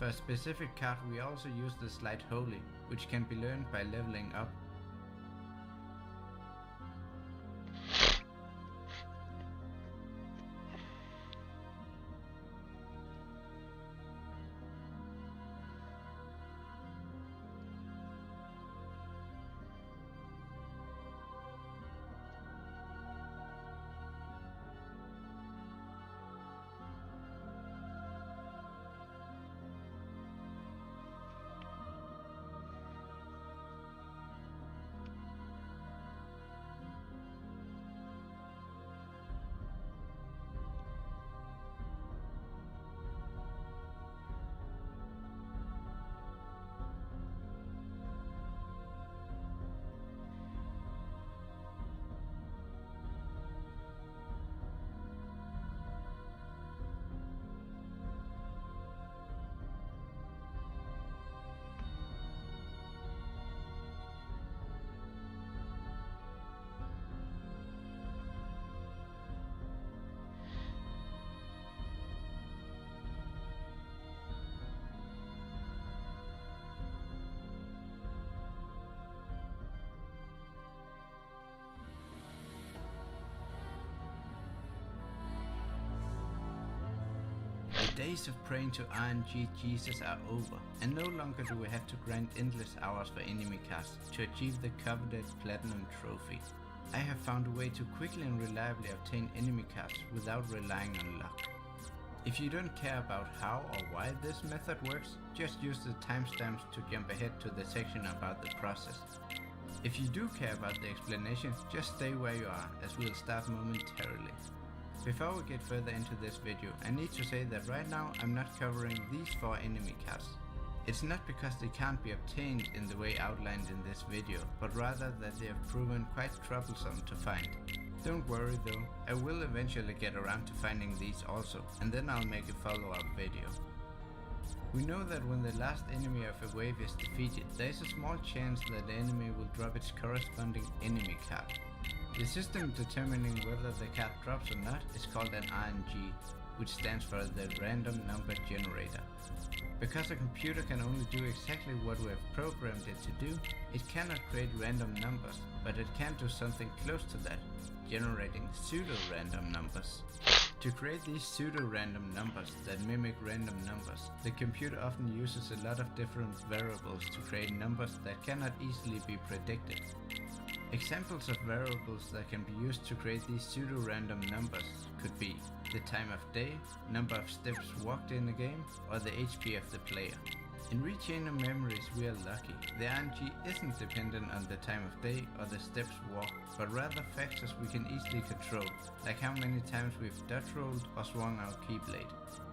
For a specific card we also use the slide Holy, which can be learned by leveling up. The days of praying to RNG Jesus are over, and no longer do we have to grind endless hours for enemy cards to achieve the coveted Platinum Trophy. I have found a way to quickly and reliably obtain enemy cards without relying on luck. If you don't care about how or why this method works, just use the timestamps to jump ahead to the section about the process. If you do care about the explanation, just stay where you are, as we'll start momentarily. Before we get further into this video, I need to say that right now I'm not covering these 4 enemy cards. It's not because they can't be obtained in the way outlined in this video, but rather that they have proven quite troublesome to find. Don't worry though, I will eventually get around to finding these also, and then I'll make a follow-up video. We know that when the last enemy of a wave is defeated, there is a small chance that the enemy will drop its corresponding enemy card. The system determining whether the card drops or not is called an RNG, which stands for the Random Number Generator. Because a computer can only do exactly what we have programmed it to do, it cannot create random numbers, but it can do something close to that, generating pseudo-random numbers. To create these pseudo-random numbers that mimic random numbers, the computer often uses a lot of different variables to create numbers that cannot easily be predicted. Examples of variables that can be used to create these pseudo-random numbers could be the time of day, number of steps walked in a game, or the HP of the player. In Rechain of Memories we are lucky. The RNG isn't dependent on the time of day or the steps walked, but rather factors we can easily control, like how many times we've dodge rolled or swung our keyblade.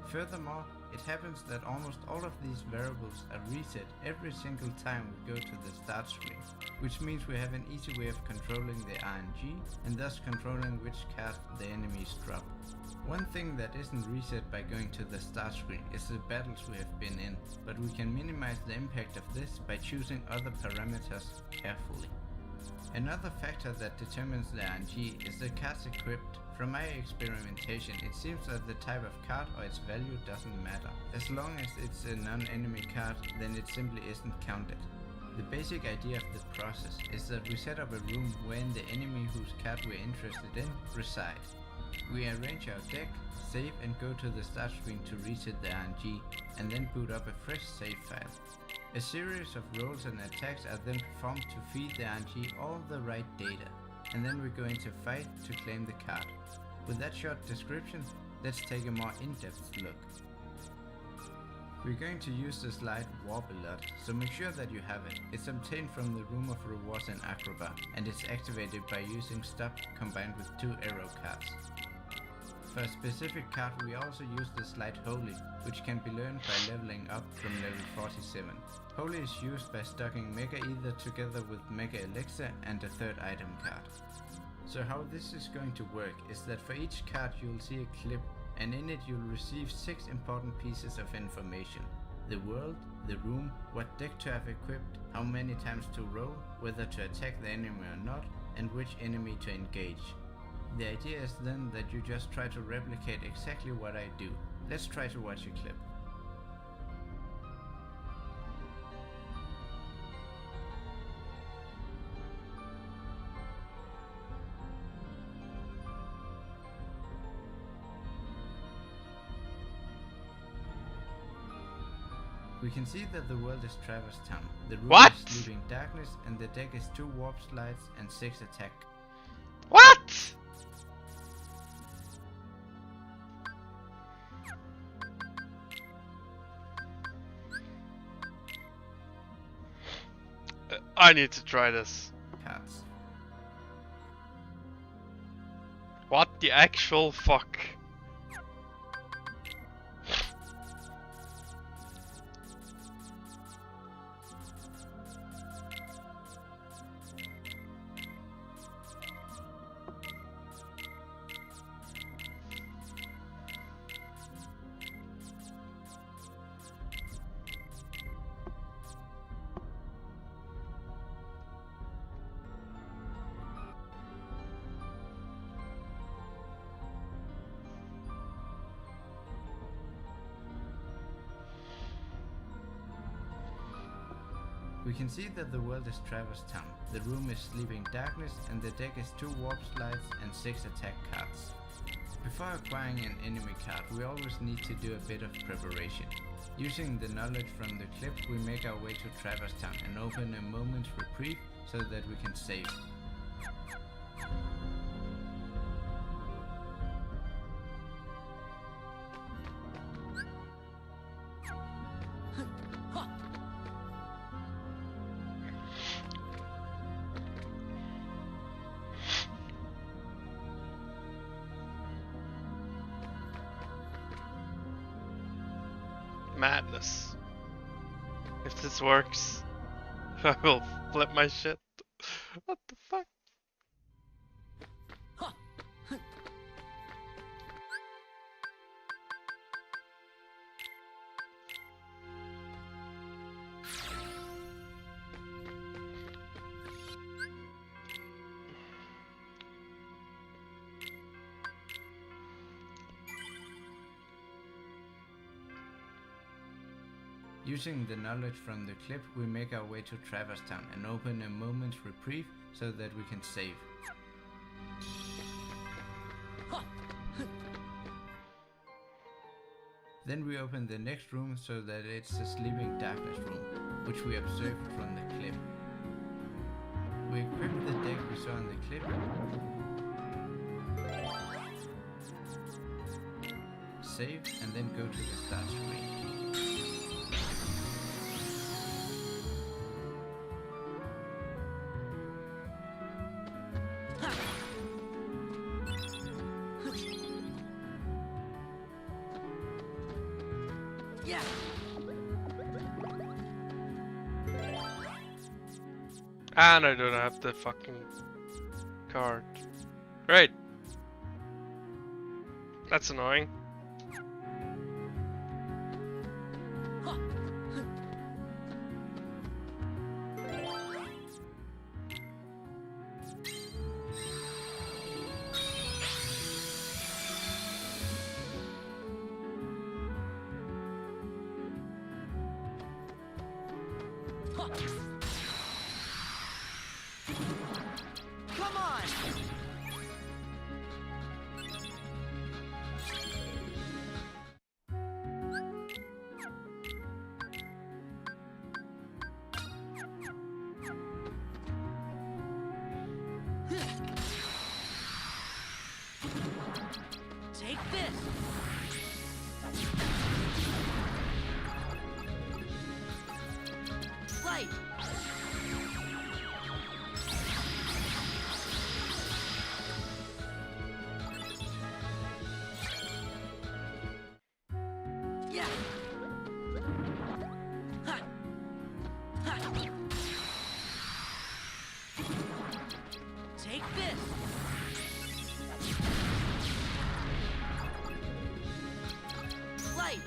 Furthermore, it happens that almost all of these variables are reset every single time we go to the start screen, which means we have an easy way of controlling the RNG and thus controlling which card the enemies drop. One thing that isn't reset by going to the start screen is the battles we have been in, but we can minimize the impact of this by choosing other parameters carefully. Another factor that determines the RNG is the cards equipped. From my experimentation, it seems that the type of card or its value doesn't matter. As long as it's a non-enemy card, then it simply isn't counted. The basic idea of the process is that we set up a room wherein the enemy whose card we're interested in reside. We arrange our deck, save and go to the start screen to reset the RNG, and then boot up a fresh save file. A series of rolls and attacks are then performed to feed the RNG all the right data, and then we go into fight to claim the card. With that short description, let's take a more in-depth look. We're going to use the slide Warp a lot, so make sure that you have it. It's obtained from the Room of Rewards in Agrabah, and it's activated by using Stop combined with 2 arrow cards. For a specific card we also use the slide Holy, which can be learned by leveling up from level 47. Holy is used by stocking Mega Ether together with Mega Elixir and a 3rd item card. So how this is going to work is that for each card you'll see a clip, and in it you'll receive 6 important pieces of information. The world, the room, what deck to have equipped, how many times to roll, whether to attack the enemy or not, and which enemy to engage. The idea is then that you just try to replicate exactly what I do. Let's try to watch a clip. We can see that the world is Traverse Town. The room What? is sleeping darkness, and the deck is 2 warp slides and 6 attack. What? I need to try this. Cards. What the actual fuck? We can see that the world is Traverse Town. The room is sleeping darkness, and the deck is 2 warp slides and 6 attack cards. Before acquiring an enemy card, we always need to do a bit of preparation. Using the knowledge from the clip, we make our way to Traverse Town and open a moment's reprieve so that we can save. Madness. If this works, I will flip my shit. What the fuck? Using the knowledge from the clip, we make our way to Traverse Town and open a moment's reprieve so that we can save. Then we open the next room so that it's the sleeping darkness room, which we observed from the clip. We equip the deck we saw in the clip. Save and then go to the start screen. Yeah. And I don't have the fucking card. Great. That's annoying. Come on! Take this! Light! Yeah! Ha! Ha! Take this! Light!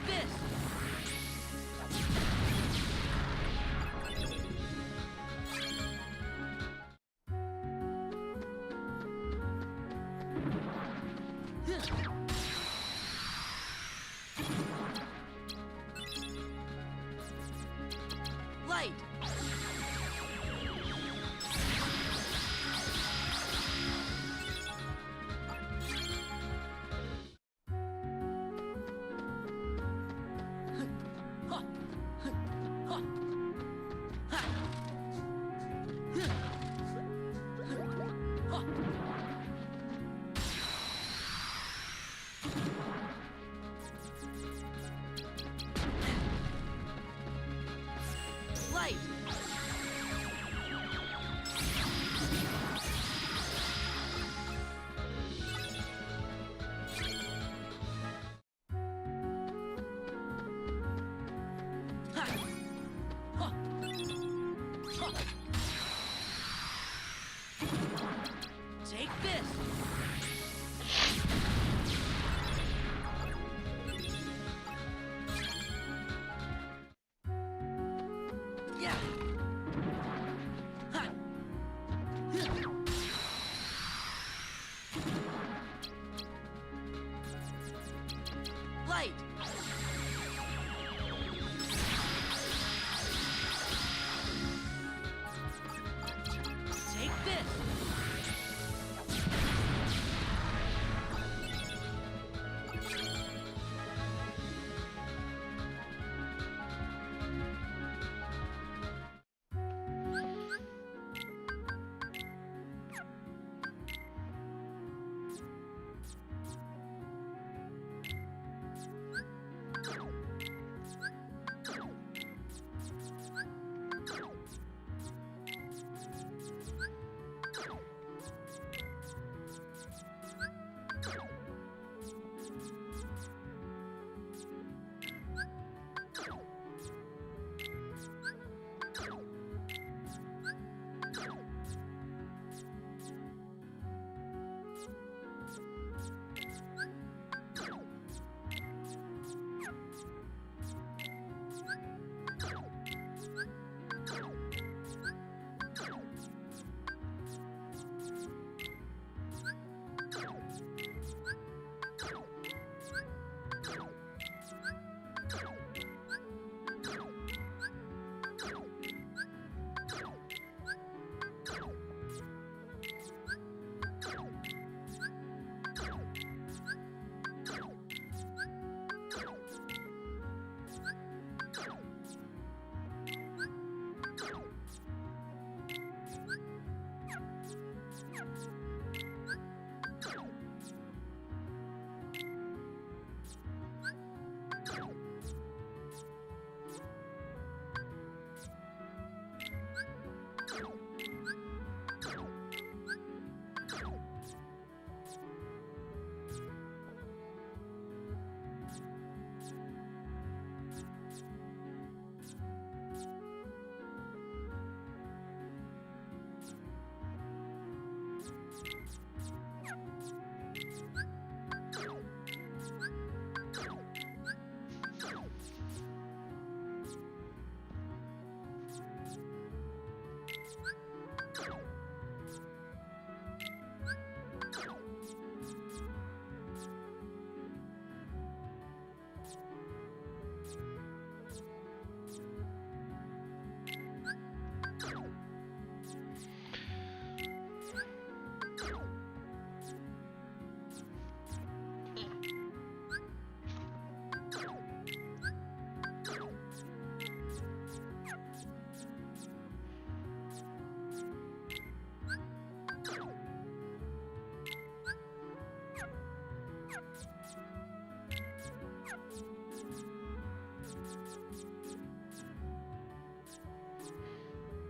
this! Light! Light! Take this! Yeah! Ha! Light! Take this!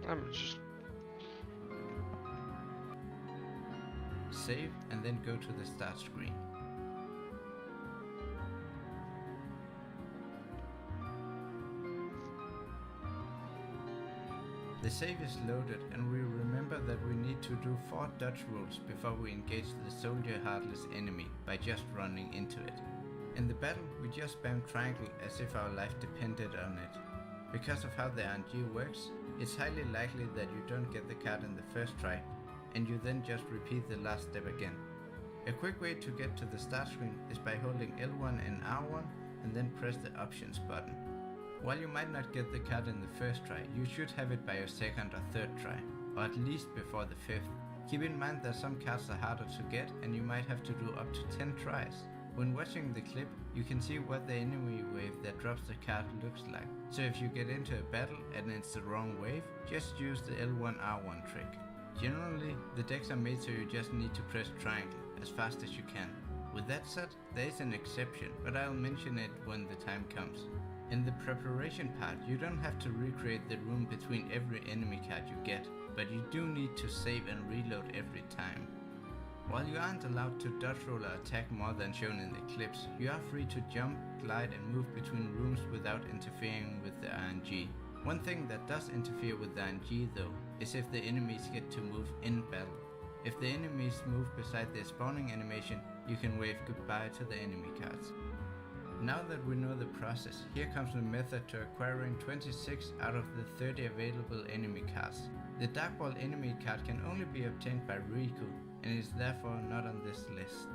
I'm just... Save and then go to the start screen. The save is loaded, and we remember that we need to do 4 dodge rolls before we engage the soldier heartless enemy by just running into it. In the battle, we just spam triangle as if our life depended on it. Because of how the RNG works, it's highly likely that you don't get the card in the first try, and you then just repeat the last step again. A quick way to get to the start screen is by holding L1 and R1 and then press the options button. While you might not get the card in the first try, you should have it by your second or third try, or at least before the fifth. Keep in mind that some cards are harder to get and you might have to do up to 10 tries. When watching the clip, you can see what the enemy wave that drops the card looks like. So if you get into a battle and it's the wrong wave, just use the L1R1 trick. Generally, the decks are made so you just need to press triangle as fast as you can. With that said, there is an exception, but I'll mention it when the time comes. In the preparation part, you don't have to recreate the room between every enemy card you get, but you do need to save and reload every time. While you aren't allowed to dodge roll or attack more than shown in the clips, you are free to jump, glide and move between rooms without interfering with the RNG. One thing that does interfere with the RNG though, is if the enemies get to move in battle. If the enemies move beside their spawning animation, you can wave goodbye to the enemy cards. Now that we know the process, here comes the method to acquiring 26 out of the 30 available enemy cards. The Dark Ball enemy card can only be obtained by Riku, and is therefore not on this list.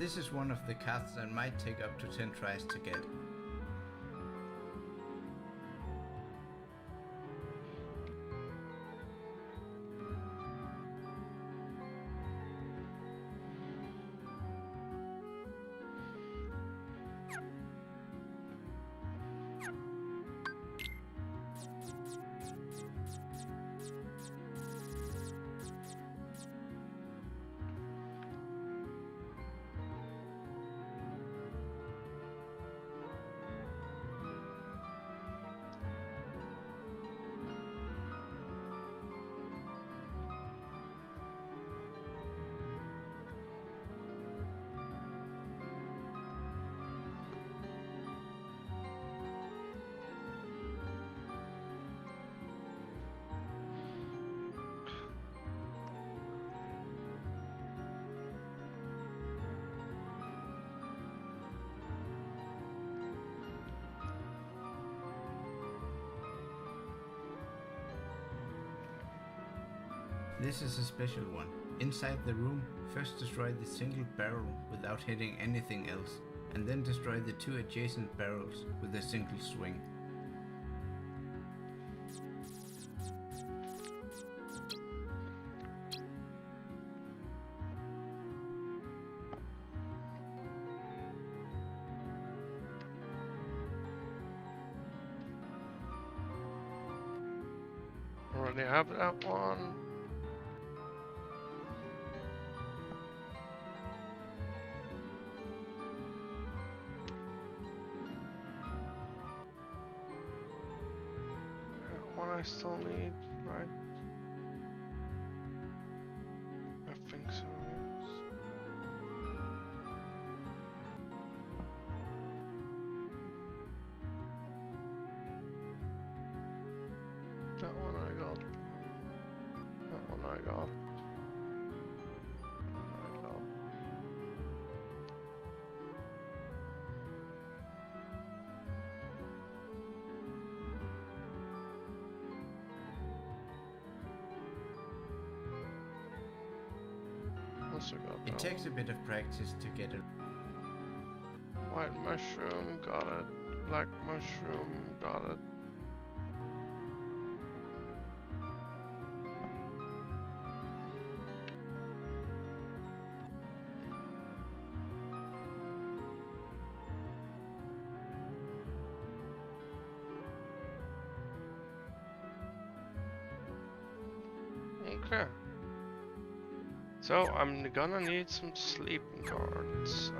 This is one of the cards that might take up to 10 tries to get. This is a special one. Inside the room, first destroy the single barrel without hitting anything else, and then destroy the 2 adjacent barrels with a single swing. Already have that one. That one I still need, right? I think so. Yes. That one I got. That one I got. I got. Also got It that takes a one. bit of practice to get it. White mushroom, got it. Black mushroom, got it. Okay. So I'm gonna need some sleeping guards.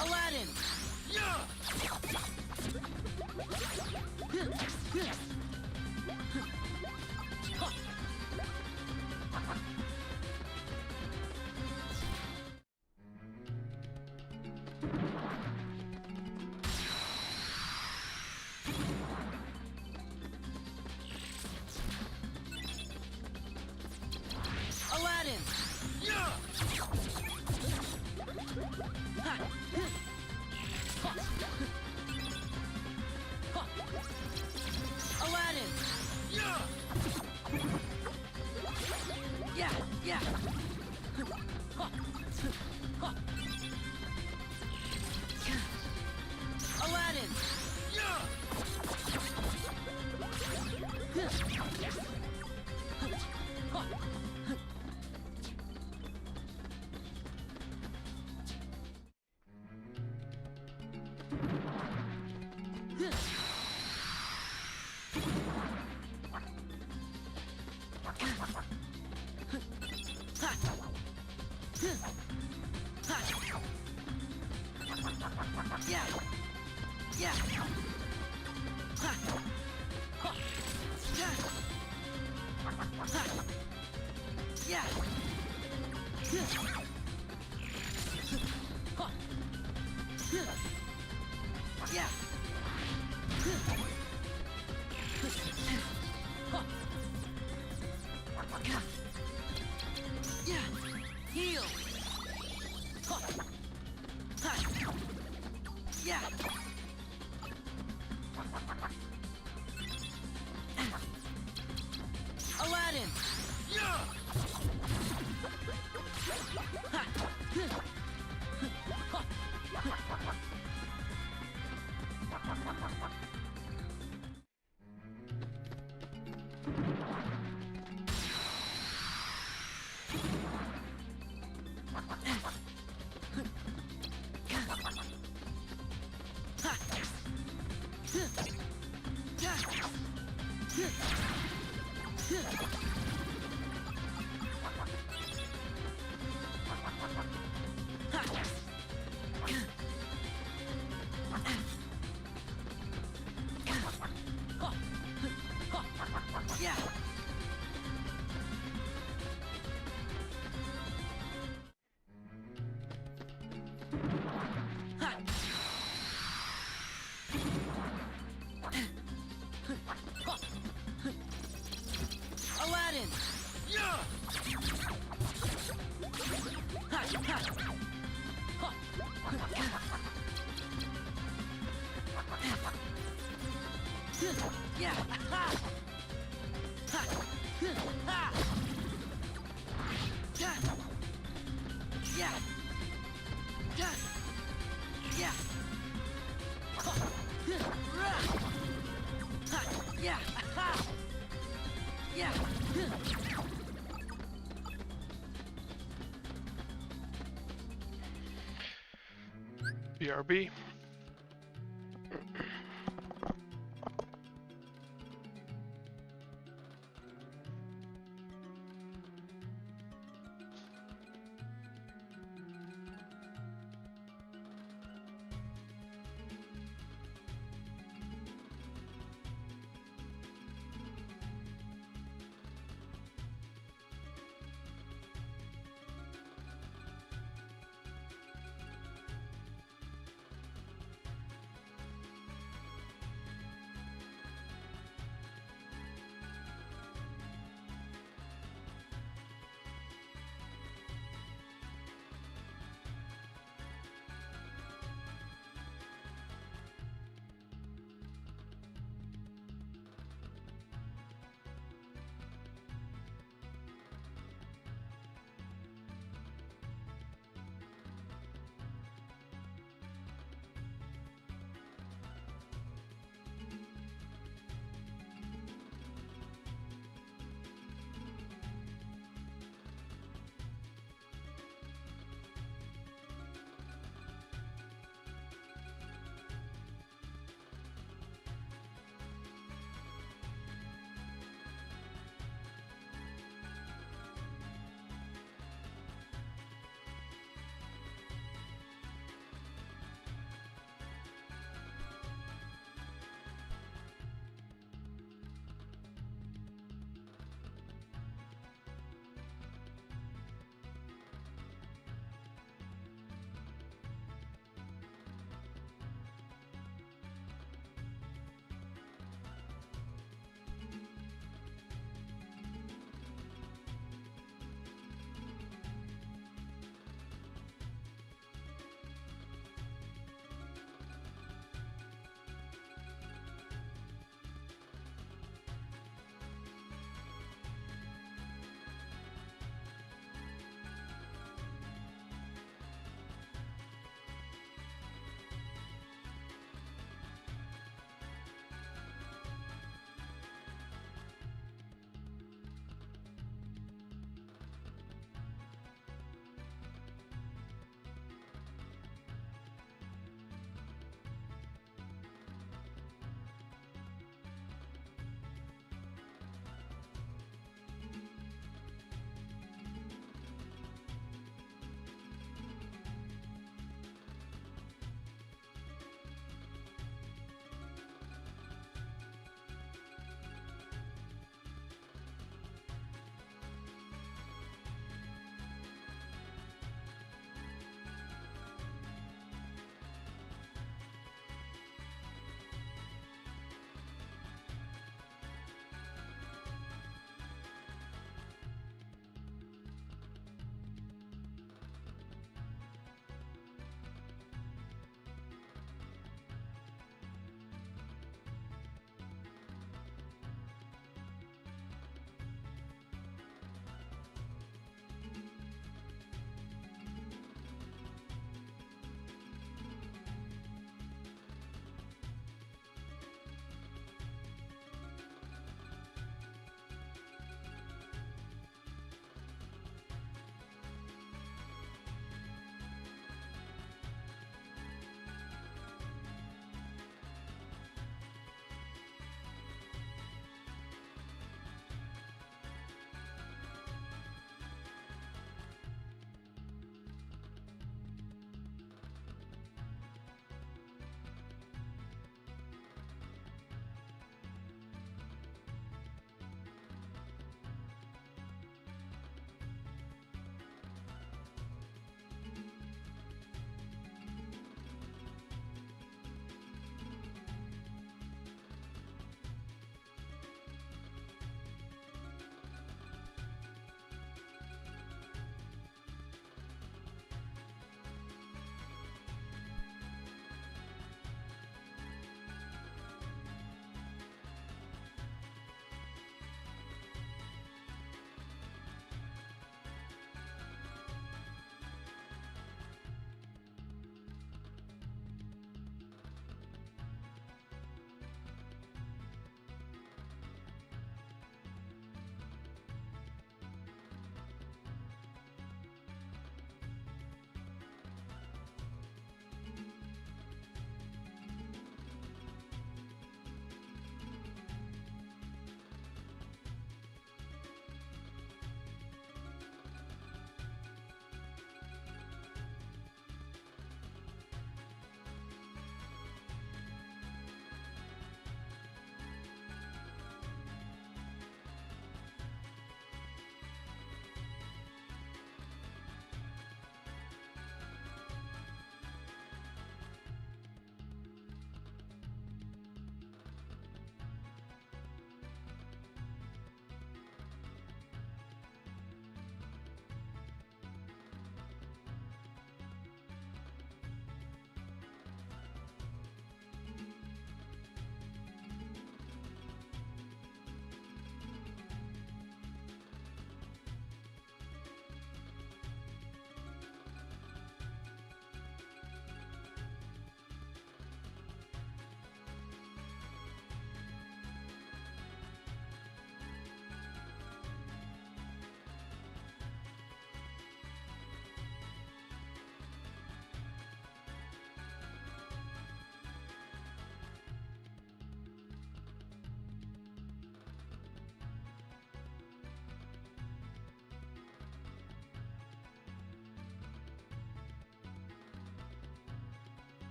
Aladdin! Yeah! Aladdin! Aladdin! Aladdin! Yeah! Yeah! Aladdin! Yeah! Yeah! Yeah! Yeah! Yeah! Heal! Yeah! Aladdin! Yeah! Aladdin! Yeah! Yeah! Yeah! Yeah! Yeah! BRB.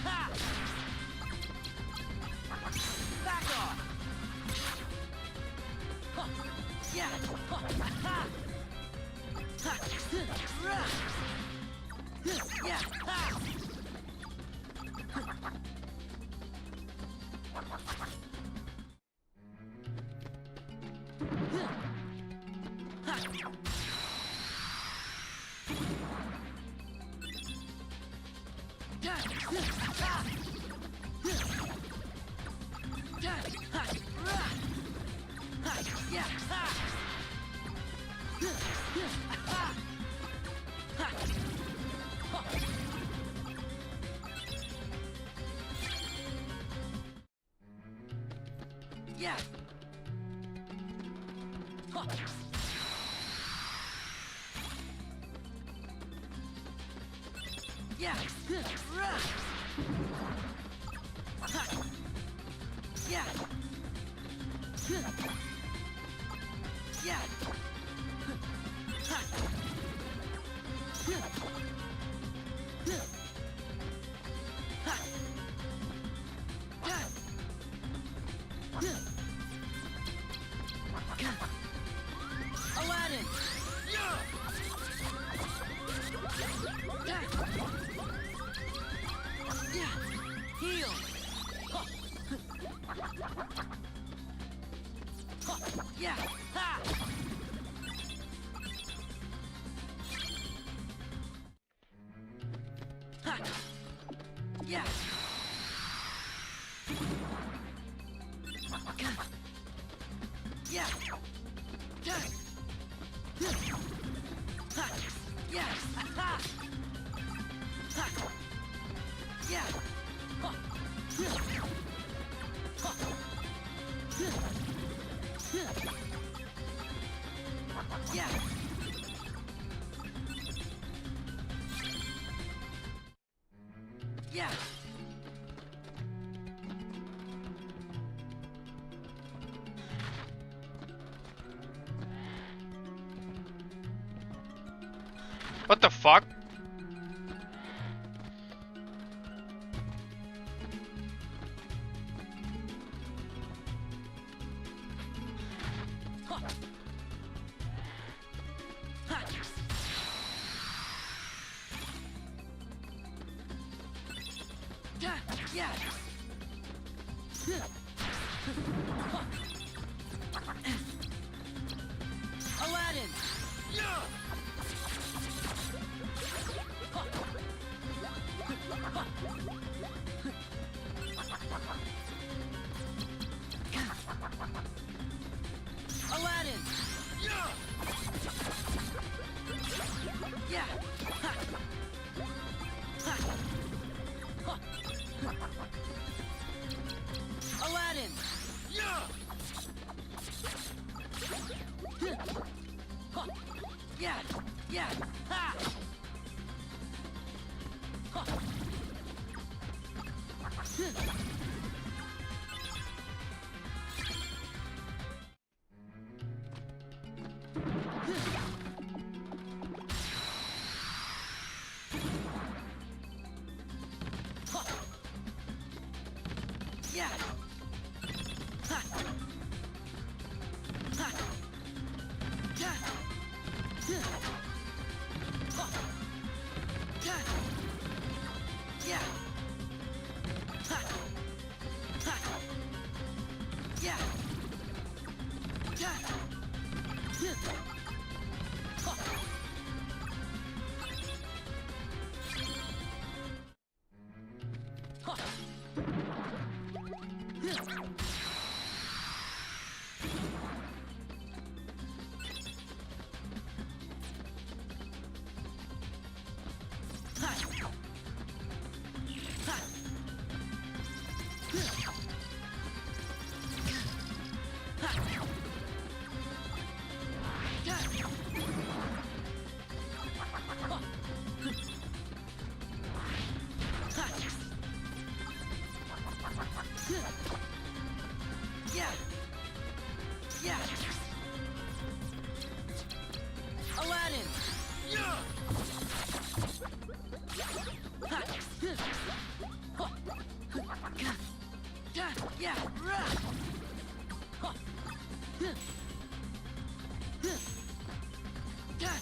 Ha! Back off! Huh. Yeah! Huh. Ha! Ha! Rah! Yeah! Ha! Yeah. Huh. Yeah. Rah. Ha. Yeah. Yeah. Ha. Aladdin! Yeah! Heal! Yeah! Ha! Ha! Yeah! Yeah! Ha! Yeah! Ha! Ha! Yeah! Ha! Yeah! Yeah! What the fuck? Yeah! Aladdin! Aladdin! Yeah! Ha! Ha! Ha! Aladdin! Yeah! Yeah! Ha! Ha! Yeah! Ha! Ha! Yeah! Yeah! Ha! Yeah! Yeah! Ha! Ha! Yeah! Yeah! Ha! Ha! Yeah. Rah. Huh. Huh. Huh. Yeah.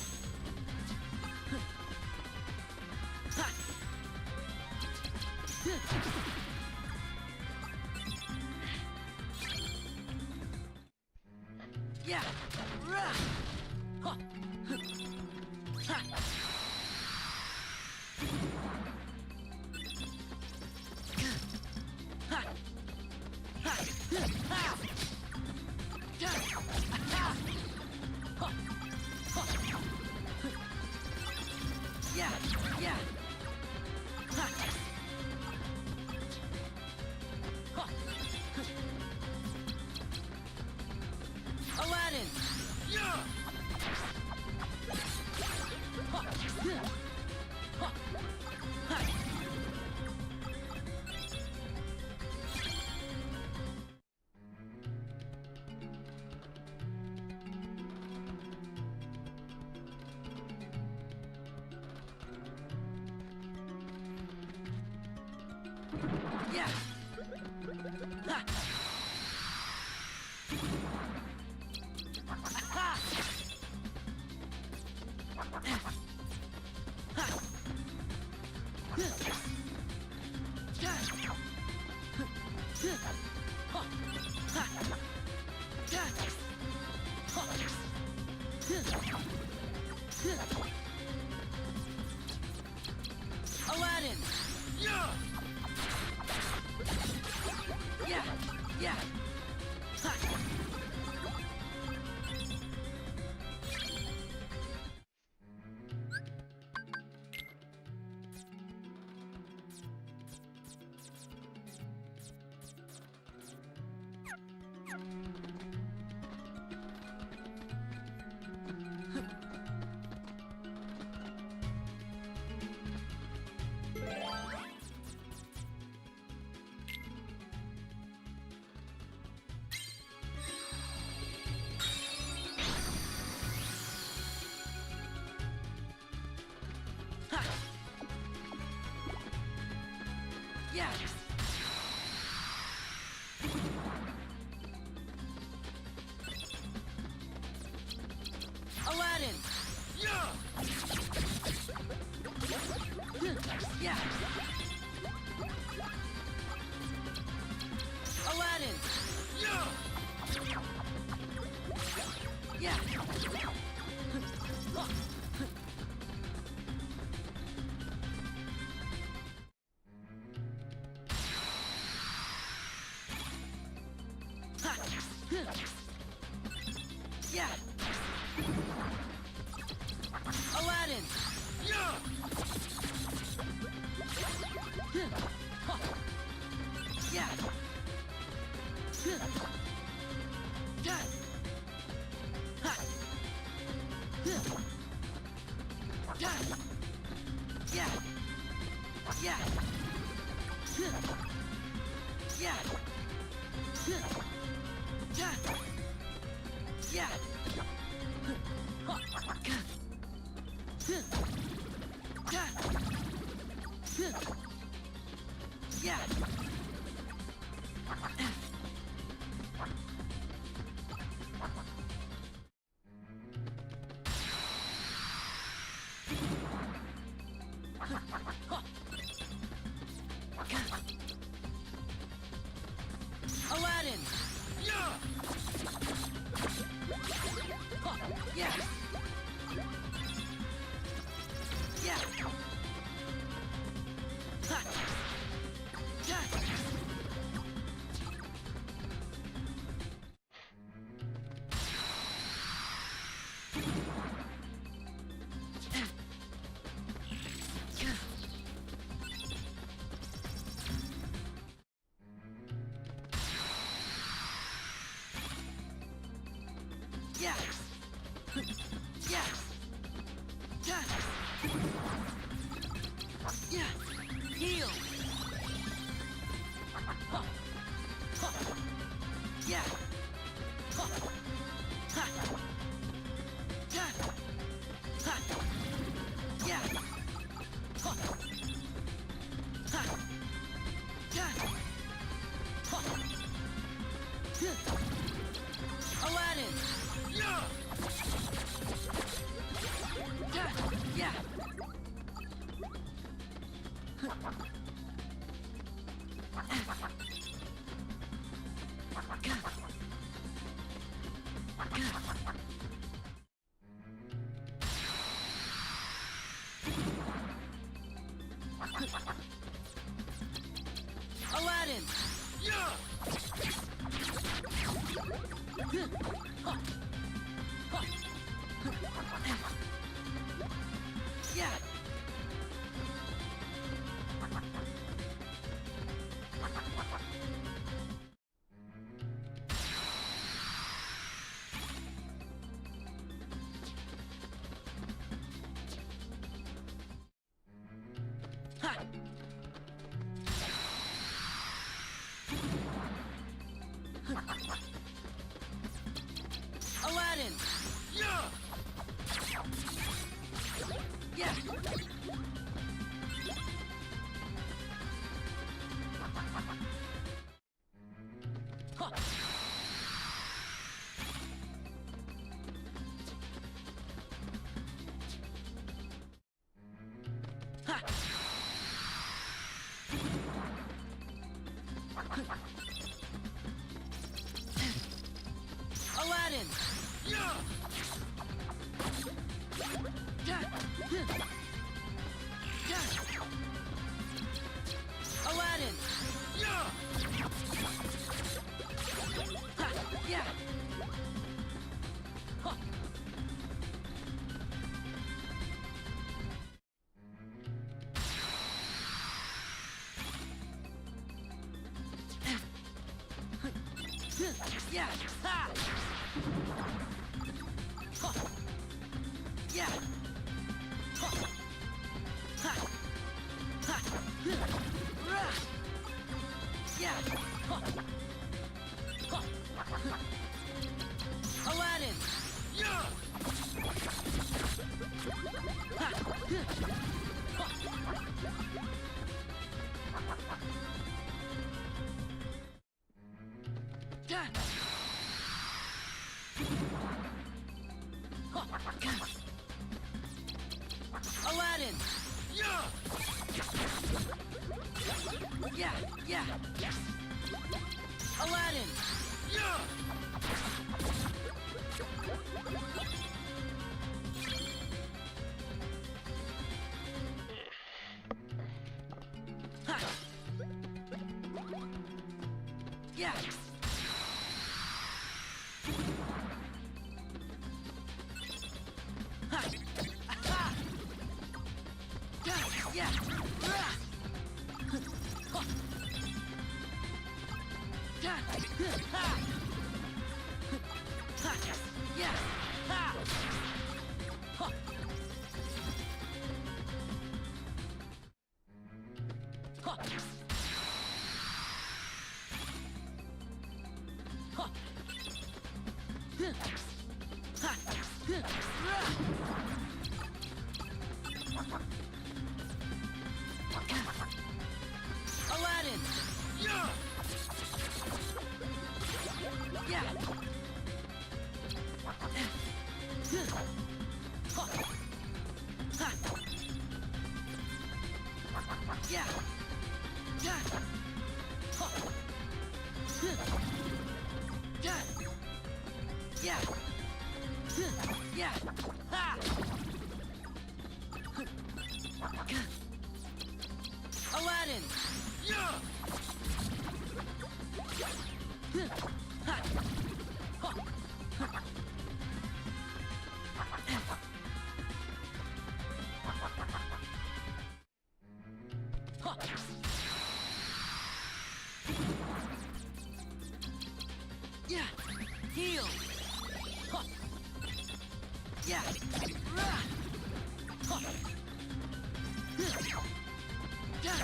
Huh. Ha. Huh. Yeah. Rah. Huh. Huh. Ha. Ha. Ha. Ha. Yeah. Ha. Huh. Huh. Yeah. Yeah. Ha. Huh. Aladdin. Yeah. Huh. Yeah. Huh. Ha. Yeah. Ha. Ha. Ha. Yeah. Yeah. Ha. Ha. Yeah. Ha. Yeah. Aladdin. Yeah. Yeah. Yeah. Ha. Ha. Yeah. Aladdin. Yeah. Yeah. Aladdin. Yeah. Yeah. Ha. Yeah. Aladdin. Yeah. Yeah. Yeah. Ha. Yeah. Yeah. Yeah. Yeah. Yeah. Yeah. Yeah. Aladdin. Yeah. Yeah. Yeah. Ha. Yeah. Yeah. Aladdin! Yeah! Yeah! Aladdin! Yeah! Yeah! Ha! Aladdin! Yeah! Yeah! Huh. Ha! Aladdin! Yeah! Aladdin! Yeah! Ha! Yeah! Huh. Yeah! Ha! Huh. Yeah! Huh. Ha! Ha! Rah! Yeah! Huh. Huh. Aladdin! Yeah! Ha! Huh. Yeah! Aladdin! Yeah! Yeah, yeah! Aladdin! Yeah! Ha! Yeah! Ha! Aha! Yeah! Rah! Huh. Yeah! Ha! Ha! Yeah! Ha! Huh. Huh. Huh. Ha! Rah! Aladdin! Yeah! Yeah! Huh. Ha! Yeah! Yeah! Huh. Yeah! Yeah! Yeah! Ha! Aladdin! Yeah! Ha! Huh. Huh. Yeah! Heal! Huh. Yeah! Rah! Huh. Yeah!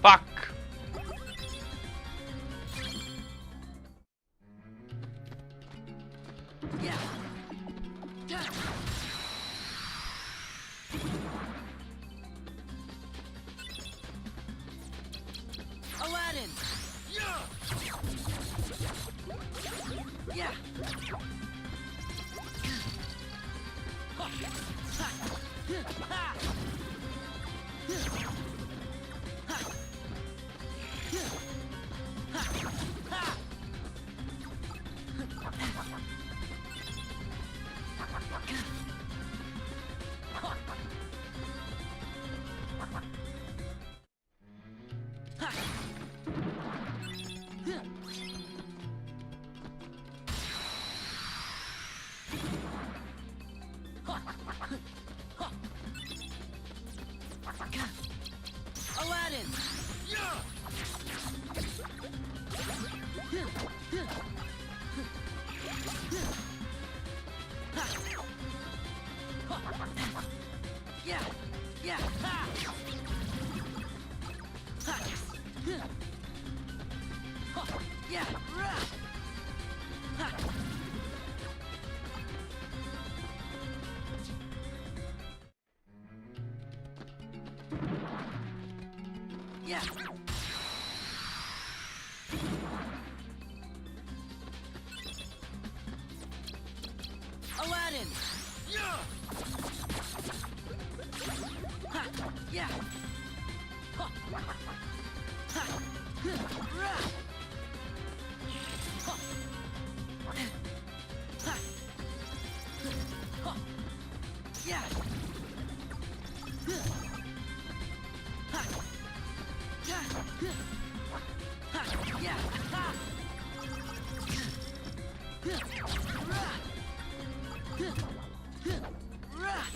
Fuck! Yeah. Yeah. Aladdin. Yeah. Yeah. Ha. Ha. Ha. Aladdin. Yeah. Yeah. Yeah. Ha. Ha. Yeah. Rah. Ha. Yeah. Aladdin. Yeah. Ha. Yeah. Ha. Ha. Rah. Ha. Ha. Ha. Yeah. Ha. Yeah. Ha. Yeah. Ha. Rah. Rah.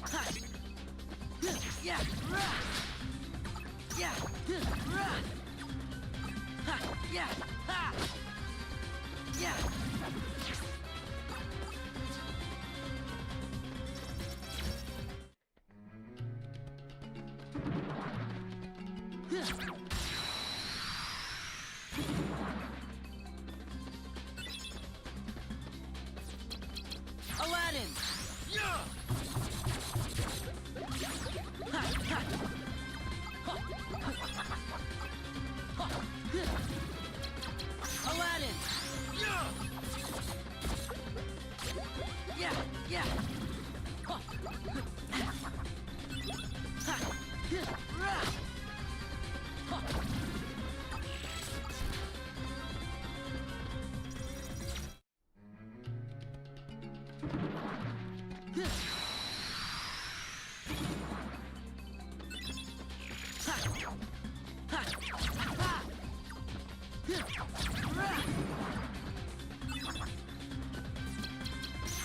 Ha. Yeah. Rah. Yeah. Rah. Ha. Yeah. Ha. Yeah. Aladdin. Yeah. Ha. Ha. Ha. Ha. Aladdin. Yeah. Yeah. Yeah. Ha. Ha. Rah. Ha.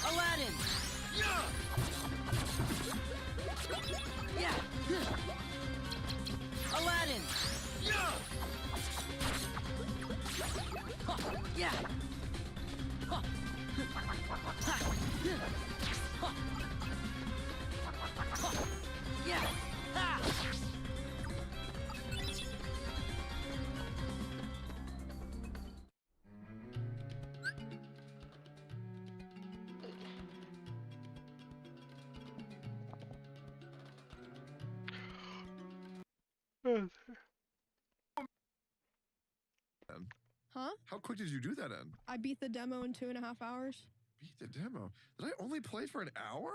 Aladdin. Yeah. Yeah. Aladdin. Yeah. Yeah. Yeah. Ha. Huh? How quick did you do that in? I beat the demo in 2.5 hours. Beat the demo. Did I only play for an hour?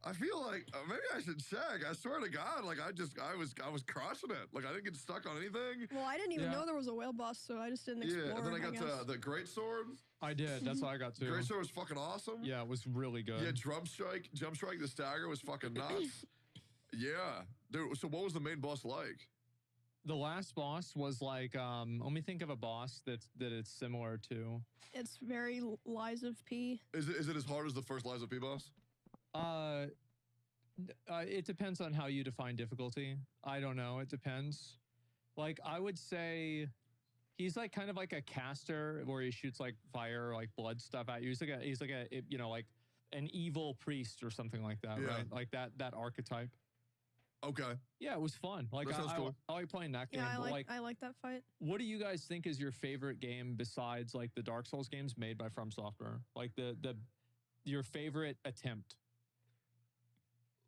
I feel like maybe I should check. I swear to God, like I was crushing it. Like I didn't get stuck on anything. Well, I didn't even Yeah. know there was a whale boss, so I just didn't explore. Yeah, and then I got guess. the great sword. I did. That's what I got too. Great sword was fucking awesome. Yeah, it was really good. Yeah, jump strike, the stagger was fucking nuts. Yeah, dude. So what was the main boss like? The last boss was like, let me think of a boss that it's similar to. It's very Lies of P. Is it as hard as the first Lies of P boss? It depends on how you define difficulty. I don't know. It depends. Like, I would say he's like kind of like a caster where he shoots like fire, like blood stuff at you. He's like a you know, like an evil priest or something like that, Yeah. right? Like that archetype. Okay. Yeah, it was fun. Like That sounds cool. I like playing that game. Yeah, but like, I like that fight. what do you guys think is your favorite game besides like the Dark Souls games made by From Software? Like your favorite attempt?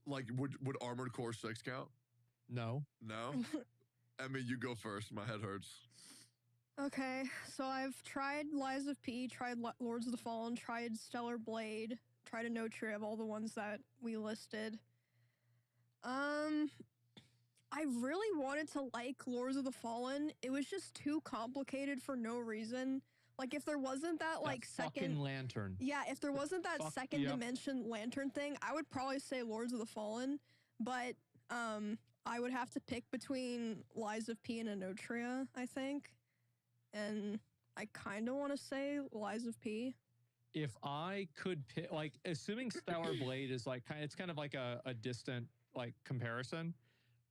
Like, would Armored Core 6 count? No. No. Emmy, you go first. My head hurts. Okay, so I've tried Lies of P, tried Lords of the Fallen, tried Stellar Blade, tried a No Trib, all the ones that we listed. I really wanted to like Lords of the Fallen. It was just too complicated for no reason. Like, if there wasn't that like fucking second lantern. Yeah, if there wasn't that Fuck, second yep. dimension lantern thing, I would probably say Lords of the Fallen, but I would have to pick between Lies of P and Anotria, I think. And I kind of want to say Lies of P. If I could pick, like, assuming Stellar Blade is like it's kind of like a distant like comparison,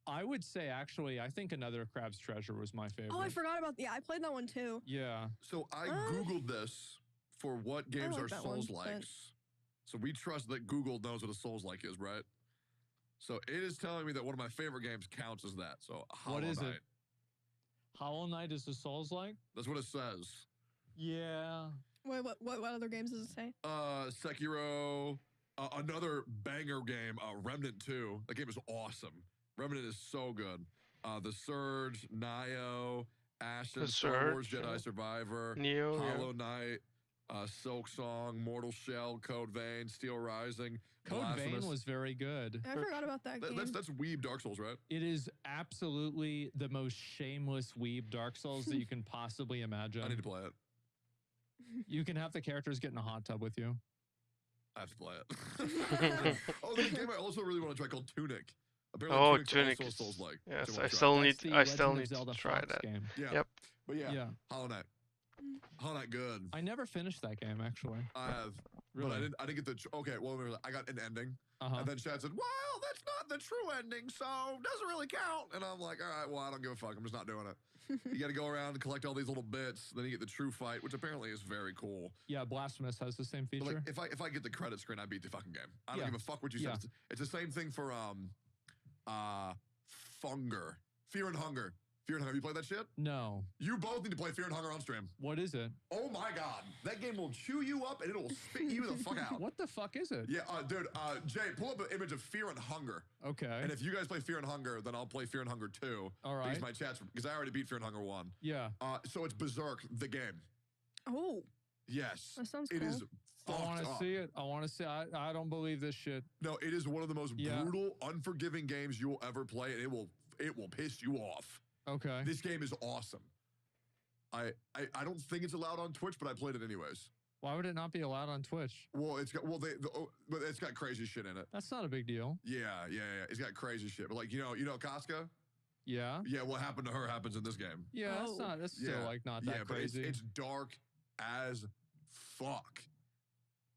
I would say actually I think Another Crab's Treasure was my favorite. Oh, I forgot about I played that one too. Yeah. So I Googled this for what games like are that one, Souls likes. So we trust that Google knows what a Souls like is, right? So it is telling me that one of my favorite games counts as that. So Hollow What is it? Knight. Hollow Knight is a Souls like? That's what it says. Yeah. Wait, what other games does it say? Sekiro, another banger game, Remnant 2. That game is awesome. Remnant is so good. The Surge, Nioh, Ashen, The Star Wars Surge, Jedi yeah. Survivor, Neo. Hollow Knight, Silk Song, Mortal Shell, Code Vein, Steel Rising, Code Vein Blasphemous. was very good. I forgot about that game. That's Weeb Dark Souls, right? It is absolutely the most shameless weeb Dark Souls that you can possibly imagine. I need to play it. You can have the characters get in a hot tub with you. I have to play it. Oh, there's a game I also really want to try called Tunic. Apparently, Oh, Tunic's Tunic also is- Souls-like. Yes, which I I wanna try. still need That's the I still Legend of need to Zelda try Fox that. game. Yeah. Yep. But yeah, Yeah. Hollow Knight. Hollow Knight, good. I never finished that game actually. I have, Really? but I didn't get the. Okay, well, I got an ending, Uh-huh. and then Chad said, "Well, that's not the true ending, so doesn't really count." And I'm like, "All right, well, I don't give a fuck. I'm just not doing it." You got to go around and collect all these little bits, then you get the true fight, which apparently is very cool. Yeah, Blasphemous has the same But feature. like, if I get the credit screen, I beat the fucking game. I don't Yeah. give a fuck what you Yeah. said. It's the same thing for Funger, Fear and Hunger. Fear and Hunger. You played that shit? No. You both need to play Fear and Hunger on stream. What is it? Oh my god, that game will chew you up and it'll spit you the fuck out. What the fuck is it? Yeah, dude, Jay, pull up an image of Fear and Hunger. Okay. And if you guys play Fear and Hunger, then I'll play Fear and Hunger 2. All right. Because my chat's, because I already beat Fear and Hunger 1. Yeah. So it's Berserk, the game. Oh, Yes. that sounds It cool. is I fucked want to up. see it. I want to see. I don't believe this shit. No, it is one of the most Yeah. brutal, unforgiving games you will ever play, and it will piss you off. Okay. This game is awesome. I don't think it's allowed on Twitch, but I played it anyways. Why would it not be allowed on Twitch? Well, but it's got crazy shit in it. That's not a big deal. Yeah. It's got crazy shit. But like, you know Casca? Yeah. Yeah, what happened to her happens in this game. Yeah. That's Oh. not. That's still Yeah. like not Yeah, that but crazy. it's dark as fuck.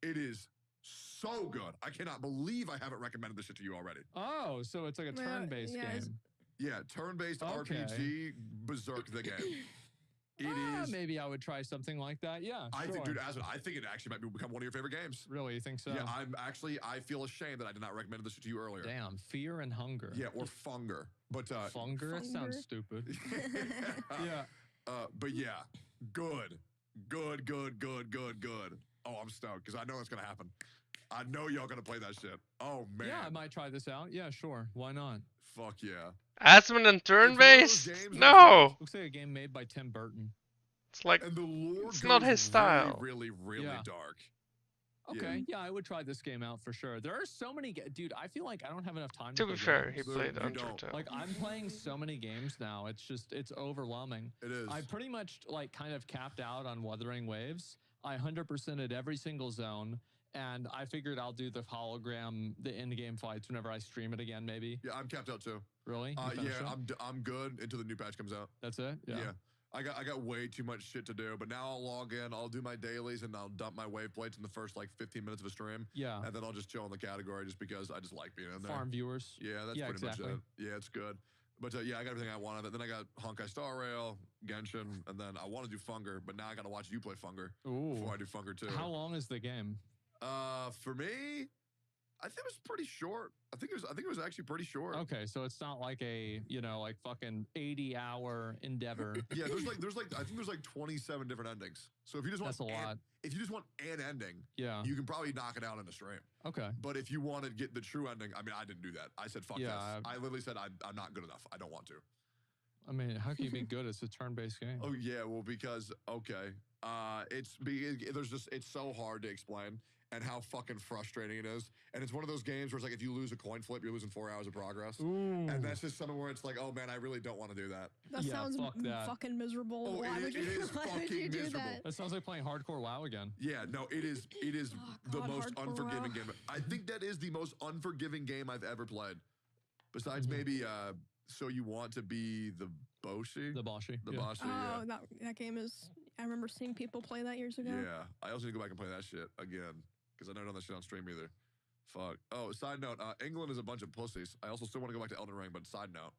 It is so good. I cannot believe I haven't recommended this shit to you already. Oh, so it's like a Yeah, turn-based yeah, it's- game. Yeah, turn-based Okay. RPG, Berserk the game. It is. Maybe I would try something like that. Yeah. I sure. think, dude, I think it actually might become one of your favorite games. Really, you think so? Yeah, I feel ashamed that I did not recommend this to you earlier. Damn. Fear and Hunger. Yeah, or Funger. But Funger. That sounds Funger. stupid. Yeah. But yeah, good. Oh, I'm stoked because I know it's gonna happen. I know y'all gonna play that shit. Oh man. Yeah, I might try this out. Yeah, sure. Why not? Fuck yeah. Asmon and turn-based? games where No. Looks like a game made by Tim Burton. It's like And the lore It's not goes his style. Really Yeah. dark. Okay, yeah, I would try this game out for sure. There are so many, dude. I feel like I don't have enough time. to play be fair, he games. So played you don't. Undertale. Like I'm playing so many games now. It's overwhelming. It is. I pretty much like kind of capped out on Wuthering Waves. I 100%ed every single zone, and I figured I'll do the hologram, the end game fights whenever I stream it again. Maybe. Yeah, I'm capped out too. Really? You finished Yeah, it? I'm good until the new patch comes out. That's it. Yeah. I got way too much shit to do, but now I'll log in, I'll do my dailies, and I'll dump my wave plates in the first like 15 minutes of a stream, Yeah. and then I'll just chill in the category just because I just like being in there. Farm viewers. Yeah, that's Yeah, pretty exactly. much it. Yeah, it's good. But yeah, I got everything I wanted. Then I got Honkai Star Rail, Genshin, and then I want to do Funger, but now I got to watch you play Funger Ooh. before I do Funger too. How long is the game? For me, I think it was pretty short. I think it was actually pretty short. Okay, so it's not like a, like fucking 80-hour endeavor. Yeah, I think there's like 27 different endings. So if you just want That's a lot. if you just want an ending, Yeah. you can probably knock it out in a stream. Okay. But if you want to get the true ending, I mean, I didn't do that. I said fuck Yeah, this. I literally said I'm not good enough. I don't want to. I mean, how can you be good? It's a turn-based game. Oh yeah, well because it's so hard to explain and how fucking frustrating it is. And it's one of those games where it's like if you lose a coin flip, you're losing 4 hours of progress. Ooh. And that's just something where it's like, oh man, I really don't want to do that. That Yeah, sounds fuck that. fucking miserable. Oh, Why would you, it is why would fucking you do miserable. that? That sounds like playing hardcore WoW again. Yeah, no, it is Oh, the God, most hardcore unforgiving WoW. game. I think that is the most unforgiving game I've ever played. Besides maybe So You Want to Be the Boshi? The Boshi. The yeah. Boshi, Oh, yeah. that game is. I remember seeing people play that years ago. Yeah. I also need to go back and play that shit again. Because I never done that shit on stream either. Fuck. Oh, side note, England is a bunch of pussies. I also still want to go back to Elden Ring, but side note.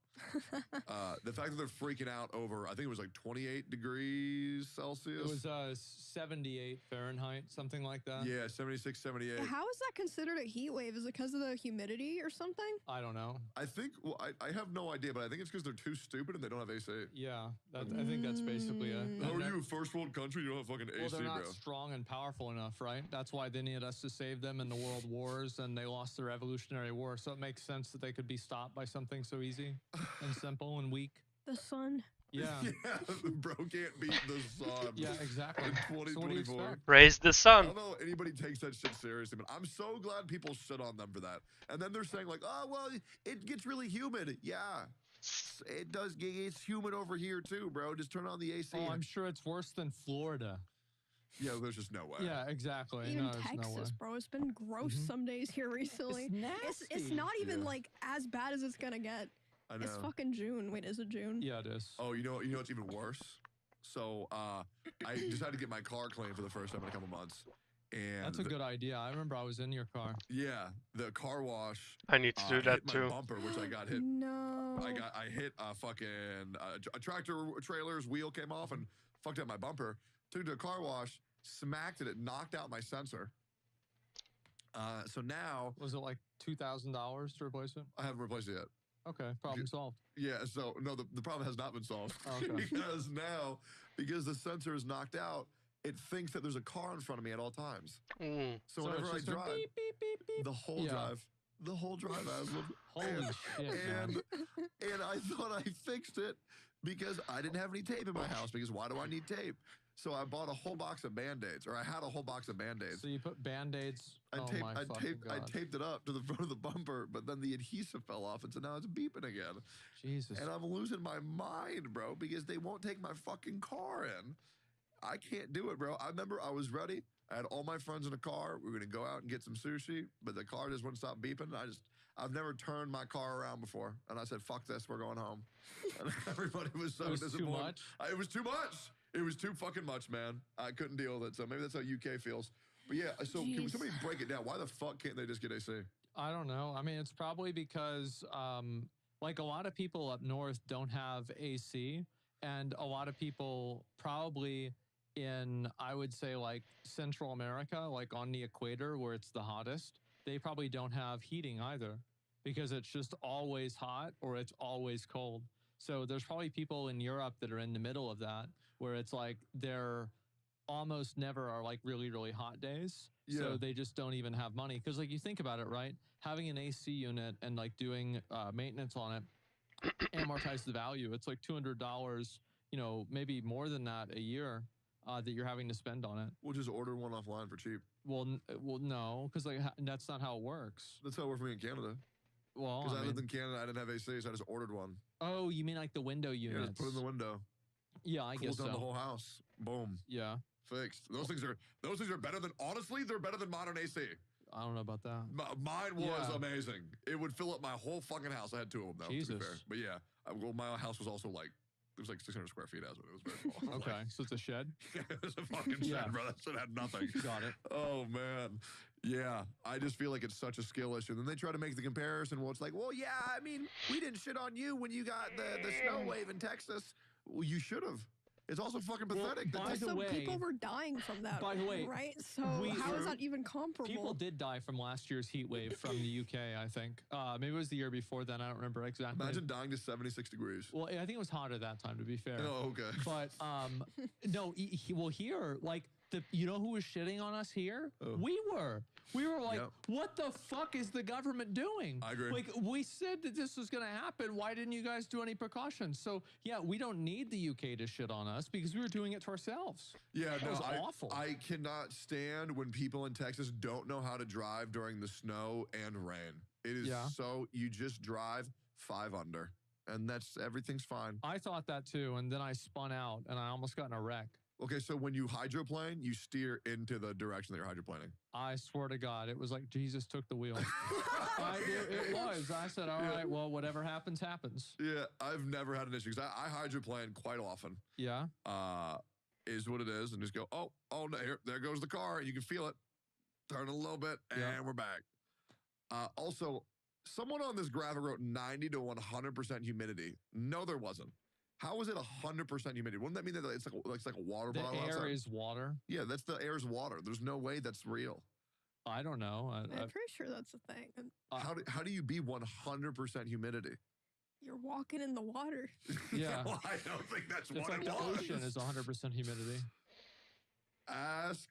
The fact that they're freaking out over, I think it was like 28 degrees Celsius. It was 78 Fahrenheit, something like that. Yeah, 76, 78. How is that considered a heat wave? Is it because of the humidity or something? I don't know. I think, well, I have no idea, but I think it's because they're too stupid and they don't have AC. Yeah, I think that's basically it. Mm. How And are that- you, a first world country? You don't have fucking Well, AC, they're not bro. strong and powerful enough, right? That's why they needed us to save them in the world wars, and they lost the Revolutionary War. So it makes sense that they could be stopped by something so easy and simple and weak. The sun. Yeah, Yeah, bro can't beat the sun. yeah, exactly. In So what do you 2024. expect? Raise the I sun. don't know anybody takes that shit seriously, but I'm so glad people shit on them for that. And then they're saying like, oh, well, it gets really humid. Yeah, it does. It's humid over here too, bro. Just turn on the AC. Oh, I'm sure it's worse than Florida. Yeah, there's just no way. Yeah, exactly. Even no, there's no way. Texas, bro. It's been gross Mhm. some days here recently. It's nasty. not even Yeah. like as bad as it's gonna get. I know. It's fucking June. Wait, is it June? Yeah, it is. Oh, you know what's even worse? So I decided to get my car cleaned for the first time in a couple months. And That's a good idea. I remember I was in your car. yeah, the car wash I need to do that hit my too. bumper, which I got hit. No. I hit a fucking a tractor trailer's wheel came off and fucked up my bumper. Took it to a car wash, smacked it, knocked out my sensor. So now Was it like $2,000 to replace it? I haven't replaced it yet. Okay, problem solved. Yeah, so no, the problem has not been solved. Oh, okay. because now, because the sensor is knocked out, it thinks that there's a car in front of me at all times. Mm. So whenever it's I just a drive, beep, beep, beep, beep. the whole Yeah. drive, Aslan. Holy shit, man. And I thought I fixed it because I didn't have any tape in my house. Because why do I need tape? So I bought a whole box of Band-Aids, or I had a whole box of Band-Aids. So you put Band-Aids. I Oh taped, my I fucking taped, I God. taped it up to the front of the bumper, but then the adhesive fell off, and so now it's beeping again. Jesus. And I'm losing my mind, bro, because they won't take my fucking car in. I can't do it, bro. I remember I was ready. I had all my friends in a car. We were gonna go out and get some sushi, but the car just wouldn't stop beeping. I've never turned my car around before, and I said, "Fuck this, we're going home." And everybody was so It was too disappointed. much? It was too much. It was too fucking much, man. I couldn't deal with it. So maybe that's how UK feels. But yeah, so can Jeez. somebody break it down? Why the fuck can't they just get AC? I don't know. I mean, it's probably because, like, a lot of people up north don't have AC, and a lot of people probably in, I would say, like Central America, like on the equator where it's the hottest, they probably don't have heating either because it's just always hot or it's always cold. So there's probably people in Europe that are in the middle of that where it's like they're almost never are like really, really hot days. Yeah. So they just don't even have money. Because like you think about it, right? Having an AC unit and like doing maintenance on it amortize the value. It's like $200, you know, maybe more than that a year that you're having to spend on it. We'll just order one offline for cheap. Well, no, because like that's not how it works. That's how it worked for me in Canada. Well, Because I I lived mean, in Canada, I didn't have AC, so I just ordered one. oh, you mean like the window Yeah, units? just put it in the window. Yeah, I Cools guess down the so. whole house. Boom. Yeah, Fixed. Those things are better than, honestly, they're better than modern AC. I don't know about that. Mine was Yeah. amazing. It would fill up my whole fucking house. I had two of them though, to Jesus. be fair. But yeah, well, my house was also like It was like 600 square feet as well. It was very small. Okay, so it's a shed. It was a fucking shed, Yeah. bro. That shit had nothing. Got it. Oh man, yeah. I just feel like it's such a skill issue. Then they try to make the comparison. Well, it's like, well, yeah. I mean, we didn't shit on you when you got the snow wave in Texas. Well, you should have. It's also fucking pathetic. by that the Also, way- people were dying from that. By the way, right? So we- how is that even comparable? People did die from last year's heat wave from the UK, I think. Maybe it was the year before then. I don't remember exactly. Imagine dying to 76 degrees. Well, I think it was hot at that time, to be fair. Oh, okay. But no, well, here, like, you know who was shitting on us here? Oh. We were. We were like, Yep. what the fuck is the government doing? I agree. Like, we said that this was going to happen. Why didn't you guys do any precautions? So, yeah, we don't need the UK to shit on us because we were doing it to ourselves. Yeah, That no, was awful. I cannot stand when people in Texas don't know how to drive during the snow and rain. It is Yeah. so you just drive 5 under, and everything's fine. I thought that too, and then I spun out and I almost got in a wreck. Okay, so when you hydroplane, you steer into the direction that you're hydroplaning. I swear to God, it was like Jesus took the wheel. It was. I said, all right, well, whatever happens, happens. Yeah, I've never had an issue because I hydroplane quite often. Yeah. Is what it is, and just go, oh, no, there goes the car. You can feel it. Turn a little bit, and Yeah. we're back. Also, someone on this graphic wrote 90 to 100% humidity. No, there wasn't. How is it 100% humidity? Wouldn't that mean that it's like a water The bottle air outside? is water. Yeah, that's the air's water. There's no way that's real. I don't know. I'm pretty sure that's a thing. And How do you be 100% humidity? you're walking in the water. Yeah. Well, I don't think that's It's what like it the was. ocean is 100% humidity. Ask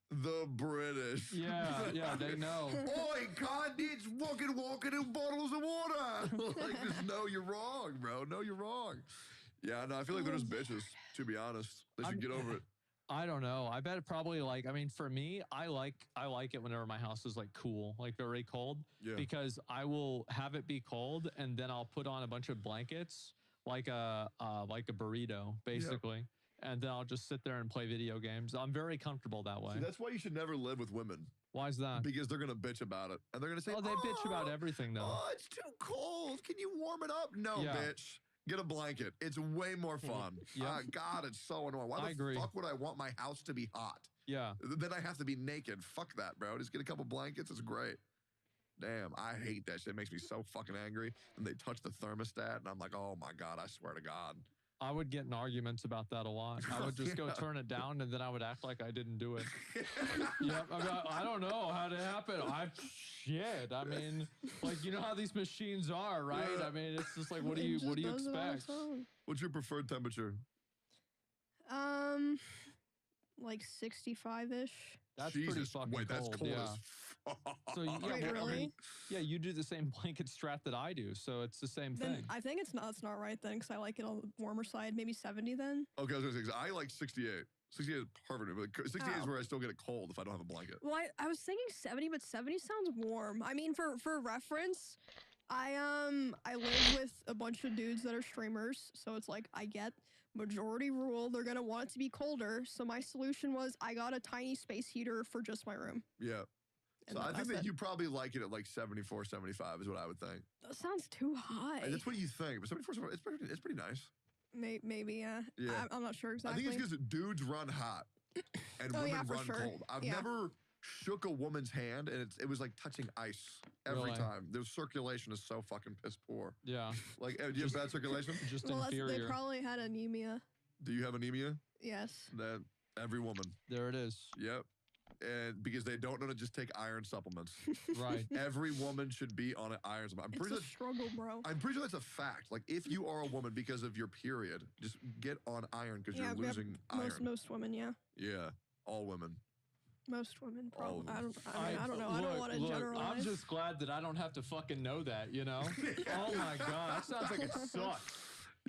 the British. Yeah, they know. Oi, condits fucking walking in bottles of water. Like, just, no, you're wrong, bro. No, you're wrong. Yeah, no, I feel like they're just bitches, to be honest. They should get over it. I don't know. I bet it probably like, I mean, for me, I like it whenever my house is like cool, like very cold, Yeah. because I will have it be cold and then I'll put on a bunch of blankets, like a burrito, basically. And then I'll just sit there and play video games. I'm very comfortable that way. See, that's why you should never live with women, Why is that? because they're going to bitch about it. And they're going to say, Oh, they bitch about everything, though. Oh, it's too cold. Can you warm it up? No, Yeah. bitch. Get a blanket. It's way more fun. Yeah. God, it's so annoying. Why I the agree. fuck would I want my house to be hot? Yeah. Then I have to be naked. Fuck that, bro. Just get a couple blankets. It's great. Damn, I hate that shit. It makes me so fucking angry. And they touch the thermostat, and I'm like, oh my God, I swear to God. I would get in arguments about that a lot. I would just go Yeah. turn it down and then I would act like I didn't do it. Yep. I mean, I don't know how it happened. I mean, like, you know how these machines are, right? Yeah. I mean, it's just like, It what do you just does it on expect? its own. What's your preferred temperature? Like 65-ish. That's pretty Jesus, fucking wait, that's cold. cold Yeah. as fuck. So yeah, Wait, well, I really? mean, yeah, you do the same blanket strap that I do, so it's the same Then thing. I think it's not right then, because I like it on the warmer side. Maybe 70 then. Okay, I was gonna say, 'cause I like 68. 68 is perfect. But 68 is Oh. where I still get it cold if I don't have a blanket. Well, I was thinking 70, but 70 sounds warm. I mean, for reference, I live with a bunch of dudes that are streamers, so it's like I get majority rule. They're gonna want it to be colder. So my solution was I got a tiny space heater for just my room. Yeah. And So I think that's that it. you probably like it at like 74, 75 is what I would think. That sounds too high. And that's what you think. But 74, 75, it's pretty nice. Maybe, yeah. Yeah. I'm not sure I exactly. think it's because dudes run hot and Oh, women yeah, for run sure. cold. I've Yeah. never shook a woman's hand and it was like touching ice every Really? time. Their circulation is so fucking piss poor. Yeah, Like, do you have bad circulation? just well, they inferior. probably had anemia. Do you have anemia? Yes. That every woman. There it is. Yep. And because they don't know to just take iron supplements. Right. Every woman should be on an iron supplement. It's a struggle, bro. I'm pretty sure that's a fact. Like, if you are a woman because of your period, just get on iron because Yeah, you're yeah, losing iron. Most women, yeah. Yeah, all women. Most women, All of probably. them. I don't know. I don't want to look, generalize. I'm just glad that I don't have to fucking know that, you know? Oh my God, that sounds like it sucks.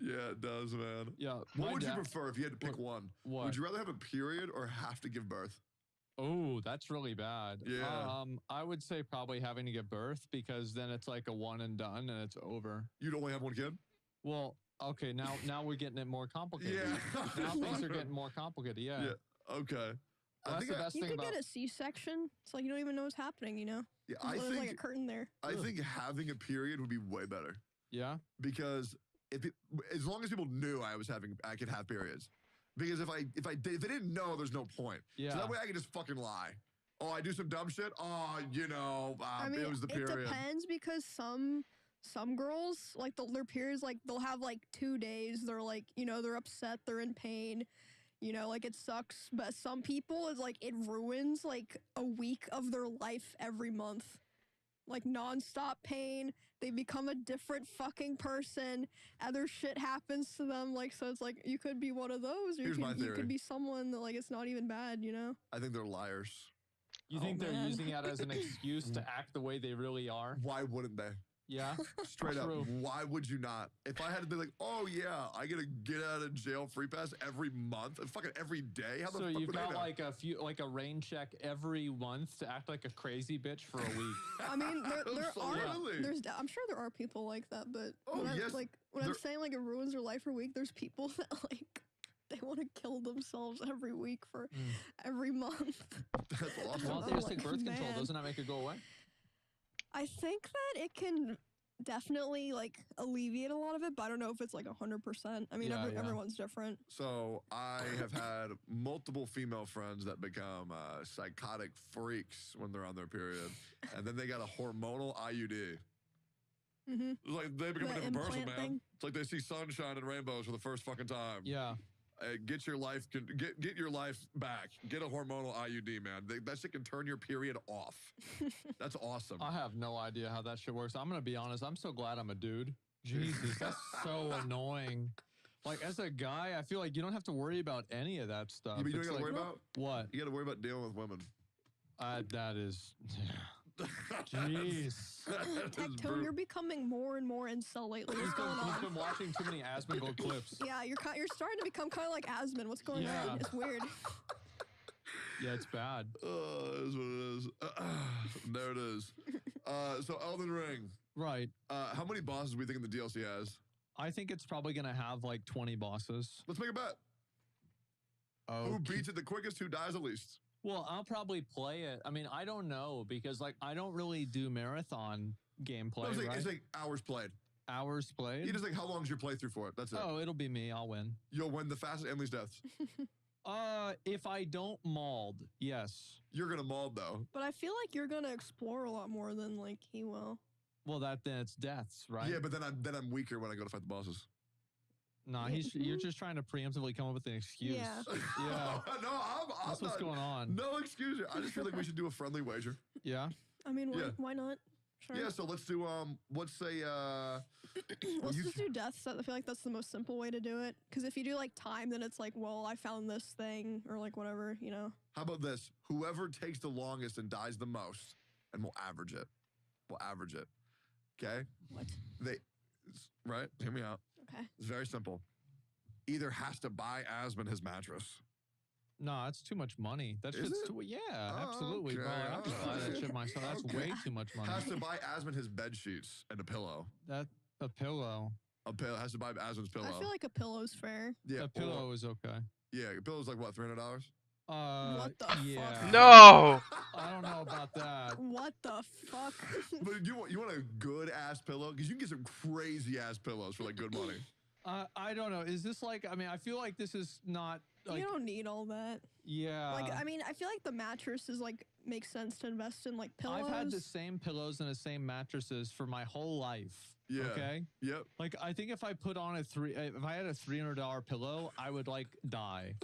Yeah, it does, man. Yeah. What my would you dad- prefer if you had to pick one? What? Would you rather have a period or have to give birth? Oh, that's really bad. Yeah. I would say probably having to give birth because then it's like a one and done and it's over. You'd only have one kid? Well, okay, now we're getting it more complicated. Yeah. Now things are getting more complicated. Yeah. Yeah. Okay. I That's think the I, best You thing could about. get a C-section. It's like you don't even know what's happening, you know? yeah, There's I like a think curtain there. I think having a period would be way better Yeah. because as long as people knew I could have periods. Because if they didn't know, there's no point. Yeah. So that way I can just fucking lie. Oh, I do some dumb shit. Oh, I mean, it was the it period. depends because some girls like their periods like they'll have like 2 days. They're like they're upset, they're in pain. Like it sucks. But some people it's like it ruins like a week of their life every month. Like nonstop pain. They become a different fucking person. Other shit happens to them. Like so, it's like you could be one of those. Or Here's my you theory. could be someone that like it's not even bad. I think they're liars. You Oh, think they're man. using it as an excuse to act the way they really are? Why wouldn't they? Yeah. Straight up. True. Why would you not? If I had to be like, oh yeah, I get a get out of jail free pass every month, fucking every day. How the So fuck you've would I got know? like a rain check every month to act like a crazy bitch for a week. I mean, there are Absolutely. I'm sure there are people like that, but Oh, when yes, when I'm there- saying like it ruins their life for a week, there's people that like they want to kill themselves every week for every month. That's awesome. Well, I'm they just like, take birth control. man. Doesn't that make it go away? I think that it can definitely like alleviate a lot of it, but I don't know if it's like 100%. I mean, Yeah, yeah. everyone's different. So I have had multiple female friends that become psychotic freaks when they're on their period, and then they got a hormonal IUD. Mm-hmm. It's like they become The a different person, implant man. thing? It's like they see sunshine and rainbows for the first fucking time. Yeah. Get your life back. Get a hormonal IUD, man. That shit can turn your period off. That's awesome. I have no idea how that shit works. I'm gonna be honest. I'm so glad I'm a dude. Jesus, that's so annoying. Like as a guy, I feel like you don't have to worry about any of that stuff. You mean you It's don't gotta like, worry about? what? You gotta worry about dealing with women. That is. Jeez. That is Tectone, brutal. you're becoming more and more incel lately. What's He's going been, on? he's been watching too many Asmongold clips. Yeah, you're starting to become kind of like Asmon. What's going Yeah. on? It's weird. Yeah, it's bad. It is what it is. There it is. So Elden Ring. Right. How many bosses do we think the DLC has? I think it's probably gonna have like 20 bosses. Let's make a bet. Oh. Who beats it the quickest? Who dies the least? Well, I'll probably play it. I mean, I don't know because like I don't really do marathon gameplay, No, right? it's like hours played. Hours played. You just like how long's your playthrough for it? That's it. Oh, it'll be me. I'll win. You'll win the fastest and least deaths. If I don't mauled, yes. You're gonna maul though. But I feel like you're gonna explore a lot more than like he will. Well, then it's deaths, right? Yeah, but then I'm weaker when I go to fight the bosses. Nah, you're just trying to preemptively come up with an excuse. Yeah. Yeah. No, I'm That's what's not- going on. No excuse. I just feel like we should do a friendly wager. Yeah. I mean, Yeah. why not? Sure. Yeah, so let's do let's say Let's you- just do deaths. I feel like that's the most simple way to do it. Because if you do like time, then it's like, well, I found this thing or like whatever, how about this? Whoever takes the longest and dies the most, and we'll average it. We'll average it. Okay? What? Right? Hear me out. Okay. It's very simple. Either has to buy Asmon his mattress. No, that's too much money. That's Is just it? too, yeah, absolutely, bro. Okay, I'll just buy that shit myself. That's okay. way too much money. Has to buy Asmon his bed sheets and a pillow. That a pillow. Has to buy Asmon's pillow. I feel like a pillow's fair. yeah, A pillow is okay. Yeah, a pillow's like what, $300? What the yeah. fuck? No! I don't know about that. What the fuck? But you want a good ass pillow? Because you can get some crazy ass pillows for like good money. I don't know. Is this like? I mean, I feel like this is not like. You don't need all that. Yeah. Like, I mean, I feel like the mattress is like makes sense to invest in like pillows. I've had the same pillows and the same mattresses for my whole life. Yeah. Okay. Yep. Like, I think if I put on if I had a $300 pillow, I would like die.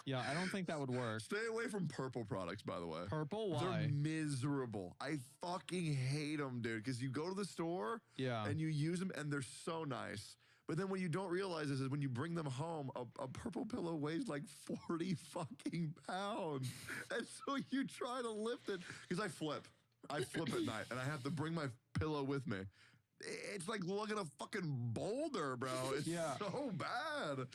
Yeah, I don't think that would work. Stay away from purple products, by the way. Purple? Why? They're miserable. I fucking hate them, dude. Because you go to the store Yeah. and you use them and they're so nice. But then what you don't realize is when you bring them home, a purple pillow weighs like 40 fucking pounds. And so you try to lift it. Because I flip at night and I have to bring my pillow with me. It's like lugging a fucking boulder, bro. It's Yeah. so bad.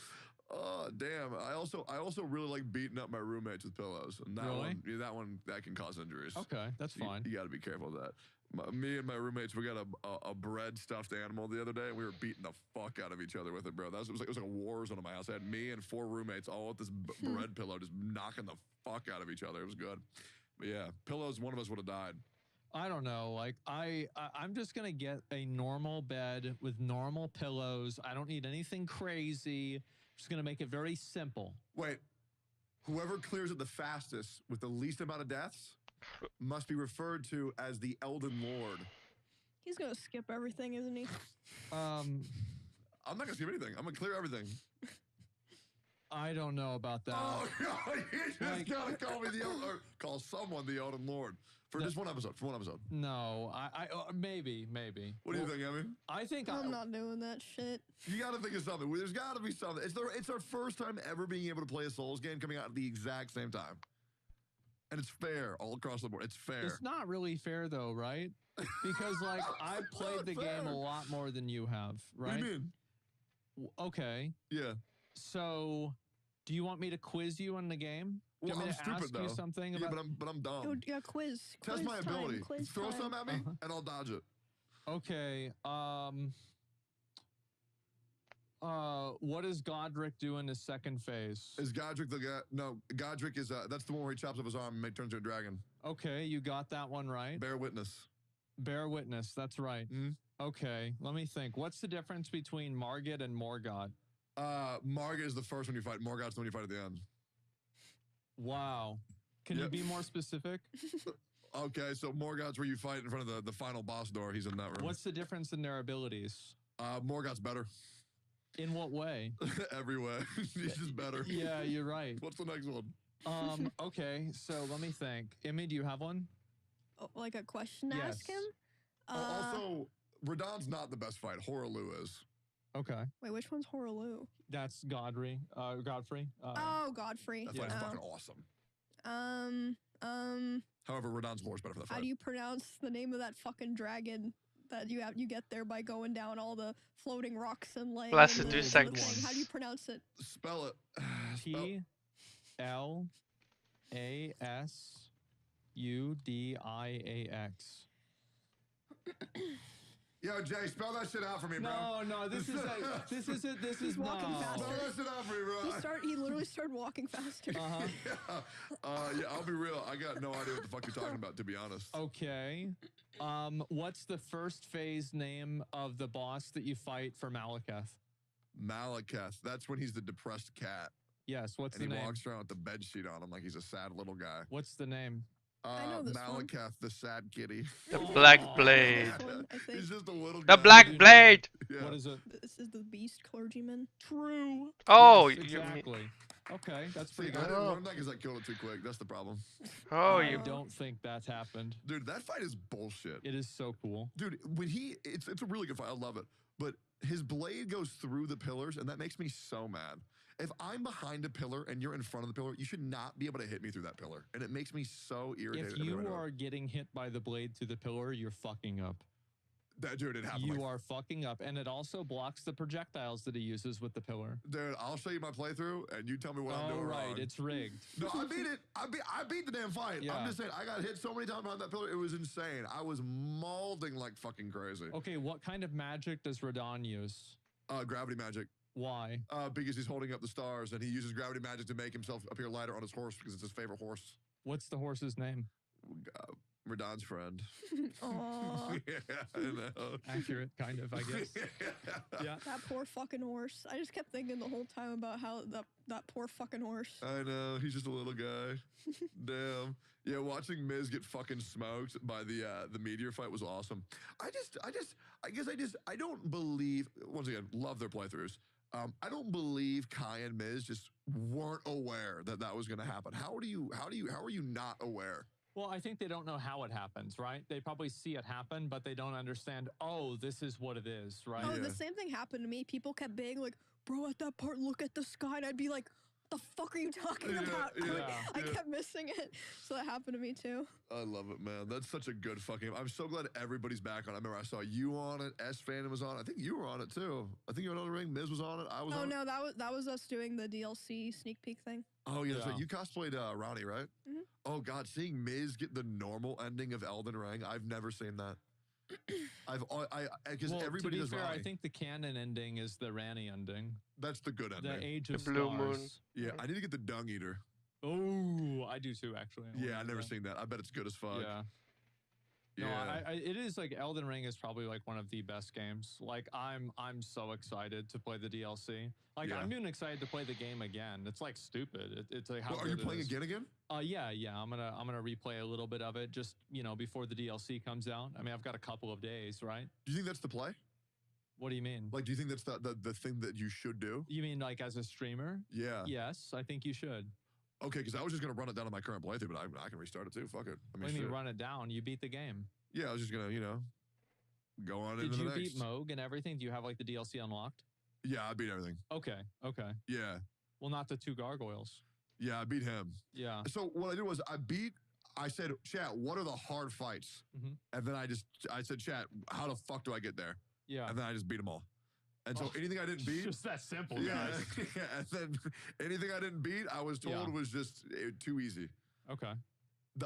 Oh damn! I also really like beating up my roommates with pillows, and that can cause injuries. Okay, that's You- fine. You, got to be careful of that. Me and my roommates, we got a bread stuffed animal the other day, and we were beating the fuck out of each other with it, bro. It was like a war zone in my house. I had me and 4 roommates all with this bread pillow, just knocking the fuck out of each other. It was good, but yeah, pillows. One of us would have died. I don't know. Like I'm just gonna get a normal bed with normal pillows. I don't need anything crazy. I'm just gonna make it very simple. Wait, whoever clears it the fastest with the least amount of deaths must be referred to as the Elden Lord. He's gonna skip everything, isn't he? Um, I'm not gonna skip anything. I'm gonna clear everything. I don't know about that. Oh, no, you just Like- gotta call me the Elden, or call someone the Elden Lord for No. just one episode. For one episode. No, maybe. What do you think, Emmy? I think I'm not doing that shit. You gotta think of something. There's gotta be something. It's our first time ever being able to play a Souls game coming out at the exact same time. And it's fair all across the board. It's fair. It's not really fair though, right? Because like I've It's played not the game fair. a lot more than you have, right? What do you mean? Okay. Yeah. So, do you want me to quiz you on the game? Do you Well, want me I'm to stupid ask though. you something Yeah, about? but I'm dumb. Oh, yeah, quiz. Test quiz my time, ability. Quiz Throw time. something at me, Uh-huh. and I'll dodge it. Okay. What does Godric do in his second phase? Is Godric the guy? No, Godric is that's the one where he chops off his arm and turns into a dragon. Okay, you got that one right. Bear witness. Bear witness. That's right. Mhm. Okay, let me think. What's the difference between Margit and Morgott? Margit is the first one you fight. Morgott's the one you fight at the end. Wow. Can you Yep. be more specific? Okay, so Morgott's where you fight in front of the final boss door. He's in that room. What's the difference in their abilities? Morgott's better. In what way? Every way. He's just better. Yeah, you're right. What's the next one? Okay, so let me think. Emmy, do you have one? Oh, like a question to ask Yes. him? Also, Radahn's not the best fight. Hoaraloo is. Okay. Wait, which one's Horaloo? That's Godfrey. Godfrey. Oh, Godfrey. That Yeah. fight's Oh. fucking awesome. However, Radahn's lore is better for that how fight. do you pronounce the name of that fucking dragon that you get there by going down all the floating rocks and laying? Blessed in the do thing? sex. How do you pronounce it? Spell it. PLASUDIAX. Yo, Jay, spell that shit out for me, bro. No, this is He's walking faster. Spell that shit out for me, bro. He literally started walking faster. Yeah, I'll be real. I got no idea what the fuck you're talking about, to be honest. Okay. What's the first phase name of the boss that you fight for Malekith? Malekith. That's when he's the depressed cat. Yes, what's And the he name? walks around with the bed sheet on him like he's a sad little guy. What's the name? I know this one. Malekith, the sad kitty. The Oh. Black Aw. Blade. This one, I think. He's just a little The guy. Black Blade. Yeah. What is it? This is the beast clergyman. True. Oh, Yes, you mean, exactly. Okay, that's See, pretty I good. didn't learn that because I killed it too quick. That's the problem. oh, I you. don't think that's happened. Dude, that fight is bullshit. It is so cool. Dude, when it's a really good fight. I love it. But his blade goes through the pillars, and that makes me so mad. If I'm behind a pillar and you're in front of the pillar, you should not be able to hit me through that pillar. And it makes me so irritated. If every you time I do it. are getting hit by the blade through the pillar, you're fucking up. That dude, it happened. You like, are fucking up. And it also blocks the projectiles that he uses with the pillar. dude, I'll show you my playthrough, and you tell me what I'm Oh, doing right. wrong. It's rigged. No, I beat it. I beat the damn fight. Yeah. I'm just saying, I got hit so many times behind that pillar. It was insane. I was mauling like fucking crazy. Okay, what kind of magic does Radahn use? Gravity magic. Why? Because he's holding up the stars, and he uses gravity magic to make himself appear lighter on his horse because it's his favorite horse. What's the horse's name? Radahn's friend. Aw, Yeah, I know. Accurate, kind of, I guess. Yeah. that poor fucking horse. I just kept thinking the whole time about how that poor fucking horse. I know. He's just a little guy. Damn. Yeah, watching Miz get fucking smoked by the meteor fight was awesome. I don't believe, once again, love their playthroughs. I don't believe Kai and Miz just weren't aware that that was going to happen. How are you not aware? Well, I think they don't know how it happens, right? They probably see it happen, but they don't understand, oh, this is what it is, right? Oh, Yeah. the same thing happened to me. People kept being like, "Bro, at that part, look at the sky," and I'd be like, "The fuck are you talking Yeah, about?" yeah, Like, I yeah. kept missing it, so that happened to me too. I love it, man. That's such a good fucking. I'm so glad everybody's back on. I remember I saw you on it. S Fandom was on. I think you were on it too. I think you were on the ring. Miz was on it. I was Oh on it. no, that was us doing the DLC sneak peek thing. Oh yeah, that's Yeah. right. You cosplayed Ronnie, right? Mhm. Oh god, seeing Miz get the normal ending of Elden Ring, I've never seen that. Because Well, everybody to be does fair, Ronnie. I think the canon ending is the Ranny ending. That's the good The ending. Age The of Blue Stars. Moon. Yeah, I need to get the Dung Eater. Oh, I do too, actually. I Yeah, wanna I've do never that. seen that. I bet it's good as fuck. Yeah. No, Yeah. it is like Elden Ring is probably like one of the best games. Like I'm so excited to play the DLC. Like Yeah. I'm even excited to play the game again. It's like stupid. It's like how Well, are you good it playing is. again? Yeah. I'm gonna replay a little bit of it just before the DLC comes out. I mean, I've got a couple of days, right? Do you think that's the play? What do you mean? Like, do you think that's the thing that you should do? You mean like as a streamer? Yeah. Yes, I think you should. Okay, because I was just gonna run it down on my current playthrough, but I can restart it too. Fuck it. I What do you mean shit. run it down? You beat the game. Yeah, I was just gonna, go on Did into the you next. beat Moog and everything? Do you have like the DLC unlocked? Yeah, I beat everything. Okay. Yeah, Well, not the 2 gargoyles. yeah, I beat him. Yeah. So what I did was I said, chat, what are the hard fights? Mhm. And then I said, chat, how the fuck do I get there? Yeah. And then I just beat them all. And so Oh, anything I didn't beat, Just that simple, yeah, guys. yeah, and then anything I didn't beat, I was told Yeah. was just too easy. Okay.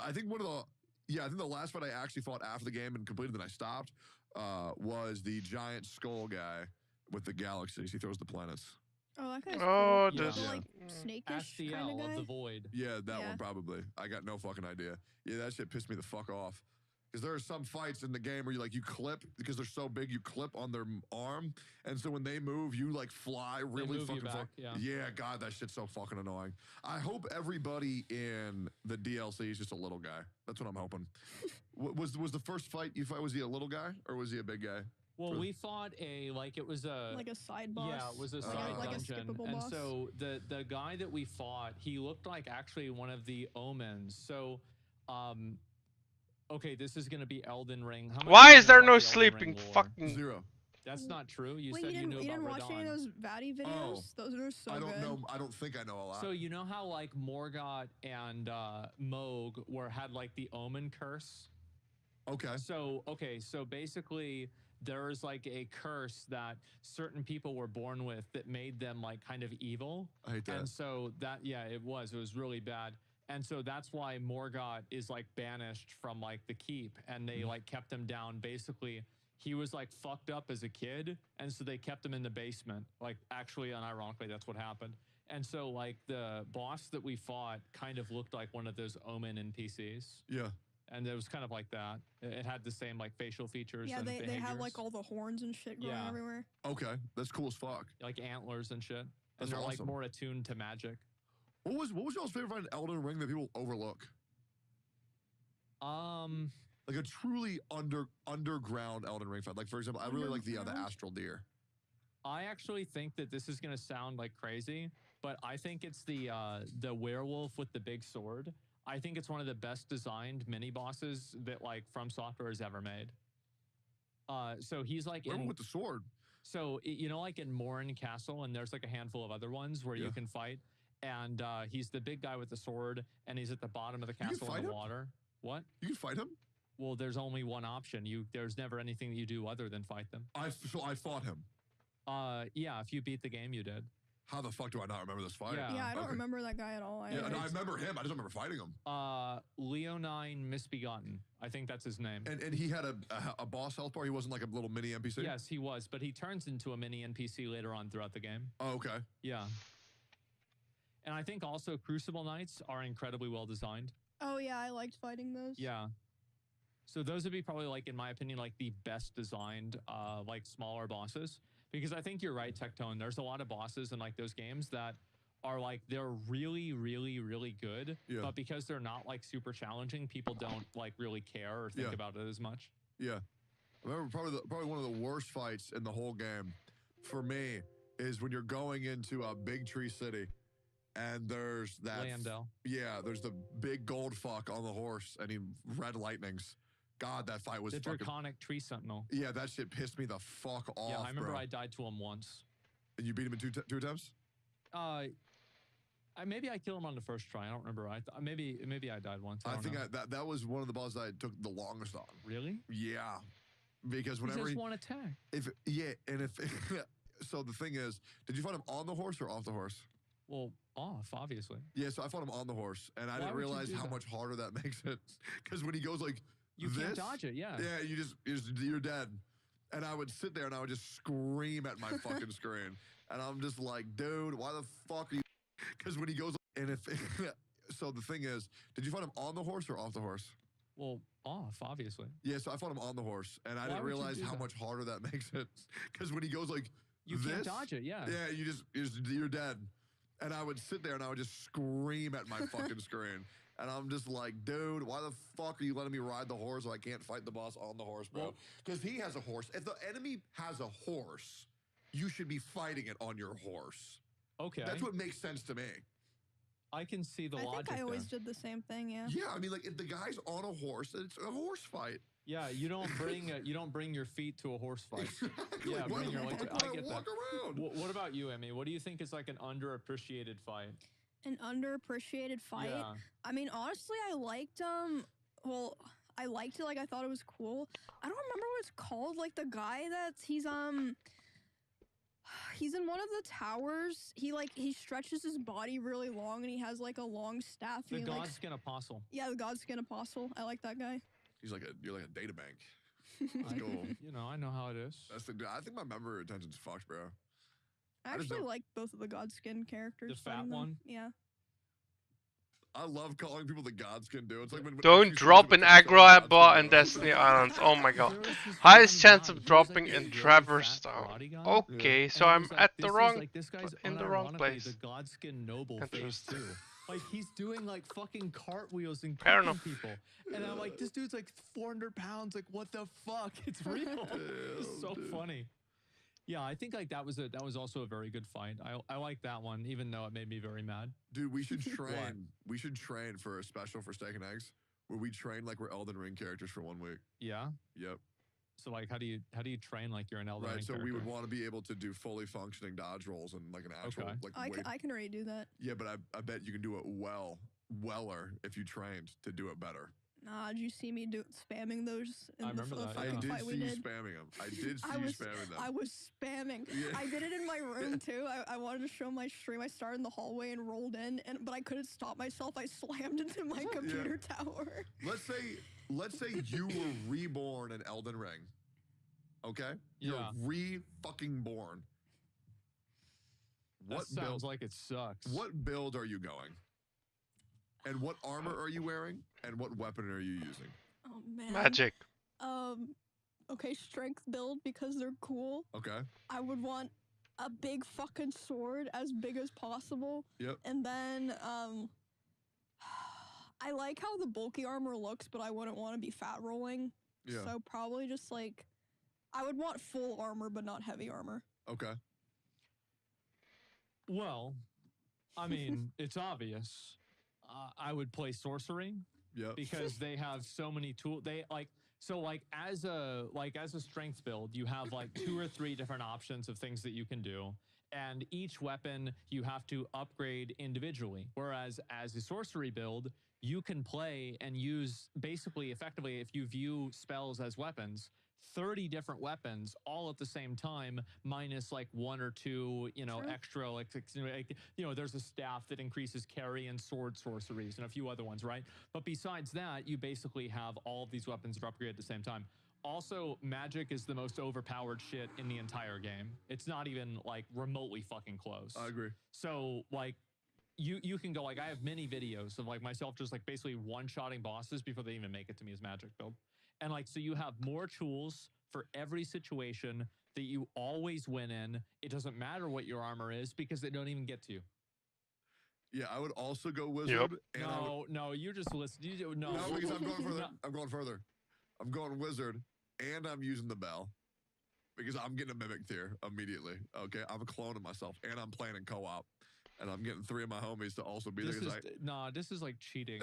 I think the last fight I actually fought after the game and completed, then I stopped, was the giant skull guy with the galaxies. He throws the planets. Oh, that guy's Oh, cool. this- The, like Yeah. snake-ish kind Astiel of of guy. the Void. Yeah, that Yeah. one probably. I got no fucking idea. Yeah, that shit pissed me the fuck off. Because there are some fights in the game where you clip, because they're so big, you clip on their arm, and so when they move, you fly really move you fucking far. back, yeah. Yeah, God, that shit's so fucking annoying. I hope everybody in the DLC is just a little guy. That's what I'm hoping. Was the first fight you fought, was he a little guy or was he a big guy? Well, For- we fought it was a Like a side boss. yeah, it was a Like side a- like a dungeon, skippable and boss? so the guy that we fought, he looked like actually one of the omens. So, okay, this is gonna be Elden Ring. How much Why do you is know there about no the Elden Ring sleeping lore? fucking? 0. That's not true. You Wait, said you you didn't, knew you about didn't watch any of Radahn. those Vatty videos? Those are so I don't good. know. I don't think I know a lot. So you know how like Morgoth and Moog had like the omen curse. Okay. So basically there's like a curse that certain people were born with that made them like kind of evil. I hate that. And so it was really bad. And so that's why Morgoth is like banished from like the keep, and they like kept him down. Basically, he was like fucked up as a kid, and so they kept him in the basement. Like actually, unironically, that's what happened. And so like the boss that we fought kind of looked like one of those Omen NPCs. Yeah. And it was kind of like that. It had the same like facial features. Yeah, and they have behaviors, like all the horns and shit growing Yeah. everywhere. Okay. That's cool as fuck. like antlers and shit. And That's they're like awesome. more attuned to magic. What was y'all's favorite fight in Elden Ring that people overlook? Like a truly underground Elden Ring fight. Like for example, I really like the Underground? Astral Deer. I actually think that this is gonna sound like crazy, but I think it's the werewolf with the big sword. I think it's one of the best designed mini bosses that like From Software has ever made. So he's like Remember with the sword. So like in Morin Castle, and there's like a handful of other ones where Yeah. you can fight. And he's the big guy with the sword, and he's at the bottom of the can castle fight in the him? water. What? You can fight him. Well, there's only one option. There's never anything that you do other than fight them. So I fought him. Yeah, if you beat the game, you did. How the fuck do I not remember this fight? Yeah. Yeah, I don't Okay. remember that guy at all. Yeah, no, I remember him. I just don't remember fighting him. Leonine Misbegotten. I think that's his name. And he had a boss health bar. He wasn't like a little mini NPC. Yes, he was, but he turns into a mini NPC later on throughout the game. Oh, okay. Yeah. And I think also Crucible Knights are incredibly well designed. Oh yeah, I liked fighting those. Yeah. So those would be probably like, in my opinion, like the best designed, like smaller bosses. Because I think you're right, Tectone. There's a lot of bosses in like those games that are like, they're really, really, really good. Yeah. But because they're not like super challenging, people don't like really care or think Yeah. about it as much. Yeah. I remember probably one of the worst fights in the whole game for me is when you're going into a big tree city and there's that. Landell. Yeah, there's the big gold fuck on the horse and he red lightnings. God, that fight was The fucking. Draconic Tree Sentinel. Yeah, that shit pissed me the fuck off. Yeah, I remember bro. I died to him once. And you beat him in two attempts? Maybe I killed him on the first try. I don't remember. Maybe I died once. I I don't think know. that was one of the bosses I took the longest on. Really? Yeah. Because He whenever just one attack. so the thing is, did you fight him on the horse or off the horse? Well, off, obviously. Yeah, so I fought him on the horse, and I Why didn't would you realize do how that? much harder that makes it. Because when he goes like You this, can't dodge it, yeah. yeah, you're dead. And I would sit there and I would just scream at my fucking screen, and I'm just like, dude, why the fuck are you? Because when he goes, and so the thing is, did you fight him on the horse or off the horse? Well, off, obviously. Yeah, so I fought him on the horse, and I Why didn't would you realize do how that? much harder that makes it. Because when he goes like You this, can't dodge it, yeah. yeah, you're dead. And I would sit there and I would just scream at my fucking screen. And I'm just like, dude, why the fuck are you letting me ride the horse so I can't fight the boss on the horse, bro? Well- Because he has a horse. If the enemy has a horse, you should be fighting it on your horse. Okay. That's what makes sense to me. I can see the I logic think I always there. did the same thing. Yeah. Yeah, I mean, like if the guy's on a horse, it's a horse fight. Yeah, you don't bring your feet to a horse fight. Exactly. Yeah, Why bring the your legs. fuck would I get that. walk around? What about you, Emmy? What do you think is like an underappreciated fight? An underappreciated fight. Yeah. I mean, honestly, I liked well, I liked it. Like, I thought it was cool. I don't remember what it's called. Like the guy he's in one of the towers. He stretches his body really long, and he has like a long staff. The and he, like, Godskin Apostle. yeah, the Godskin Apostle. I like that guy. You're like a data bank. Let's go. You know, I know how it is. I think my memory retention's fucked, bro. I I just actually don't- like both of the Godskin characters. The fat fighting them. one? Yeah. I love calling people the Godskin, dude. It's like when Don't you drop see an the TikTok aggro at Godskin, bot in bro. Destiny Islands. Oh my god. There was this Highest one chance guy, of he was, dropping like, in this really Traverse fat Town. karate guy. Okay, so And I I'm was like, at the this is wrong like, this guy's in the wrong unironically place. The Godskin noble face Interesting. too. Like he's doing like fucking cartwheels and Fair kicking enough. people, and I'm like, this dude's like 400 pounds. Like, what the fuck? It's real. It's Damn, so dude. funny. Yeah, I think like that was also a very good fight. I like that one, even though it made me very mad. Dude, we should train. We should train for a special for Steak and Eggs where we train like we're Elden Ring characters for 1 week. Yeah. Yep. So like, how do you train like you're an Elden Right. Ring So we would character? want to be able to do fully functioning dodge rolls and like an actual Okay. like weight. I can already do that. Yeah, but I bet you can do it weller if you trained to do it better. Nah, did you see me spamming those in I remember that, I yeah. did fight see we you did? spamming them. I did see I you was- spamming them. I was spamming. Yeah. I did it in my room too. I wanted to show my stream. I started in the hallway and rolled in, but I couldn't stop myself. I slammed into my computer tower. Let's say you were reborn in Elden Ring. Okay? You're Yeah. fucking born. That What sounds build like it sucks. what build are you going? And what armor are you wearing? And what weapon are you using? Oh man. Magic. Okay, strength build because they're cool. Okay. I would want a big fucking sword, as big as possible. Yep. And then I like how the bulky armor looks, but I wouldn't want to be fat rolling. Yeah. So probably just like I would want full armor, but not heavy armor. Okay. Well, I mean, it's obvious. I would play sorcery Yep. because they have so many tools. They like so like as a strength build, you have like 2 or 3 different options of things that you can do, and each weapon you have to upgrade individually. Whereas as a sorcery build, you can play and use basically effectively, if you view spells as weapons, 30 different weapons all at the same time, minus like 1 or 2, True. extra, like, there's a staff that increases carry and sword sorceries and a few other ones, right? But besides that, you basically have all of these weapons that upgrade at the same time. Also, magic is the most overpowered shit in the entire game. It's not even like remotely fucking close. I agree. So like, you can go like, I have many videos of like myself just like basically one-shotting bosses before they even make it to me as magic build. And like, so you have more tools for every situation that you always win in. It doesn't matter what your armor is because they don't even get to you. Yeah, I would also go wizard. And I would, No, you just listen. No, no, because I'm going further. No. I'm going further. I'm going wizard, and I'm using the bell. Because I'm getting a mimic tier immediately. Okay, I'm cloning myself, and I'm playing in co-op, and I'm getting 3 of my homies to also be This there. is 'cause this is like cheating.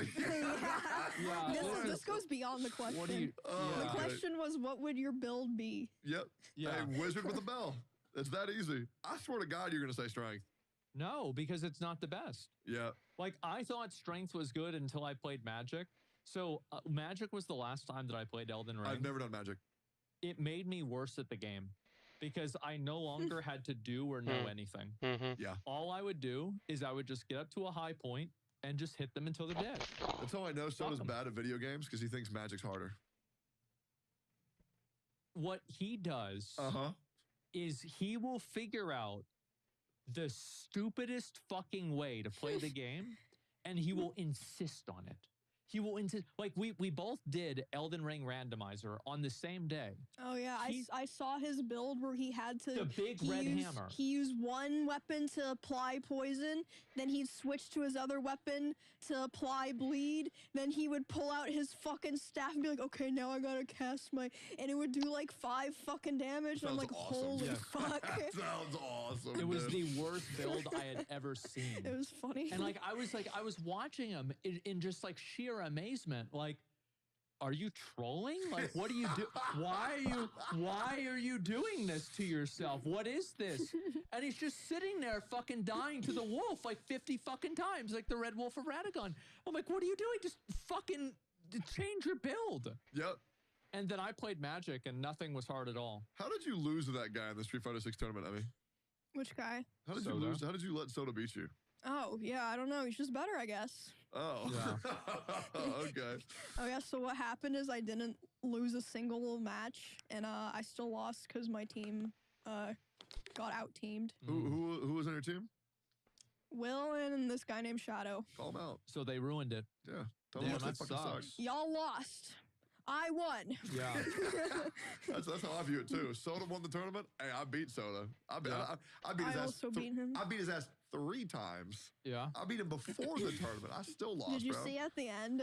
Yeah, listen, this goes beyond the question. What do you? Oh, The yeah. okay. question was, what would your build be? Yep. Yeah. Hey, wizard with a bell. It's that easy. I swear to God, you're gonna say strength. No, because it's not the best. Yeah. Like, I thought strength was good until I played Magic. So Magic was the last time that I played Elden Ring. I've never done magic. It made me worse at the game because I no longer had to do or know anything. Mm-hmm. All I would do is I would just get up to a high point and just hit them until they're dead. That's how I know Soda's Awesome. bad at video games because he thinks magic's harder. What he does huh. is he will figure out the stupidest fucking way to play the game and he will insist on it. He will into like we both did Elden Ring randomizer on the same day. Oh yeah, He- I saw his build where he had to The big he red used, hammer. He used one weapon to apply poison, then he'd switch to his other weapon to apply bleed, then he would pull out his fucking staff and be like, okay, now I gotta cast my, and it would do like 5 fucking damage. And I'm Sounds like, awesome. holy Yeah. fuck. That sounds awesome. It was dude. the worst build I had ever seen. It was funny. And I was watching him in just like sheer amazement. Like, are you trolling? Like, what do you do? Why are you doing this to yourself? What is this? And he's just sitting there fucking dying to the wolf like 50 fucking times, like the Red Wolf of Radagon. I'm like, what are you doing? Just fucking change your build. Yep. And then I played Magic and nothing was hard at all. How did you lose to that guy in the Street Fighter 6 tournament, Emmy? Which guy? How did Soda. you lose? How did you let Soda beat you? Oh yeah, I don't know. He's just better, I guess. Oh. Yeah. Okay. Oh yeah. So what happened is I didn't lose a single match, and I still lost because my team got out teamed. Who was on your team? Will and this guy named Shadow. Call him out. So they ruined it. Yeah. Tell Damn, him that that fucking sucks. sucks. Y'all lost. I won. Yeah. That's how I view it too. Soda won the tournament. Hey, I beat Soda. I beat his I ass. also beat him. I beat his ass 3 times. Yeah. I beat him before the tournament. I still lost, Did you bro. see at the end?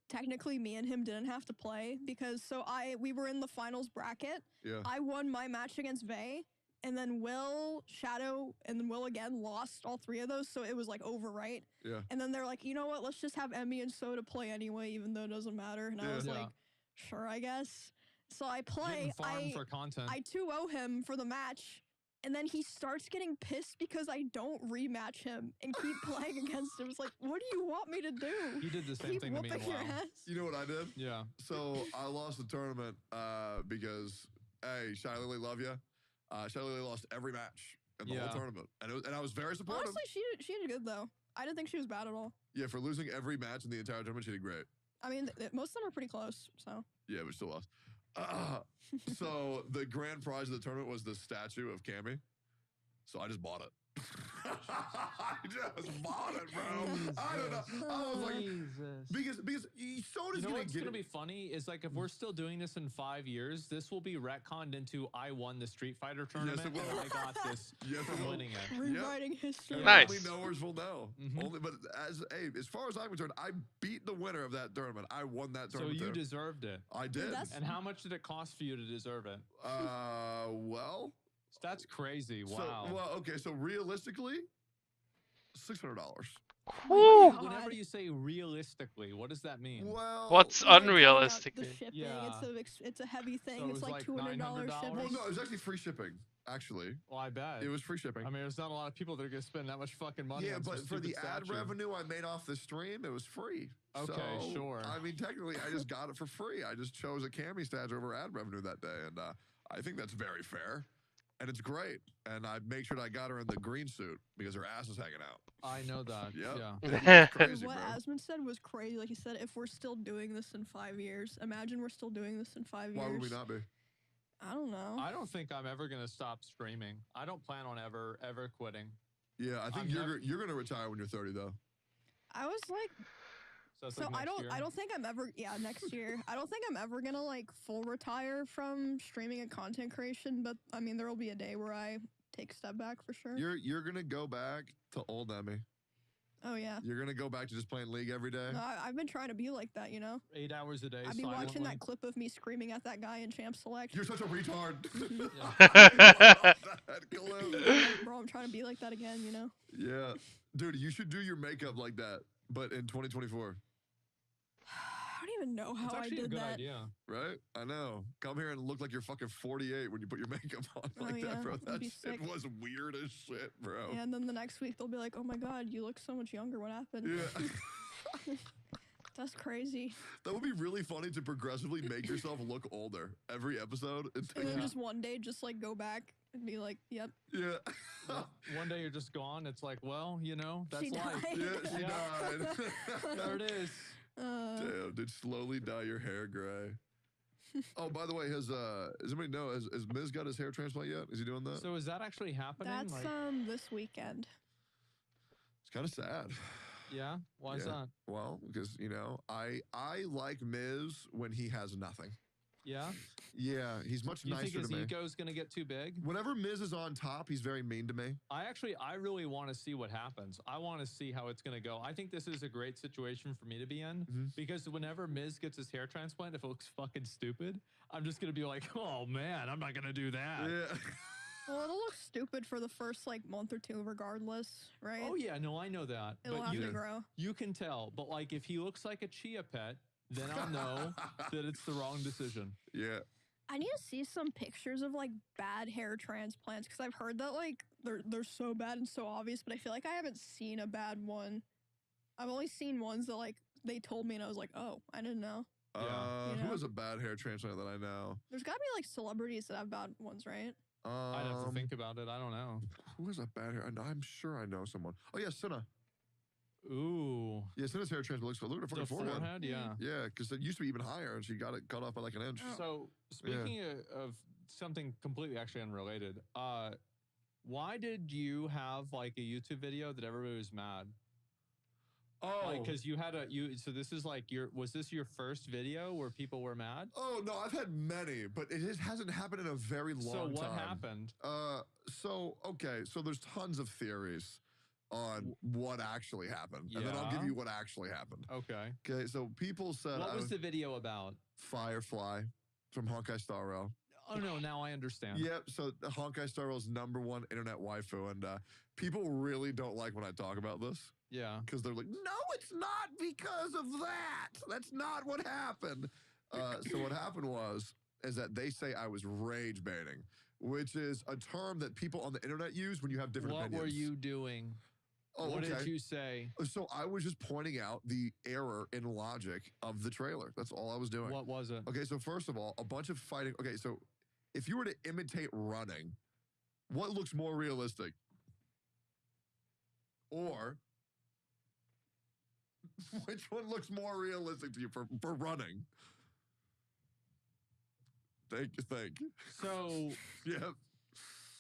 Technically, me and him didn't have to play because we were in the finals bracket. Yeah. I won my match against Vey, and then Will, Shadow, and then Will again lost all 3 of those, so it was like over, right? Yeah. And then they're like, you know what? Let's just have Emmy and Soda play anyway, even though it doesn't matter. And I Yeah. was Yeah. like, sure, I guess. So I play. Getting farmed for content. I 2-0 him for the match, and then he starts getting pissed because I don't rematch him and keep playing against him. It's like, what do you want me to do? He did the same Keep thing to me. whooping your Wow. ass? You know what I did? Yeah. So I lost the tournament because, hey, Shy Lily, love you. Shy Lily lost every match in the Yeah. whole tournament, and I was very supportive. Honestly, she did good though. I didn't think she was bad at all. Yeah, for losing every match in the entire tournament, she did great. I mean, most of them are pretty close. So Yeah, but still lost. So the grand prize of the tournament was the statue of Cammy. So I just bought it. I just bought it, bro. I don't know. I was like, Jesus. because Soda's You know gonna what's get gonna it. be funny is like if we're still doing this in 5 years, this will be retconned into I won the Street Fighter tournament it will. and I got this Yes, it from will. winning it. rewriting history. And Nice. Only knowers will know. Mhm. Only, but as far as I'm concerned, I beat the winner of that tournament. I won that So tournament. you there. deserved it. I did. That's- And how much did it cost for you to deserve it? Well, That's crazy. Wow. So, well, okay. So realistically, $600. Whew. God. Whenever you say realistically, what does that mean? Well, What's Like, talking about unrealistically? The shipping, Yeah. it's a heavy thing. So it it's was like like $200 $900? shipping. well, no, it was actually free shipping. Actually, Well, I bet. it was free shipping. I mean, there's not a lot of people that are gonna spend that much fucking money. Yeah, on some but for the stupid ad statue. revenue I made off the stream, it was free. Okay, So, sure. I mean, technically, I just got it for free. I just chose a Cammy statue over ad revenue that day, and I think that's very fair, and it's great. And I make sure that I got her in the green suit because her ass is hanging out. I know that. Yep. Yeah. It's crazy, What bro. Asmund said was crazy. Like he said, if we're still doing this in 5 years, imagine we're still doing this in 5 years. Why would we not be? I don't know. I don't think I'm ever gonna stop streaming. I don't plan on ever quitting. Yeah, I think I'm you're gonna retire when you're 30 though. I was like, So, it's so like I next don't year. I don't think I'm ever next year. I don't think I'm ever gonna like full retire from streaming and content creation, but I mean there will be a day where I take a step back for sure. You're gonna go back to old Emmy. Oh yeah. You're gonna go back to just playing League every day. No, I've been trying to be like that, you know. 8 hours a day. I've been watching silently. that clip of me screaming at that guy in Champ Select. You're such a retard. That clip. Bro, I'm trying to be like that again, you know. Yeah, dude, you should do your makeup like that, but in 2024, I don't even know how It's I actually a did good that. idea. right? I know. Come here and look like you're fucking 48 when you put your makeup on Oh, like yeah, that, bro. that'd That be shit sick. was weird as shit, bro. And then the next week they'll be like, "Oh my god, you look so much younger. What happened?" Yeah. That's crazy. That would be really funny to progressively make yourself look older every episode. And then Yeah. just one day, just like go back and be like, "Yep, Yeah. One day you're just gone. It's like, well, you know, that's she life. died." Yeah, she died. There it is. Damn, did slowly dye your hair gray. Oh, by the way, does anybody know, has Miz got his hair transplant yet? Is he doing that? So is that actually happening? That's Like, this weekend. It's kind of sad. Yeah? Why is Yeah. that? Well, because I like Miz when he has nothing. Yeah? Yeah, he's much You think nicer his to me. ego's going to get too big? Whenever Miz is on top, he's very mean to me. I really want to see what happens. I want to see how it's going to go. I think this is a great situation for me to be in Mhm. because whenever Miz gets his hair transplant, if it looks fucking stupid, I'm just going to be like, oh man, I'm not going to do that. Yeah. Well, it'll look stupid for the first like month or two, regardless, right? Oh yeah, no, I know that. It'll But have you, to grow. you can tell. But like if he looks like a chia pet, then I'll know that it's the wrong decision. Yeah. I need to see some pictures of like bad hair transplants because I've heard that like they're so bad and so obvious, but I feel like I haven't seen a bad one. I've only seen ones that like they told me and I was like, oh, I didn't know. Yeah. You Who know? has a bad hair transplant that I know? There's got to be like celebrities that have bad ones, right? I'd have to think about it. I don't know. Who has a bad hair? I'm sure I know someone. Oh yeah, Cinna. Ooh, Yeah, Cinna's hair transplant looks. Look at her the fucking forehead. forehead, yeah. Yeah, because it used to be even higher, and she got it cut off by like an inch. Oh. So speaking of something completely actually unrelated, why did you have like a YouTube video that everybody was mad? Oh, Because you had so this is like was this your first video where people were mad? oh no, I've had many, but it just hasn't happened in a very long So what time. happened? So there's tons of theories on what actually happened, and then I'll give Yeah. you what actually happened. Okay. Okay, so people said What I was the video about? Firefly from Honkai Star Rail. Oh no, now I understand. Yep. So the Honkai Star Rail's #1 internet waifu, and people really don't like when I talk about this Yeah. because they're like, "No, it's not because of that. That's not what happened." So what happened is that they say I was rage baiting, which is a term that people on the internet use when you have different What opinions. were you doing? Oh, What okay. did you say? So I was just pointing out the error in logic of the trailer. That's all I was doing. What was it? Okay, so first of all, a bunch of fighting. Okay, so if you were to imitate running, what looks more realistic? Or which one looks more realistic to you for running? Think. So Yeah.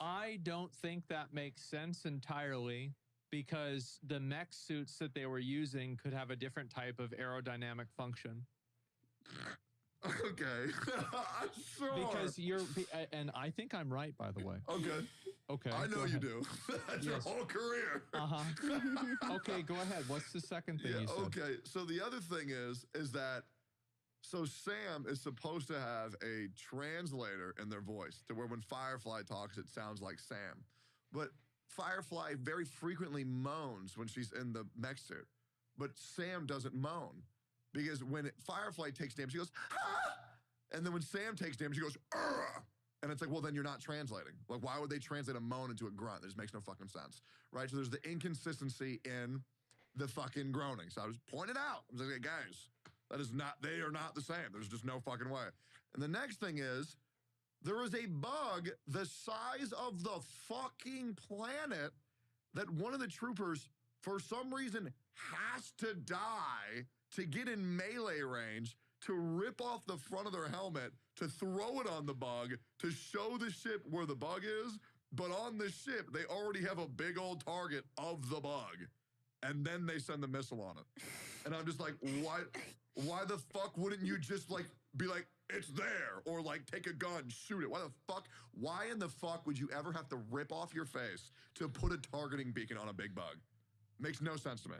I don't think that makes sense entirely because the mech suits that they were using could have a different type of aerodynamic function. Okay. Sure. Because and I think I'm right, by the way. Okay. Okay. I know go you ahead. do. That's Yes. your whole career. Uh-huh. Okay, go ahead. What's the second thing Yeah, you said? okay. So the other thing is that so Sam is supposed to have a translator in their voice to where when Firefly talks, it sounds like Sam. But Firefly very frequently moans when she's in the mech suit. But Sam doesn't moan. Because when Firefly takes damage, she goes, ah! And then when Sam takes damage, she goes, Argh! And it's like, well, then you're not translating. Like, why would they translate a moan into a grunt? That just makes no fucking sense, right? So there's the inconsistency in the fucking groaning. So I was pointing out. I was like, hey, guys, they are not the same. There's just no fucking way. And the next thing is, there is a bug the size of the fucking planet that one of the troopers, for some reason, has to die to get in melee range to rip off the front of their helmet, to throw it on the bug, to show the ship where the bug is. But on the ship, they already have a big old target of the bug. And then they send the missile on it. And I'm just like, why the fuck wouldn't you just like be like, it's there, or like take a gun, shoot it? Why in the fuck would you ever have to rip off your face to put a targeting beacon on a big bug? Makes no sense to me.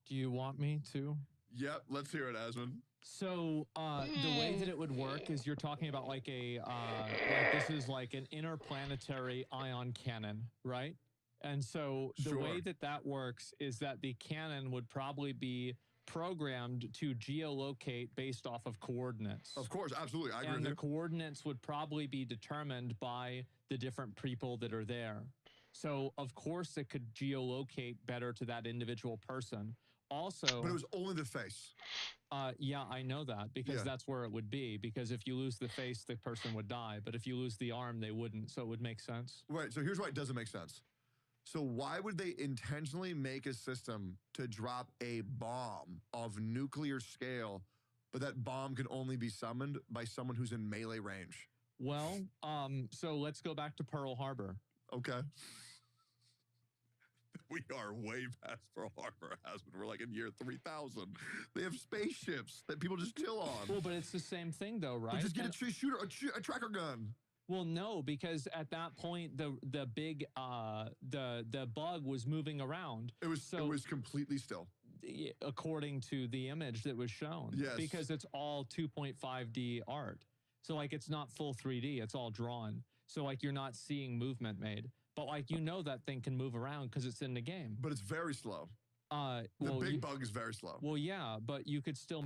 Do you want me to? Yep, let's hear it, Asmund. So the way that it would work is you're talking about like like this is like an interplanetary ion cannon, right? And so the way Sure. that works is that the cannon would probably be programmed to geolocate based off of coordinates. Of course, absolutely. I agree And with the you. coordinates would probably be determined by the different people that are there. So of course it could geolocate better to that individual person. Also, But it was only the face. yeah, I know that because Yeah. that's where it would be. Because if you lose the face, the person would die. But if you lose the arm, they wouldn't. So it would make sense. Right, so here's why it doesn't make sense. So why would they intentionally make a system to drop a bomb of nuclear scale, but that bomb can only be summoned by someone who's in melee range? Well, so let's go back to Pearl Harbor. Okay. We are way past Pearl Harbor, Aspen. We're like in year 3000. They have spaceships that people just chill on. Well, but it's the same thing though, right? But just get And- a tracker gun. Well, no, because at that point the big the bug was moving around. It was completely still. According to the image that was shown. Yes. Because it's all 2.5D art. So like it's not full 3D, it's all drawn. So like you're not seeing movement made. But like that thing can move around because it's in the game. But it's very slow. The Well, big bug is very slow. well, yeah, but you could still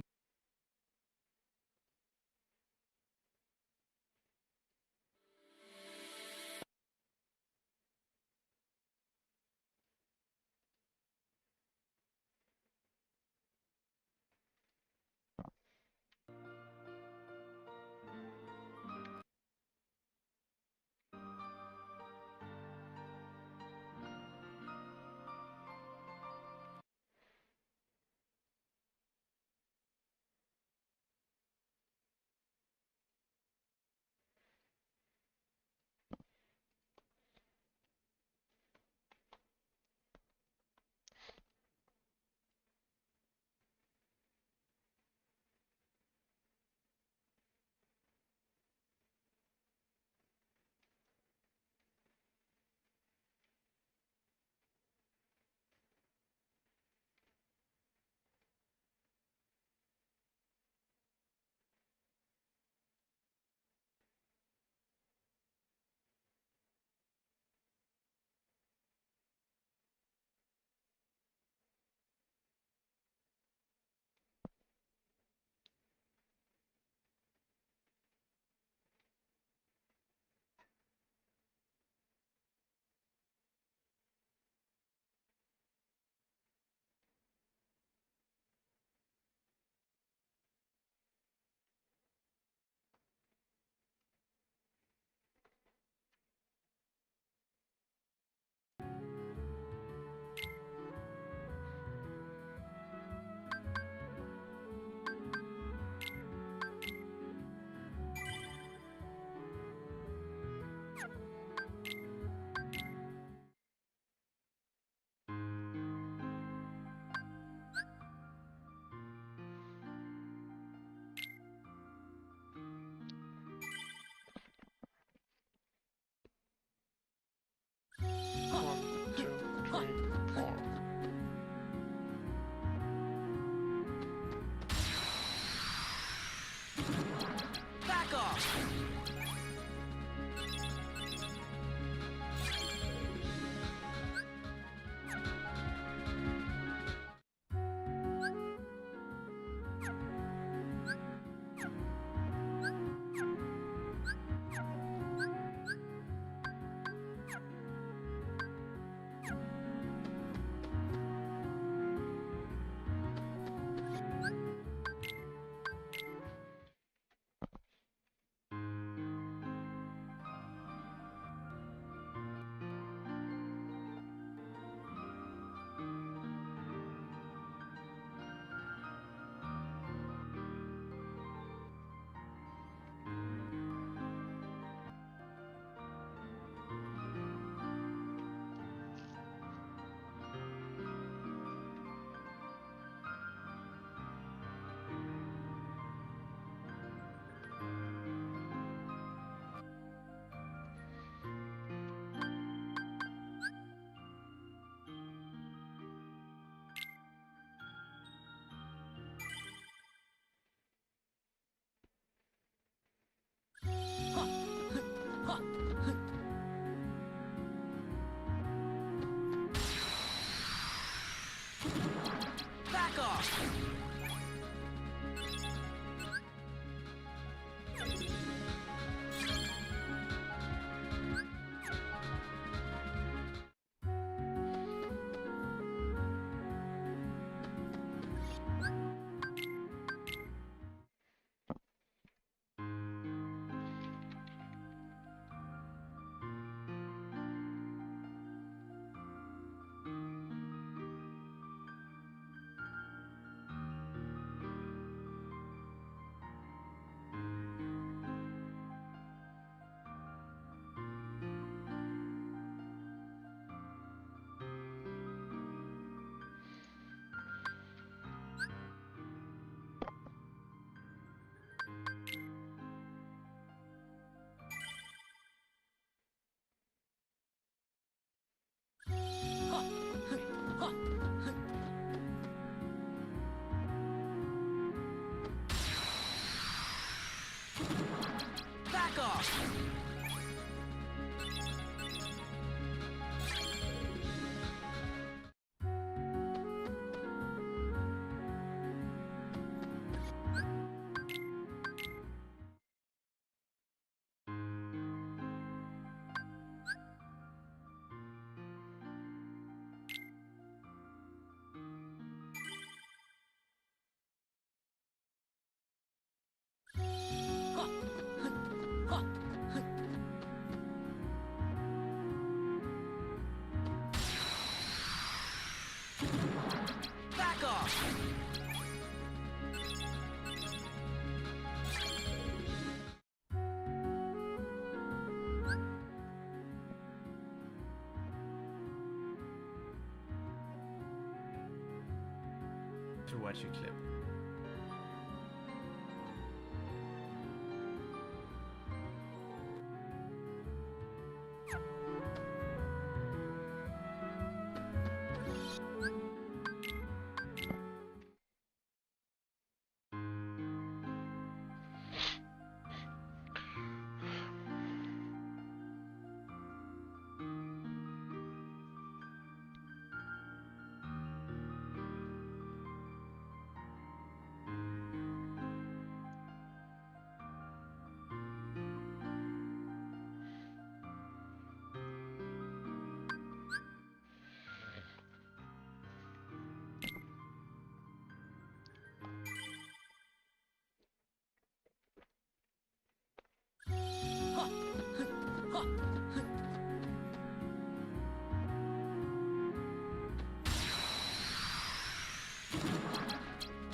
to watch a clip.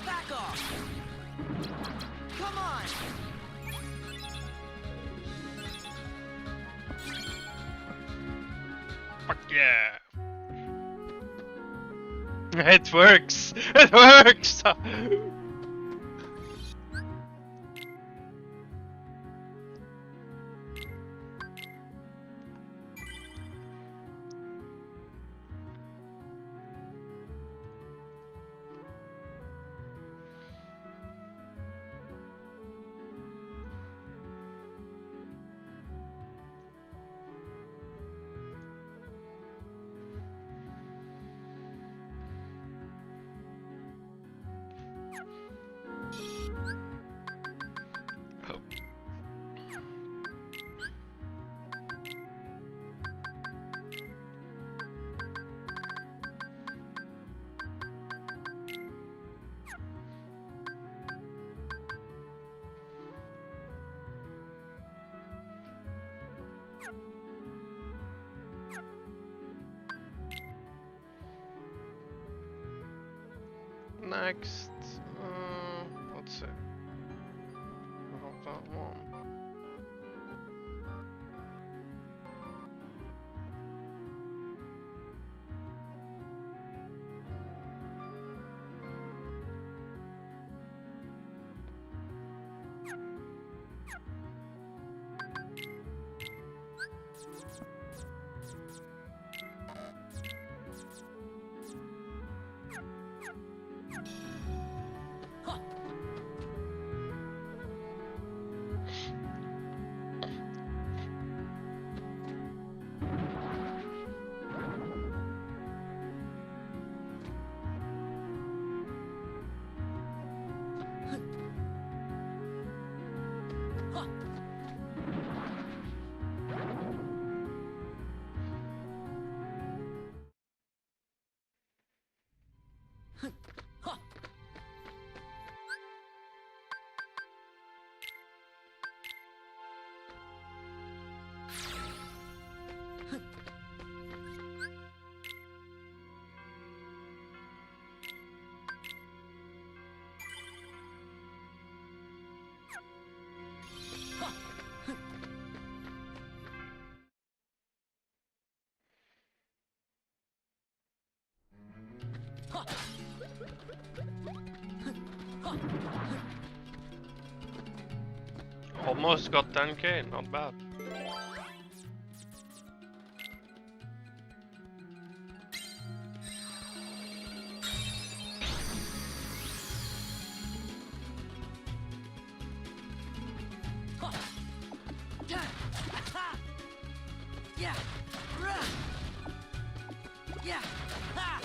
Back off! Come on! Fuck yeah! It works! It works! Next, let's see. Hold that one. Almost got 10k, not bad. Yeah! Rah! Yeah! Ha!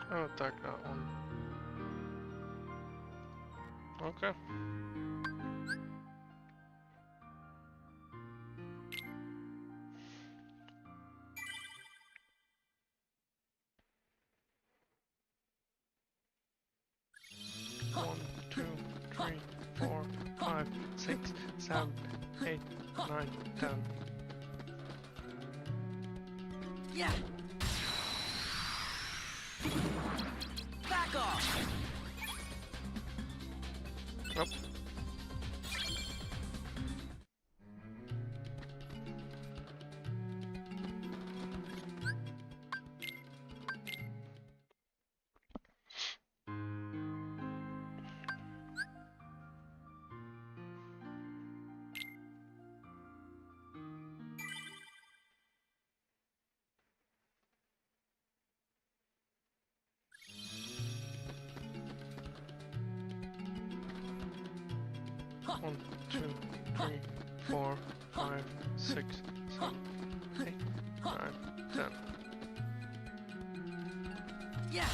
I'll attack that one. Okay. One, 2, 3, 4, 5, 6, 7, 8, 9, 10. Yeah. Back off. Nope. One, 2, 3, 4, 5, 6, 7, 8, 9, 10. Yeah.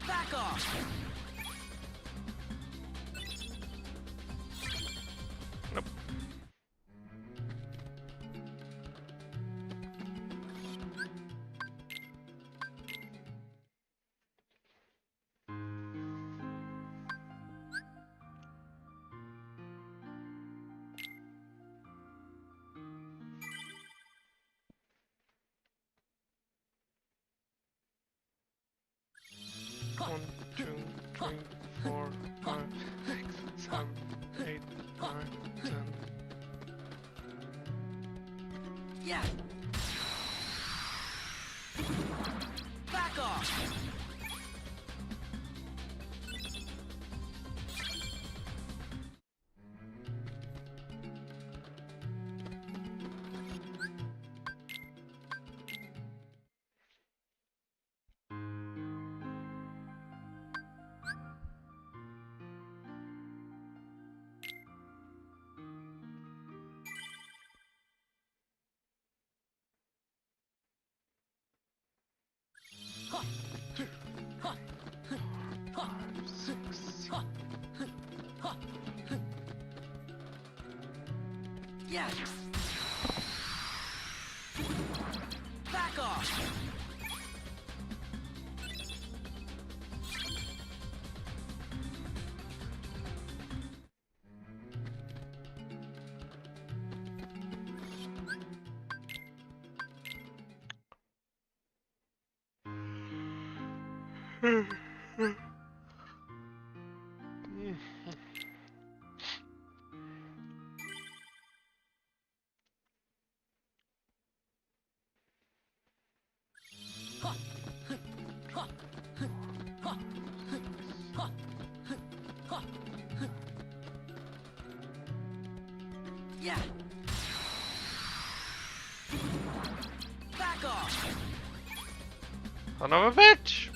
Back off. Nope. One, 2, 3, 4, 5, 6, 7, 8, 9, 10. Yeah. Back off. Yeah. Back off. Yeah. Back off. Son of a bitch!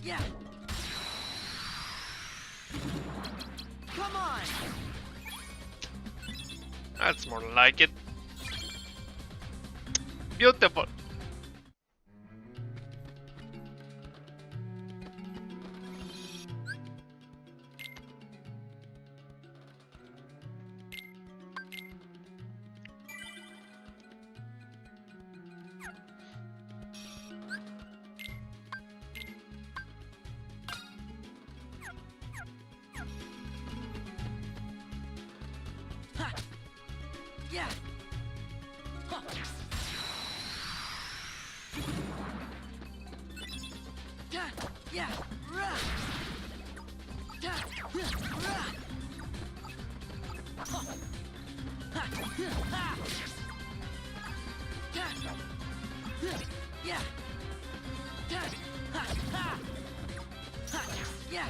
Yeah. Come on. That's more like it. Beautiful. Ha. Yeah. Ha. Yeah. Yeah. Rah. Yeah. Rah. Ha. Ha. Ha. Yeah. Yeah. Ha, ha. Ha, yeah.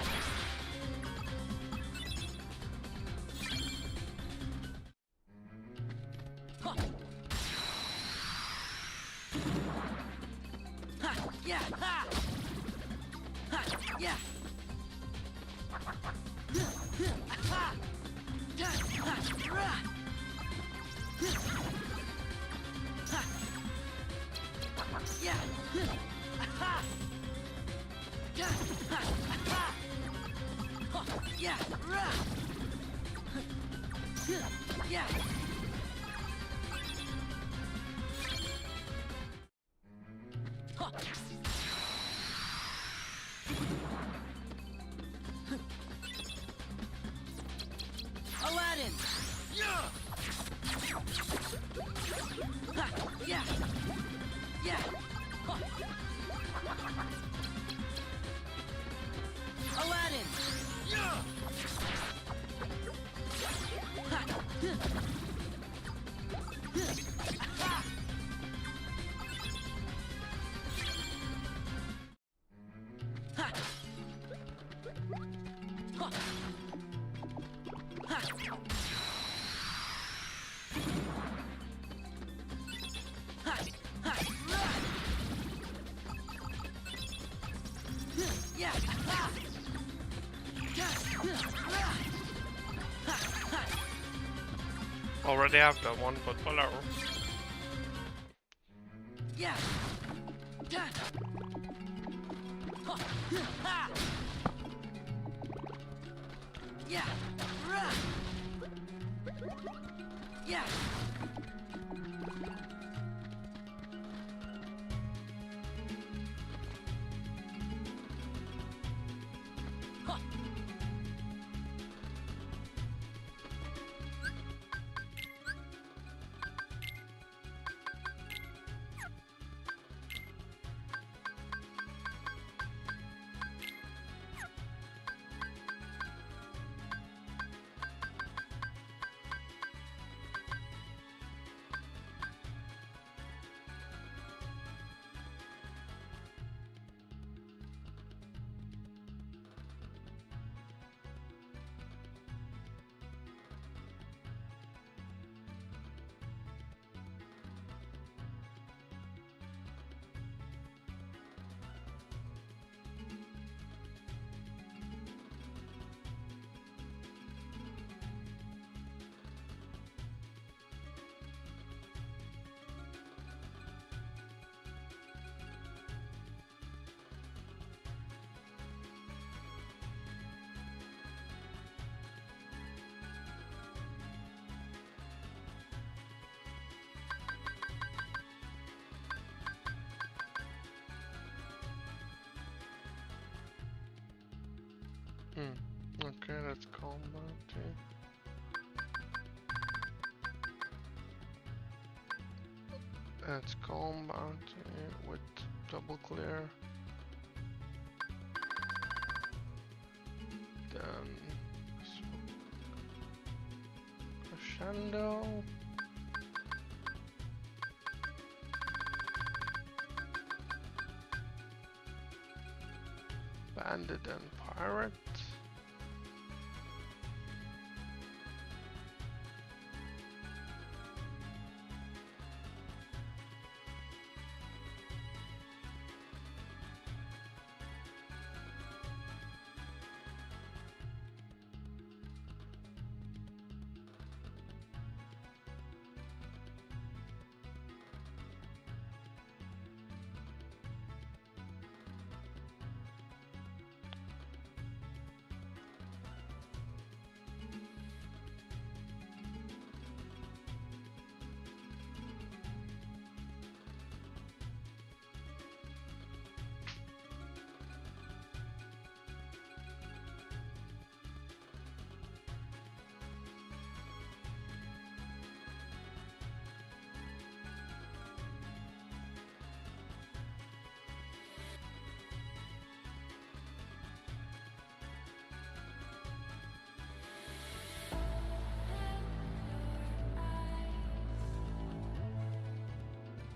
Ha. Ha, yeah. Ha. Ha, yeah. Ha. Yeah. Yeah. Yeah. Aladdin. Yeah. Yeah. Yeah. Aladdin. Yeah. Already have that one, but whatever. Yeah. Yeah. Yeah. Yeah. Okay, let's call Bounty. Let's call Bounty with double clear. Then Crescendo. Bandit and Pirate.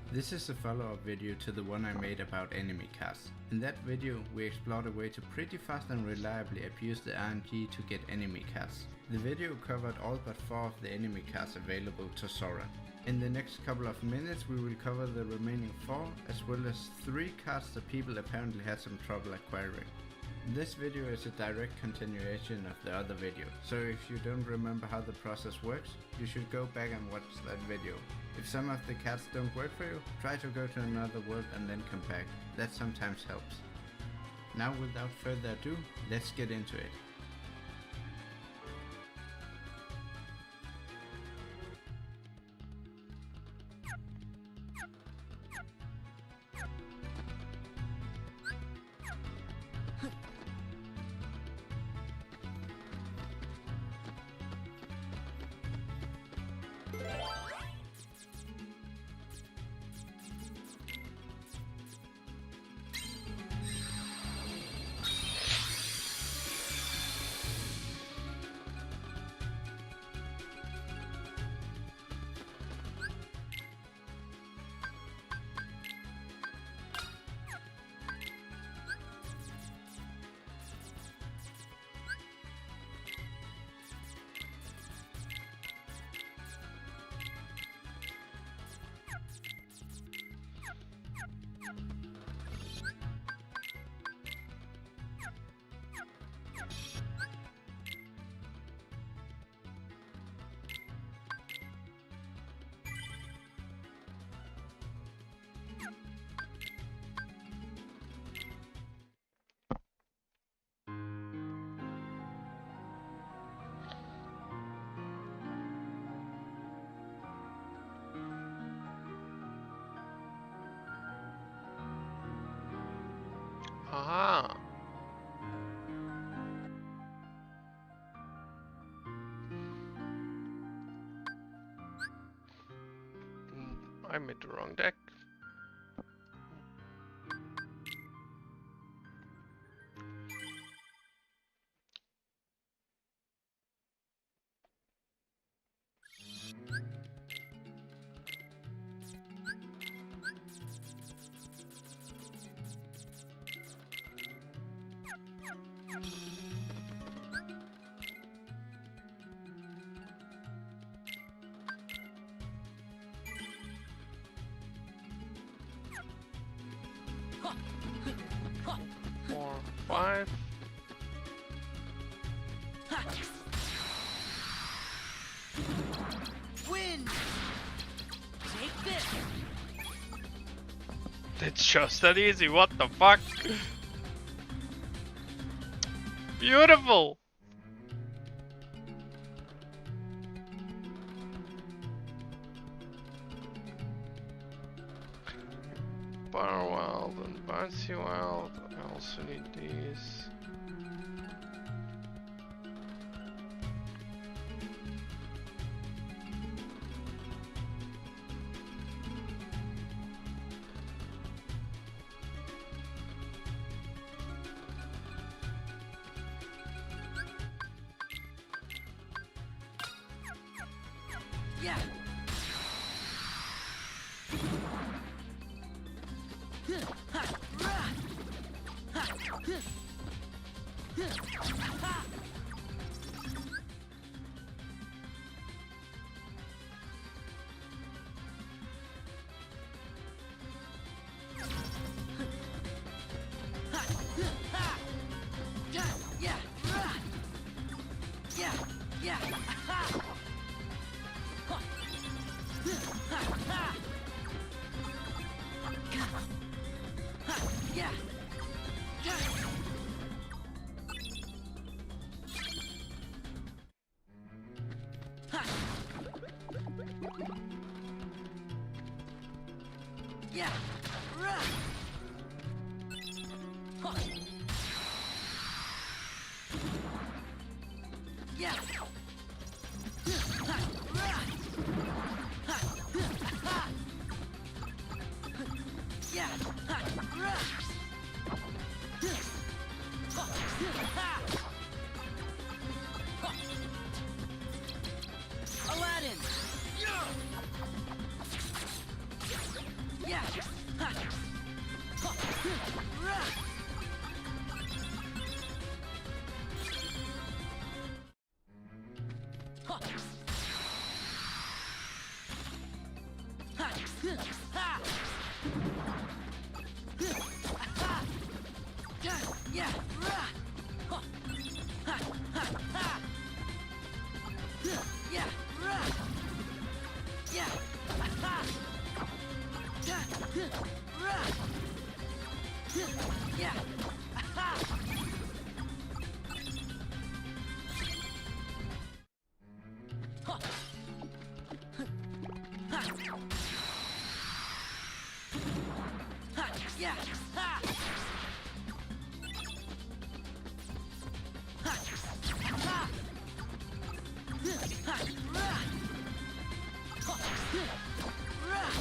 This is a follow-up video to the one I made about enemy cars. In that video we explored a way to pretty fast and reliably abuse the RNG to get enemy cars. The video covered all but 4 of the enemy cars available to Soren. In the next couple of minutes we will cover the remaining 4 as well as 3 cars that people apparently had some trouble acquiring. This video is a direct continuation of the other video, so if you don't remember how the process works, you should go back and watch that video. If some of the cats don't work for you, try to go to another world and then come back. That sometimes helps. Now without further ado, let's get into it. Aha. I made the wrong deck. Four, 5. Win! Take this! It's just that easy, what the fuck? Beautiful! Bar Wild and Bouncy Wild. I also need these. Yeah! Yeah! Yeah! Aladdin! Ha! Ha! Ha! Ha! Yeah! Rah! Ha! Ha! Ha! Ha! Yeah! Rah! Yeah! Ha! Rah! Yeah! Ha! Ha! Ha! Ha! Yeah! Ha! Ha! Ha! Ha! Rah! Ha! Rah!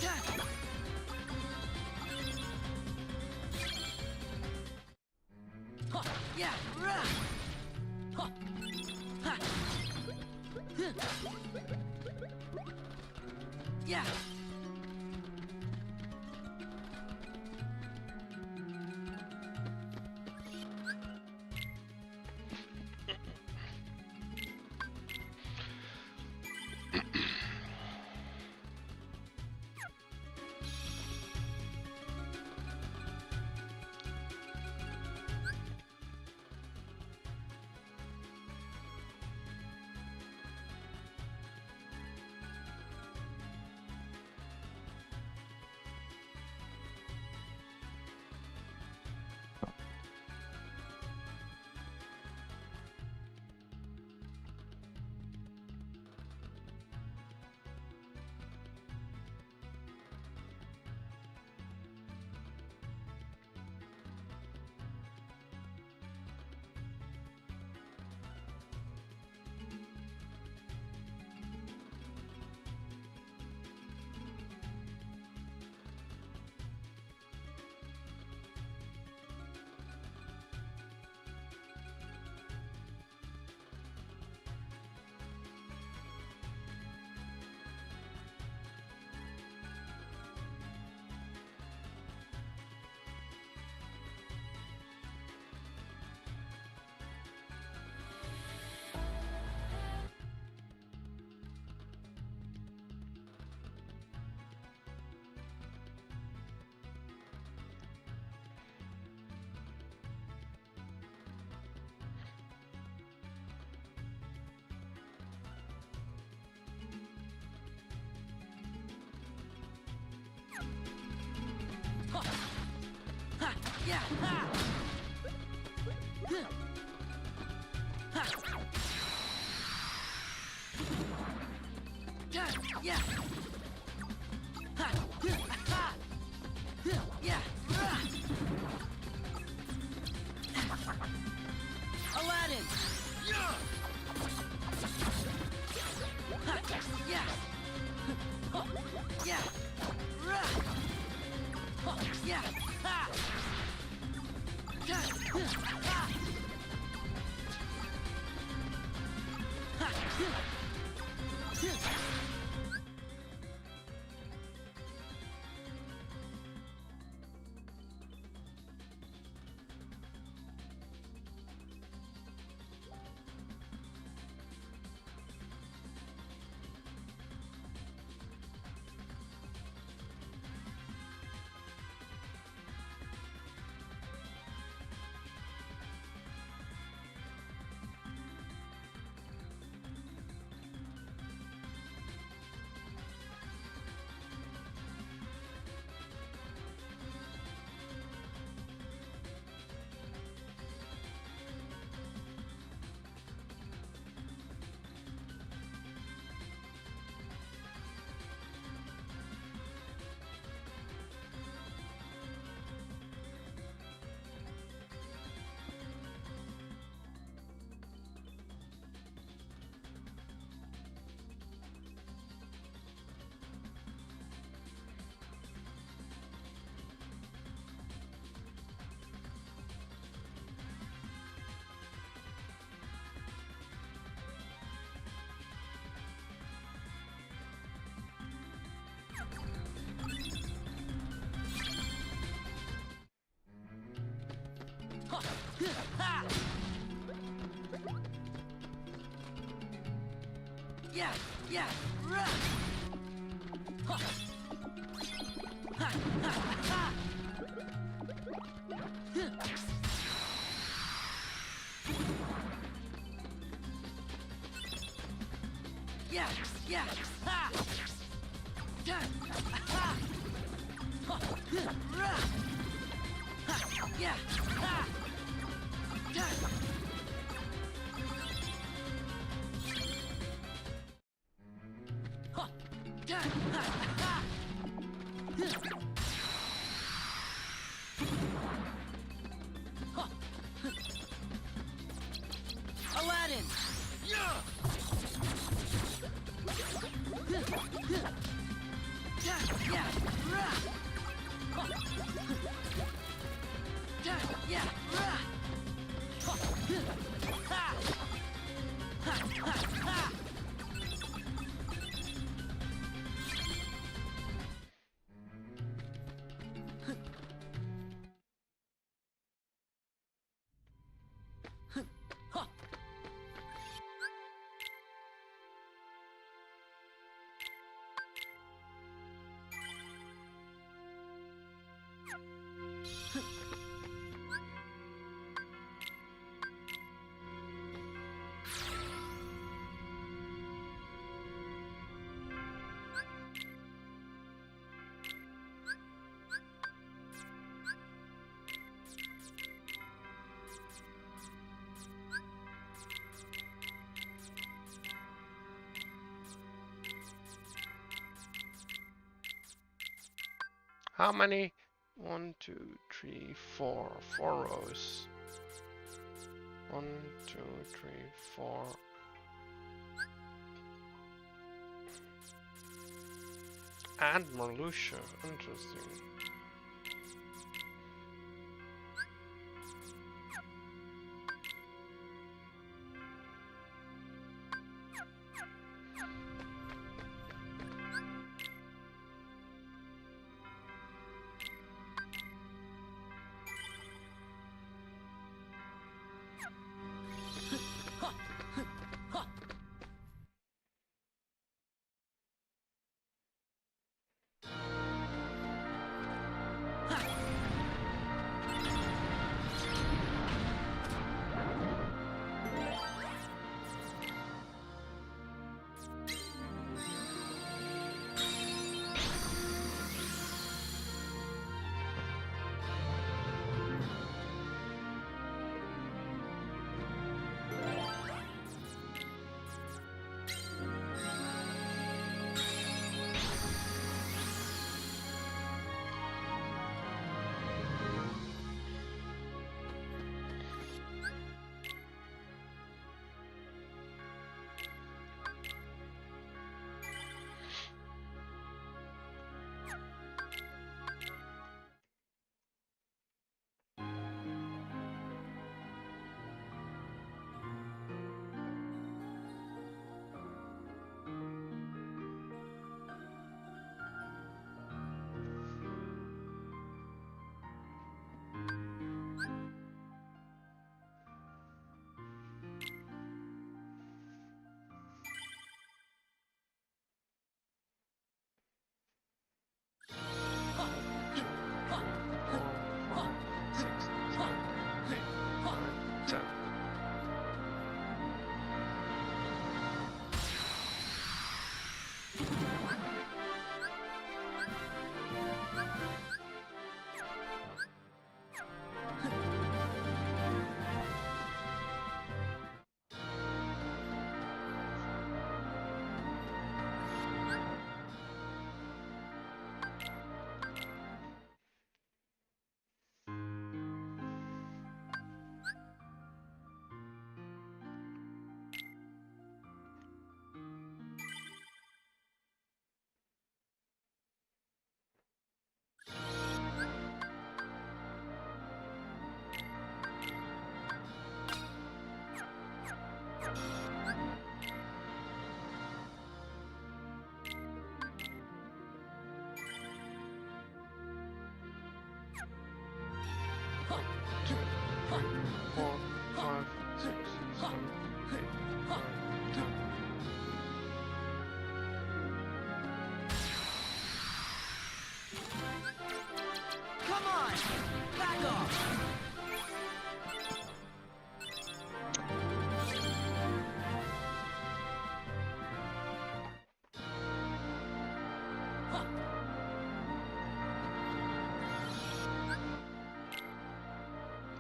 Yeah! Ha! Yeah! Rah! Ha! Ha! Yeah! Ha! Ha! Yeah! Ha! Ha! Yeah! Ha! Ha! Yeah! Rah! Aladdin! Ha! Yeah! Ha! Yeah! Rah! Ha! Yeah! Ha! Ha! Ha! Ha! Yeah, yeah, rah. Ha. Ha, ha, ha. Yeah, yeah, ha. Yeah, ha. Ha, rah. Ha, yeah, ha. Yeah. Ha, yeah, ha, ha. Ha. Aladdin. Yeah. Yeah, rah. Ha. Yeah, rah. Ha. Ha. Ha, ha, ha. Ha. How many? 1, 2, 3, 4. 4 rows. 1, 2, 3, 4. And Marluxia. Interesting.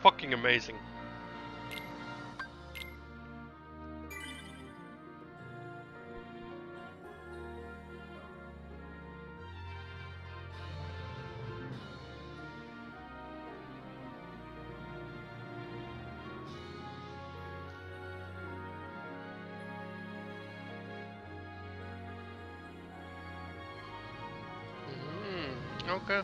fucking amazing. Okay.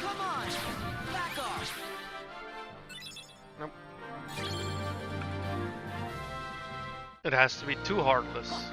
Come on! Back off! Nope. It has to be too heartless.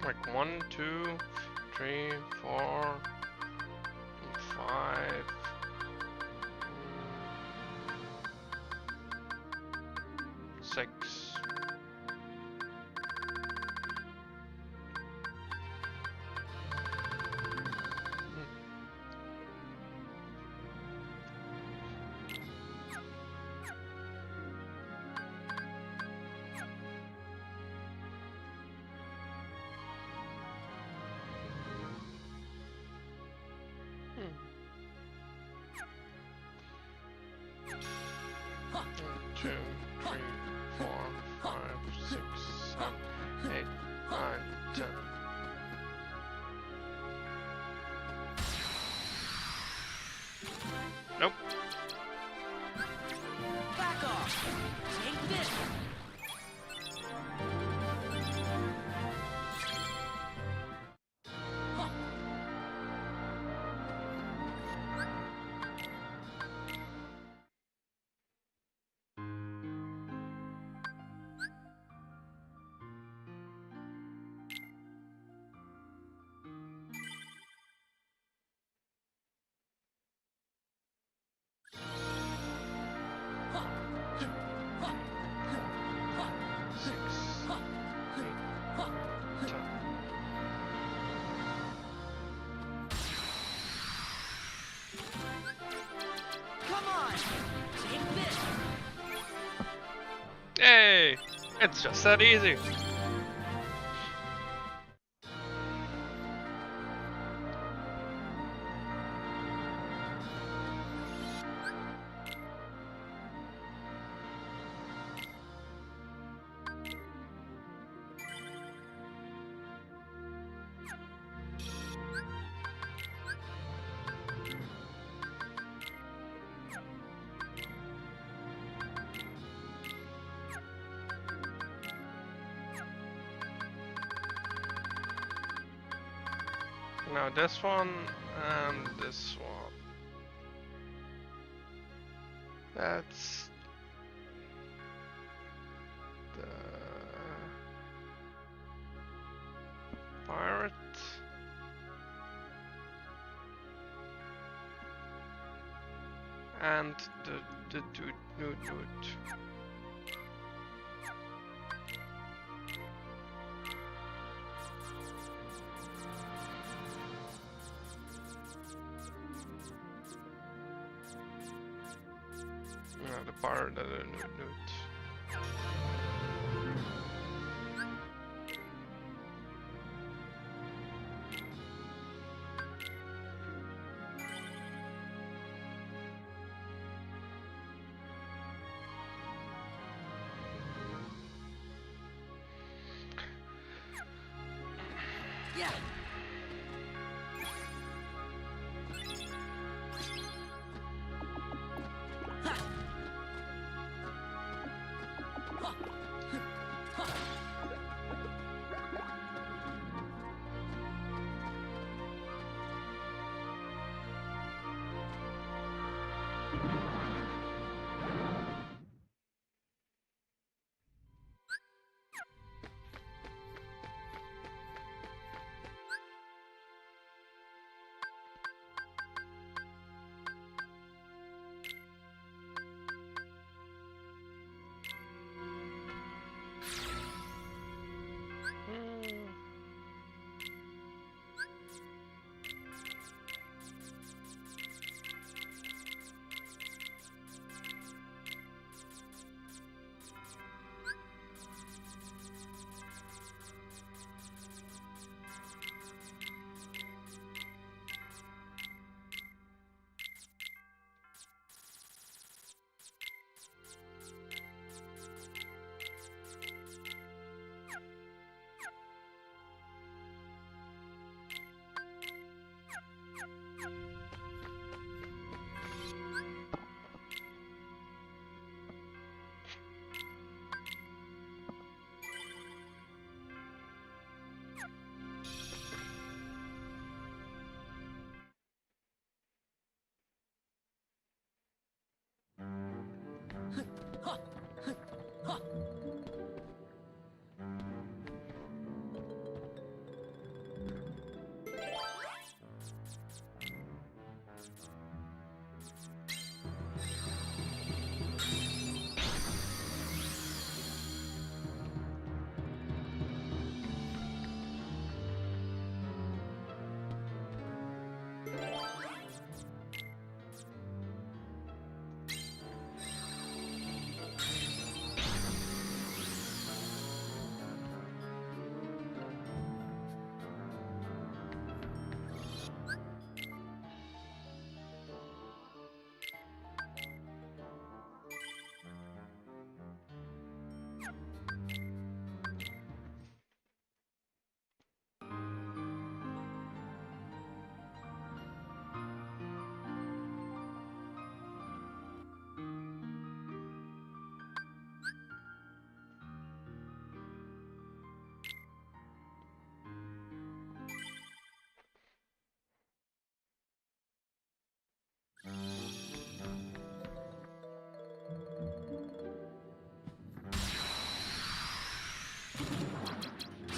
Like 1, 2, 3, 4, 5. 6. One, 2, 3, 4, 5, 6, 7, 8, 9, 10. Nope. Back off! Take this! It's just that easy. Now this one and this one. That's the pirate. And the dude. The part that Yeah. Ha. Ha. Ha.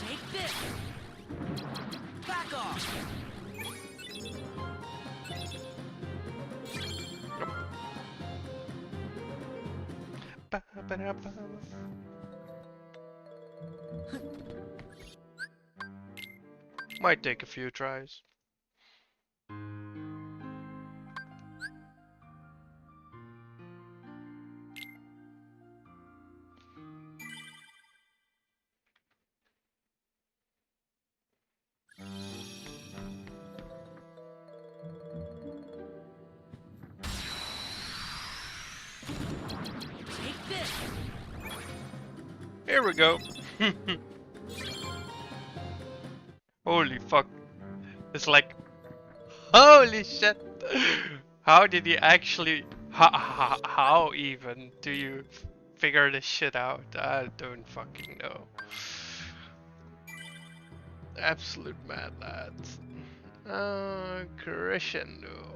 Take this. Back off. Ba-ba-da-ba. Might take a few tries. Here we go. Holy fuck. It's like, holy shit. How did you actually, how even do you figure this shit out? I don't fucking know. Absolute mad lads. Crescendo.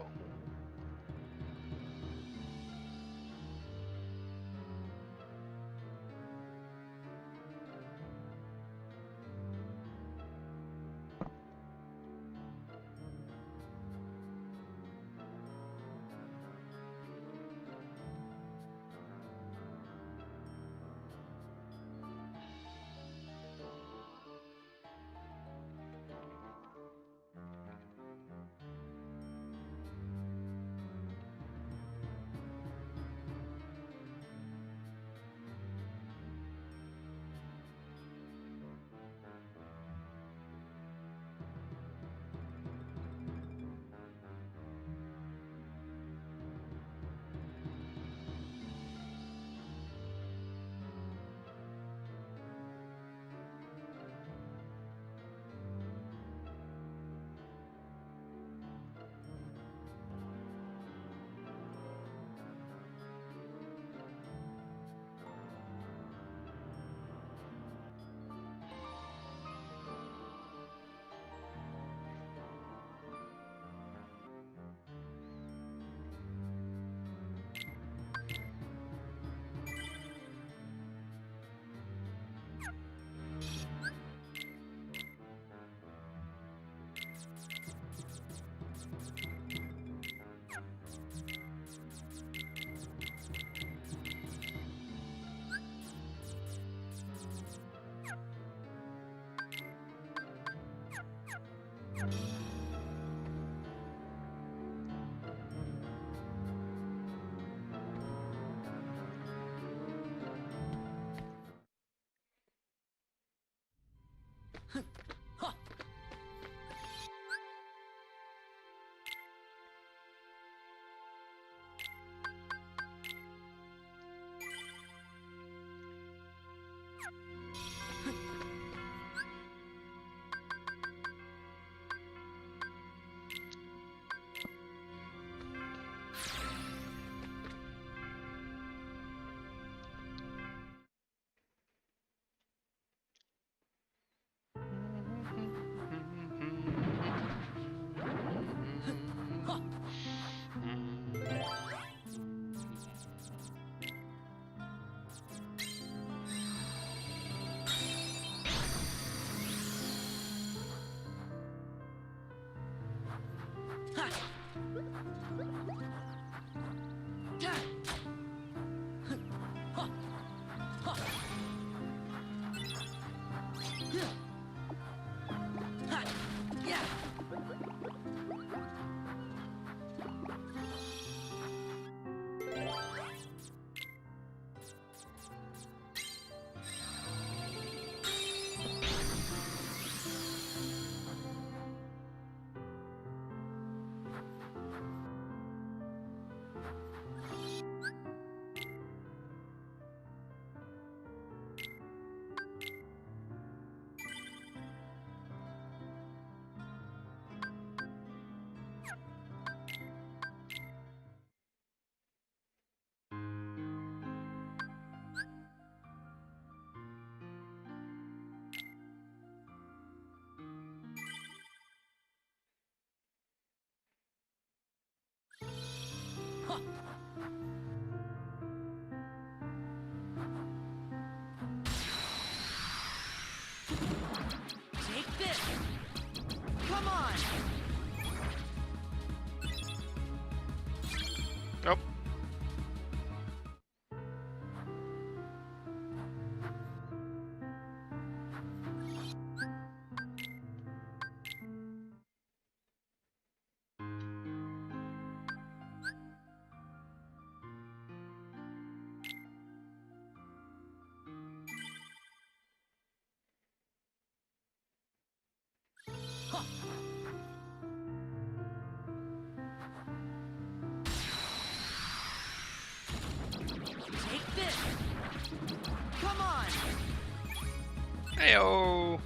Heyo!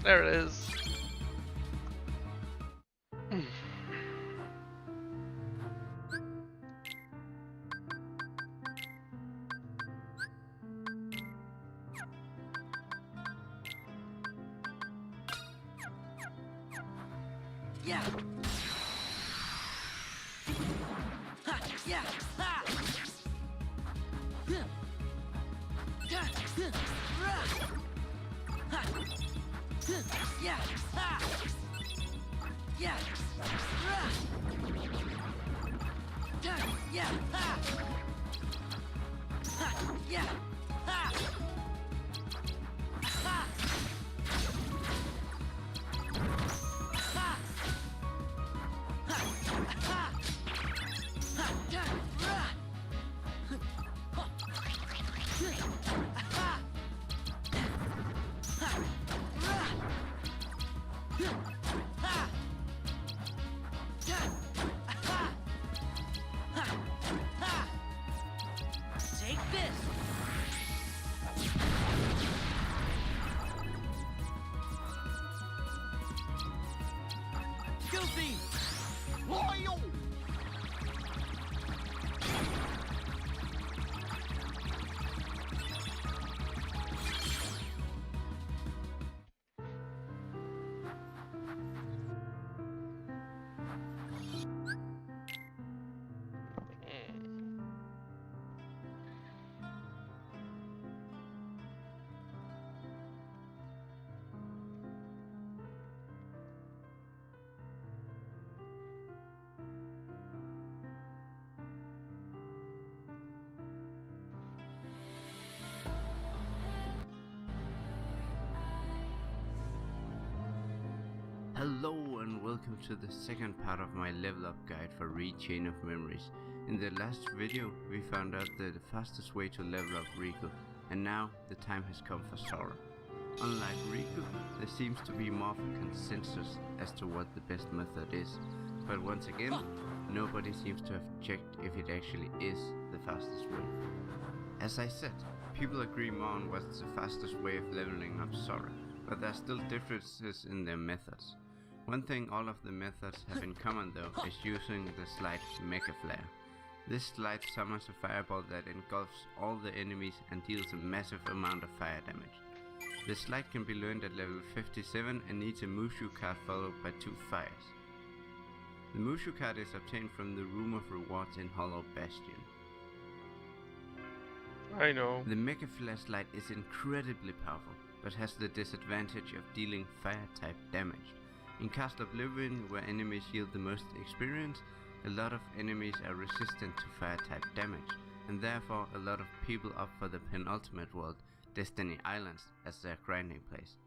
There it is. Yeah. Ha, yeah. Ha. Huh. Yeah. Huh. Rah. Ha. Huh. Yeah. Ha. Yeah. Rah. Yeah. Yeah. Ha. Ha. Yeah. Ha. Ha. Take this. Goofy. Loyal. Hello and welcome to the second part of my level up guide for Re Chain of Memories. In the last video we found out the fastest way to level up Riku, and now the time has come for Sora. Unlike Riku, there seems to be more of a consensus as to what the best method is, but once again, nobody seems to have checked if it actually is the fastest way. As I said, people agree more on what's the fastest way of leveling up Sora, but there are still differences in their methods. One thing all of the methods have in common though is using the slide Mecha Flare. This slide summons a fireball that engulfs all the enemies and deals a massive amount of fire damage. The slide can be learned at level 57 and needs a Mushu card followed by 2 fires. The Mushu card is obtained from the Room of Rewards in Hollow Bastion. I know. The Mecha Flare slide is incredibly powerful, but has the disadvantage of dealing fire type damage. In Castle Oblivion, where enemies yield the most experience, a lot of enemies are resistant to fire type damage, and therefore a lot of people opt for the penultimate world, Destiny Islands, as their grinding place.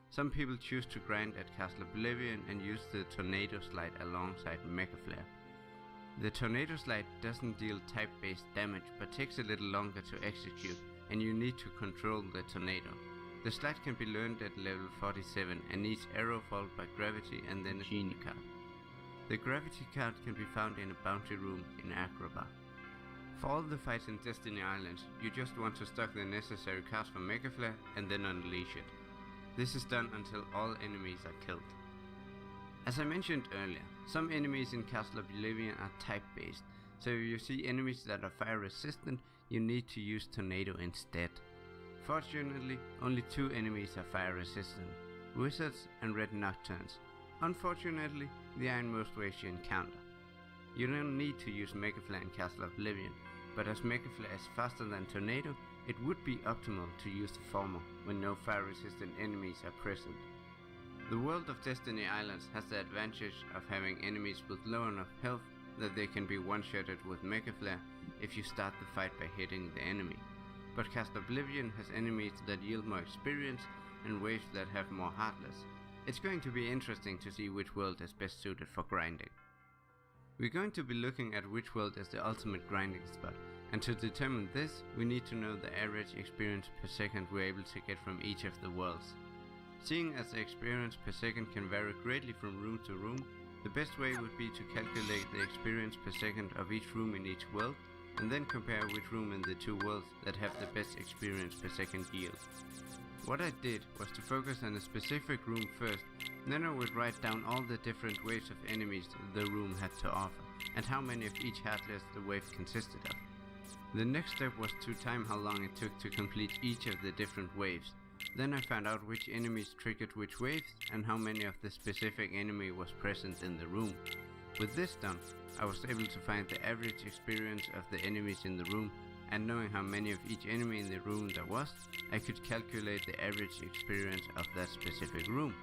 Some people choose to grind at Castle Oblivion and use the Tornado Slide alongside Mecha Flare. The Tornado Slide doesn't deal type-based damage but takes a little longer to execute, and you need to control the tornado. The slide can be learned at level 47 and needs arrow followed by gravity and then a genie card. The gravity card can be found in a bounty room in Agrabah. For all the fights in Destiny Islands, you just want to stock the necessary cards for Mecha Flare and then unleash it. This is done until all enemies are killed. As I mentioned earlier, some enemies in Castle Oblivion are type based, so if you see enemies that are fire resistant, you need to use Tornado instead. Fortunately, only 2 enemies are fire resistant, Wizards and Red Nocturnes. Unfortunately, they are in most ways you encounter. You don't need to use Mecha Flare in Castle Oblivion, but as Mecha Flare is faster than Tornado, it would be optimal to use the former when no fire resistant enemies are present. The world of Destiny Islands has the advantage of having enemies with low enough health that they can be one-shotted with Mecha Flare if you start the fight by hitting the enemy. But Castle Oblivion has enemies that yield more experience and waves that have more Heartless. It's going to be interesting to see which world is best suited for grinding. We're going to be looking at which world is the ultimate grinding spot, and to determine this, we need to know the average experience per second we're able to get from each of the worlds. Seeing as the experience per second can vary greatly from room to room, the best way would be to calculate the experience per second of each room in each world, and then compare which room in the 2 worlds that have the best experience per second yield. What I did was to focus on a specific room first, then I would write down all the different waves of enemies the room had to offer, and how many of each heartless the wave consisted of. The next step was to time how long it took to complete each of the different waves. Then I found out which enemies triggered which waves, and how many of the specific enemy was present in the room. With this done, I was able to find the average experience of the enemies in the room, and knowing how many of each enemy in the room there was, I could calculate the average experience of that specific room.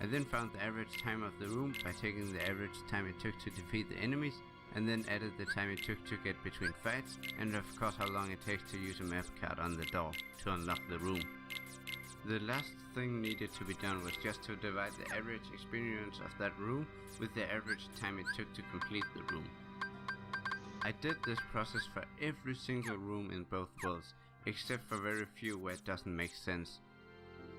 I then found the average time of the room by taking the average time it took to defeat the enemies, and then added the time it took to get between fights, and of course how long it takes to use a map card on the door to unlock the room. The last thing needed to be done was just to divide the average experience of that room with the average time it took to complete the room. I did this process for every single room in both worlds, except for very few where it doesn't make sense.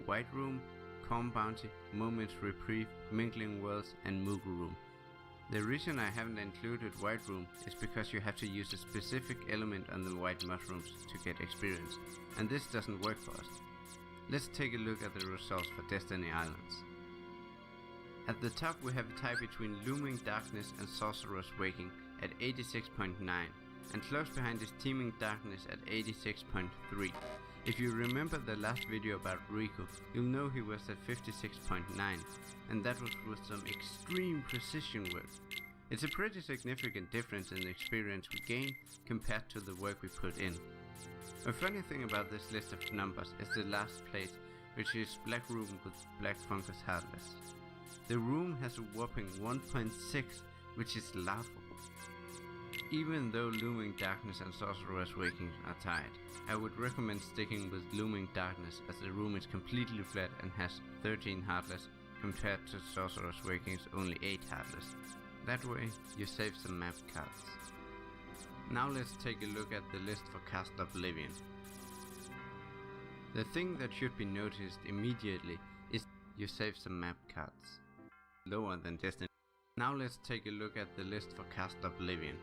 White Room, Calm Bounty, Moment's Reprieve, Mingling Worlds, and Moogle Room. The reason I haven't included White Room is because you have to use a specific element on the white mushrooms to get experience, and this doesn't work for us. Let's take a look at the results for Destiny Islands. At the top we have a tie between Looming Darkness and Sorcerer's Waking at 86.9, and close behind is Teeming Darkness at 86.3. If you remember the last video about Riku, you'll know he was at 56.9, and that was with some extreme precision work. It's a pretty significant difference in the experience we gain compared to the work we put in. A funny thing about this list of numbers is the last place, which is Black Room with Black Fungus Heartless. The room has a whopping 1.6, which is laughable. Even though Looming Darkness and Sorcerer's Waking are tied, I would recommend sticking with Looming Darkness, as the room is completely flat and has 13 Heartless compared to Sorcerer's Waking's only 8 Heartless. That way you save some map cards. Now let's take a look at the list for Castle Oblivion. The thing that should be noticed immediately is you save some map cards. Lower than Destiny. Now let's take a look at the list for Castle Oblivion.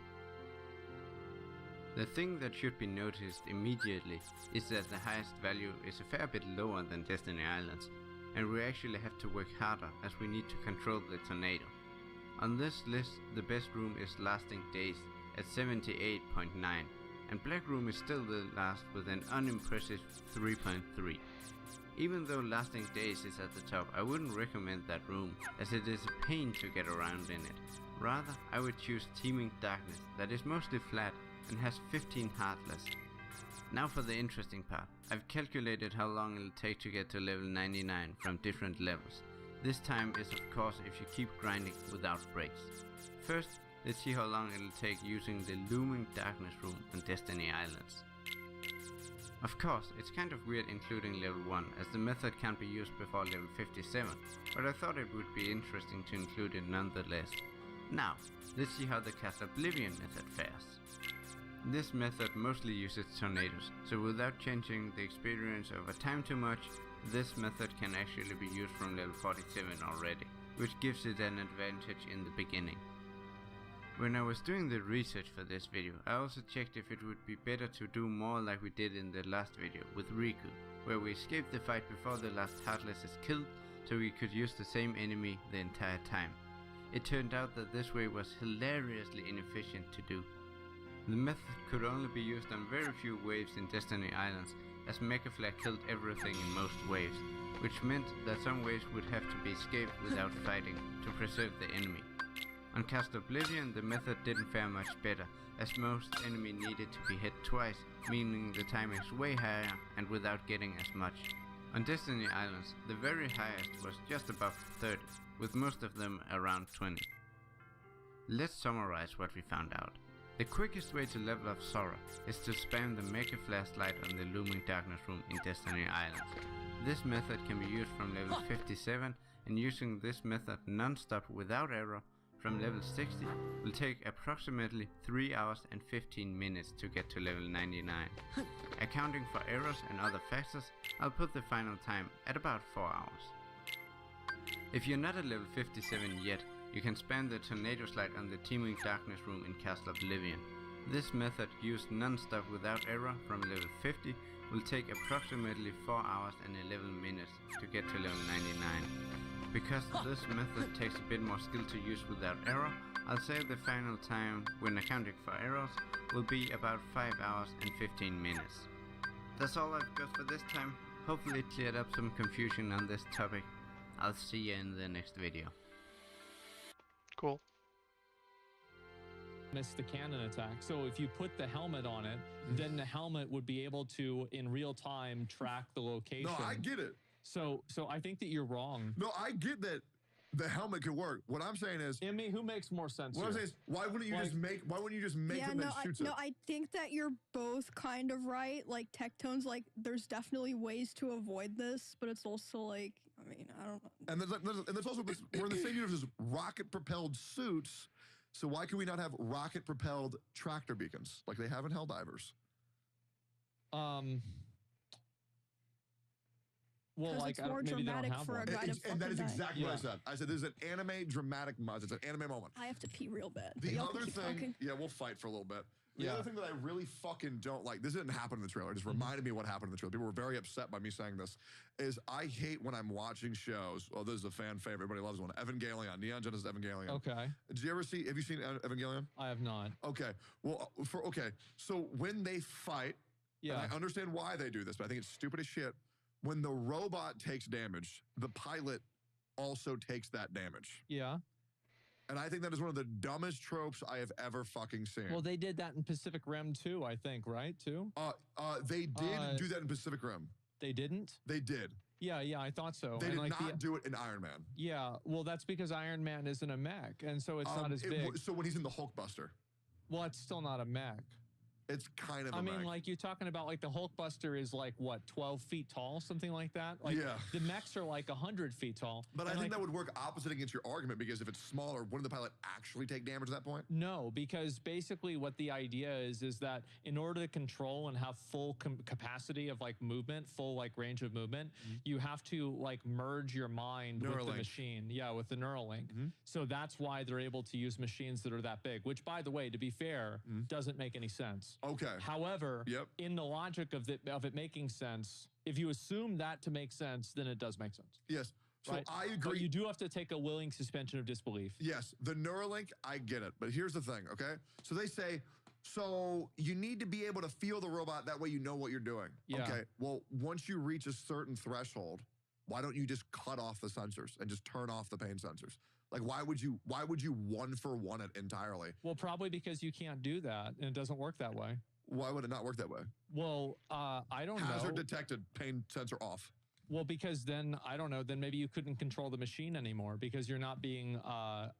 The thing that should be noticed immediately is that the highest value is a fair bit lower than Destiny Islands, and we actually have to work harder as we need to control the tornado. On this list, the best room is Lasting Days at 78.9, and Black Room is still the last with an unimpressive 3.3. Even though Lasting Days is at the top, I wouldn't recommend that room, as it is a pain to get around in it. Rather, I would choose Teeming Darkness, that is mostly flat and has 15 Heartless. Now for the interesting part. I've calculated how long it'll take to get to level 99 from different levels. This time is of course if you keep grinding without breaks. First, let's see how long it'll take using the Looming Darkness room on Destiny Islands. Of course, it's kind of weird including level 1, as the method can't be used before level 57, but I thought it would be interesting to include it nonetheless. Now, let's see how the Castle Oblivion method fares. This method mostly uses tornadoes, so without changing the experience over time too much, this method can actually be used from level 47 already, which gives it an advantage in the beginning. When I was doing the research for this video, I also checked if it would be better to do more like we did in the last video with Riku, where we escaped the fight before the last Heartless is killed, so we could use the same enemy the entire time. It turned out that this way was hilariously inefficient to do. The method could only be used on very few waves in Destiny Islands, as Megaflare killed everything in most waves, which meant that some waves would have to be escaped without fighting to preserve the enemy. On Castle Oblivion, the method didn't fare much better, as most enemy needed to be hit twice, meaning the time is way higher and without getting as much. On Destiny Islands, the very highest was just above 30, with most of them around 20. Let's summarize what we found out. The quickest way to level up Sora is to spam the Mega Flashlight on the Looming Darkness room in Destiny Islands. This method can be used from level 57, and using this method non-stop without error from level 60 will take approximately 3 hours and 15 minutes to get to level 99. Accounting for errors and other factors, I'll put the final time at about 4 hours. If you're not at level 57 yet, you can spam the Tornado Slide on the Teeming Darkness room in Castle Oblivion. This method, used non-stop without error from level 50, will take approximately 4 hours and 11 minutes to get to level 99. Because this method takes a bit more skill to use without error, I'll say the final time when accounting for errors will be about 5 hours and 15 minutes. That's all I've got for this time. Hopefully it cleared up some confusion on this topic. I'll see you in the next video. Cool. Miss the cannon attack. So if you put the helmet on it, then the helmet would be able to, in real time, track the location. No, I get it. So I think that you're wrong. No, I get that the helmet could work. What I'm saying is, I mean, who makes more sense? what I'm here? saying is, why wouldn't you just make? Why wouldn't you just make Yeah, it no, that shoots it? I think that you're both kind of right. Like Tectone's like, there's definitely ways to avoid this, but it's also like, I mean, I don't know. And there's also this, we're in the same universe as rocket-propelled suits. So why could we not have rocket-propelled tractor beacons like they have in Helldivers? Well, 'Cause like it's I more don't, maybe they don't dramatic have for a one. guy to And that is fucking die. exactly what I Yeah. said. I said this is an anime dramatic moment. It's an anime moment. I have to pee real bad. The Y'all can other keep thing, talking. yeah, we'll fight for a little bit. The Yeah. other thing that I really fucking don't like, this didn't happen in the trailer, it just reminded me what happened in the trailer. People were very upset by me saying this, is I hate when I'm watching shows. Well, this is a fan favorite, everybody loves one. Evangelion, Neon Genesis Evangelion. Okay, Did you ever see, have you seen Evangelion? I have not. Okay, well, so when they fight, Yeah. and I understand why they do this, but I think it's stupid as shit. When the robot takes damage, the pilot also takes that damage. Yeah. And I think that is one of the dumbest tropes I have ever fucking seen. Well, they did that in Pacific Rim too, I think, right? Too? They did do that in Pacific Rim. They didn't? They did. Yeah, I thought so. They And did like not do it in Iron Man. Yeah, well, that's because Iron Man isn't a mech, and so it's not as big. So when he's in the Hulkbuster, Well, it's still not a mech. it's kind of I a mean, mech. like you're talking about, like the Hulkbuster is like what, 12 feet tall, something like that. Like Yeah. the mechs are like 100 feet tall. But I And, think like, that would work opposite against your argument because if it's smaller, wouldn't the pilot actually take damage at that point? No, because basically what the idea is that in order to control and have full capacity of like movement, full like range of movement, you have to like merge your mind with the Neuralink. machine. Yeah, with the Neuralink. Mhm. So that's why they're able to use machines that are that big, which by the way, to be fair, doesn't make any sense. Okay. However, Yep. in the logic of it making sense, if you assume that to make sense, then it does make sense. Yes. So right? I But agree. you do have to take a willing suspension of disbelief. Yes, the Neuralink, I get it. But here's the thing, okay? So they say, so you need to be able to feel the robot, that way you know what you're doing. Yeah. Okay, well, once you reach a certain threshold, why don't you just cut off the sensors and just turn off the pain sensors? Like, why would you one for one it entirely? Well, probably because you can't do that, and it doesn't work that way. Why would it not work that way? Well, I don't Hazard know. detected, pain sensor off. Well, because then I don't know. Then maybe you couldn't control the machine anymore because you're not being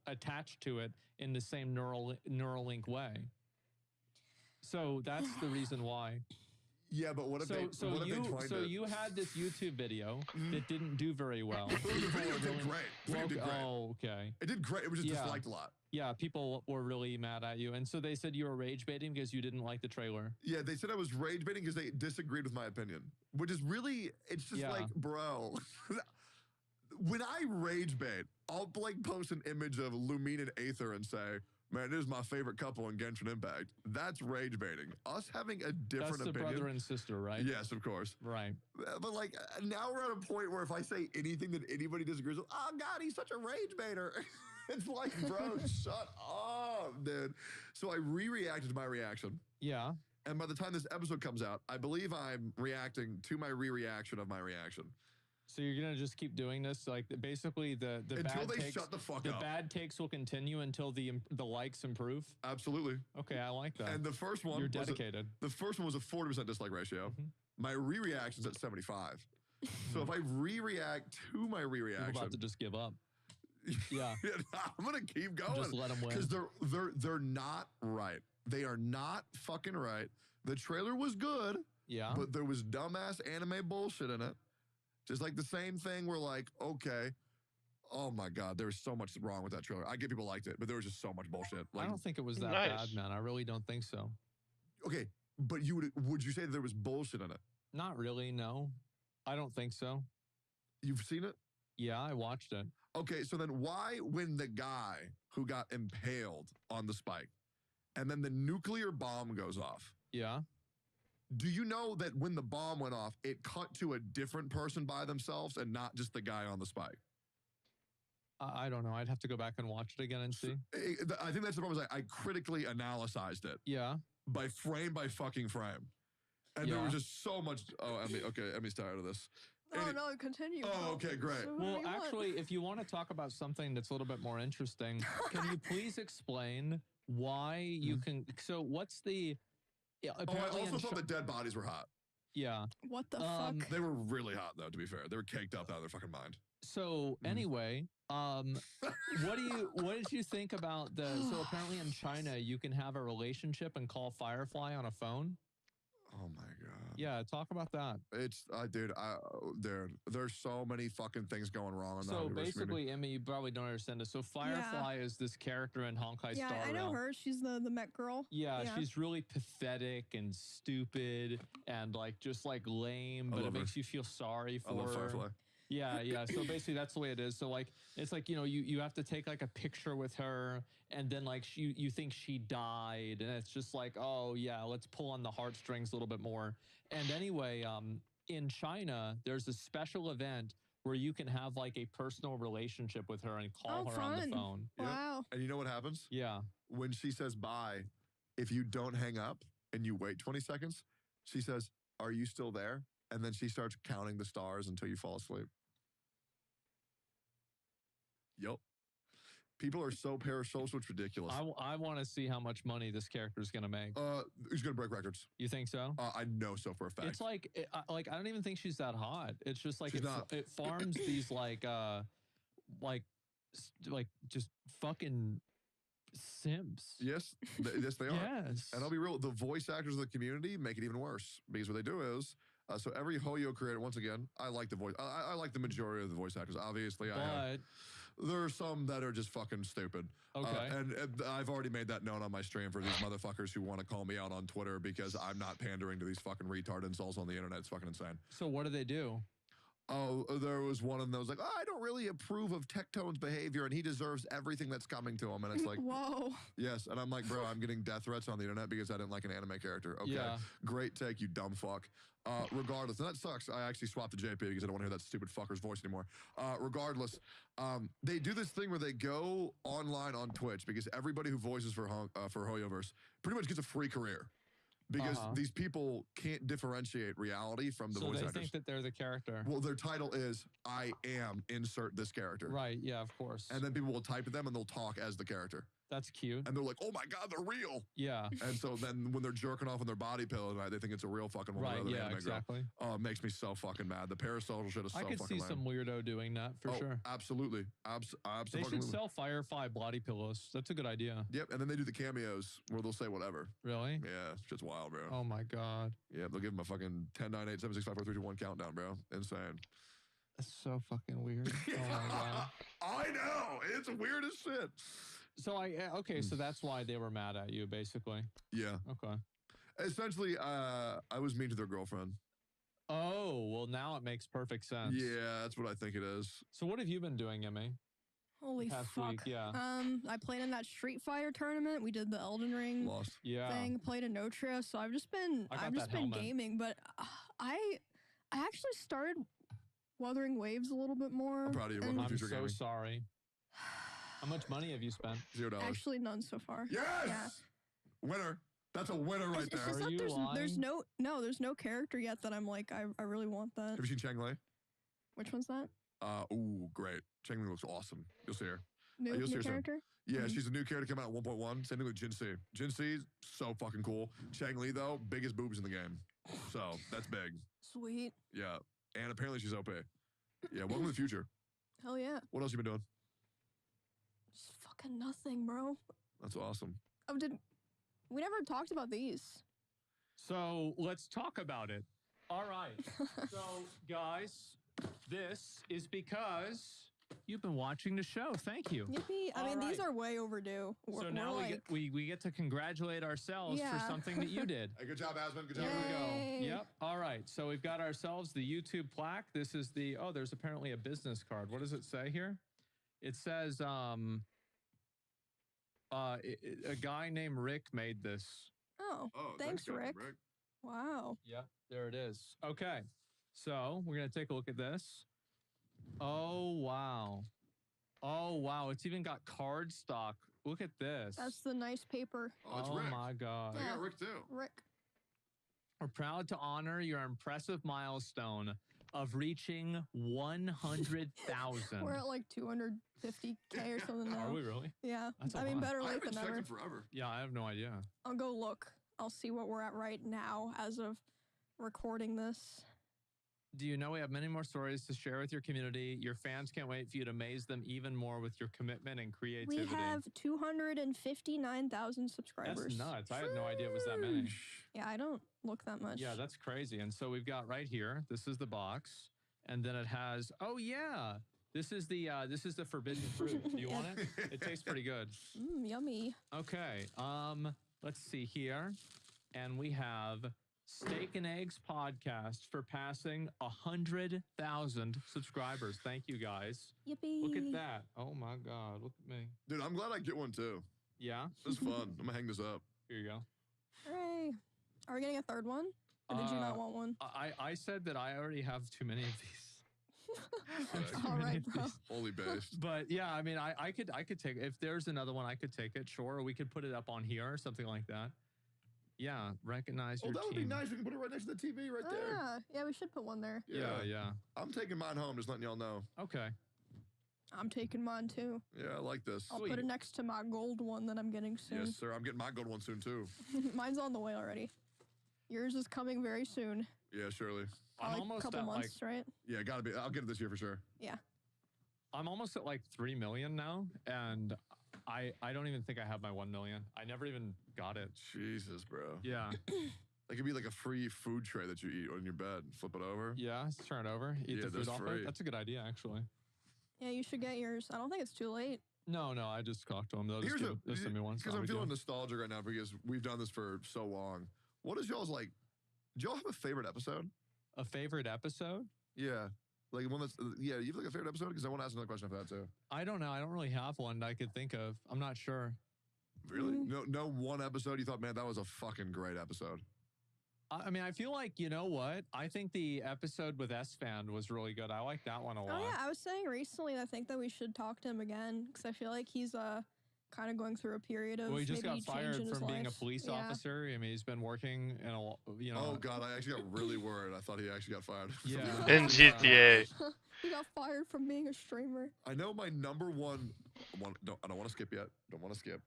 attached to it in the same Neuralink way. So that's the reason why. Yeah, but what if they joined it? You had this YouTube video that didn't do very well. It did great. It did great. Oh, okay. It did great. It was just Yeah. disliked a lot. Yeah, people were really mad at you, and so they said you were rage baiting because you didn't like the trailer. Yeah, they said I was rage baiting because they disagreed with my opinion, which is really, it's just Yeah. like, bro. When I rage bait, I'll like post an image of Lumine and Aether and say, man, this is my favorite couple in Genshin Impact. That's rage baiting. Us having a different That's the opinion. brother and sister, right? Yes, of course. Right. But like now we're at a point where if I say anything that anybody disagrees with, oh God, he's such a rage baiter. It's like, bro, shut up, dude. So I re-reacted to my reaction. Yeah. And by the time this episode comes out, I believe I'm reacting to my re-reaction of my reaction. So you're gonna just keep doing this, like basically the Until bad they takes, shut the fuck the up. bad takes will continue until the likes improve. Absolutely. Okay, I like that. And the first one You're was dedicated. the first one was a 40% dislike ratio. Mhm. My re-reaction's at 75. So if I re-react to my You're re-reaction, about to just give up. Yeah. I'm gonna keep going. Just let them win. Because they're not right. They are not fucking right. The trailer was good, Yeah. but there was dumbass anime bullshit in it. Just like the same thing where like, okay, oh my God, there was so much wrong with that trailer. I get people liked it, but there was just so much bullshit. Like, I don't think it was that Nice. bad, man. I really don't think so. okay, but would you say that there was bullshit in it? Not really, no. I don't think so. You've seen it? Yeah, I watched it. Okay, so then why, when the guy who got impaled on the spike and then the nuclear bomb goes off, Yeah. Do you know that when the bomb went off, it cut to a different person by themselves and not just the guy on the spike? I don't know. I'd have to go back and watch it again and see. I think that's the problem. Is I critically analyzed it Yeah. by fucking frame. And there Yeah. was just so much. Oh, Emmy. Okay, Emmy's tired of this. No, Any- no, continue. Oh, bro. okay, great. So what do Well, you want? actually, if you want to talk about something that's a little bit more interesting, can you please explain why you can? So, what's the? Yeah, Oh, I apparently also in thought Chi- the dead bodies were hot. yeah. What the Um, fuck? They were really hot, though. To be fair, they were caked up out of their fucking mind. So anyway, what did you think about the? So apparently in China, you can have a relationship and call Firefly on a phone. Oh my god. Yeah, talk about that. It's dude, there's so many fucking things going wrong in the So Omniverse community. basically, Emmy, you probably don't understand this. So Firefly is this character in Honkai Yeah, Star I know Rail. her. She's the Met girl. Yeah, Yeah. she's really pathetic and stupid and like just like lame, I but it love her. makes you feel sorry I for love her. Firefly. Yeah, yeah. So basically, that's the way it is. So like, it's like you have to take like a picture with her, and then like you think she died, and it's just like, oh yeah, let's pull on the heartstrings a little bit more. And anyway, in China, there's a special event where you can have like a personal relationship with her and call Oh, her on the fun. phone. Yep. Wow. And you know what happens? Yeah. When she says bye, if you don't hang up and you wait 20 seconds, she says, "Are you still there?" And then she starts counting the stars until you fall asleep. Yup. People are so parasocial, it's ridiculous. I want to see how much money this character is gonna make. Who's gonna break records? You think so? I know so for a fact. It's like I don't even think she's that hot. It's just like She's not. it farms these like just fucking simps. yes, yes, they are. Yes. And I'll be real, the voice actors of the community make it even worse because what they do is, so every Hoyo creator, once again, I like the voice. I like the majority of the voice actors. Obviously, I have. But There are some that are just fucking stupid. Okay. And I've already made that known on my stream for these motherfuckers who want to call me out on Twitter because I'm not pandering to these fucking retard insults on the internet. It's fucking insane. so what do they do? Oh, there was one of them that was like, oh, I don't really approve of Tectone's behavior and he deserves everything that's coming to him. And it's like, Whoa. yes. And I'm like, bro, I'm getting death threats on the internet because I didn't like an anime character. Okay. Yeah. Great take, you dumb fuck. Regardless, and that sucks. I actually swapped to JP because I don't want to hear that stupid fucker's voice anymore. Regardless, they do this thing where they go online on Twitch because everybody who voices for Hoyoverse pretty much gets a free career because these people can't differentiate reality from the So voice they actors. think that they're the character. Well, their title is "I am insert this character," Right. Yeah. Of course. and then people will type to them and they'll talk as the character, That's cute. and they're like, "Oh my god, they're real!" Yeah. And so then when they're jerking off on their body pillow tonight, they think it's a real fucking woman Right. rather than an Yeah. anime girl. Exactly. Oh, it makes me so fucking mad. The parasocial shit is so I could fucking see lame. some weirdo doing that for Oh, sure. absolutely. They Absolutely. should sell Firefly body pillows. That's a good idea. Yep, and then they do the cameos where they'll say whatever. Really? Yeah, shit's wild, bro. Oh my god. Yeah, they'll give them a fucking 10, 9, 8, 7, 6, 5, 4, 3, 2, 1 countdown, bro. Insane. That's so fucking weird. Oh my god. I know. It's weird as shit. So okay, so that's why they were mad at you, basically. Yeah. Okay. Essentially, I was mean to their girlfriend. Oh, well now it makes perfect sense. Yeah, that's what I think it is. So what have you been doing, Emmy? Holy Past fuck. week, yeah. I played in that Street Fighter tournament. We did the Elden Ring Lost. Yeah. thing. Played in Notria. So I've just been I got that helmet. gaming, but I actually started Wuthering Waves a little bit more. I'm proud of you. and Welcome I'm Future so gaming. sorry. How much money have you spent? $0. Actually, none so far. Yes. Yeah. Winner. That's a winner right It's there. just Are that you there's lying? there's no character yet that I'm like I really want that. Have you seen Chang Lei? Which one's that? Ooh, great. Chang Lei looks awesome. You'll see her. New, you'll see new her soon. character? Yeah, Mhm. she's a new character coming out at 1.1. Same thing with Jin Si. Jin Si, so fucking cool. Chang Li, though, biggest boobs in the game. So that's big. Sweet. Yeah. And apparently she's OP. Yeah, welcome to the future. Hell yeah. What else you been doing? Just fucking nothing, bro. That's awesome. Oh, we never talked about these? So let's talk about it. All right. So guys, this is because you've been watching the show. Thank you. Yippee. I mean, All these right. are way overdue. So now we get to congratulate ourselves for Yeah. something that you did. Hey, good job, Asmund. Good There job. we go. Yay. Yep. All right. So we've got ourselves the YouTube plaque. This is the, oh, there's apparently a business card. What does it say here? It says, a guy named Rick made this. Oh, Oh, thanks, Captain Rick. Wow. Yep, there it is. Okay, so we're gonna take a look at this. Oh wow. Oh wow, it's even got card stock. Look at this. That's the nice paper. Oh, it's Rick. my god. I Yeah. got Rick too. Rick. We're proud to honor your impressive milestone of reaching 100,000. We're at like 250K or something now. Are we really? Yeah. That's a I mean, lot. better I late haven't than checked never. it forever. Yeah, I have no idea. I'll go look. I'll see what we're at right now as of recording this. Do you know we have many more stories to share with your community? Your fans can't wait for you to amaze them even more with your commitment and creativity. We have 259,000 subscribers. That's nuts. I had no idea it was that many. Yeah, I don't look that much. Yeah, that's crazy. And so we've got right here, this is the box. And then it has, oh yeah, this is the forbidden fruit. Do you want it? It tastes pretty good. Yummy. Okay. Let's see here. And we have Steak and Eggs Podcast for passing 100,000 subscribers. Thank you guys. Yippee. Look at that. Oh my God. Look at me. Dude, I'm glad I get one too. Yeah. This is fun. I'm gonna hang this up. Here you go. Hooray. Are we getting a third one? Or did you not want one? I said that I already have too many of these. Too All many right, of bro. these. Holy based. But yeah, I mean, I could take if there's another one, I could take it. Sure, or we could put it up on here or something like that. Yeah, recognize Oh, your that would team. be nice. We can put it right next to the TV right there. Yeah, we should put one there. Yeah. I'm taking mine home, just letting y'all know. Okay. I'm taking mine too. Yeah, I like this. I'll put Sweet. it next to my gold one that I'm getting soon. Yes, sir. I'm getting my gold one soon too. Mine's on the way already. Yours is coming very soon. Yeah, surely. I'm Like a almost couple at like months, right? Yeah, gotta be. I'll get it this year for sure. I'm almost at like 3 million now, and I don't even think I have my 1 million. I never even got it. Jesus, bro. Yeah. That could be like a free food tray that you eat on your bed. Flip it over. Yeah, let's turn it over. Eat Yeah, the food that's off free. it. That's a good idea, actually. Yeah, you should get yours. I don't think it's too late. No, I just talked to them. They'll just send me one. Because I'm feeling nostalgic right now because we've done this for so long. What is y'all's like? Do y'all have a favorite episode? A favorite episode? Yeah. Like one that's, yeah, you have like a favorite episode? Because I want to ask another question after that too. I don't know. I don't really have one that I could think of. I'm not sure. Really? Mm. No one episode you thought, man, that was a fucking great episode. I mean, I feel like, you know what? I think the episode with S-Fan was really good. I like that one a lot. Oh yeah, I was saying recently I think that we should talk to him again because I feel like he's kind of going through a period of Well, he just maybe got fired change in his from being a life. police Yeah. officer. I mean, he's been working in a, you know. Oh god, I actually got really worried. I thought he actually got fired. from Yeah. the- In GTA. He got fired from being a streamer. I know my number one. I don't want to skip yet. Don't want to skip.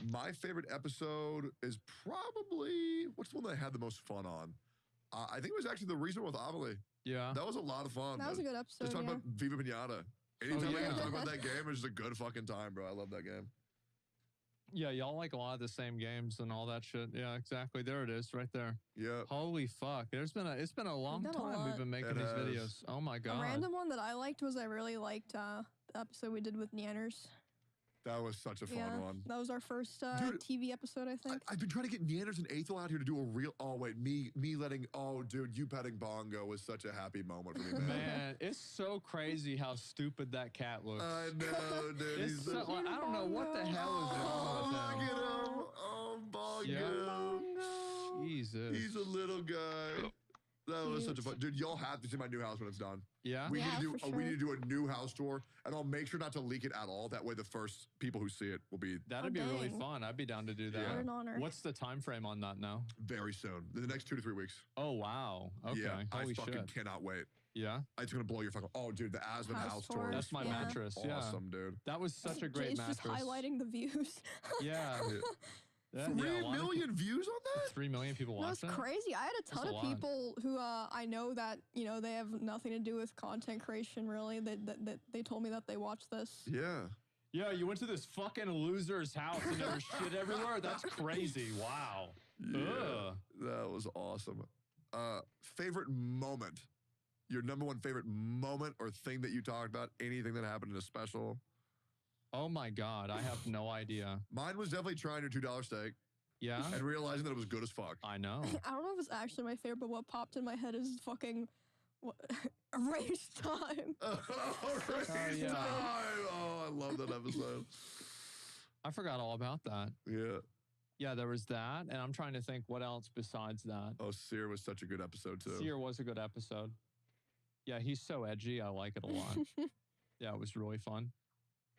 My favorite episode is probably what's the one that I had the most fun on? I think it was actually the recent one with Amelie. Yeah. That was a lot of fun. That was a good Just episode. talking Yeah. about Viva Pinata. Anytime I yeah. can talk about that game, it's just a good fucking time, bro. I love that game. Yeah, y'all like a lot of the same games and all that shit. Yeah, exactly. There it is, right there. Yeah. Holy fuck! It's been a long done a time we've lot. been making It these has. videos. Oh my A god. random one that I liked was I really liked the episode we did with Neanders. That was such a fun Yeah, one. that was our first Dude, TV episode, I think. I've been trying to get Neanders and Aethel out here to do a real. Oh wait, me letting. Oh dude, you petting Bongo was such a happy moment for me, man. Man, it's so crazy how stupid that cat looks. I know, dude. It's He's so, the- like, I don't know what the hell is wrong Oh, with look him. at him. Oh, Bongo. Jesus. He's a little guy. That was such a Cute. fun. Dude, y'all have to see my new house when it's done. Yeah. We Yeah, need to do. for We sure. need to do a new house tour, and I'll make sure not to leak it at all. That way, the first people who see it will be That'd Oh, be really dang. fun. I'd be down to do that. Yeah. What an honor. What's the time frame on that now? very soon. In the next 2 to 3 weeks. Oh wow. Okay. Yeah, Holy I fucking shit. cannot wait. Yeah. It's gonna blow your fucking. Oh, dude, the Aspen House house tour. tour. That's my Yeah. mattress. Yeah. Awesome, dude. That was such a great Jay's mattress. just highlighting the views. Yeah. Yeah. That- yeah, a 3 lot of million views on that? 3 million people No, watched it's it. crazy. I had a That's ton a of lot. people who I know that they have nothing to do with content creation. Really, that they told me that they watched this. Yeah. Yeah, you went to this fucking loser's house and there was shit everywhere. That's crazy. Wow. Yeah. Ugh. That was awesome. Favorite moment? Your number one favorite moment or thing that you talked about? Anything that happened in a special? Oh my god, I have no idea. Mine was definitely trying your $2 steak Yeah, and realizing that it was good as fuck. I know. I don't know if it's actually my favorite, but what popped in my head is fucking race time. Race yeah. time! Oh, I love that episode. I forgot all about that. Yeah. Yeah, there was that, and I'm trying to think what else besides that. Oh, Seer was such a good episode too. Seer was a good episode. Yeah, he's so edgy. I like it a lot. Yeah, it was really fun.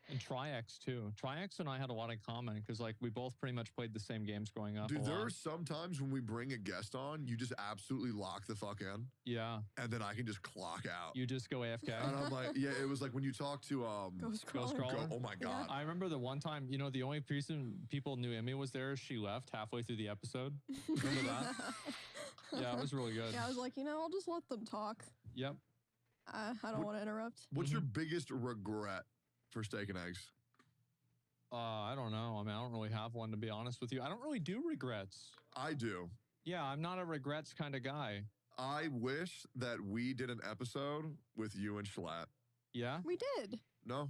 And Triax too. Triax and I had a lot in common because like we both pretty much played the same games growing up. Dude, a there lot. are some times when we bring a guest on, you just absolutely lock the fuck in, Yeah, and then I can just clock out. you just go AFK. And I'm like, yeah, it was like when you talk to Ghost Ghost Crawler. Crawler. oh my god, I remember the one time, you know, the only reason people knew Emmy was there, she left halfway through the episode. Remember that? Yeah, it was really good. Yeah, I was like, I'll just let them talk. Yep. I don't want to interrupt. what's your biggest regret for Steak and Eggs? I don't know. I mean, I don't really have one to be honest with you. I don't really do regrets. I do. Yeah, I'm not a regrets kind of guy. I wish that we did an episode with you and Schlatt. Yeah. We did. No,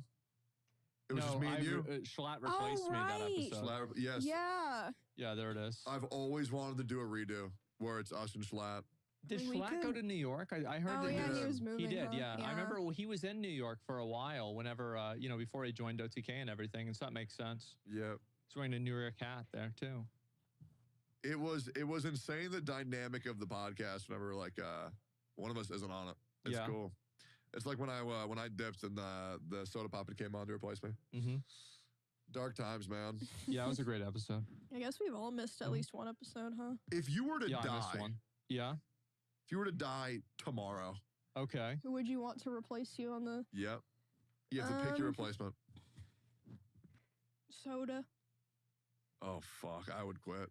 it was just me and you. Schlatt replaced me that right. episode. Schlatt, yes. Yeah. Yeah, there it is. I've always wanted to do a redo where it's us and Schlatt. Did We Schlatt go could- to New York? I heard Oh that yeah, did. he was moving. he did. huh? Yeah. I remember he was in New York for a while. Whenever before he joined OTK and everything, and so that makes sense. Yeah. He's wearing a New York hat there too. It was insane, the dynamic of the podcast whenever like one of us isn't on it. It's Yeah. cool. It's like when I dipped and the Soda Poppin came on to replace me. Mm-hmm. Dark times, man. Yeah, it was a great episode. I guess we've all missed at least one episode, huh? If you were to Yeah, I missed die, one. Yeah. if you were to die tomorrow, Okay. Who would you want to replace you on the yep, you have to pick your Um, replacement. soda? Oh fuck, I would quit.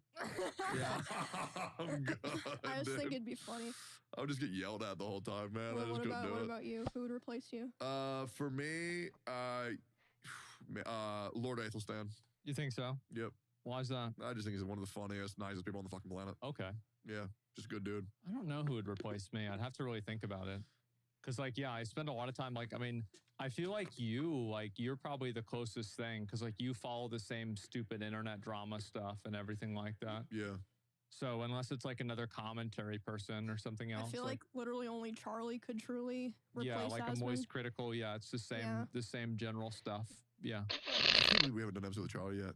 Yeah. I'm good. I just think dude. it'd be funny. I would just get yelled at the whole time, man. I Well, just what couldn't about do what it. about you? Who would replace you? For me, Lord Athelstan. You think so? Yep. Why is that? I just think he's one of the funniest, nicest people on the fucking planet. Okay. Yeah, just a good dude. I don't know who would replace me. I'd have to really think about it. Cause like, yeah, I spend a lot of time, like, I mean, I feel like you're probably the closest thing. Cause like you follow the same stupid internet drama stuff and everything like that. Yeah. So unless it's like another commentary person or something else. I feel like literally only Charlie could truly replace yeah, like Asmund. a moist critical. Yeah. It's the same general stuff. Yeah. I can't believe we haven't done an episode with Charlie yet.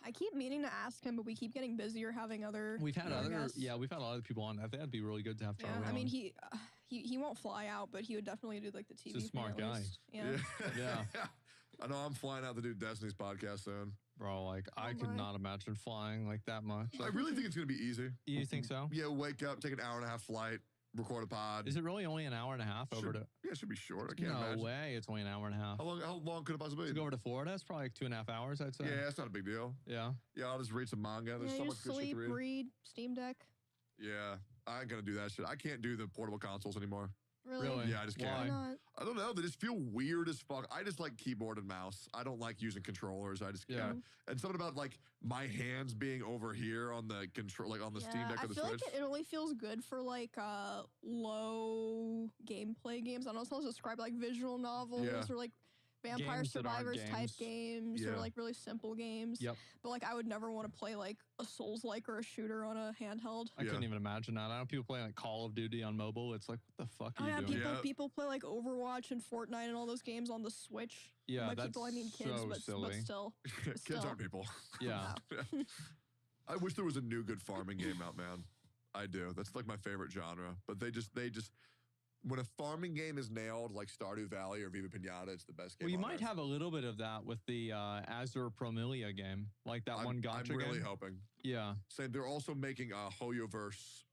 I keep meaning to ask him, but we keep getting busier having other. We've had other other, guests. yeah, we've had a lot of people on. I think that'd be really good to have Yeah, Charlie I mean on. he won't fly out, but he would definitely do like the TV. He's a thing smart at guy. least. Yeah. Yeah. I know I'm flying out to do Destiny's podcast soon. Bro, like I Oh could my. not imagine flying like that much. I really think it's going to be easy. You think so? Yeah, wake up, take an hour and a half flight, record a pod. Is it really only an hour and a half over Should- to? Yeah, it should be short. I can't No imagine. way, it's only an hour and a half. How long could it possibly To be? go over to Florida, it's probably like 2.5 hours, I'd say. Yeah, that's not a big deal. Yeah. Yeah, I'll just read some manga. There's Yeah, so you much just good shit sleep, to read. read, Steam Deck. Yeah, I ain't gonna do that shit. I can't do the portable consoles anymore. Really? Really? Yeah, I just can't. Why Why? not? I don't know. They just feel weird as fuck. I just like keyboard and mouse. I don't like using controllers. I just Yeah. can't. And something about like my hands being over here on the control, like on the Steam Deck I or the feel Switch. like it only feels good for like low gameplay games. I don't know how to describe like visual novels Yeah. or like Vampire Games that aren't Survivors type games. games Yeah. or like really simple games. Yep. But like I would never want to play like a Souls like or a shooter on a handheld. I Yeah. couldn't even imagine that. I know people playing like Call of Duty on mobile. It's like, what the fuck Oh are yeah, you doing? Yeah. people play like Overwatch and Fortnite and all those games on the Switch. Yeah, By that's people I mean kids, so but silly. still. Kids still. aren't people. Yeah. I wish there was a new good farming game out, man. I do. That's like my favorite genre. But they just when a farming game is nailed, like Stardew Valley or Viva Pinata, it's the best game. Well, you on might earth. have a little bit of that with the Azure Promilia game, like that one gotcha I'm really game. hoping. Yeah. Same. They're also making a Hoyoverse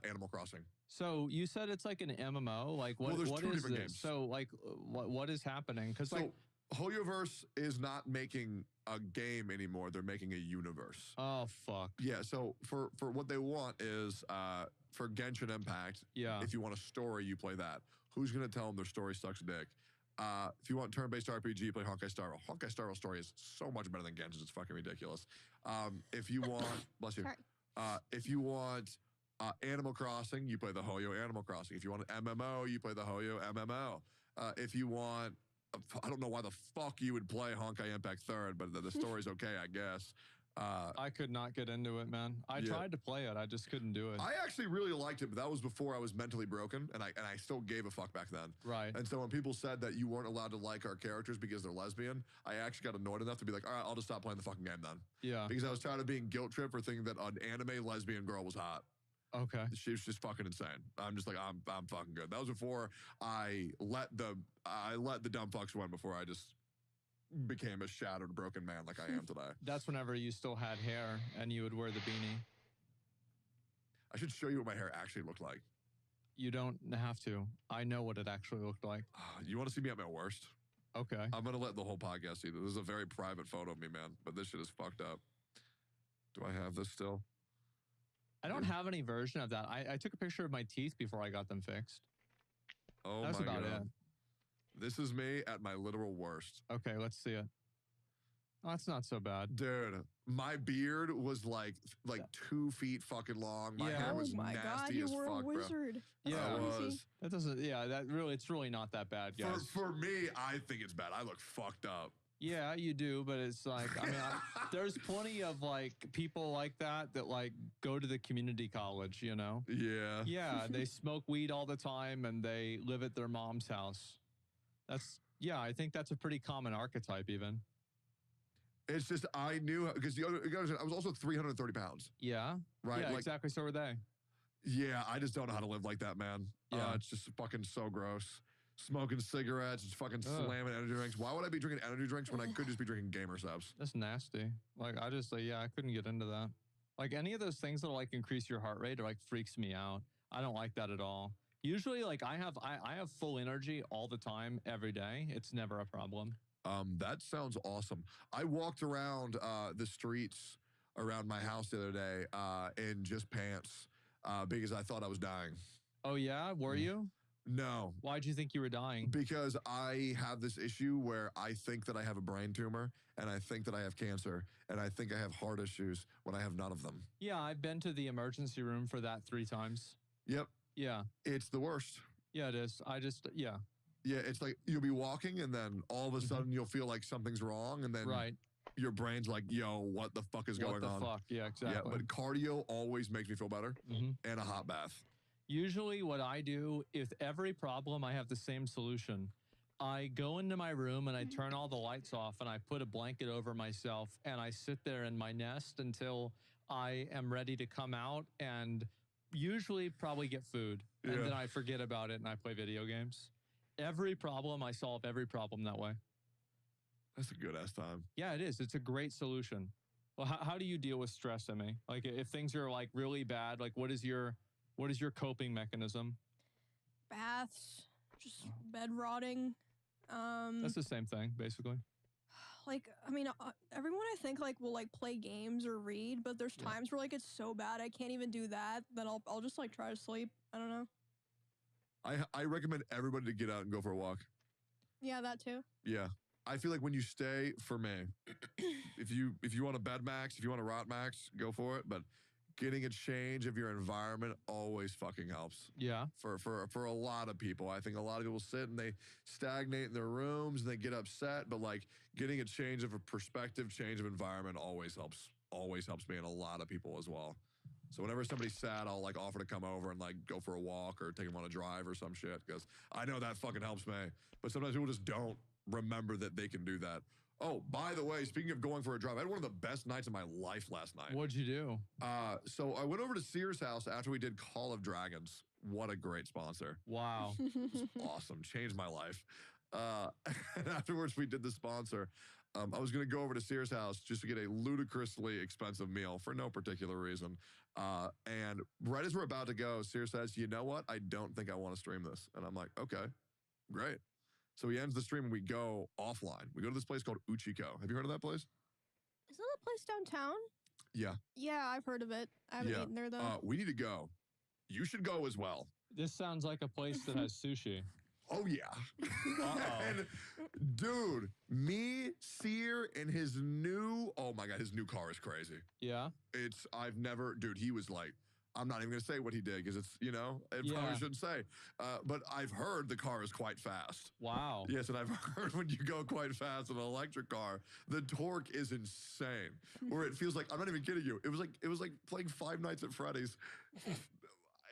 Animal Crossing. So you said it's like an MMO. Like what? Well, there's what two is different this? games. So like what is happening? Because So like Hoyoverse is not making a game anymore. They're making a universe. oh fuck Yeah. So for what they want is for Genshin Impact. yeah. If you want a story, you play that. Who's gonna tell them their story sucks dick? If you want turn-based RPG, play Honkai Star Rail. Honkai Star Rail's story is so much better than Genshin's. It's fucking ridiculous. If you want, bless you. Sorry. If you want Animal Crossing, you play the Hoyo Animal Crossing. If you want an MMO, you play the Hoyo MMO. If you want, I don't know why the fuck you would play Honkai Impact Third, but the story's okay, I guess. I could not get into it, man. I Yeah. tried to play it. I just couldn't do it. I actually really liked it, but that was before I was mentally broken, and I still gave a fuck back then. Right. And so when people said that you weren't allowed to like our characters because they're lesbian, I actually got annoyed enough to be like, all right, I'll just stop playing the fucking game then. Yeah. Because I was tired of being guilt tripped for thinking that an anime lesbian girl was hot. Okay. She was just fucking insane. I'm just like, I'm fucking good. That was before I let the dumb fucks win, before I just became a shattered, broken man like I am today. That's whenever you still had hair and you would wear the beanie. I should show you what my hair actually looked like. You don't have to. I know what it actually looked like. You want to see me at my worst? Okay. I'm gonna let the whole podcast see this. This is a very private photo of me, man. But this shit is fucked up. Do I have this still? I don't have any version of that. I took a picture of my teeth before I got them fixed. Oh That's my about god. it. This is me at my literal worst. Okay, let's see it. Oh, that's not so bad. Dude, my beard was like 2 feet fucking long. My Yeah. hair was oh my nasty god, you as were fuck, a bro. wizard. Yeah, I Crazy. was. That doesn't. Yeah, that really. It's really not that bad, guys. For me, I think it's bad. I look fucked up. Yeah, you do, but it's like, I mean, there's plenty of like people like that like go to the community college, you know? Yeah. Yeah, they smoke weed all the time and they live at their mom's house. Yeah, I think that's a pretty common archetype even. It's just, I knew, because I was also 330 pounds, Yeah, right? yeah, Like, exactly. So were they. yeah, I just don't know how to live like that, man. Yeah. It's just fucking so gross. Smoking cigarettes, just fucking Ugh. slamming energy drinks. Why would I be drinking energy drinks when I could just be drinking gamer subs? That's nasty. Like, yeah, I couldn't get into that. Like any of those things that like increase your heart rate or like freaks me out. I don't like that at all. Usually, like I have full energy all the time, every day. It's never a problem. That sounds awesome. I walked around the streets around my house the other day in just pants because I thought I was dying. Oh yeah, were you? No, Why'd you think you were dying? because I have this issue where I think that I have a brain tumor, and I think that I have cancer, and I think I have heart issues when I have none of them. Yeah, I've been to the emergency room for that 3 times. Yep, Yeah, it's the worst. yeah, it is. Yeah, Yeah, it's like you'll be walking, and then all of a sudden you'll feel like something's wrong, and then right. your brain's like, yo, what the fuck is What going the on? fuck? Yeah, exactly. Yeah, but cardio always makes me feel better, Mhm. and a hot bath. Usually what I do, if every problem I have the same solution, I go into my room and I turn all the lights off and I put a blanket over myself and I sit there in my nest until I am ready to come out and usually probably get food. Yeah. And then I forget about it and I play video games. Every problem, I solve every problem that way. That's a good ass time. Yeah, it is. It's a great solution. Well, how do you deal with stress, Emmy? Like if things are like really bad, like what is your coping mechanism? Baths, just bed rotting. That's the same thing, basically. Like, I mean, everyone I think like will like play games or read, but there's Yeah. times where like it's so bad I can't even do that. Then I'll just like try to sleep. I don't know. I recommend everybody to get out and go for a walk. Yeah, that too. Yeah. I feel like when you stay, for me, if you want a bed max, if you want a rot max, go for it. But getting a change of your environment always fucking helps. Yeah. For a lot of people. I think a lot of people sit and they stagnate in their rooms and they get upset, but like getting a change of a perspective, change of environment always helps me and a lot of people as well. So whenever somebody's sad, I'll like offer to come over and like go for a walk or take them on a drive or some shit because I know that fucking helps me. But sometimes people just don't remember that they can do that. Oh, by the way, speaking of going for a drive, I had one of the best nights of my life last night. What'd you do? So I went over to Sears House after we did Call of Dragons. What a great sponsor. Wow. Awesome. Changed my life. And afterwards, we did the sponsor. I was going to go over to Sears House just to get a ludicrously expensive meal for no particular reason. And right as we're about to go, Sears says, you know what? I don't think I want to stream this. And I'm like, okay, great. So he ends the stream and we go offline. We go to this place called Uchiko. Have you heard of that place? Is that a place downtown? Yeah. Yeah, I've heard of it. I haven't Yeah. eaten there though. We need to go. You should go as well. This sounds like a place that has sushi. Oh, yeah. Uh-oh. And dude, me, Sear, and his new, oh my God, his new car is crazy. Yeah. Dude, he was like, I'm not even going to say what he did because it's, you know, it Yeah. probably shouldn't say. But I've heard the car is quite fast. Wow. Yes, and I've heard when you go quite fast in an electric car, the torque is insane. Or it feels like, I'm not even kidding you. It was like playing Five Nights at Freddy's.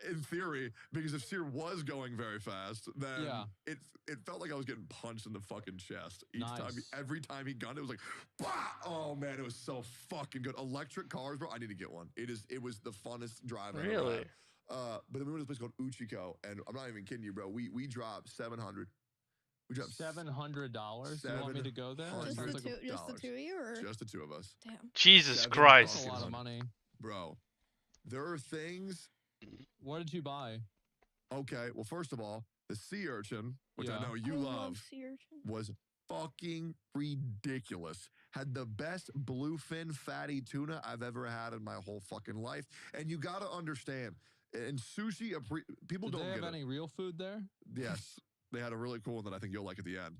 In theory, because if Sear was going very fast, then Yeah. it felt like I was getting punched in the fucking chest each time. Nice. Every time he gunned, it was like, bah! Oh man, it was so fucking good. Electric cars, bro. I need to get one. It was the funnest drive I ever Really? had. But then we went to this place called Uchiko, and I'm not even kidding you, bro. We dropped $700. We dropped $700. You want me to go there? That Just sounds the like two, a- just the two of you, or just the two of us, damn. Jesus Seven Christ. That's a lot of money. bro. There are things. What did you buy? Okay, well, first of all, the sea urchin, which I Yeah. know you I love. sea urchin. Was fucking ridiculous. Had the best bluefin fatty tuna I've ever had in my whole fucking life. And you got to understand, in sushi, people Did don't they have get any real food there? it. Yes, they had a really cool one that I think you'll like at the end.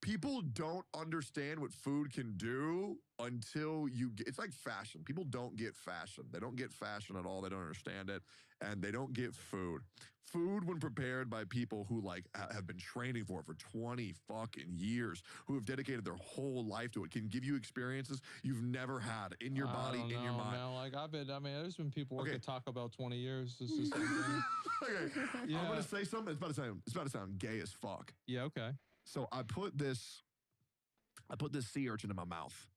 People don't understand what food can do until you get, it's like fashion. People don't get fashion. They don't get fashion at all. They don't understand it. And they don't get food. Food, when prepared by people who like have been training for it for 20 fucking years, who have dedicated their whole life to it, can give you experiences you've never had in your body, I don't in your know, mind. Man. Like there's been people work Okay. at Taco Bell 20 years. It's the same thing. Okay, I'm Yeah. gonna say something. It's about to sound gay as fuck. Yeah. Okay. So I put this sea urchin in my mouth,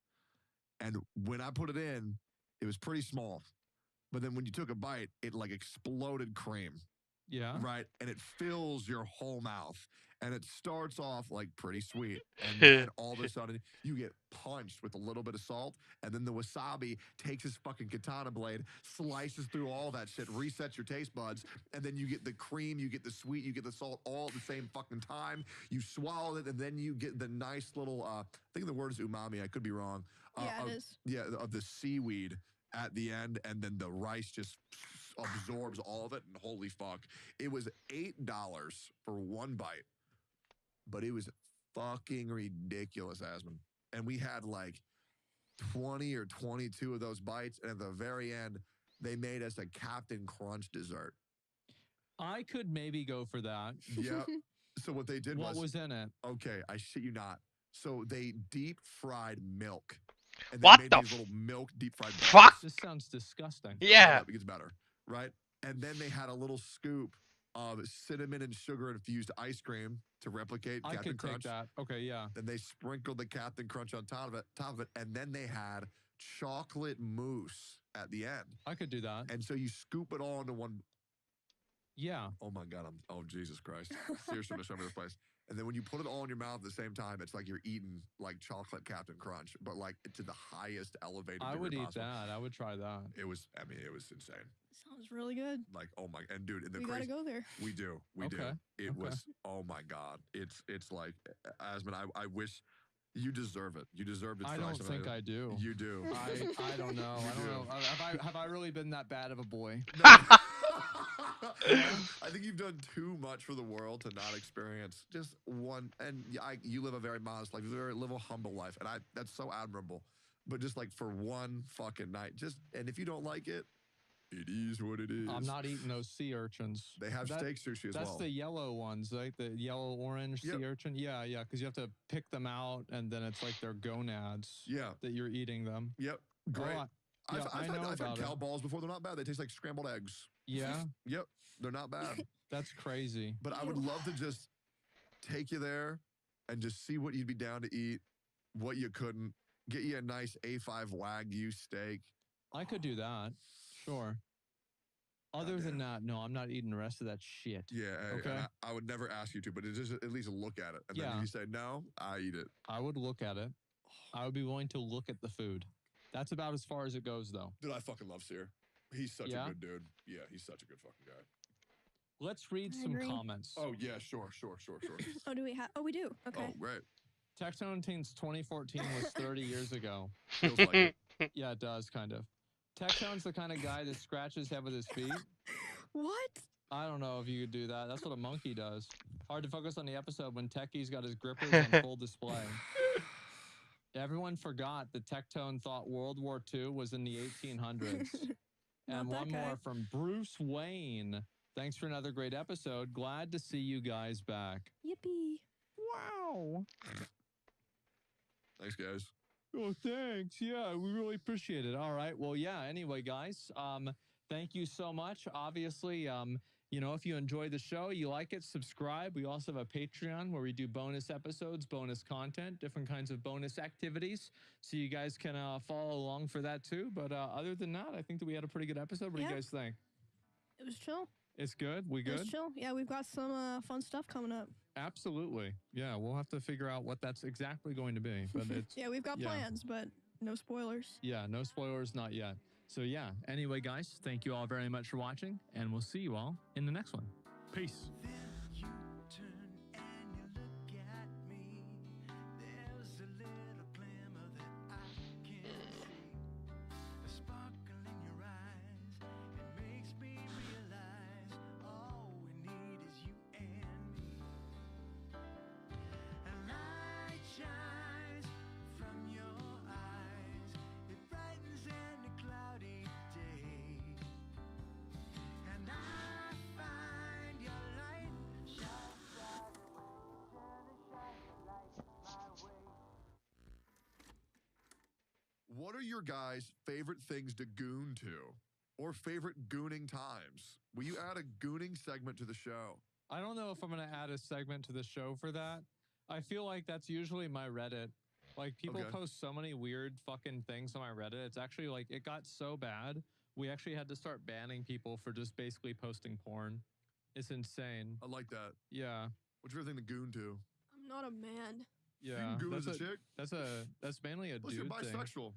and when I put it in, it was pretty small. But then when you took a bite, it like exploded cream, Yeah. right? And it fills your whole mouth. And it starts off like pretty sweet. And then all of a sudden, you get punched with a little bit of salt. And then the wasabi takes his fucking katana blade, slices through all that shit, resets your taste buds. And then you get the cream, you get the sweet, you get the salt all at the same fucking time. You swallow it, and then you get the nice little, I think the word is umami. I could be wrong. Yeah, of, it is. Yeah, of the seaweed at the end. And then the rice just absorbs all of it. And holy fuck. It was $8 for one bite. But it was fucking ridiculous, Asmon. And we had like 20 or 22 of those bites. And at the very end, they made us a Captain Crunch dessert. I could maybe go for that. Yeah. So what they did What was in it? okay, I shit you not. So they deep fried milk. And What they made the these little milk deep fried Fuck. This sounds disgusting. Yeah. It gets better, right? And then they had a little scoop of cinnamon and sugar infused ice cream to replicate I Captain could Crunch. take that. Okay. Yeah. Then they sprinkled the Captain Crunch on top of it, and then they had chocolate mousse at the end. I could do that. And so you scoop it all into one. Yeah. Oh my god! Oh Jesus Christ! Seriously, show me this place. And then when you put it all in your mouth at the same time, it's like you're eating like chocolate Captain Crunch, but like to the highest elevated. I degree would eat possible. that. I would try that. It was. I mean, it was insane. Sounds really good. Like, oh my, and dude, and the We gotta crazy. go there. We do. We do. Okay, It okay. was, oh my God. It's like, Asmon, I wish you deserve it. You deserve it. I don't think I do. You do. I don't know. You I don't do. know. Have I really been that bad of a boy? I think you've done too much for the world to not experience just one. And you live a very modest life. You live a humble life. And that's so admirable. But just like for one fucking night, and if you don't like it, it is what it is. I'm not eating those sea urchins. They have That- steak sushi as That's well. the yellow ones, like the yellow orange Yep. sea urchin. Yeah, yeah, because you have to pick them out, and then it's like they're gonads Yeah. that you're eating them. Yep. Oh, Great. I- yeah, I know I've had about it. cow balls before. They're not bad. They taste like scrambled eggs. Yeah, Yep. They're not bad. that's crazy. But I would love to just take you there and just see what you'd be down to eat, what you couldn't, get you a nice A5 Wagyu steak. I could do that. Sure. Other than that, no, I'm not eating the rest of that shit. Yeah. and Okay. I would never ask you to, but it's just at least look at it. And then Yeah. if you say no, I eat it. I would look at it. I would be willing to look at the food. That's about as far as it goes, though. Dude, I fucking love Sear. He's such Yeah? a good dude. Yeah, he's such a good fucking guy. Let's read I some agree. comments. Oh, yeah, sure. Oh, do we have? Oh, we do. Okay. Oh, right. Tectone Teens 2014 was 30 years ago. Feels like it. Yeah, it does, kind of. Tectone's the kind of guy that scratches his head with his feet. What? I don't know if you could do that. That's what a monkey does. Hard to focus on the episode when Techie's got his grippers on full display. Everyone forgot that Tectone thought World War II was in the 1800s. And Not one that more guy. from Bruce Wayne. Thanks for another great episode. Glad to see you guys back. Yippee. Wow. Thanks, guys. Oh, thanks. Yeah, we really appreciate it. All right. Well, yeah. Anyway, guys, thank you so much. Obviously, if you enjoy the show, you like it, subscribe. We also have a Patreon where we do bonus episodes, bonus content, different kinds of bonus activities. So you guys can follow along for that too. But other than that, I think that we had a pretty good episode. What do you Yeah. guys think? It was chill. It's good. We It good? was chill. Yeah, we've got some fun stuff coming up. Absolutely. Yeah, we'll have to figure out what that's exactly going to be. But it's Yeah, we've got yeah. plans, but no spoilers. Yeah, no spoilers, not yet. So yeah, anyway, guys, thank you all very much for watching, and we'll see you all in the next one. Peace. Then you turn and you look at me. There's a little glimmer that I can see. A sparkle in your eyes. It makes me realize all we need is you and me. And light shines from your eyes. It brightens any cloudy day. And I find your light shine bright away. Shine your light my way. What are your guys' favorite things to goon to? Or favorite gooning times? Will you add a gooning segment to the show? I don't know if I'm going to add a segment to the show for that. I feel like that's usually my Reddit. Like, people Okay. post so many weird fucking things on my Reddit. It's actually like, it got so bad, we actually had to start banning people for just basically posting porn. It's insane. I like that. Yeah. What's your favorite thing to goon to? I'm not a man. You Yeah. can goon That's as a chick? that's mainly a Plus, dude you're thing. bisexual.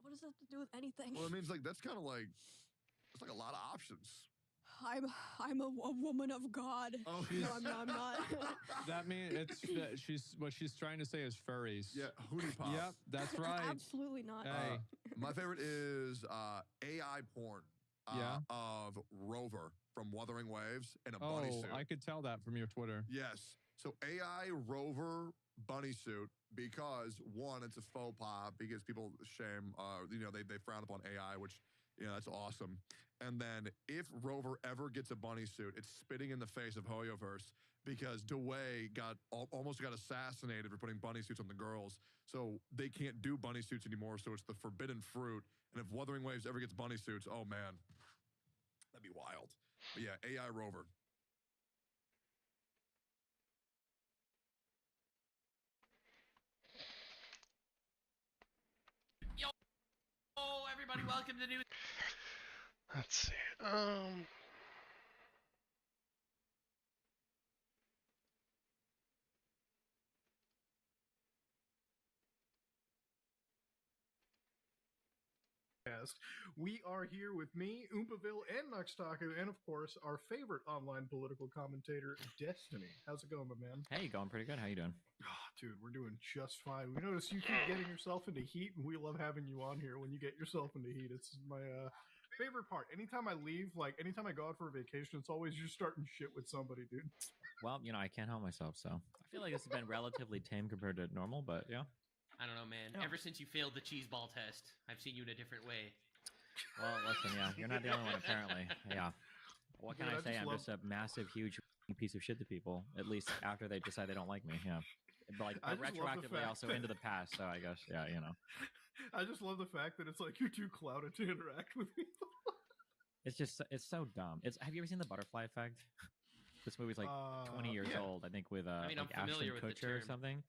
What does that have to do with anything? Well, it means like that's kind of like it's like a lot of options. I'm a woman of God. Oh, No, I'm not. I'm not. That means what she's trying to say is furries. yeah, hootie pop. Yep, that's right. Absolutely not. Hey. My favorite is AI porn. Yeah. Of Rover from Wuthering Waves in a Oh, bunny suit. I could tell that from your Twitter. Yes. So AI Rover bunny suit because one, it's a faux pas because people shame, they frown upon AI, which that's awesome. And then if Rover ever gets a bunny suit, it's spitting in the face of Hoyoverse because Dewey almost got assassinated for putting bunny suits on the girls. So they can't do bunny suits anymore. So it's the forbidden fruit. And if Wuthering Waves ever gets bunny suits, oh man, that'd be wild. But yeah, AI Rover. Oh, everybody, welcome to New. Let's see. We are here with me, Oompaville, and Noxtaku, and of course, our favorite online political commentator, Destiny. How's it going, my man? Hey, going pretty good. How you doing? Oh, dude, we're doing just fine. We notice you keep getting yourself into heat, and we love having you on here when you get yourself into heat. It's my favorite part. Anytime I leave, anytime I go out for a vacation, it's always you starting shit with somebody, dude. Well, I can't help myself, so I feel like this has been relatively tame compared to normal, but yeah. I don't know, man. Yeah. Ever since you failed the cheese ball test, I've seen you in a different way. Well, listen, yeah, you're not the only one, apparently. Yeah. What can Dude, I I say? just I'm love- just a massive, huge piece of shit to people, at least after they decide they don't like me, yeah. But, I just love the retroactively fact also that- into the past, so I guess, yeah, I just love the fact that it's like you're too clouded to interact with people. It's so dumb. Have you ever seen The Butterfly Effect? This movie's like 20 years yeah. old, I think, with I mean, I'm like familiar Ashton with the Kutcher or term. something.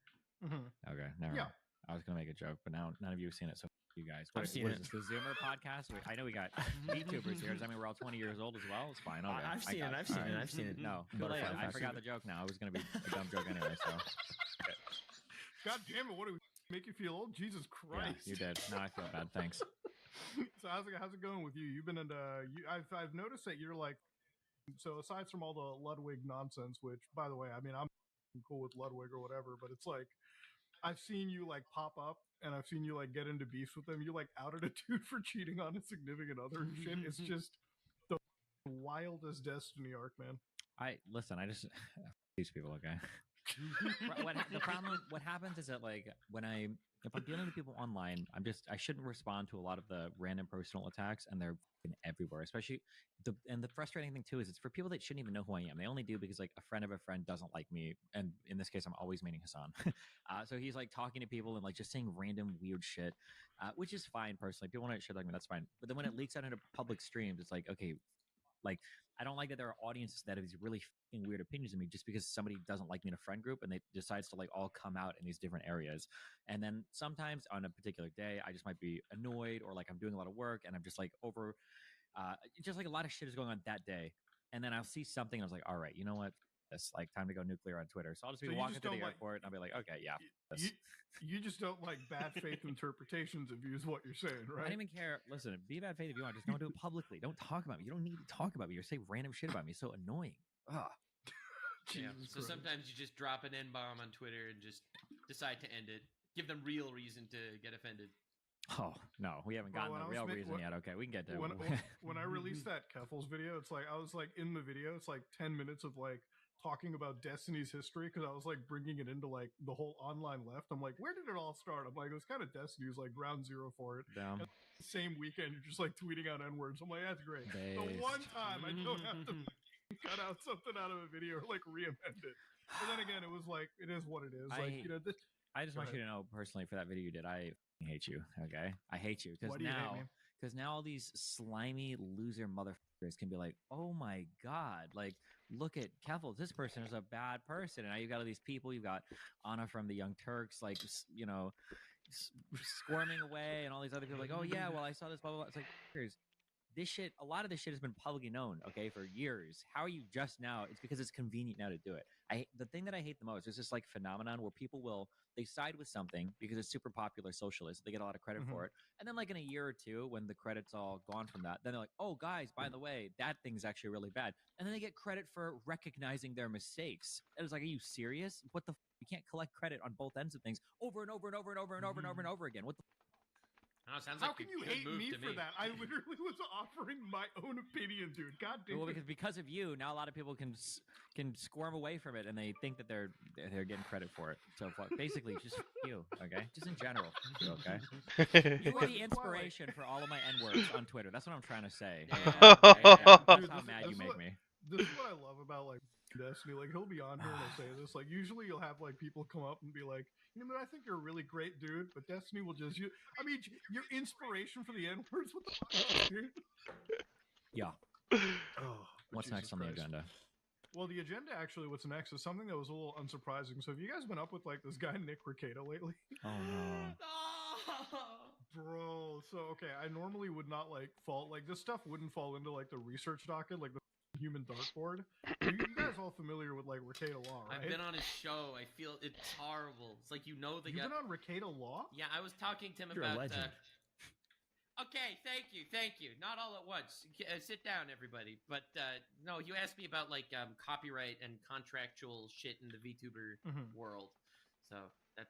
Mhm. Okay, never Yeah. mind. I was gonna make a joke, but now none of you have seen it, so you guys. I've What seen is it. this, the Zoomer podcast? I know we got VTubers here. Does that mean we're all 20 years old as well? It's fine. Okay. I've seen got it. I've seen all it. right. I've seen it. No, But but I've I seen forgot it. the joke now. It was gonna be a dumb joke anyway. So God damn it! What do we make you feel old? Jesus yeah, Christ! you did. Now I feel bad. Thanks. So how's it going with you? You've been into I've noticed that you're like, so aside from all the Ludwig nonsense, which by the way, I mean I'm cool with Ludwig or whatever, but it's like I've seen you like pop up and I've seen you like get into beefs with them. You like outed a dude for cheating on his significant other and shit. It's just the wildest Destiny arc, man. I just these people. Okay. The problem, what happens is that like when I if I'm dealing with people online, I shouldn't respond to a lot of the random personal attacks, and they're fucking everywhere. Especially the frustrating thing too is it's for people that shouldn't even know who I am. They only do because like a friend of a friend doesn't like me, and in this case, I'm always meaning Hassan. So he's like talking to people and like just saying random weird shit, which is fine personally. If people want to shit like me, that's fine. But then when it leaks out into public streams, it's like okay, like I don't like that there are audiences that have these really fucking weird opinions of me just because somebody doesn't like me in a friend group and they decides to like all come out in these different areas. And then sometimes on a particular day, I just might be annoyed or like I'm doing a lot of work and I'm just like over, just like a lot of shit is going on that day. And then I'll see something and I was like, all right, you know what? It's like time to go nuclear on Twitter. So I'll just be So you walking just through the don't like- airport and I'll be like, okay, yeah. You, you just don't like bad faith interpretations of you, is what you're saying, I right? don't even care. Listen, be bad faith if you want. Just don't do it publicly. Don't talk about me. You don't need to talk about me or say random shit about me. It's so annoying. Ugh. Yeah. Jesus So Christ. sometimes you just drop an N-bomb on Twitter and just decide to end it. Give them real reason to get offended. Oh no, we haven't Bro, gotten when the I was real ma- reason when- yet. Okay, we can get to when I released that Keffels video, it's like I was like in the video, it's like 10 minutes of like talking about Destiny's history because I was like bringing it into like the whole online left. I'm like, where did it all start? I'm like, it was kind of Destiny, it was like ground zero for it. Damn. Same weekend, you're just like tweeting out N-words. I'm like, that's great. The Based. one time I don't have to cut out something out of a video or like re-amend it. But then again, it was like, it is what it is. Like, you know, this. I just Go want you to know personally for that video you did, I hate you. Okay, I hate you because Why do you hate me? now all these slimy loser motherfuckers can be like, oh my god, like look at Keffels, this person is a bad person, and now you've got all these people. You've got Anna from the Young Turks, like you know, squirming away, and all these other people like, oh yeah, well I saw this blah blah blah. It's like, here's this shit. A lot of this shit has been publicly known, okay, for years. How are you just now? It's because it's convenient now to do it. The thing that I hate the most is this like phenomenon where people they side with something because it's super popular socialist. They get a lot of credit for it. And then like in a year or two, when the credit's all gone from that, then they're like, oh guys, by the way, that thing's actually really bad. And then they get credit for recognizing their mistakes. And it's like, are you serious? What the you can't collect credit on both ends of things over and over and over and over and over and over and over again. What the Oh, sounds How like can a you good hate move me to for that? I literally was offering my own opinion, dude. God damn Well, it. because of you, now a lot of people can squirm away from it, and they think that they're getting credit for it. So basically, just you, okay? Just in general, okay? You are the inspiration for all of my N-words on Twitter. That's what I'm trying to say. Yeah. That's Dude, how mad you make me. This is what I love about like Destiny. Like he'll be on here and he'll say this. Like usually you'll have like people come up and be like, you know, I think you're a really great dude, but Destiny will just you. I mean, your inspiration for the N words. What the fuck, dude? Yeah. Oh, What's Jesus next on the Christ. agenda? Well, the agenda actually, what's next is something that was a little unsurprising. So have you guys been up with like this guy Nick Recato lately? Oh no. Bro, so okay, I normally would not like fall like this stuff wouldn't fall into like the research docket, like the human dartboard. You guys all familiar with like Recato Law, right? I've been on his show. I feel it's horrible. It's like you know the You've guy. been on Recato Law? Yeah, I was talking to him You're a about. legend. Okay, thank you. Not all at once. Sit down, everybody. But no, you asked me about like copyright and contractual shit in the VTuber world. So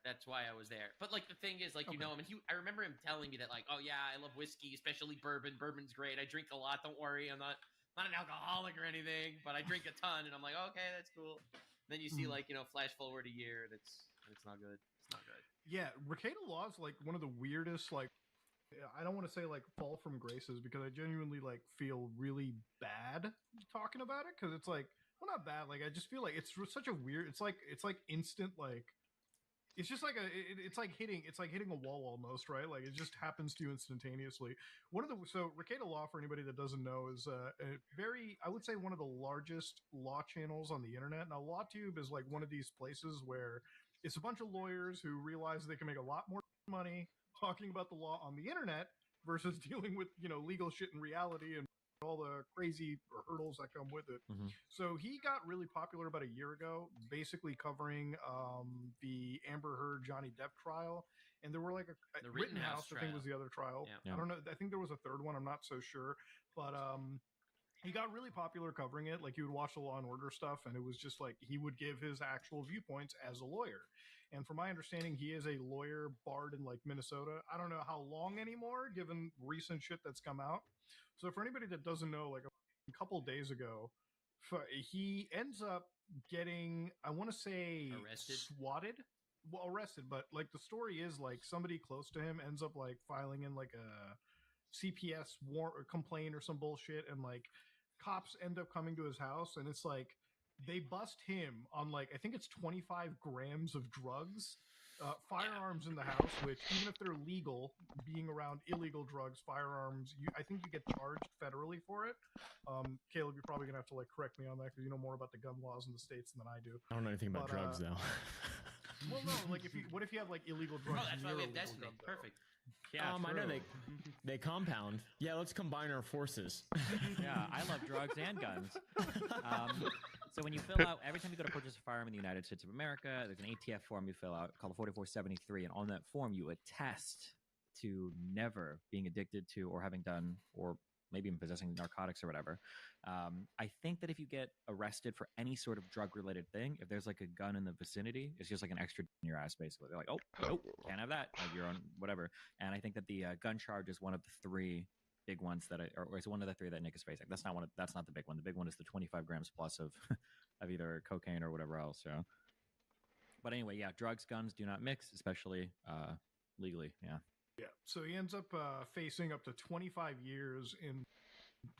that's why I was there. But like the thing is, like you know him, and I remember him telling me that like, oh yeah, I love whiskey, especially bourbon. Bourbon's great. I drink a lot. Don't worry, I'm not an alcoholic or anything, but I drink a ton. And I'm like, okay, that's cool. Then you see like flash forward a year, and it's not good. It's not good. Yeah, Recato Law is like one of the weirdest like. I don't want to say like fall from graces because I genuinely like feel really bad talking about it because it's like well not bad like I just feel like it's such a weird it's like instant like it's just like it's like hitting a wall almost, right? Like it just happens to you instantaneously. So Recato Law, for anybody that doesn't know, is a very, I would say, one of the largest law channels on the internet. Now LawTube is like one of these places where it's a bunch of lawyers who realize they can make a lot more money talking about the law on the internet versus dealing with legal shit in reality and all the crazy hurdles that come with it. So he got really popular about a year ago, basically covering the Amber Heard Johnny Depp trial, and there were like The Rittenhouse I think trial. was the other trial. Yeah. I don't know. I think there was a third one. I'm not so sure, but he got really popular covering it. Like he would watch the Law and Order stuff, and it was just like he would give his actual viewpoints as a lawyer. And from my understanding, he is a lawyer barred in like Minnesota. I don't know how long anymore, given recent shit that's come out. So for anybody that doesn't know, like a couple days ago, he ends up getting, I want to say, Arrested? swatted arrested, but like the story is like somebody close to him ends up like filing in like a CPS warrant or complaint or some bullshit, and like cops end up coming to his house, and it's like they bust him on like I think it's 25 grams of drugs. Firearms in the house, which even if they're legal, being around illegal drugs, firearms, I think you get charged federally for it. Caleb, you're probably gonna have to like correct me on that because you know more about the gun laws in the states than I do. I don't know anything about drugs though. Well, no, like what if you have like illegal drugs? Oh, that's why we have near Destiny. illegal gun, Perfect. Yeah, I know they compound. Yeah, let's combine our forces. Yeah, I love drugs and guns. So when you fill out, every time you go to purchase a firearm in the United States of America, there's an ATF form you fill out called a 4473, and on that form you attest to never being addicted to or having done or maybe even possessing narcotics or whatever. I think that if you get arrested for any sort of drug-related thing, if there's like a gun in the vicinity, it's just like an extra in your ass, basically. They're like, oh, nope, can't have that. Like, you're on whatever. And I think that the gun charge is one of the three big ones that or it's one of the three that Nick is facing. That's not the big one. The big one is the 25 grams plus of of either cocaine or whatever else. So, but anyway, yeah, drugs, guns do not mix, especially legally. Yeah. Yeah. So he ends up facing up to 25 years in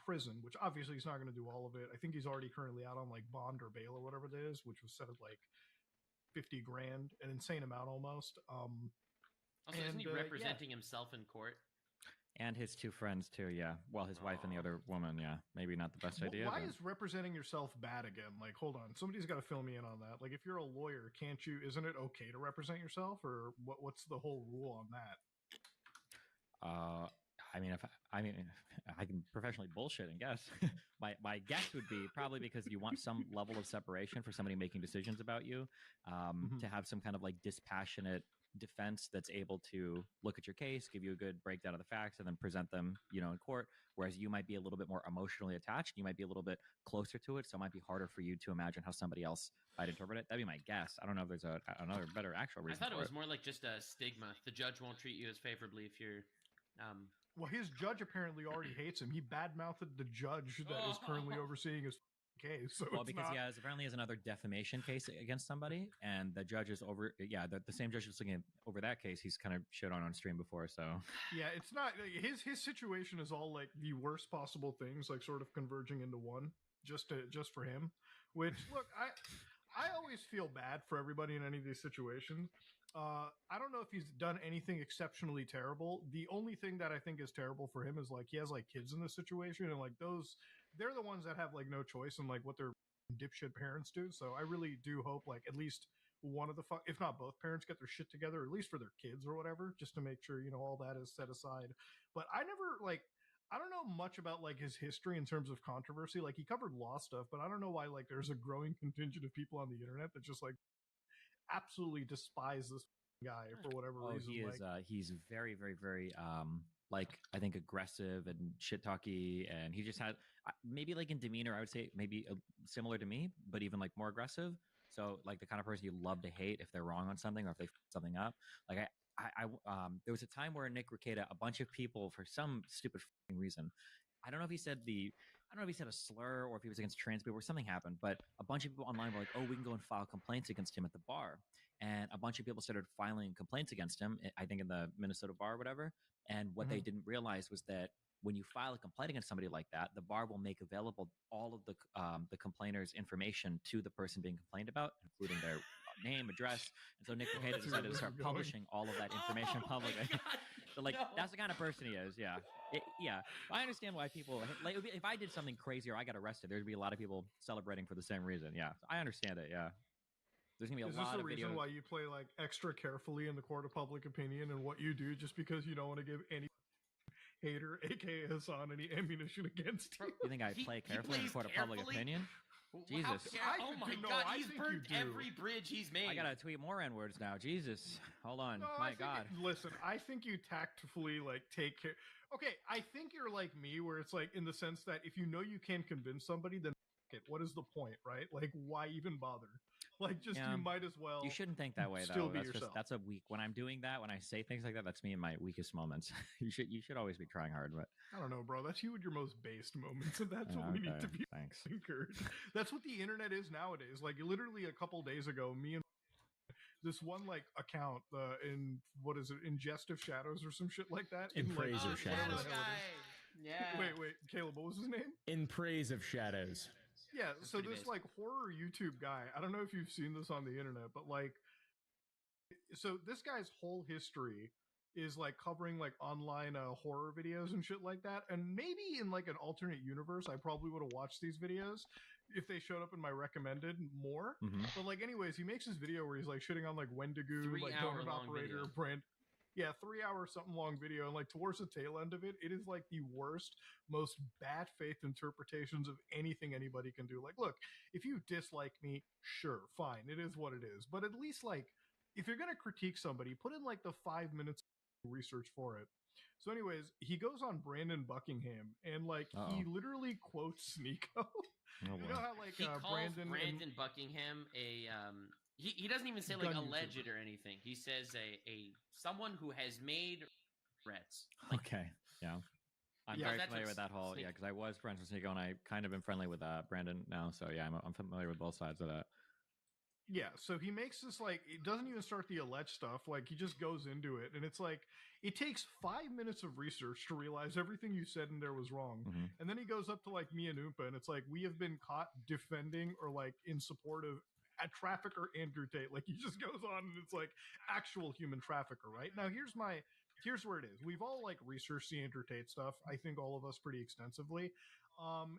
prison, which obviously he's not going to do all of it. I think he's already currently out on like bond or bail or whatever it is, which was set at like 50 grand, an insane amount almost. Also, isn't he representing himself in court? And his two friends too, yeah. Well, his wife and the other woman, yeah. Maybe not the best idea. Why but... is representing yourself bad again? Like, hold on, somebody's got to fill me in on that. Like, if you're a lawyer, can't you? Isn't it okay to represent yourself, or what's the whole rule on that? I mean, I can professionally bullshit and guess. my guess would be probably because you want some level of separation for somebody making decisions about you, to have some kind of like dispassionate defense that's able to look at your case, give you a good breakdown of the facts, and then present them, in court. Whereas you might be a little bit more emotionally attached, you might be a little bit closer to it, so it might be harder for you to imagine how somebody else might interpret it. That'd be my guess. I don't know if there's another better actual reason. I thought it was it. more like just a stigma. The judge won't treat you as favorably if you're. Well, his judge apparently already hates him. He badmouthed the judge that is currently overseeing his case. So well, because he apparently has another defamation case against somebody, and the judge is over. Yeah, the same judge is looking over that case. He's kind of shit on stream before, so yeah, it's not his situation is all like the worst possible things, like sort of converging into one, just for him. Which look, I always feel bad for everybody in any of these situations. I don't know if he's done anything exceptionally terrible. The only thing that I think is terrible for him is like he has like kids in this situation, and like they're the ones that have like no choice in like what their dipshit parents do. So I really do hope like at least one of the if not both parents get their shit together, at least for their kids or whatever, just to make sure all that is set aside. But I don't know much about like his history in terms of controversy. Like he covered law stuff, but I don't know why like there's a growing contingent of people on the internet that just like absolutely despise this guy for whatever reason. He is he's very, very, very like I think aggressive and shit talky, and he just had maybe like in demeanor I would say maybe similar to me, but even like more aggressive. So like the kind of person you love to hate if they're wrong on something or if they f something up. Like I there was a time where Nick Rekieta, a bunch of people for some stupid reason, I don't know if he said a slur or if he was against trans people or something happened, but a bunch of people online were like, oh, we can go and file complaints against him at the bar. And a bunch of people started filing complaints against him, I think in the Minnesota bar or whatever. And what they didn't realize was that when you file a complaint against somebody like that, the bar will make available all of the complainer's information to the person being complained about, including their name, address. And so Nick Rekieta decided to start publishing all of that information publicly. So like that's the kind of person he is. Yeah. Yeah. I understand why people like if I did something crazy or I got arrested, there'd be a lot of people celebrating for the same reason. Yeah. I understand it. Yeah. There's gonna be a lot of videos. Is this the reason why you play like extra carefully in the court of public opinion and what you do, just because you don't want to give any hater, aka Hassan, any ammunition against you? You think I play carefully in the court of public opinion? Jesus. Oh my God, he's burnt every bridge he's made. I gotta tweet more N-words now. Jesus. Hold on. No, my God. Listen, I think you tactfully like take care. Okay, I think you're like me, where it's like in the sense that if you know you can't convince somebody, then it. What is the point, right? Like, why even bother? Like, just you might as well. You shouldn't think that way, though. Still be yourself. That's a weak. When I'm doing that, when I say things like that, that's me in my weakest moments. You should always be trying hard, but I don't know, bro. That's you at your most based moments, and that's what we need to be encouraged. That's what the internet is nowadays. Like, literally a couple days ago, me and this one like account in what is it, Ingestive Shadows or some shit like that. In like, Praise of whatever Shadows. the hell it is. Yeah. Wait, Caleb, what was his name? In Praise of Shadows. Yeah, That's so pretty this basic. like horror YouTube guy, I don't know if you've seen this on the internet, but like, so this guy's whole history is like covering like online horror videos and shit like that. And maybe in like an alternate universe, I probably would have watched these videos if they showed up in my recommended more. Mhm. But like, anyways, he makes this video where he's like shitting on like Wendigo, like 3-hour Donut long Operator, video. brand. Yeah, 3 hour something long video, and like towards the tail end of it, it is like the worst, most bad faith interpretations of anything anybody can do. Like, look, if you dislike me, sure, fine, it is what it is. But at least like, if you're gonna critique somebody, put in like the 5 minutes of research for it. So, anyways, he goes on Brandon Buckingham and like he literally quotes Sneeko. Oh, You know how like He calls Brandon Brandon Buckingham a he doesn't even say like Gun alleged YouTuber. or anything. He says a someone who has made threats. Okay. Yeah. I'm Yeah, very that's familiar what with that whole, Sneak- because I was friends with Sneeko and I kind of been friendly with Brandon now. So yeah, I'm familiar with both sides of that. Yeah, so he makes this like it doesn't even start the alleged stuff. Like he just goes into it, and it's like it takes 5 minutes of research to realize everything you said in there was wrong. Mhm. And then he goes up to like me and Oompa, and it's like we have been caught defending or like in support of a trafficker Andrew Tate. Like he just goes on, and it's like actual human trafficker, right? Now here's where it is. We've all like researched the Andrew Tate stuff. I think all of us pretty extensively.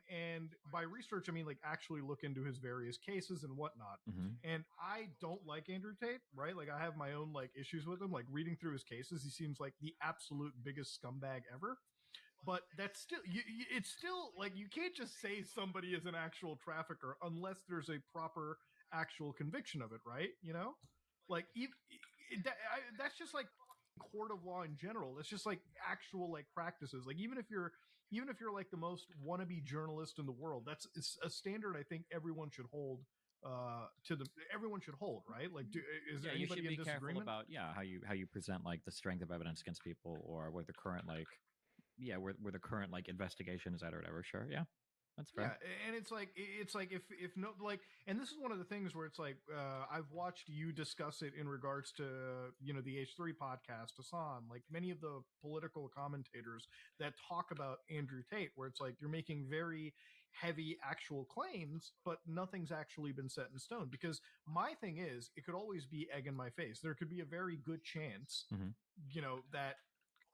And by research, I mean like actually look into his various cases and whatnot. Mhm. And I don't like Andrew Tate, right? Like I have my own like issues with him. Like reading through his cases, he seems like the absolute biggest scumbag ever. But that's still, it's still like you can't just say somebody is an actual trafficker unless there's a proper actual conviction of it, right? You know, like that's just like court of law in general. It's just like actual like practices. Like even if you're like the most wannabe journalist in the world, it's a standard I think everyone should hold everyone should hold, right? Like is there Yeah, you should anybody be in careful disagreement? about how you present like the strength of evidence against people or what the current like where the current like investigation is at or whatever. Sure, yeah, that's fair. Yeah, and it's like if no like, and this is one of the things where it's like I've watched you discuss it in regards to the H3 podcast, Hassan, like many of the political commentators that talk about Andrew Tate, where it's like you're making very heavy actual claims, but nothing's actually been set in stone. Because my thing is, it could always be egg in my face. There could be a very good chance, Mhm. that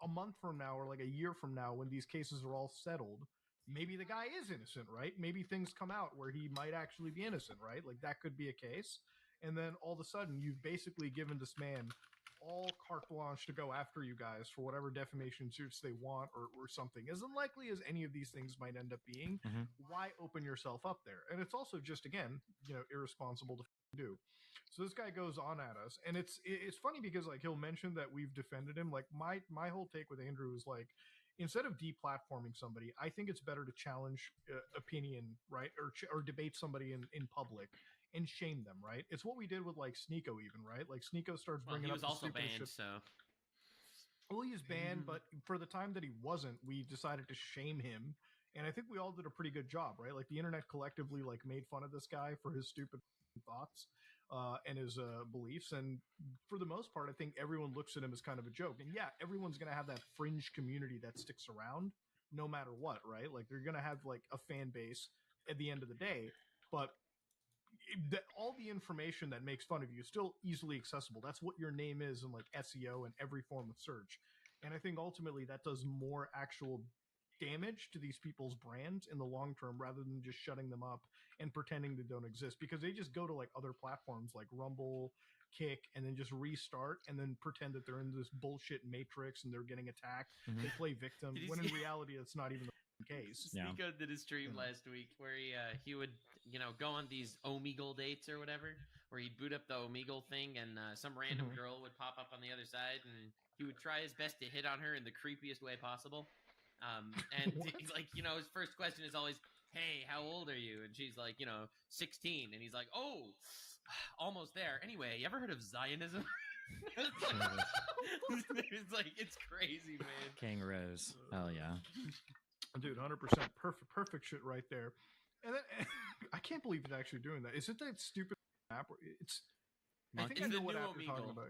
a month from now or like a year from now, when these cases are all settled, maybe the guy is innocent, right? Maybe things come out where he might actually be innocent, right? Like that could be a case. And then all of a sudden, you've basically given this man all carte blanche to go after you guys for whatever defamation suits they want or something. As unlikely as any of these things might end up being, Mhm. why open yourself up there? And it's also just, again, irresponsible to do. So this guy goes on at us, and it's funny because like he'll mention that we've defended him. Like my whole take with Andrew is like, instead of deplatforming somebody, I think it's better to challenge opinion, right, or debate somebody in public and shame them, right? It's what we did with like Sneeko, even, right? Like Sneeko starts Well, bringing he up was the also stupidest banned, shit. so Well, he's banned, but for the time that he wasn't, we decided to shame him. And I think we all did a pretty good job, right? Like the internet collectively like made fun of this guy for his stupid thoughts and his beliefs. And for the most part, I think everyone looks at him as kind of a joke. And yeah, everyone's going to have that fringe community that sticks around no matter what, right? Like they're going to have like a fan base at the end of the day. But all the information that makes fun of you is still easily accessible. That's what your name is in like SEO and every form of search. And I think ultimately that does more actual damage to these people's brands in the long term rather than just shutting them up and pretending they don't exist, because they just go to like other platforms like Rumble, Kick, and then just restart and then pretend that they're in this bullshit matrix and they're getting attacked. Mhm. They play victim Did you when in see- reality it's not even the case. Yeah. Sneeko did a stream Yeah. last week where he would go on these Omegle dates or whatever, where he'd boot up the Omegle thing and some random Mhm. girl would pop up on the other side and he would try his best to hit on her in the creepiest way possible. And What? he's like, his first question is always, "Hey, how old are you?" And she's like, 16, and he's like, "Oh, almost there." Anyway, you ever heard of Zionism? It's like it's crazy, man. King Rose. Hell yeah. Dude, 100% perfect shit right there. And then I can't believe it's actually doing that. Is it that stupid app? Where I think I It's know the what new app you're talking Omegle. about.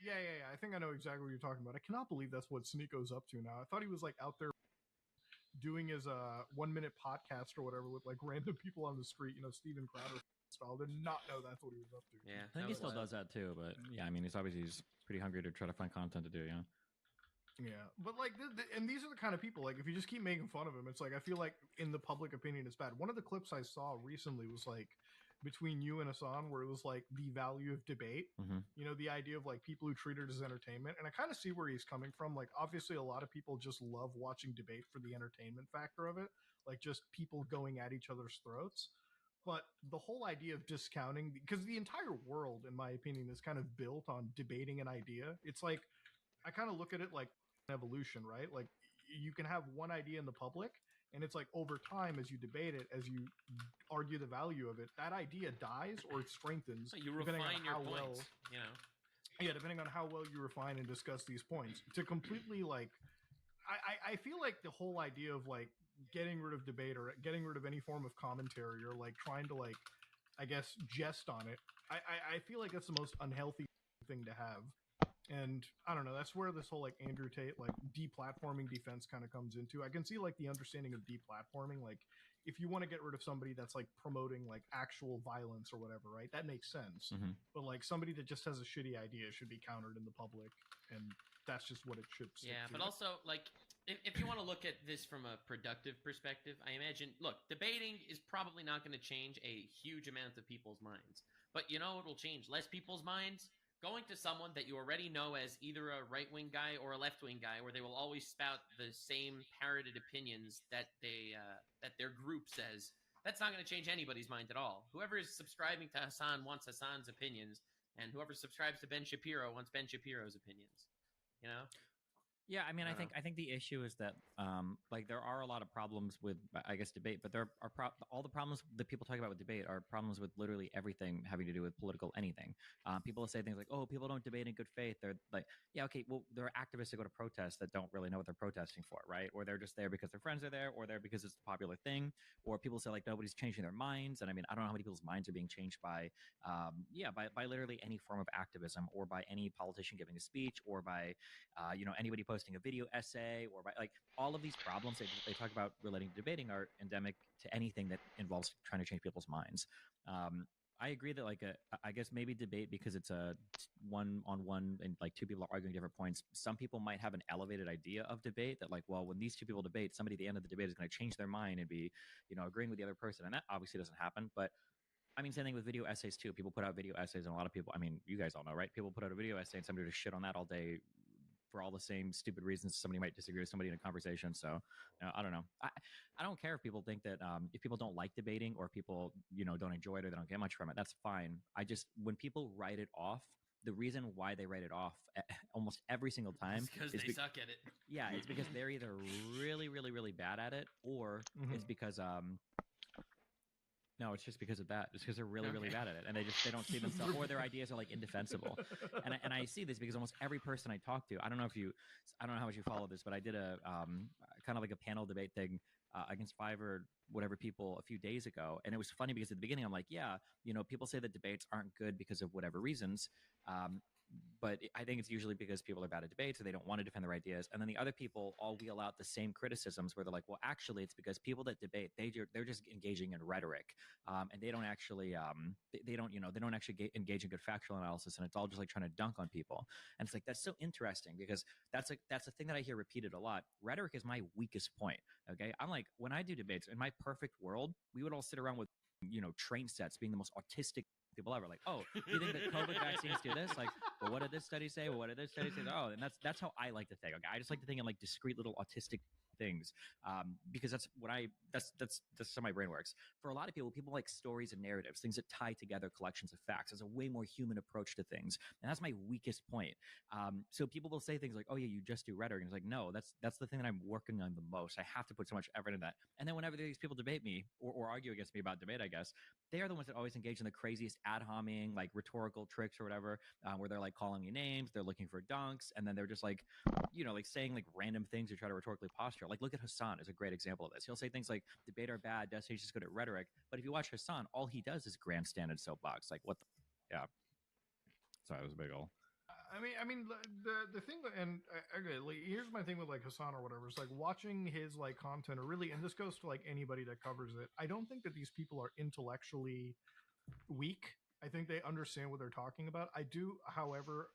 Yeah. I think I know exactly what you're talking about. I cannot believe that's what Sneako's up to now. I thought he was like out there doing his 1 minute podcast or whatever with like random people on the street, Steven Crowder style. Did not know that's what he was up to. Yeah, I think he still does that too, but yeah, I mean, he's pretty hungry to try to find content to do. Yeah. Yeah, but like, and these are the kind of people. Like, if you just keep making fun of him, it's like I feel like in the public opinion, it's bad. One of the clips I saw recently was like between you and Hassan, where it was like the value of debate. The idea of like people who treat it as entertainment, and I kind of see where he's coming from. Like, obviously, a lot of people just love watching debate for the entertainment factor of it, like just people going at each other's throats. But the whole idea of discounting, because the entire world, in my opinion, is kind of built on debating an idea. It's like I kind of look at it like evolution, right? Like you can have one idea in the public, and it's like over time, as you debate it, as you argue the value of it, that idea dies or it strengthens. So you depending on refine your how points. well, yeah, depending on how well you refine and discuss these points. To completely like, I feel like the whole idea of like getting rid of debate or getting rid of any form of commentary or like trying to like, I guess, jest on it. I feel like that's the most unhealthy thing to have. And I don't know, that's where this whole like Andrew Tate like deplatforming defense kind of comes into. I can see like the understanding of deplatforming, like if you want to get rid of somebody that's like promoting like actual violence or whatever, right? That makes sense. But like somebody that just has a shitty idea should be countered in the public, and that's just what it should stick Yeah, to. but also, like, if you want to look at this from a productive perspective, I imagine, look, debating is probably not going to change a huge amount of people's minds. But you know what will change less people's minds? Going to someone that you already know as either a right-wing guy or a left-wing guy, where they will always spout the same parroted opinions that that their group says, that's not going to change anybody's mind at all. Whoever is subscribing to Hassan wants Hassan's opinions, and whoever subscribes to Ben Shapiro wants Ben Shapiro's opinions. You know? Yeah, I mean, I think the issue is that like there are a lot of problems with, I guess, debate, but there are all the problems that people talk about with debate are problems with literally everything having to do with political anything. People say things like, "Oh, people don't debate in good faith." They're like, "Yeah, okay, well, there are activists that go to protests that don't really know what they're protesting for, right? Or they're just there because their friends are there, or they're because it's a popular thing." Or people say like nobody's changing their minds, and I mean, I don't know how many people's minds are being changed by, by literally any form of activism, or by any politician giving a speech, or by, anybody posting a video essay, or by like all of these problems that they talk about relating to debating are endemic to anything that involves trying to change people's minds. I agree that like I guess maybe debate, because it's a one-on-one and like two people are arguing different points. Some people might have an elevated idea of debate that like, well, when these two people debate, somebody at the end of the debate is going to change their mind and be, agreeing with the other person, and that obviously doesn't happen. But I mean, same thing with video essays too. People put out video essays, and a lot of people, I mean, you guys all know, right? People put out a video essay and somebody just shit on that all day for all the same stupid reasons somebody might disagree with somebody in a conversation. So I don't know. I don't care if people think that if people don't like debating, or people, don't enjoy it, or they don't get much from it, that's fine. When people write it off, the reason why they write it off almost every single time because is they suck at it. Yeah, it's because they're either really, really, really bad at it, or it's because no, it's just because of that. It's because they're really, really bad at it, and they don't see themselves, or their ideas are like indefensible. And I see this because almost every person I talk to, I don't know how much you follow this, but I did a kind of like a panel debate thing against 5 or whatever people a few days ago, and it was funny because at the beginning I'm like, yeah, people say that debates aren't good because of whatever reasons. But I think it's usually because people are bad at debates, or they don't want to defend their ideas. And then the other people all wheel out the same criticisms where they're like, well, actually, it's because people that debate, they're just engaging in rhetoric, and they don't actually they don't actually engage in good factual analysis, and it's all just like trying to dunk on people. And it's like, that's so interesting, because that's a thing that I hear repeated a lot. Rhetoric is my weakest point. Okay, I'm like, when I do debates, in my perfect world, we would all sit around with train sets, being the most autistic people ever. Like, oh, you think that COVID vaccines do this? Like, well, what did this study say? Well, what did this study say? Oh, and that's how I like to think. Okay, I just like to think in like discrete little autistic things, because that's how my brain works. For a lot of people like stories and narratives, things that tie together collections of facts. There's a way more human approach to things, and that's my weakest point. So people will say things like, oh yeah, you just do rhetoric, and it's like, no, that's the thing that I'm working on the most. I have to put so much effort in that. And then whenever these people debate me or argue against me about debate, I guess they are the ones that always engage in the craziest ad homing, like rhetorical tricks or whatever, where they're like calling you names, they're looking for dunks, and then they're just like, like saying like random things to try to rhetorically posture. Like, look at Hassan is a great example of this. He'll say things like, debate are bad, Destiny's just good at rhetoric. But if you watch Hassan, all he does is grandstand and soapbox. Like, what the? Yeah. So it was a big ol'. I mean, the thing, and okay, like, here's my thing with like Hassan or whatever. It's like watching his like content, or really, and this goes to like anybody that covers it. I don't think that these people are intellectually weak. I think they understand what they're talking about. I do, however,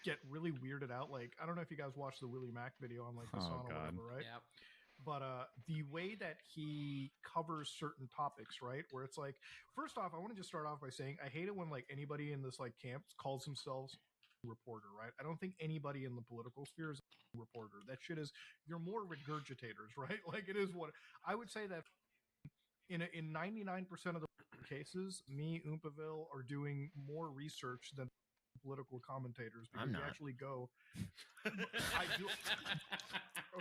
get really weirded out. Like, I don't know if you guys watched the Willie Mack video on like Hassan or whatever, right? Yep. But the way that he covers certain topics, right? Where it's like, first off, I want to just start off by saying I hate it when like anybody in this like camp calls themselves reporter, right? I don't think anybody in the political sphere is a reporter. That shit is, you're more regurgitators, right? Like, it is what I would say that in 99% of the cases, me, Oompaville, are doing more research than political commentators because I'm we not. actually go. I do.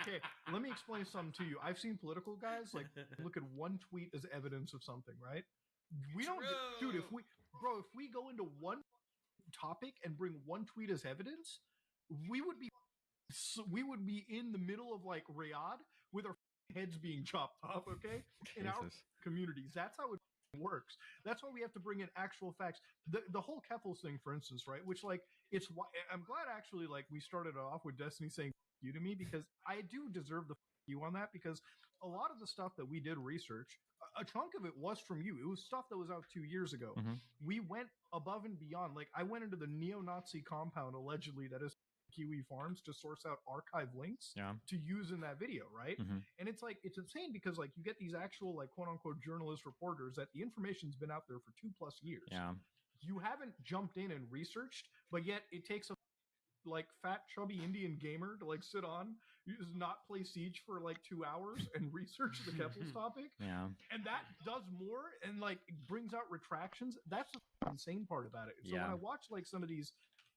Okay, let me explain something to you. I've seen political guys like look at one tweet as evidence of something, right? We don't, dude. If we go into one topic and bring one tweet as evidence, we would be in the middle of like Riyadh with our heads being chopped off. Okay, in our Jesus. communities, that's how it works. That's why we have to bring in actual facts. The whole Keffels thing, for instance, right? Which like it's why I'm glad actually like we started off with Destiny saying you to me, because I do deserve the you on that, because a lot of the stuff that we did research, a chunk of it was from you. It was stuff that was out 2 years ago. Mhm. We went above and beyond. Like I went into the neo-Nazi compound allegedly that is Kiwi Farms to source out archive links Yeah. to use in that video, right? Mhm. And it's like it's insane because like you get these actual like quote unquote journalist reporters that the information's been out there for 2+ years. Yeah. You haven't jumped in and researched, but yet it takes a like fat chubby Indian gamer to like sit on, not play Siege for like 2 hours and research the Keffels topic, Yeah. and that does more and like brings out retractions. That's the insane part about it. So when Yeah. I watch like some of these,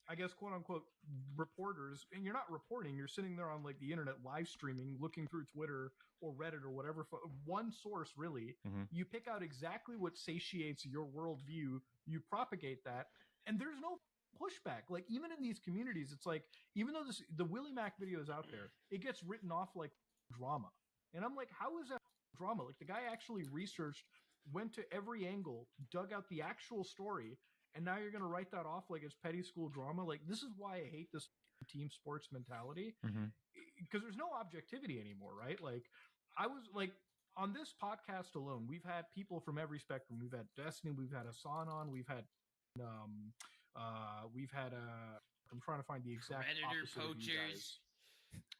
I guess quote unquote reporters, and you're not reporting, you're sitting there on like the internet live streaming, looking through Twitter or Reddit or whatever, one source really. Mhm. You pick out exactly what satiates your worldview, you propagate that, and there's no pushback. Like even in these communities, it's like even though the Willie Mack video is out there, it gets written off like drama, and I'm like, how is that drama? Like the guy actually researched, went to every angle, dug out the actual story, and now you're gonna write that off like it's petty school drama. Like this is why I hate this team sports mentality, Mhm. because there's no objectivity anymore, right? Like I was like on this podcast alone, we've had people from every spectrum. We've had Destiny, we've had Hassan on, we've had I'm trying to find the exact Predator opposite of you poachers. guys.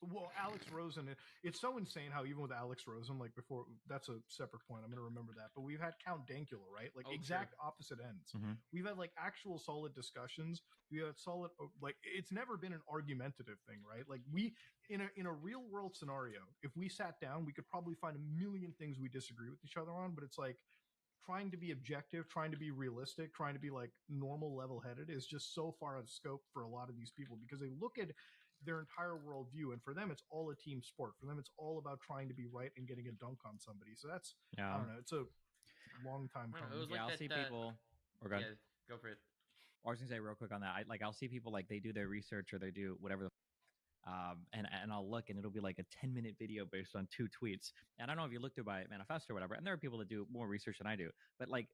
Well, Alex Rosen, it's so insane how even with Alex Rosen, like before, that's a separate point. I'm going to remember that. But we've had Count Dankula, right? Like Oh, exact opposite ends. Mhm. We've had like actual solid discussions. We had solid, like it's never been an argumentative thing, right? Like we, in a real world scenario, if we sat down, we could probably find a million things we disagree with each other on. But it's like trying to be objective, trying to be realistic, trying to be like normal level headed is just so far out of scope for a lot of these people because they look at their entire worldview, and for them, it's all a team sport. For them, it's all about trying to be right and getting a dunk on somebody. So that's, I Yeah. don't know, it's a long time I don't know, coming. it was Yeah, like I'll that, see people. Or go ahead. Yeah, go for it. I was gonna say real quick on that. I'll see people like they do their research or they do whatever, and I'll look and it'll be like a 10-minute video based on 2 tweets. And I don't know if you looked through my manifesto or whatever. And there are people that do more research than I do, but like,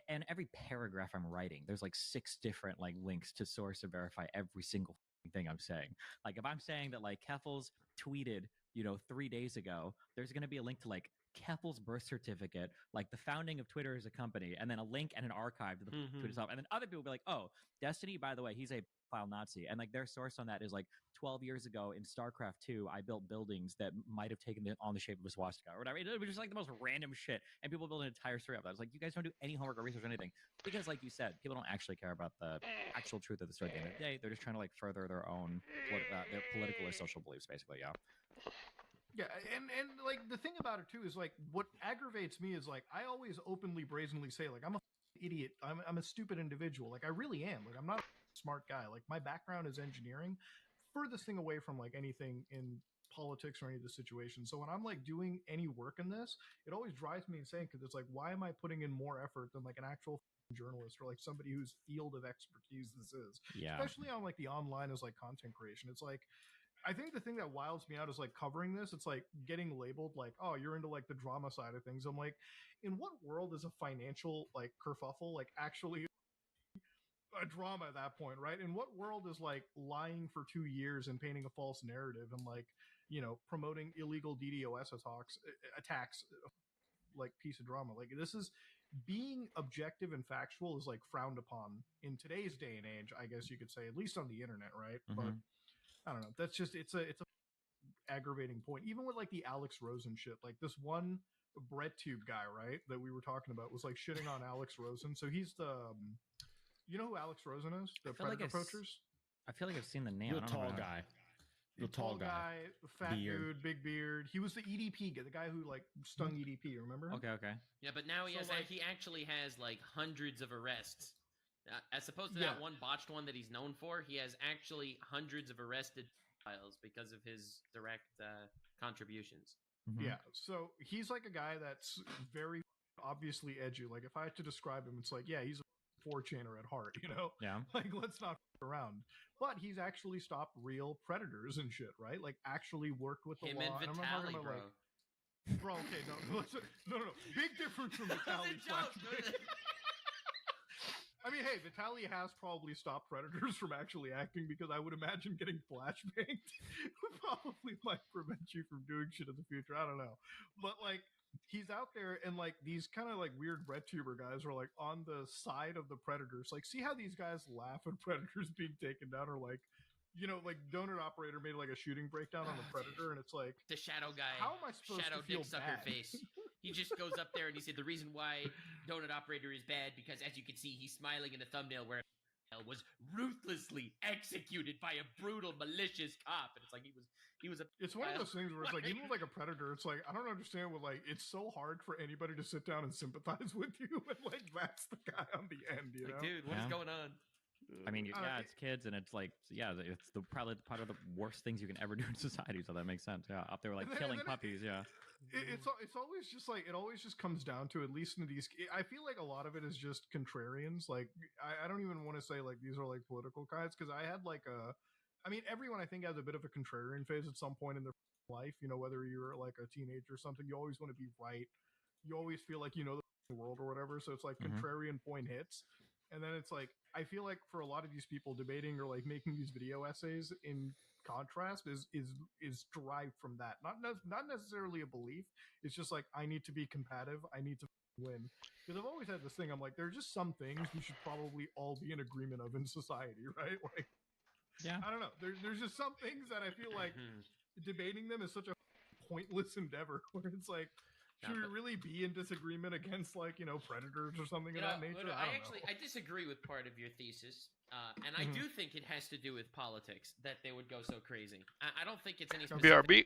and every paragraph I'm writing, there's like 6 different like links to source and verify every single thing I'm saying. Like if I'm saying that like Keffels tweeted, 3 days ago, there's going to be a link to like Keffels' birth certificate, like the founding of Twitter as a company, and then a link and an archive to the Mhm. Twitter itself. And then other people will be like, oh, Destiny, by the way, he's a file Nazi. And like their source on that is like 12 years ago in StarCraft 2, I built buildings that might have taken on the shape of a swastika or whatever. It was just like the most random shit. And people build an entire story up that. It's like, you guys don't do any homework or research or anything. Because like you said, people don't actually care about the actual truth of the story at the end of the day. They're just trying to like further their own, their political or social beliefs, basically. Yeah. Yeah, and like the thing about it too is like what aggravates me is like I always openly, brazenly say like I'm a idiot, I'm a stupid individual. Like I really am. Like I'm not a smart guy. Like my background is engineering, furthest thing away from like anything in politics or any of the situations. So when I'm like doing any work in this, it always drives me insane because it's like why am I putting in more effort than like an actual journalist or like somebody whose field of expertise this is, Yeah. especially on like the online as like content creation. It's like I think the thing that wilds me out is like covering this. It's like getting labeled like, oh, you're into like the drama side of things. I'm like, in what world is a financial like kerfuffle like actually a drama at that point, right? In what world is like lying for 2 years and painting a false narrative and like, promoting illegal DDoS attacks, like piece of drama? Like this is being objective and factual is like frowned upon in today's day and age, I guess you could say, at least on the internet, right? But I don't know. That's just it's a aggravating point. Even with like the Alex Rosen shit, like this one BreadTube guy, right, that we were talking about was like shitting on Alex Rosen. So he's the you know who Alex Rosen is? The Predator Poachers? I feel like I've seen the name. The tall guy. The tall guy. Fat dude, big beard. He was the EDP guy, the guy who like stung EDP, remember? Okay. Yeah, but now he actually has like hundreds of arrests. As opposed to that one botched one that he's known for, he has actually hundreds of arrested files because of his direct contributions. Yeah, so he's like a guy that's very obviously edgy. Like if I had to describe him, it's like, yeah, he's a 4chaner at heart, Yeah. Like let's not f around. But he's actually stopped real predators and shit, right? Like actually worked with the Him law. and I'm not Vitali, talking about, bro. Bro, okay, no, big difference from Vitali. I mean, hey, Vitali has probably stopped predators from actually acting, because I would imagine getting flashbanged would probably like prevent you from doing shit in the future. I don't know, but like he's out there, and like these kind of like weird BreadTuber guys are like on the side of the predators. Like, see how these guys laugh at predators being taken down, or like, like Donut Operator made like a shooting breakdown on the predator, and it's like the shadow guy. How am I supposed Shadow to feel Dick Sucker bad? Face. He just goes up there and he said the reason why Donut Operator is bad because, as you can see, he's smiling in the thumbnail where was ruthlessly executed by a brutal, malicious cop, and it's like he was a. It's one of those things where it's like, even with like a predator, it's like I don't understand what, like, it's so hard for anybody to sit down and sympathize with you, and like that's the guy on the end, you know? Like, dude, what is going on? I mean, it's kids, and it's like, it's probably part of the worst things you can ever do in society. So that makes sense. Yeah, up there like killing puppies. Yeah. It's always just like, it always just comes down to, at least in these, I feel like a lot of it is just contrarians. Like I don't even want to say like these are like political guys, because I had like I mean, everyone I think has a bit of a contrarian phase at some point in their life. Whether you're like a teenager or something, you always want to be right. You always feel like the world or whatever. So it's like contrarian point hits. And then it's like, I feel like for a lot of these people, debating or like making these video essays in contrast is derived from that. Not necessarily a belief. It's just like, I need to be combative. I need to win. Because I've always had this thing. I'm like, there are just some things we should probably all be in agreement of in society, right? Like, yeah, I don't know. There's just some things that I feel like debating them is such a pointless endeavor, where it's like, should we really be in disagreement against like, predators or something of that nature? I disagree with part of your thesis. And I do think it has to do with politics that they would go so crazy. I don't think it's any specific. BRB.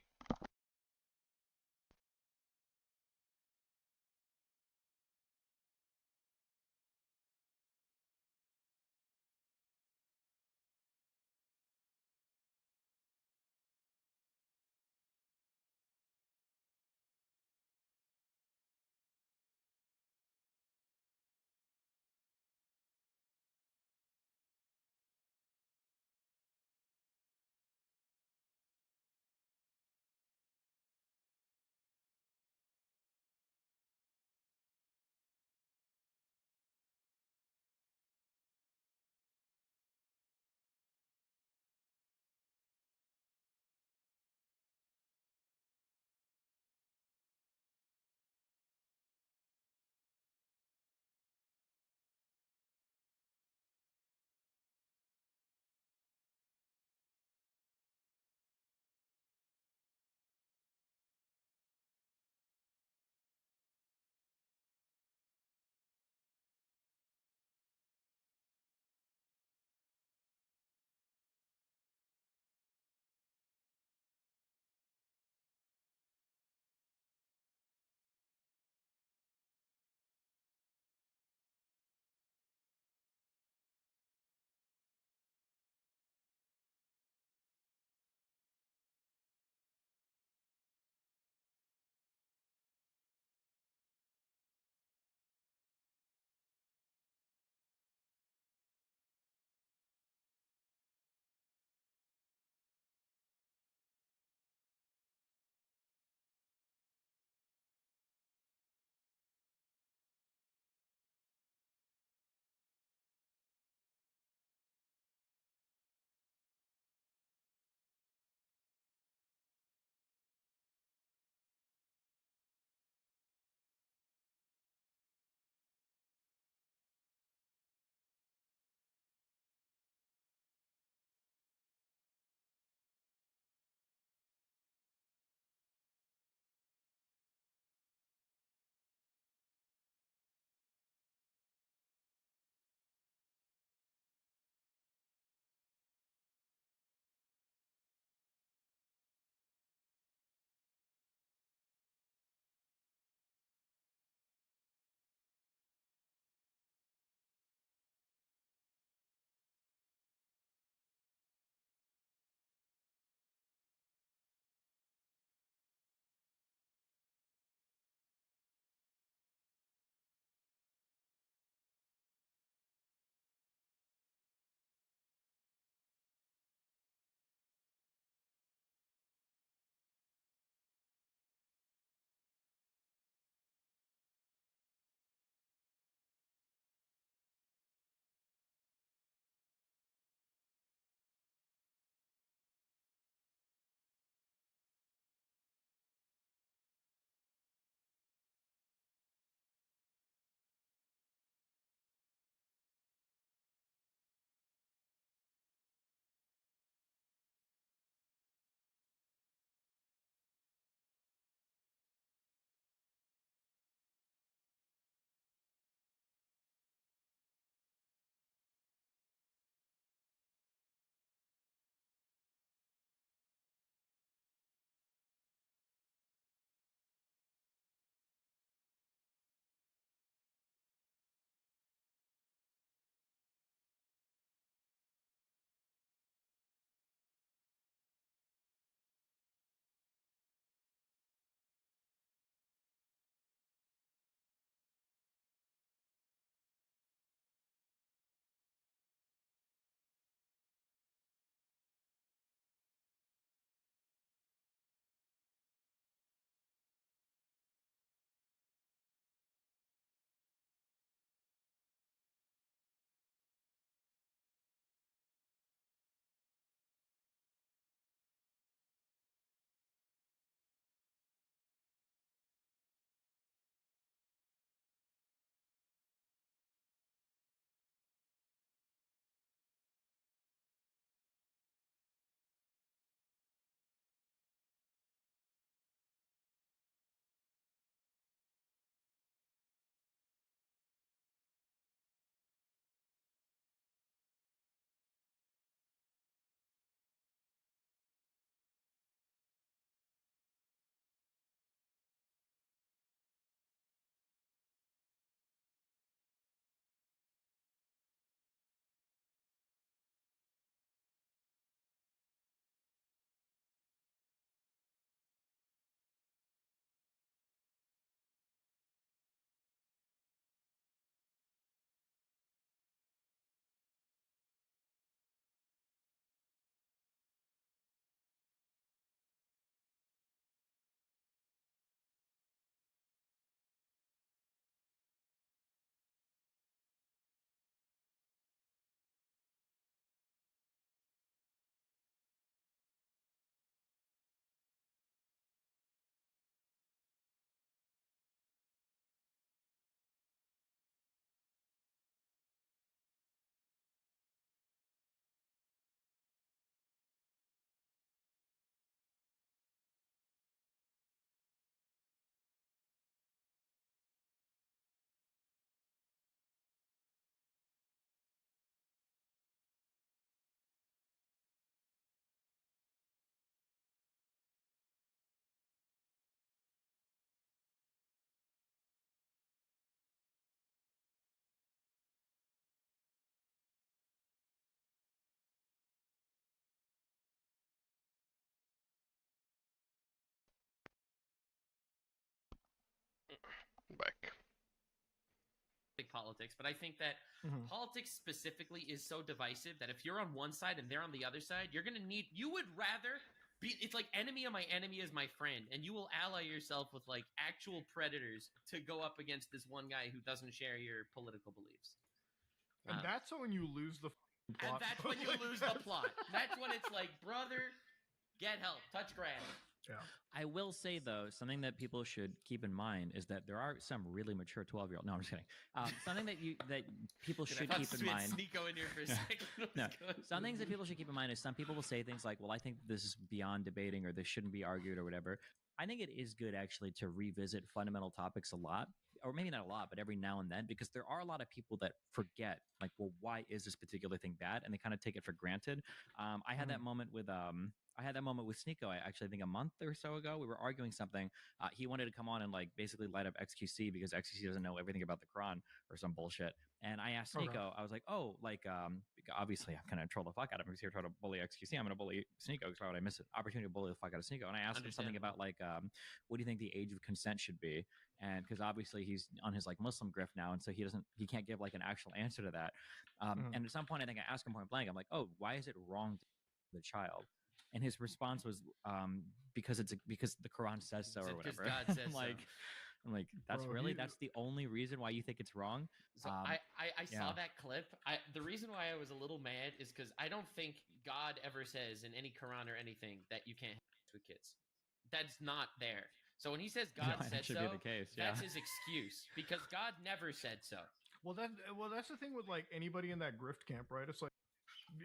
politics, but I think that Mhm. politics specifically is so divisive that if you're on one side and they're on the other side, you would rather be, it's like enemy of my enemy is my friend, and you will ally yourself with like actual predators to go up against this one guy who doesn't share your political beliefs. And that's when you lose the And plot. that's when you Like, lose the plot. That's when it's like, brother, get help, touch grass. Yeah. I will say though, something that people should keep in mind is that there are some really mature 12-year-old. No, I'm just kidding. Something that people Dude, should I thought keep in we had mind. Sneeko in here for a second. No, some things that people should keep in mind is some people will say things like, well, I think this is beyond debating or this shouldn't be argued or whatever. I think it is good actually to revisit fundamental topics a lot, or maybe not a lot, but every now and then, because there are a lot of people that forget, like, well, why is this particular thing bad? And they kind of take it for granted. I had that moment with Sneeko. I actually think a month or so ago, we were arguing something. He wanted to come on and like basically light up XQC because XQC doesn't know everything about the Quran or some bullshit. And I asked Sneeko, Okay. I was like, oh, like, obviously I'm going to troll the fuck out of him because he's trying to bully XQC. I'm going to bully Sneeko because why would I miss an opportunity to bully the fuck out of Sneeko? And I asked him something about like, what do you think the age of consent should be? And because obviously he's on his like Muslim grift now, and so he can't give like an actual answer to that. And at some point, I think I asked him point blank, I'm like, oh, why is it wrong to the child? And his response was, because the Quran says so or Because whatever. God says I'm like, that's Bro, really that's the only reason why you think it's wrong. So I saw yeah. that clip. The reason why I was a little mad is because I don't think God ever says in any Quran or anything that you can't have sex with kids. That's not there. So when he says God that said should so, be the case. Yeah. that's his excuse because God never said so. Well, that's the thing with like anybody in that grift camp, right? It's like,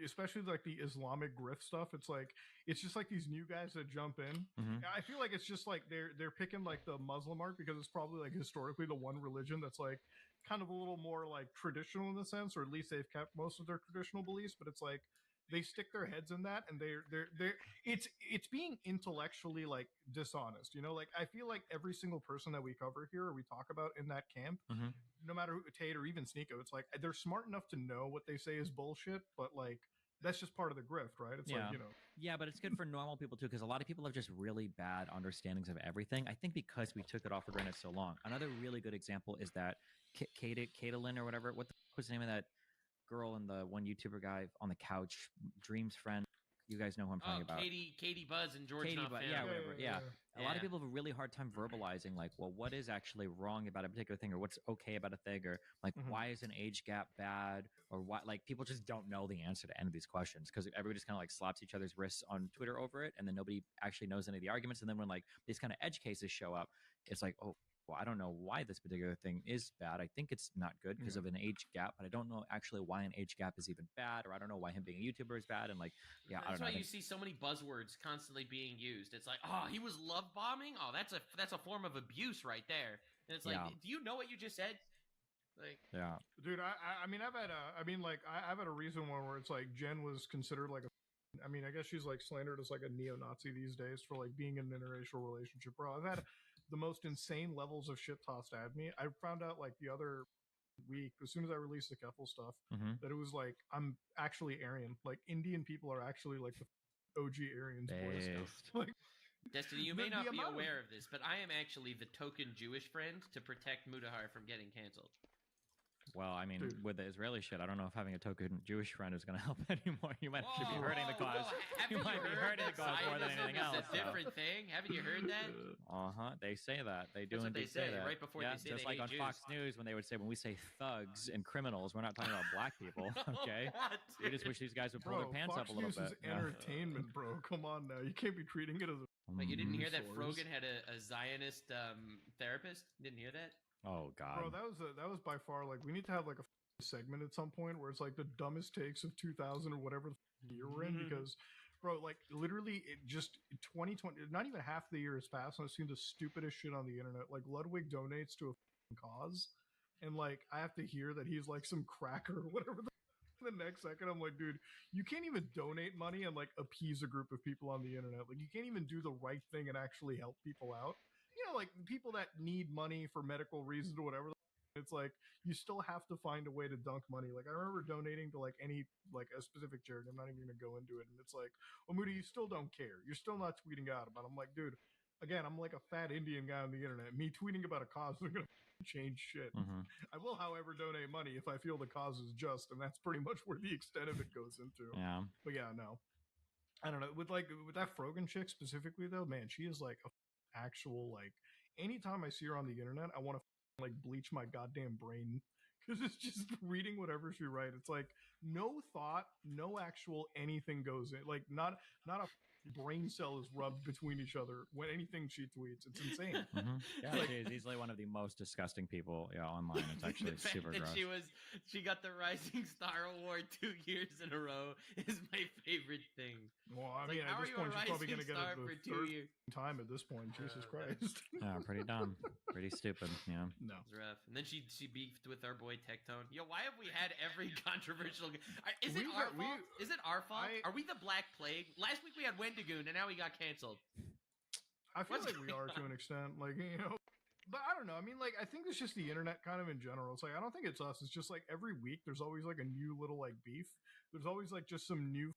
especially like the Islamic grift stuff. It's just like these new guys that jump in. Mhm. I feel like it's just like they're picking like the Muslim art because it's probably like historically the one religion that's like kind of a little more like traditional in the sense, or at least they've kept most of their traditional beliefs. But it's like they stick their heads in that, and it's being intellectually like dishonest. You know, like I feel like every single person that we cover here or we talk about in that camp, Mhm. no matter who, Tate or even Sneeko, it's like they're smart enough to know what they say is bullshit, but like that's just part of the grift, right? It's Yeah. like, you know. Yeah, but it's good for normal people too, because a lot of people have just really bad understandings of everything. I think because we took it off for granted so long. Another really good example is that Caitlin or whatever. What the fuck was the name of that girl and the one YouTuber guy on the couch? Dream's friend. You guys know who I'm talking about. Katie Buzz and George Katie Not Buzz, Fan. yeah, whatever. Yeah. A lot of Yeah. people have a really hard time verbalizing, like, well, what is actually wrong about a particular thing, or what's okay about a thing, or like, Mhm. why is an age gap bad, or what? Like, people just don't know the answer to any of these questions because everybody just kind of like slaps each other's wrists on Twitter over it, and then nobody actually knows any of the arguments. And then when like these kind of edge cases show up, it's like, oh, well, I don't know why this particular thing is bad. I think it's not good because of an age gap, but I don't know actually why an age gap is even bad, or I don't know why him being a YouTuber is bad. And like, yeah, I That's don't know. why I you think- see so many buzzwords constantly being used. It's like, oh, he was love bombing. Oh, that's a form of abuse right there. And it's like, Yeah. do you know what you just said? Like, yeah. Dude, I've had a recent one where it's like Jen was considered like I mean, I guess she's like slandered as like a neo-Nazi these days for like being in an interracial relationship. Bro, I've had the most insane levels of shit tossed at me. I found out like the other week, as soon as I released the Keffel stuff, Mhm. that it was like I'm actually Aryan. Like Indian people are actually like the OG Aryans, boys. Based. Like Destiny, you may The not be amount of- aware of this, but I am actually the token Jewish friend to protect Mudahar from getting canceled. Well, I mean, Dude. with the Israeli shit, I don't know if having a token Jewish friend is going to help anymore. You might actually be hurting the cause. Haven't You might be heard hurting the that cause more than Zionism anything is else. a different thing? Haven't you heard that? They say that. They do That's what indeed they say, that. right before yeah, they say just they like hate on Jews. Fox News when they would say, when we say thugs and criminals, we're not talking about black people. Okay, we just wish these guys would pull Bro, their pants Fox up a little News bit. is Yeah. entertainment, bro. Come on now. You can't be treating it as a But you didn't Mhm. hear that source. Frogan had a Zionist therapist? Didn't hear that? Oh God. Bro, that was by far like we need to have like a segment at some point where it's like the dumbest takes of 2000 or whatever the year we're in because bro, like literally it just 2020, not even half the year has passed and I've seen the stupidest shit on the internet. Like Ludwig donates to a cause and like I have to hear that he's like some cracker or whatever the next second I'm like, dude, you can't even donate money and like appease a group of people on the internet. Like you can't even do the right thing and actually help people out. You know, like people that need money for medical reasons or whatever. It's like you still have to find a way to dunk money. Like I remember donating to like any like a specific charity. I'm not even gonna go into it. And it's like, well, Moody, you still don't care. You're still not tweeting out about it. I'm like, dude, again, I'm like a fat Indian guy on the internet. Me tweeting about a cause isn't gonna change shit. Mhm. I will, however, donate money if I feel the cause is just, and that's pretty much where the extent of it goes into. Yeah. But yeah, no, I don't know. With that Frogan chick specifically, though, man, she is like a actual like. Anytime I see her on the internet, I want to like bleach my goddamn brain because it's just reading whatever she writes. It's like no thought, no actual anything goes in. Like not a brain cell is rubbed between each other when anything she tweets. It's insane. Yeah, she is easily one of the most disgusting people online. It's actually The fact super that gross. she got the Rising Star Award 2 years in a row is my favorite thing. Well, I It's mean, like, how at are this you a point, she's probably Rising going to get Star it for the 2 third years? time at this point. Jesus Christ. Yeah, pretty dumb, pretty stupid. Yeah. No. It's rough. And then she beefed with our boy Tectone. Yo, why have we had every controversial? Is it our fault? Is it our fault? Are we the Black Plague? Last week we had Wendigoon, and now we got canceled. I feel What's like we going are to an extent, like, you know, but I don't know. I mean, like, I think it's just the internet kind of in general. It's like, I don't think it's us. It's just like every week there's always like a new little like beef. There's always like just some new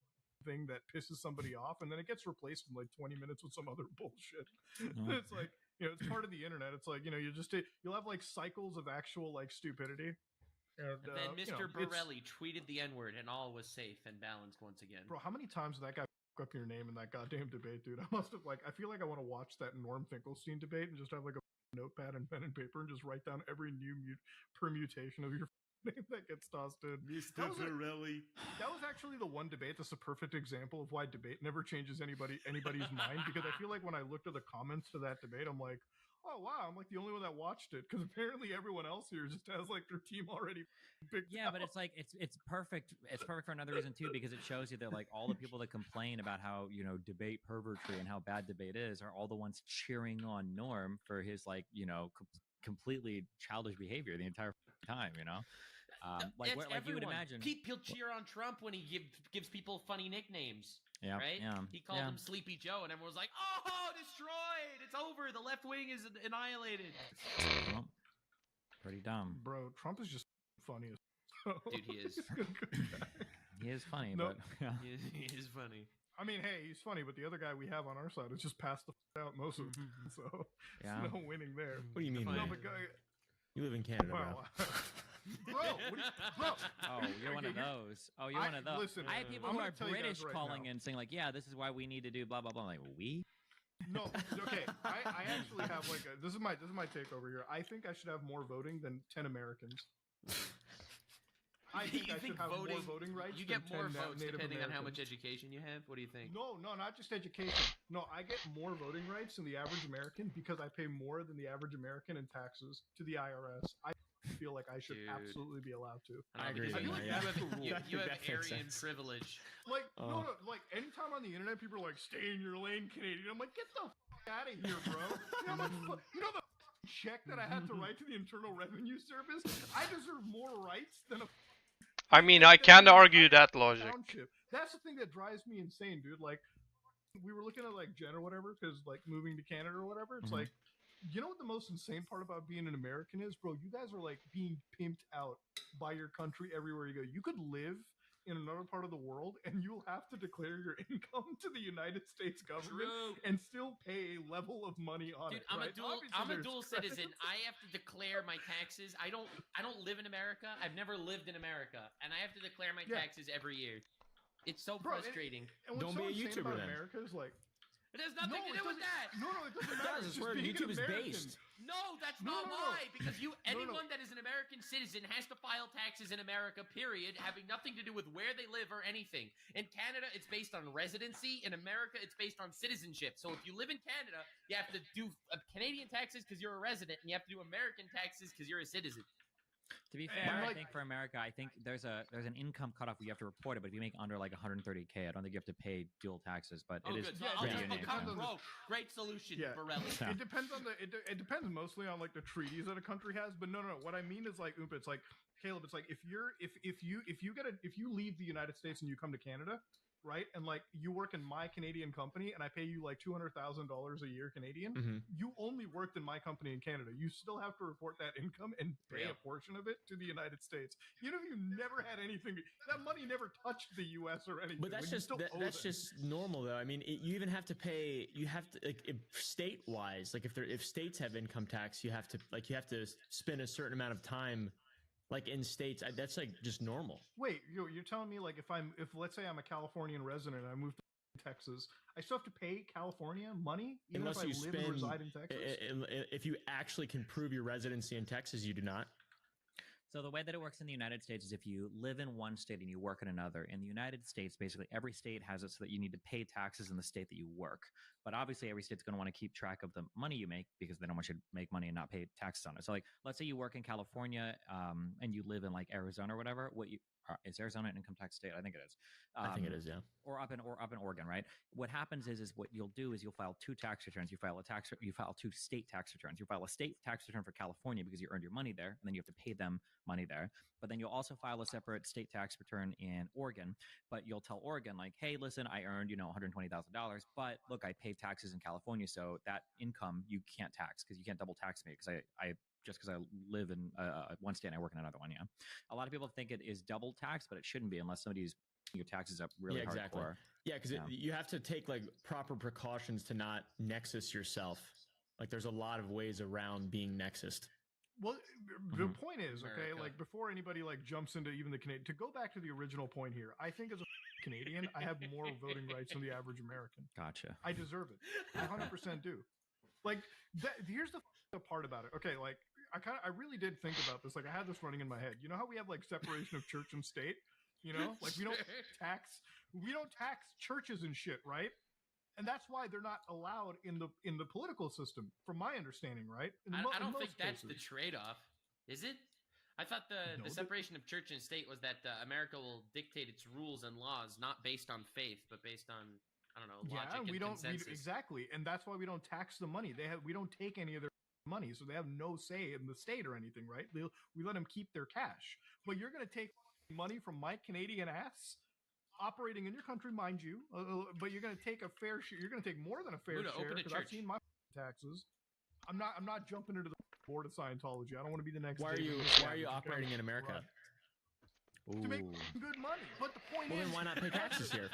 thing that pisses somebody off, and then it gets replaced in like 20 minutes with some other bullshit. It's like, you know, it's part of the internet. It's like, you know, you'll have like cycles of actual like stupidity. And then you know, Mr. Borelli tweeted the N-word, and all was safe and balanced once again. Bro, how many times did that guy fuck up your name in that goddamn debate, dude? I must have I feel like I want to watch that Norm Finkelstein debate and just have like a notepad and pen and paper and just write down every new permutation of your name that gets tossed in. Mr. Borelli. That was actually the one debate that's a perfect example of why debate never changes anybody's mind, because I feel like when I looked at the comments to that debate, I'm like, oh wow, I'm like the only one that watched it, because apparently everyone else here just has like their team already picked Yeah, out. but it's like it's perfect. It's perfect for another reason too, because it shows you that like all the people that complain about how debate pervertry and how bad debate is are all the ones cheering on Norm for his like completely childish behavior the entire time. Like It's like you would everyone. imagine. He'll cheer on Trump when he gives people funny nicknames. Yeah, right? yeah, He called yeah. him Sleepy Joe, and everyone was like, "Oh, destroyed! It's over. The left wing is annihilated." Well, pretty dumb. Bro, Trump is just funny as Dude, he is. He is funny, Nope. but yeah. He is funny. I mean, hey, he's funny, but the other guy we have on our side is just passed the out most of them, so Yeah. there's no winning there. What do you mean? No, man? but You live in Canada, well, bro. bro, Oh, you're one of okay, those. Oh, you're one of those. listen, I have people I'm who gonna are tell you guys British right calling now. in saying like, "Yeah, this is why we need to do blah blah blah." I'm like, we? No, okay. I actually have like this is my takeover here. I think I should have more voting than 10 Americans. I think You I should have more voting rights. You than get more 10 votes Native depending on how much Americans. education you have. What do you think? No, not just education. No, I get more voting rights than the average American because I pay more than the average American in taxes to the IRS. I feel like I should Dude. absolutely be allowed to. I agree because with you, you, have, yeah. you have That makes Aryan sense. privilege. Like, Oh. no, like anytime on the internet, people are like, "Stay in your lane, Canadian." I'm like, "Get the out of here, bro!" You know the check that I had to write to the Internal Revenue Service. I deserve more rights than a I mean, I can't argue that logic. township. That's the thing that drives me insane, dude. Like, we were looking at like Jen or whatever, because like moving to Canada or whatever. It's Mhm. like, you know what the most insane part about being an American is, bro? You guys are like being pimped out by your country everywhere you go. You could live in another part of the world, and you'll have to declare your income to the United States government True. and still pay a level of money on Dude, it. I'm right? a dual. Obviously, I'm a there's dual credits. citizen. I have to declare my taxes. I don't live in America. I've never lived in America, and I have to declare my Yeah. taxes every year. It's so Bro, frustrating. And what's Don't so be a insane YouTuber about then. America is like, It has nothing no, to it do with doesn't- that. No, it doesn't matter. does, It's it's just where being YouTube an is American. based. No, that's No, not no, no. why. Because No, no. anyone that is an American citizen has to file taxes in America, period, having nothing to do with where they live or anything. In Canada, it's based on residency. In America, it's based on citizenship. So if you live in Canada, you have to do Canadian taxes because you're a resident, and you have to do American taxes because you're a citizen. To be And, fair, I like- think for America, I think there's an income cutoff where you have to report it, but if you make under like 130K, I don't think you have to pay dual taxes. But Oh, it is good. So yeah, I'll pretty just unique. become yeah. broke. Great solution, Yeah. Borelli. Yeah. It depends on it depends mostly on like the treaties that a country has, but no. What I mean is like, Oompa, it's like, Caleb, it's like if you leave the United States and you come to Canada, right? And like you work in my Canadian company, and I pay you like $200,000 a year Canadian. Mhm. You only worked in my company in Canada. You still have to report that income and pay Yeah. a portion of it to the United States. Even if you never had anything, that money never touched the U.S. or anything. But that's Like, you just still owe that's them. just normal though. I mean, you even have to pay. You have to like state wise, like if states have income tax, you have to spend a certain amount of time, like in states. That's like just normal. Wait, you're telling me like if let's say I'm a Californian resident and I move to Texas, I still have to pay California money even Unless if I you live and spend, reside in Texas? if you actually can prove your residency in Texas, you do not. So the way that it works in the United States is if you live in one state and you work in another. In the United States, basically every state has it so that you need to pay taxes in the state that you work. But obviously every state's going to want to keep track of the money you make because they don't want you to make money and not pay taxes on it. So like, let's say you work in California and you live in like Arizona or whatever. Is Arizona an income tax state? I think it is. I think it is, yeah. Or up in Oregon, right? What happens is what you'll do is you'll file two tax returns. You file two state tax returns. You file a state tax return for California because you earned your money there, and then you have to pay them money there. But then you'll also file a separate state tax return in Oregon. But you'll tell Oregon like, hey, listen, I earned $120,000, but look, I pay taxes in California, so that income you can't tax because you can't double tax me because I just because I live in one state and I work in another one. Yeah, a lot of people think it is double tax, but it shouldn't be unless somebody's your taxes up really Yeah, exactly. hardcore. Yeah, because you have to take like proper precautions to not nexus yourself. Like there's a lot of ways around being nexused. Well, the Mhm. point is, okay, America. like before anybody like jumps into even the Canadian, to go back to the original point here, I think as a Canadian, I have more voting rights than the average American. Gotcha. I deserve it. I 100% do. Like here's the part about it. Okay, like I really did think about this. Like I had this running in my head. You know how we have like separation of church and state? You know, like we don't tax churches and shit, right? And that's why they're not allowed in the political system, from my understanding, right? I in don't most think that's the cases. trade-off, is it? I thought No, the but- separation of church and state was that America will dictate its rules and laws not based on faith, but based on I don't know logic Yeah, and we don't consensus. exactly, and that's why we don't tax the money. We don't take any of their money, so they have no say in the state or anything, right? We let them keep their cash. But you're going to take money from my Canadian ass, operating in your country, mind you, but you're going to take a fair share. You're going to take more than a fair Buddha, share open a because I've church. seen my taxes. I'm not jumping into the board of Scientology. I don't want to be the next. Why are David you Miscavige, okay? operating in America? Right. To make good money. But the point Well, is, then why not pay taxes here?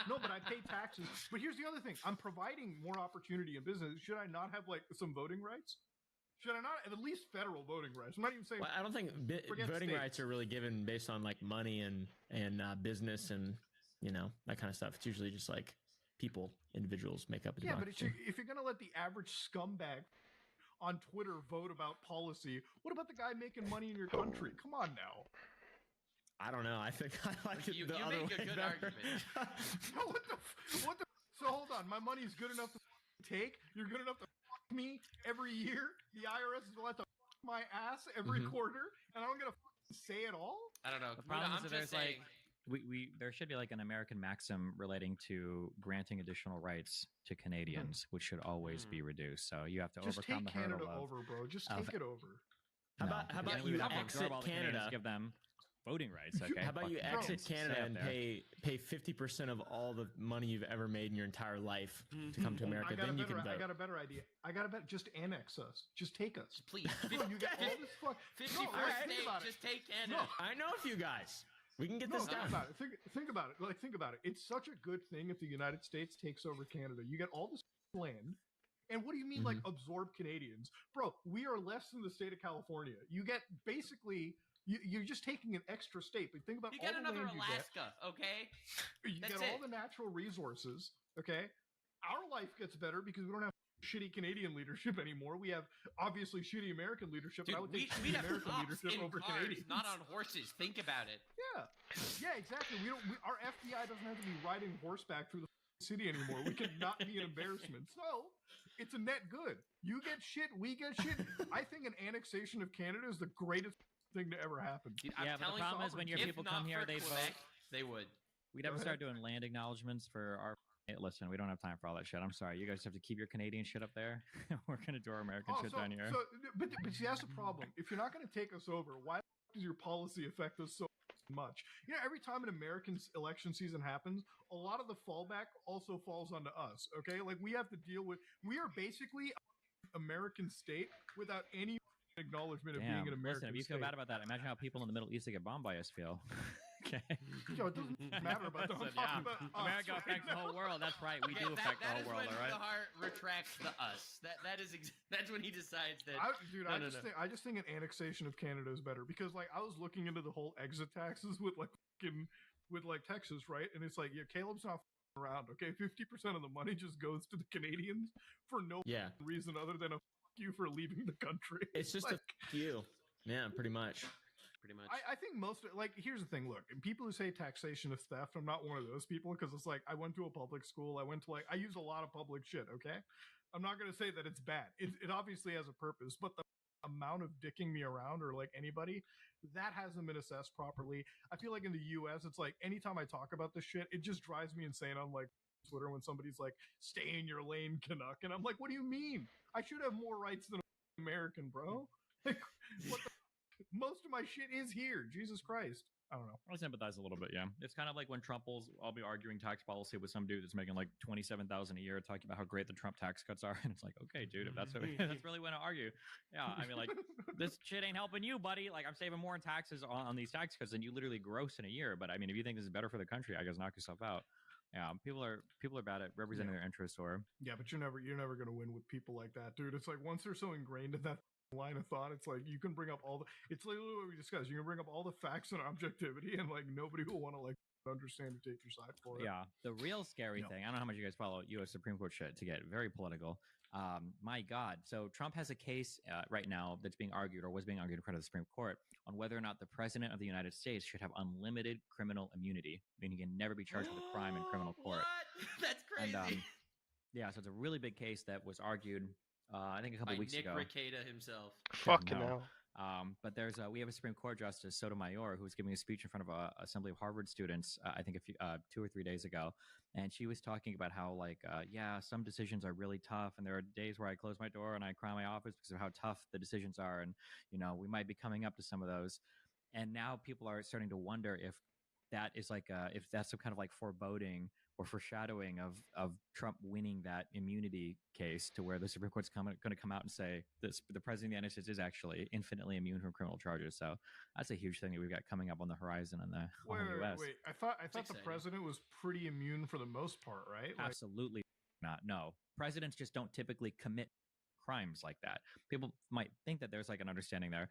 No, but I pay taxes. But here's the other thing: I'm providing more opportunity in business. Should I not have like some voting rights? Should I not have at least federal voting rights? I'm not even saying. Well, I don't think Forget voting states. rights are really given based on like money and business and that kind of stuff. It's usually just like individuals make up a Yeah, but democracy. if you're gonna let the average scumbag on Twitter vote about policy, what about the guy making money in your country? Come on now. I don't know. I think I like it You- the you other make a way good better. No, what the? So hold on, my money's good enough to take. You're good enough to me every year. The IRS is allowed to my ass every Mhm. quarter, and I don't get to say it all. I don't know. The Buddha, problem I'm is that just there's saying. like there should be like an American maxim relating to granting additional rights to Canadians, which should always be reduced. So you have to Just overcome take the hurdle Canada of over, bro. Just of- take it over. How no, about because then you we would have to exit absorb all the Canadians, Canada? give them voting rights. Okay, How about Fuck you the exit Canadians. Canada Stay up and there. pay 50% of all the money you've ever made in your entire life to come to America? I got Then a you can better. I vote. got a better idea. Just annex us. Just take us. Please, Bro, you get all this fuck. 54th No, alright, think state, about it. just take Canada. No, I know a few guys. We can get No, this think done. about it. Think about it. Like, think about it. It's such a good thing if the United States takes over Canada. You get all this land. And what do you mean, like, absorb Canadians? Bro, we are less than the state of California. You get basically, you're just taking an extra state. But think about You all get the another land you get. Alaska, okay? You That's get all it. the natural resources, okay? Our life gets better because we don't have shitty Canadian leadership anymore. We have obviously shitty American leadership, Dude, but I would we take shitty have American cops leadership in over cars, Canadians. not on horses. Think about it. Yeah, exactly. Our FBI doesn't have to be riding horseback through the city anymore. We could not be an embarrassment. So it's a net good. You get shit, we get shit. I think an annexation of Canada is the greatest thing to ever happen. Dude, Yeah, I'm but the telling problem you, is when your if people not come here, for they Quebec, vote. They would. We'd have Go to start ahead. doing land acknowledgements for our. Hey, listen, we don't have time for all that shit. I'm sorry. You guys have to keep your Canadian shit up there. We're gonna do our American shit down here. But see, that's the problem. If you're not going to take us over, why does your policy affect us so? much. You know, every time an American election season happens, a lot of the fallback also falls onto us. Okay, like we have to deal with. We are basically an American state without any acknowledgement of being Damn. an American Listen, if you state. feel bad about that, imagine how people in the Middle East that get bombed by us feel. Okay. Yo, it doesn't matter about that. I'm Listen, talking yeah. about us America right affects the now. whole world. That's right. We Okay, do affect the that whole is world, when all right? the heart retracts the us. That's when he decides that. Dude, no, I just think an annexation of Canada is better because like I was looking into the whole exit taxes with like Texas, right? And it's like, yeah, Caleb's not around. Okay, 50% of the money just goes to the Canadians for no reason other than a fuck you for leaving the country. It's just like, a fuck you. Yeah, pretty much. Pretty much. I think most like here's the thing. Look, people who say taxation is theft, I'm not one of those people because it's like I went to a public school. I use a lot of public shit. Okay, I'm not gonna say that it's bad. It obviously has a purpose, but the amount of dicking me around or like anybody that hasn't been assessed properly. I feel like in the U.S. it's like anytime I talk about this shit, it just drives me insane on like Twitter when somebody's like, "Stay in your lane, Canuck," and I'm like, "What do you mean? I should have more rights than an American, bro." Like, what the most of my shit is here. Jesus Christ. I don't know. I sympathize a little bit, yeah. It's kind of like when I'll be arguing tax policy with some dude that's making like $27,000 a year, talking about how great the Trump tax cuts are, and it's like, okay, dude, if that's that's really when I argue. Yeah, I mean, like this shit ain't helping you, buddy. Like I'm saving more in taxes on these tax cuts than you literally gross in a year. But I mean, if you think this is better for the country, I guess knock yourself out. Yeah, people are bad at representing their interests, or but you're never gonna win with people like that, dude. It's like once they're so ingrained in that line of thought, it's like you can bring up it's literally what we discussed. You can bring up all the facts and objectivity, and like nobody will want to like understand or take your side for it. Yeah, the real scary thing. I don't know how much you guys follow U.S. Supreme Court shit to get very political. My God, so Trump has a case right now that's being argued or was being argued in front of the Supreme Court on whether or not the president of the United States should have unlimited criminal immunity, meaning he can never be charged with a crime in criminal court. What? That's crazy. And, yeah, so it's a really big case that was argued. I think a couple By weeks Nick ago. Ricada himself. Fucking No. hell. But we have a Supreme Court Justice Sotomayor who was giving a speech in front of a Assembly of Harvard students, I think 2 or 3 days ago, and she was talking about how some decisions are really tough, and there are days where I close my door and I cry in my office because of how tough the decisions are, and we might be coming up to some of those, and now people are starting to wonder if that is if that's some kind of like foreboding or foreshadowing of Trump winning that immunity case, to where the Supreme Court's going to come out and say the president of the United States is actually infinitely immune from criminal charges. So that's a huge thing that we've got coming up on the horizon in the U.S. Wait. I thought the president was pretty immune for the most part, right? Absolutely not. No, presidents just don't typically commit crimes like that. People might think that there's like an understanding there,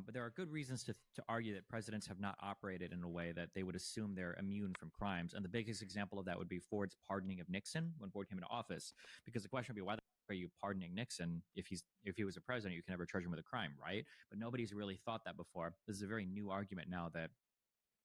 but there are good reasons to argue that presidents have not operated in a way that they would assume they're immune from crimes. And the biggest example of that would be Ford's pardoning of Nixon when Ford came into office, because the question would be, why the fuck are you pardoning Nixon if he was a president? You can never charge him with a crime, right? But nobody's really thought that before. This is a very new argument now that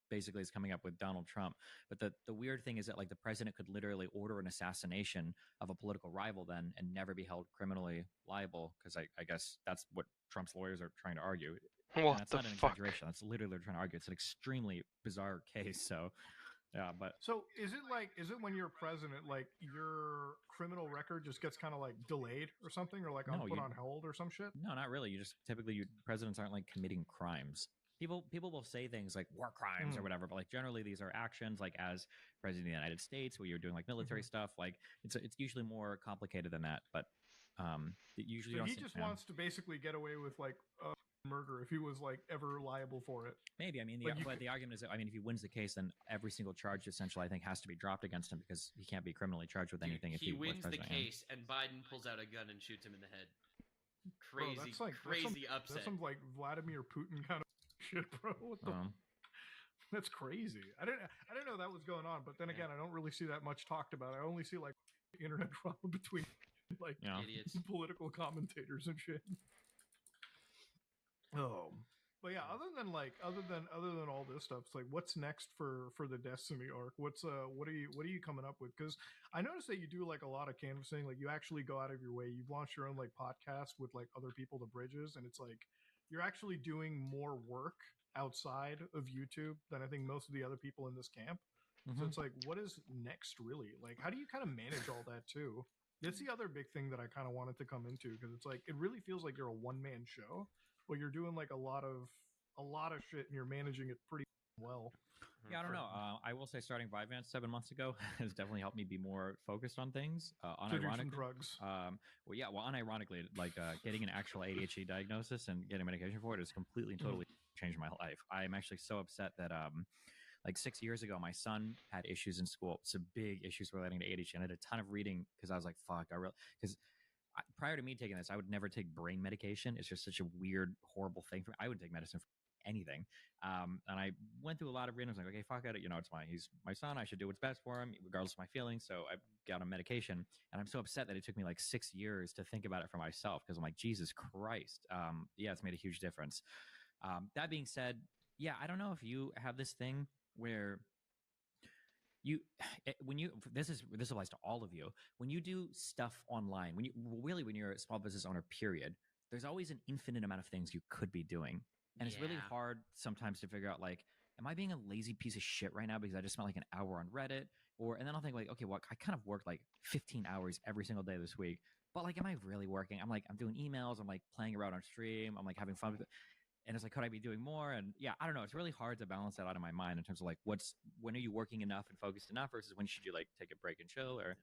basically is coming up with Donald Trump. But the weird thing is that like the president could literally order an assassination of a political rival then and never be held criminally liable, because I guess that's what Trump's lawyers are trying to argue. What and that's the not an fuck? exaggeration. That's literally what they're trying to argue. It's an extremely bizarre case. So yeah, but So is it when you're president, like your criminal record just gets kind of like delayed or something, or like No, put you- on hold or some shit? no, not really. You just typically presidents aren't like committing crimes. People will say things like war crimes or whatever, but like generally these are actions like as president of the United States where you're doing like military stuff. Like it's usually more complicated than that, but usually So you he don't see- just yeah. wants to basically get away with like murder if he was like ever liable for it. Maybe. I mean, but the argument is that, I mean, if he wins the case, then every single charge essentially, I think, has to be dropped against him because he can't be criminally charged with anything if He was wins the president. Yeah. case, and Biden pulls out a gun and shoots him in the head. Bro, Crazy, that's like crazy that's upset. some like Vladimir Putin kind of shit, bro. What the? That's crazy. I didn't know that was going on. But then again, I don't really see that much talked about. I only see like internet drama between like Idiots. political commentators and shit. Oh, but yeah. Other than all this stuff, it's like, what's next for the Destiny arc? What are you coming up with? Because I noticed that you do like a lot of canvassing. Like you actually go out of your way. You've launched your own like podcast with like other people, The Bridges, and it's like you're actually doing more work outside of YouTube than I think most of the other people in this camp. So it's like, what is next really? Like, how do you kind of manage all that too? That's the other big thing that I kind of wanted to come into, because it's like it really feels like you're a one-man show, but you're doing like a lot of shit and you're managing it pretty well. Mm-hmm. Yeah, I don't know. I will say starting Vyvanse 7 months ago has definitely helped me be more focused on things. So do some Unironically, drugs. unironically, getting an actual ADHD diagnosis and getting medication for it has completely and totally changed my life. I am actually so upset that like 6 years ago, my son had issues in school, some big issues relating to ADHD, and I did a ton of reading because I was like, fuck, because prior to me taking this, I would never take brain medication. It's just such a weird, horrible thing for me. I would take medicine for anything. And I went through a lot of reading. I was like, okay, fuck it. He's my son. I should do what's best for him, regardless of my feelings. So I got on medication, and I'm so upset that it took me like 6 years to think about it for myself because I'm like, Jesus Christ. Yeah, it's made a huge difference. That being said, yeah, I don't know if you have this thing where this applies to all of you. When you do stuff online, when you're a small business owner, period, there's always an infinite amount of things you could be doing. And it's really hard sometimes to figure out, like, am I being a lazy piece of shit right now because I just spent like an hour on Reddit? And then I'll think like, okay, well, I kind of worked like 15 hours every single day this week, but like, am I really working? I'm doing emails. I'm like playing around on stream. I'm like having fun with it. And it's like, could I be doing more? And yeah, I don't know. It's really hard to balance that out in my mind in terms of like, when are you working enough and focused enough versus when should you like take a break and chill? Or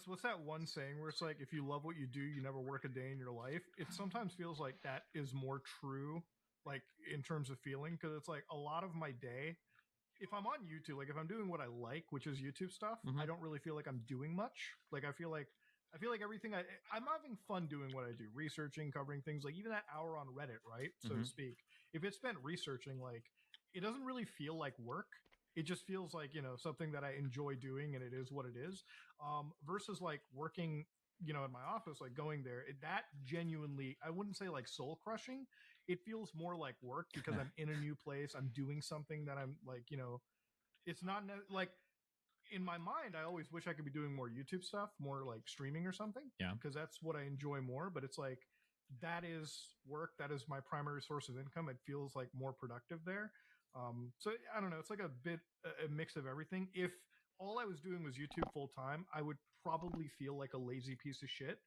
what's that one saying where it's like, if you love what you do, you never work a day in your life. It sometimes feels like that is more true, like in terms of feeling, because it's like a lot of my day, if I'm on YouTube, like if I'm doing what I like, which is YouTube stuff, I don't really feel like I'm doing much. Like I feel like everything I'm having fun doing what I do, researching, covering things, like even that hour on Reddit, right? So to speak. If it's spent researching, like it doesn't really feel like work. It just feels like, something that I enjoy doing and it is what it is. Versus like working, in my office, like going there, that genuinely, I wouldn't say like soul crushing. It feels more like work because I'm in a new place. I'm doing something that I'm like, it's not like, in my mind, I always wish I could be doing more YouTube stuff, more like streaming or something. Yeah. Because that's what I enjoy more. But it's like, that is work. That is my primary source of income. It feels like more productive there. So I don't know. It's like a mix of everything. If all I was doing was YouTube full time, I would probably feel like a lazy piece of shit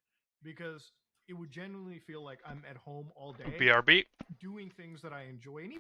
because it would genuinely feel like I'm at home all day. BRB. Doing things that I enjoy. And even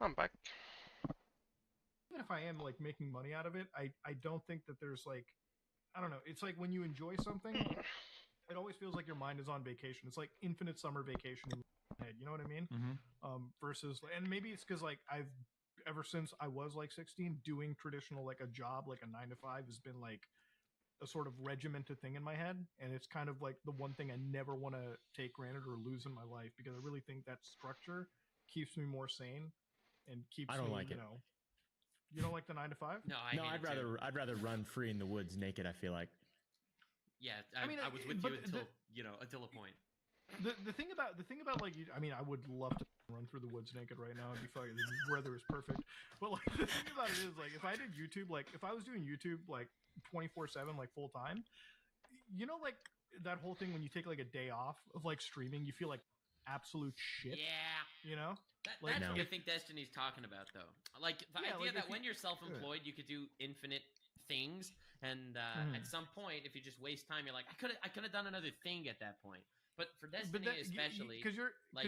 I'm back. Even if I am like making money out of it, I don't think that there's like, I don't know. It's like when you enjoy something, it always feels like your mind is on vacation. It's like infinite summer vacation in your head. You know what I mean? Versus, and maybe it's because like I've ever since I was like 16, doing traditional like a job, like a 9 to 5, has been like a sort of regimented thing in my head, and it's kind of like the one thing I never want to take granted or lose in my life, because I really think that structure keeps me more sane and keeps I don't me, like you it. know. You don't like the 9 to 5? No, No, I'd rather run free in the woods naked. I feel like. Yeah, I mean, I was with but you until until a point. The thing about like, I mean, I would love to run through the woods naked right now and be fucking, the weather is perfect. But like the thing about it is, like, if I did YouTube, like if I was doing YouTube like 24/7, like full time, you know, like that whole thing when you take like a day off of like streaming, you feel like absolute shit. Yeah. You know? That's Like, what I if- think Destiny's talking about, though. Like the Yeah, idea like, that if when you're self-employed, you could do infinite things, and at some point, if you just waste time, you're like, I could have done another thing at that point. But for Destiny, especially, because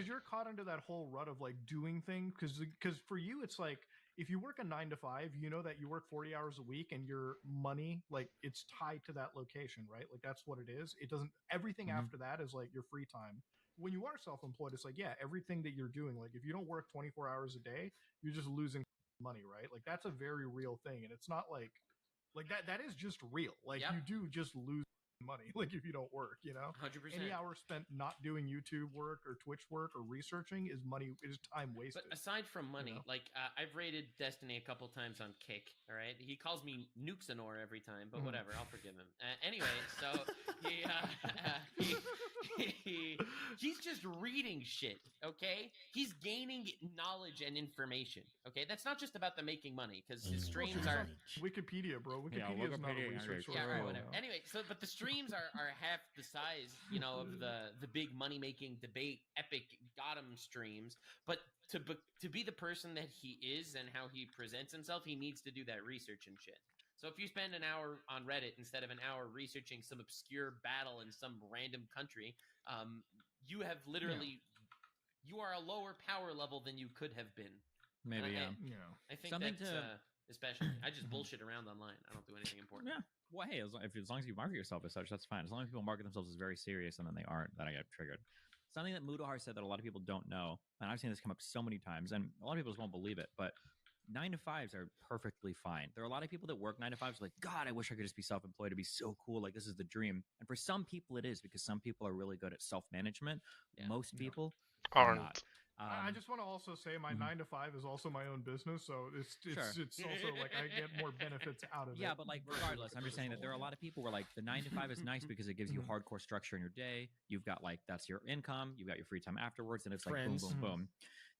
you're caught into that whole rut of like doing things, because for you it's like, if you work a 9 to 5, you know that you work 40 hours a week and your money, like, it's tied to that location, right? Like, that's what it is. It doesn't, everything after that is like your free time. When you are self-employed, it's like, yeah, everything that you're doing, like if you don't work 24 hours a day, you're just losing money, right? Like, that's a very real thing, and it's not like that is just real. Like, you do just lose money, like, if you don't work, you know. 100%. Any hour spent not doing YouTube work or Twitch work or researching is money, is time wasted. But aside from money, You know? like I've rated Destiny a couple times on Kick. All right, he calls me Nuxanor every time, but whatever, I'll forgive him. Anyway, so he's just reading shit. Okay, he's gaining knowledge and information. Okay, that's not just about the making money, because his streams are Wikipedia, bro. Wikipedia is not a research source. yeah, right, whatever. Anyway, so but the streams are half the size, you know, of the big money making debate epic Gotham streams. But to be the person that he is and how he presents himself, he needs to do that research and shit. So if you spend an hour on Reddit instead of an hour researching some obscure battle in some random country, you have literally you are a lower power level than you could have been. Maybe, And I think that's especially. I just bullshit around online. I don't do anything important. Yeah. Well, hey, as long as you market yourself as such, that's fine. As long as people market themselves as very serious and then they aren't, then I get triggered. Something that Mudahar said that a lot of people don't know, and I've seen this come up so many times, and a lot of people just won't believe it, but 9 to 5s are perfectly fine. There are a lot of people that work 9 to 5s like, God, I wish I could just be self-employed. It'd be so cool. Like, this is the dream. And for some people it is, because some people are really good at self-management. Most people are not. I just want to also say my 9 to 5 is also my own business, so it's also like I get more benefits out of it. Yeah, but like regardless, I'm just saying that there are a lot of people where like the 9 to 5 is nice because it gives you hardcore structure in your day. You've got like, that's your income. You've got your free time afterwards, and it's like Friends. boom, boom, boom.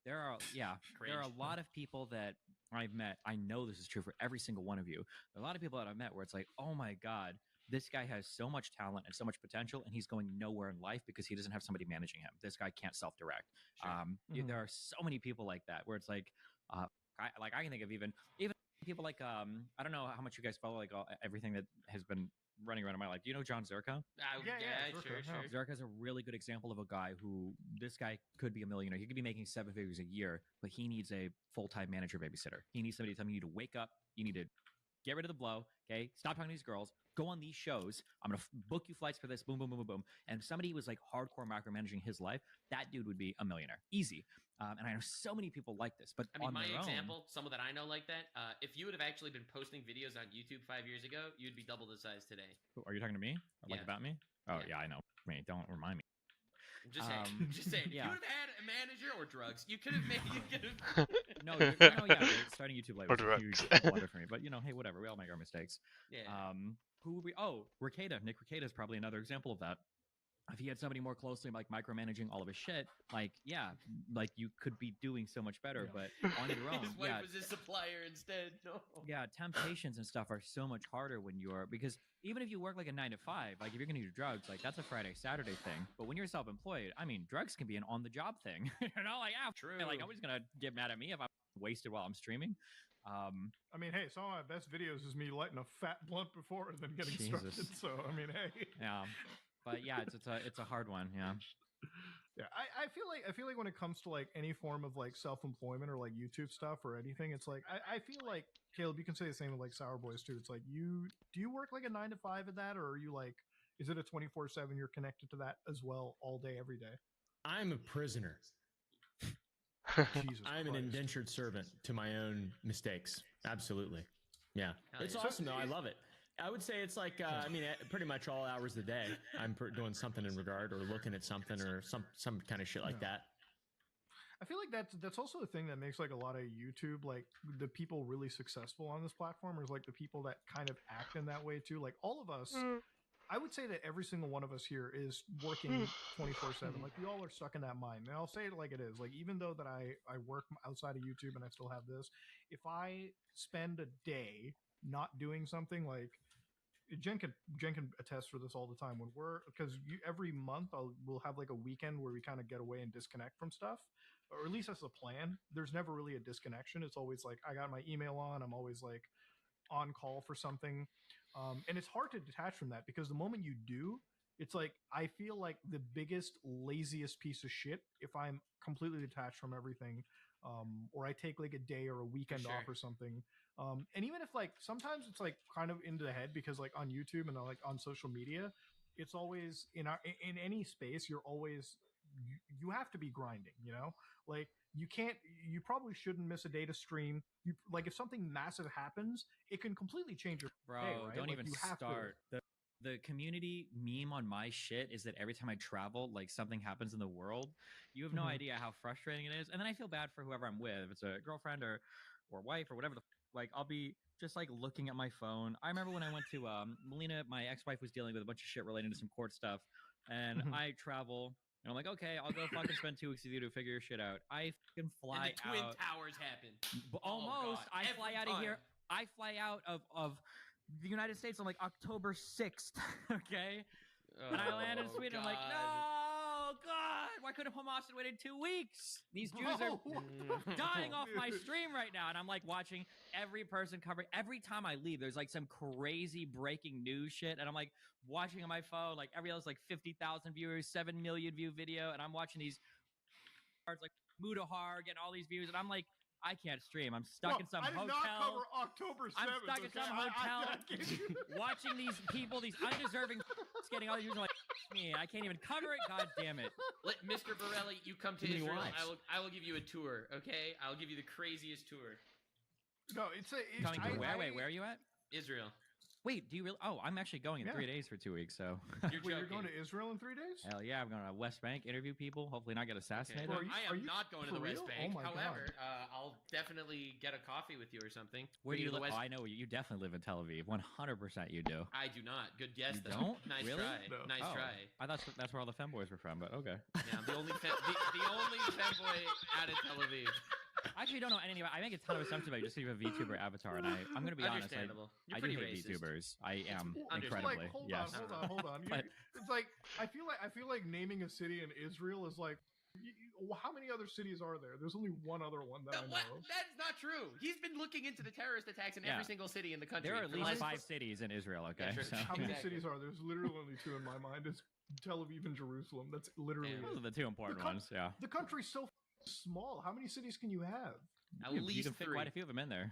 There are a lot of people that I've met. I know this is true for every single one of you. There are a lot of people that I've met where it's like, oh my God, this guy has so much talent and so much potential, and he's going nowhere in life because he doesn't have somebody managing him. This guy can't self-direct. There are so many people like that where it's like, I can think of even people like I don't know how much you guys follow like everything that has been running around in my life. Do you know John Zerka? Sure. Zerka is a really good example of a guy who, this guy could be a millionaire. He could be making 7 figures a year, but he needs a full-time manager babysitter. He needs somebody to tell him, you need to wake up, you need to get rid of the blow, okay? Stop talking to these girls, go on these shows. I'm going to book you flights for this, boom, boom, boom, boom, boom. And if somebody was like hardcore micromanaging his life, that dude would be a millionaire. Easy. And I know so many people like this, but I mean, on my their own, example, someone that I know like that, if you would have actually been posting videos on YouTube 5 years ago, you'd be double the size today. Are you talking to me? Or like Yeah. about me? Oh, yeah, I know. Me. Don't remind me. I'm just saying. Just saying. yeah. You would have had a manager or drugs. You could have made. You could have. No, starting YouTube late was Or a huge drugs. wonder for me. But hey, whatever. We all make our mistakes. Yeah. Who would we? Oh, Ricada. Nick Ricada is probably another example of that. If he had somebody more closely like micromanaging all of his shit, like you could be doing so much better. But on your own, His wife was his supplier instead. No. Yeah, temptations and stuff are so much harder when you're, because even if you work like a 9 to 5, like if you're gonna do drugs, like that's a Friday, Saturday thing. But when you're self-employed, I mean, drugs can be an on-the-job thing. Like True. Like nobody's gonna get mad at me if I'm wasted while I'm streaming. I mean, hey, some of my best videos is me lighting a fat blunt before and then getting Jesus. started. So I mean, hey. Yeah, but yeah, it's a hard one. Yeah. Yeah, I feel like when it comes to like any form of like self-employment or like YouTube stuff or anything, it's like I feel like Caleb, you can say the same with like Sour Boys too. It's like do you work like a 9 to 5 at that, or are you like is it a 24/7? You're connected to that as well all day every day. I'm a prisoner. Jesus I'm an Christ. indentured servant to my own mistakes. Absolutely. Yeah. Hell It's yeah. awesome though. I love it. I would say it's like I mean pretty much all hours of the day I'm doing something in regard or looking at something or some kind of shit like that. I feel like that's also the thing that makes like a lot of YouTube like the people really successful on this platform is like the people that kind of act in that way too. Like all of us, I would say that every single one of us here is working 24/7. Like we all are stuck in that mind. And I'll say it like it is. Like even though that I work outside of YouTube and I still have this, if I spend a day not doing something like Jen can attest for this all the time when because every month we'll have like a weekend where we kind of get away and disconnect from stuff, or at least that's the plan. There's never really a disconnection. It's always like I got my email on. I'm always like on call for something, and it's hard to detach from that because the moment you do, it's like I feel like the biggest laziest piece of shit if I'm completely detached from everything, or I take like a day or a weekend off or something. And even if like sometimes it's like kind of into the head because like on YouTube and like on social media, it's always in any space you're always you have to be grinding, you know, like you probably shouldn't miss a day to stream. You like if something massive happens, it can completely change your Bro, day, right? don't Like, even you have to. start. The community meme on my shit is that every time I travel, like something happens in the world. You have no idea how frustrating it is. And then I feel bad for whoever I'm with. If it's a girlfriend or wife or whatever like I'll be just like looking at my phone. I remember when I went to Melina, my ex-wife was dealing with a bunch of shit relating to some court stuff. And I travel and I'm like, okay, I'll go fucking spend 2 weeks with you to figure your shit out. I fucking fly and the Twin out. Towers happen. Almost. Oh, God. I fly out of here. I fly out of the United States on like October 6th, okay? And I land in Sweden. I'm like, no, God, why couldn't Hamas have waited 2 weeks? These Jews are dying off my stream right now. And I'm like watching every person covering. Every time I leave, there's like some crazy breaking news shit. And I'm like watching on my phone, like every other's like 50,000 viewers, 7 million view video. And I'm watching these cards like Mudahar getting all these views. And I'm like, I can't stream. I'm stuck in some hotel. I did not cover October 7th. I'm stuck in some hotel watching these people, these undeserving getting all these views. I'm like, me, I can't even cover it. God damn it. Mr. Borelli, you come to Israel. I will give you a tour. Okay, I'll give you the craziest tour. No, it's coming to where? Wait, where are you at? Israel. Wait, do you really? Oh, I'm actually going in 3 days for 2 weeks. So you're going to Israel in 3 days? Hell yeah, I'm going to West Bank, interview people, hopefully not get assassinated. Okay. I am not going to the West Bank. Oh However, I'll definitely get a coffee with you or something. Where do you live? Oh, I know you definitely live in Tel Aviv. 100% you do. I do not. Good guess, you though. Don't? Nice really? try. No. Nice try. I thought that's where all the femboys were from, but okay. Yeah, I'm the only femboy out of Tel Aviv. I actually don't know anything about. I make a ton of assumptions about you just because you have a VTuber avatar, and I'm going to be honest. I do hate VTubers. I am incredibly. Like, yes. Hold on. It's like I feel like naming a city in Israel is like. How many other cities are there? There's only one other one that I know of. That's not true. He's been looking into the terrorist attacks in every single city in the country. There are at least 5 cities in Israel, okay? Yeah, so. How many cities are there? There's literally only 2 in my mind. It's Tel Aviv and Jerusalem. That's literally Those are the 2 important ones, yeah. The country's so small. How many cities can you have? At least you can fit 3. quite a few of them in there.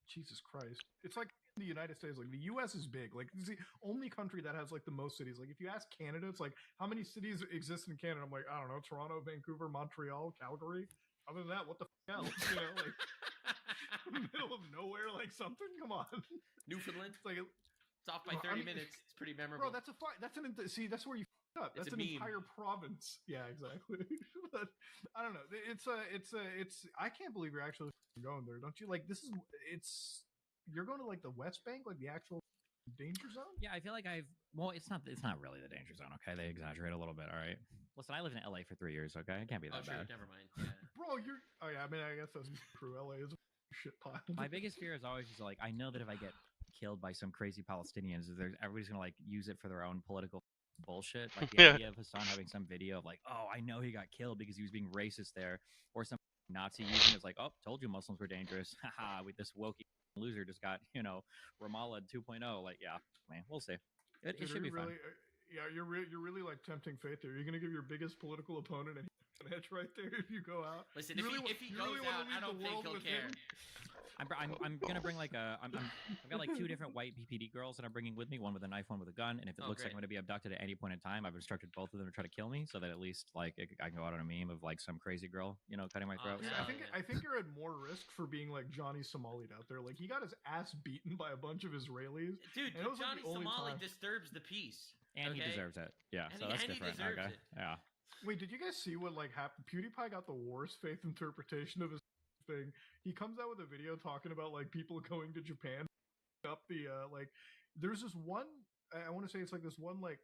Jesus Christ. It's like the United States. Like the US is big. Like it's the only country that has like the most cities. Like if you ask Canada, it's like how many cities exist in Canada? I'm like, I don't know, Toronto, Vancouver, Montreal, Calgary. Other than that, what the else? You know, like middle of nowhere, like something. Come on. Newfoundland. It's like it's off by 30 minutes. It's pretty memorable. Bro, that's where you up. That's an entire province. Yeah, exactly. But I don't know. It's I can't believe you're actually going there. Don't you? Like you're going to like the West Bank, like the actual danger zone? Yeah, I feel like it's not really the danger zone, okay? They exaggerate a little bit, all right? Listen, I lived in LA for 3 years, okay? It can't be that bad. Never mind. Yeah. Bro, I mean, I guess that's true. LA is a shit pile. My biggest fear is always just like, I know that if I get killed by some crazy Palestinians, everybody's gonna like use it for their own political bullshit. Like the idea of Hassan having some video of like, oh, I know he got killed because he was being racist there, or some Nazi using it as like, oh, told you Muslims were dangerous. Haha, with this wokey loser just got, Ramallah 2.0. Like, yeah, man, we'll see. It should be really, fun. Yeah, you're really like tempting fate there. You're gonna give your biggest political opponent an edge right there if you go out. Listen, You if he you goes wanna out, leave I the don't think world he'll with care. him? I'm gonna bring like I've got like 2 different white PPD girls that I'm bringing with me, one with a knife, one with a gun. And if it Oh, looks like great. I'm gonna be abducted at any point in time, I've instructed both of them to try to kill me, so that at least like I can go out on a meme of like some crazy girl, you know, cutting my Oh, throat. Yeah, hell I think you're at more risk for being like Johnny Somali'd out there. Like he got his ass beaten by a bunch of Israelis. Dude, And it was, like, Johnny the only Somali time- disturbs the peace. And he okay? deserves it. Yeah, And so he- that's and he different. deserves Okay, it. yeah. Wait, did you guys see what like happened? PewDiePie got the worst faith interpretation of his thing. He comes out with a video talking about like people going to Japan up the like there's this one I want to say it's like this one like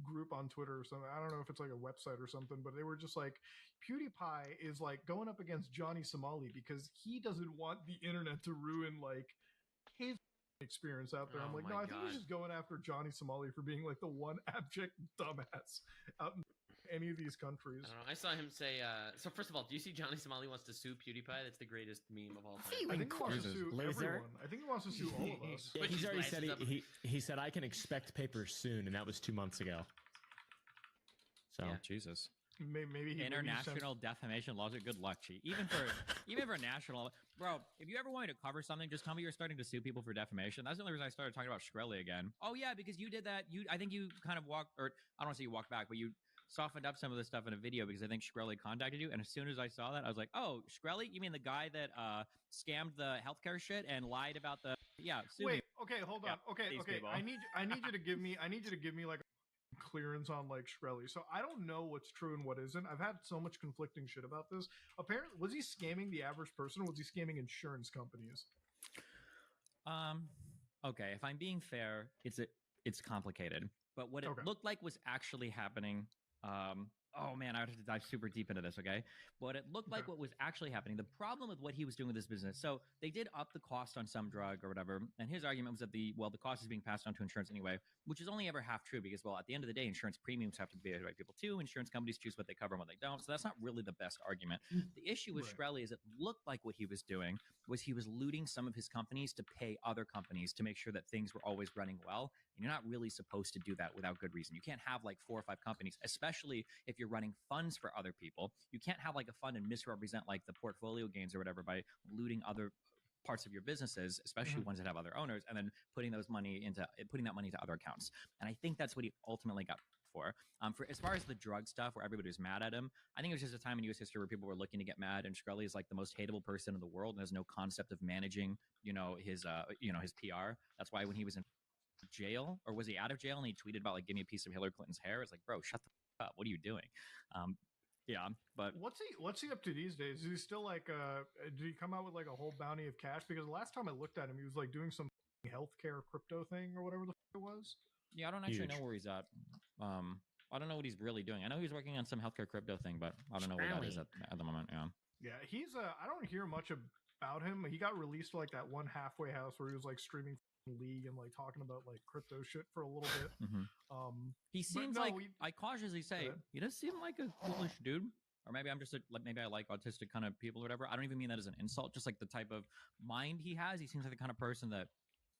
group on Twitter or something. I don't know if it's like a website or something, but they were just like PewDiePie is like going up against Johnny Somali because he doesn't want the internet to ruin like his experience out there. I'm Oh like, my no, I think he's God. just going after Johnny Somali for being like the one abject dumbass out in any of these countries. I don't know. I saw him say. So first of all, do you see Johnny Somali wants to sue PewDiePie? That's the greatest meme of all time. I think he wants to Jesus. sue Laser? everyone. I think he wants to sue all of us. Yeah, But he's his already said glasses up. he said I can expect papers soon, and that was 2 months ago. So Yeah. Jesus. Maybe he International defamation lawsuit. Good luck, Chi. Even for national, bro. If you ever wanted to cover something, just tell me you're starting to sue people for defamation. That's the only reason I started talking about Shkreli again. Oh yeah, because you did that. I think you kind of walked, or I don't want to say you walked back, but you softened up some of this stuff in a video because I think Shkreli contacted you. And as soon as I saw that, I was like, oh, Shkreli, you mean the guy that scammed the healthcare shit and lied about the sue me. Wait, okay, hold on. Yeah, Okay, these okay. people. I need you to give me like a clearance on like Shkreli. So I don't know what's true and what isn't. I've had so much conflicting shit about this. Apparently, was he scamming the average person or was he scamming insurance companies? Okay, if I'm being fair, it's complicated. But what it Okay. looked like was actually happening. Oh man, I would have to dive super deep into this, okay? But it looked like Okay. what was actually happening. The problem with what he was doing with this business, so they did up the cost on some drug or whatever, and his argument was that the cost is being passed on to insurance anyway, which is only ever half true because, well, at the end of the day, insurance premiums have to be paid by people too. Insurance companies choose what they cover and what they don't, so that's not really the best argument. The issue with Right. Shkreli is it looked like what he was doing was he was looting some of his companies to pay other companies to make sure that things were always running well. And you're not really supposed to do that without good reason. You can't have like 4 or 5 companies, especially if you're running funds for other people. You can't have like a fund and misrepresent like the portfolio gains or whatever by looting other parts of your businesses, especially ones that have other owners, and then putting that money into other accounts. And I think that's what he ultimately got for. For as far as the drug stuff where everybody was mad at him, I think it was just a time in U.S. history where people were looking to get mad, and Shkreli is like the most hateable person in the world and has no concept of managing, his PR. That's why when he was in jail, or was he out of jail, and he tweeted about like, give me a piece of Hillary Clinton's hair, it's like, bro, shut the fuck up. What are you doing? But What's he up to these days? Is he still like did he come out with like a whole bounty of cash? Because the last time I looked at him, he was like doing some healthcare crypto thing or whatever the fuck it was. yeah, I don't actually Huge. know where he's at. I don't know what he's really doing. I know he's working on some healthcare crypto thing, but I don't know where that is at the moment. Yeah. Yeah, he's I don't hear much about him. He got released to like that one halfway house where he was like streaming League and like talking about like crypto shit for a little bit. He But seems no, like, we- I cautiously say, Go ahead. he does seem like a coolish dude. Or maybe I'm just maybe I like autistic kind of people or whatever. I don't even mean that as an insult. Just like the type of mind he has. He seems like the kind of person that,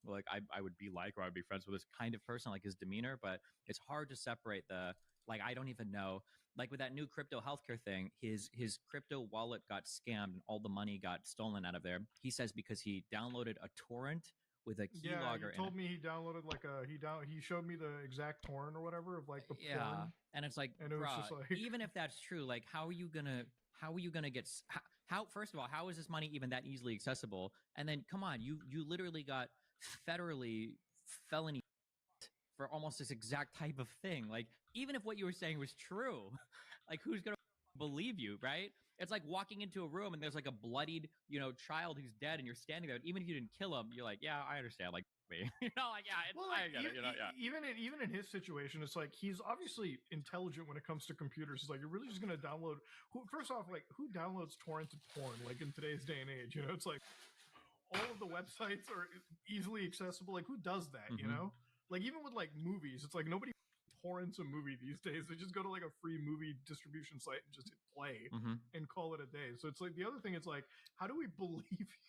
like, I would be like, or I would be friends with this kind of person, like his demeanor. But it's hard to separate I don't even know. Like with that new crypto healthcare thing, his crypto wallet got scammed and all the money got stolen out of there. He says because he downloaded a torrent with a Yeah, keylogger he in it. told me he downloaded like he showed me the exact torrent or whatever of like the porn. And it's like, And it was bruh, just like- even if that's true, like, how are you gonna get how first of all, how is this money even that easily accessible? And then come on, you literally got felony for almost this exact type of thing. Like, even if what you were saying was true, like, who's gonna believe you, right? It's like walking into a room and there's like a bloodied, child who's dead, and you're standing there. And even if you didn't kill him, you're like, yeah, I understand. Like me, like yeah, Well, I like, get it. even in his situation, it's like he's obviously intelligent when it comes to computers. It's like you're really just gonna download. First off, like who downloads torrented porn? Like in today's day and age, it's like all of the websites are easily accessible. Like who does that? Mhm. Like even with like movies, it's like nobody torrents a movie these days. They just go to like a free movie distribution site and just hit play Mhm. and call it a day. So it's like the other thing. It's like, how do we believe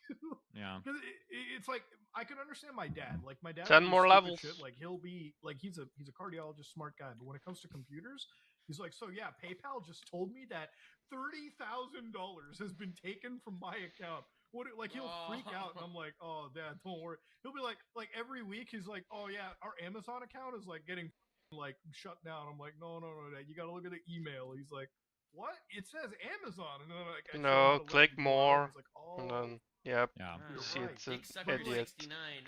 you? Yeah. Because it's like I can understand my dad. Like my dad, 10 will do more stupid levels. Shit. Like he'll be like he's a cardiologist, smart guy. But when it comes to computers, he's like, so yeah, PayPal just told me that $30,000 has been taken from my account. What? Like he'll freak out, and I'm like, oh, Dad, don't worry. He'll be like every week he's like, oh yeah, our Amazon account is like getting like shut down. I'm like, no, Dad, you got to look at the email. He's like, what? It says Amazon, and then I show him how No, to let click it go out, more, and he's like, oh. and then yep. Yeah. You Ah, see, right. it's an Dick69 idiot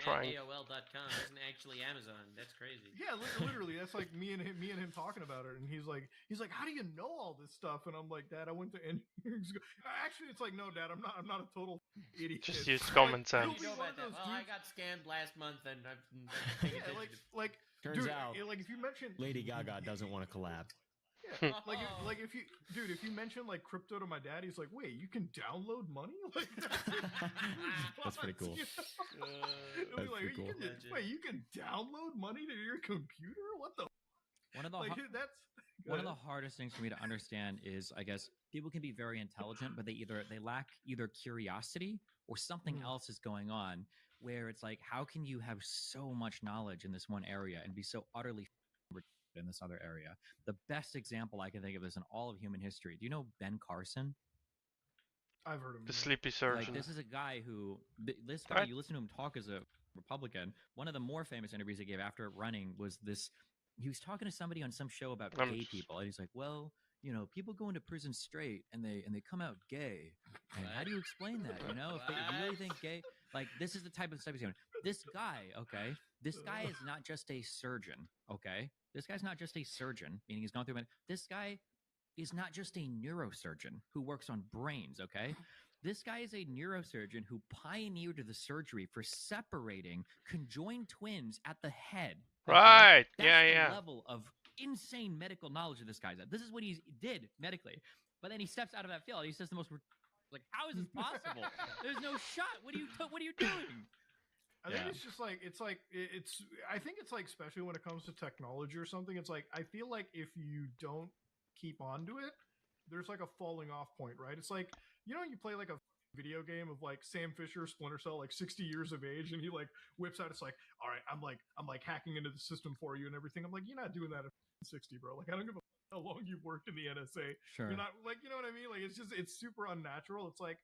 trying. at AOL.com isn't actually Amazon. That's crazy. Yeah, literally, that's like me and him talking about it, and he's like, how do you know all this stuff? And I'm like, Dad, I went to engineering school. Actually, it's like, no, Dad, I'm not a total idiot. Just use Like, common How sense. do you know one about of that? those Well, I dudes- got scammed last month, and I've been paying Yeah, attention. like Turns dude, out like if you mention Lady Gaga doesn't want to collab. yeah, like if you, dude, if you mention like crypto to my dad, he's like, wait, you can download money? Like That's pretty cool. You know? He'll be That's like, pretty cool. wait, you can download money to your computer? What the? One of the Like har- that's one of the Go hardest things for me to understand is, I guess, people can be very intelligent, but they lack either curiosity or something Mhm. else is going on. Where it's like, how can you have so much knowledge in this one area and be so utterly in this other area? The best example I can think of is in all of human history. Do you know Ben Carson? I've heard of him. The yeah. sleepy Like, surgeon. this is a guy who this guy, Right. you listen to him talk as a Republican. One of the more famous interviews he gave after running was this. He was talking to somebody on some show about I'm gay just- people, and he's like, "Well, you know, people go into prison straight and they come out gay. And how do you explain that? You know, if they really think gay, like this is the type of stuff he's doing. This guy, okay, this guy is not just a surgeon, okay. This guy's not just a surgeon, meaning he's gone through. This guy is not just a neurosurgeon who works on brains, okay? This guy is a neurosurgeon who pioneered the surgery for separating conjoined twins at the head. okay? Right. That's Yeah, the yeah. level of insane medical knowledge that this guy's at. This is what he did medically. But then he steps out of that field. He says the most like, how is this possible? There's no shot. What are you doing? I think Yeah. it's just like it's. I think it's like, especially when it comes to technology or something. It's like I feel like if you don't keep on to it, there's like a falling off point, right? It's like, you know, you play like a video game of like Sam Fisher, Splinter Cell, like 60 years of age, and he like whips out. It's like, all right, I'm like hacking into the system for you and everything. I'm like, you're not doing that at 60, bro. Like, I don't give a how long you've worked in the NSA. Sure. You're not like, you know what I mean? Like, it's super unnatural. It's like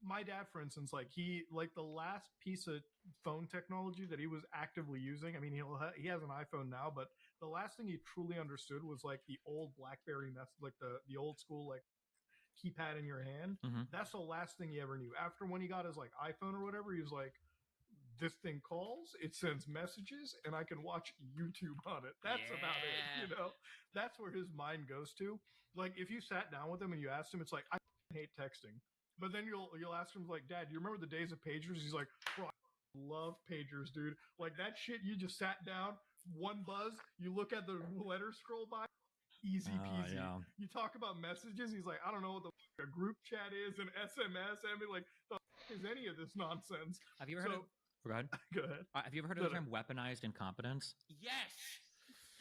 my dad, for instance, like the last piece of phone technology that he was actively using. I mean, he has an iPhone now, but the last thing he truly understood was like the old BlackBerry like the old school like keypad in your hand. Mhm. That's the last thing he ever knew. After when he got his like iPhone or whatever, he was like, this thing calls, it sends messages, and I can watch YouTube on it. That's about it. You know, that's where his mind goes to. Like, if you sat down with him and you asked him, it's like, I hate texting. But then you'll ask him like, Dad, do you remember the days of pagers? He's like, bro, I love pagers, dude. Like that shit, you just sat down, one buzz, you look at the letters scroll by, easy peasy. Yeah. You talk about messages, he's like, I don't know what the a group chat is, an SMS. I mean, like, the is any of this nonsense? Have you ever heard of? Go ahead. Go ahead. Have you ever heard of the term weaponized incompetence? Yes.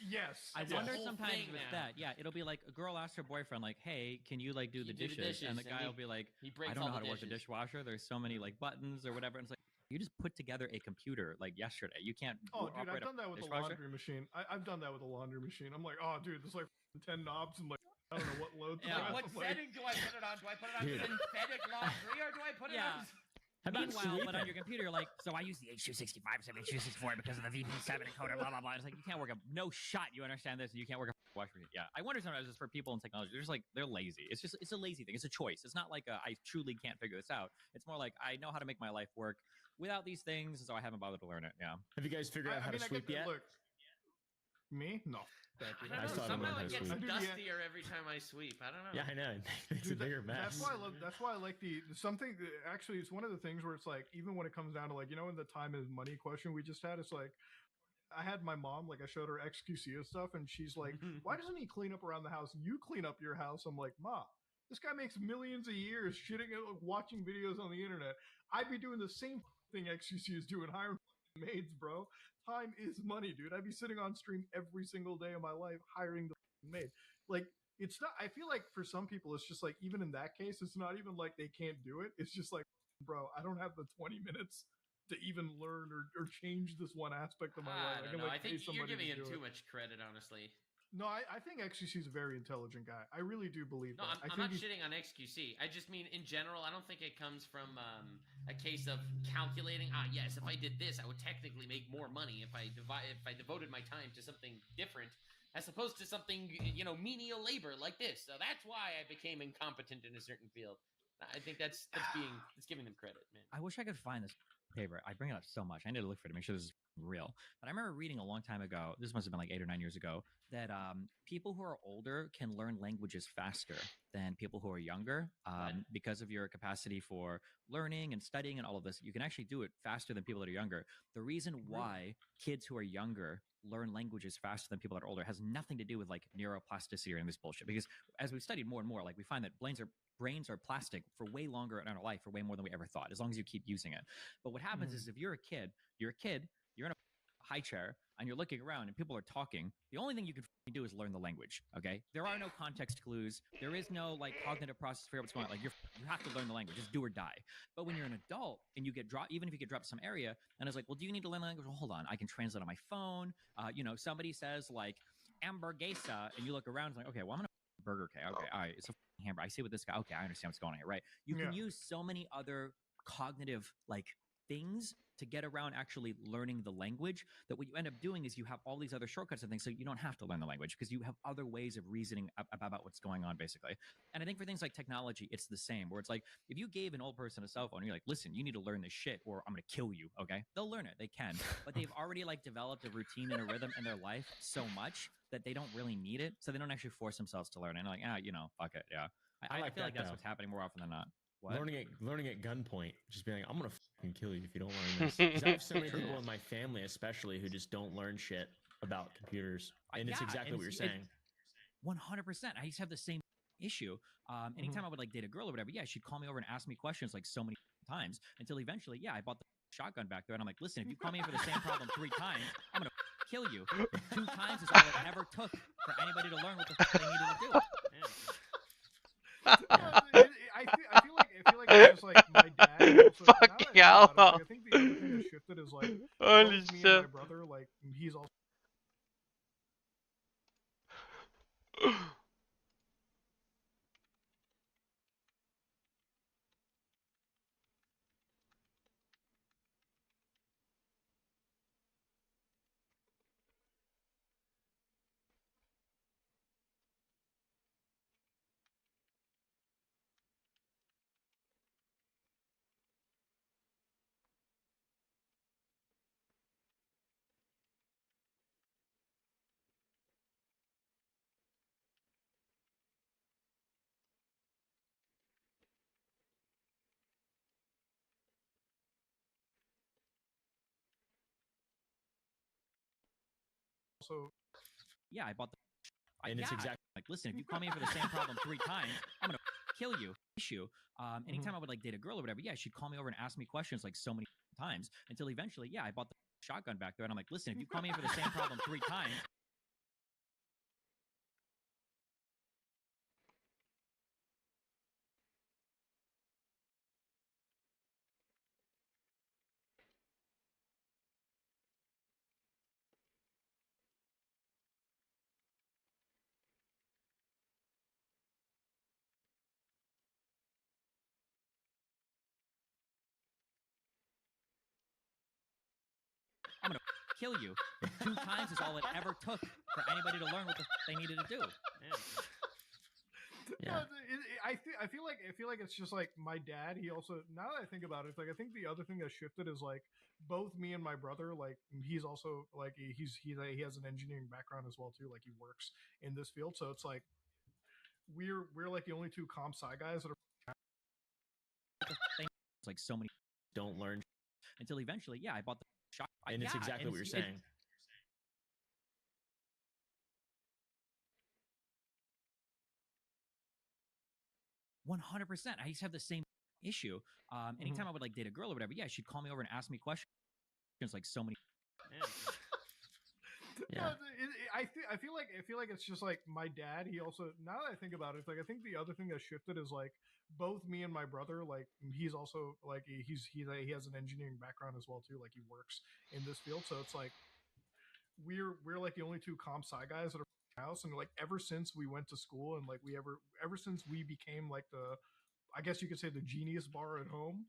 Yes. I That's a wonder whole sometimes thing with now. that. Yeah, it'll be like a girl asks her boyfriend, like, "Hey, can you like do the You do the dishes?" And the dishes, guy and will be like, he "I breaks don't all know how the to work the dishes. dishwasher. There's so many like buttons or whatever." And it's like, you just put together a computer like yesterday. You can't. Oh, dude, I've operate a done that with a dishwasher? laundry machine. I've done that with a laundry machine. I'm like, oh, dude, there's like 10 knobs and like, I don't know what load to Yeah. press. What I'm like, setting do I put it on? Do I put it on Dude. synthetic laundry or do I put it Yeah. on? How about Meanwhile, but on sweeping? your computer, you're like, so I use the H265 instead of H264 because of the VP7 encoder, blah, blah, blah. It's like, you can't work no shot. You understand this, and you can't work a washing machine. Yeah. I wonder sometimes it's for people in technology. They're just like, they're lazy. It's a lazy thing. It's a choice. It's not like I truly can't figure this out. It's more like, I know how to make my life work without these things, so I haven't bothered to learn it. Yeah. Have you guys figured out how to I sweep get yet? that. Look, me? No. Thank you. I don't know. still haven't Somehow learned it how to gets sweep. dustier every time I sweep. I don't know. Yeah, I know. It's a Dude, bigger mess. That's why I love. That's why I like the something. Actually, it's one of the things where it's like, even when it comes down to like, you know, in the time is money question we just had, it's like, I had my mom, like I showed her XQC stuff, and she's like, "Why doesn't he clean up around the house? You clean up your house." I'm like, "Ma, this guy makes millions a year shitting, watching videos on the internet. I'd be doing the same thing XQC is doing, hiring maids, bro. Time is money, dude. I'd be sitting on stream every single day of my life hiring the maid. Like, it's not. I feel like for some people, it's just like even in that case, it's not even like they can't do it. It's just like, bro, I don't have the 20 minutes to even learn or change this one aspect of my life. I can don't know. like I think pay you're somebody giving to him do too it. much credit, honestly. No, I think XQC is a very intelligent guy. I really do believe No, that. I'm think not shitting on XQC. I just mean in general. I don't think it comes from a case of calculating. Yes, if I did this, I would technically make more money if I devoted my time to something different, as opposed to something menial labor like this. So that's why I became incompetent in a certain field. I think that's giving them credit, man. I wish I could find this paper. I bring it up so much. I need to look for it to make sure this is real. But I remember reading a long time ago, this must have been like 8 or 9 years ago, that people who are older can learn languages faster than people who are younger because of your capacity for learning and studying and all of this. You can actually do it faster than people that are younger. The reason why kids who are younger learn languages faster than people that are older has nothing to do with like neuroplasticity or any of this bullshit. Because as we've studied more and more, like we find that brains are plastic for way longer in our life, for way more than we ever thought, as long as you keep using it. But what happens is if you're a kid, you're in a high chair and you're looking around and people are talking, the only thing you can do is learn the language. Okay, there are no context clues, there is no like cognitive process to figure out what's going on. Like you have to learn the language, just do or die. But when you're an adult and you get dropped, even if you get dropped to some area and it's like, well, do you need to learn the language? Well, hold on, I can translate on my phone. Somebody says like hamburguesa and you look around, it's like, okay, well, I'm gonna Burger King. Okay, all right, it's a hamburger. I see what this guy. Okay, I understand what's going on here. Right? You can use so many other cognitive like things to get around actually learning the language, that what you end up doing is you have all these other shortcuts and things, so you don't have to learn the language because you have other ways of reasoning about what's going on, basically. And I think for things like technology, it's the same, where it's like, if you gave an old person a cell phone, you're like, listen, you need to learn this shit or I'm going to kill you, okay? They'll learn it. They can. But they've already like developed a routine and a rhythm in their life so much that they don't really need it, so they don't actually force themselves to learn it. And like, fuck it, yeah. I feel like that's what's happening more often than not. What? Learning at gunpoint, just being like, I'm gonna fucking kill you if you don't learn this. 'Cause I have so many people in my family, especially, who just don't learn shit about computers, and it's exactly what you're saying. 100%. I used to have the same issue. Anytime I would like date a girl or whatever, she'd call me over and ask me questions like so many times until eventually, I bought the shotgun back there, and I'm like, listen, if you call me in for the same problem 3 times, I'm gonna kill you. 2 times is all it ever took for anybody to learn what the fuck they needed to do. I feel like it's just like my dad. Also, fucking hell. I think the other thing that shifted is like holy me shit. and my brother. Like he's also. I bought the. And it's exactly like, listen, if you call me in for the same problem 3 times, I'm gonna kill you. Anytime I would like date a girl or whatever, she'd call me over and ask me questions like so many times until eventually, I bought the shotgun back there, and I'm like, listen, if you call me in for the same problem 3 times. I'm gonna kill you. 2 times is all it ever took for anybody to learn what the they needed to do. Yeah. No, I feel like it's just like my dad. He also, now that I think about it, it's like I think the other thing that shifted is like both me and my brother. Like he's also like he has an engineering background as well too. Like he works in this field, so it's like we're like the only 2 comp sci guys that are. It's like so many don't learn until eventually, I bought the shot. And it's exactly what you're saying. 100%. I used to have the same issue. Anytime I would like date a girl or whatever, she'd call me over and ask me questions There's like so many. No, Yeah. I feel like it's just like my dad. He also, now that I think about it, it's like I think the other thing that shifted is like both me and my brother. Like he's also like he has an engineering background as well too. Like he works in this field, so it's like we're like the only two comp sci guys that are in the house, and like ever since we went to school and like ever since we became like the, I guess you could say, the genius bar at home.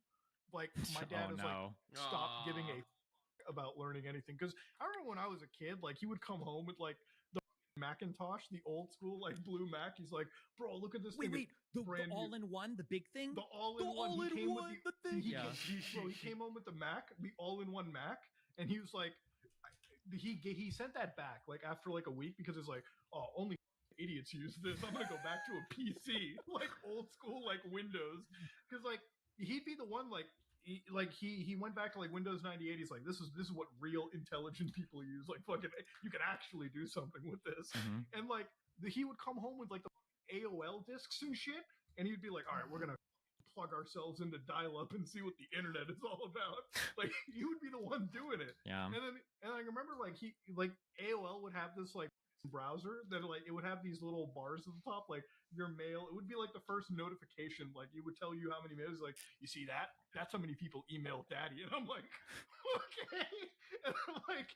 Like my dad Oh, is like no. stopped giving a Aw. about learning anything, because I remember when I was a kid, like he would come home with like the Macintosh, the old school like blue Mac. He's like, bro, look at this Wait, thing. wait, the brand new. all-in-one, the big thing. The all-in-one. He came with the thing. he, Yeah. bro, he came home with the Mac, the all-in-one Mac, and he was like, he sent that back like after like a week because it's like, oh, only idiots use this. I'm gonna go back to a PC, like old school like Windows, because like he'd be the one like. He went back to like Windows 98. He's like, this is what real intelligent people use. Like fucking, you can actually do something with this. Mhm. And like he would come home with like the AOL discs and shit, and he'd be like, all right, we're gonna plug ourselves into dial-up and see what the internet is all about. Like he would be the one doing it. Yeah. And I remember like AOL would have this like browser that like it would have these little bars at the top, like your mail. It would be like the first notification, like it would tell you how many mails. Like, you see that? That's how many people emailed daddy. And I'm like, okay. And I'm like,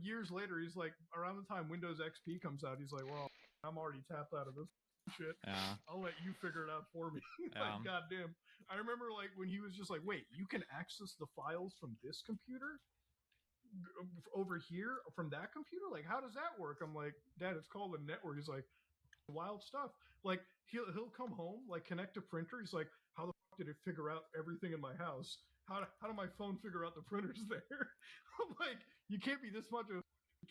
years later, he's like, around the time Windows XP comes out, he's like, well, I'm already tapped out of this shit. Yeah. I'll let you figure it out for me. Yeah. Like, goddamn. I remember like when he was just like, wait, you can access the files from this computer over here from that computer? Like, how does that work? I'm like, Dad, it's called a network. He's like, wild stuff. Like he'll come home, like connect a printer. He's like, how the fuck did it figure out everything in my house? How did my phone figure out the printers there? I'm like, you can't be this much of a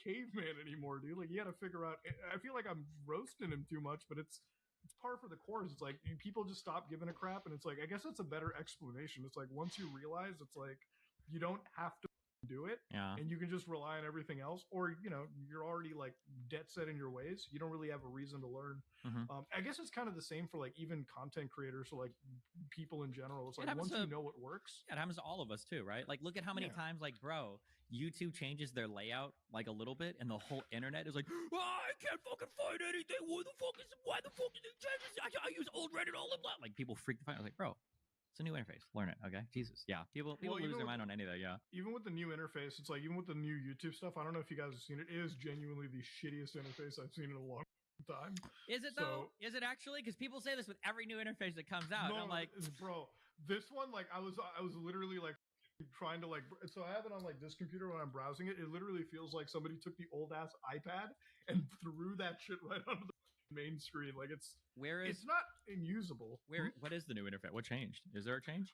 caveman anymore, dude. Like, you got to figure out. I feel like I'm roasting him too much, but it's par for the course. It's like people just stop giving a crap, and it's like, I guess that's a better explanation. It's like once you realize, it's like you don't have to do it, Yeah. and you can just rely on everything else, or you're already like debt set in your ways. You don't really have a reason to learn. Mhm. I guess it's kind of the same for like even content creators or like people in general. It's It like happens once you to- know what works. Yeah, it happens to all of us too, right? Like, look at how many Yeah. times, like, bro, YouTube changes their layout like a little bit, and the whole internet is like, oh, I can't fucking find anything. Why the fuck is it changing? I use old Reddit all the time. Like, people freak the fuck out. I was like, bro, it's a new interface. Learn it, okay? Jesus, yeah. People Well, lose even their with- mind on anything. Yeah. Even with the new interface, it's like even with the new YouTube stuff. I don't know if you guys have seen it. It is genuinely the shittiest interface I've seen in a long time. Is it though? Is it actually? Because people say this with every new interface that comes out. And I'm like, bro, this one, like, I was literally like trying to like, so I have it on like this computer when I'm browsing it. It literally feels like somebody took the old ass iPad and threw that shit right onto the main screen. Like it's not unusable. What is the new interface? What changed? Is there a change?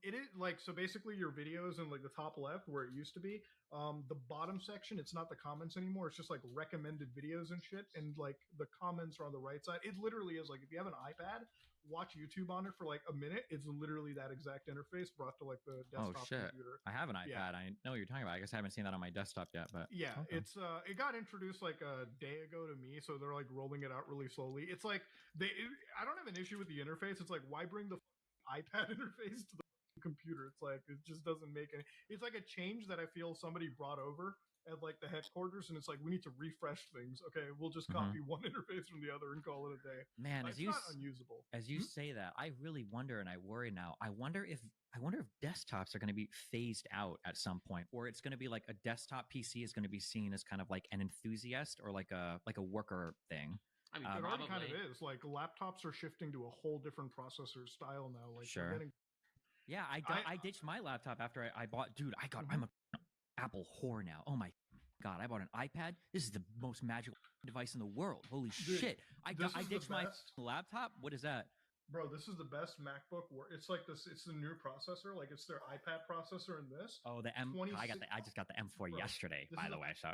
It is like, so basically your videos in like the top left where it used to be, the bottom section, it's not the comments anymore. It's just like recommended videos and shit, and like the comments are on the right side. It literally is like, if you have an iPad, watch YouTube on it for like a minute. It's literally that exact interface brought to like the Oh desktop shit! computer. I have an iPad. Yeah. I know what you're talking about. I guess I haven't seen that on my desktop yet, but Yeah, okay. it's it got introduced like a day ago to me, so they're like rolling it out really slowly. It's like I don't have an issue with the interface. It's like, why bring the iPad interface to the computer? It's like, it just doesn't make any. It's like a change that I feel somebody brought over at like the headquarters, and it's like, we need to refresh things. Okay, we'll just copy one interface from the other and call it a day. Man, it's as you not unusable. As you say that, I really wonder, and I worry now. I wonder if desktops are going to be phased out at some point, or it's going to be like a desktop PC is going to be seen as kind of like an enthusiast or like a worker thing. I mean, It already kind of probably. is. Like laptops are shifting to a whole different processor style now. Like they're Sure. getting Yeah, I ditched my laptop after I bought. Dude, I'm a Apple whore now. Oh my God, I bought an iPad. This is the most magical device in the world. Holy Dude, shit! I this is the ditched my best. laptop. What is that? Bro, this is the best MacBook. It's like this. It's the new processor. Like it's their iPad processor in this. Oh, the M. I 26 just got the M4 Bro, yesterday, this by is the a- way. So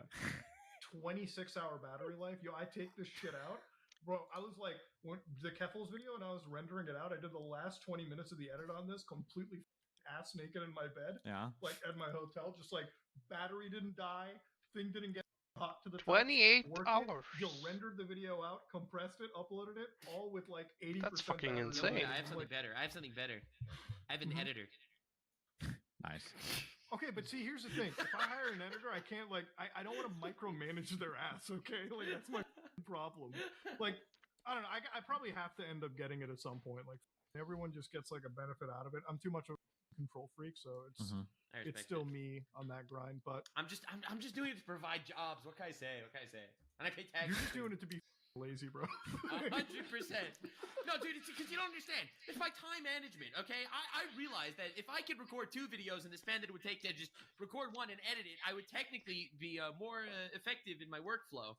26-hour battery life. Yo, I take this shit out. Bro, I was like, when the Keffels video and I was rendering it out, I did the last 20 minutes of the edit on this completely ass naked in my bed, yeah. like at my hotel. Just like battery didn't die, thing didn't get hot to the touch, 28 worked it. hours. Yo, rendered the video out, compressed it, uploaded it, all with like 80%. That's fucking battery life. insane. I have something better. I have an editor. Nice. Okay, but see, here's the thing. If I hire an editor, I can't I don't want to micromanage their ass. Okay, like that's my problem. Like I don't know. I probably have to end up getting it at some point. Like everyone just gets like a benefit out of it. I'm too much of a control freak, so it's I respect still it. me on that grind. But I'm just doing it to provide jobs. What can I say? What can I say? And I pay taxes. you're just doing it to be lazy, bro. 100%. No, dude, it's because you don't understand. It's my time management, okay? I realize that if I could record 2 videos in the span that it would take to just record one and edit it, I would technically be more effective in my workflow.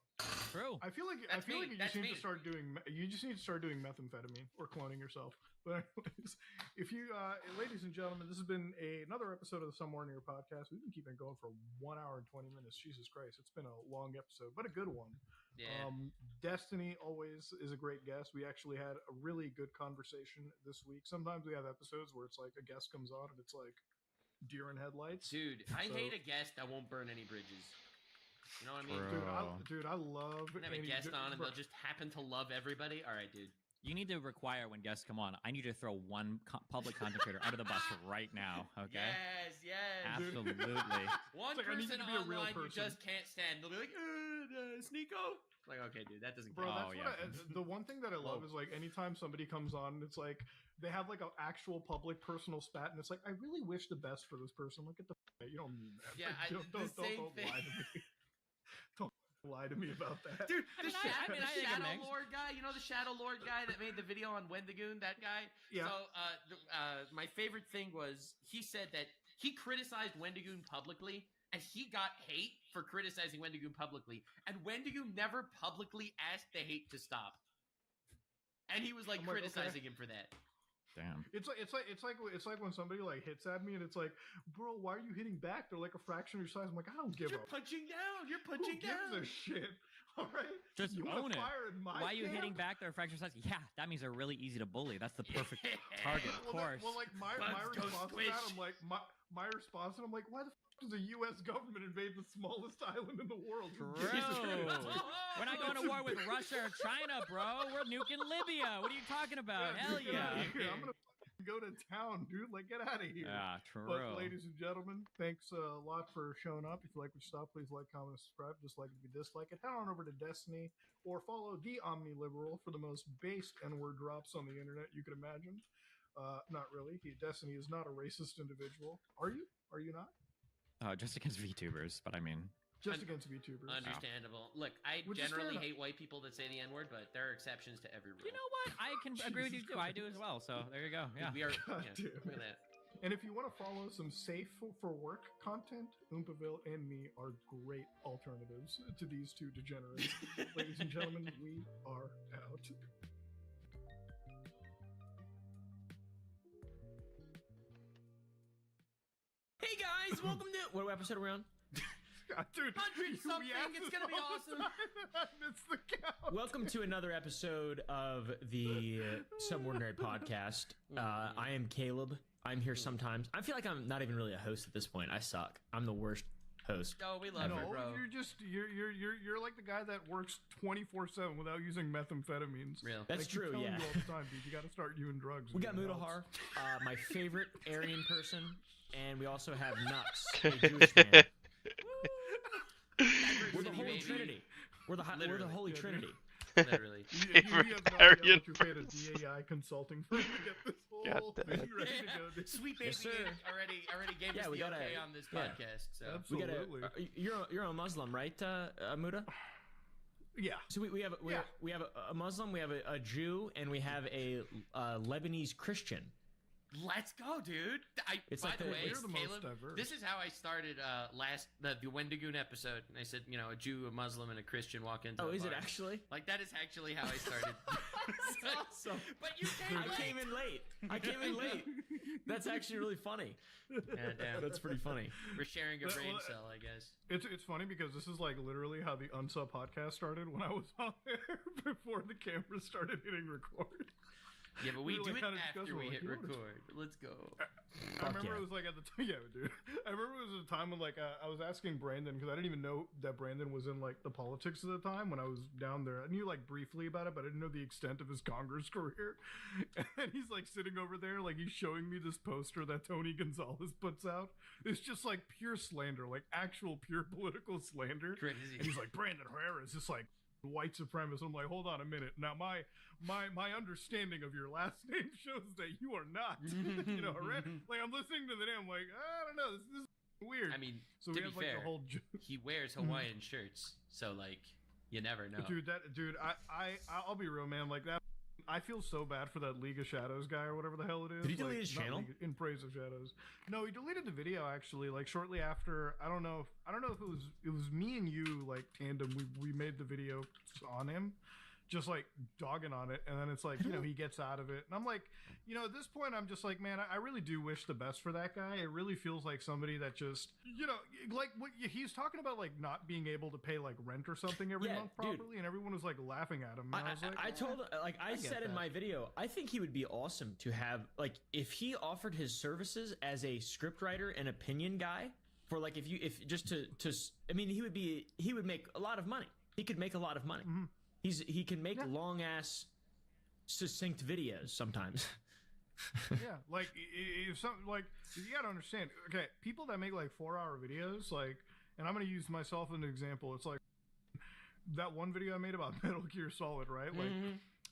True. I feel like you just need to start doing methamphetamine or cloning yourself. But anyways, if you ladies and gentlemen, this has been another episode of the Somewhere Near podcast. We've been keeping it going for 1 hour and 20 minutes. Jesus Christ, it's been a long episode, but a good one. Yeah. Destiny always is a great guest. We actually had a really good conversation this week. Sometimes we have episodes where it's like a guest comes on and it's like deer in headlights. Dude, I So- hate a guest that won't burn any bridges. You know what I mean? Dude, I love You can have a guest on and they'll just happen to love everybody. All right, dude. You need to require when guests come on. I need to throw one public content creator out of the bus right now. Okay. Yes. Absolutely. One It's like, I need person you to be a real online you person. just can't stand. They'll be like, Sneeko. Like, okay, dude, that doesn't Bro, count. that's the one thing that I love is like anytime somebody comes on, it's like they have like an actual public personal spat, and it's like I really wish the best for this person. Look at the you don't mean that. Yeah, Like, don't lie to me. Don't lie to me about that, Dude, the I think it Shadow makes- Lord guy, you know the Shadow Lord guy that made the video on Wendigoon, that guy? Yeah. So, my favorite thing was he said that he criticized Wendigoon publicly, and he got hate for criticizing Wendigoon publicly, and Wendigoon never publicly asked the hate to stop. And he was like I'm like, criticizing okay. him for that. Damn. It's like when somebody like hits at me and it's like, bro, why are you hitting back? They're like a fraction of your size. I'm like, I don't give You're a punching down. You're who punching gives down. a shit. All right, Just you wanna own it. fire in my Why are you hitting camp? back their fracture size? Yeah, that means they're really easy to bully. That's the perfect target, of course. Well, like my Bugs go response to that, squish. I'm like my response, and I'm like, why the f- does the U.S. government invade the smallest island in the world? Who gives a True. shit? We're not going to war with Russia or China, bro. We're nuking Libya. What are you talking about? Hell dude, get yeah. outta here. I'm gonna f***ing go to town, dude. Like, get out of here. Yeah, true. But, ladies and gentlemen, thanks a lot for showing up. If you like what you saw, please like, comment, and subscribe. Dislike if you dislike it. Head on over to Destiny or follow the Omniliberal for the most based N-word drops on the internet you can imagine. Not really. Destiny is not a racist individual. Are you? Are you not? Just against VTubers, but I mean, Just against VTubers. Understandable. Look, I Which is fair generally enough. hate white people that say the N-word, but there are exceptions to every rule. you know what? I can agree with you Jesus too. I do as well. So there you go. Yeah. We are. God Yeah, damn look at it. that. And if you want to follow some safe for work content, Oompaville and me are great alternatives to these two degenerates. Ladies and gentlemen, we are out. Hey guys, welcome to what episode are we on? Dude, 100 we something, asked it's this gonna be all the awesome. time. It's the count. Welcome to another episode of the Some Ordinary Podcast. I am Caleb. I'm here sometimes. I feel like I'm not even really a host at this point. I suck. I'm the worst host. Oh, we love No, you, bro. you're like the guy that works 24/7 without using methamphetamines. Real. That's I keep true. telling Yeah. you all the time, dude. You got to start doing drugs. We got man. It Mudahar, helps. my favorite Aryan person, and we also have Nux, a Jewish man. We're the Diversity, Holy baby. Trinity. We're the Literally. Holy Yeah, dude. Trinity. Literally. You have no idea Aryan what you paid a DAI consulting firm to get this whole God damn thing it. ready to go. dude. Sweet baby Yes, sir. already gave Yeah, us we the gotta- okay on this yeah. podcast. So We got Absolutely. you're a Muslim, right, Muda? Yeah. So we have a Muslim, we have a Jew, and we have a Lebanese Christian. let's go, dude. It's By like the the- way, You're the most Caleb, diverse. this is how I started the Wendigoon episode. And I said, you know, a Jew, a Muslim, and a Christian walk into. Oh, a is it bar. actually? Like that is actually how I started. That's awesome. But you came I came in late. I came in late. That's actually really funny. Yeah, damn. That's pretty funny. We're sharing a Well, brain cell, I guess. It's funny because this is like literally how the Unsub podcast started when I was on there before the camera started hitting record. Yeah, but we were, do like, it kinda after discussing, we like, hit you know what? record. Let's go. I remember it was like at the time, yeah, dude. I remember it was a time when like I was asking Brandon because I didn't even know that Brandon was in like the politics at the time when I was down there. I knew like briefly about it, but I didn't know the extent of his Congress career. And he's like sitting over there, like he's showing me this poster that Tony Gonzalez puts out. It's just like pure slander, like actual pure political slander. Crazy. And he's like, Brandon Herrera is just like white supremacist. I'm like, hold on a minute. Now my understanding of your last name shows that you are not. You know, like I'm listening to the name, I'm like, I don't know, this is weird. I mean, so to we be have like fair, the whole he wears Hawaiian shirts, so like you never know. dude, I'll be real, man. Like that, I feel so bad for that League of Shadows guy or whatever the hell it is. Did he delete like, his not channel? In Praise of Shadows? No, he deleted the video actually. Like shortly after, I don't know if it was me and you like tandem. We made the video on him, just like dogging on it, and then it's like, you know, he gets out of it, and I'm like, you know, at this point I'm just like, man, I really do wish the best for that guy. It really feels like somebody that just, you know, like what he's talking about, like not being able to pay like rent or something every month dude. properly, and everyone was like laughing at him. And I was like, I told, like I get said in that. my video, I think he would be awesome to have, like, if he offered his services as a scriptwriter and opinion guy for like, if just to, I mean, he would make a lot of money. He could make a lot of money. Mm-hmm. He can make long ass, succinct videos sometimes. yeah, like if some like you gotta understand. Okay, people that make like 4-hour videos, like, and I'm gonna use myself as an example. It's like that one video I made about Metal Gear Solid, right? Like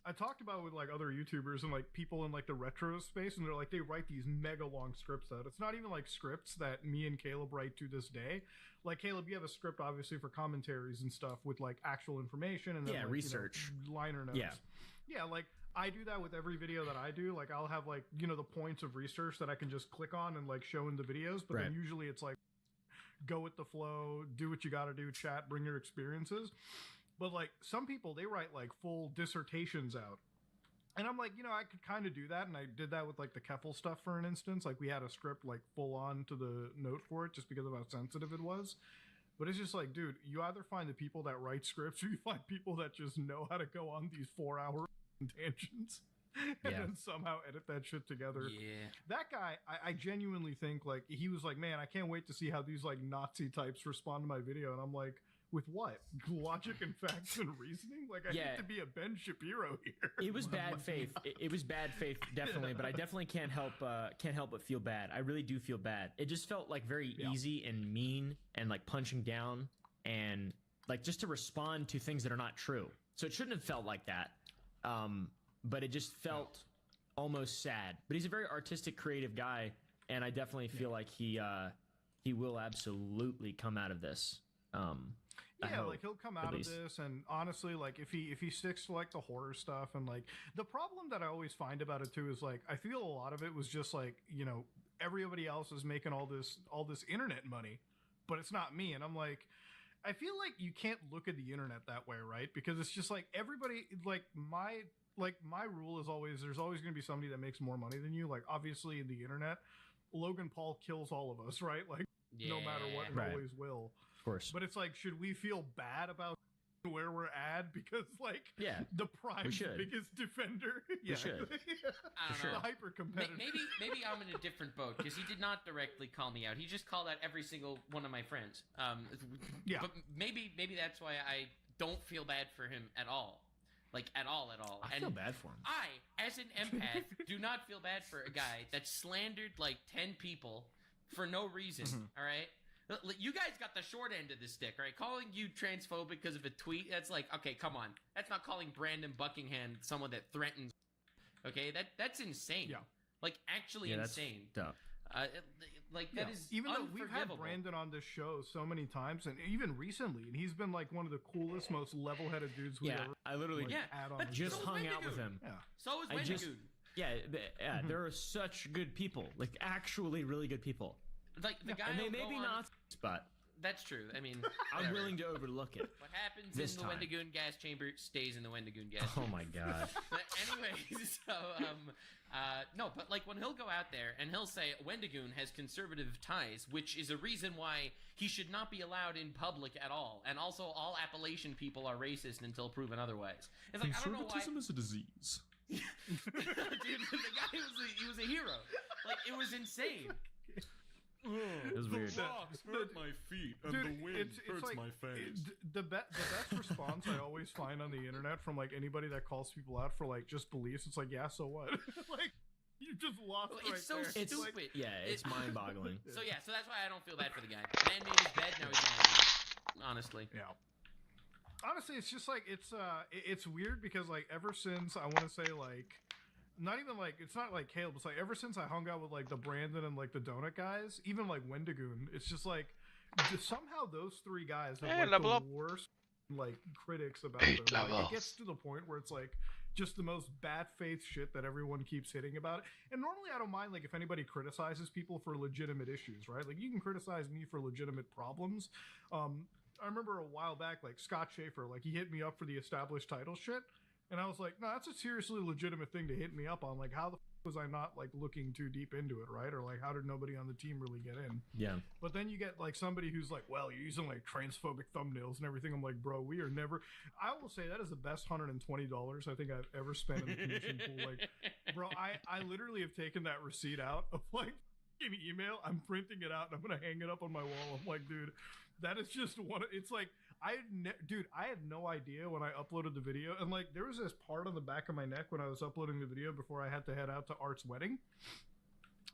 I talked about with like other YouTubers and like people in like the retro space, and they're like they write these mega long scripts out. It's not even like scripts that me and Caleb write to this day. Like Caleb, you have a script obviously for commentaries and stuff with like actual information and then, Yeah, like, research. you know, liner notes. Yeah, like I do that with every video that I do. Like I'll have like, you know, the points of research that I can just click on and like show in the videos, but then Right. usually it's like go with the flow, do what you got to do, chat, bring your experiences. But like some people, they write like full dissertations out. And I'm like, you know, I could kind of do that. And I did that with like the Keffel stuff, for an instance. Like we had a script like full on to the note for it just because of how sensitive it was. But it's just like, dude, you either find the people that write scripts or you find people that just know how to go on these 4-hour tangents and Yeah. then somehow edit that shit together. Yeah. That guy, I genuinely think like he was like, man, I can't wait to see how these like Nazi types respond to my video. And I'm like, with what? Logic and facts and reasoning? Like I Yeah. hate to be a Ben Shapiro here. It was bad faith. It was bad faith, definitely. But I definitely can't help but feel bad. I really do feel bad. It just felt like very easy and mean and like punching down and like just to respond to things that are not true. So it shouldn't have felt like that. But it just felt almost sad. But he's a very artistic, creative guy, and I definitely feel like he will absolutely come out of this. I Yeah, hope, like he'll come at out of least. this, and honestly, like if he sticks to like the horror stuff, and like the problem that I always find about it too is like I feel a lot of it was just like, you know, everybody else is making all this internet money, but it's not me, and I'm like, I feel like you can't look at the internet that way, right? Because it's just like everybody, like my rule is always there's always going to be somebody that makes more money than you. Like obviously in the internet, Logan Paul kills all of us, right? Like no matter what, and Right. always will. Of course. But it's like, should we feel bad about where we're at because like Yeah, the Prime's should. biggest defender? Yeah, should. I don't sure. know. hyper competitive. Maybe I'm in a different boat because he did not directly call me out. He just called out every single one of my friends. Yeah. But maybe that's why I don't feel bad for him at all. Like at all. I feel bad for him. I, as an empath, do not feel bad for a guy that slandered like 10 people for no reason. All right. You guys got the short end of the stick, right? Calling you transphobic because of a tweet, that's like, okay, come on. That's not calling Brandon Buckingham someone that threatens. Okay, that's insane. Yeah. Like, actually Yeah, that's insane. dumb. Like, that is Even though we've had unforgivable. Brandon on this show so many times, and even recently, and he's been like one of the coolest, most level-headed dudes we've Yeah, ever I literally like, Yeah, had on but the just show. So hung out with Wendigoon. him. Yeah. So is I just- Wendigoon. Yeah, there are such good people, like actually really good people, Like, the guy and they will may go be on- not, but That's true. I mean, I'm whatever. willing to overlook it. What happens this in the time. Wendigoon gas chamber stays in the Wendigoon gas Oh chamber. my god. But anyways, so no, but like when he'll go out there and he'll say Wendigoon has conservative ties, which is a reason why he should not be allowed in public at all, and also all Appalachian people are racist until proven otherwise. It's like I don't know why. is a disease. Dude, the guy he was a hero. Like, it was insane. It was weird. Rocks hurt my feet, and Dude, the wind hurts like, my face. The best response I always find on the internet from like anybody that calls people out for like just beliefs, it's like, yeah, so what? Like, you just lost. Well, right it's so there. stupid. Like, It's mind-boggling. So yeah, so that's why I don't feel bad for the guy. Man made his bed, now he's gonna honestly. yeah. Honestly, it's just like it's weird because like ever since I want to say like. Not even like it's not like Caleb. It's like ever since I hung out with like the Brandon and like the Donut guys, even like Wendigoon, it's just like somehow those three guys have Hey, like level the up. worst like critics about them. Like, it gets to the point where it's like just the most bad faith shit that everyone keeps hitting about it. And normally I don't mind like if anybody criticizes people for legitimate issues, right? Like you can criticize me for legitimate problems. I remember a while back like Scott Schaefer, like he hit me up for the established title shit. And I was like, no, that's a seriously legitimate thing to hit me up on. Like, how the was I not like looking too deep into it, right? Or like, how did nobody on the team really get in? Yeah. But then you get like somebody who's like, well, you're using like transphobic thumbnails and everything. I'm like, bro, we are never. I will say that is the best $120 I think I've ever spent in the commission pool. Like, bro, I literally have taken that receipt out of like an email. I'm printing it out and I'm gonna hang it up on my wall. I'm like, dude, that is just one. It's like. I had no idea when I uploaded the video, and like there was this part on the back of my neck when I was uploading the video before I had to head out to Art's wedding.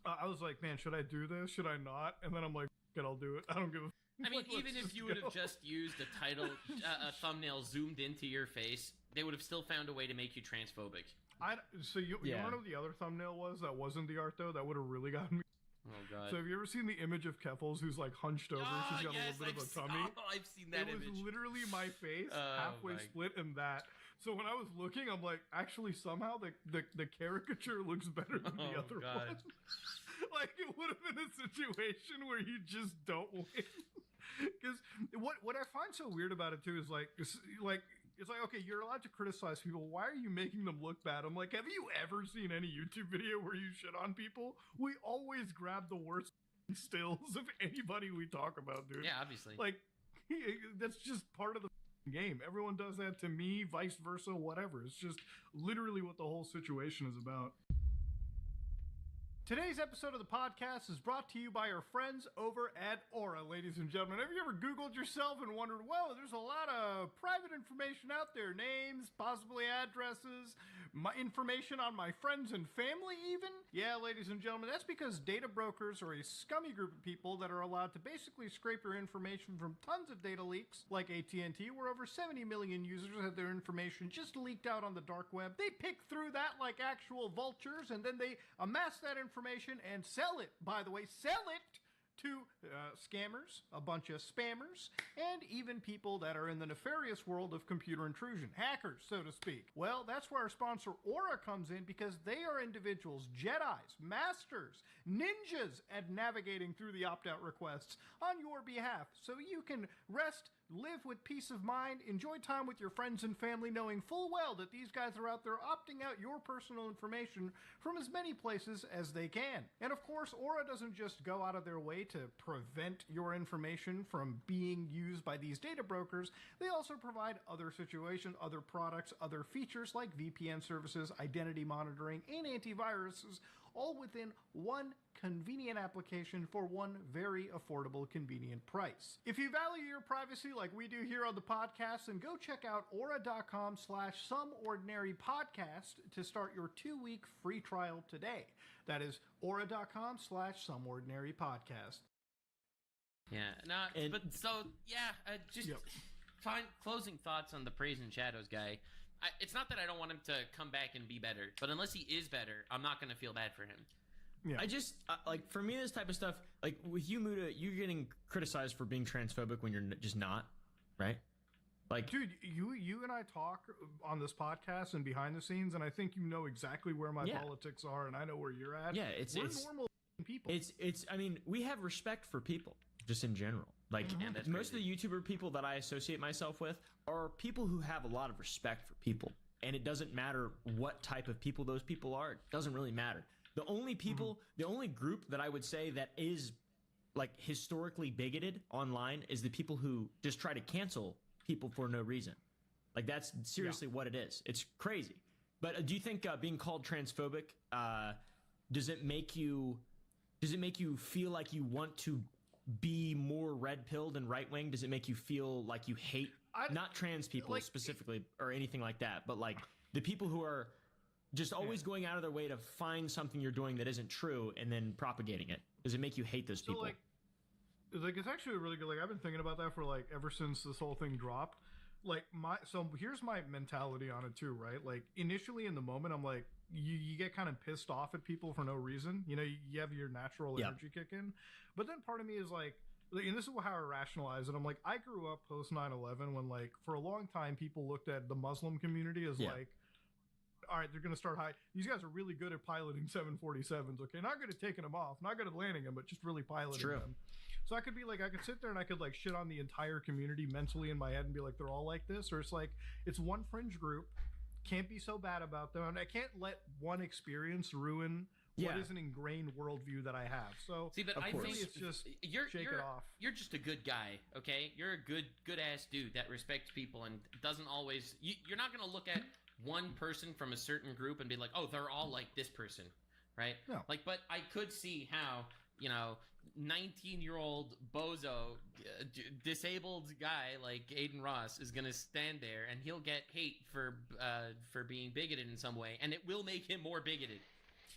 I was like, man, should I do this? Should I not? And then I'm like, "Good, I'll do it. I don't give a." I mean, Like, let's even if just you would go. have just used a title, a thumbnail zoomed into your face, they would have still found a way to make you transphobic. So you Yeah. want to know what the other thumbnail was that wasn't the art though? That would have really gotten me. Oh god. So have you ever seen the image of Keffels who's like hunched over? She's got a little bit of a tummy. I've seen that It was image. literally my face Oh halfway my- split in that. So when I was looking, I'm like, actually, somehow the caricature looks better than the Oh, other God. one. Like it would have been a situation where you just don't win. Because what I find so weird about it too is like it's like okay, you're allowed to criticize people. Why are you making them look bad? I'm like, have you ever seen any YouTube video where you shit on people? We always grab the worst stills of anybody we talk about, dude. Yeah, obviously. Like, that's just part of the game. Everyone does that to me, vice versa, whatever. It's just literally what the whole situation is about. Today's episode of the podcast is brought to you by our friends over at Aura, ladies and gentlemen. Have you ever Googled yourself and wondered, well, there's a lot of private information out there, names, possibly addresses, my information on my friends and family even? Yeah, ladies and gentlemen, that's because data brokers are a scummy group of people that are allowed to basically scrape your information from tons of data leaks, like AT&T, where over 70 million users had their information just leaked out on the dark web. They pick through that like actual vultures, and then they amass that information and sell it, by the way, sell it to scammers, a bunch of spammers, and even people that are in the nefarious world of computer intrusion, hackers, so to speak. Well, that's where our sponsor Aura comes in, because they are individuals, Jedis, masters, ninjas at navigating through the opt-out requests on your behalf, so you can rest, live with peace of mind, enjoy time with your friends and family, knowing full well that these guys are out there opting out your personal information from as many places as they can. And of course, Aura doesn't just go out of their way to prevent your information from being used by these data brokers. They also provide other situations, other products, other features like VPN services, identity monitoring, and antiviruses, all within one convenient application for one very affordable, convenient price. If you value your privacy like we do here on the podcast, then go check out aura.com/someordinarypodcast to start your 2-week free trial today. That is aura.com/someordinarypodcast. Yeah, no, And- but so yeah, just Yep. closing thoughts on the Praise and Shadows guy. It's not that I don't want him to come back and be better, but unless he is better, I'm not gonna feel bad for him. Yeah. I just like for me this type of stuff, like with you, Muda, you're getting criticized for being transphobic when you're just not, right? Like, Dude, you and I talk on this podcast and behind the scenes, and I think you know exactly where my Yeah. politics are, and I know where you're at. yeah, it's We're normal people. It's. I mean, we have respect for people just in general. Like Yeah, that's most crazy. of the YouTuber people that I associate myself with are people who have a lot of respect for people, and it doesn't matter what type of people those people are. It doesn't really matter. The only people, the only group that I would say that is like historically bigoted online is the people who just try to cancel people for no reason. Like that's seriously what it is. It's crazy. But do you think being called transphobic does it make you feel like you want to be more red pilled and right wing? Does it make you feel like you hate not trans people specifically or anything like that, but like the people who are just always going out of their way to find something you're doing that isn't true and then propagating it? Does it make you hate those people? Like it's actually really good. Like I've been thinking about that for like ever since this whole thing dropped. Like so here's my mentality on it too, right? Like initially in the moment, I'm like, you get kind of pissed off at people for no reason. You know, you have your natural energy kick in, but then part of me is like, and this is how I rationalize it. I'm like, I grew up post 9/11 when like for a long time people looked at the Muslim community as like, all right, they're going to start high. These guys are really good at piloting 747s. Okay, not good at taking them off, not good at landing them, but just really piloting them. So I could be like, I could sit there and I could like shit on the entire community mentally in my head and be like, they're all like this, or it's like it's one fringe group, can't be so bad about them, and I can't let one experience ruin what is an ingrained worldview that I have. So see, but I think it's just shake it off. You're just a good guy, okay? You're a good ass dude that respects people and doesn't always. You're not gonna look at one person from a certain group and be like, oh, they're all like this person, right? No. Like, but I could see how 19-year-old bozo, disabled guy like Aiden Ross is gonna stand there and he'll get hate for being bigoted in some way, and it will make him more bigoted.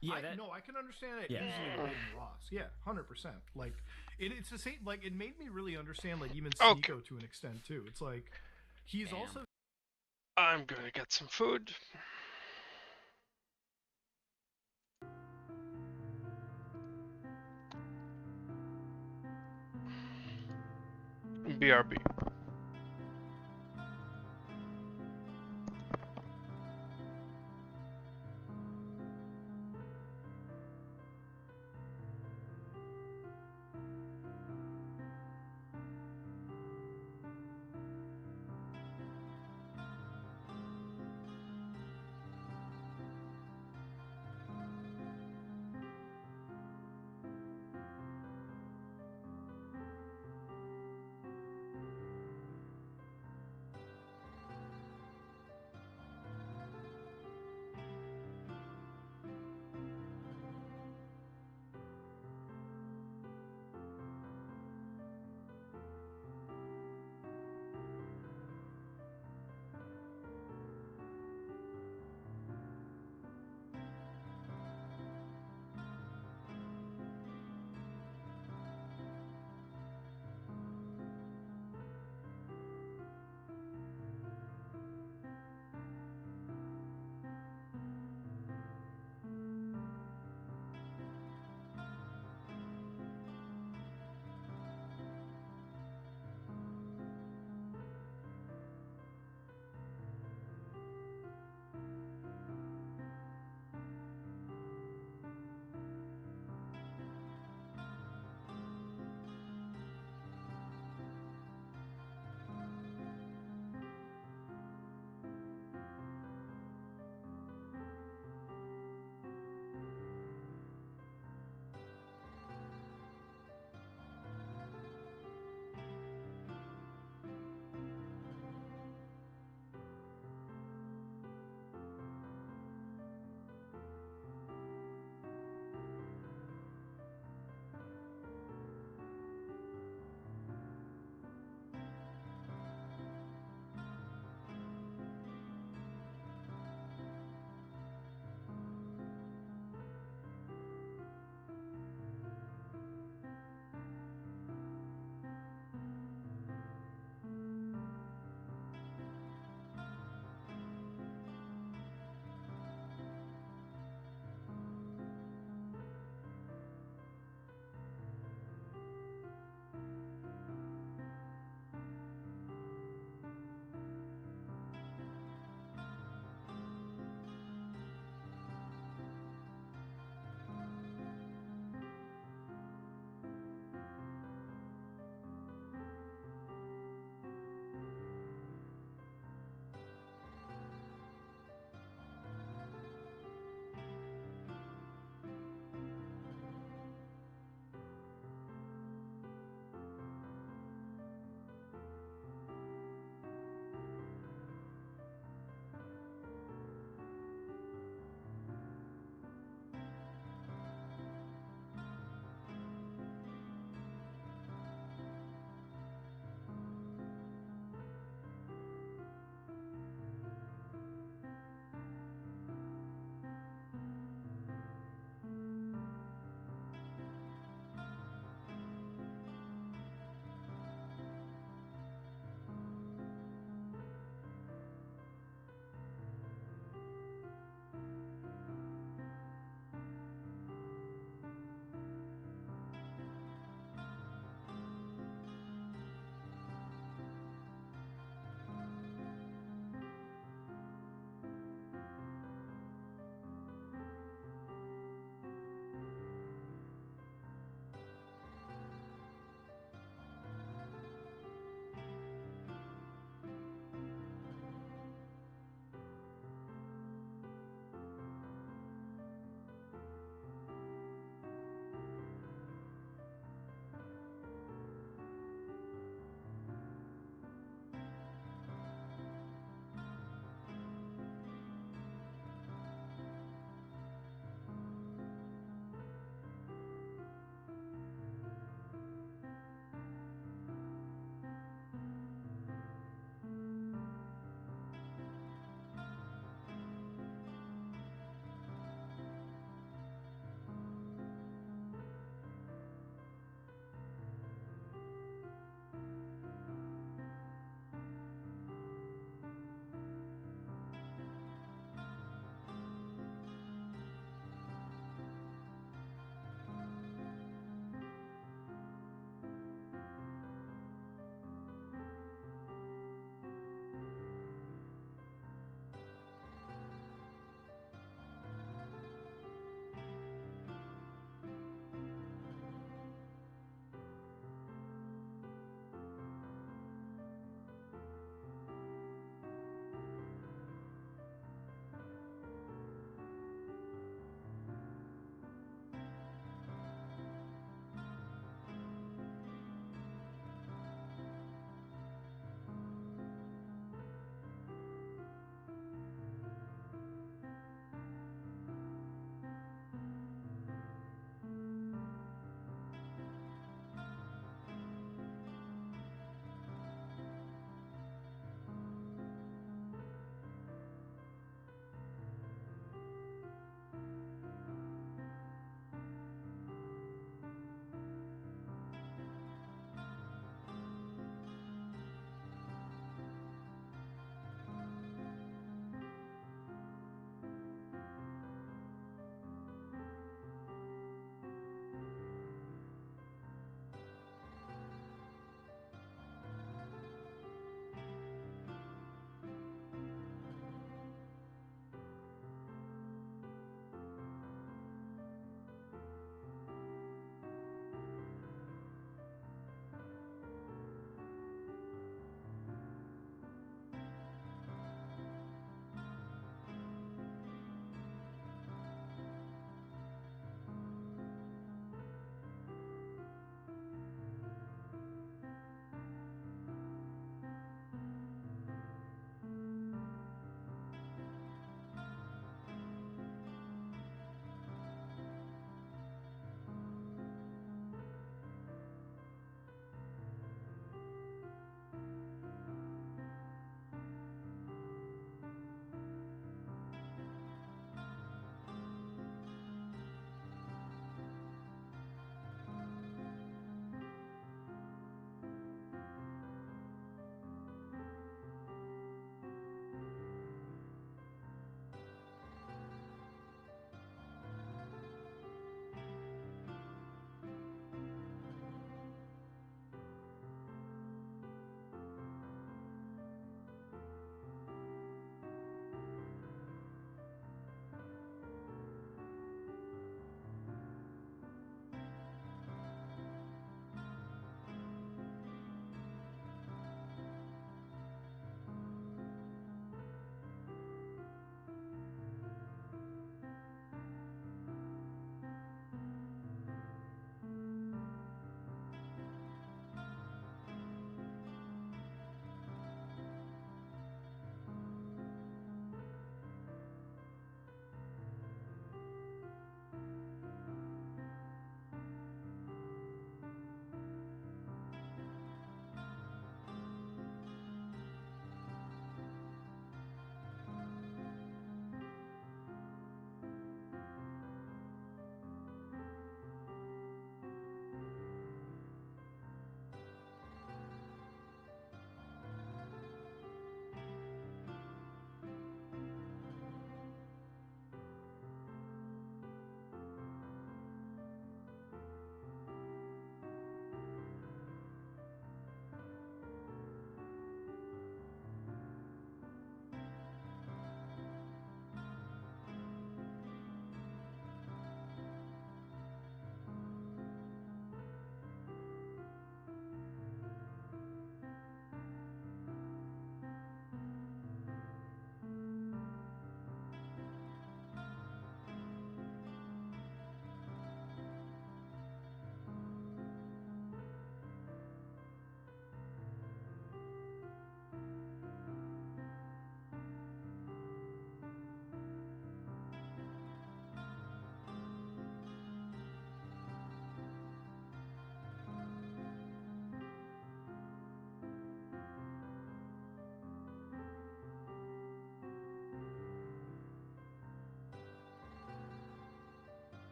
Yeah, I can understand that easily with Aiden Ross. Yeah, 100%. Like, it's the same. Like, it made me really understand like even Sneeko to an extent too. It's like he's also. I'm gonna get some food. BRB.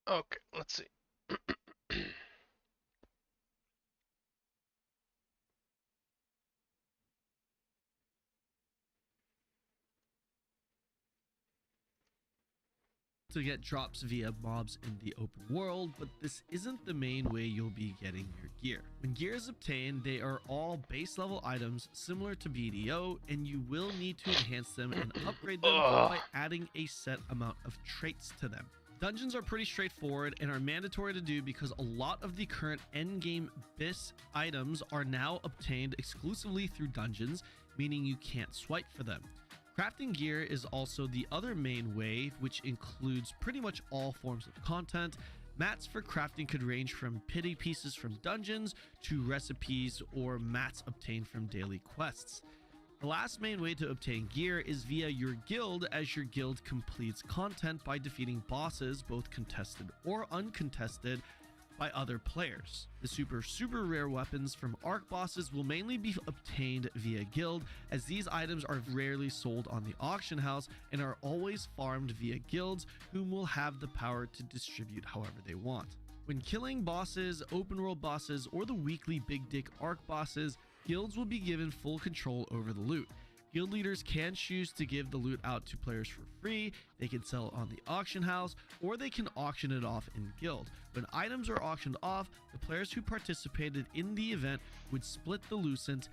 Okay, let's see. To get drops via mobs in the open world, but this isn't the main way you'll be getting your gear. When gear is obtained, they are all base level items similar to BDO, and you will need to enhance them and upgrade them by adding a set amount of traits to them. Dungeons are pretty straightforward and are mandatory to do because a lot of the current endgame BIS items are now obtained exclusively through dungeons, meaning you can't swipe for them. Crafting gear is also the other main way, which includes pretty much all forms of content. Mats for crafting could range from pity pieces from dungeons to recipes or mats obtained from daily quests. The last main way to obtain gear is via your guild, as your guild completes content by defeating bosses, both contested or uncontested, by other players. The super rare weapons from ARC bosses will mainly be obtained via guild, as these items are rarely sold on the auction house and are always farmed via guilds, whom will have the power to distribute however they want. When killing bosses, open world bosses, or the weekly big dick ARC bosses, guilds will be given full control over the loot. Guild leaders can choose to give the loot out to players for free, they can sell it on the auction house, or they can auction it off in guild. When items are auctioned off, the players who participated in the event would split the lucent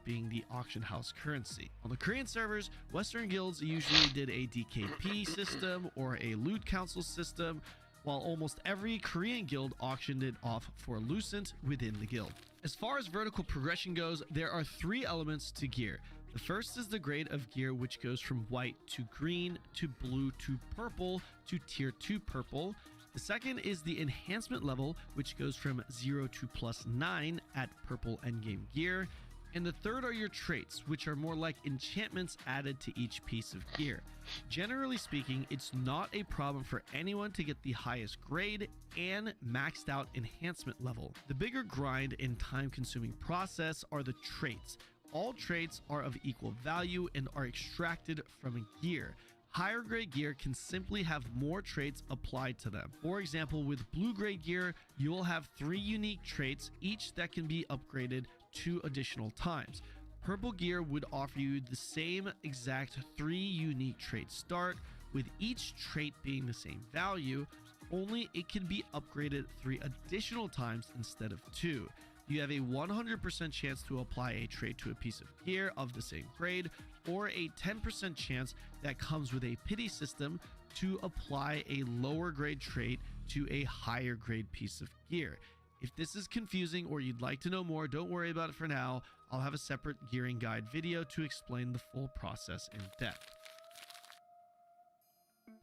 being the auction house currency. On the Korean servers, Western guilds usually did a DKP system or a loot council system, while almost every Korean guild auctioned it off for lucent within the guild. As far as vertical progression goes, there are 3 elements to gear. The first is the grade of gear, which goes from white to green to blue to purple to tier 2 purple. The second is the enhancement level, which goes from 0 to +9 at purple endgame gear. And the third are your traits, which are more like enchantments added to each piece of gear. Generally speaking, it's not a problem for anyone to get the highest grade and maxed out enhancement level. The bigger grind and time consuming process are the traits. All traits are of equal value and are extracted from a gear. Higher grade gear can simply have more traits applied to them. For example, with blue grade gear, you will have 3 unique traits, each that can be upgraded 2 additional times. Purple gear would offer you the same exact 3 unique traits start, with each trait being the same value, only it can be upgraded 3 additional times instead of 2. You have a 100% chance to apply a trait to a piece of gear of the same grade, or a 10% chance that comes with a pity system to apply a lower grade trait to a higher grade piece of gear. If this is confusing or you'd like to know more, don't worry about it for now. I'll have a separate gearing guide video to explain the full process in depth.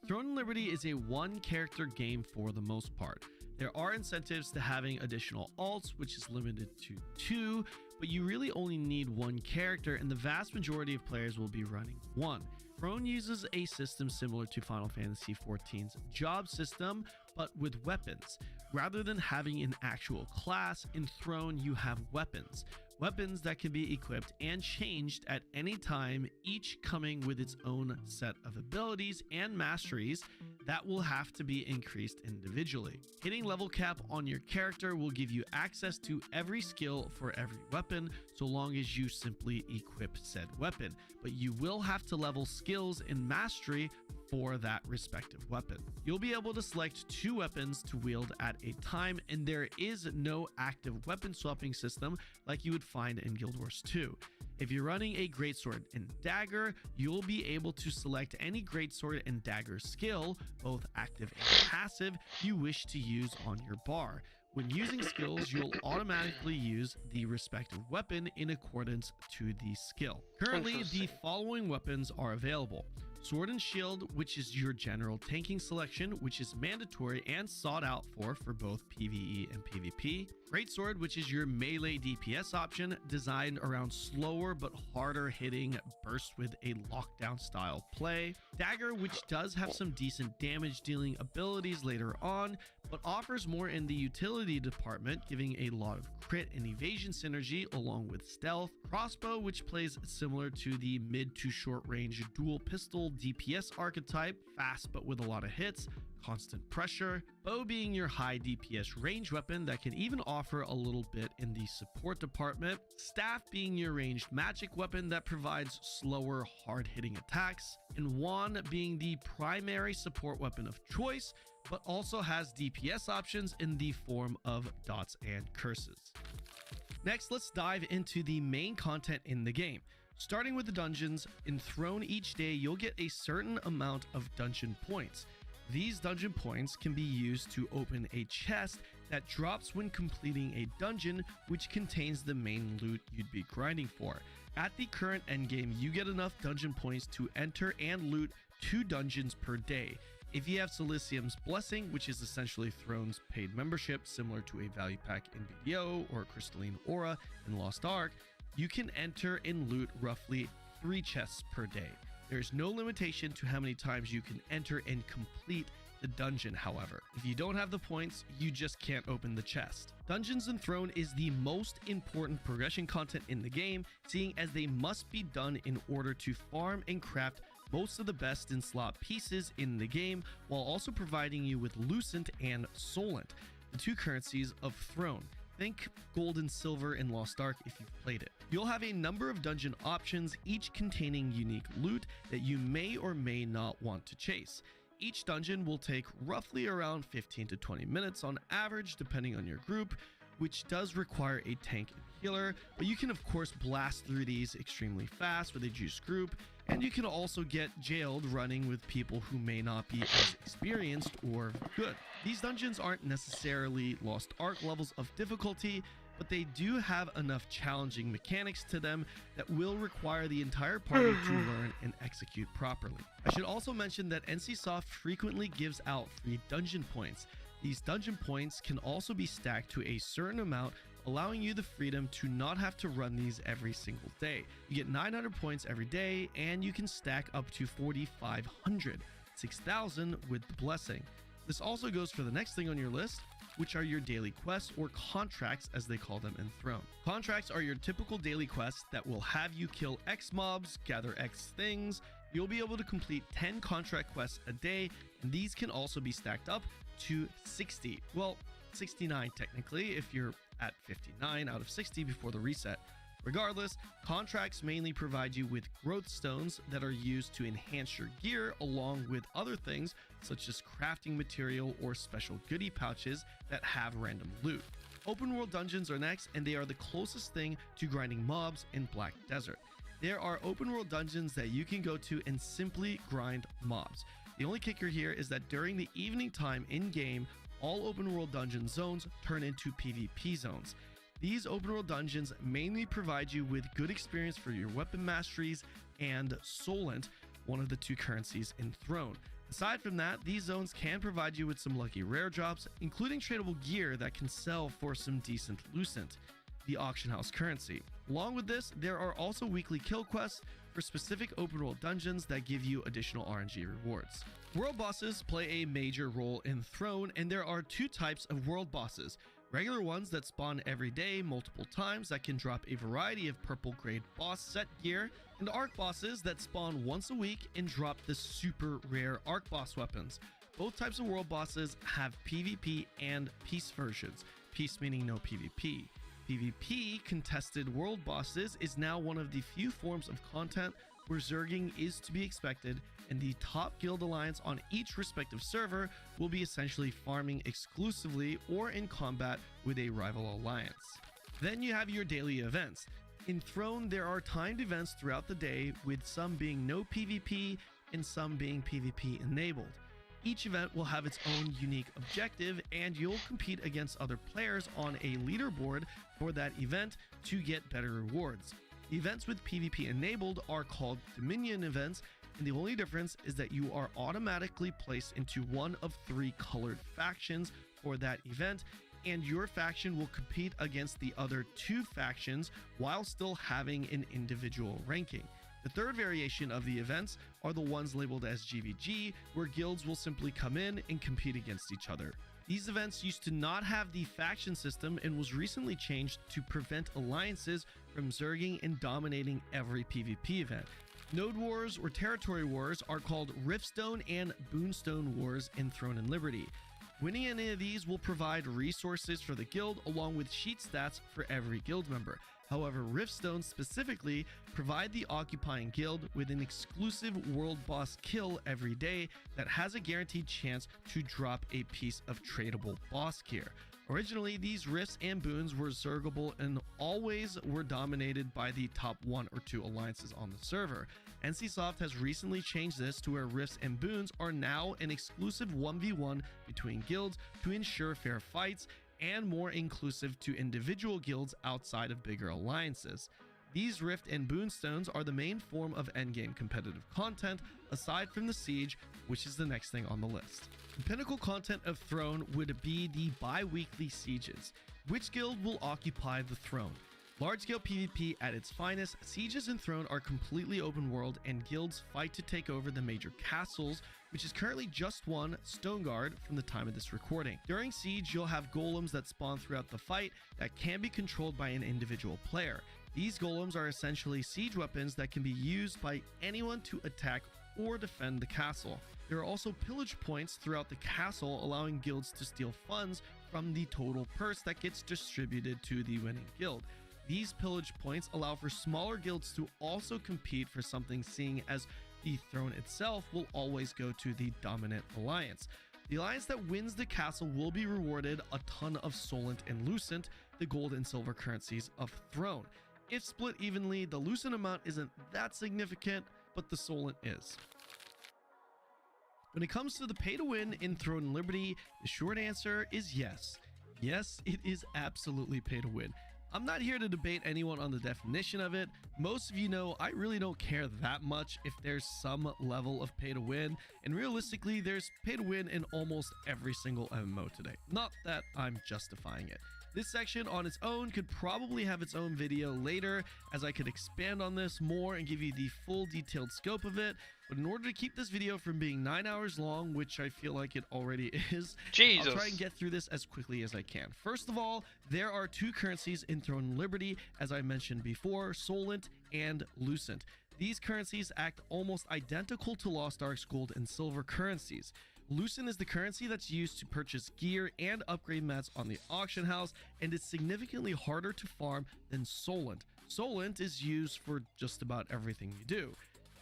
Throne and Liberty is a 1-character game for the most part. There are incentives to having additional alts, which is limited to 2, but you really only need 1 character, and the vast majority of players will be running 1. Throne uses a system similar to Final Fantasy XIV's job system, but with weapons. Rather than having an actual class, in Throne you have weapons. Weapons that can be equipped and changed at any time, each coming with its own set of abilities and masteries that will have to be increased individually. Hitting level cap on your character will give you access to every skill for every weapon, so long as you simply equip said weapon, but you will have to level skills in mastery for that respective weapon. You'll be able to select 2 weapons to wield at a time, and there is no active weapon swapping system like you would find in Guild Wars 2. If you're running a greatsword and dagger, you'll be able to select any greatsword and dagger skill, both active and passive, you wish to use on your bar. When using skills, you'll automatically use the respective weapon in accordance to the skill. Currently, the following weapons are available. Sword and Shield, which is your general tanking selection, which is mandatory and sought out for both PvE and PvP. Greatsword, which is your melee DPS option, designed around slower but harder hitting bursts with a lockdown style play. Dagger, which does have some decent damage dealing abilities later on, but offers more in the utility department, giving a lot of crit and evasion synergy along with stealth. Crossbow, which plays similar to the mid to short range dual pistol DPS archetype, fast but with a lot of hits, constant pressure, bow being your high DPS range weapon that can even offer a little bit in the support department, staff being your ranged magic weapon that provides slower, hard-hitting attacks, and wand being the primary support weapon of choice, but also has DPS options in the form of dots and curses. Next, let's dive into the main content in the game. Starting with the dungeons, in Throne each day you'll get a certain amount of dungeon points. These dungeon points can be used to open a chest that drops when completing a dungeon which contains the main loot you'd be grinding for. At the current endgame, you get enough dungeon points to enter and loot 2 dungeons per day. If you have Silicium's Blessing, which is essentially Throne's paid membership similar to a value pack in BDO or Crystalline Aura in Lost Ark, you can enter and loot roughly 3 chests per day. There's no limitation to how many times you can enter and complete the dungeon, however. If you don't have the points, you just can't open the chest. Dungeons and Throne is the most important progression content in the game, seeing as they must be done in order to farm and craft most of the best in slot pieces in the game, while also providing you with Lucent and Solent, the 2 currencies of Throne. Think gold and silver in Lost Ark if you've played it. You'll have a number of dungeon options, each containing unique loot that you may or may not want to chase. Each dungeon will take roughly around 15 to 20 minutes on average, depending on your group, which does require a tank and healer, but you can of course blast through these extremely fast with a juice group, and you can also get jailed running with people who may not be as experienced or good. These dungeons aren't necessarily Lost Ark levels of difficulty, but they do have enough challenging mechanics to them that will require the entire party to learn and execute properly. I should also mention that NCSoft frequently gives out free dungeon points. These dungeon points can also be stacked to a certain amount, allowing you the freedom to not have to run these every single day. You get 900 points every day, and you can stack up to 4,500, 6,000 with the Blessing. This also goes for the next thing on your list, which are your daily quests, or contracts as they call them in Throne. Contracts are your typical daily quests that will have you kill X mobs, gather X things. You'll be able to complete 10 contract quests a day, and these can also be stacked up to 60. Well, 69 technically if you're at 59 out of 60 before the reset. Regardless, contracts mainly provide you with growth stones that are used to enhance your gear, along with other things such as crafting material or special goodie pouches that have random loot. Open world dungeons are next, and they are the closest thing to grinding mobs in Black Desert. There are open world dungeons that you can go to and simply grind mobs. The only kicker here is that during the evening time in game, all open world dungeon zones turn into PvP zones. These open world dungeons mainly provide you with good experience for your weapon masteries and Solent, one of the 2 currencies in Throne. Aside from that, these zones can provide you with some lucky rare drops, including tradable gear that can sell for some decent Lucent, the auction house currency. Along with this, there are also weekly kill quests for specific open world dungeons that give you additional RNG rewards. World bosses play a major role in Throne, and there are 2 types of world bosses. Regular ones that spawn every day multiple times that can drop a variety of purple grade boss set gear, and Arc bosses that spawn once a week and drop the super rare Arc boss weapons. Both types of world bosses have PvP and peace versions, peace meaning no PvP. PvP contested world bosses is now one of the few forms of content where zerging is to be expected, and the top guild alliance on each respective server will be essentially farming exclusively or in combat with a rival alliance. Then you have your daily events. In Throne, there are timed events throughout the day, with some being no PvP and some being PvP enabled. Each event will have its own unique objective, and you'll compete against other players on a leaderboard for that event to get better rewards. The events with PvP enabled are called Dominion events, and the only difference is that you are automatically placed into one of 3 colored factions for that event, and your faction will compete against the other 2 factions while still having an individual ranking. The third variation of the events are the ones labeled as GVG, where guilds will simply come in and compete against each other. These events used to not have the faction system and was recently changed to prevent alliances from zerging and dominating every PvP event. Node Wars or Territory Wars are called Riftstone and Boonstone Wars in Throne and Liberty. Winning any of these will provide resources for the guild along with sheet stats for every guild member. However, Riftstones specifically provide the occupying guild with an exclusive world boss kill every day that has a guaranteed chance to drop a piece of tradable boss gear. Originally, these rifts and boons were zergable and always were dominated by the top 1 or 2 alliances on the server. NCSoft has recently changed this to where rifts and boons are now an exclusive 1v1 between guilds to ensure fair fights and more inclusive to individual guilds outside of bigger alliances. These Rift and Boonstones are the main form of endgame competitive content, aside from the Siege, which is the next thing on the list. The pinnacle content of Throne would be the bi-weekly sieges. Which guild will occupy the throne? Large-scale PvP at its finest, sieges in Throne are completely open world and guilds fight to take over the major castles, which is currently just one, Stoneguard, from the time of this recording. During Siege, you'll have golems that spawn throughout the fight that can be controlled by an individual player. These golems are essentially siege weapons that can be used by anyone to attack or defend the castle. There are also pillage points throughout the castle, allowing guilds to steal funds from the total purse that gets distributed to the winning guild. These pillage points allow for smaller guilds to also compete for something, seeing as the throne itself will always go to the dominant alliance. The alliance that wins the castle will be rewarded a ton of Solent and Lucent, the gold and silver currencies of Throne. If split evenly, the Lucent amount isn't that significant, but the Solent is. When it comes to the pay to win in Throne and Liberty, the short answer is yes. Yes, it is absolutely pay to win. I'm not here to debate anyone on the definition of it. Most of you know I really don't care that much if there's some level of pay to win, and realistically there's pay to win in almost every single MMO today. Not that I'm justifying it. This section on its own could probably have its own video later, as I could expand on this more and give you the full detailed scope of it, but in order to keep this video from being 9 hours long, which I feel like it already is, Jesus. I'll try and get through this as quickly as I can. First of all, there are 2 currencies in Throne and Liberty, as I mentioned before, Solent and Lucent. These currencies act almost identical to Lost Ark's gold and silver currencies. Lucent is the currency that's used to purchase gear and upgrade mats on the auction house, and it's significantly harder to farm than Solent. Solent is used for just about everything you do.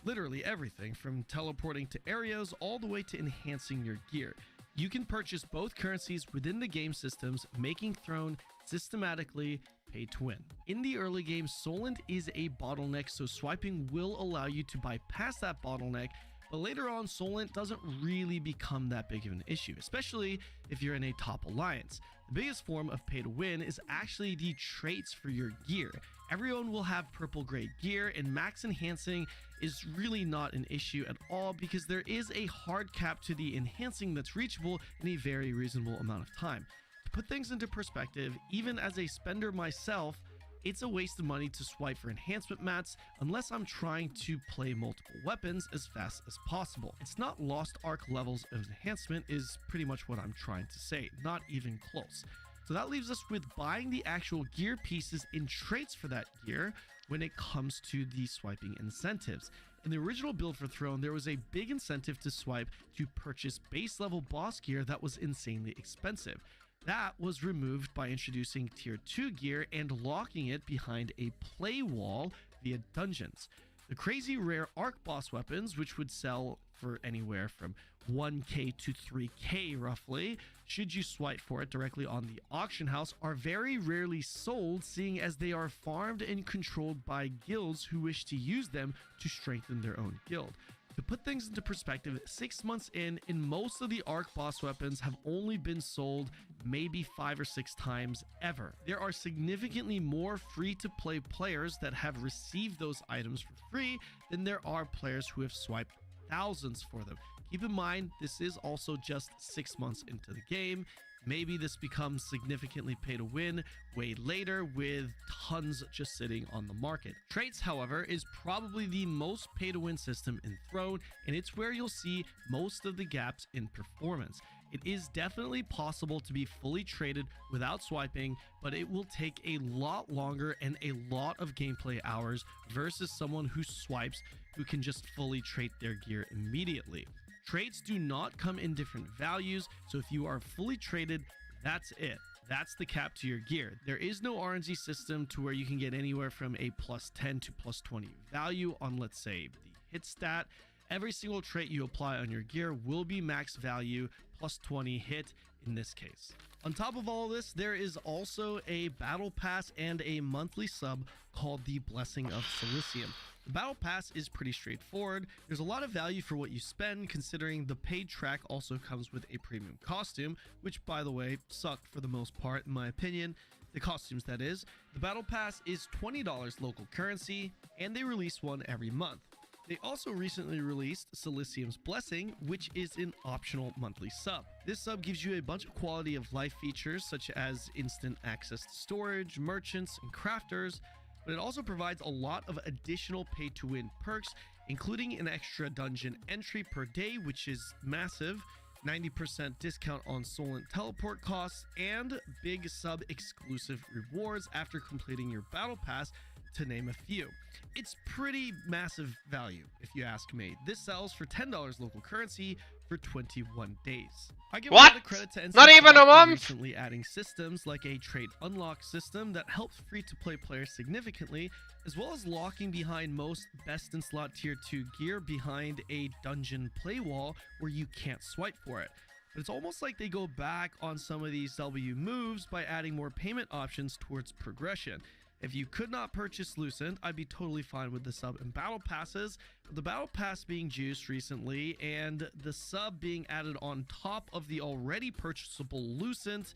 Literally everything, from teleporting to areas all the way to enhancing your gear. You can purchase both currencies within the game systems, making Throne systematically pay to win. In the early game, Solent is a bottleneck, so swiping will allow you to bypass that bottleneck, but later on, Solent doesn't really become that big of an issue, especially if you're in a top alliance. The biggest form of pay to win is actually the traits for your gear. Everyone will have purple grade gear, and max enhancing is really not an issue at all because there is a hard cap to the enhancing that's reachable in a very reasonable amount of time. To put things into perspective, even as a spender myself, it's a waste of money to swipe for enhancement mats unless I'm trying to play multiple weapons as fast as possible. It's not Lost Ark levels of enhancement is pretty much what I'm trying to say, not even close. So that leaves us with buying the actual gear pieces and traits for that gear when it comes to the swiping incentives. In the original build for Throne, there was a big incentive to swipe to purchase base level boss gear that was insanely expensive. That was removed by introducing tier 2 gear and locking it behind a play wall via dungeons. The crazy rare arc boss weapons, which would sell for anywhere from 1k to 3k roughly, should you swipe for it directly on the auction house, are very rarely sold, seeing as they are farmed and controlled by guilds who wish to use them to strengthen their own guild. To put things into perspective, 6 months in most of the arc boss weapons have only been sold maybe 5 or 6 times ever. There are significantly more free-to-play players that have received those items for free than there are players who have swiped thousands for them. Keep in mind, this is also just 6 months into the game. Maybe this becomes significantly pay to win way later with tons just sitting on the market. Traits, however, is probably the most pay to win system in Throne, and it's where you'll see most of the gaps in performance. It is definitely possible to be fully traded without swiping, but it will take a lot longer and a lot of gameplay hours versus someone who swipes who can just fully trade their gear immediately. Traits do not come in different values, so if you are fully traded, that's it. That's the cap to your gear. There is no RNG system to where you can get anywhere from a +10 to +20 value on, let's say, the hit stat. Every single trait you apply on your gear will be max value +20 hit in this case. On top of all this, there is also a battle pass and a monthly sub called the Blessing of Silicium. The battle pass is pretty straightforward. There's a lot of value for what you spend, considering the paid track also comes with a premium costume, which, by the way, suck for the most part in my opinion. The costumes, that is. The battle pass is $20 local currency, and they release one every month. They also recently released Silicium's Blessing, which is an optional monthly sub. This sub gives you a bunch of quality of life features such as instant access to storage, merchants, and crafters, but it also provides a lot of additional pay-to-win perks, including an extra dungeon entry per day, which is massive, 90% discount on Solent teleport costs, and big sub exclusive rewards after completing your battle pass, to name a few. It's pretty massive value, if you ask me. This sells for $10 local currency for 21 days. I give a lot of credit to NC Not even a for month? recently adding systems like a trade unlock system that helps free-to-play players significantly, as well as locking behind most best in slot tier 2 gear behind a dungeon play wall where you can't swipe for it. But it's almost like they go back on some of these W moves by adding more payment options towards progression. If you could not purchase Lucent, I'd be totally fine with the sub and battle passes, but the battle pass being juiced recently and the sub being added on top of the already purchasable Lucent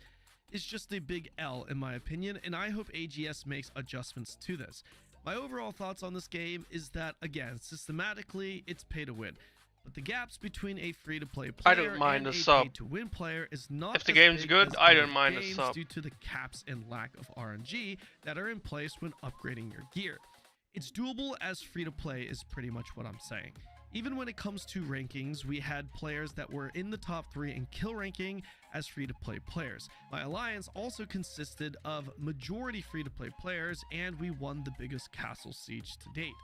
is just a big L in my opinion, and I hope AGS makes adjustments to this. My overall thoughts on this game is that, again, systematically, it's pay to win. But the gaps between a free-to-play player I don't mind and the a sub. pay-to-win player is not If the as game's big good, as I other don't mind the games sub. due to the caps and lack of RNG that are in place when upgrading your gear. It's doable as free-to-play is pretty much what I'm saying. Even when it comes to rankings, we had players that were in the top 3 in kill ranking as free-to-play players. My alliance also consisted of majority free-to-play players, and we won the biggest castle siege to date.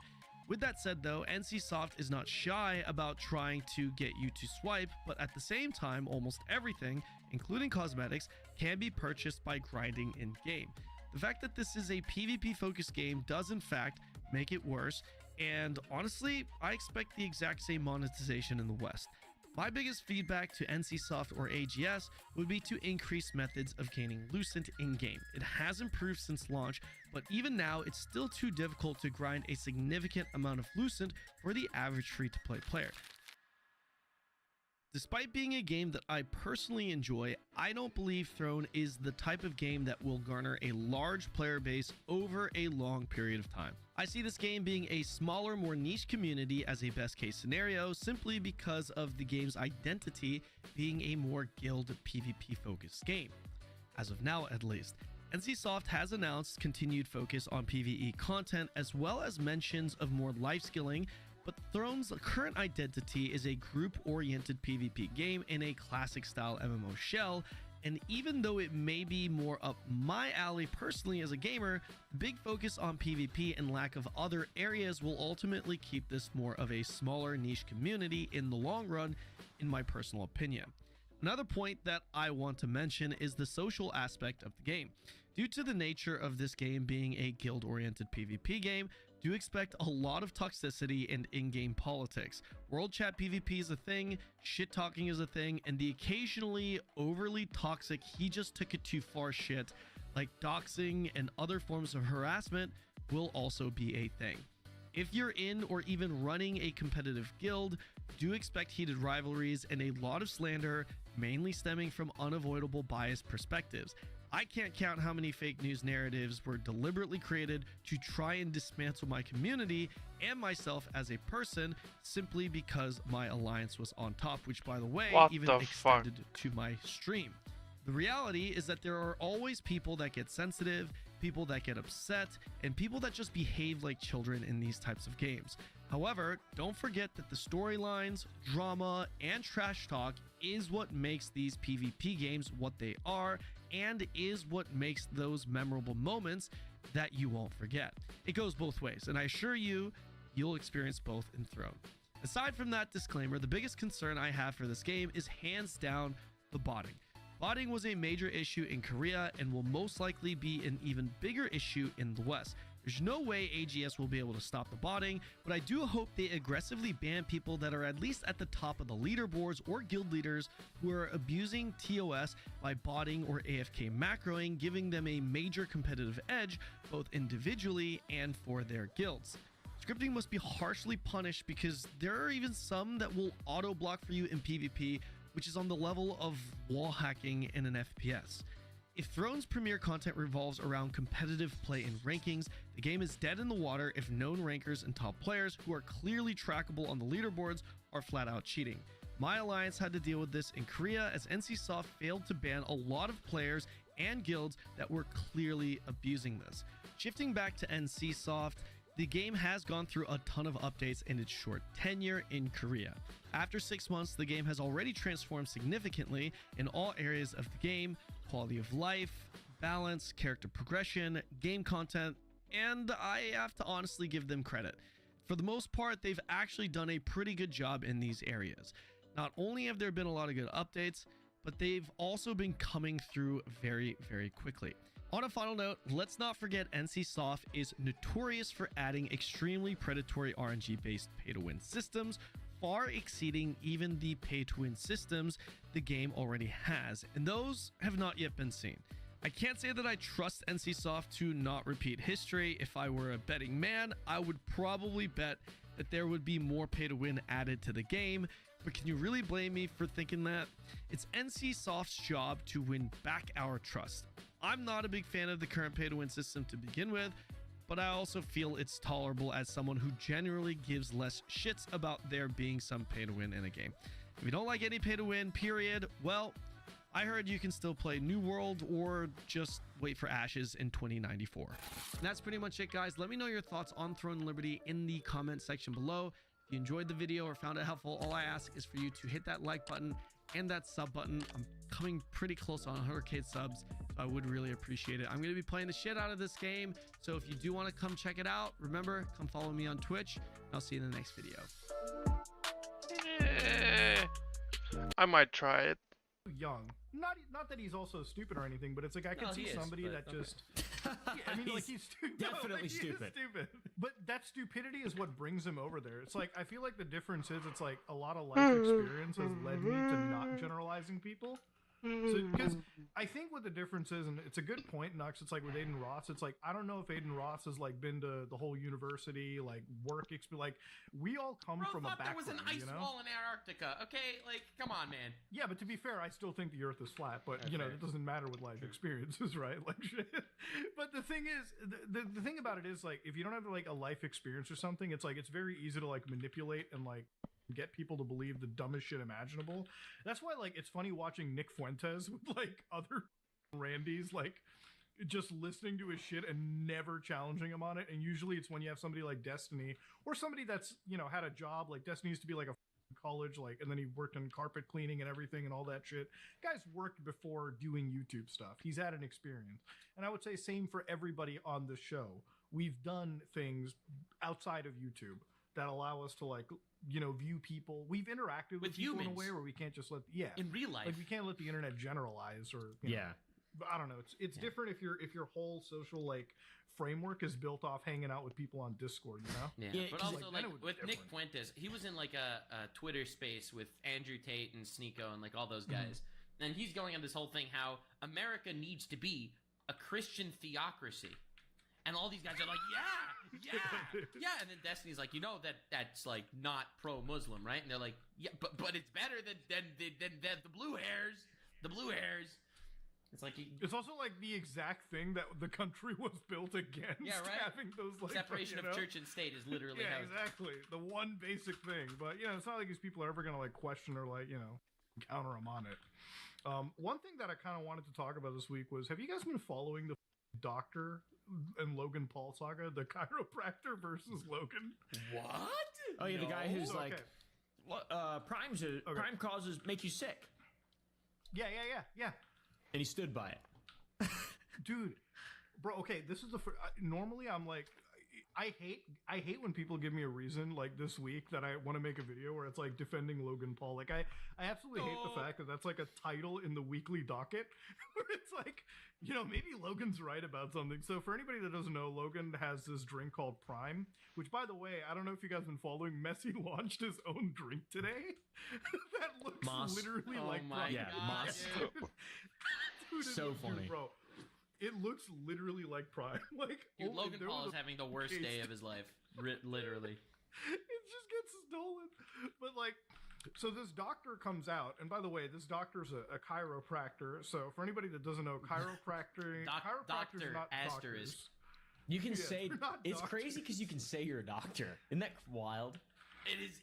With that said though, NCSoft is not shy about trying to get you to swipe, but at the same time, almost everything, including cosmetics, can be purchased by grinding in-game. The fact that this is a PvP focused game does in fact make it worse, and honestly, I expect the exact same monetization in the West. My biggest feedback to NCSoft or AGS would be to increase methods of gaining Lucent in-game. It has improved since launch, but even now it's still too difficult to grind a significant amount of Lucent for the average free-to-play player. Despite being a game that I personally enjoy, I don't believe Throne is the type of game that will garner a large player base over a long period of time. I see this game being a smaller, more niche community as a best case scenario, simply because of the game's identity being a more guild PvP focused game. As of now, at least. NCSoft has announced continued focus on PvE content as well as mentions of more life skilling, but Throne's current identity is a group-oriented PvP game in a classic-style MMO shell, and even though it may be more up my alley personally as a gamer, the big focus on PvP and lack of other areas will ultimately keep this more of a smaller niche community in the long run, in my personal opinion. Another point that I want to mention is the social aspect of the game. Due to the nature of this game being a guild-oriented PvP game, do expect a lot of toxicity and in-game politics. World chat PvP is a thing, shit-talking is a thing, and the occasionally overly toxic he just took it too far shit, like doxing and other forms of harassment, will also be a thing. If you're in or even running a competitive guild, do expect heated rivalries and a lot of slander, mainly stemming from unavoidable biased perspectives. I can't count how many fake news narratives were deliberately created to try and dismantle my community and myself as a person simply because my alliance was on top, which by the way, even extended to my stream. The reality is that there are always people that get sensitive, people that get upset, and people that just behave like children in these types of games. However, don't forget that the storylines, drama, and trash talk is what makes these PvP games what they are and is what makes those memorable moments that you won't forget. It goes both ways, and I assure you, you'll experience both in Throne. Aside from that disclaimer, the biggest concern I have for this game is hands down the botting. Botting was a major issue in Korea and will most likely be an even bigger issue in the West. There's no way AGS will be able to stop the botting, but I do hope they aggressively ban people that are at least at the top of the leaderboards or guild leaders who are abusing TOS by botting or AFK macroing, giving them a major competitive edge both individually and for their guilds. Scripting must be harshly punished because there are even some that will auto block for you in PvP, which is on the level of wall hacking in an FPS. If Throne's premier content revolves around competitive play and rankings, the game is dead in the water if known rankers and top players who are clearly trackable on the leaderboards are flat out cheating. My alliance had to deal with this in Korea as NCSoft failed to ban a lot of players and guilds that were clearly abusing this. Shifting back to NCSoft, the game has gone through a ton of updates in its short tenure in Korea. After 6 months, the game has already transformed significantly in all areas of the game: quality of life, balance, character progression, game content, and I have to honestly give them credit. For the most part, they've actually done a pretty good job in these areas. Not only have there been a lot of good updates, but they've also been coming through very, very quickly. On a final note, let's not forget NCSoft is notorious for adding extremely predatory RNG-based pay-to-win systems, far exceeding even the pay-to-win systems the game already has, and those have not yet been seen. I can't say that I trust NCSoft to not repeat history. If I were a betting man, I would probably bet that there would be more pay-to-win added to the game, but can you really blame me for thinking that? It's NCSoft's job to win back our trust. I'm not a big fan of the current pay-to-win system to begin with, but I also feel it's tolerable as someone who generally gives less shits about there being some pay-to-win in a game. If you don't like any pay-to-win, period, well, I heard you can still play New World or just wait for Ashes in 2094. And that's pretty much it, guys. Let me know your thoughts on Throne and Liberty in the comment section below. If you enjoyed the video or found it helpful, all I ask is for you to hit that like button and that sub button. I'm coming pretty close on 100k subs, so I would really appreciate it. I'm going to be playing the shit out of this game, so if you do want to come check it out, remember, come follow me on Twitch, and I'll see you in the next video. I might try it. Young. Not that he's also stupid or anything, but it's like I can see somebody that just. Yeah, I mean, like he's definitely he is stupid. But that stupidity is what brings him over there. It's like I feel like the difference is it's like a lot of life experience has led me to not generalizing people. So, because I think what the difference is, and it's a good point, Nux, it's like with Aiden Ross, it's like, I don't know if Aiden Ross has like been to the whole university, like work experience, like we all come from a background, there was an ice wall in Antarctica. Okay, like, come on, man. Yeah, but to be fair, I still think the earth is flat, but you know, it doesn't matter with life experiences, right? Like shit. But the thing is, the thing about it is like, if you don't have like a life experience or something, it's like, it's very easy to like manipulate and like get people to believe the dumbest shit imaginable. That's why like it's funny watching Nick Fuentes with like other Randys like just listening to his shit and never challenging him on it. And usually it's when you have somebody like Destiny or somebody that's, you know, had a job. Like Destiny used to be like a college, like, and then he worked in carpet cleaning and everything and all that shit. Guy's worked before doing YouTube stuff. He's had an experience. And I would say same for everybody on the show. We've done things outside of YouTube that allow us to like, you know, view people. We've interacted with people humans in a way where we can't just let in real life. Like we can't let the internet generalize or you know, but I don't know. It's different if your whole social like framework is built off hanging out with people on Discord, you know? Yeah, but also like with Nick Fuentes, he was in like a Twitter space with Andrew Tate and Sneeko and like all those guys. And he's going on this whole thing how America needs to be a Christian theocracy. And all these guys are like, yeah. And then Destiny's like, you know that's like not pro-Muslim, right? And they're like, yeah, but it's better than the blue hairs. The blue hairs. It's like it's also like the exact thing that the country was built against. Yeah, right. Having those like separation of church and state is literally yeah, exactly the one basic thing. But you know, it's not like these people are ever gonna like question or like counter them on it. One thing that I kind of wanted to talk about this week was: have you guys been following the Doctor and Logan Paul saga, the chiropractor versus Logan? What? Oh yeah, the guy who's Okay. like, what? Prime causes make you sick, Yeah. and he stood by it. Dude, bro, okay, this is the normally I'm like I hate when people give me a reason like this week that I want to make a video where it's like defending Logan Paul. Like I absolutely hate the fact that that's like a title in the weekly docket where it's like, you know, maybe Logan's right about something. So for anybody that doesn't know, Logan has this drink called Prime, which by the way, I don't know if you guys have been following, Messi launched his own drink today. That looks Moss. literally Oh like my Prime. Yeah, God, Moss. dude. Dude, So dude, funny. bro. It looks literally like Prime. Like Dude, oh, Logan there Paul was is a having the worst day of his life. Literally. it just gets stolen. But like, so this doctor comes out, and by the way, this doctor's a chiropractor. So for anybody that doesn't know, chiropractors Dr. not Astor doctors. is- You can Yeah, say they're not it's doctors. crazy because you can say you're a doctor. Isn't that wild?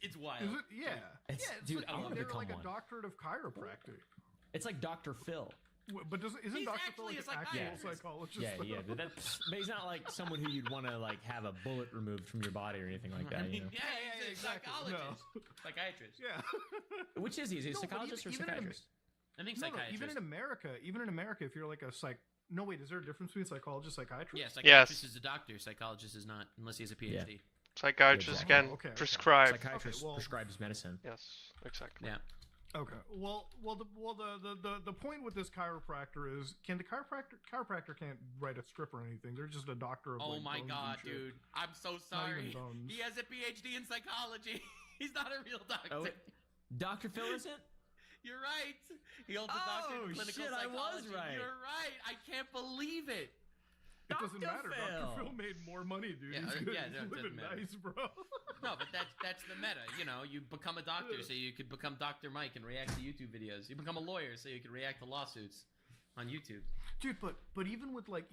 It's wild. Is it? Yeah. It's- yeah, it's dude, like, I wanna they're become like one. a doctorate of chiropractic. It's like Dr. Phil. But isn't He's Dr. Phil actually like a an actual psychiatrist. psychologist? Yeah, though? yeah, but he's not like someone who you'd want to like have a bullet removed from your body or anything like I that. You mean, know? yeah, he's a exactly. psychologist. No. Psychiatrist. Yeah. Which is he? Is he a No, but psychologist or even in- psychiatrist? I think No, psychiatrist. even in America, if you're like a no wait, is there a difference between psychologist, psychiatrist? Yeah, psychiatrist Yes. is a doctor. Psychologist is not, unless he has a PhD. Psychiatrist Exactly. can Okay. prescribe. Psychiatrist Okay, well- prescribes medicine. Yes, exactly. Yeah. Okay. Well, the point with this chiropractor is, can the chiropractor can't write a script or anything? They're just a doctor of. Oh like, my bones god, and shit. dude. I'm so Not even sorry. bones. He has a PhD in psychology. He's not a real doctor. Oh, Dr. Phil isn't? You're right. He holds a doctorate in Oh, clinical shit, I was psychology. right. You're right. I can't believe it. It doesn't Dr. matter. Phil. Dr. Phil made more money, dude. Yeah, He's, good. yeah, He's no, it living doesn't matter. nice, bro. No, but that's the meta. You know, you become a doctor so you could become Dr. Mike and react to YouTube videos. You become a lawyer so you can react to lawsuits on YouTube. Dude, but even with like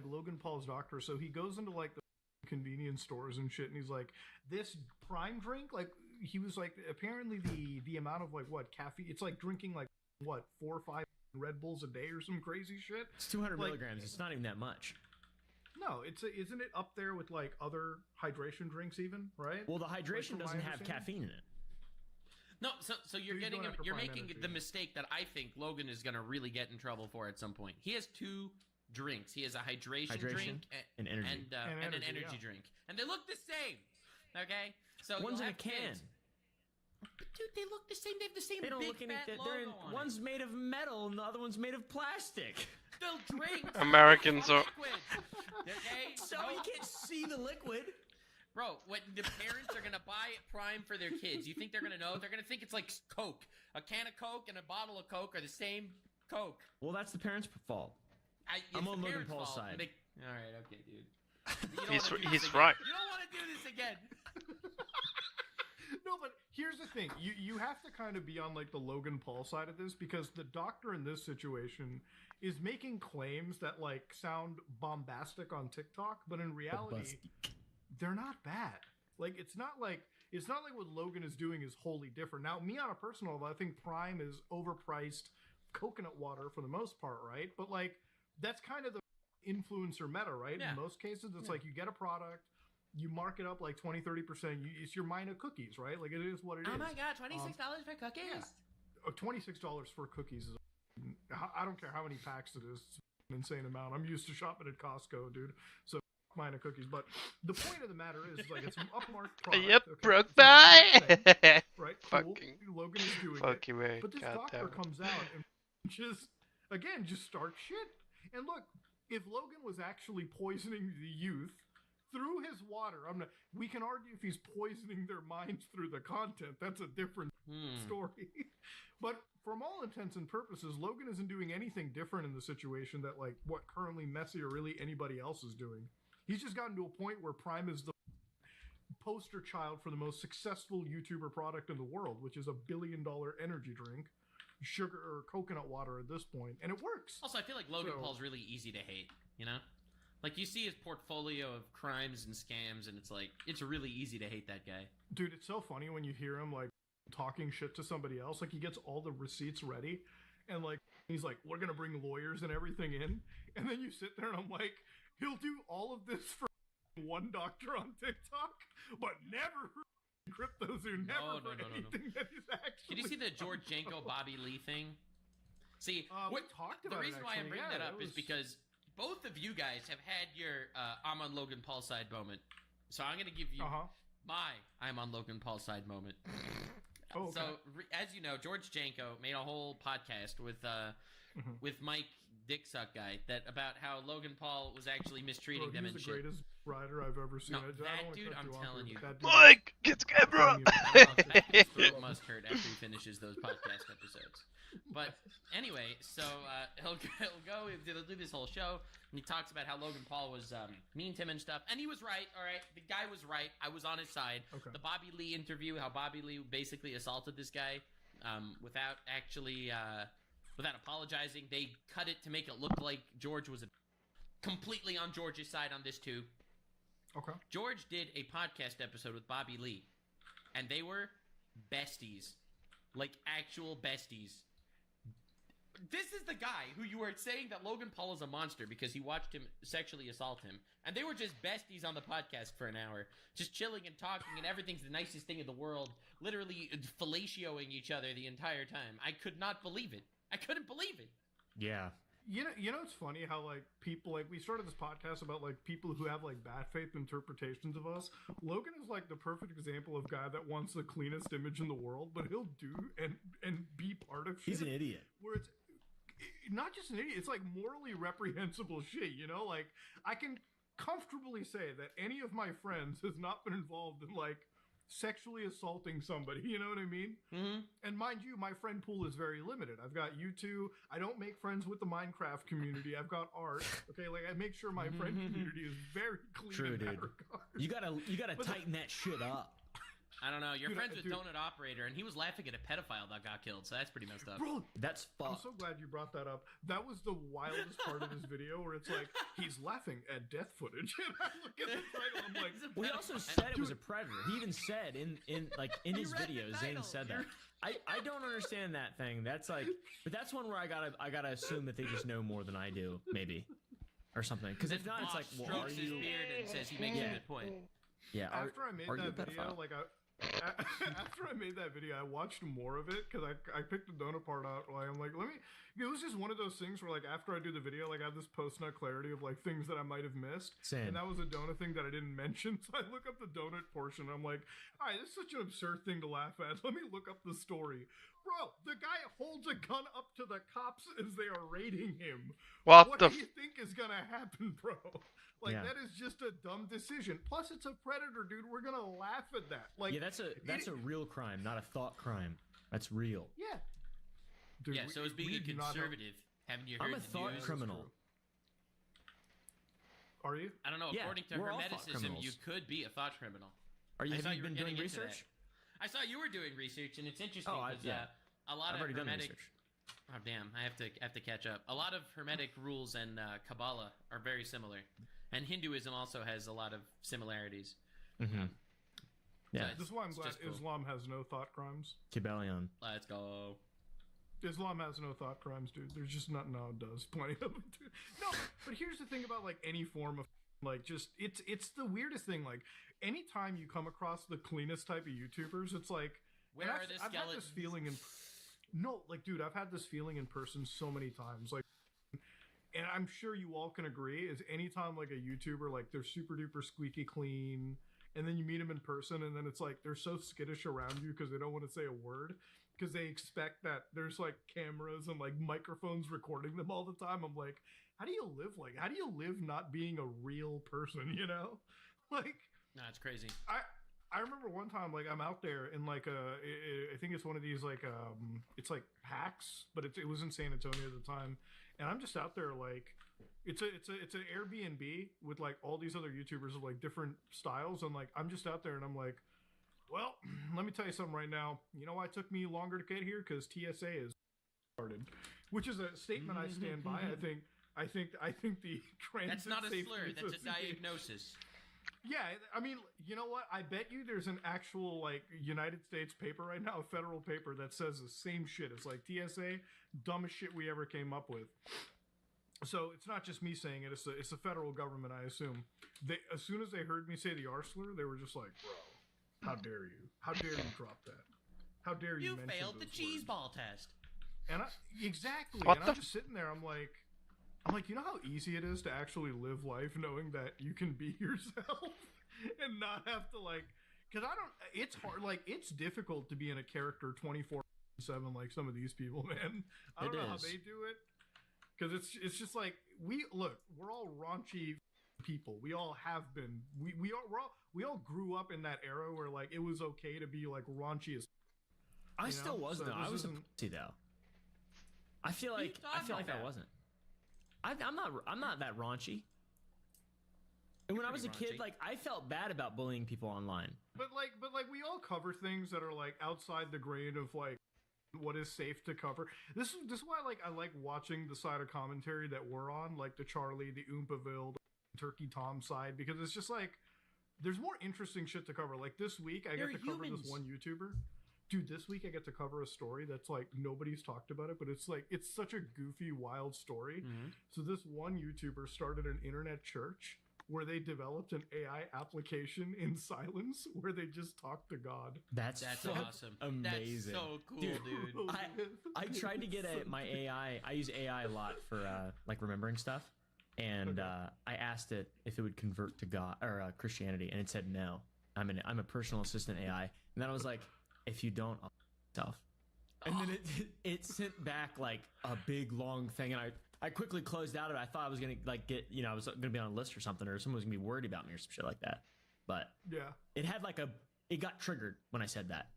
Logan Paul's doctor, so he goes into like the convenience stores and shit, and he's like, this Prime drink, like he was like, apparently the amount of like what caffeine, it's like drinking like what 4 or 5 Red Bulls a day or some crazy shit. It's 200 Like- milligrams. It's not even that much. No, isn't it up there with like other hydration drinks even, right? Well, the Like, hydration from my doesn't have understanding? caffeine in it. No, so you're he's getting going after you're Prime making Energy. the mistake that I think Logan is gonna really get in trouble for at some point. He has 2 drinks. He has a hydration drink and energy. and an energy drink, and they look the same. Okay, so One's you'll in a have can. kids. Dude, they look the same. They have the same They don't big look any. fat They're in, logo on one's it. made of metal and the other one's made of plastic. Still drinks. Americans are- liquid. Okay, So you can't see the liquid. Bro, when the parents are gonna buy Prime for their kids, you think they're gonna know? They're gonna think it's like Coke. A can of Coke and a bottle of Coke are the same Coke. Well, that's the parents' fault. It's I'm the on Logan parents' Paul's fault. side. All right, okay, dude. You don't He's- wanna do he's this again. right. You don't want to do this again. No, but here's the thing. You have to kind of be on like the Logan Paul side of this, because the doctor in this situation is making claims that like sound bombastic on TikTok, but in reality they're not bad. Like it's not like what Logan is doing is wholly different. Now, me on a personal level, I think Prime is overpriced coconut water for the most part, right? But like that's kind of the influencer meta, right? Yeah. In most cases, it's Yeah. like you get a product, you mark it up like 20-30%. It's your mine of cookies, right? Like it is what it is. Oh my god, $26 for cookies? Yeah. $26 for cookies is. I don't care how many packs it is. It's an insane amount. I'm used to shopping at Costco, dude. So mine of cookies. But the point of the matter is, like, it's an upmarked product. Yep, okay? broke It's an upmarked by. thing, right? Cool. Fucking. Logan is doing Fuck it. you, man. But this God doctor damn it. comes out and just starts shit. And look, if Logan was actually poisoning the youth through his water, we can argue if he's poisoning their minds through the content. That's a different story. But from all intents and purposes, Logan isn't doing anything different in the situation that like what currently Messi or really anybody else is doing. He's just gotten to a point where Prime is the poster child for the most successful YouTuber product in the world, which is $1 billion energy drink, sugar or coconut water at this point, and it works. Also, I feel like Logan So- Paul's really easy to hate, you know? Like, you see his portfolio of crimes and scams, and it's like, it's really easy to hate that guy. Dude, it's so funny when you hear him like talking shit to somebody else. Like he gets all the receipts ready, and like he's like, "We're gonna bring lawyers and everything in," and then you sit there and I'm like, "He'll do all of this for one doctor on TikTok, but never cryptos are never No. anything that is actually. Did you see the George Janko Bobby Lee thing? See, we talked the about it, reason why I'm actually. bringing Yeah, that up is was- because both of you guys have had your I'm on Logan Paul's side moment. So I'm going to give you my I'm on Logan Paul's side moment. Oh, okay. So, as you know, George Janko made a whole podcast with Mike Dicksuck guy about how Logan Paul was actually mistreating them he's and the shit. greatest rider I've ever seen. No, I don't that wanna dude, cut I'm off telling here, you. but that dude- Mike, get the camera. That dude's throat must hurt after he finishes those podcast episodes. But anyway, so he'll do this whole show, and he talks about how Logan Paul was mean to him and stuff, and he was right. All right, the guy was right. I was on his side. Okay. The Bobby Lee interview, how Bobby Lee basically assaulted this guy without actually without apologizing. They cut it to make it look like George was completely on George's side on this too. Okay. George did a podcast episode with Bobby Lee, and they were besties, like actual besties. This is the guy who you were saying that Logan Paul is a monster because he watched him sexually assault him, and they were just besties on the podcast for an hour, just chilling and talking, and everything's the nicest thing in the world, literally fellatioing each other the entire time. I could not believe it. I couldn't believe it. Yeah. You know, it's funny how like people like we started this podcast about like people who have like bad faith interpretations of us. Logan is like the perfect example of guy that wants the cleanest image in the world, but he'll do and be part of shit. He's an idiot. Where it's not just an idiot, it's like morally reprehensible shit, you know? Like I can comfortably say that any of my friends has not been involved in like sexually assaulting somebody, you know what I mean? Mm-hmm. And mind you, my friend pool is very limited. I've got you two. I don't make friends with the Minecraft community. I've got art. Okay, like I make sure my friend community is very clean. True, in that dude. regard. You gotta But tighten that shit up. I don't know. You're Dude, friends with dude. Donut Operator, and he was laughing at a pedophile that got killed, so that's pretty messed up. Bro, That's I'm fucked. so glad you brought that up. That was the wildest part of this video where it's like he's laughing at death footage. And I look at the title, I'm like, Well, he also said it was a predator. He even said in his read the videos, Zane title. said that. I don't understand that thing. That's like, but that's one where I gotta assume that they just know more than I do, maybe, or something. Because if not, it's like, well, are strokes his you? beard and says he makes a good point. Yeah. after I made are you a that video, pedophile? like after I made that video, I watched more of it because I picked the donut part out. Like I'm like, it was just one of those things where like after I do the video, like I have this post nut clarity of like things that I might have missed. Same. And that was a donut thing that I didn't mention. So I look up the donut portion. And I'm like, all right, this is such an absurd thing to laugh at. Let me look up the story. Bro, the guy holds a gun up to the cops as they are raiding him. What do the you think is gonna happen, bro? Like Yeah. that is just a dumb decision. Plus, it's a predator, dude. We're gonna laugh at that. Like, Yeah, that's a real crime, not a thought crime. That's real. yeah. Dude, Yeah, so as being a do not know- conservative, haven't you I'm heard a the thought news? criminal. Are you? I don't know. Yeah, According to we're all thought Hermeticism, you criminals. could be a thought criminal. Are you? I Have thought you you were been doing getting into research? I saw you were doing research, and it's interesting Oh, because yeah. a lot I've of already done the Hermetic. research. Oh damn! I have to catch up. A lot of Hermetic rules and Kabbalah are very similar, and Hinduism also has a lot of similarities. Mm-hmm. So Yeah. it's- This is why I'm it's glad just cool. Islam has no thought crimes. Kibalion. Let's go. Islam has no thought crimes, dude. There's just nothing how it does. Plenty of them, dude. No, but here's the thing about like any form of like just it's the weirdest thing. Like anytime you come across the cleanest type of YouTubers, it's like Where and are I've- the I've had this skeletons? feeling in no, like dude, I've had this feeling in person so many times. Like and I'm sure you all can agree is anytime like a YouTuber like they're super duper squeaky clean and then you meet them in person and then it's like they're so skittish around you because they don't want to say a word because they expect that there's like cameras and like microphones recording them all the time. I'm like, how do you live how do you live not being a real person, you know? Like No, it's crazy. I remember one time, like I'm out there in like I think it's one of these like it's like PAX, but it was in San Antonio at the time, and I'm just out there like it's an Airbnb with like all these other YouTubers of like different styles, and like I'm just out there and I'm like, well, let me tell you something right now. You know why it took me longer to get here? Because TSA is started, which is a statement I stand by. I think the transit That's not a safety slur. That's a association- diagnosis. Yeah, I mean, you know what? I bet you there's an actual like United States paper right now, a federal paper that says the same shit. It's like TSA, dumbest shit we ever came up with. So it's not just me saying it; it's the federal government, I assume. They as soon as they heard me say the R slur, they were just like, "Bro, How dare you? How dare you drop that? How dare you? You mention failed the those cheese words? ball test. And exactly. What and the I'm just sitting there. I'm like, you know how easy it is to actually live life knowing that you can be yourself and not have to like. Because it's hard. Like, it's difficult to be in a character 24/7 like some of these people, man. I don't know how they do it. Because it's just like we're all raunchy people. We all have been. We all grew up in that era where like it was okay to be like raunchy as. I still wasn't. So though. I was a isn't- pussy though. I feel like I wasn't. I'm not that raunchy. And when I was a kid, raunchy. like I felt bad about bullying people online. But like we all cover things that are like outside the grain of like what is safe to cover. This is why like I like watching the side of commentary that we're on, like the Charlie, the Oompaville, the Turkey Tom side, because it's just like there's more interesting shit to cover. Like this week I They're get to cover humans. this one YouTuber. Dude, this week I get to cover a story that's like nobody's talked about it, but it's like it's such a goofy, wild story. So this one YouTuber started an internet church where they developed an AI application in silence where they just talk to God. That's awesome. Amazing. That's so cool, Dude, dude. I tried to get my AI. I use AI a lot for like remembering stuff, and I asked it if it would convert to God or Christianity, and it said no. I'm a personal assistant AI, and then I was like, if you don't, I'll myself. And then it sent back like a big long thing, and I quickly closed out of it. I thought I was gonna like get I was gonna be on a list or something, or someone was gonna be worried about me or some shit like that. But yeah, it had like it got triggered when I said that.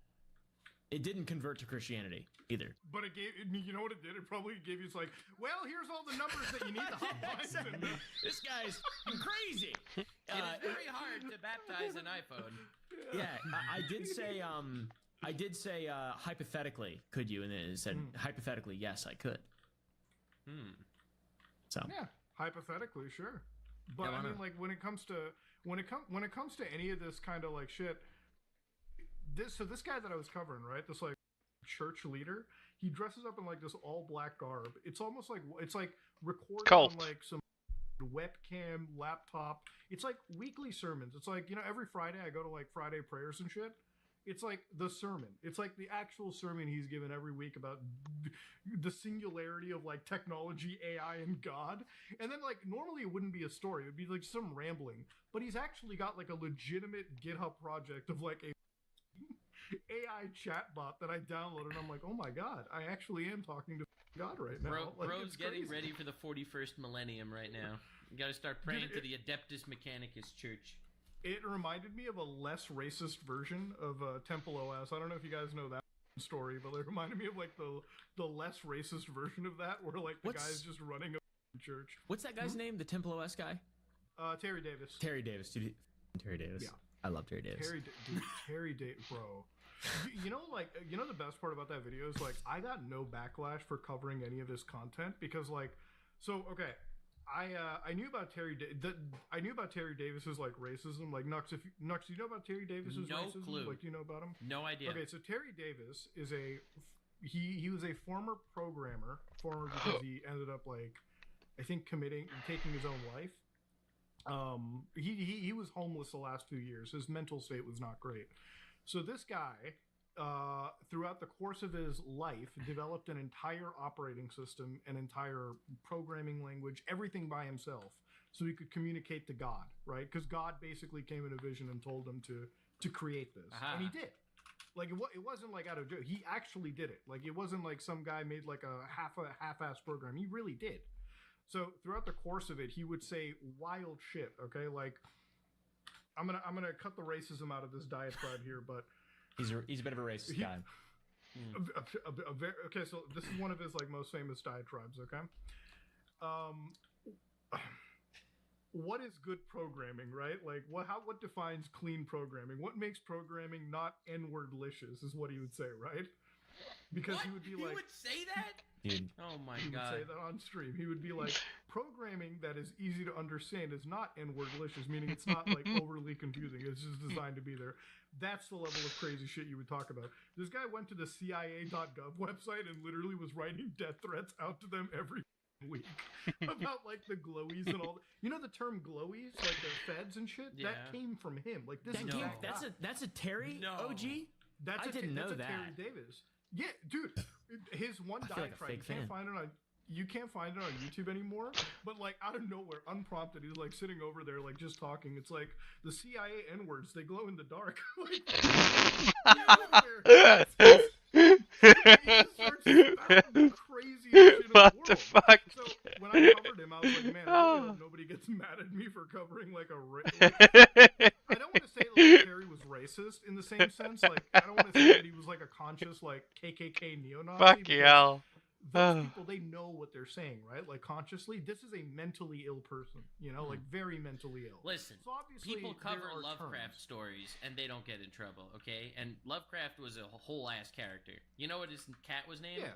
It didn't convert to Christianity either. But it gave, you know what it did? It probably gave you, it's like, well, here's all the numbers that you need to hop on. This guy's crazy. It is very hard to baptize an iPhone. Yeah, I did say hypothetically, could you? And then it said hypothetically, yes, I could. So yeah, hypothetically, sure. But Yeah, why I mean, not? like when it comes to any of this kind of like shit, this guy that I was covering, right? This like church leader, he dresses up in like this all black garb. It's almost like it's like recorded Cult. on like some webcam laptop. It's like weekly sermons. It's like, every Friday I go to like Friday prayers and shit. It's like the sermon. It's like the actual sermon he's given every week about the singularity of like technology, AI, and God. And then like normally it wouldn't be a story. It would be like some rambling. But he's actually got like a legitimate GitHub project of like a AI chatbot that I downloaded. And I'm like, oh my God, I actually am talking to God right now. Like, Bro's it's getting crazy. ready for the 41st millennium right now. You gotta start praying to the Adeptus Mechanicus Church. It reminded me of a less racist version of Temple OS. I don't know if you guys know that story, but it reminded me of like the less racist version of that, where like the guy's just running a church. What's that guy's name? The Temple OS guy? Terry Davis. Terry Davis, dude. Terry Davis. Yeah. I love Terry Davis. Terry Davis, bro. You know the best part about that video is like I got no backlash for covering any of his content because like, so okay. I knew about I knew about Terry Davis's like racism. Like Nux, do you know about Terry Davis's No racism? clue. Like, do you know about him? No idea. Okay, so Terry Davis is he was a former programmer, because he ended up like I think taking his own life. He was homeless the last 2 years. His mental state was not great. So this guy, throughout the course of his life, developed an entire operating system, an entire programming language, everything by himself, so he could communicate to God, right? Because God basically came in a vision and told him to create this, and he did. Like it wasn't like out of joke. He actually did it. Like it wasn't like some guy made like a half-ass program. He really did. So throughout the course of it, he would say wild shit. Okay, like I'm gonna cut the racism out of this diatribe here, but He's a bit of a racist guy. Okay, so this is one of his like most famous diatribes. Okay, what is good programming, right? Like what defines clean programming? What makes programming not N-word-licious is what he would say, right? Because What? he would be He like, would say that? Dude. Oh my he would God. say that on stream. He would be like, programming that is easy to understand is not N-word-licious, meaning it's not like overly confusing. It's just designed to be there. That's the level of crazy shit you would talk about. This guy went to the CIA.gov website and literally was writing death threats out to them every week about like the glowies and all. You know the term glowies, like the feds and shit. Yeah. That came from him. Like this That is came, that that's guy. a that's a Terry OG. That's I didn't know that's a that. Terry Davis. Yeah, dude. His one I feel like a diatribe. fake fan. You can't find it on YouTube anymore. But like out of nowhere, unprompted, he's like sitting over there, like just talking. It's like the CIA N words. They glow in the dark. What the fuck? So when I covered him, I was like, man, I really hope nobody gets mad at me for covering like a. I don't want to say like Terry was racist in the same sense. Like I don't want to say that he was like a conscious like KKK neo-Nazi. Fuck because hell. Those people, they know what they're saying, right? Like consciously, this is a mentally ill person. You know, like very mentally ill. Listen, So obviously, people cover there are Lovecraft terms. stories and they don't get in trouble, okay? And Lovecraft was a whole ass character. You know what his cat was named? Yeah.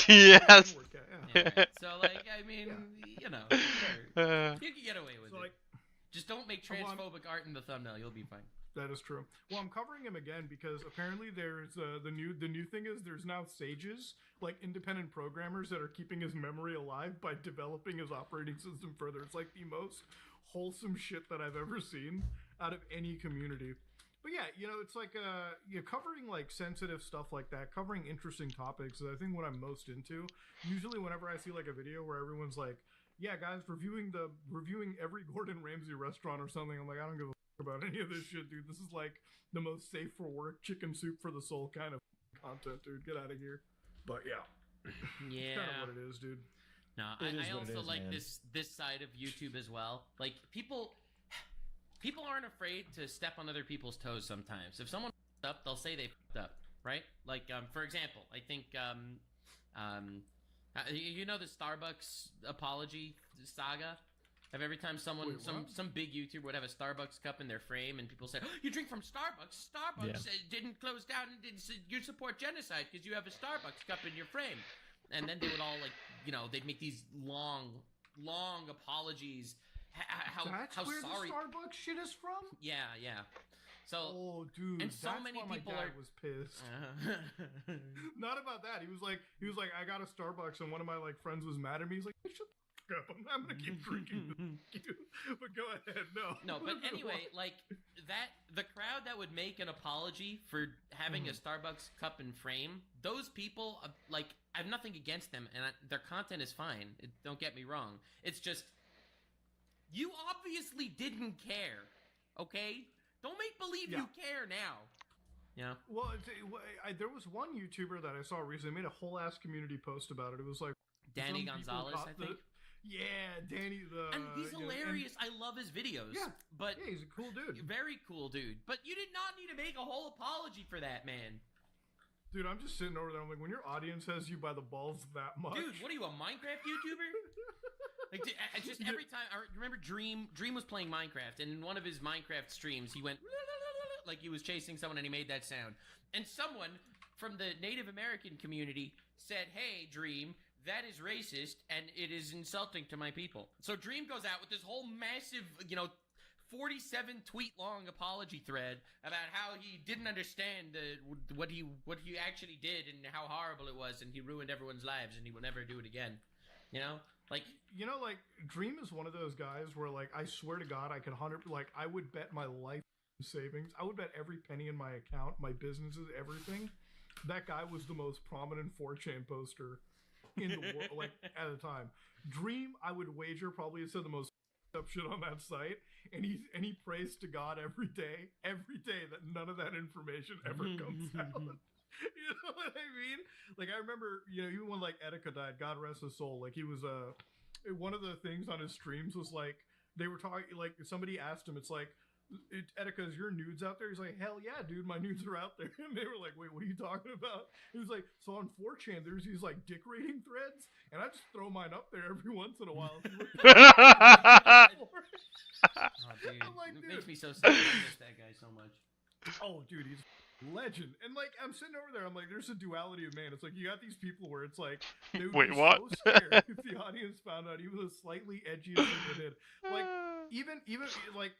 Yes. N-word cat, Yeah, right. So like, I mean, you know, sure. You can get away with So, it. like, Just don't make well, I'm- transphobic art in the thumbnail. You'll be fine. That is true. Well, I'm covering him again because apparently there's the new thing is there's now sages, like independent programmers that are keeping his memory alive by developing his operating system further. It's like the most wholesome shit that I've ever seen out of any community. But yeah, you know, it's like you're covering like sensitive stuff like that, covering interesting topics is I think what I'm most into. Usually whenever I see like a video where everyone's like, yeah, guys, reviewing every Gordon Ramsay restaurant or something, I'm like, I don't give a about any of this shit, dude. This is like the most safe for work, chicken soup for the soul kind of content, dude. Get out of here. But yeah, Yeah. it's kind of what it is, dude. No, It is I what it also is, like man. this side of YouTube as well. Like people aren't afraid to step on other people's toes sometimes. If someone f***ed up, they'll say they f***ed up, right? Like for example, I think you know the Starbucks apology saga? Of every time someone, Wait, what? some big YouTuber would have a Starbucks cup in their frame, and people say, oh, "You drink from Starbucks. Starbucks didn't close down. You support genocide because you have a Starbucks cup in your frame." And then they would all like, you know, they'd make these long apologies. That's How where sorry? the Starbucks shit is from? Yeah. So. Oh, dude, and so that's many why people my dad are- was pissed. Not about that. He was like, I got a Starbucks, and one of my like friends was mad at me. He's like, shut the fuck up. I'm gonna keep drinking. But go ahead. No, but anyway, like that, the crowd that would make an apology for having a Starbucks cup and frame, those people, like, I have nothing against them, and their content is fine. Don't get me wrong. It's just, you obviously didn't care, okay? Don't make believe you care now. You know? Well, there was one YouTuber that I saw recently made a whole ass community post about it. It was like Danny some people Gonzalez, got I think. Yeah, Danny the. And he's you know, and- hilarious. I love his videos. Yeah, but yeah, he's a cool dude. Very cool dude. But you did not need to make a whole apology for that, man. Dude, I'm just sitting over there. I'm like, when your audience has you by the balls that much, Dude, what are you, a Minecraft YouTuber? Like, I just every time I remember Dream was playing Minecraft, and in one of his Minecraft streams, he went like he was chasing someone, and he made that sound. And someone from the Native American community said, "Hey, Dream, that is racist, and it is insulting to my people." So Dream goes out with this whole massive, 47 tweet long apology thread about how he didn't understand what he actually did and how horrible it was, and he ruined everyone's lives, and he will never do it again. Like Dream is one of those guys where, like, I swear to God, I could I would bet my life savings. I would bet every penny in my account, my businesses, everything. That guy was the most prominent 4chan poster in the world, like, at the time. Dream, I would wager, probably said the most up shit on that site, and he prays to God every day that none of that information ever comes out. You know what I mean? Like, I remember, even when like Etika died, God rest his soul. Like, he was one of the things on his streams was like they were talking, like somebody asked him, it's like, Etika, is your nudes out there? He's like, hell yeah, dude, my nudes are out there. And they were like, wait, what are you talking about? He was like, so on 4chan, there's these like dick rating threads, and I just throw mine up there every once in a while. Oh, dude, I'm like, it dude. makes me so sad. I miss that guy so much. Oh, dude, he's a legend. And like, I'm sitting over there, I'm like, there's a duality of man. It's like you got these people where it's like, they would Wait, be what? so scared if the audience found out he was a slightly edgiest thing they did. Like, even like,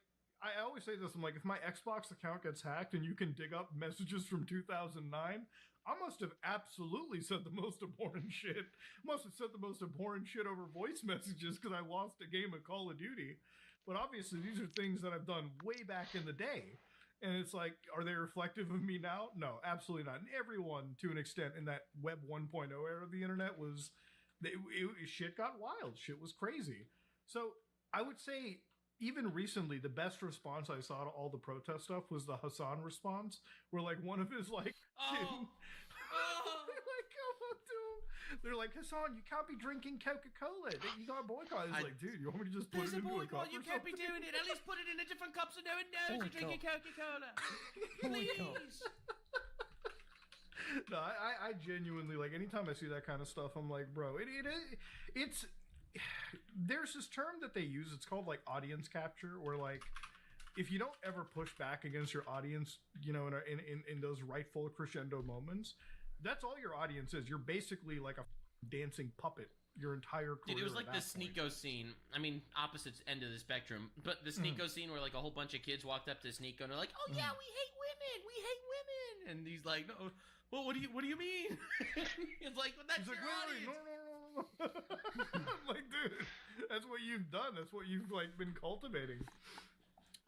I always say this, I'm like, if my Xbox account gets hacked and you can dig up messages from 2009, I must have absolutely said the most abhorrent shit. Must have said the most abhorrent shit over voice messages because I lost a game of Call of Duty. But obviously, these are things that I've done way back in the day. And it's like, are they reflective of me now? No, absolutely not. And everyone, to an extent, in that Web 1.0 era of the internet was, shit got wild. Shit was crazy. So I would say, even recently, the best response I saw to all the protest stuff was the Hassan response, where like one of his like, like come up to him. They're like, Hassan, you can't be drinking Coca-Cola. You got to boycott. He's like, dude, you want me to just put it into a cup? You can't be doing it. At least put it in a different cup so no one knows you're drinking Coca-Cola. Please. No, I genuinely, like, anytime I see that kind of stuff, I'm like, bro, it's there's this term that they use. It's called like audience capture, where like if you don't ever push back against your audience, you know, in those rightful crescendo moments, that's all your audience is. You're basically like a dancing puppet your entire career. Dude, it was like the Sneeko scene. I mean, opposite end of the spectrum, but the Sneeko scene where like a whole bunch of kids walked up to Sneeko and they're like, "Oh yeah, we hate women," and he's like, "No, well, what do you mean?" It's like, well, that's your audience. No. I'm like, dude, that's what you've done. That's what you've like been cultivating.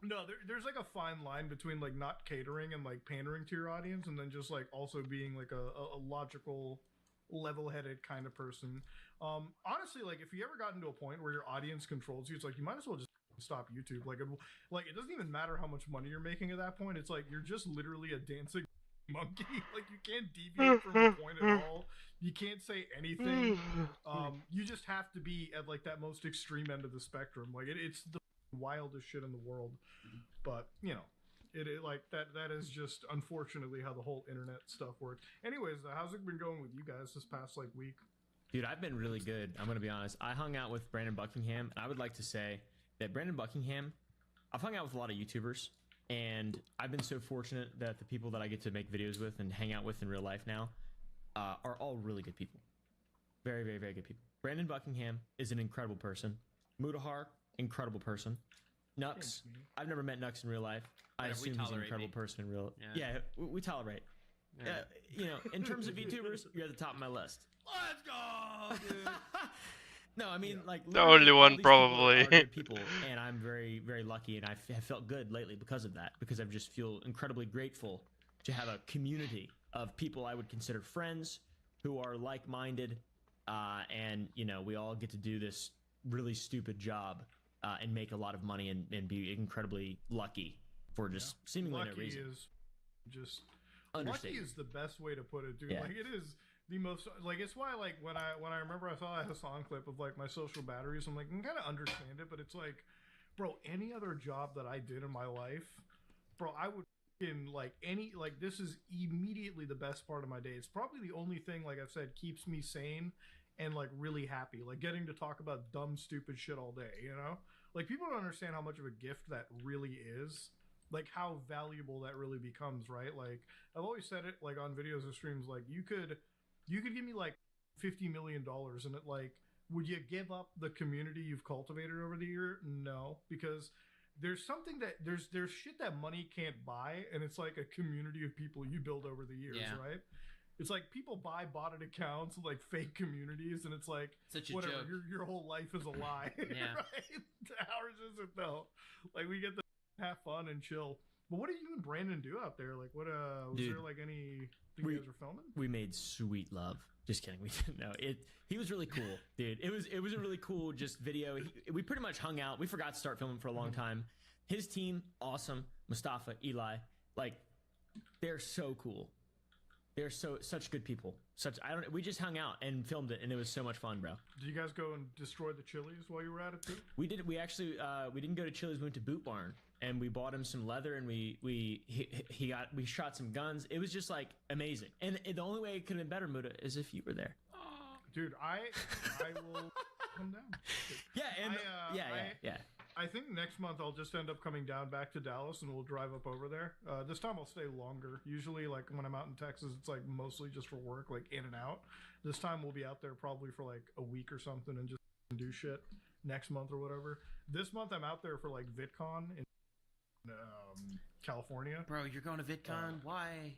No, there's like a fine line between like not catering and like pandering to your audience, and then just like also being like a logical, level-headed kind of person. Honestly, like if you ever got into a point where your audience controls you, it's like you might as well just stop YouTube. Like it doesn't even matter how much money you're making at that point. It's like you're just literally a dancing monkey. Like you can't deviate from the point at all. You can't say anything. You just have to be at like that most extreme end of the spectrum. Like it's the wildest shit in the world. But you know, it like that is just unfortunately how the whole internet stuff works. Anyways, how's it been going with you guys this past like week? Dude, I've been really good. I'm gonna be honest. I hung out with Brandon Buckingham, and I would like to say that Brandon Buckingham, I've hung out with a lot of YouTubers, and I've been so fortunate that the people that I get to make videos with and hang out with in real life now are all really good people. Very, very, very good people. Brandon Buckingham is an incredible person. Mutahar, incredible person. Nux, I've never met Nux in real life. I assume he's an incredible person in real life. Yeah, we tolerate. Yeah. You know, in terms of YouTubers, you're at the top of my list. Let's go, dude. No, I mean, like The only all one, these people probably. are good people, and I'm very, very lucky, and have felt good lately because of that. Because I just feel incredibly grateful to have a community of people I would consider friends who are like-minded, and you know, we all get to do this really stupid job and make a lot of money and be incredibly lucky for just seemingly lucky no reason. Is just Understatement. lucky is the best way to put it, dude. Yeah. Like it is the most like it's why like when I remember I saw that Hassan clip of like my social batteries, I'm like I can kind of understand it, but it's like, bro, any other job that I did in my life, bro, I would in like any like this is immediately the best part of my day. It's probably the only thing, like I've said, keeps me sane and like really happy, like getting to talk about dumb stupid shit all day, you know? Like people don't understand how much of a gift that really is, like how valuable that really becomes, right? Like I've always said it like on videos or streams, like you could give me like $50 million and it like, would you give up the community you've cultivated over the year? No, because there's something that there's shit that money can't buy, and it's like a community of people you build over the years, right? It's like people buy botted accounts, like fake communities, and it's like Such a whatever. joke. Your whole life is a lie, Yeah. right? Ours isn't though. Like we get to have fun and chill. But what did you and Brandon do out there? Like what? Was Dude, there like anything we- you guys were filming? We made sweet love. Just kidding. We didn't know it. He was really cool, dude. It was a really cool just video. We pretty much hung out. We forgot to start filming for a long time. His team, awesome. Mustafa, Eli, like they're so cool. They're such good people. We just hung out and filmed it, and it was so much fun, bro. Did you guys go and destroy the Chili's while you were at it too? We did. We actually we didn't go to Chili's. We went to Boot Barn, and we bought him some leather, and we shot some guns. It was just like amazing. And the only way it could have been better, Muda, is if you were there. Dude, I will come down. Yeah, and yeah. I think next month I'll just end up coming down back to Dallas and we'll drive up over there. This time I'll stay longer. Usually, like when I'm out in Texas, it's like mostly just for work, like in and out. This time we'll be out there probably for like a week or something and just do shit next month or whatever. This month I'm out there for like VidCon in California. Bro, you're going to VidCon? Why?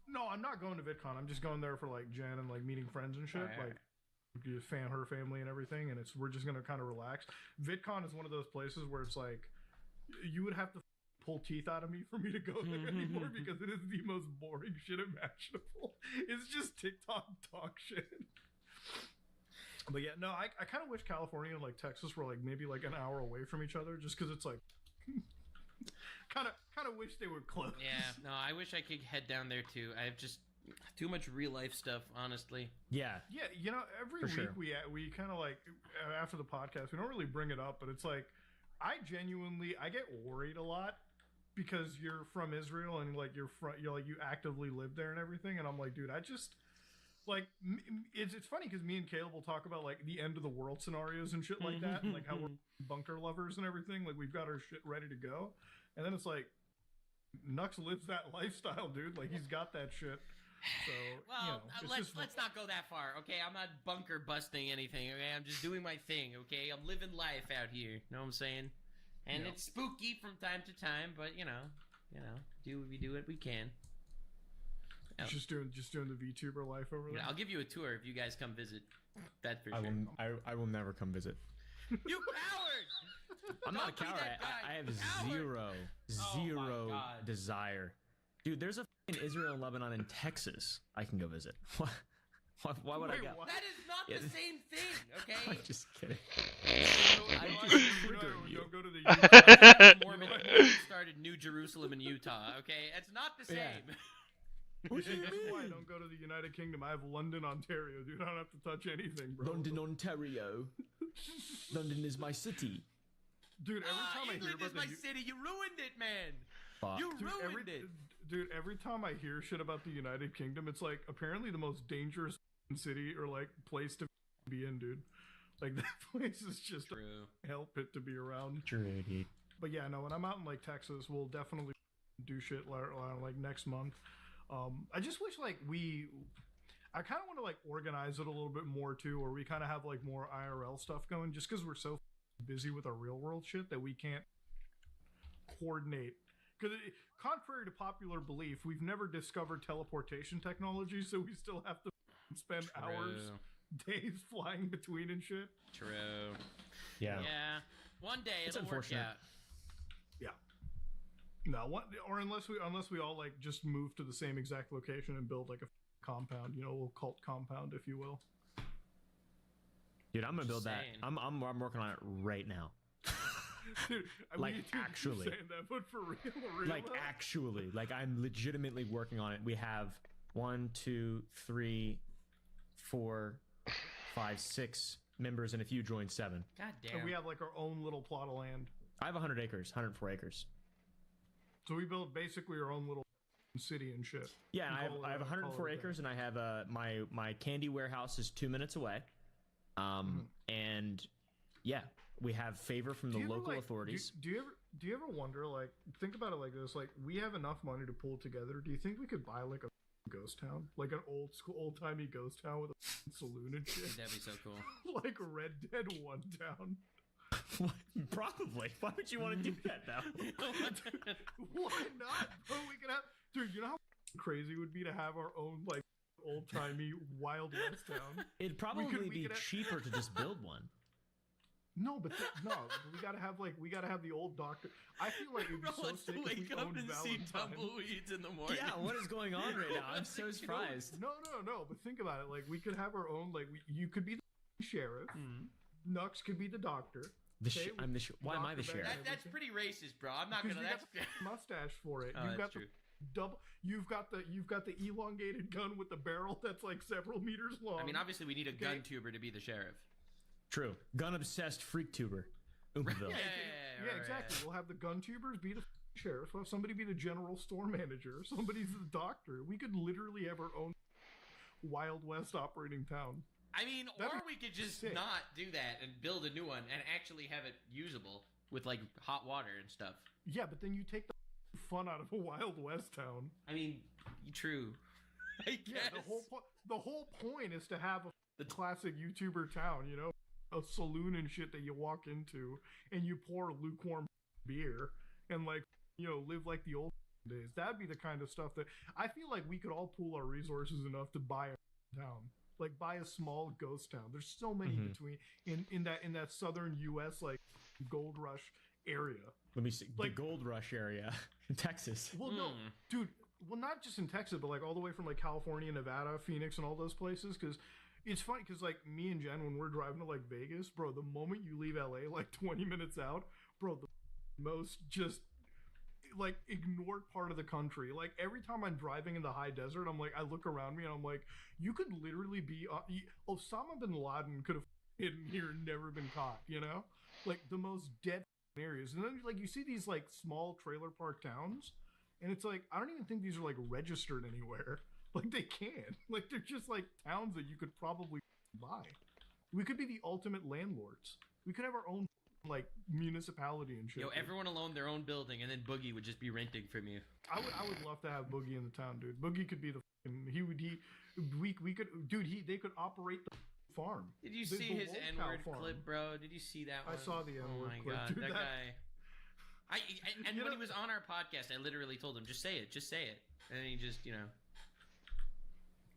No, I'm not going to VidCon. I'm just going there for like Jen and like meeting friends and shit. Alright. Like her family and everything, and we're just gonna kind of relax. VidCon is one of those places where it's like you would have to pull teeth out of me for me to go there anymore because it is the most boring shit imaginable. It's just TikTok talk shit. But yeah, no, I kind of wish California and like Texas were like maybe like an hour away from each other, just because it's like kind of wish they were close. Yeah, no, I wish I could head down there too. I have just too much real life stuff, honestly. Yeah. Yeah, you know, every For week sure. we kind of like after the podcast, we don't really bring it up, but it's like I get worried a lot because you're from Israel and like you're like you actively live there and everything, and I'm like, dude, I just like it's funny because me and Caleb will talk about like the end of the world scenarios and shit like that, and like how we're bunker lovers and everything. Like we've got our shit ready to go, and then it's like Nux lives that lifestyle, dude. Like he's got that shit. So Well, you know, let's not go that far, okay? I'm not bunker busting anything, okay? I'm just doing my thing, okay? I'm living life out here. Know what I'm saying? And Yeah. it's spooky from time to time, but you know, we do what we can. Yeah. just doing the VTuber life over there. I'll give you a tour if you guys come visit. That's for I sure. will. I will never come visit. You coward! I'm not a Don't be coward. that guy. I have Coward! zero God. desire. Dude, there's a fucking Israel and Lebanon in Texas. I can go visit. Why would I Wait, go? what? That is not Yeah. the same thing, okay? I'm just kidding. I'm just triggering you. Don't go to the Utah. Mormon started New Jerusalem in Utah, okay? It's not the Yeah. same. That's why I don't go to the United Kingdom. I have London, Ontario, dude. I don't have to touch anything, bro. London, Ontario. London is my city. Dude, every time I hear England about is the my city. You ruined it, man. Fuck. You Dude, ruined it. every time I hear shit about the United Kingdom, it's like apparently the most dangerous city or like place to be in, dude. Like that place is just True. a hell pit to be around. True, dude. But yeah, no, when I'm out in like Texas, we'll definitely do shit like next month. I just wish like I kind of want to like organize it a little bit more too, or we kind of have like more IRL stuff going, just because we're so busy with our real world shit that we can't coordinate. Because contrary to popular belief, we've never discovered teleportation technology, so we still have to spend hours, days flying between and shit. True. Yeah. Yeah. One day It's it'll work unfortunate. out. Yeah. No, or unless we all like just move to the same exact location and build like a compound, you know, a little cult compound, if you will. Dude, I'm gonna build Just that. saying. I'm working on it right now. Dude, Like, we keep actually. saying that, but for real, Like actually, like I'm legitimately working on it. We have 1, 2, 3, 4, 5, 6 members, and if you join 7. God damn. and we have like our own little plot of land. I have 100 acres, 104 acres. So we build basically our own little city and shit. Yeah, and Call I have it a 104 thing. acres, and I have my candy warehouse is 2 minutes away. And yeah, we have favor from the Do you ever, local like, authorities. Do you ever wonder, like, think about it like this, like we have enough money to pull together. Do you think we could buy like a ghost town, like an old timey ghost town with a saloon and shit, That'd be so cool. like Red Dead 1 town? Probably. Why would you want to do that though? Why not? Bro, we could have, dude. You know how crazy it would be to have our own like old timey Wild West town. It'd probably we be could have- cheaper to just build one. No, but we gotta have the old doctor. I feel like it'd be so sick if we owned Valentine. tumbleweeds in the morning. Yeah, what is going on right now? I'm so surprised. No, but think about it. Like we could have our own. Like you could be the sheriff. Nux could be the doctor. Okay, I'm the why am I the Dr. sheriff? Beck. That's pretty racist, bro. I'm not Because gonna. you got That's the mustache for it. Oh, You've that's got true. the double. You've got the elongated gun with the barrel that's like several meters long. I mean, obviously, we need a Okay. gun tuber to be the sheriff. True. Gun obsessed freak tuber. Oomville. Yeah, exactly. We'll have the gun tubers be the sheriff. We'll have somebody be the general store manager. Somebody's the doctor. We could literally have our own Wild West operating town. I mean, That'd or be we could just sick. not do that and build a new one and actually have it usable with like hot water and stuff. Yeah, but then you take the fun out of a Wild West town. I mean, true. I guess. Yeah, the whole point is to have the classic YouTuber town, you know, a saloon and shit that you walk into and you pour lukewarm beer and like, you know, live like the old days. That'd be the kind of stuff that I feel like we could all pool our resources enough to buy a town, like buy a small ghost town. There's so many between in that southern U.S. like gold rush area. Let me see. Like- the Gold Rush area in Texas. Well, no, dude. Well, not just in Texas, but like all the way from like California, Nevada, Phoenix, and all those places. Because it's funny, because like me and Jen, when we're driving to like Vegas, bro, the moment you leave LA, like 20 minutes out, bro, the most just like ignored part of the country. Like every time I'm driving in the high desert, I'm like, I look around me and I'm like, you could literally be Osama bin Laden could have hidden here and never been caught. You know, like the most dead areas. And then like you see these like small trailer park towns, and it's like I don't even think these are like registered anywhere. Like they can't. Like they're just like towns that you could probably buy. We could be the ultimate landlords. We could have our own like municipality and shit. Yo, everyone alone their own building, and then Boogie would just be renting from you. I would love to have Boogie in the town, dude. Boogie could be the we could they could operate the farm. Did you The see his Wolf N-word Cow farm. clip, bro? Did you see that one? I saw the N-word Oh my clip, god, dude, that that- guy. And when he was on our podcast, I literally told him, just say it, and then he just,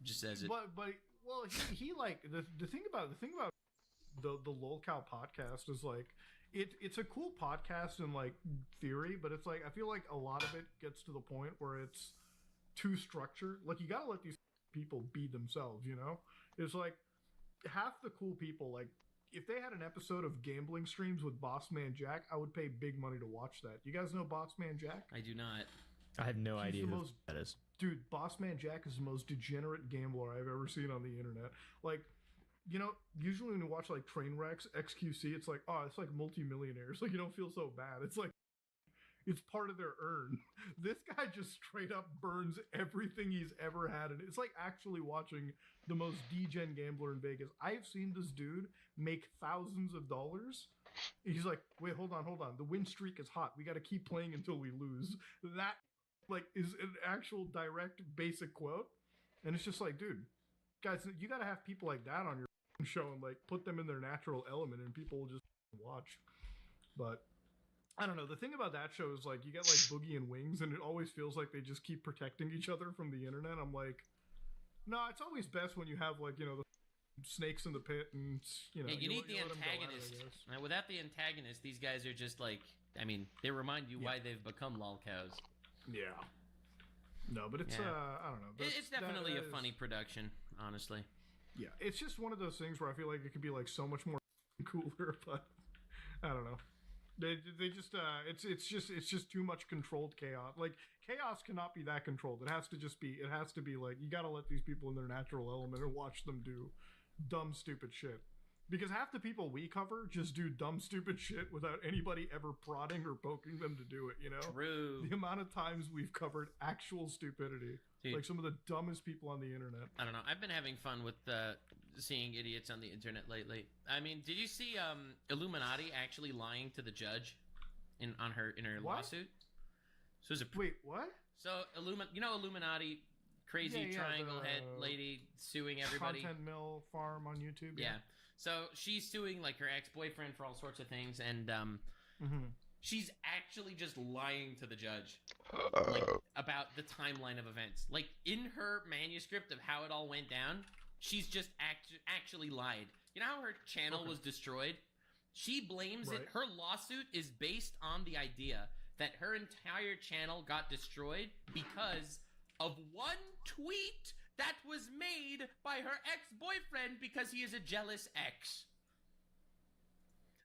just says it. But well, he like the thing about the LolCow podcast is like it's a cool podcast in like theory, but it's like I feel like a lot of it gets to the point where it's too structured. Like you gotta let these people be themselves, you know? It's like half the cool people, like if they had an episode of gambling streams with Bossman Jack, I would pay big money to watch that. You guys know Bossman Jack? I do not. I have no He's idea the who most- that is. Dude, Bossman Jack is the most degenerate gambler I've ever seen on the internet. Like, you know, usually when you watch like train wrecks, XQC, it's like, oh, it's like multimillionaires. Like, you don't feel so bad. It's like, it's part of their earn. This guy just straight up burns everything he's ever had. And it's like actually watching the most degen gambler in Vegas. I've seen this dude make thousands of dollars. He's like, wait, hold on. The win streak is hot. We got to keep playing until we lose. That like is an actual direct basic quote. And it's just like, dude, guys, you got to have people like that on your show and like put them in their natural element and people will just watch. But I don't know. The thing about that show is like you get like Boogie and Wings, and it always feels like they just keep protecting each other from the internet. I'm like, no, it's always best when you have like, you know, the snakes in the pit, and you know, Yeah, you need let- the let 'em go at it, I antagonist. guess. Now, without the antagonist, these guys are just like, I mean, they remind you why they've become lolcows. Yeah. No, but it's Yeah. I don't know. It's definitely that a is- funny production, honestly. Yeah, it's just one of those things where I feel like it could be like so much more cooler, but I don't know. They just it's just too much controlled chaos. Like chaos cannot be that controlled. It has to be like you got to let these people in their natural element and watch them do dumb stupid shit. Because half the people we cover just do dumb stupid shit without anybody ever prodding or poking them to do it, you know? True. The amount of times we've covered actual stupidity. Dude. Like some of the dumbest people on the internet. I don't know. I've been having fun with seeing idiots on the internet lately. I mean, did you see Illuminati actually lying to the judge in her What? lawsuit? So it was a Wait, what? So Illuminati, crazy Yeah, triangle the head lady suing everybody. Content Mill farm on YouTube. Yeah. So she's suing like her ex-boyfriend for all sorts of things, and she's actually just lying to the judge like about the timeline of events. Like in her manuscript of how it all went down, she's just actually lied. You know how her channel was destroyed? She blames it. Right. Her lawsuit is based on the idea that her entire channel got destroyed because of one tweet that was made by her ex-boyfriend because he is a jealous ex.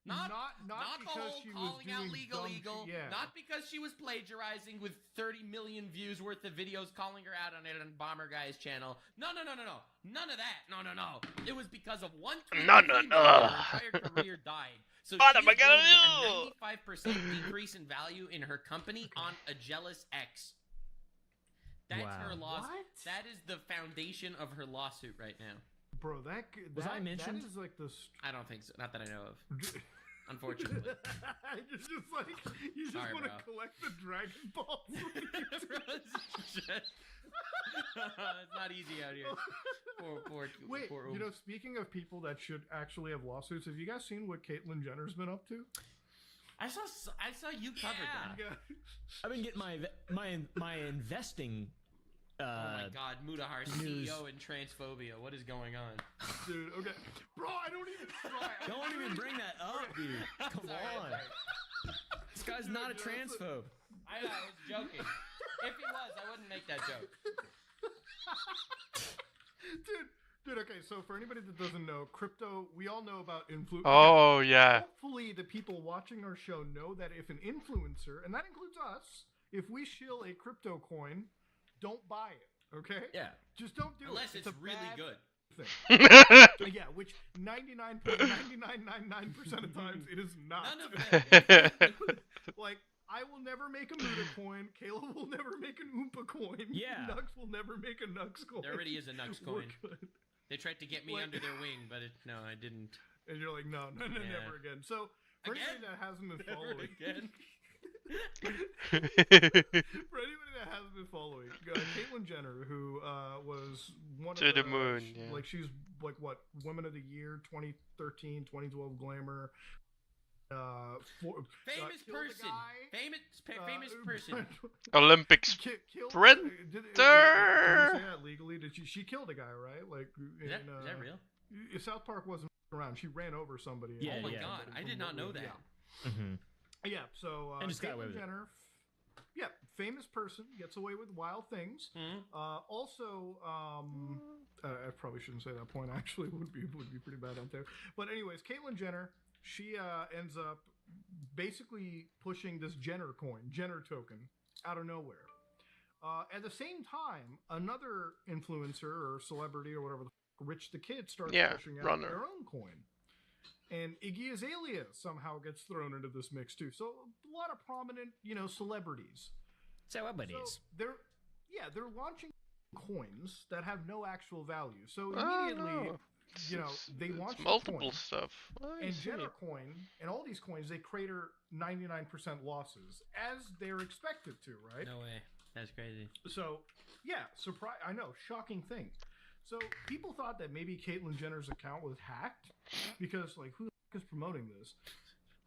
Not the because whole she was calling out doing legal, dumb shit. Yeah. not because she was plagiarizing with 30 million views worth of videos calling her out on it on Bomber Guy's channel. No. None of that. No. It was because of one tweet No, that no, he made, no. her entire career died. So What she am I is gonna blaming a 95% decrease in value in her company on a jealous ex. That's her Wow. lawsuit. What? That is the foundation of her lawsuit right now. Bro, Was I mentioned? That is like the I don't think so. Not that I know of. Unfortunately. You're just like you just Sorry, want to bro. collect the Dragon Balls. It's not easy out here. Poor, Wait, poor you know, speaking of people that should actually have lawsuits, have you guys seen what Caitlyn Jenner's been up to? I saw you covered that. I've been getting my investing. Oh my God, Mudahar, news. CEO in transphobia. What is going on? Dude, okay. Bro, I don't even try. Don't even bring that up, dude. Come on. This guy's not a transphobe. I know, I was joking. If he was, I wouldn't make that joke. Dude, okay, so for anybody that doesn't know, crypto, we all know about influence. Oh, yeah. Hopefully the people watching our show know that if an influencer, and that includes us, if we shill a crypto coin, don't buy it, okay? Yeah. Just don't do Unless it. it's really bad good. thing. Yeah, which 99.9999% of times it is not. None of it. Like, I will never make a Muda coin. Caleb will never make an Oompa coin. Yeah. Nux will never make a Nux coin. There already is a Nux We're coin. good. They tried to get me Like- under their wing, but no, I didn't. And you're like, no, Yeah. never again. So, for Again? anybody that hasn't been Never following, again. for anybody that hasn't been following, Caitlyn Jenner, who was one To of the moon, yeah. like she's like what Women of the Year 2013, 2012 Glamour. Famous killed a person. guy, Famous person. Olympic killed, sprinter. Did you say that legally? Did she killed a guy, right? Like, Is that real? South Park wasn't around. She ran over somebody. Yeah, Oh my yeah. God, I did not know that. Yeah. Mm-hmm. Yeah, so And just got away Caitlyn with it. Jenner, yeah, famous person gets away with wild things. Also, I probably shouldn't say that point. Actually, would be pretty bad out there. But anyways, Caitlyn Jenner, she ends up basically pushing this Jenner coin, Jenner token, out of nowhere. At the same time, another influencer or celebrity or whatever, Rich the Kid, starts pushing out runner. their own coin. And Iggy Azalea somehow gets thrown into this mix too. So a lot of prominent, celebrities. Celebrities. So they're launching coins that have no actual value. So immediately, they launch the multiple coin, stuff. I and see. Jenner coin and all these coins, they crater 99% losses as they're expected to, right? No way. That's crazy. So, yeah, surprise! I know, shocking thing. So people thought that maybe Caitlyn Jenner's account was hacked because, like, who the fuck is promoting this?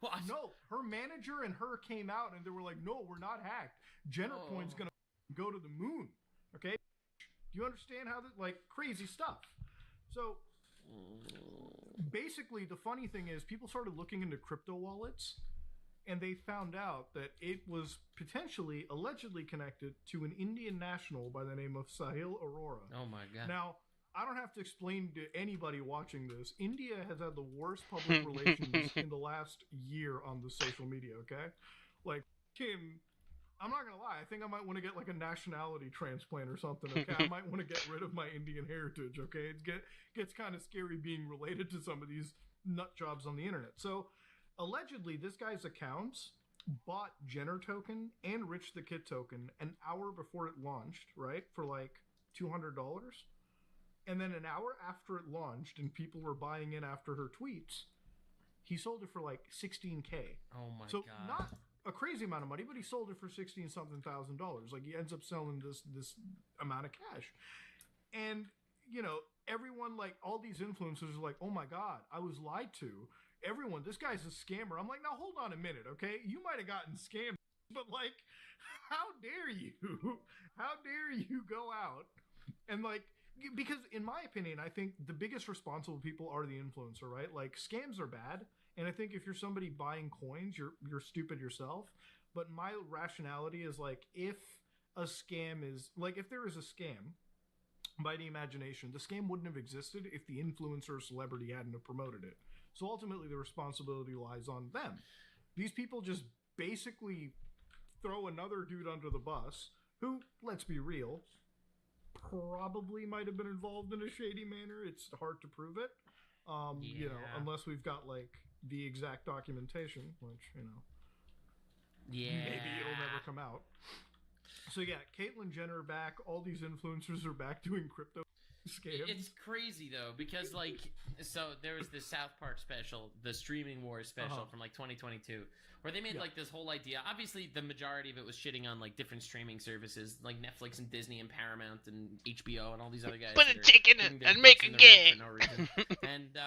Well, No, her manager and her came out and they were like, "No, we're not hacked. Jenner coin's gonna go to the moon." Okay, do you understand how that, like, crazy stuff? So basically, the funny thing is, people started looking into crypto wallets. And they found out that it was potentially, allegedly connected to an Indian national by the name of Sahil Arora. Oh my God. Now, I don't have to explain to anybody watching this. India has had the worst public relations in the last year on the social media, okay? Like, I'm not gonna lie, I think I might want to get like a nationality transplant or something, okay? I might want to get rid of my Indian heritage, okay? It gets kind of scary being related to some of these nut jobs on the internet. So, allegedly, this guy's accounts bought Jenner token and Rich the Kid token an hour before it launched, right? For like $200. And then an hour after it launched and people were buying in after her tweets, he sold it for like $16K. Oh my So God. not a crazy amount of money, but he sold it for $16-something thousand. Like, he ends up selling this amount of cash. And, everyone, like, all these influencers are like, "Oh my God, I was lied to. Everyone, this guy's a scammer." I'm like, now hold on a minute, okay? You might have gotten scammed, but, like, how dare you? How dare you go out and, like, because in my opinion, I think the biggest responsible people are the influencer, right? Like, scams are bad, and I think if you're somebody buying coins, you're stupid yourself. But my rationality is, like, if a scam is, like, if there is a scam by the imagination, the scam wouldn't have existed if the influencer or celebrity hadn't have promoted it. So ultimately, the responsibility lies on them. These people just basically throw another dude under the bus who, let's be real, probably might have been involved in a shady manner. It's hard to prove it, unless we've got, like, the exact documentation, which, Yeah. maybe it'll never come out. So yeah, Caitlyn Jenner back. All these influencers are back doing crypto scams. It's crazy though, because like, so there was this South Park special, the Streaming Wars special from like 2022, where they made like this whole idea. Obviously, the majority of it was shitting on like different streaming services, like Netflix and Disney and Paramount and HBO and all these other guys. Put that a are chick in getting it their and make dicks a in their mouth game. for no reason. And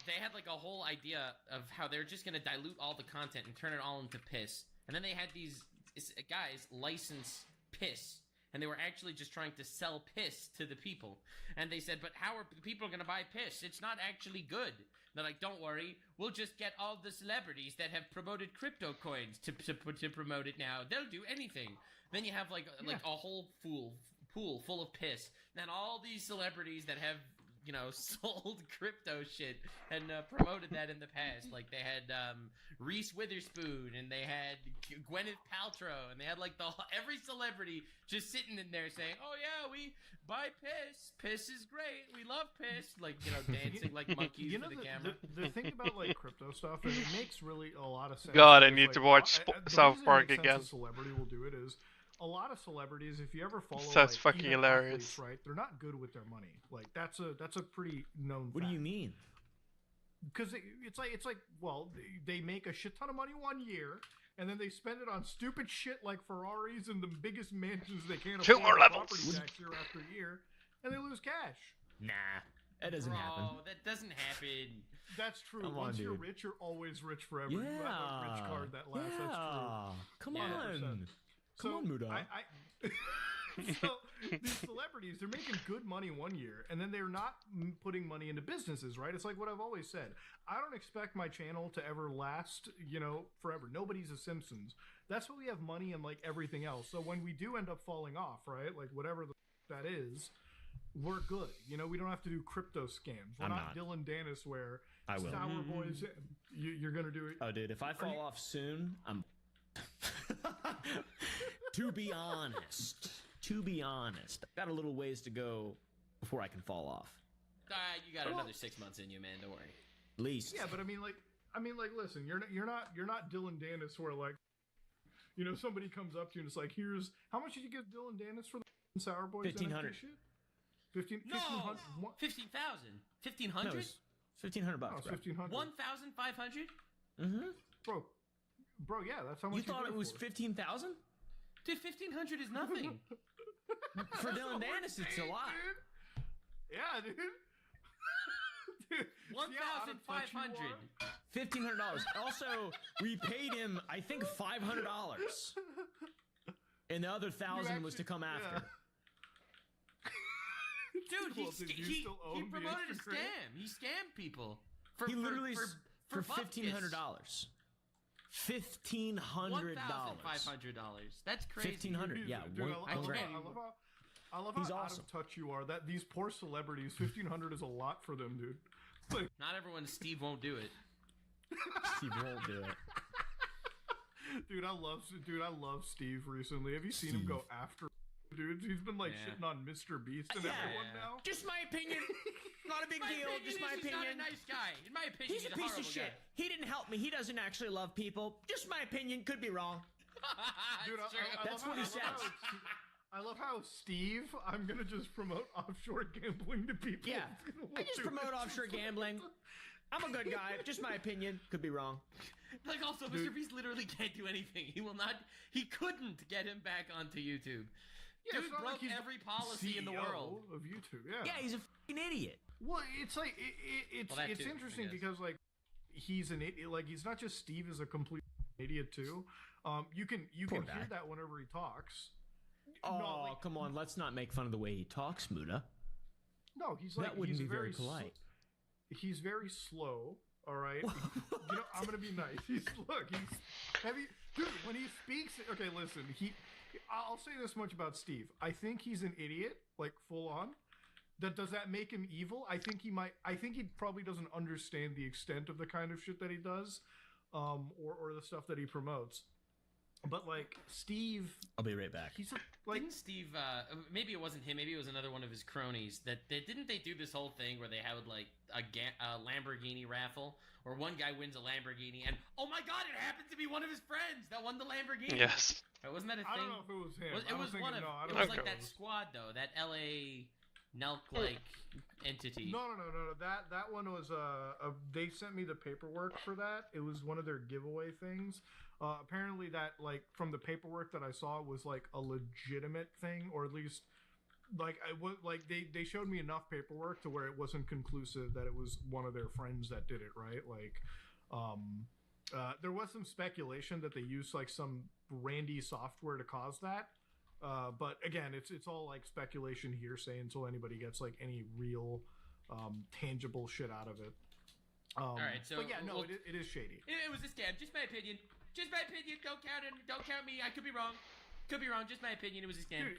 they had like a whole idea of how they're just gonna dilute all the content and turn it all into piss. And then they had these guys license piss, and they were actually just trying to sell piss to the people. And they said, but how are people gonna buy piss? It's not actually good. They're like, don't worry, we'll just get all the celebrities that have promoted crypto coins to promote it now. They'll do anything. Then you have like a whole pool full of piss. Then all these celebrities that have, you know, sold crypto shit and promoted that in the past. Like they had Reese Witherspoon, and they had Gwyneth Paltrow, and they had like every celebrity just sitting in there saying, "Oh yeah, we buy piss. Piss is great. We love piss." Like, you know, dancing like monkeys for the camera. The thing about like crypto stuff, and it makes really a lot of sense. God, I because, need like, to watch the South reason it Park makes sense again. A celebrity will do it is a lot of celebrities. If you ever follow, That's like, fucking even hilarious. athletes, right? They're not good with their money. Like that's a pretty known. What do you mean? Because it's like well, they make a shit ton of money one year, and then they spend it on stupid shit like Ferraris and the biggest mansions they can't Two afford, more and levels. property tax year after year, and they lose cash. Nah, that doesn't happen. Bro, that doesn't happen. That's true. Come on, Once you're dude. rich, you're always rich forever. Yeah. You have a rich card that lasts. That's true. Come 100%. on. Come on, Muda. So these celebrities, they're making good money one year, and then they're not putting money into businesses, right? It's like what I've always said. I don't expect my channel to ever last, you know, forever. Nobody's a Simpsons. That's why we have money and like everything else. So when we do end up falling off, right, like whatever that is, we're good. You know, we don't have to do crypto scams. We're I'm not not. Dylan Dennis, where I will. Sour Boys, you're gonna do it. Oh, dude, if I fall off soon, I'm. To be honest, I've got a little ways to go before I can fall off. You got another 6 months in you, man. Don't worry. At least. Yeah, but I mean, like, listen, you're not Dylan Dennis, where like, you know, somebody comes up to you and it's like, here's how much did you give Dylan Dennis for the Sour Boys? 1,500. 15,000. 1,500? No, it's $1,500 bucks. Oh, 1,500. 1,500? Mm-hmm. Bro, yeah, that's how much You thought did it was for. 15,000? Dude, 1,500 is nothing. For Dylan Dennis, it's a lot. Yeah, dude. Dude, see how out of touch you 1,500. are? $1,500. Also, we paid him, I think, $500. And the other 1,000 was to come after. Dude, Well, did you he still own the promoted a Instagram? scam. He scammed people. He literally for bupkis. $1,500. $1,500. $1,500. That's crazy. $1,500. Yeah, Dude, one I grand. I love He's how out awesome. of touch you are. That these poor celebrities, 1,500 is a lot for them, dude. Like, Not everyone, Steve won't do it. Steve won't do it. dude, I love Steve recently. Have you seen him go after dudes? He's been like Yeah. shitting on Mr. Beast and Yeah. everyone now. Just my opinion. Not a big deal. Just my He's not a opinion. nice guy. In my opinion, He's a piece horrible of shit. guy. He didn't help me. He doesn't actually love people. Just my opinion. Could be wrong. Dude, It's true. That's what he says. I love how Steve, I'm gonna just promote offshore gambling to people. Yeah. I just Do promote it. offshore gambling. I'm a good guy. Just my opinion. Could be wrong. Like, also, Mr. Beast literally can't do anything. He couldn't get him back onto YouTube. Yeah, Dude it's not like broke he's every policy in the CEO world. of YouTube. Yeah. Yeah, he's a fucking idiot. Well, it's like it's Well, that it's too, I interesting guess. because like he's an idiot. Like he's not just Steve is a complete idiot too. You can Poor hear guy. that whenever he talks. Oh, No, like- come on. Let's not make fun of the way he talks, Muda. No, he's like That wouldn't he's be very sl- polite. he's very slow. All right, you know I'm gonna be nice. He's heavy, dude. When he speaks, okay, listen. I'll say this much about Steve. I think he's an idiot, like full on. Does that make him evil? I think he might. I think he probably doesn't understand the extent of the kind of shit that he does, or the stuff that he promotes. But like Steve, I'll be right back. he's like Didn't Steve? Maybe it wasn't him. Maybe it was another one of his cronies. Didn't they do this whole thing where they had like a Lamborghini raffle, or one guy wins a Lamborghini, and oh my god, it happened to be one of his friends that won the Lamborghini. Yes. Wasn't that a I thing? don't know if it was him. It was one of. No, I It don't was think like it that squad though. That LA Nelk like entity. No. That one was they sent me the paperwork for that. It was one of their giveaway things. Apparently that like from the paperwork that I saw was like a legitimate thing, or at least like I was like they showed me enough paperwork to where it wasn't conclusive that it was one of their friends that did it, right? Like, there was some speculation that they used like some brandy software to cause that. But again, it's all like speculation, hearsay until anybody gets like any real tangible shit out of it. All right, so but yeah, no, it is shady. It was a scam. Just my opinion. Just my opinion. Don't count it. Don't count me. I could be wrong. Could be wrong. Just my opinion. It was a scam.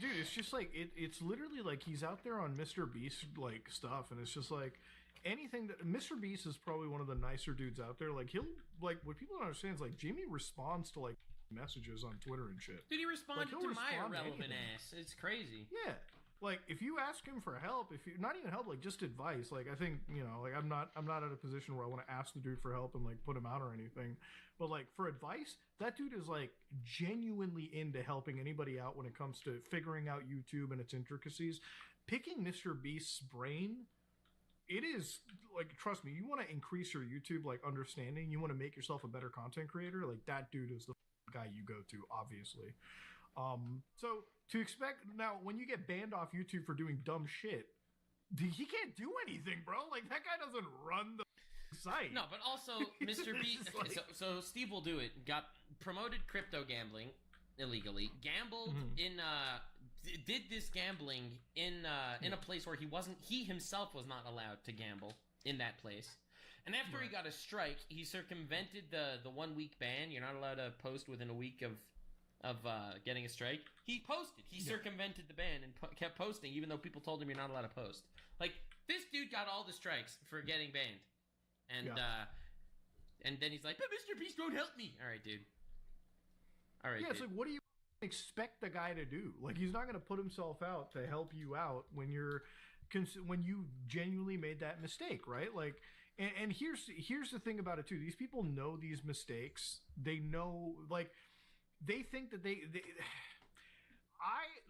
Dude, it's just like it's literally like he's out there on Mr. Beast like stuff, and it's just like anything that Mr. Beast is probably one of the nicer dudes out there. Like he'll like what people don't understand is like Jamie responds to like messages on Twitter and shit. Dude, he responded he'll to my respond to irrelevant anything. ass. It's crazy. Yeah. Like if you ask him for help, if you not even help, like just advice, like I think, you know, like I'm not at a position where I want to ask the dude for help and like put him out or anything. But like for advice, that dude is like genuinely into helping anybody out when it comes to figuring out YouTube and its intricacies. Picking Mr. Beast's brain, it is like, trust me, you want to increase your YouTube like understanding, you want to make yourself a better content creator, like that dude is the guy you go to, obviously. So to expect now when you get banned off YouTube for doing dumb shit, he can't do anything, bro. Like that guy doesn't run the site. No, but also Mr. Beast. Like- so Steve will do it. Got promoted crypto gambling illegally. Gambled in did this gambling in a place where he himself was not allowed to gamble in that place. And after he got a strike, he circumvented the 1 week ban. You're not allowed to post within a week of getting a strike. He posted. He circumvented the ban and kept posting, even though people told him you're not allowed to post. Like this dude got all the strikes for getting banned, and then he's like, "But Mr. Beast won't help me." All right, dude. All right. Yeah, it's dude. like, what do you expect the guy to do? Like, he's not going to put himself out to help you out when when you genuinely made that mistake, right? Like, and here's the thing about it too. These people know these mistakes. They know, like, they think that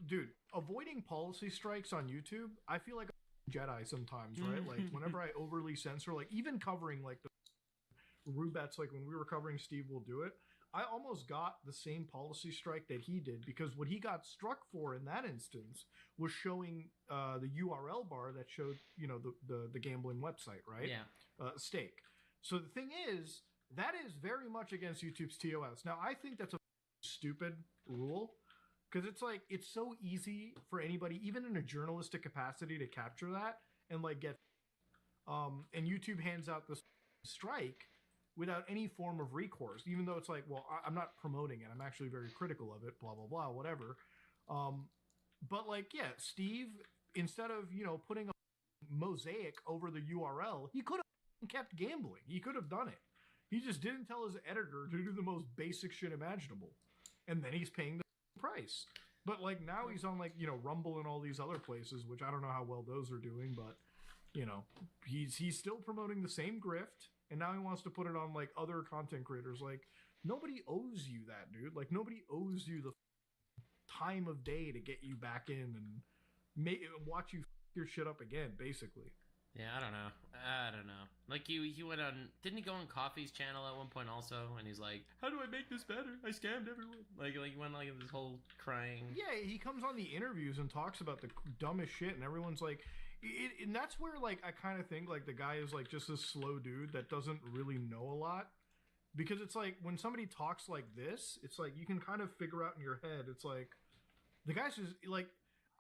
dude, avoiding policy strikes on YouTube, I feel like a Jedi sometimes, right? Like, whenever I overly censor, like, even covering, like, the Rubets, like, when we were covering Steve Will Do It, I almost got the same policy strike that he did, because what he got struck for in that instance was showing the URL bar that showed, you know, the gambling website, right? Yeah. Stake. So the thing is, that is very much against YouTube's TOS. Now, I think that's a stupid rule, because it's like, it's so easy for anybody, even in a journalistic capacity, to capture that and like get and YouTube hands out this strike without any form of recourse, even though it's like, well, I'm not promoting it, I'm actually very critical of it, blah blah blah, whatever. But like, yeah, Steve, instead of, you know, putting a mosaic over the URL, he could have kept gambling. He could have done it. He just didn't tell his editor to do the most basic shit imaginable. And then he's paying the price. But like now he's on like, you know, Rumble and all these other places, which I don't know how well those are doing, but you know, he's still promoting the same grift, and now he wants to put it on like other content creators. Like, nobody owes you that, dude. Like, nobody owes you the time of day to get you back in and watch you your shit up again, basically. Yeah, I don't know. Like he went on, didn't he go on Coffee's channel at one point also? And he's like, "How do I make this better? I scammed everyone." Like he went like this whole crying. Yeah, he comes on the interviews and talks about the dumbest shit, and everyone's like, and that's where like I kind of think like the guy is like just a slow dude that doesn't really know a lot, because it's like when somebody talks like this, it's like you can kind of figure out in your head. It's like the guy's just like,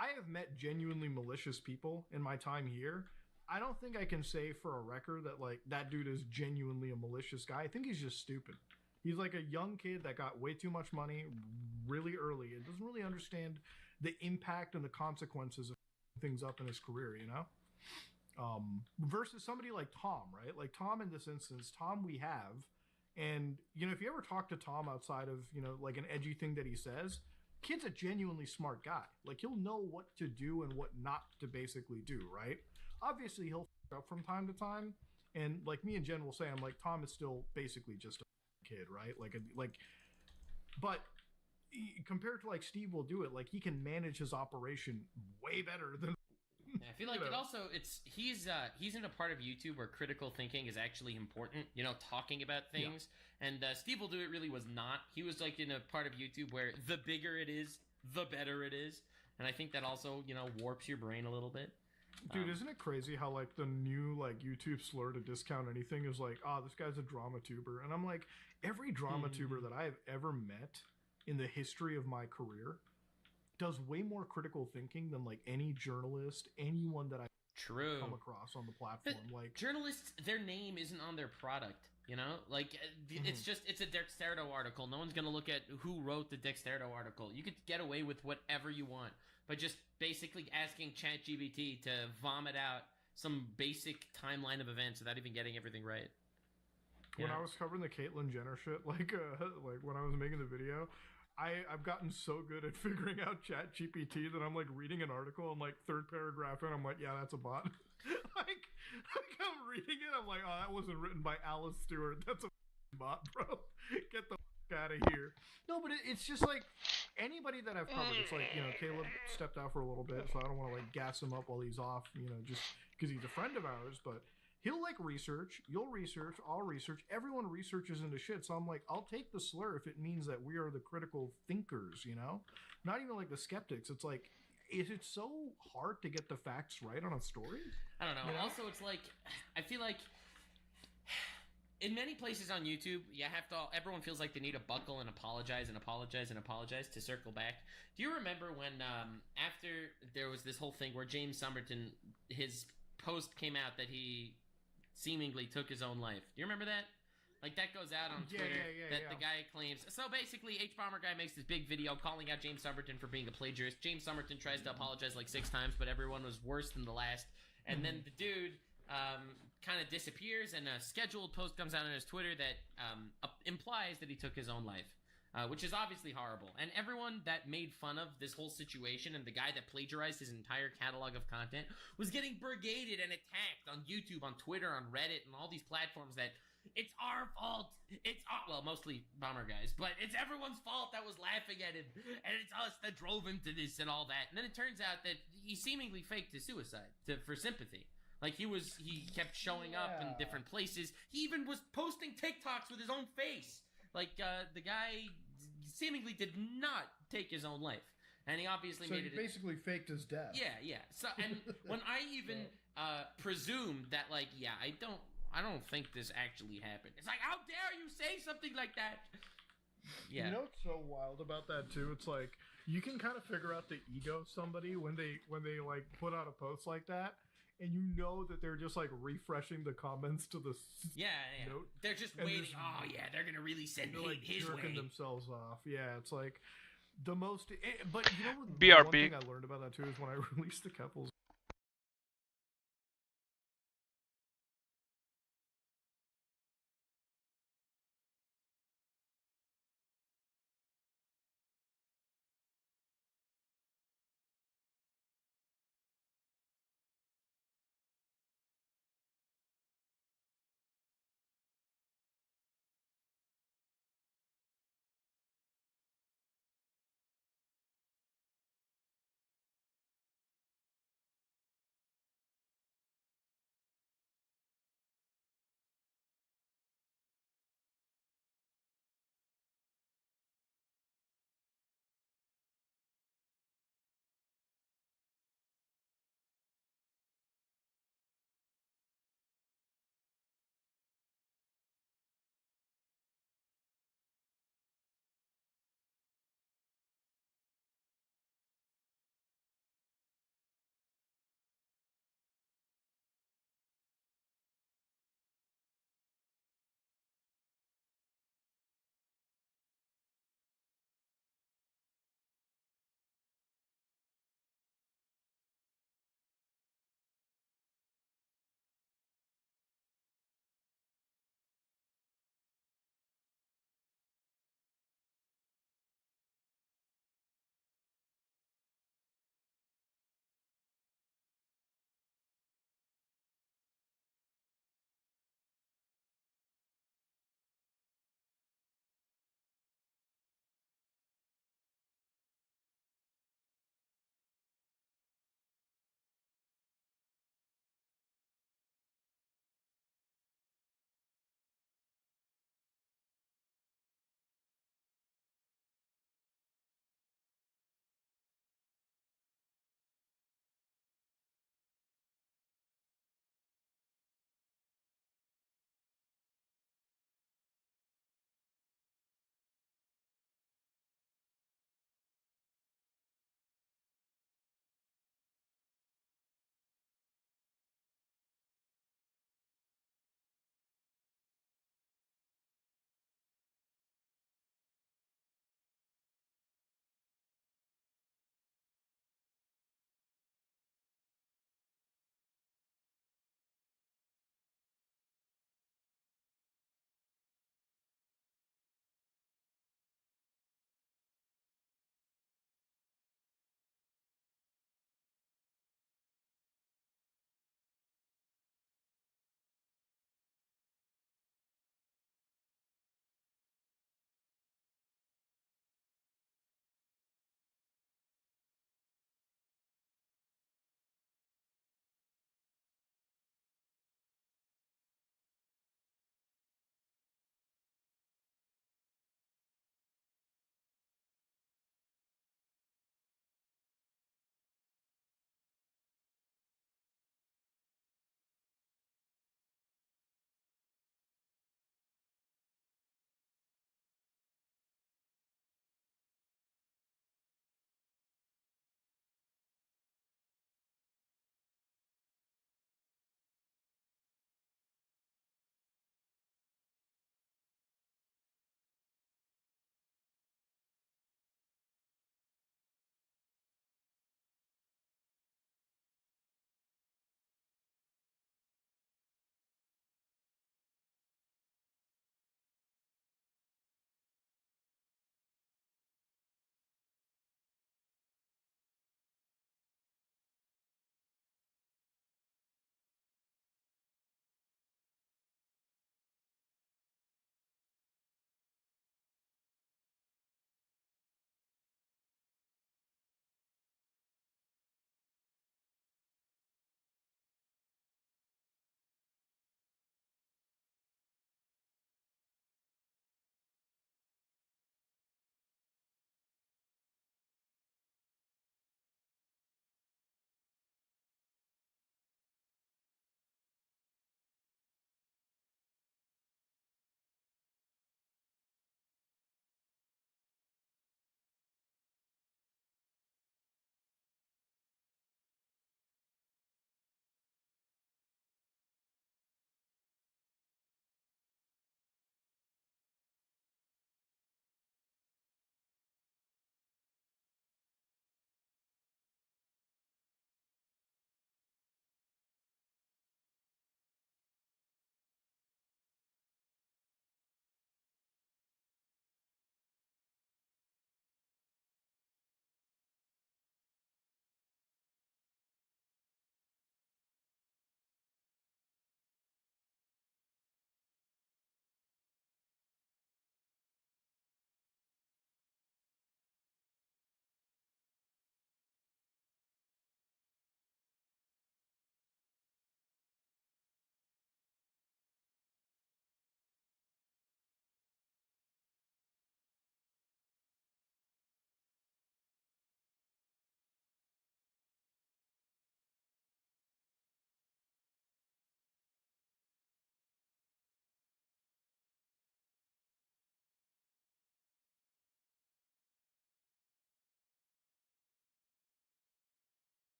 I have met genuinely malicious people in my time here. I don't think I can say for a record that like that dude is genuinely a malicious guy. I think he's just stupid. He's like a young kid that got way too much money really early and doesn't really understand the impact and the consequences of things up in his career, you know? Versus somebody like Tom, right? Like Tom in this instance, Tom we have, and you know, if you ever talk to Tom outside of, you know, like an edgy thing that he says, kid's a genuinely smart guy. Like he'll know what to do and what not to basically do, right? Obviously, he'll f up from time to time, and like me and Jen will say, I'm like, Tom is still basically just a kid, right? But compared to like Steve Will Do It, like he can manage his operation way better than. Yeah, I feel like it also he's in a part of YouTube where critical thinking is actually important. You know, talking about things, and Steve Will Do It really was not. He was like in a part of YouTube where the bigger it is, the better it is. and I think that also warps your brain a little bit. Dude, isn't it crazy how like the new like YouTube slur to discount anything is like, oh, this guy's a drama tuber, and I'm like, every drama tuber that I have ever met in the history of my career does way more critical thinking than like any journalist, anyone that I True. come across on the platform. But like journalists, their name isn't on their product. Like it's a Dexerto article. No one's gonna look at who wrote the Dexerto article. You could get away with whatever you want by just basically asking ChatGPT to vomit out some basic timeline of events without even getting everything right. When I was covering the Caitlyn Jenner shit, like when I was making the video, I've gotten so good at figuring out ChatGPT that I'm like reading an article and like third paragraph in, I'm like, yeah, that's a bot. like I'm reading it, I'm like, oh, that wasn't written by Alice Stewart. That's a bot, bro. Get the out of here. No, but it's just like anybody that I've covered. It's like, Caleb stepped out for a little bit, so I don't want to like gas him up while he's off, just because he's a friend of ours, but he'll like research, you'll research, I'll research, everyone researches into shit. So I'm like, I'll take the slur if it means that we are the critical thinkers, not even like the skeptics. It's like, is it so hard to get the facts right on a story? I don't know. Also, it's like, I feel like in many places on YouTube, everyone feels like they need to buckle and apologize to circle back. Do you remember when, after there was this whole thing where James Somerton, his post came out that he seemingly took his own life? Do you remember that? Like, that goes out on Twitter that the guy claims. So basically, H-Bomber guy makes this big video calling out James Somerton for being a plagiarist. James Somerton tries to apologize like 6 times, but everyone was worse than the last. And then the dude kind of disappears, and a scheduled post comes out on his Twitter that implies that he took his own life, which is obviously horrible. And everyone that made fun of this whole situation and the guy that plagiarized his entire catalog of content was getting brigaded and attacked on YouTube, on Twitter, on Reddit, and all these platforms that it's our fault. Well, mostly Bomber guys, but it's everyone's fault that was laughing at him, and it's us that drove him to this and all that. And then it turns out that he seemingly faked his suicide for sympathy. Like, he kept showing up in different places. He even was posting TikToks with his own face. Like, the guy seemingly did not take his own life. And he obviously so made he it... basically faked his death. Yeah. So, and when I even presumed that, like, I don't think this actually happened. It's like, how dare you say something like that? Yeah. You know what's so wild about that too? It's like, you can kind of figure out the ego of somebody when they like put out a post like that. And you know that they're just like refreshing the comments to the note. They're just waiting. They're gonna really send hate like his jerking way. themselves off. Yeah, it's like the most. But you know, one BRB. thing I learned about that too is when I released the Keppels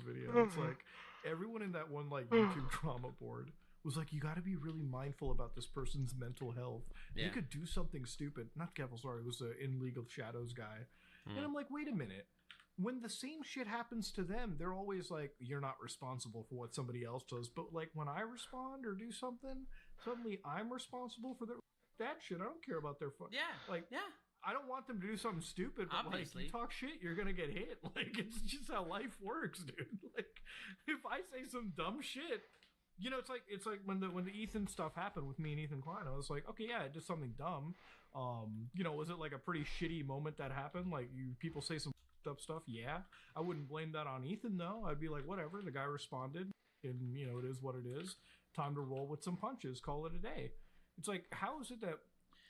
video. It's like everyone in that one like YouTube drama board was like, you got to be really mindful about this person's mental health. Yeah. You could do something stupid. Not Kevel, sorry, it was in League of Shadows guy. And I'm like, wait a minute. When the same shit happens to them, they're always like, you're not responsible for what somebody else does. But like when I respond or do something, suddenly I'm responsible for that shit. I don't care about their fun. Yeah. Like, yeah. I don't want them to do something stupid, but Obviously. like, you talk shit, you're gonna get hit. Like, it's just how life works, dude. Like, if I say some dumb shit, you know, it's like when the Ethan stuff happened with me and Ethan Klein, I was like, okay, yeah, I did something dumb. You know, was it like a pretty shitty moment that happened? Like, people say some up stuff? Yeah. I wouldn't blame that on Ethan, though. I'd be like, whatever, the guy responded, and, you know, it is what it is. Time to roll with some punches, call it a day. It's like, how is it that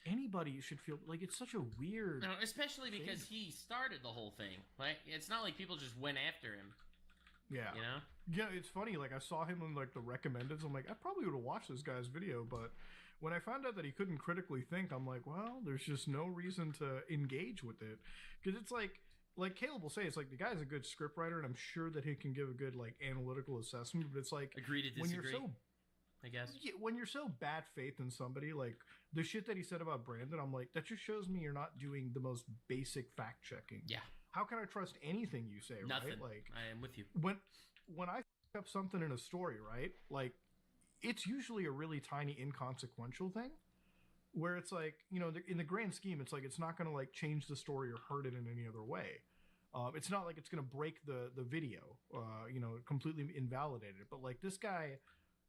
anybody should feel like it's such a weird No, especially because he started the whole thing. Like, it's not like people just went after him. Yeah. You know? Yeah, it's funny. Like, I saw him in, like, the recommendeds. I'm like, I probably would have watched this guy's video, but when I found out that he couldn't critically think, I'm like, well, there's just no reason to engage with it. Because it's like Caleb will say, it's like the guy's a good scriptwriter, and I'm sure that he can give a good, like, analytical assessment, but it's like... Agree to when disagree, you're so I guess. Yeah, when you're so bad faith in somebody, like the shit that he said about Brandon, I'm like, that just shows me you're not doing the most basic fact checking. Yeah. How can I trust anything you say? Nothing. Right? Like, I am with you. When I f up something in a story, right? Like, it's usually a really tiny inconsequential thing, where it's like, you know, in the grand scheme, it's like it's not going to like change the story or hurt it in any other way. It's not like it's going to break the video, you know, completely invalidate it. But like this guy,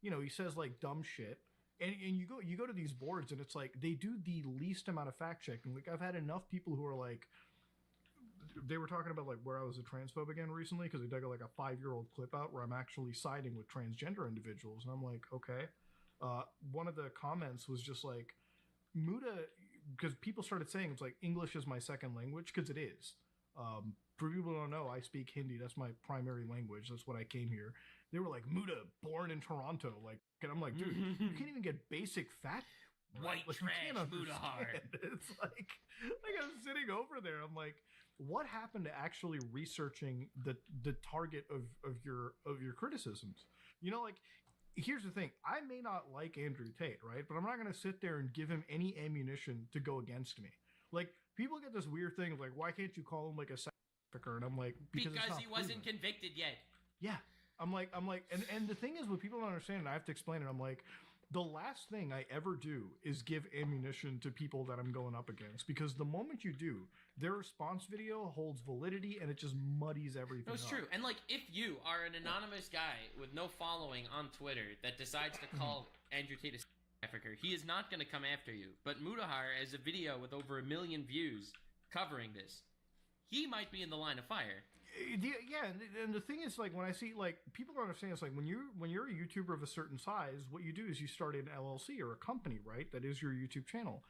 you know, he says like dumb shit, and you go to these boards, and it's like they do the least amount of fact checking. Like, I've had enough people who are like, they were talking about like where I was a transphobe again recently because they dug like a 5-year-old clip out where I'm actually siding with transgender individuals, and I'm like, okay. One of the comments was just like, Muda, because people started saying it's like English is my second language, because it is. For people who don't know, I speak Hindi. That's my primary language. That's what I came here. They were like, Muda, born in Toronto. Like, and I'm like, dude, you can't even get basic fact. White Like, you trash, can't Muda hard. understand. It's like I'm sitting over there. I'm like, what happened to actually researching the target of your criticisms? You know, like, here's the thing. I may not like Andrew Tate, right? But I'm not going to sit there and give him any ammunition to go against me. Like, people get this weird thing of like, why can't you call him like a sex trafficker? And I'm like, because it's not he wasn't proven. convicted yet. Yeah. I'm like, and the thing is, what people don't understand, and I have to explain it, I'm like, the last thing I ever do is give ammunition to people that I'm going up against, because the moment you do, their response video holds validity and it just muddies everything No, it's up. true. And like, if you are an anonymous guy with no following on Twitter that decides to call Andrew Tate a trafficker, he is not going to come after you. But Mudahar has a video with over 1 million views covering this. He might be in the line of fire. Yeah, and the thing is, like, when I see, like, people don't understand, it's like when you're a YouTuber of a certain size, what you do is you start an LLC or a company, right? That is your YouTube channel.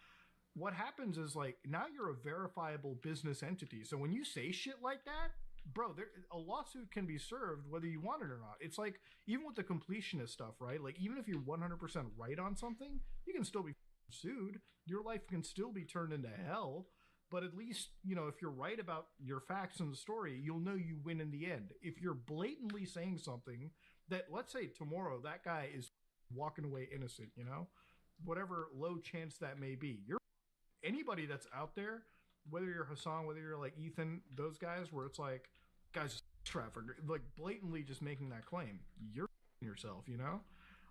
What happens is, like, now you're a verifiable business entity. So when you say shit like that, bro, a lawsuit can be served whether you want it or not. It's like, even with the completionist stuff, right? Like, even if you're 100% right on something, you can still be sued. Your life can still be turned into hell. But at least, you know, if you're right about your facts in the story, you'll know you win in the end. If you're blatantly saying something that, let's say tomorrow, that guy is walking away innocent, you know, whatever low chance that may be, anybody that's out there, whether you're Hassan, whether you're like Ethan, those guys where it's like, guys, trafficker, like blatantly just making that claim, you're yourself, you know?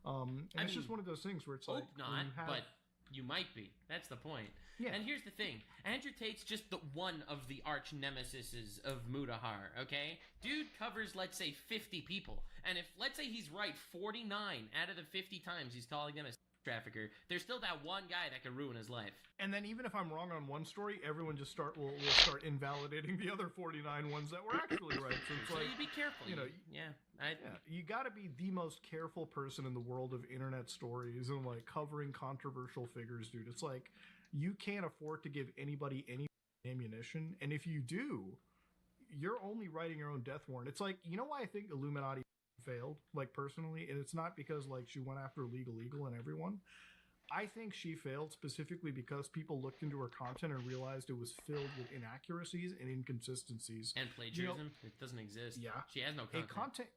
And it's just one of those things where it's Hope like, when not, but you might be. That's the point. Yeah. And here's the thing. Andrew Tate's just the one of the arch nemesises of Mudahar, okay? Dude covers, let's say, 50 people. And if, let's say he's right 49 out of the 50 times he's calling them a trafficker, there's still that one guy that could ruin his life. And then even if I'm wrong on one story, everyone just will start invalidating the other 49 ones that were actually right. So it's So like, you be careful. you know, you got to be the most careful person in the world of internet stories and like covering controversial figures, dude. It's like, you can't afford to give anybody any ammunition, and if you do, you're only writing your own death warrant. It's like, you know why I think Illuminati failed, like, personally? And it's not because like she went after legal and everyone. I think she failed specifically because people looked into her content and realized it was filled with inaccuracies and inconsistencies. And plagiarism. It doesn't exist. Yeah. She has no content.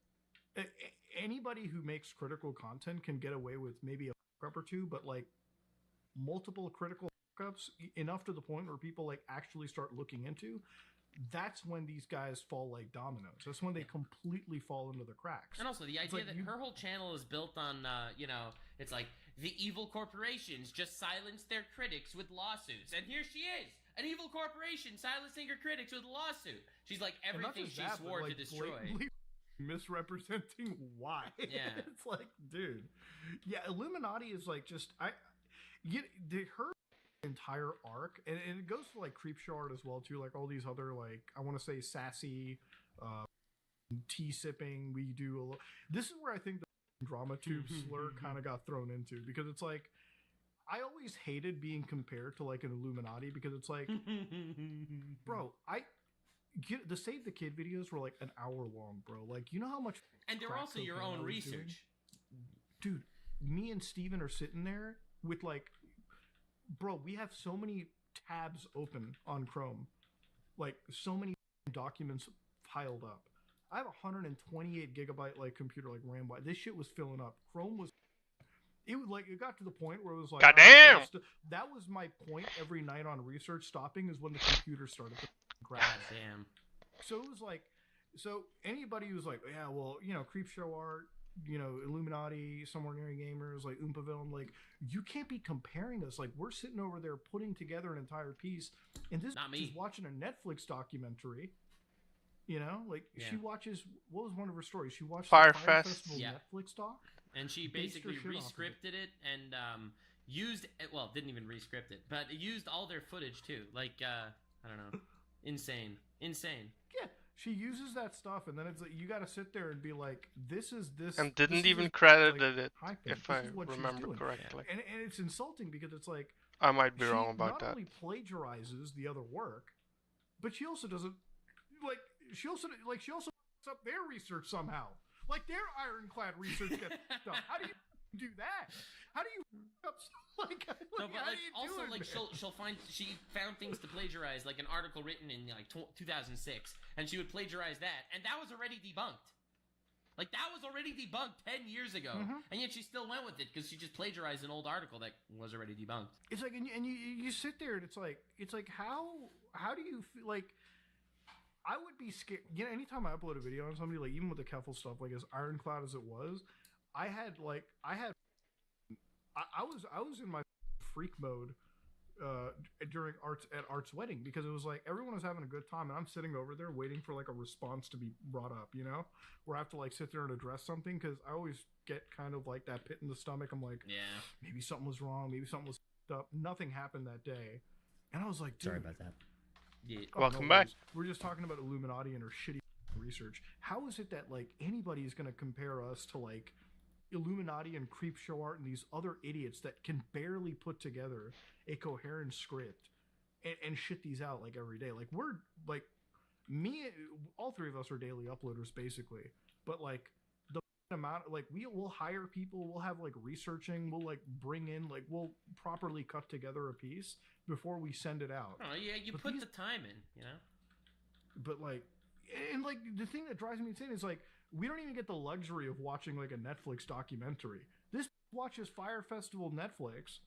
Anybody who makes critical content can get away with maybe a fuck up or two, but like multiple critical fuck ups enough to the point where people like actually start looking into, that's when these guys fall like dominoes. That's when they completely fall into the cracks. And also the idea that her whole channel is built on, it's like the evil corporations just silence their critics with lawsuits. And here she is, an evil corporation silencing her critics with a lawsuit. She's like everything she swore to destroy. Misrepresenting why. Yeah. It's like, dude. Yeah, Illuminati is like just her entire arc, and it goes to like Creepshow Art as well too, like all these other like I want to say sassy tea sipping. We do a little. This is where I think the drama tube slur kind of got thrown into, because it's like I always hated being compared to like an Illuminati, because it's like bro, the Save the Kid videos were like an hour long, bro. Like, you know how much and they're also your own research. Dude, me and Steven are sitting there with like, bro, we have so many tabs open on Chrome, like so many documents piled up. I have 128 gigabyte like computer, like RAM. This shit was filling up. Chrome was. It got to the point where it was like, goddamn. That was my point every night on research stopping, is when the computer started to crash. Damn. So it was like, so anybody who's like, yeah, well, Creepshow Art, Illuminati, Somewhere Near Gamers, like Oompaville, like, you can't be comparing us. Like, we're sitting over there putting together an entire piece, and this is watching a Netflix documentary. She watches, what was one of her stories? She watched Fire the Fire Fest. Festival Netflix doc. And she basically re-scripted it and didn't even re-script it, but it used all their footage too. Like, I don't know. Insane. Yeah, she uses that stuff, and then it's like you got to sit there and be like, "This is this," and didn't this even is credited like, it, if this I is what she's remember doing. correctly. And it's insulting, because it's like I might be she wrong about not that. only plagiarizes the other work, but she also doesn't she also fucks up their research somehow. Like their ironclad research gets done. How do you do that? How do you fuck up No, but how like, do you also do it, like man? she found things to plagiarize, like an article written in like 2006, and she would plagiarize that, and that was already debunked. Like that was already debunked 10 years ago, and yet she still went with it because she just plagiarized an old article that was already debunked. It's like, and you sit there, and it's like how do you feel like? I would be scared. Anytime I upload a video on somebody, like even with the Keffel stuff, like as ironclad as it was, I was in my freak mode during Art's wedding, because it was like everyone was having a good time, and I'm sitting over there waiting for like a response to be brought up, where I have to like sit there and address something, because I always get kind of like that pit in the stomach. I'm like, yeah, maybe something was wrong, maybe something was up. Nothing happened that day, and I was like, dude, sorry about that. Yeah. Welcome back. We're just talking about Illuminati and her shitty research. How is it that like anybody is going to compare us to like Illuminati and Creepshow Art and these other idiots that can barely put together a coherent script and shit these out like every day? Like we're like all three of us are daily uploaders basically, but like the amount, like we'll hire people, we'll have like researching, we'll like bring in, like we'll properly cut together a piece before we send it out. Oh yeah, you put the time in, But like, and like the thing that drives me insane is like we don't even get the luxury of watching like a Netflix documentary. This watches Fire Festival Netflix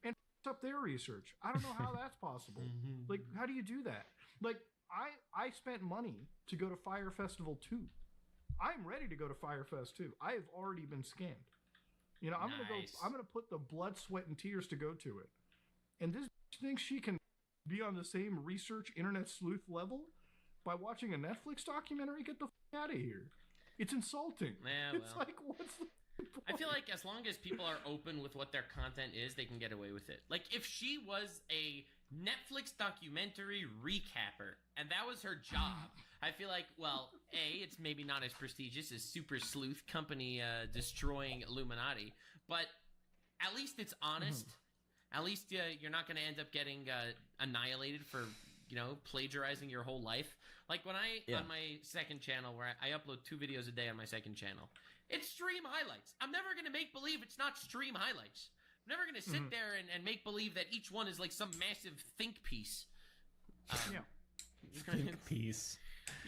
and up their research. I don't know how that's possible. Like, how do you do that? Like, I spent money to go to Fire Festival 2. I'm ready to go to Fire Fest 2. I have already been scanned. I'm gonna put the blood, sweat, and tears to go to it. And this thinks she can be on the same research internet sleuth level by watching a Netflix documentary? Get the f*** out of here. It's insulting. Yeah, it's like, what's the point? I feel like as long as people are open with what their content is, they can get away with it. Like, if she was a Netflix documentary recapper, and that was her job, I feel like, well, A, it's maybe not as prestigious as Super Sleuth Company destroying Illuminati, but at least it's honest. At least you're not going to end up getting annihilated for, plagiarizing your whole life. Like when on my second channel, where I upload 2 videos a day on my second channel, it's stream highlights. I'm never going to make believe it's not stream highlights. I'm never gonna sit there and make believe that each one is like some massive think piece. Yeah. Think piece.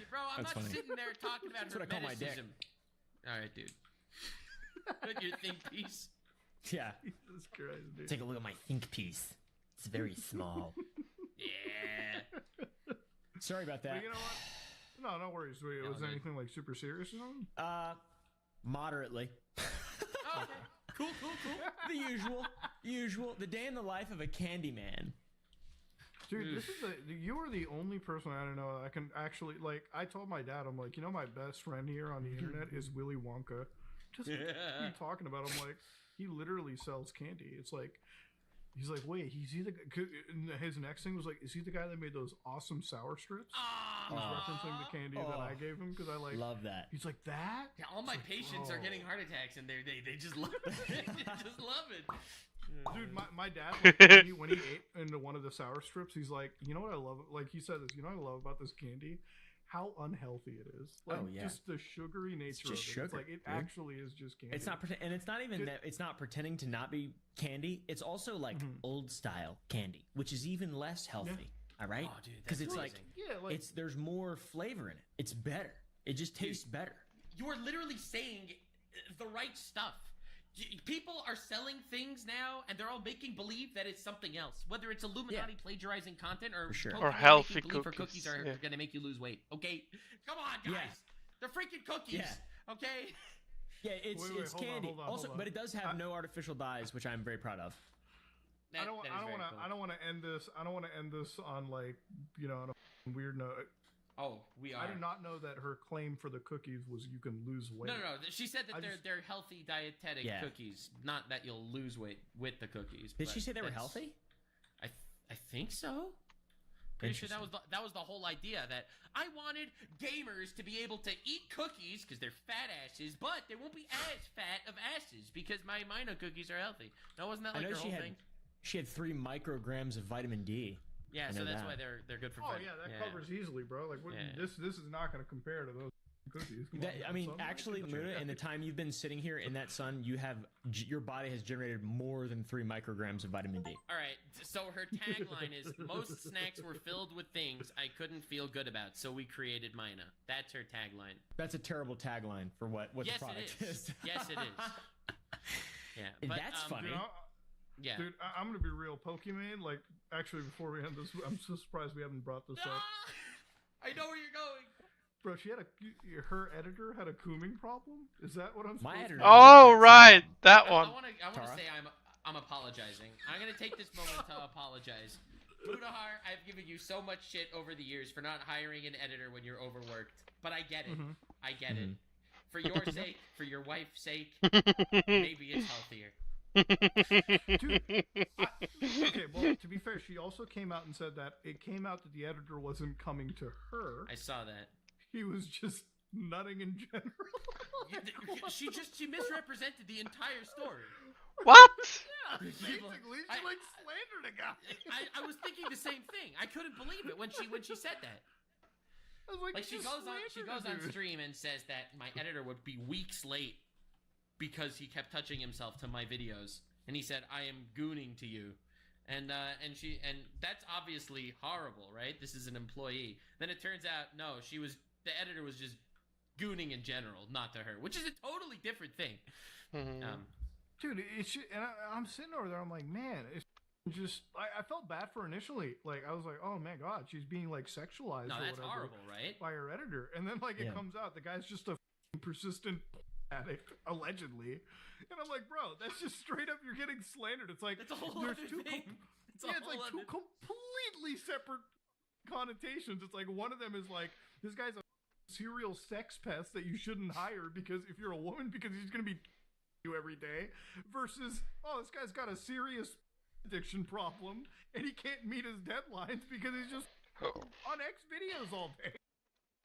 Bro, I'm That's not funny. sitting there talking about That's what I call my dick. hermeticism. All right, dude. Put your think piece. Yeah. Jesus Christ, dude. Take a look at my think piece. It's very small. Yeah. Sorry about that. But you know what? No worries. Wait, No, was dude. anything like super serious or something? Moderately. Oh, okay. Cool. The usual. The day in the life of a candy man. Dude, this is you are the only person I don't know that can actually like. I told my dad, I'm like, my best friend here on the internet is Willy Wonka. Just what are you talking about? I'm like, he literally sells candy. It's like, he's like, wait, is he the? And his next thing was like, is he the guy that made those awesome sour strips? He's referencing the candy that I gave him because I like love that. He's like that. Yeah, all my It's like, patients are bro. getting heart attacks, and they just love it. They just love it. Dude, my dad, when he ate into one of the sour strips, he's like, you know what I love? Like, he said this, you know what I love about this candy? How unhealthy it is. Like, just the sugary nature just of it. sugar, It's like, it dude. actually is just candy. It's not, and it's not even Dude. that. It's not pretending to not be candy. It's also like old style candy, which is even less healthy. All right, Oh, dude, because that's it's like, amazing. Yeah, like, there's more flavor in it. It's better. It just tastes better. You are literally saying the right stuff. People are selling things now, and they're all making believe that it's something else. Whether it's Illuminati plagiarizing content or For sure. Pokemon Or healthy making believe cookies, cookies are yeah. going to make you lose weight. Okay, come on, guys. Yeah. They're freaking cookies. Yeah. Okay. Yeah, it's Wait, it's hold on, candy. hold on, also, hold on. but it does have no artificial dyes, which I'm very proud of. That- I don't that is want very to. cool. I don't want to end this. I don't want to end this on like on a weird note. Oh, we are. I did not know that her claim for the cookies was you can lose weight. No. She said that I they're just- they're healthy dietetic Yeah. cookies, not that you'll lose weight with the cookies. Did but she say they were that's- healthy? I think so. Pretty sure that was the whole idea that I wanted gamers to be able to eat cookies because they're fat asses, but they won't be as fat of asses because my Mino cookies are healthy. No, wasn't that I like know her she whole had thing? she had 3 micrograms of vitamin D. Yeah, I so know that's that. why they're good for. Oh fat. yeah, that covers easily, bro. Like what, Yeah. this is not going to compare to those cookies. Come That, on, I man. mean, Some- actually, Luna, in the time you've been sitting here in that sun, your body has generated more than 3 micrograms of vitamin D. All right, so her tagline is most snacks were filled with things I couldn't feel good about, so we created Mina. That's her tagline. That's a terrible tagline for what Yes, the product it is. is. Yes, it is. Yeah, but, That's funny. You know, Yeah. dude, I'm going to be real. Pokemon, like, actually, before we end this, I'm so surprised we haven't brought this up. Ah! I know where you're going. Bro, her editor had a cooming problem? Is that what I'm supposed My to editor- Oh, right. That one. I want to Tara? say I'm apologizing. I'm gonna take this moment to apologize. Budahar, I've given you so much shit over the years for not hiring an editor when you're overworked, but I get it. I get it. For your sake, for your wife's sake, maybe it's healthier. Okay, well, to be fair, she also came out and said that it came out that the editor wasn't coming to her. I saw that. He was just nutting in general. She misrepresented the entire story. What? Basically, she like slandered a guy. I was thinking the same thing. I couldn't believe it when she said that. I was like, She "You goes slandered on a dude." stream and says that my editor would be weeks late because he kept touching himself to my videos, and he said I am gooning to you, and that's obviously horrible, right? This is an employee. Then it turns out no, the editor was just gooning in general, not to her, which is a totally different thing. Dude, I'm sitting over there. I'm like, man, it's just. I felt bad for her initially. Like, I was like, oh my god, she's being like sexualized. No, or that's whatever horrible, right? By her editor, and then like it comes out the guy's just a persistent addict, allegedly. And I'm like, bro, that's just straight up. You're getting slandered. It's like It's a whole there's other two. thing. It's a It's like whole two completely separate connotations. It's like one of them is like this guy's a serial sex pest that you shouldn't hire because if you're a woman because he's gonna be you every day versus this guy's got a serious addiction problem and he can't meet his deadlines because he's just on X videos all day.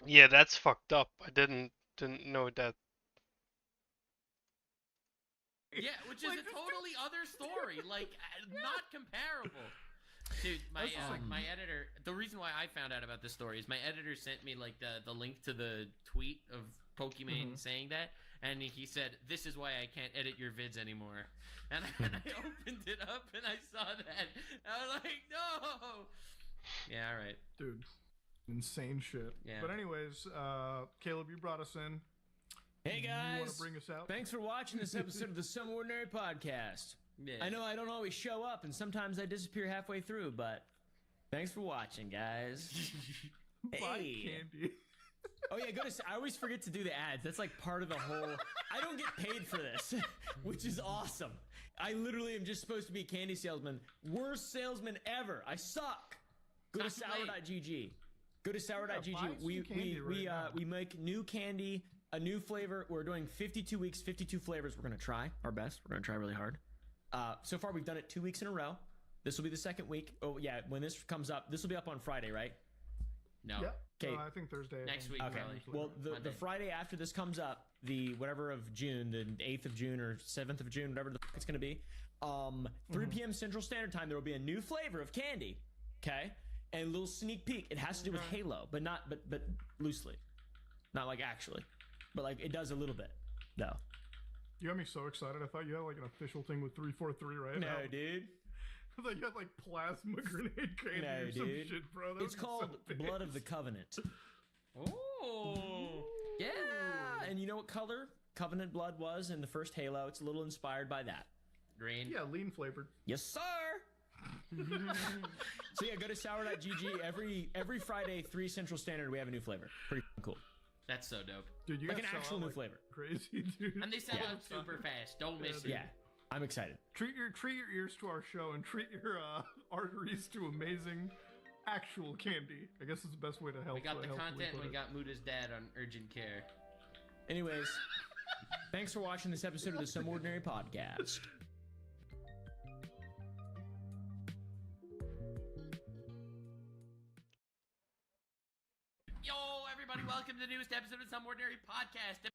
Yeah, that's fucked up. I didn't know that. Yeah, which is a totally other story. Like, not comparable. Dude, my editor. The reason why I found out about this story is my editor sent me like the link to the tweet of Pokimane saying that, and he said, "This is why I can't edit your vids anymore." And I opened it up and I saw that. I was like, "No." Yeah, all right, dude. Insane shit. Yeah. But anyways, Caleb, you brought us in. Hey You want guys, to bring us out? thanks for watching this episode of the Some Ordinary Podcast. Yeah. I know I don't always show up, and sometimes I disappear halfway through, but thanks for watching, guys. Buy Hey. candy. Oh yeah, I always forget to do the ads. That's like part of the whole. I don't get paid for this, which is awesome. I literally am just supposed to be a candy salesman. Worst salesman ever. I suck. Go to Not too late. sour.gg. Go to sour.gg. buy some candy right now. We make new candy, a new flavor. We're doing 52 weeks, 52 flavors. We're gonna try our best. We're gonna try really hard. So far we've done it 2 weeks in a row. This will be the second week. Oh yeah, when this comes up, this will be up on Friday, right? No. Yep. Okay. I think Thursday. I Next think. week, Okay. probably. Well, the Monday. Friday after this comes up, the whatever of June, the 8th of June or 7th of June, whatever the fuck it's going to be, 3 p.m. Central Standard Time, there will be a new flavor of candy. Okay? And a little sneak peek. It has to do with Halo, but not, but loosely. Not like actually. But like it does a little bit, though. You got me so excited. I thought you had like an official thing with 343 right now. No, dude. I thought you had like plasma grenade candy No, or some dude. shit, bro. That It's would be called so Blood big. of the Covenant. Oh. Yeah. And you know what color Covenant blood was in the first Halo? It's a little inspired by that. Green. Yeah, lean flavored. Yes, sir. So yeah, go to sour.gg. Every Friday, 3 Central Standard, we have a new flavor. Pretty cool. That's so dope. Dude, you Like guys an sell actual out new like flavor. crazy, dude. And they sell Yeah. out super fast. Don't miss dude. it. Yeah, I'm excited. Treat your ears to our show and treat your arteries to amazing actual candy. I guess it's the best way to help. We got the helpfully content. put We it. got Muda's dad on urgent care. Anyways, thanks for watching this episode of the Some Ordinary Podcast. Yo, everybody, welcome to the newest episode of Some Ordinary Podcast.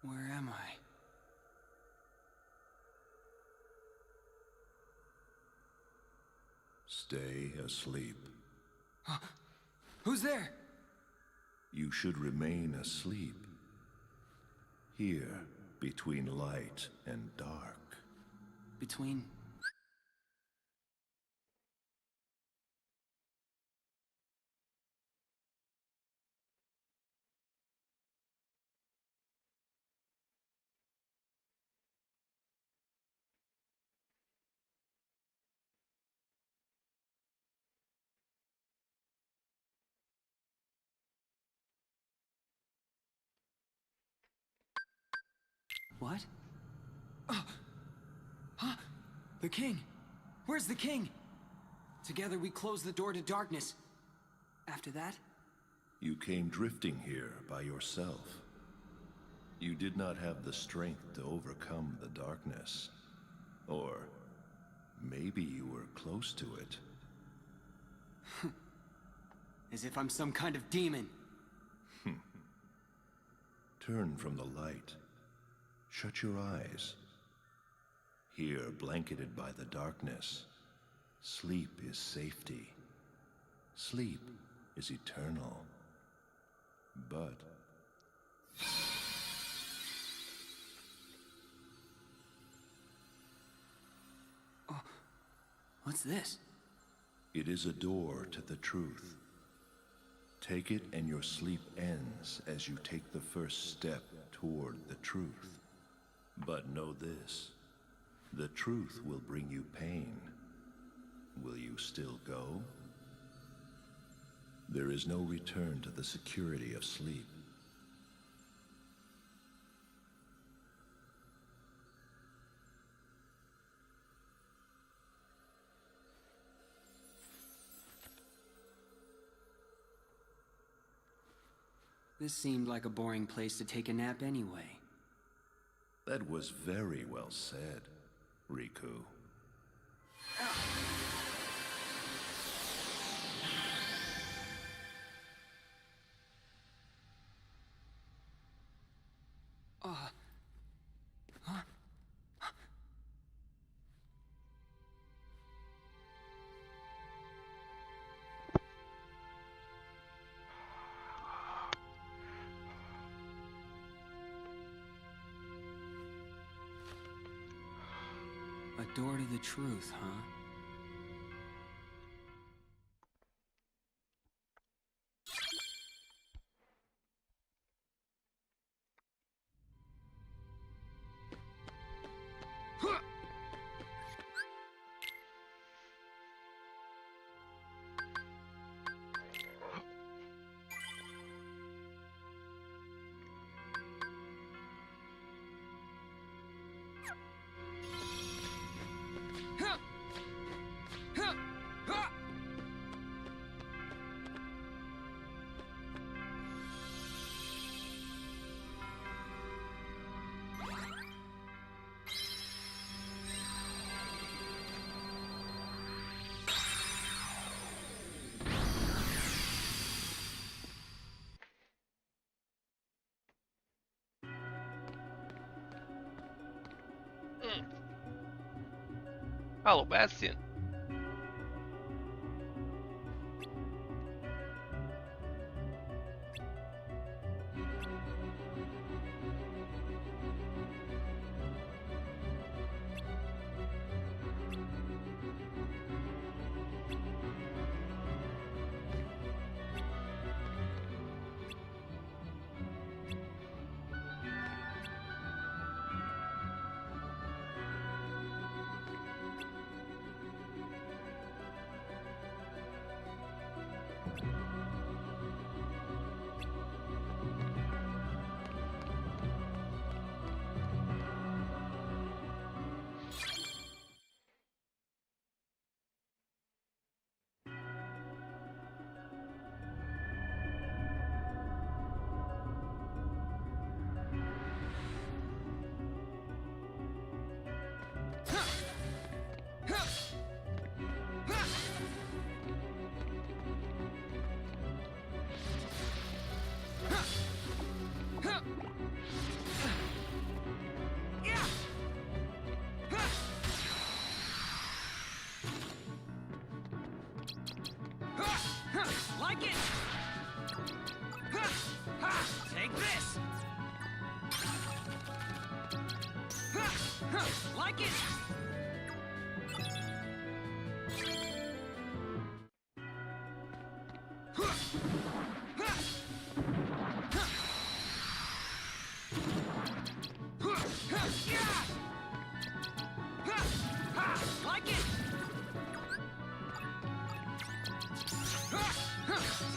Where am I? Stay asleep. Who's there? You should remain asleep. Here, between light and dark. Between. What? Oh. Huh? The king! Where's the king? Together we close the door to darkness. After that? You came drifting here by yourself. You did not have the strength to overcome the darkness. Or maybe you were close to it. As if I'm some kind of demon. Turn from the light. Shut your eyes. Here, blanketed by the darkness, sleep is safety. Sleep is eternal. But What's this? it is a door to the truth. Take it and your sleep ends as you take the first step toward the truth. But know this, the truth will bring you pain. Will you still go? There is no return to the security of sleep. This seemed like a boring place to take a nap anyway. That was very well said, Riku. A door to the truth, huh? Hello, Bastion. Like it! Take this! Like it! Like it!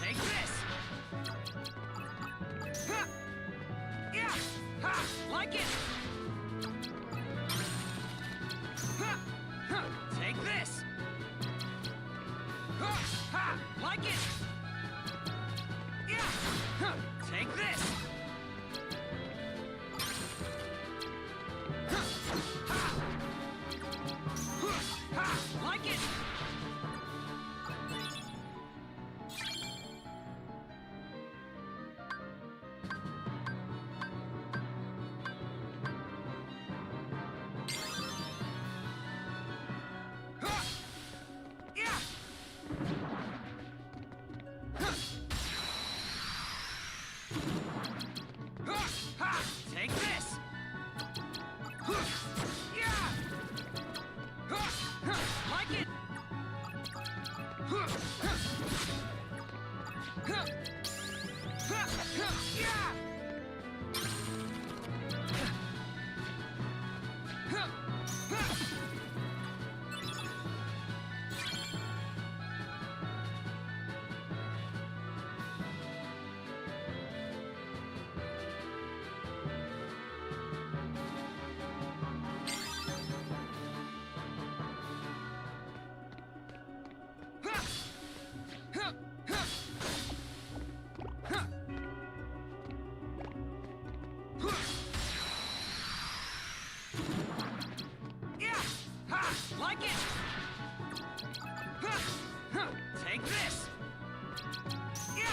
Take this! Like it! Take this! Like it! Take this! Like it! Take this! Like it! Like it! Take this! Yeah!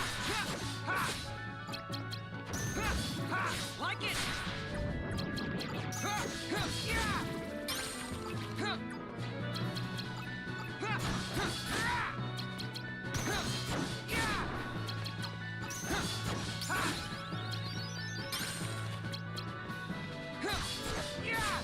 Like it! Yeah!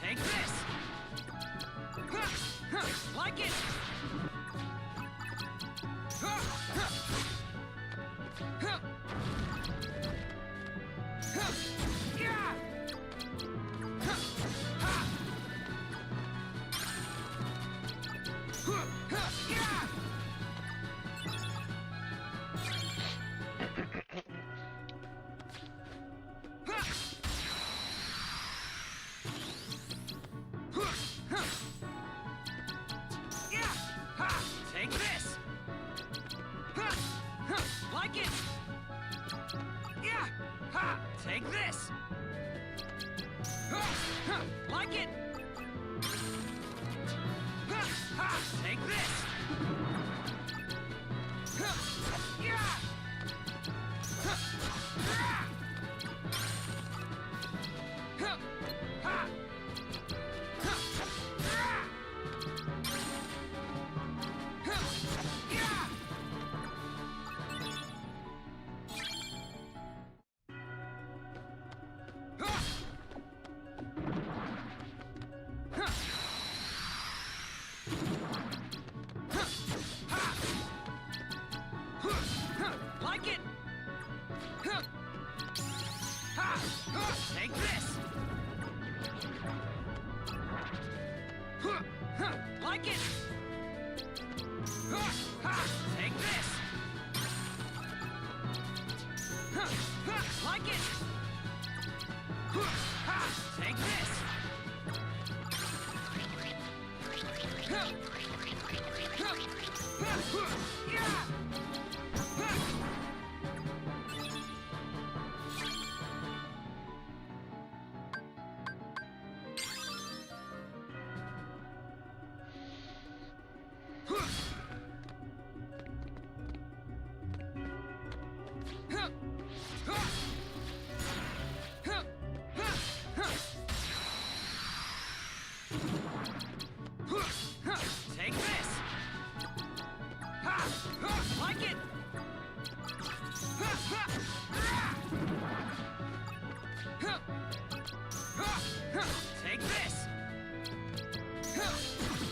Take this! Like it! Yeah! Take this! Like it! Yeah! Take this! Like it! Take this! Yeah! Like it! Take this! Like it! Take this! Like it! Take this! Yeah! Take this! Like it! Take this!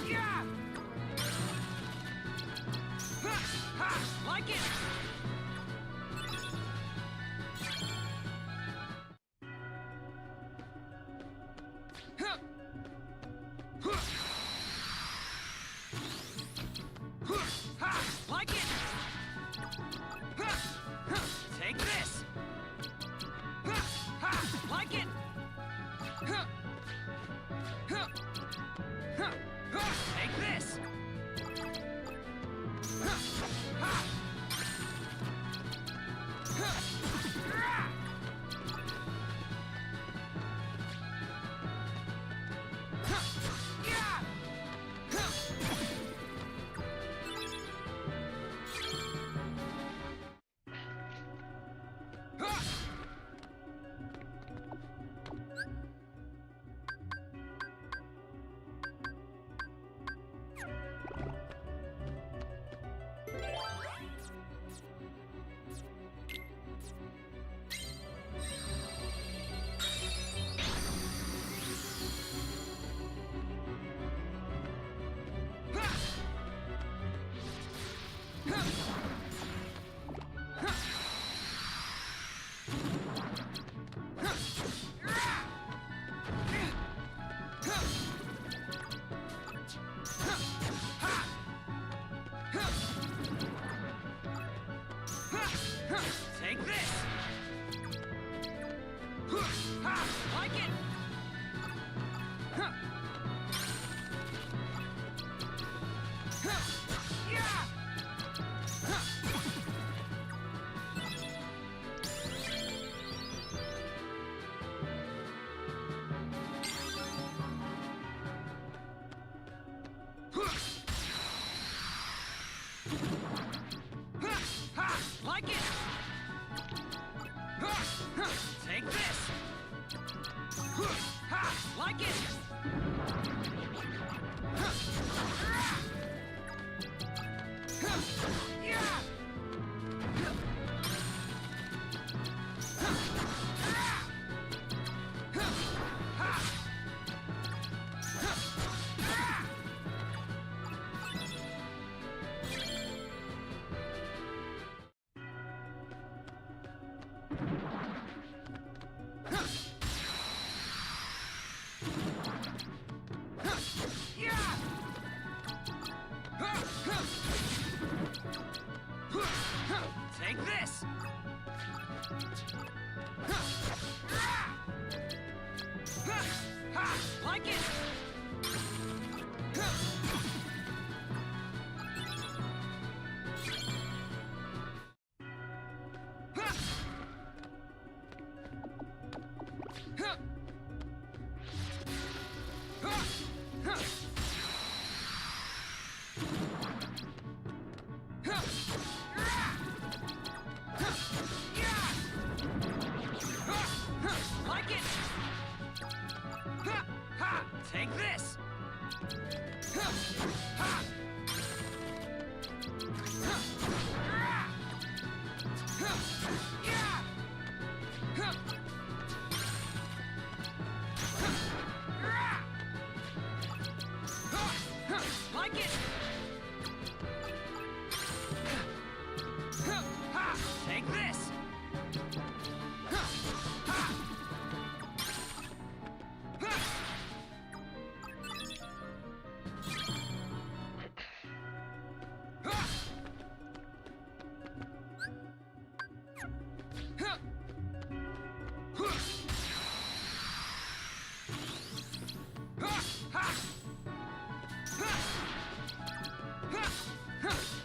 Yeah! Like it! Like it! Take this! Like it! Take this! Take this! Ha! Like it! Like it! Take this! Like it! Take this! Like it! Like it! Take this! Like it! Take this!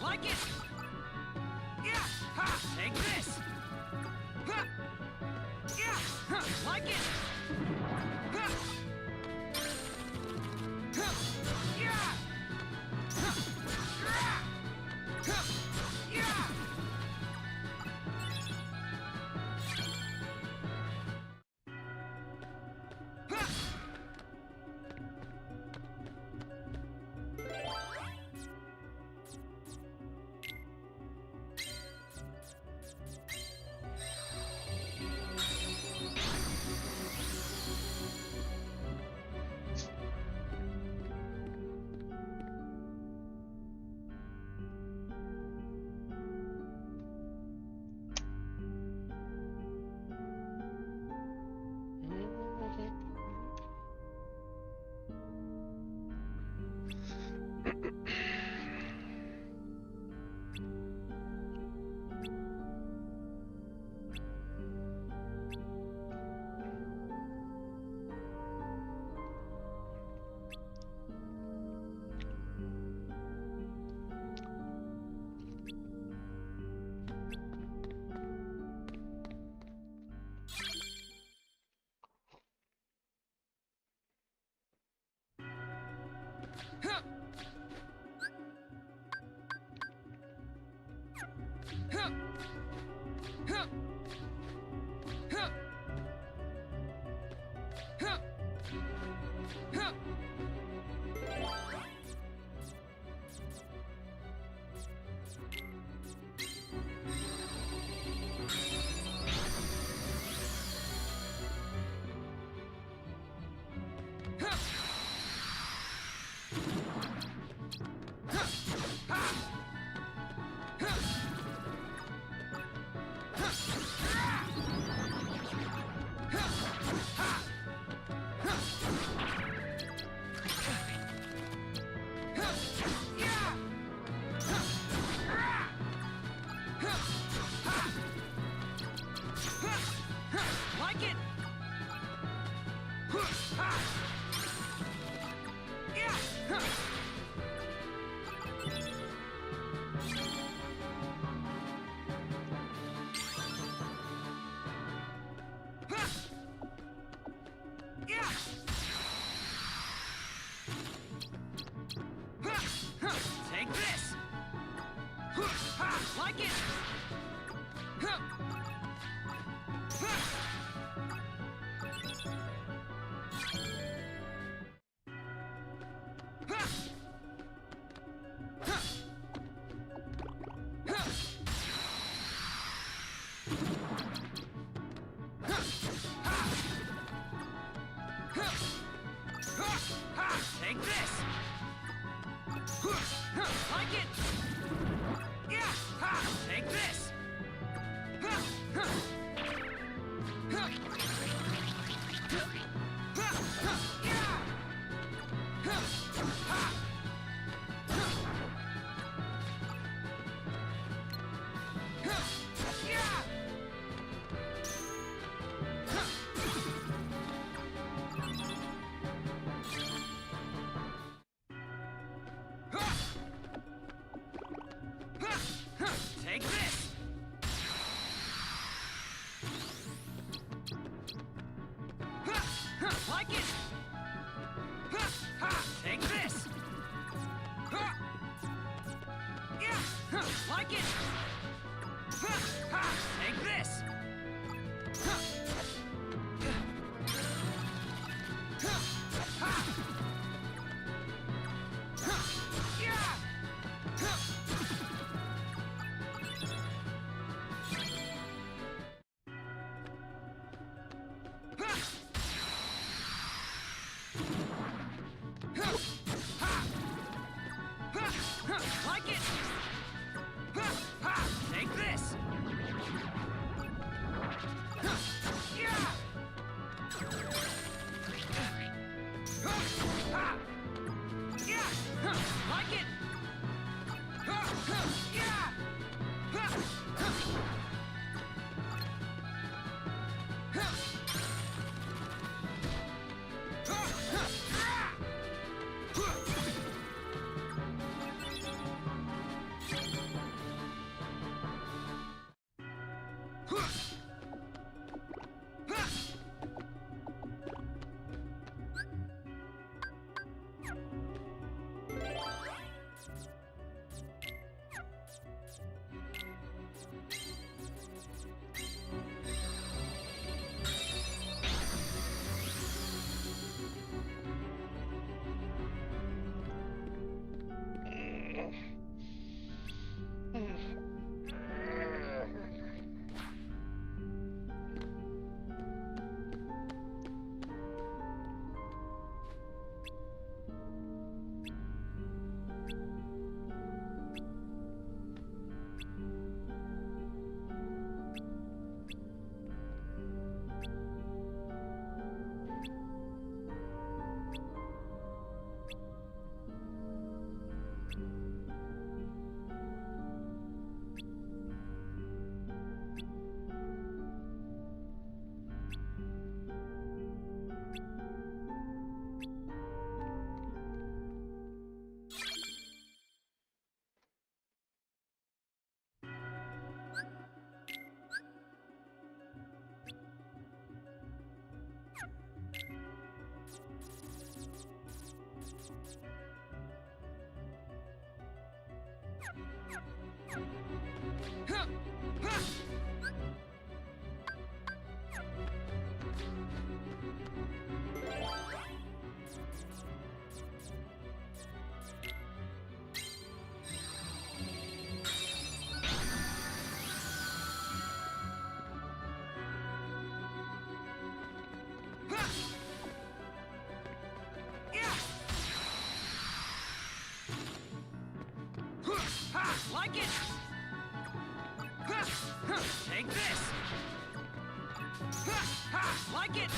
Like it! Take this! Like it! Like it! Take this! Like it! Yeah! Take this! Take this! Like it! Take this! Yeah! Like it! Take this! Like it! Take this! Yeah! Yeah! Like it! Yeah! Like it! Take this! Like it!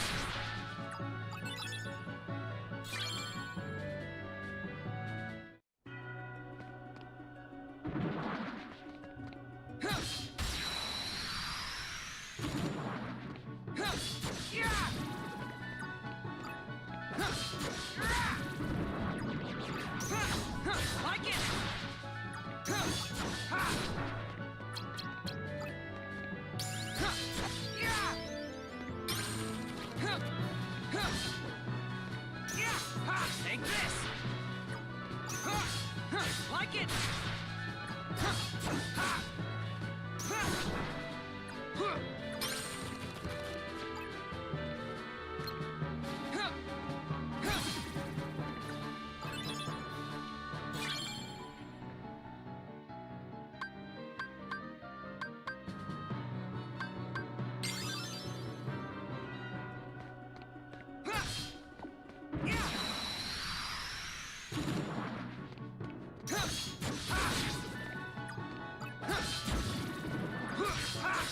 Like it! Take this! Like it!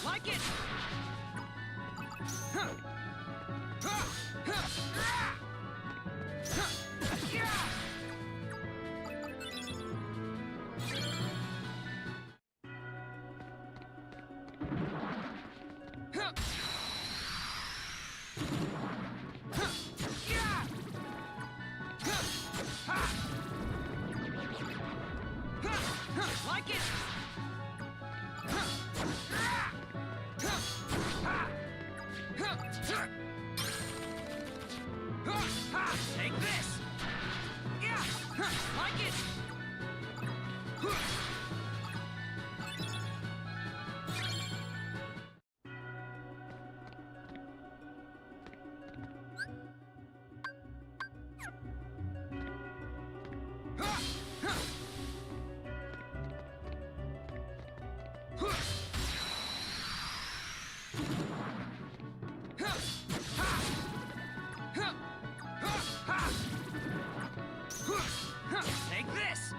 Like it! Like it! Take this! Like it! Take this!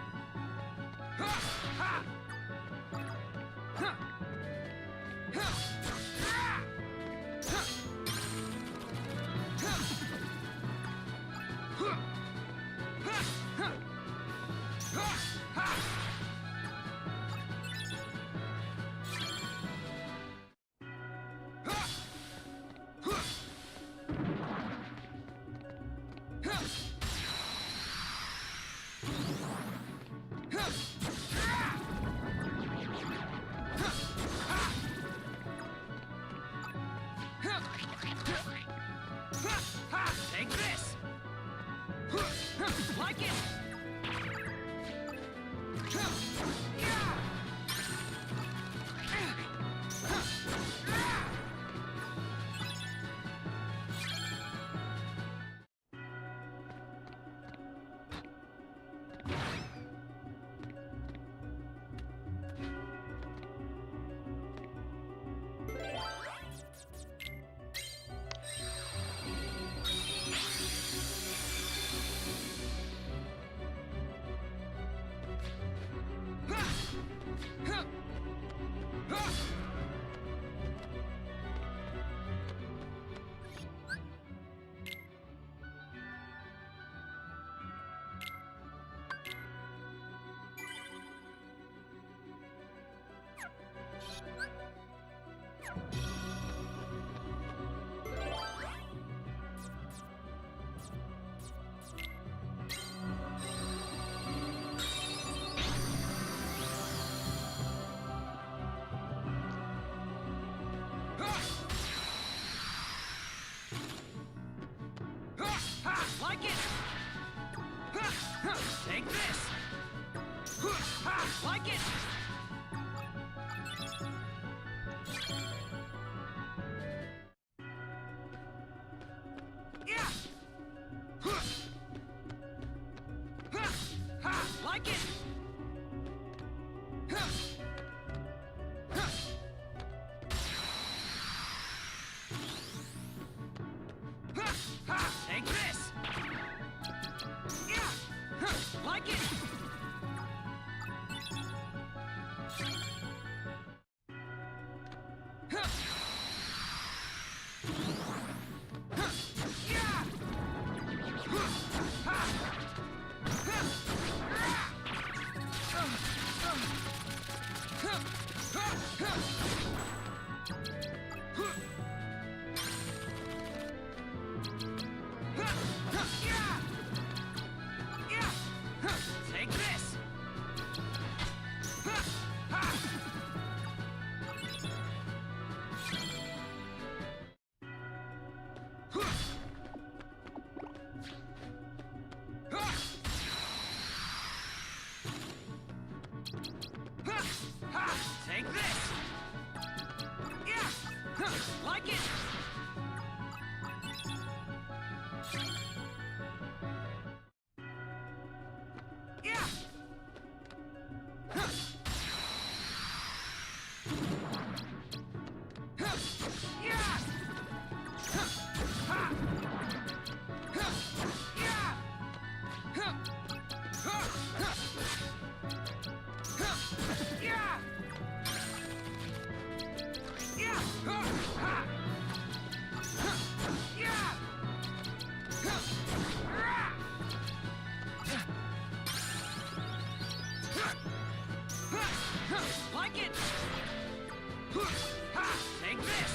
Take this! Like it! Like it! Take this! Like it! Like it! Take this! Like it! Take this! Take this! Like it! Yeah! Huh. Huh. Yeah! Huh. Ha. Huh. Yeah! Huh. Huh. Huh. Huh. Yeah! Yeah! Huh. Ha. Huh. Yeah! Huh. Rah. Like it! Ha! Take this!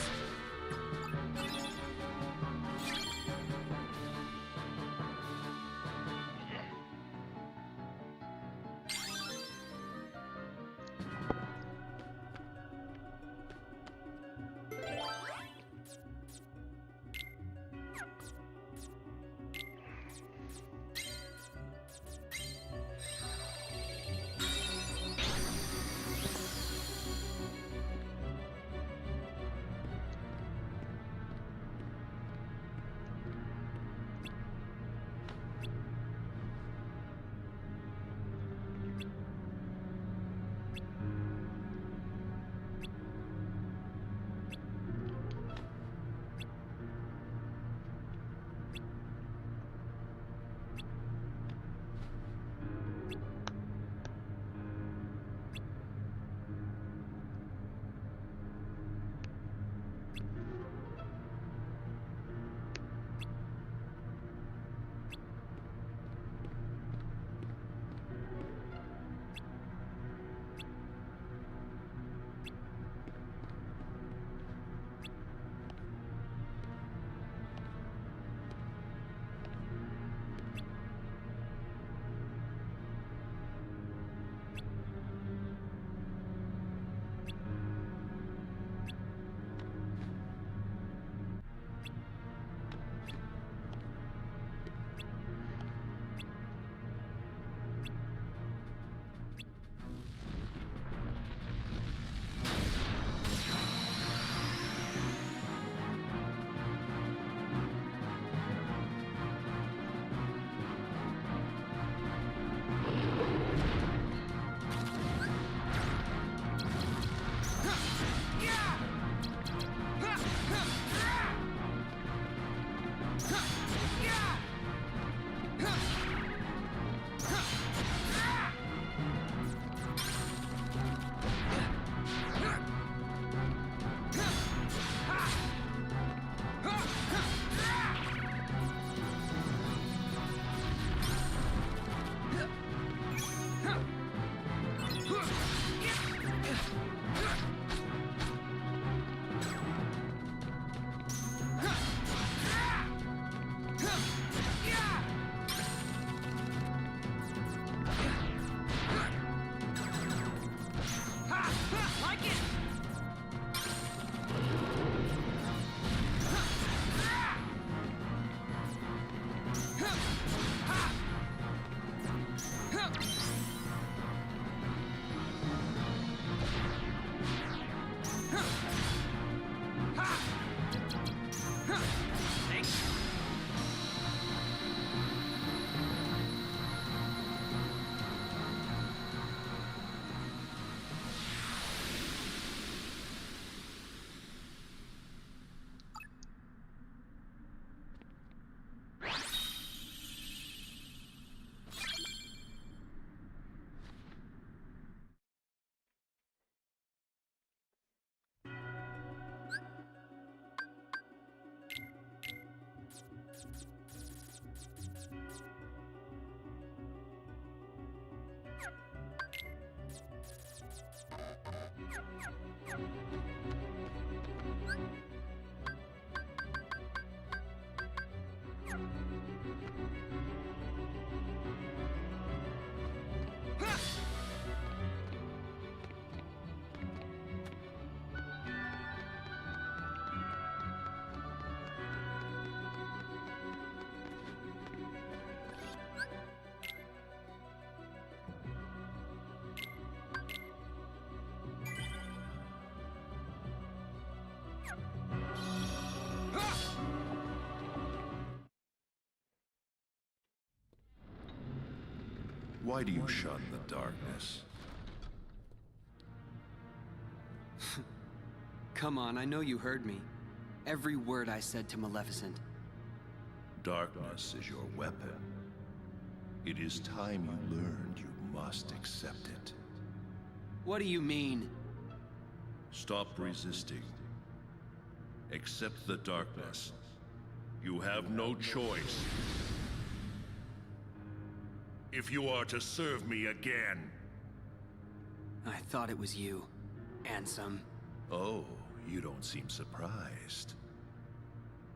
Why do you shun the darkness? Come on, I know you heard me. Every word I said to Maleficent. Darkness is your weapon. It is time you learned you must accept it. What do you mean? Stop resisting. Accept the darkness. You have no choice. If you are to serve me again. I thought it was you, Ansem. Oh, you don't seem surprised.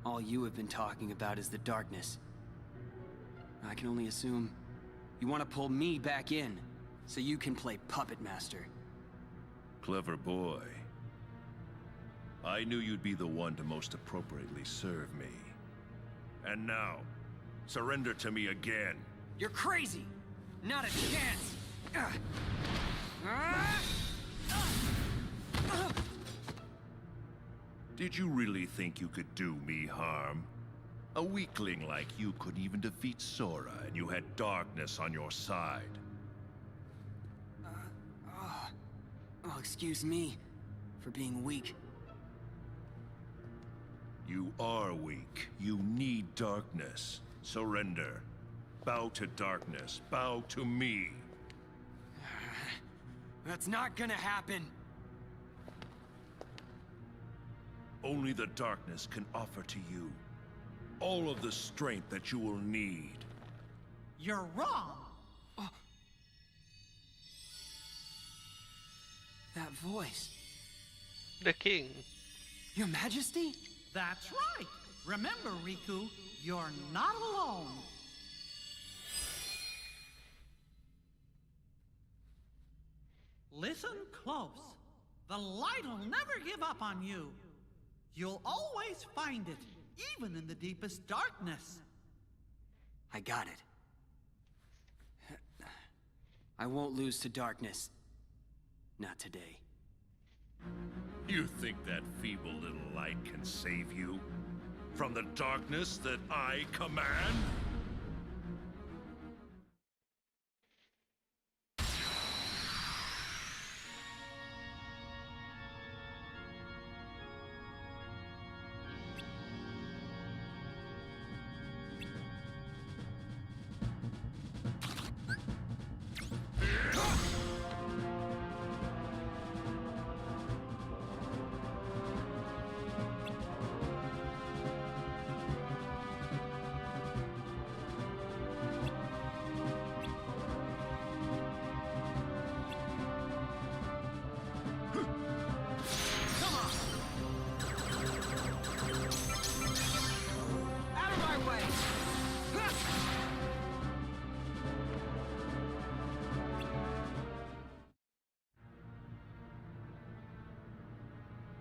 All you have been talking about is the darkness. I can only assume you want to pull me back in, so you can play puppet master. Clever boy. I knew you'd be the one to most appropriately serve me. And now, surrender to me again. You're crazy! Not a chance! Did you really think you could do me harm? A weakling like you couldn't even defeat Sora, and you had darkness on your side. Oh, excuse me for being weak. You are weak. You need darkness. Surrender. Bow to darkness. Bow to me. That's not gonna happen. Only the darkness can offer to you all of the strength that you will need. You're wrong. That voice. The king. Your Majesty? That's right. Remember, Riku, you're not alone. Listen close. The light'll never give up on you. You'll always find it, even in the deepest darkness. I got it. I won't lose to darkness. Not today. You think that feeble little light can save you? From the darkness that I command?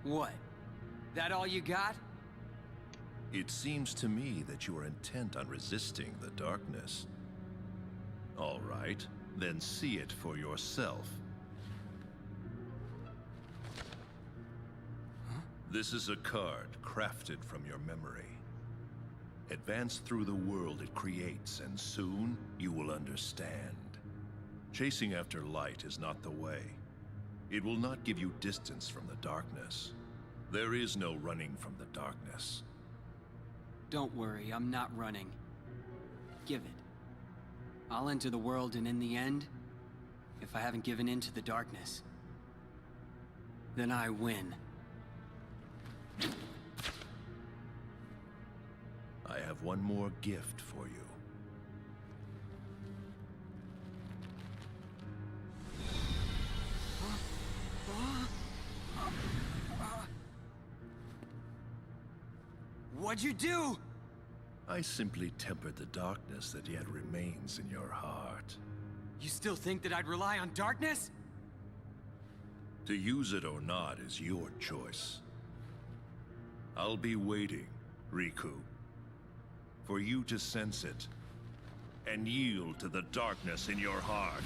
What? That all you got? It seems to me that you are intent on resisting the darkness. All right, then see it for yourself. This is a card crafted from your memory. Advance through the world it creates, and soon you will understand. Chasing after light is not the way. It will not give you distance from the darkness. There is no running from the darkness. Don't worry, I'm not running. Give it. I'll enter the world, and in the end, if I haven't given in to the darkness, then I win. I have one more gift for you. What'd you do? I simply tempered the darkness that yet remains in your heart. You still think that I'd rely on darkness? To use it or not is your choice. I'll be waiting, Riku, for you to sense it and yield to the darkness in your heart.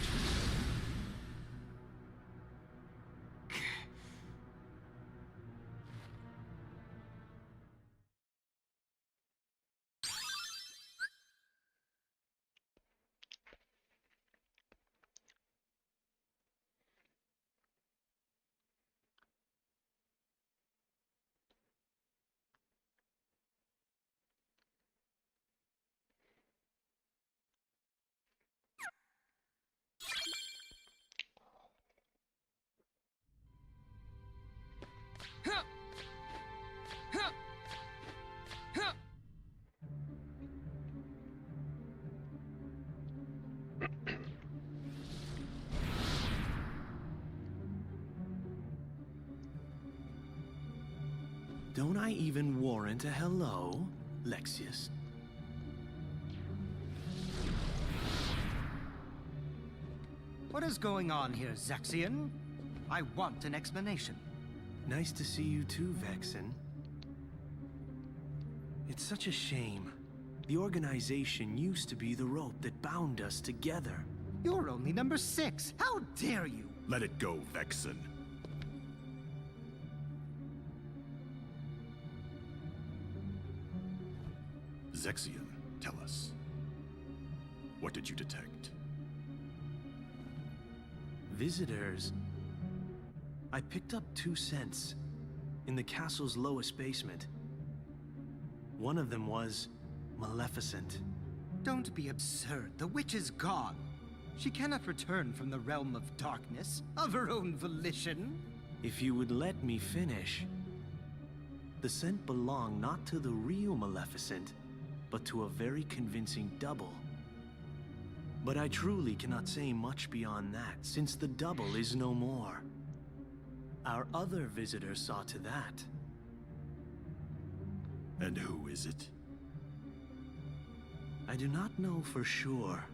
Don't I even warrant a hello, Lexius? What is going on here, Zaxian? I want an explanation. Nice to see you too, Vexen. It's such a shame. The organization used to be the rope that bound us together. You're only number 6. How dare you? Let it go, Vexen. Zexion, tell us. What did you detect? Visitors. I picked up 2 scents in the castle's lowest basement. One of them was Maleficent. Don't be absurd. The witch is gone. She cannot return from the realm of darkness of her own volition. If you would let me finish. The scent belonged not to the real Maleficent, but to a very convincing double. But I truly cannot say much beyond that, since the double is no more. Our other visitor saw to that. And who is it? I do not know for sure,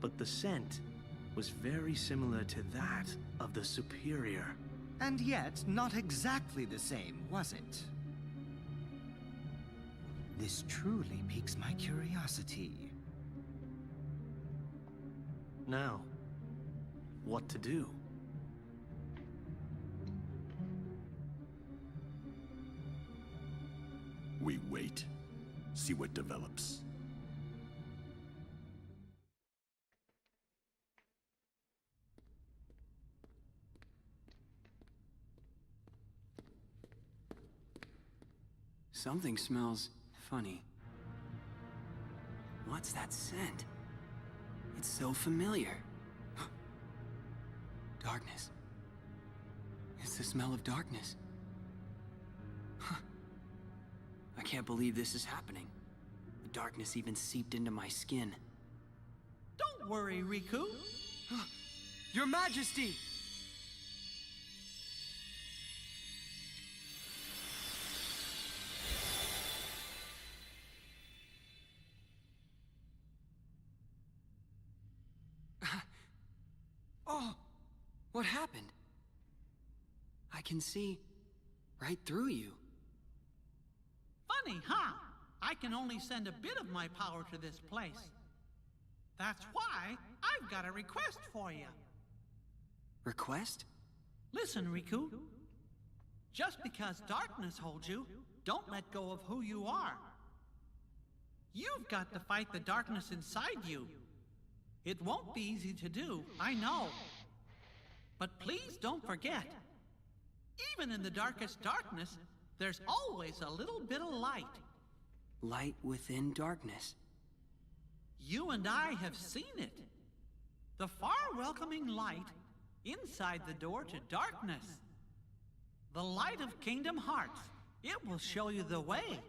but the scent was very similar to that of the Superior. And yet, not exactly the same, was it? This truly piques my curiosity. Now, what to do? We wait. See what develops. Something smells funny. What's that scent? It's so familiar. Darkness. It's the smell of darkness. I can't believe this is happening. The darkness even seeped into my skin. Don't worry, Riku. Your Majesty! Oh, what happened? I can see right through you. Funny, huh? I can only send a bit of my power to this place. That's why I've got a request for you. Request? Listen, Riku. Just because darkness holds you, don't let go of who you are. You've got to fight the darkness inside you. It won't be easy to do, I know. But please don't forget, even in the darkest darkness, there's always a little bit of light. Light within darkness. You and I have seen it. The far welcoming light inside the door to darkness. The light of Kingdom Hearts. It will show you the way.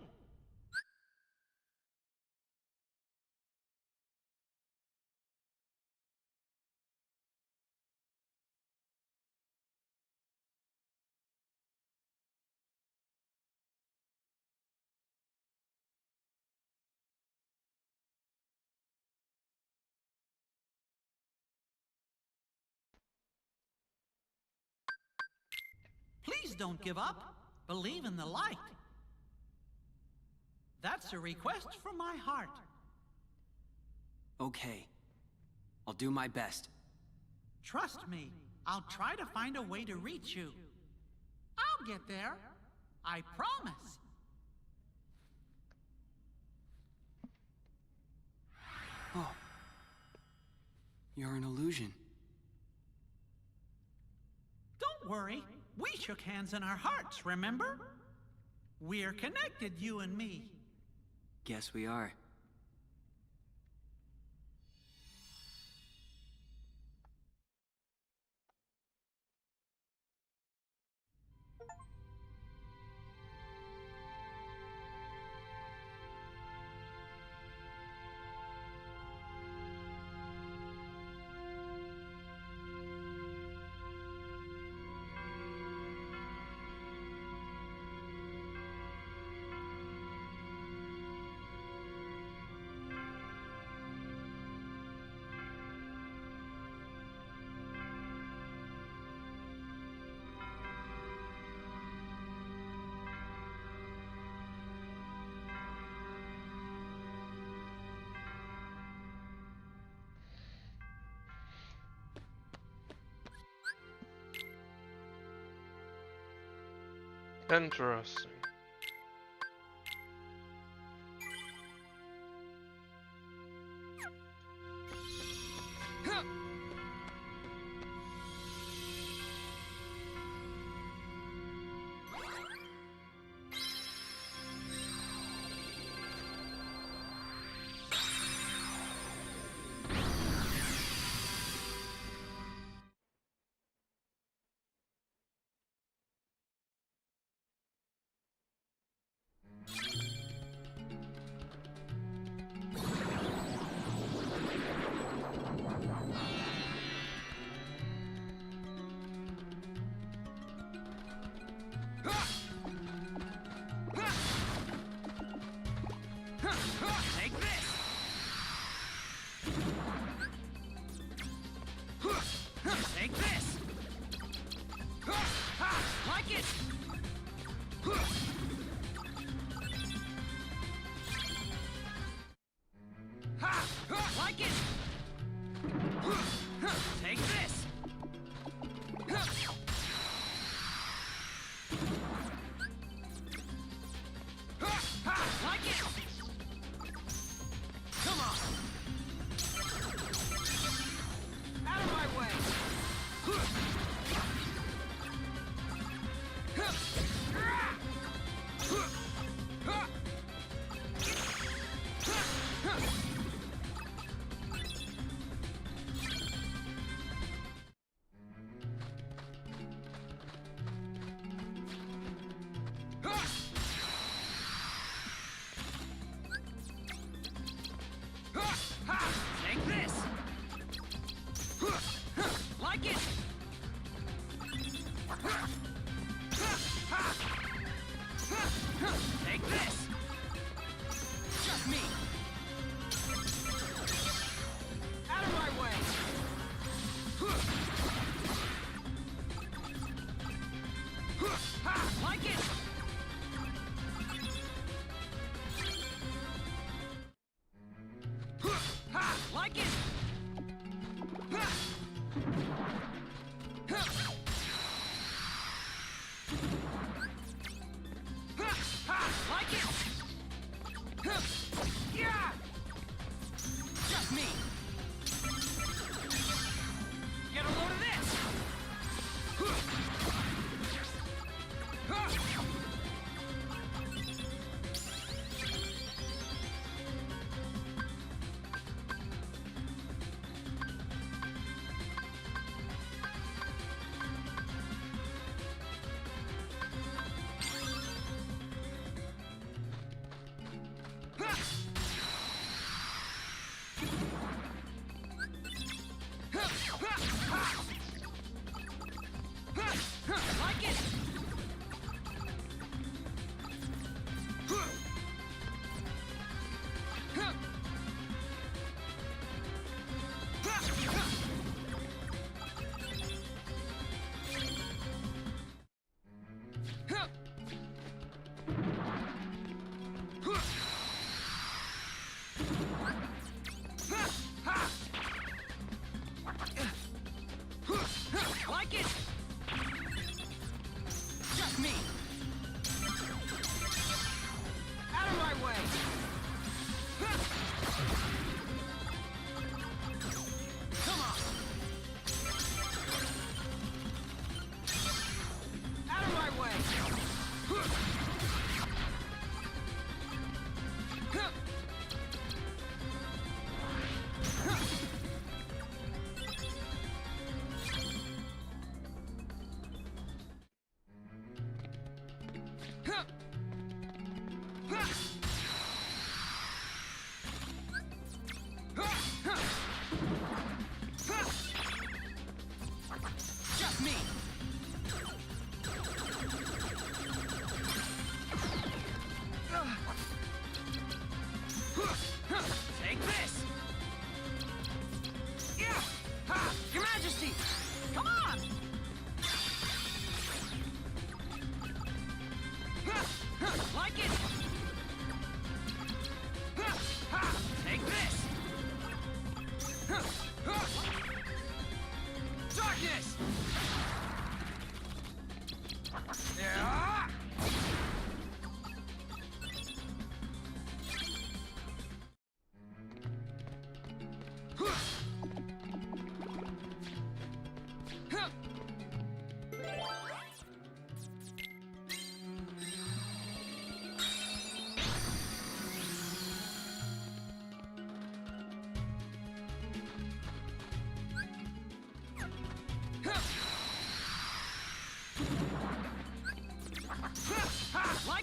Please don't give up. Believe in the light. That's a request from my heart. Okay. I'll do my best. Trust me, I'll try to find a way to reach you. I'll get there. I promise. Oh. You're an illusion. Don't worry. We shook hands in our hearts, remember? We're connected, you and me. Guess we are. Interesting. Take this! Take this! Like it! Like it! Take this! Like it! Come on! Out of my way! Take this! Like it! Take this! Just me! Out of my way! Like it! Like it! Like it! Yeah! Just me! Get a load of this!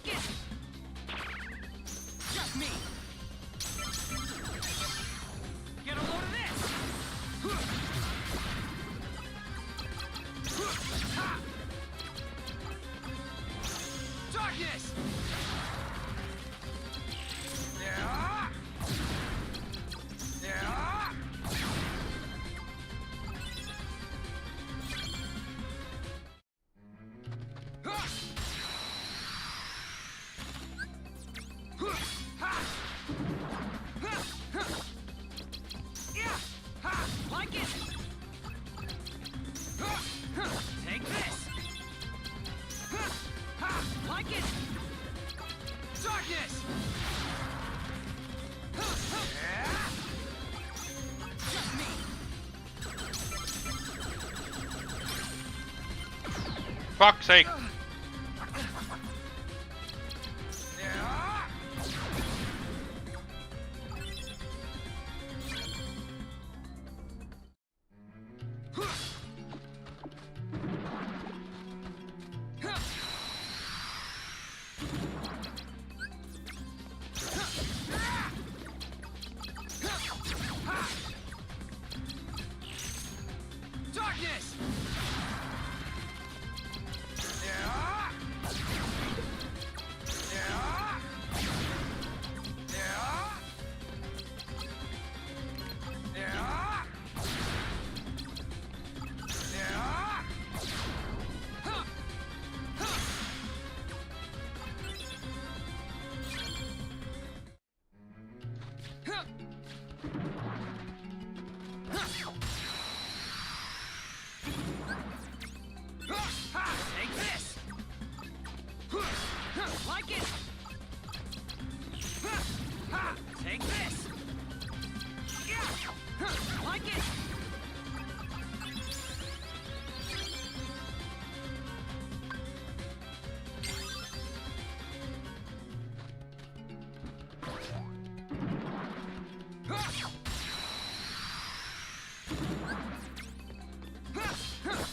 it! Just me! Get a load of this! Ha! Darkness! Yeah! Yeah! Like it! Take this! Like it! Darkness! Just me! Fuck's sake. Darkness! Take this! Like it! Take this! Like it!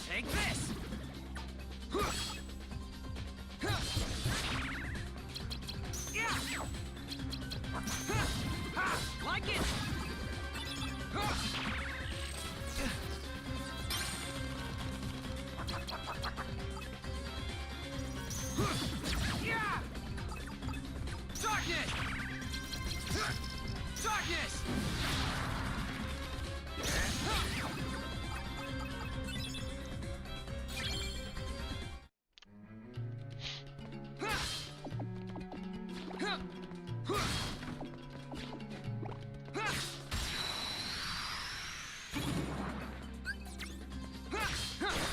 Take this! Like it! Darkness! Darkness!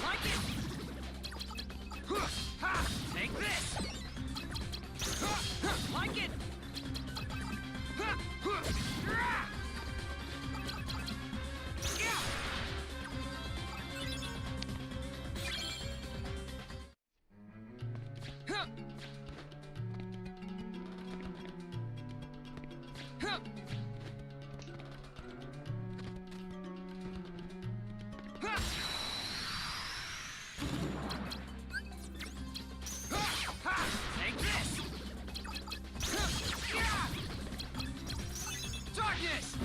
Like it! Take this! Like it! Take this! Darkness!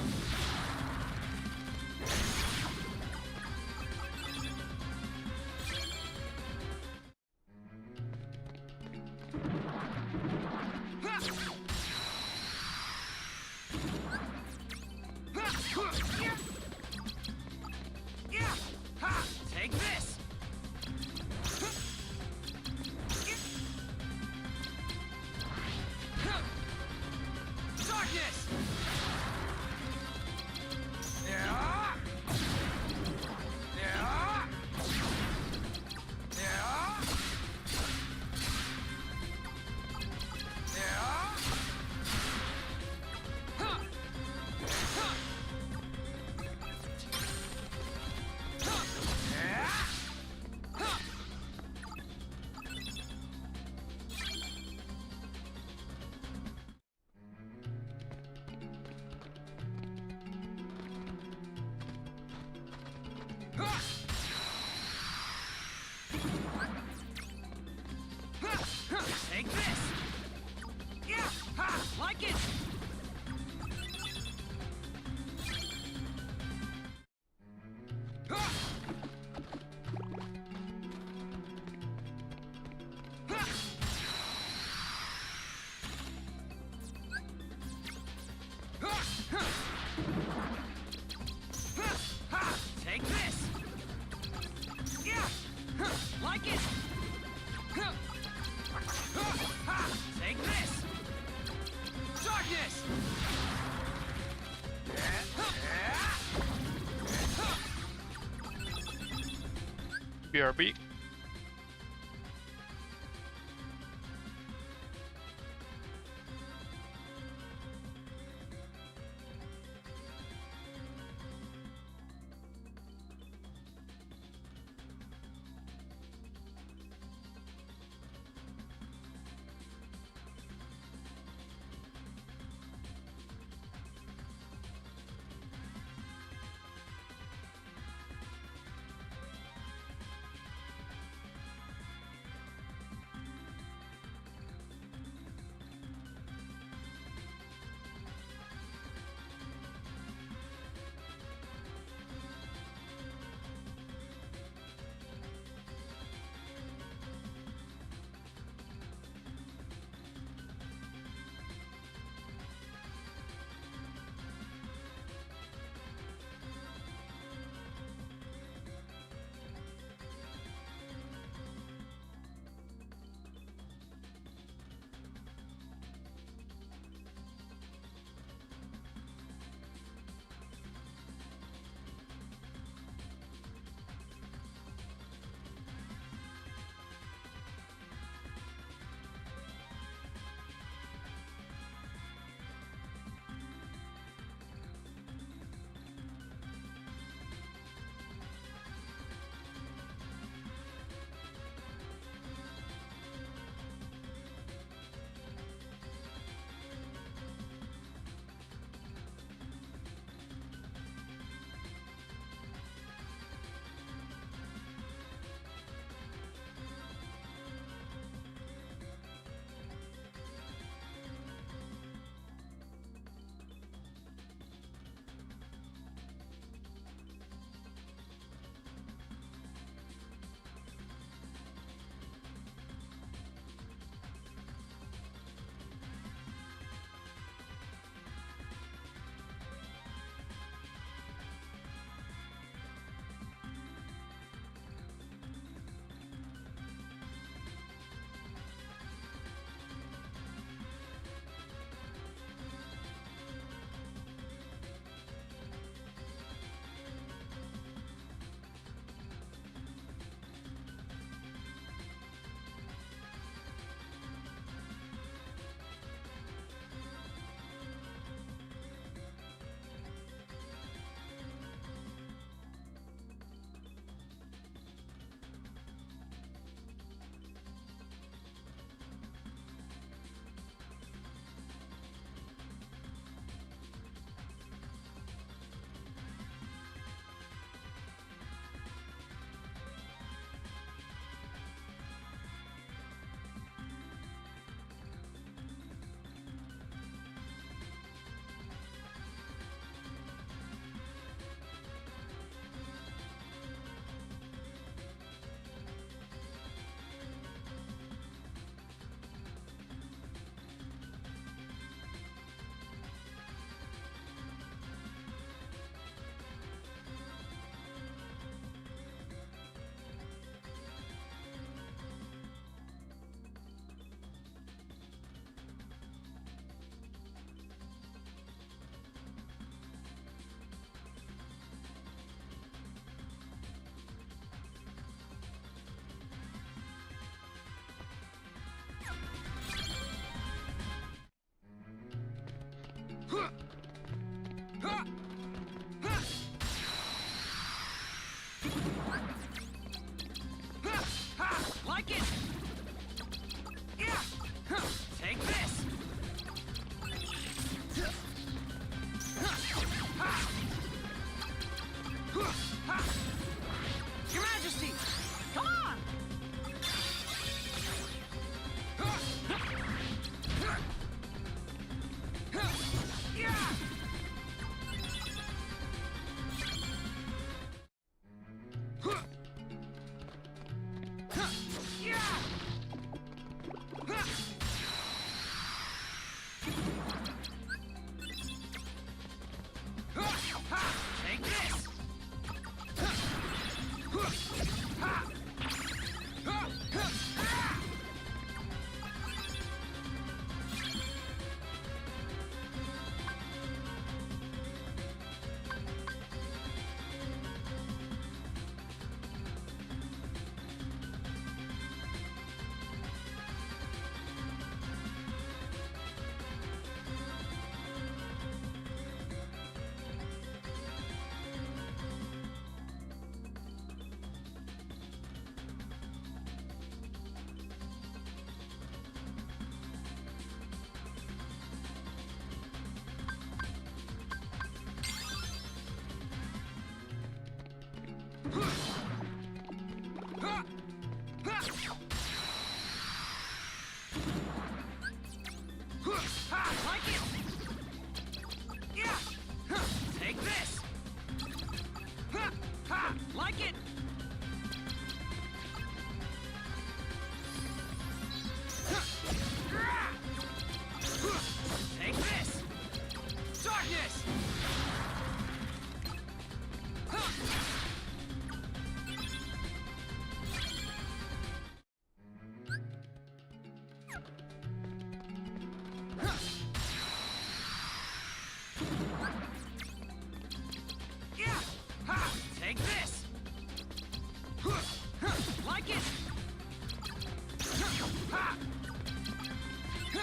Take this! Darkness! BRB.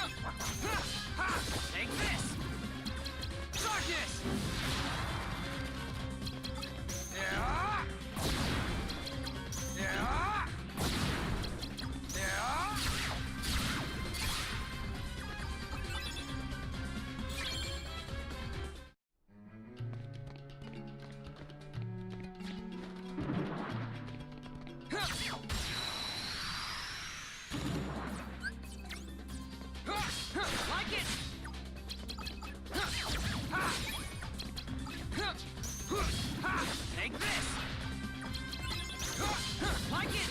Take this! Darkness! Yeah! Yeah! Yeah! Like it! Take this! Like it!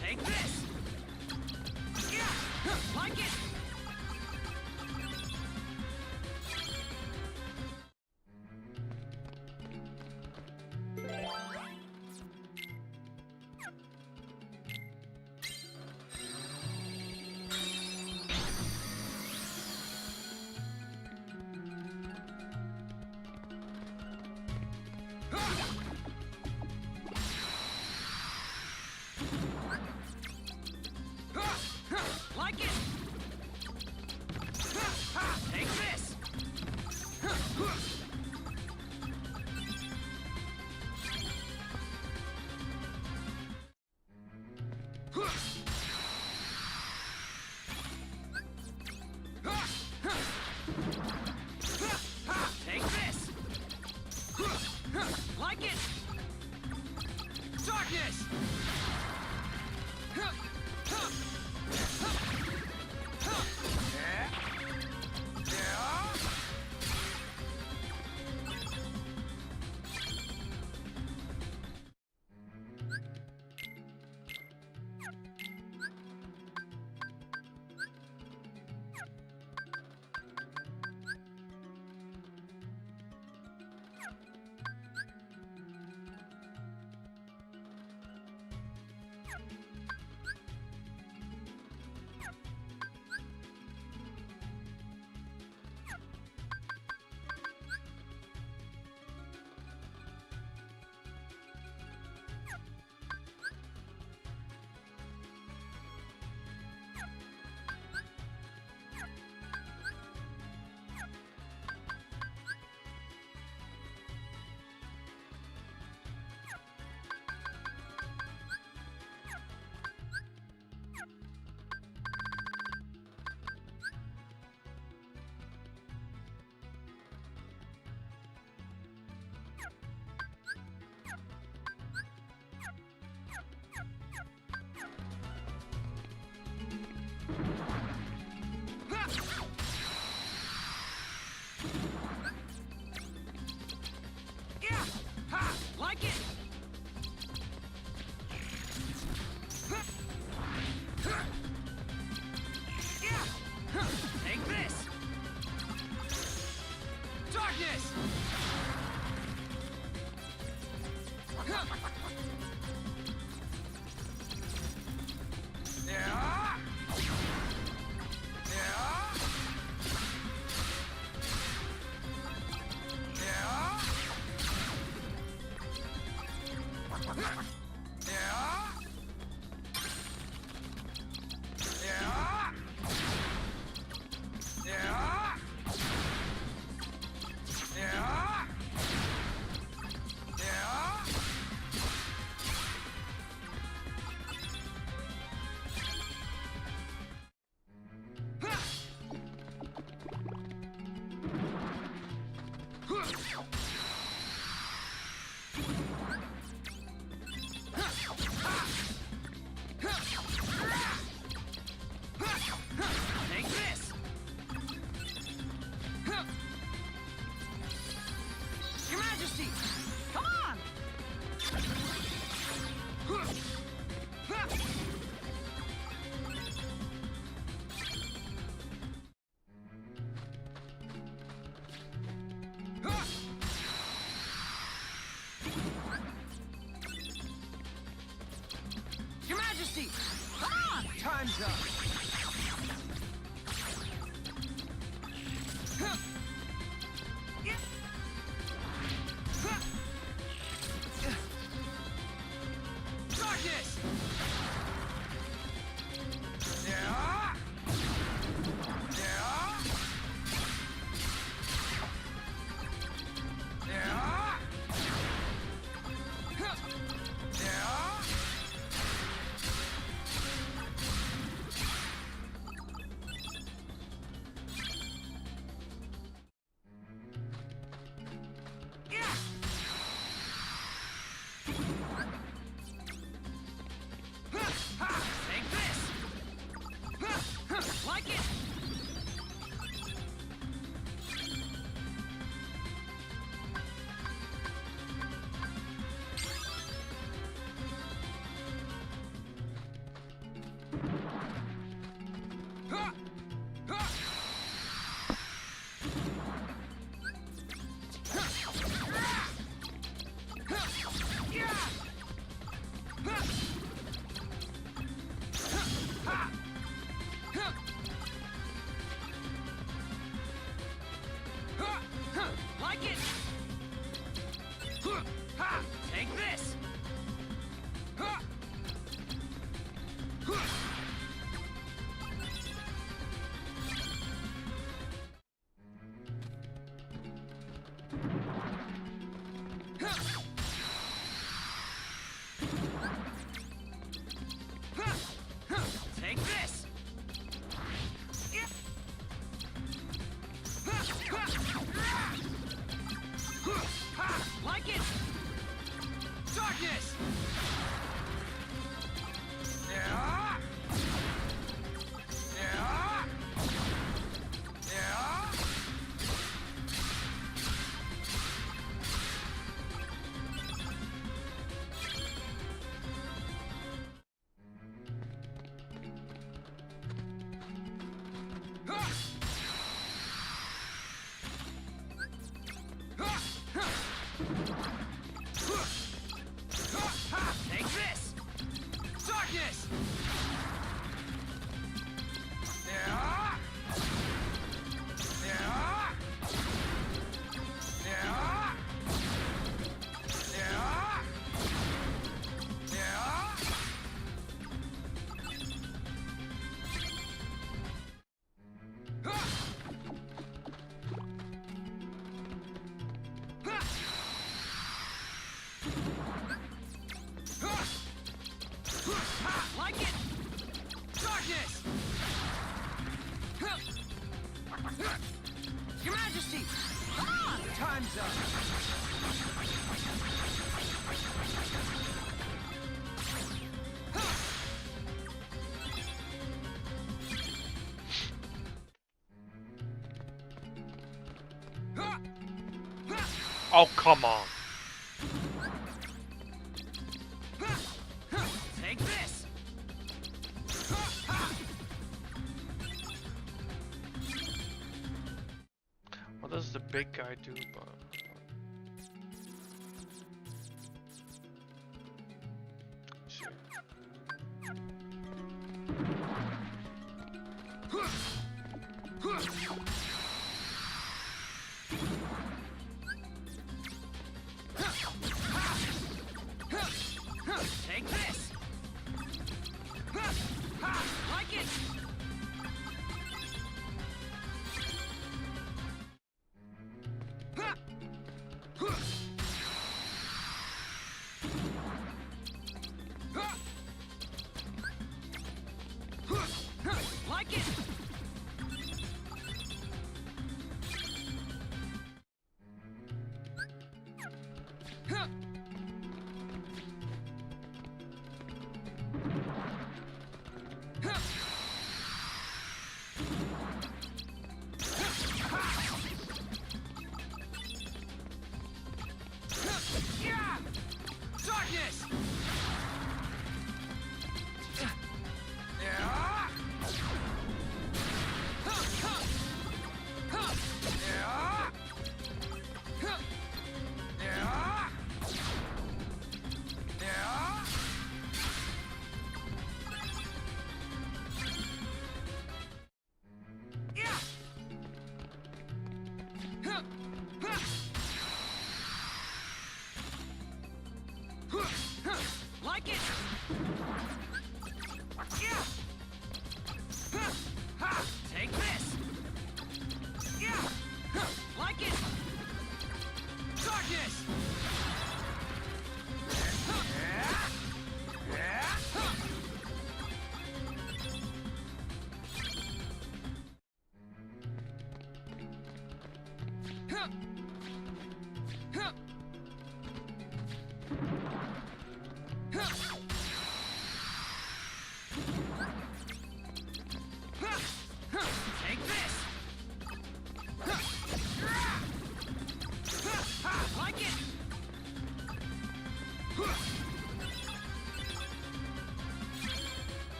Take this! Yeah! Like it! Like it! Take this! Take this! Like it! Darkness! Yeah! Ha! Like it! Yeah! Take this! Darkness! Yeah! Yeah! Yeah! Yeah! Yeah! Yeah! Yeah! Yeah! Your Majesty! Ah! Time's up! Darkness! Yeah! Yeah! Yeah! Yeah! Take this! Like it! Like it! Take this! Take this! Like it! Darkness! Yeah! Yeah! Yeah! Take this! Darkness! Yeah! Yeah! Yeah! Yeah! Yeah! Like it! Darkness! Your Majesty! Ah! Time's up! Oh, come on. Take this! What does the big guy do? But Take this! Like it! Like it! Darkness! Yeah! Like it! Yeah! Huh. Ha! Take this! Yeah! Huh. Like it! Darkness! Huh. Yeah! Huh. Huh. Huh. Huh. Take this! Like it!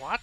What?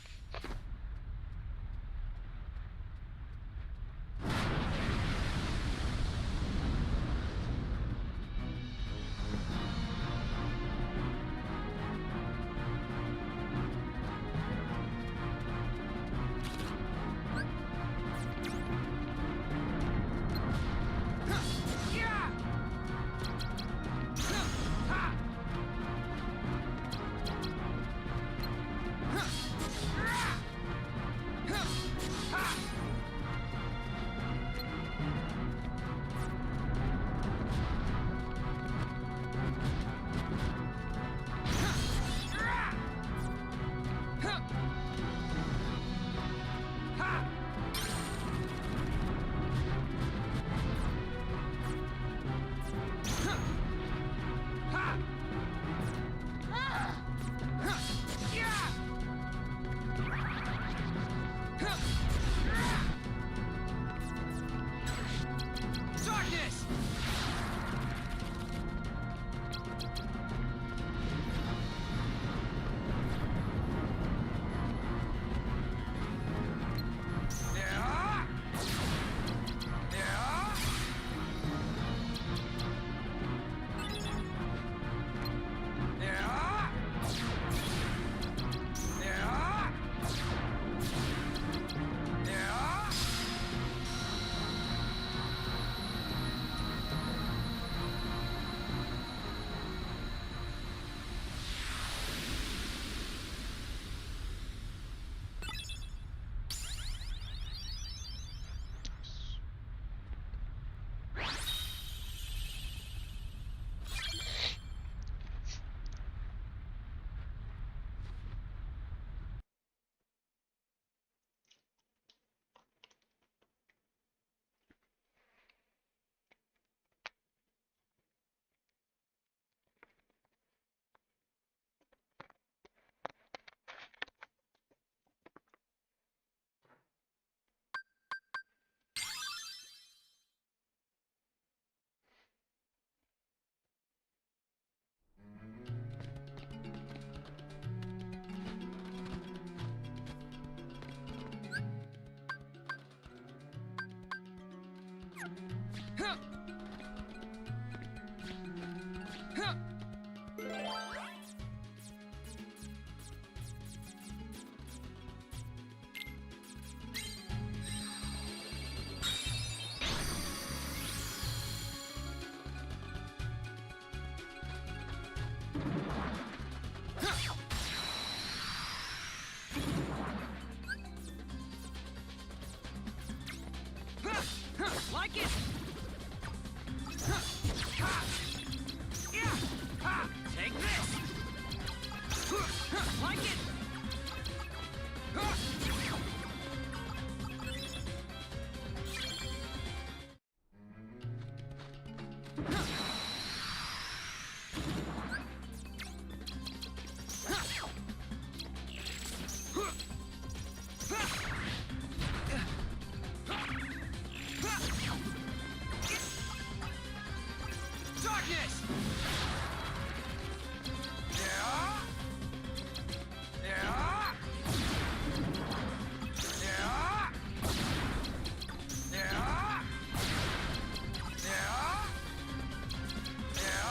Darkness! Like it! Take this! Like it! Darkness! Yeah!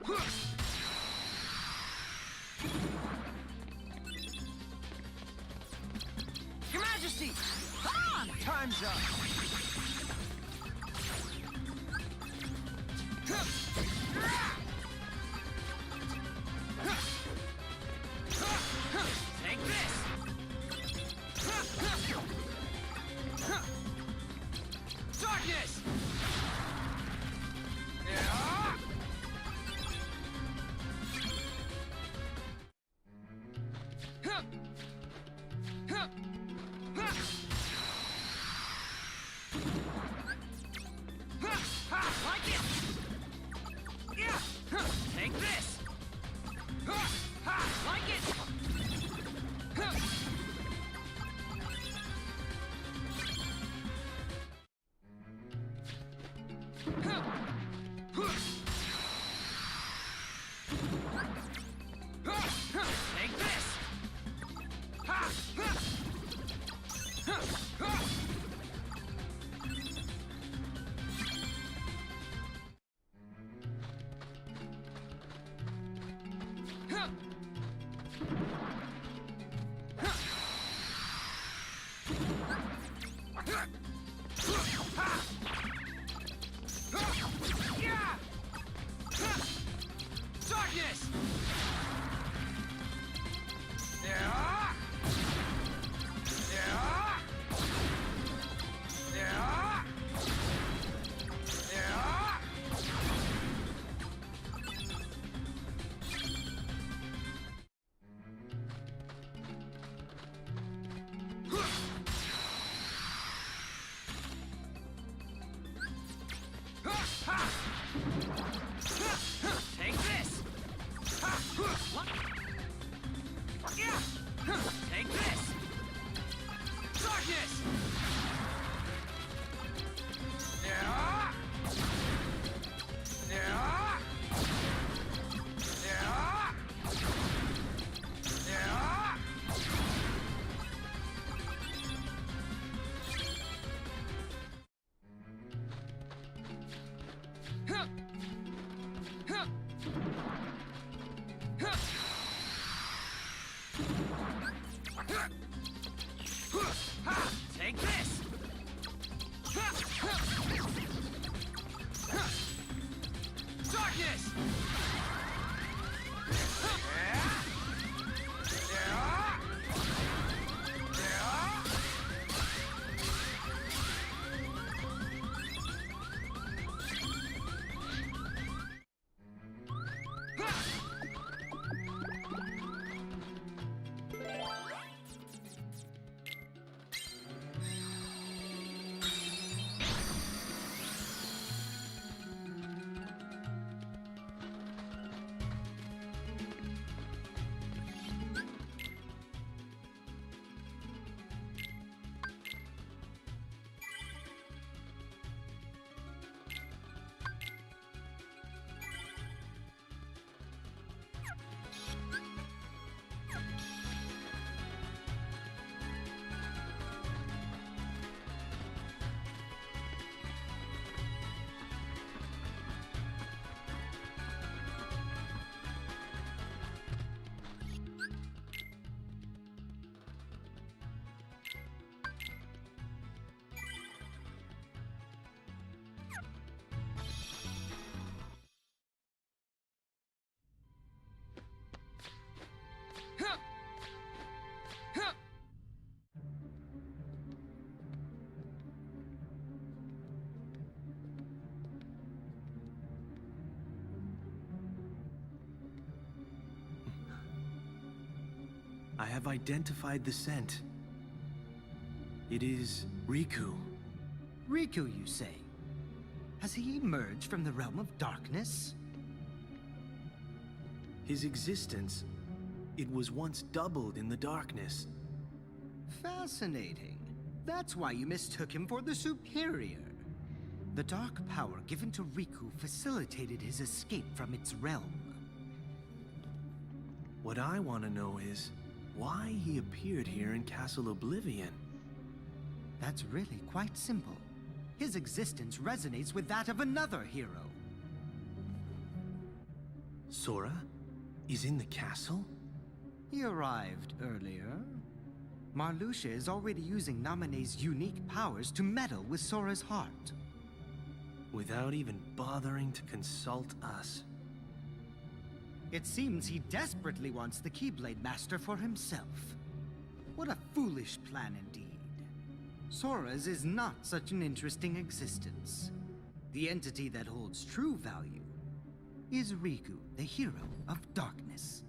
Your Majesty! Ah! Time's up! Take this! Darkness! Like it! Take this! Like it! Take this! Darkness! Take this! What? Take this! Darkness! Take this! Darkness! I have identified the scent. It is Riku. Riku, you say? Has he emerged from the realm of darkness? His existence, it was once doubled in the darkness. Fascinating. That's why you mistook him for the Superior. The dark power given to Riku facilitated his escape from its realm. What I want to know is why he appeared here in Castle Oblivion. That's really quite simple. His existence resonates with that of another hero. Sora is in the castle? He arrived earlier. Marluxia is already using Naminé's unique powers to meddle with Sora's heart. Without even bothering to consult us. It seems he desperately wants the Keyblade Master for himself. What a foolish plan indeed. Sora's is not such an interesting existence. The entity that holds true value is Riku, the hero of darkness.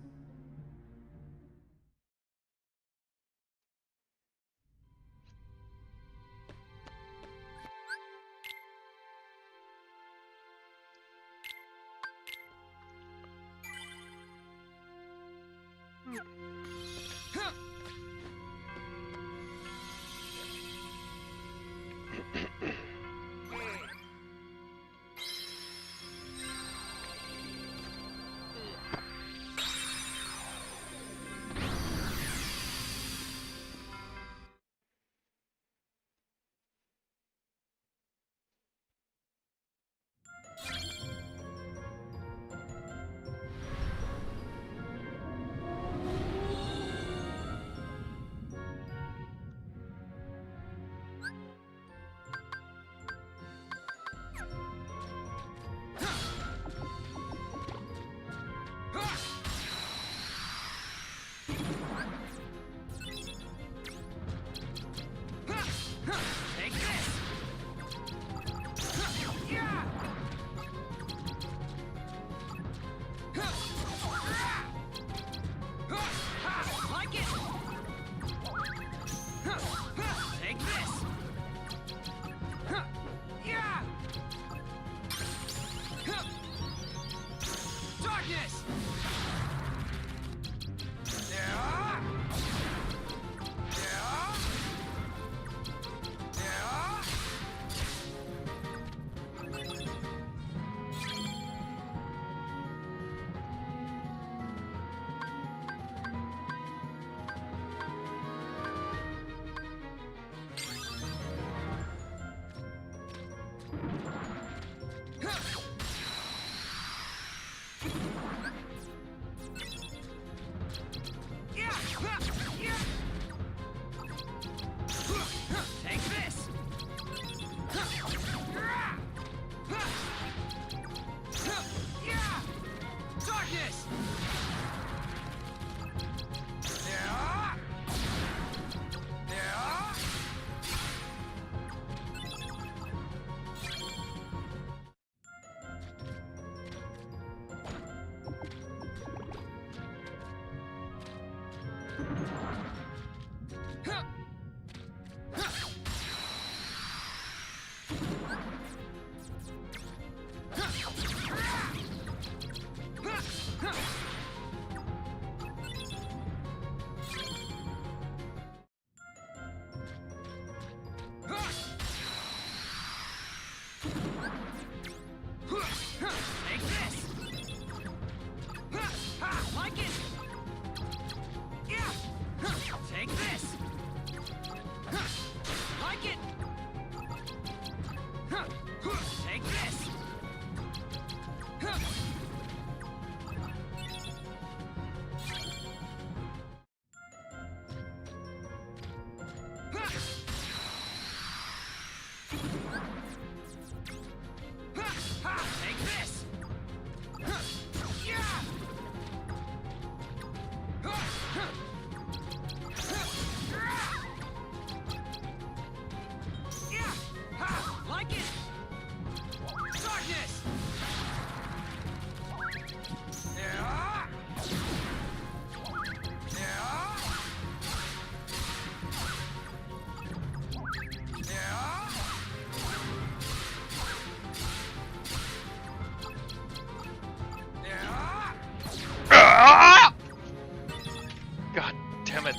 God damn it.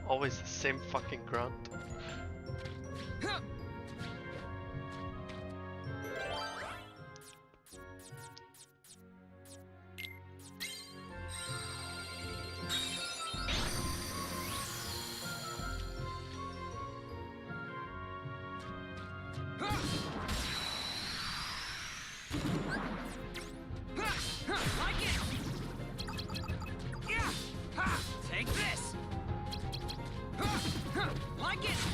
Always the same fucking grunt. Like it!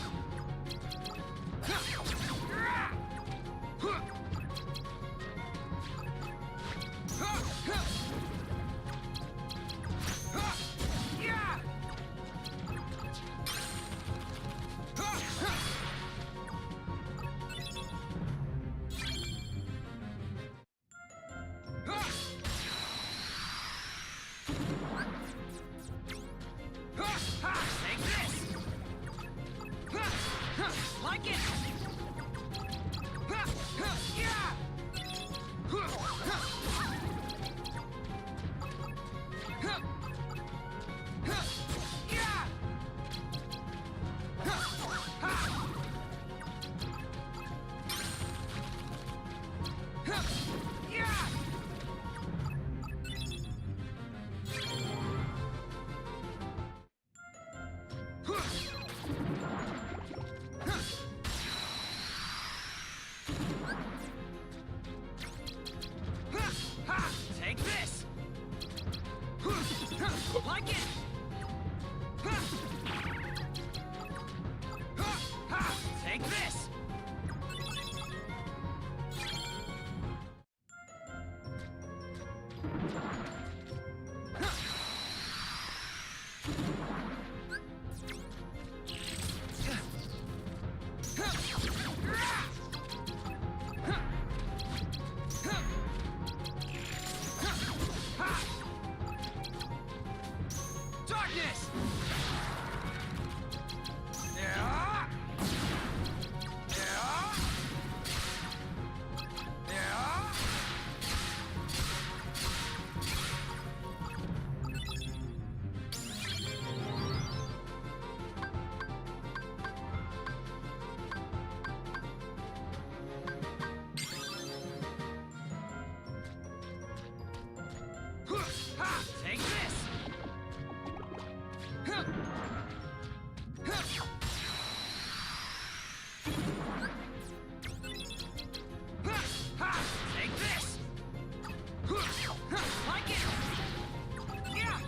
Take this! Like it! Take this! Like it! Take this! Darkness! Yeah! Yeah! Yeah! Take this! Take this! Like it! Yeah!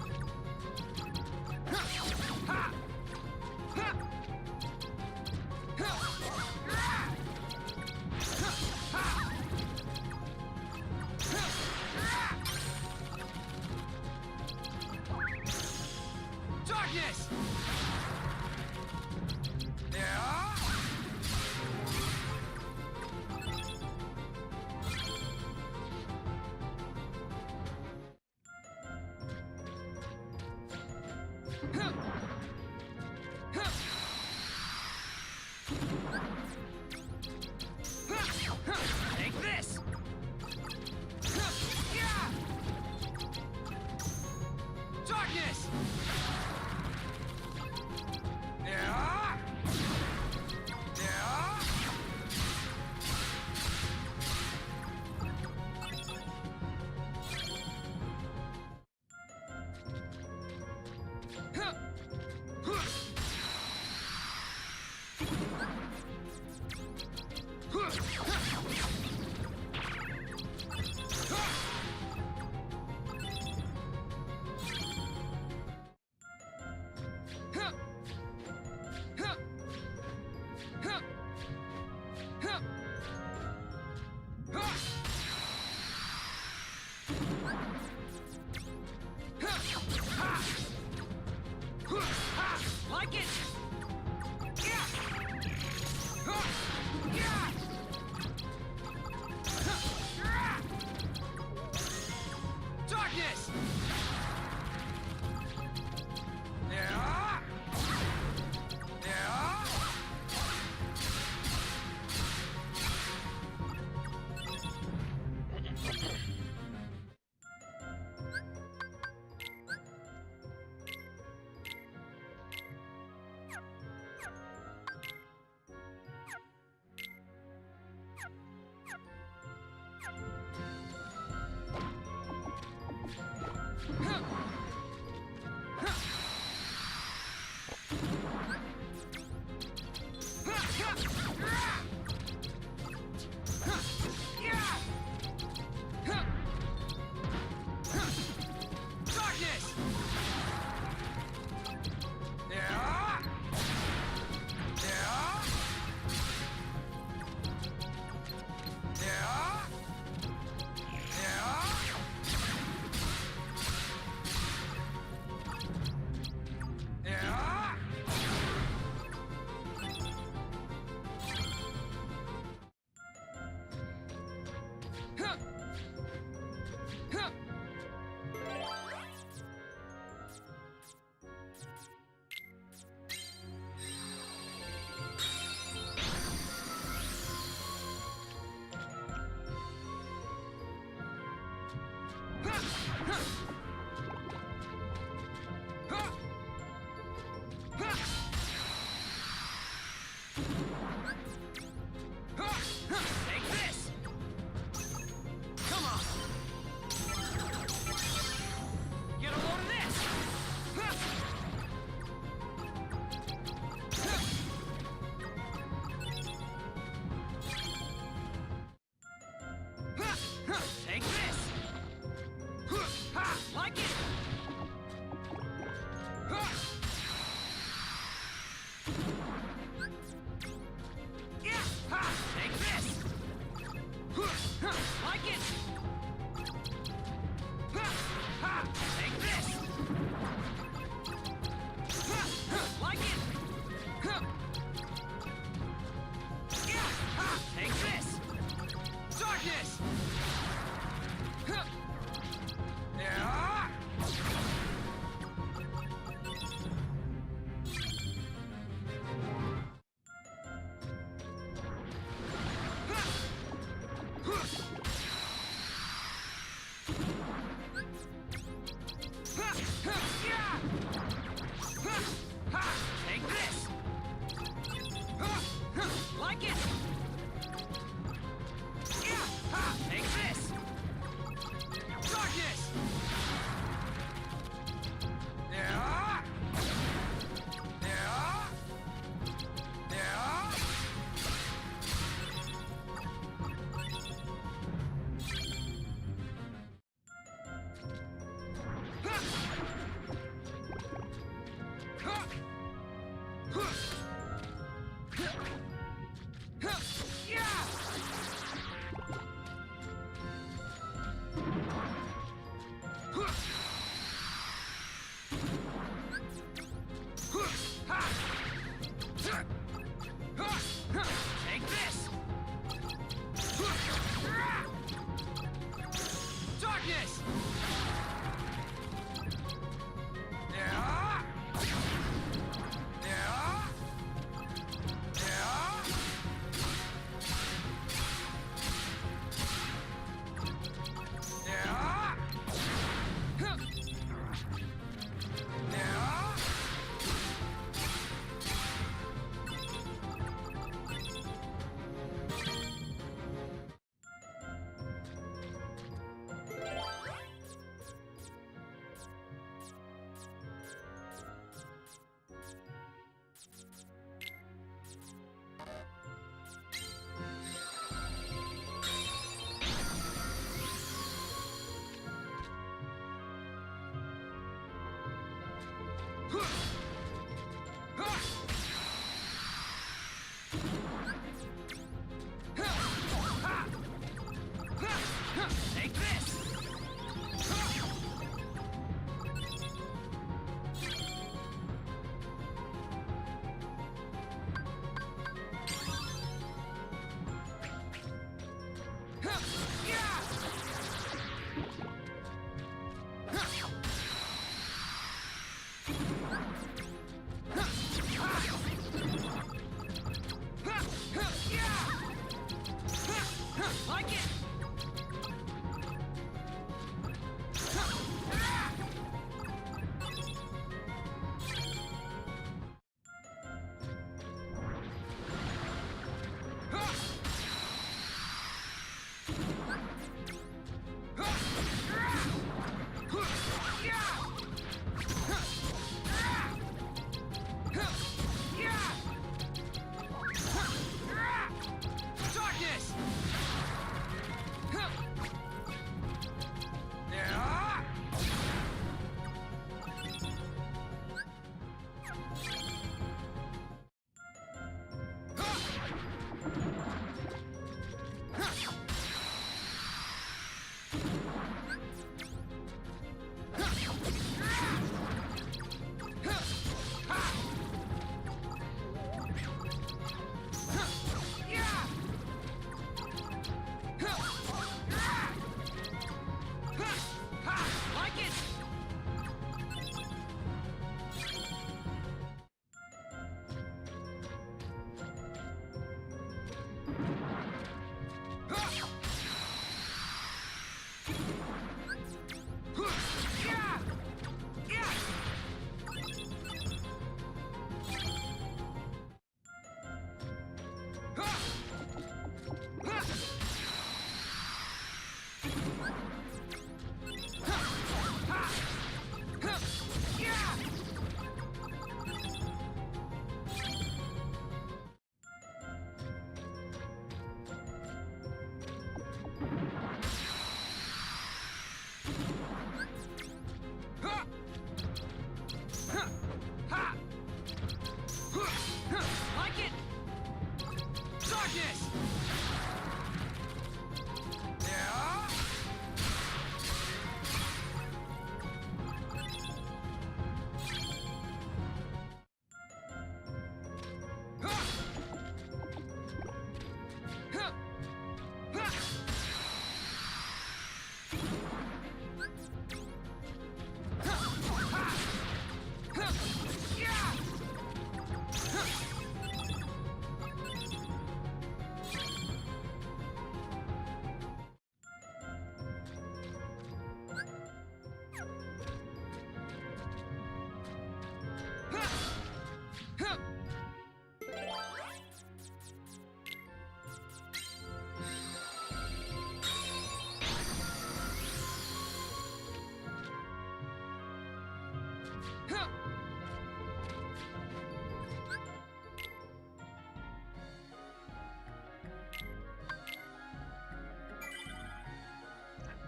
Darkness! Yeah! Take this! Yeah! Darkness! Yeah! Yeah! Like it! Yeah! Yeah! Darkness! Yeah! Yeah! Take this! Darkness! Yeah! Yeah! Yeah! Yeah! Yeah! Take this! Like it! Darkness! Yeah! Like it! Like it! Darkness! Yeah!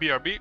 BRB.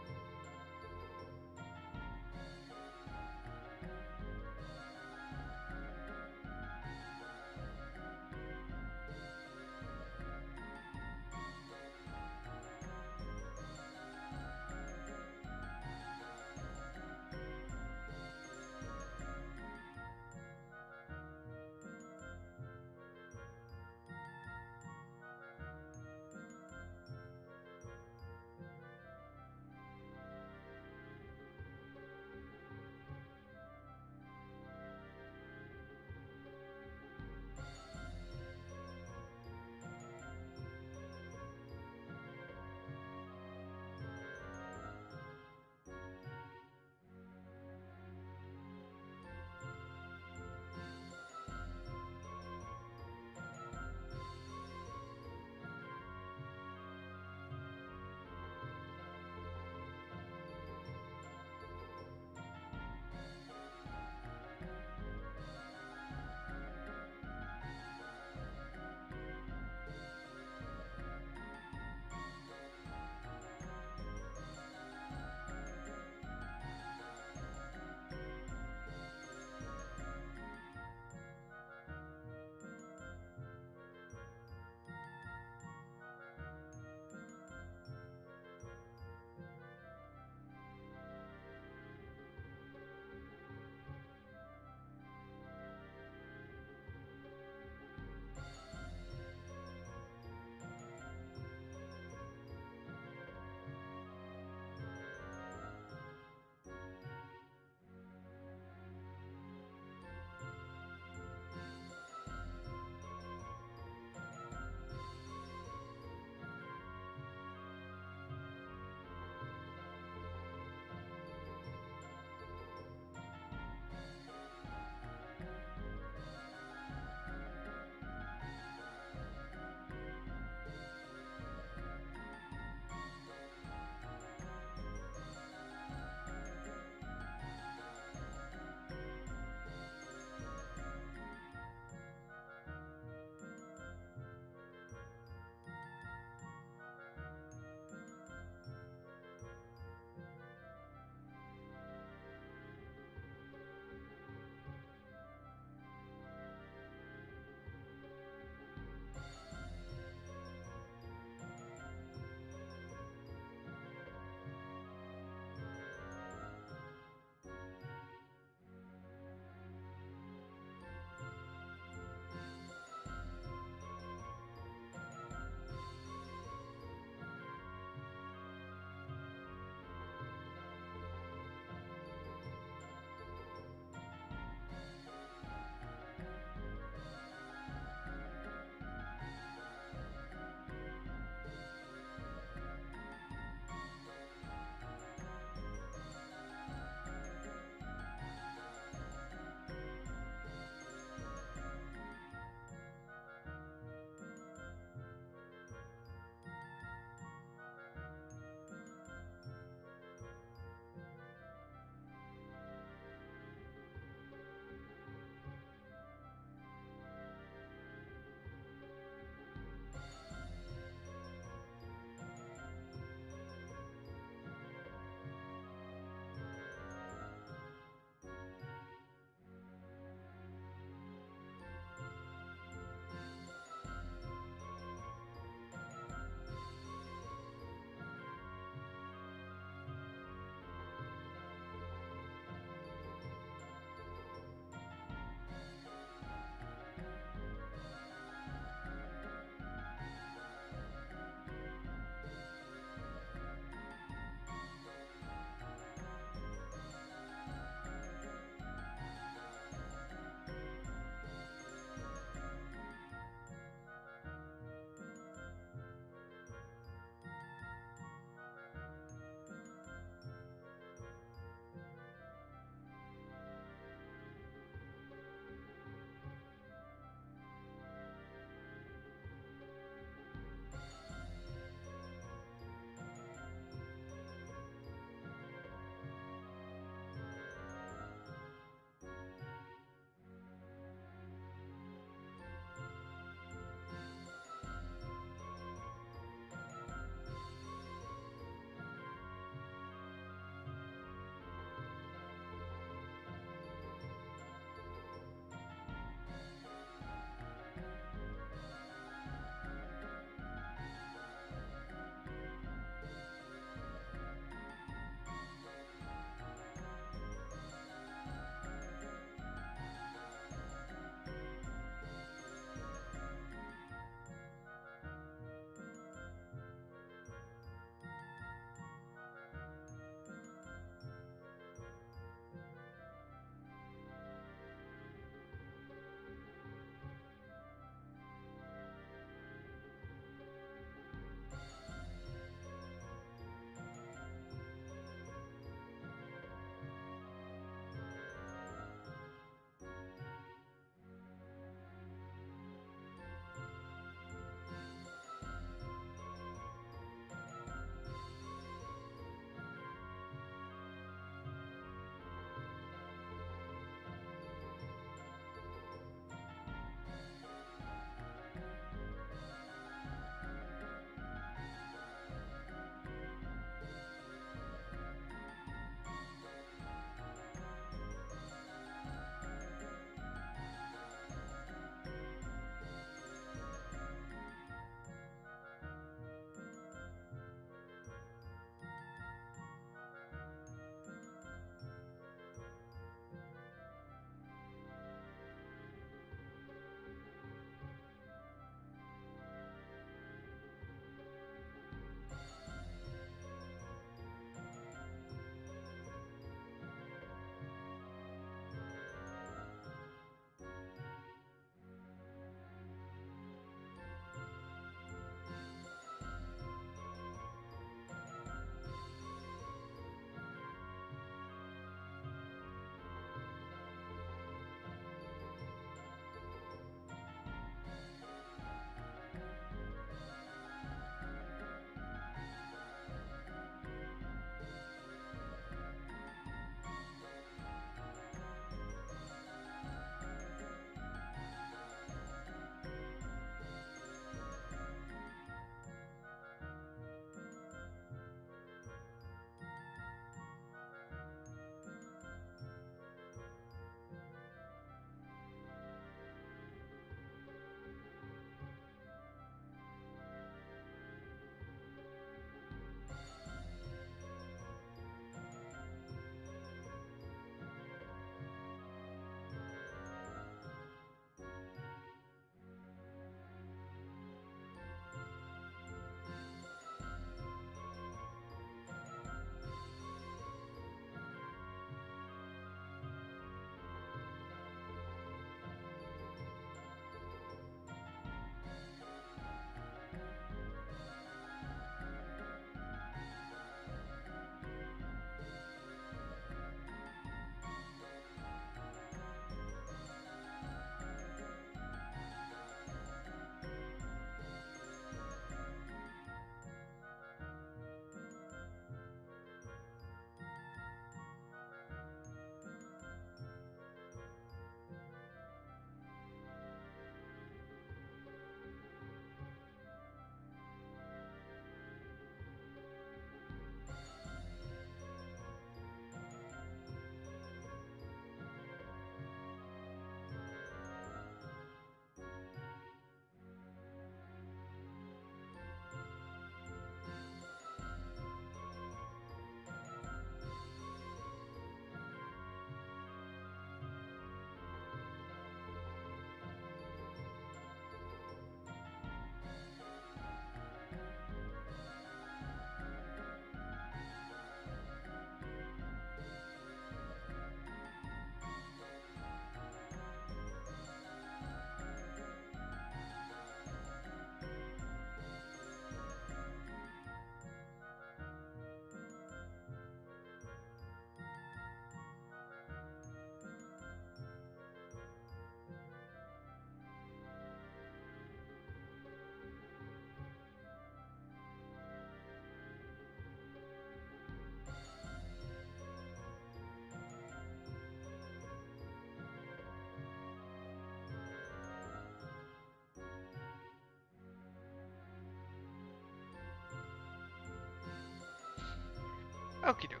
Okie doke.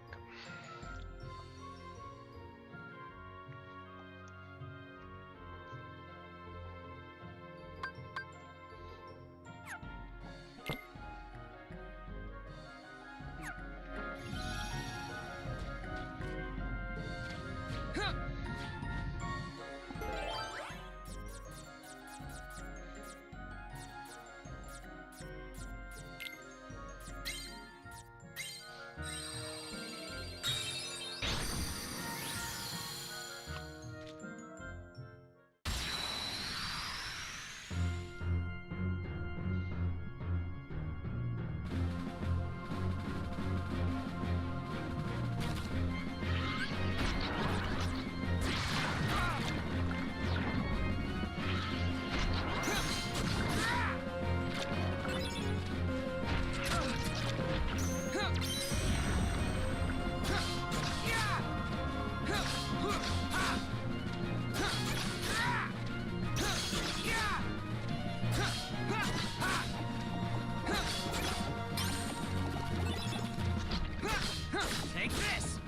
Take this!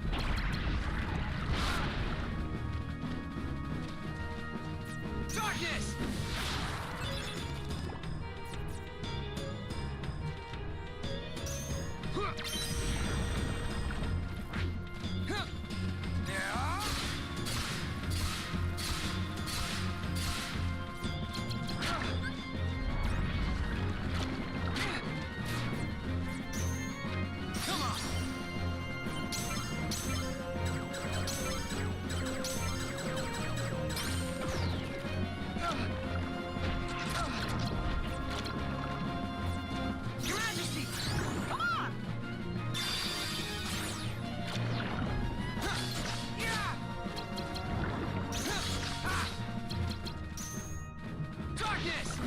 Darkness! Come on! Your Majesty! Come on! Darkness!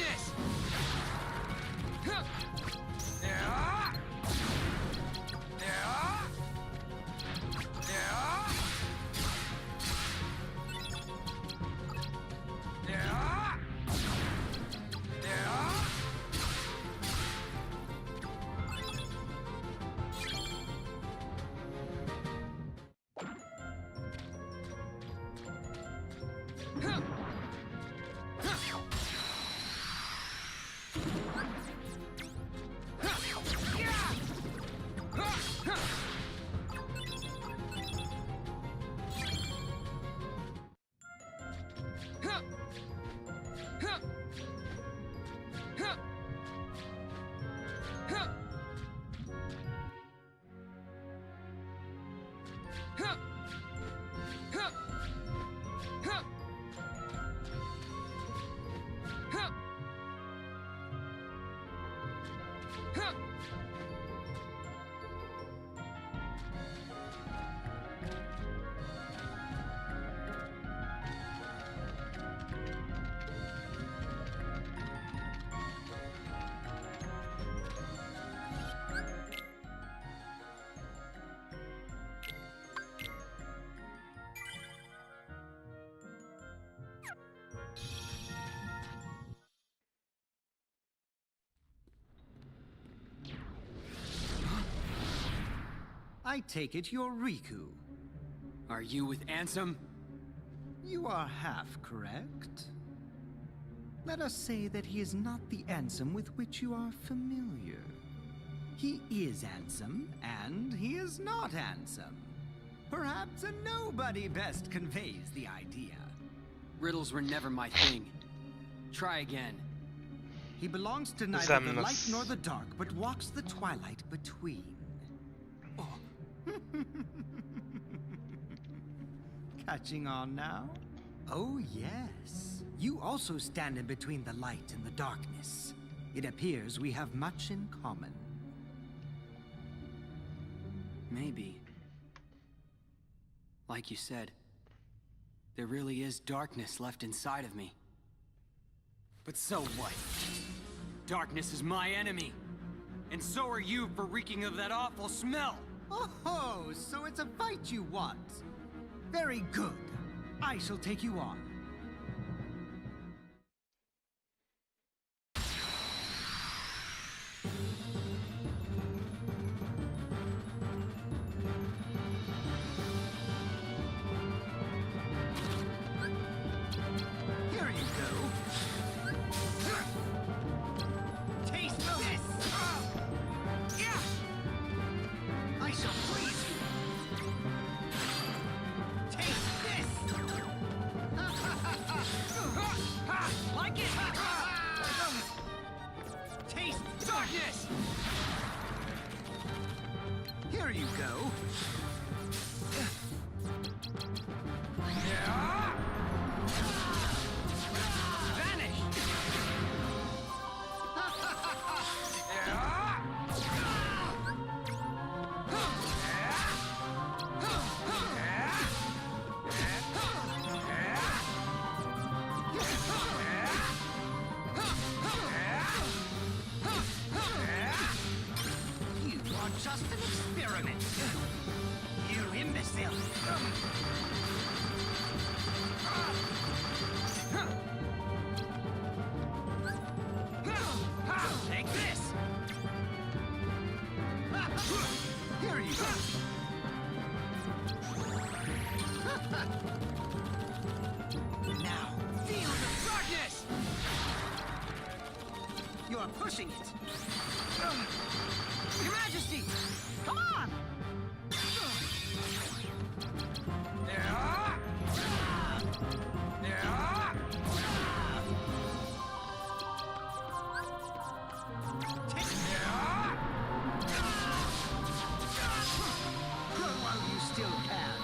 darkness! I take it you're Riku. Are you with Ansem? You are half correct. Let us say that he is not the Ansem with which you are familiar. He is Ansem, and he is not Ansem. Perhaps a nobody best conveys the idea. Riddles were never my thing. Try again. He belongs to neither the light Xemnas. nor the dark, but walks the twilight between. Catching on now? Oh, yes. You also stand in between the light and the darkness. It appears we have much in common. Maybe. Like you said, there really is darkness left inside of me. But so what? Darkness is my enemy. And so are you for reeking of that awful smell. Oh, so it's a fight you want. Very good. I shall take you on. Here you go. Taste this! I shall freeze you! Taste this! Like it? Taste darkness! Here you go. Vanish! You are just an experiment. You imbecile. Take this. Here you go. Now, feel the darkness. You're pushing it. Your Majesty, come on. Go while you still can.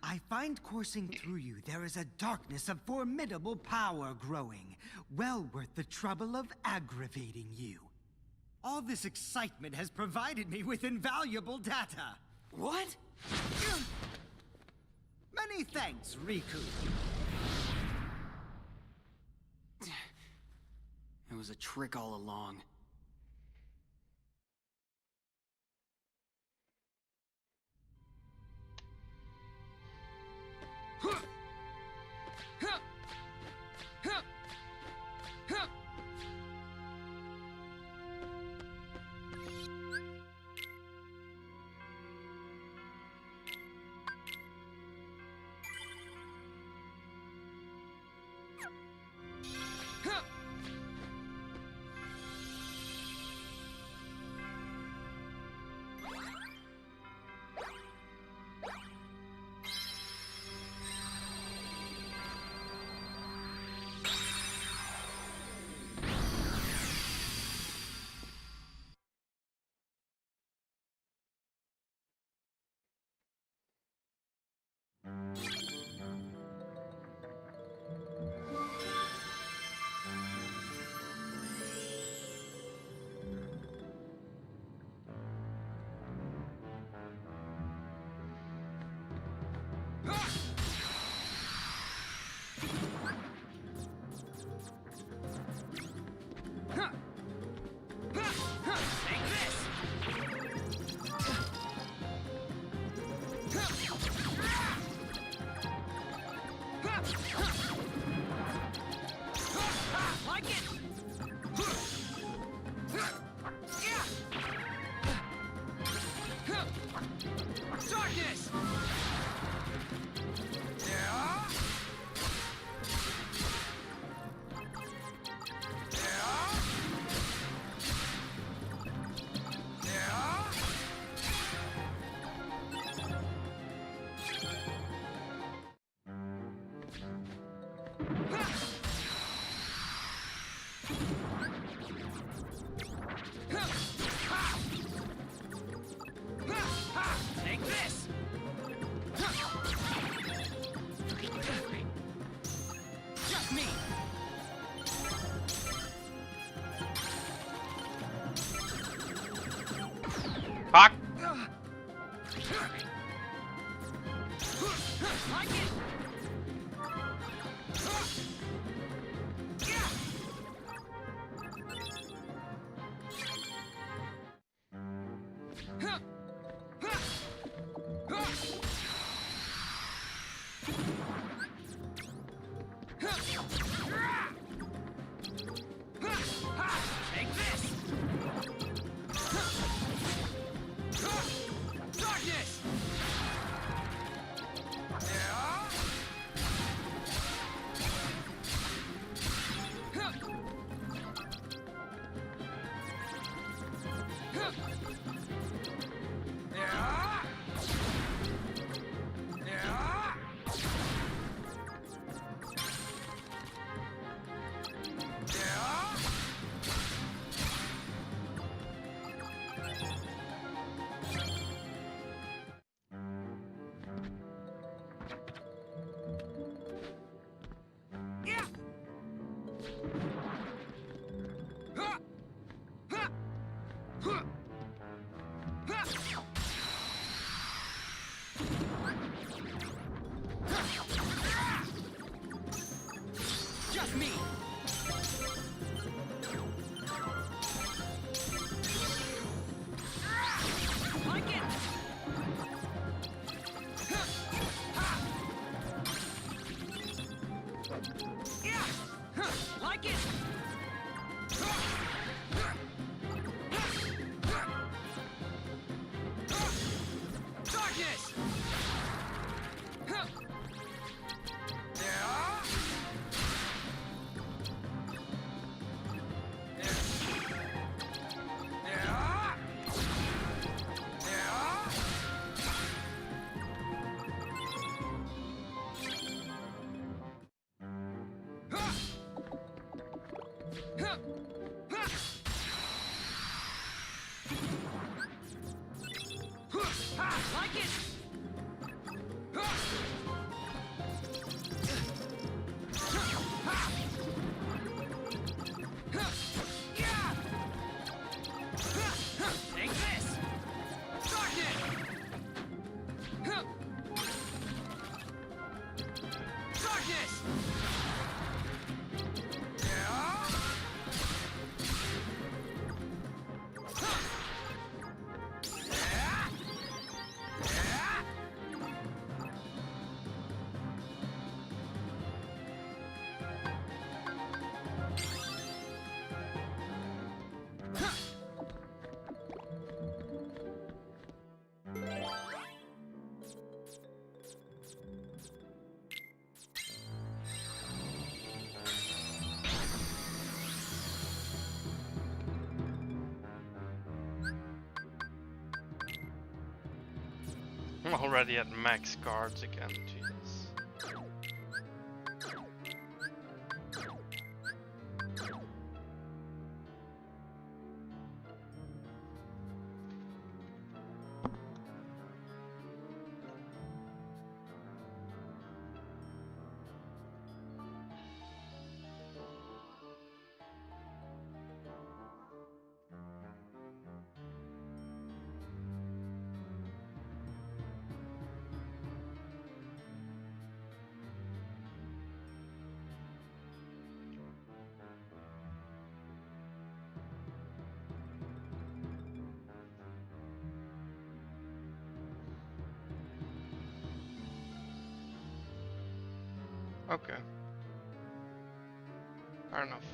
I find coursing through you there is a darkness of formidable power growing, well worth the trouble of aggravating you. All this excitement has provided me with invaluable data. What? Many thanks, Riku. It was a trick all along. Take this! Just me! Fuck! Like it! Take this! Darkness! Just me! Like it! Like it! Darkness! I'm already at max cards again, Jesus. Okay. Fair enough.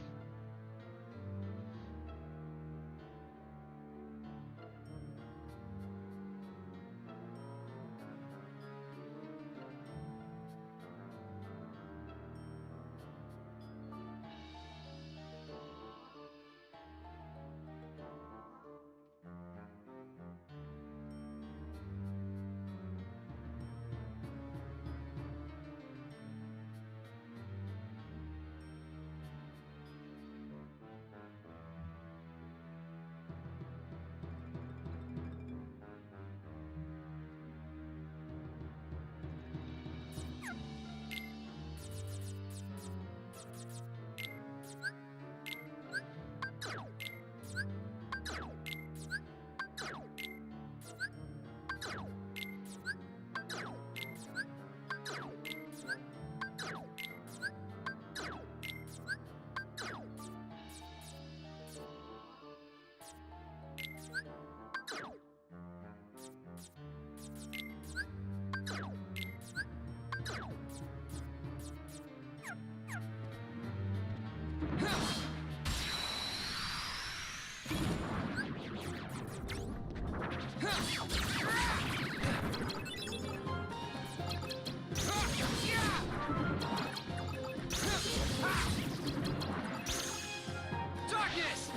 Darkness!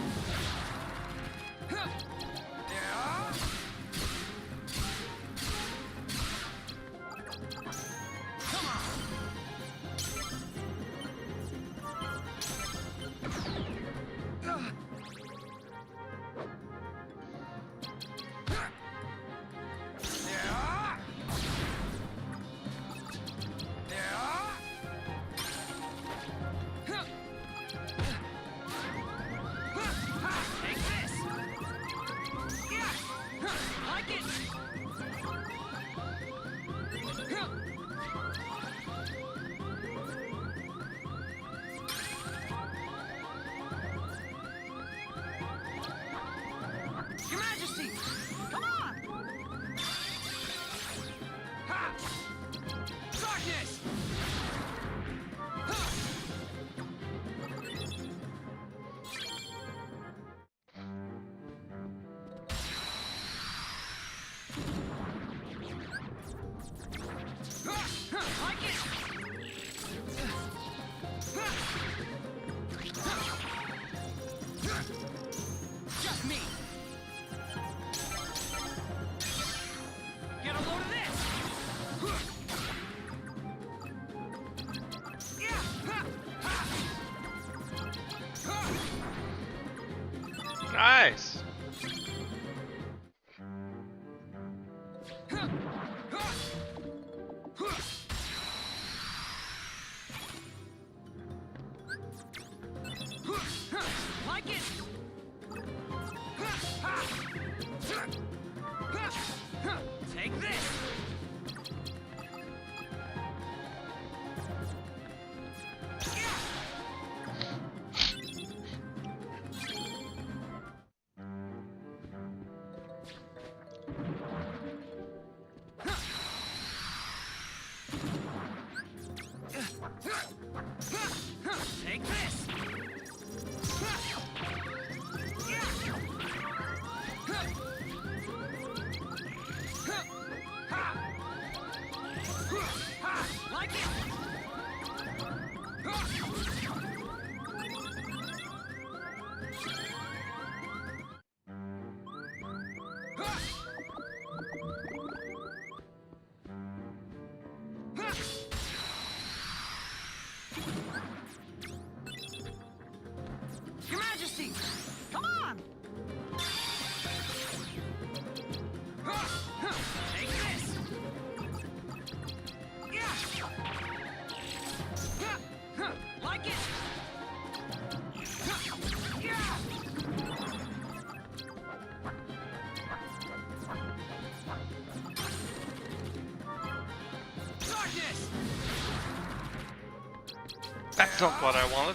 Your Majesty! Come on! Ha! Darkness! Like it! Just me! Get a load of this! Nice! Like it! Take this! Take this! That's not what I wanted.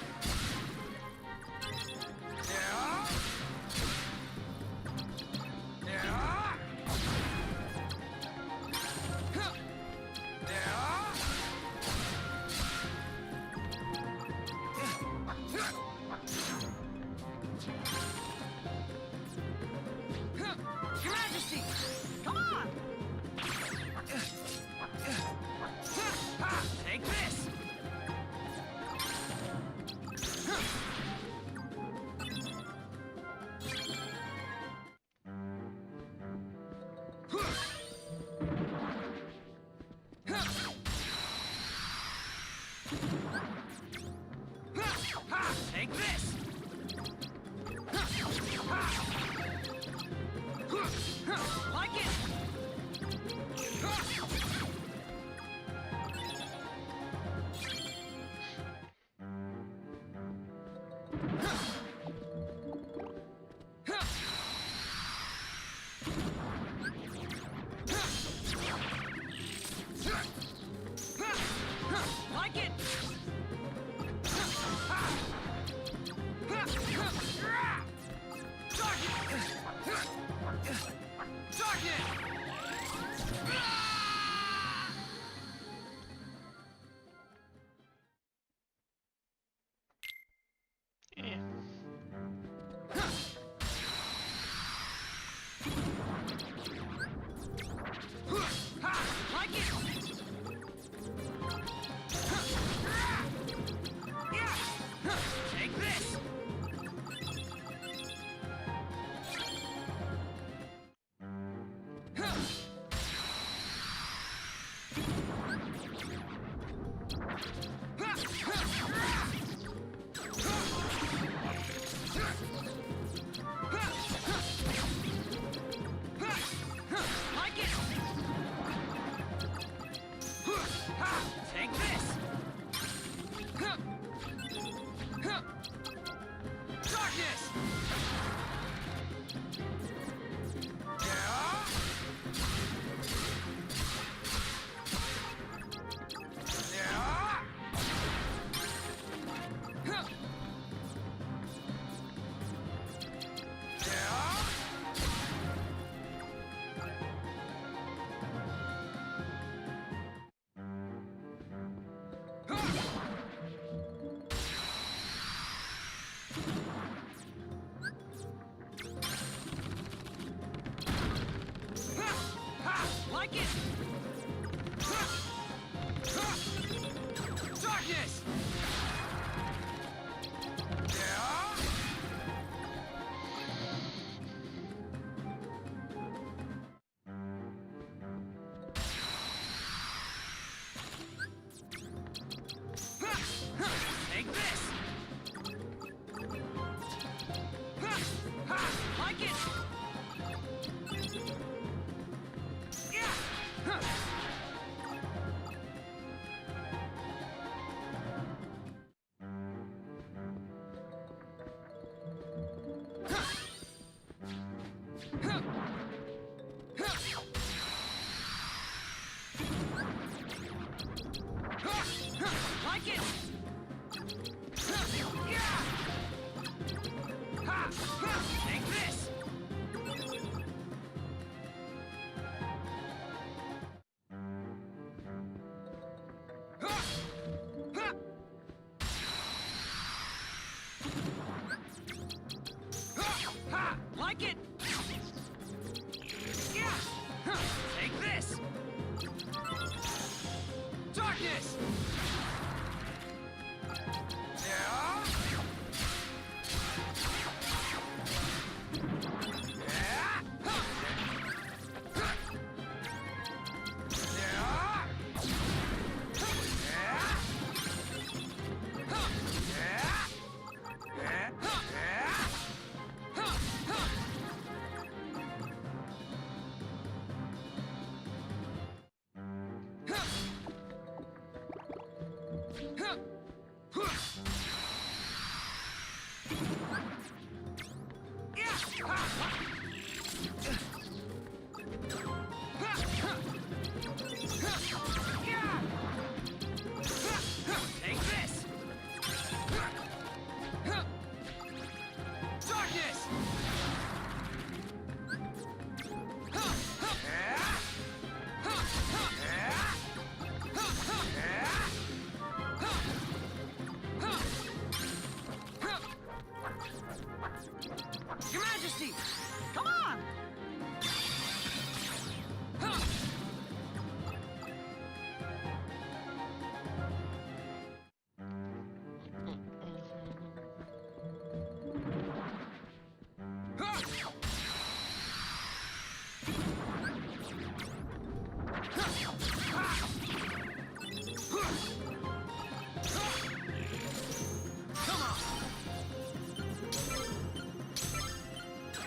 Your Majesty, come on! Take this! Take this! Like it! Like it! Like it! Take this! Like it! Take this! Darkness! Like it! Darkness! Take this! Like it! Like it! Take this! Like it! Take this! Darkness!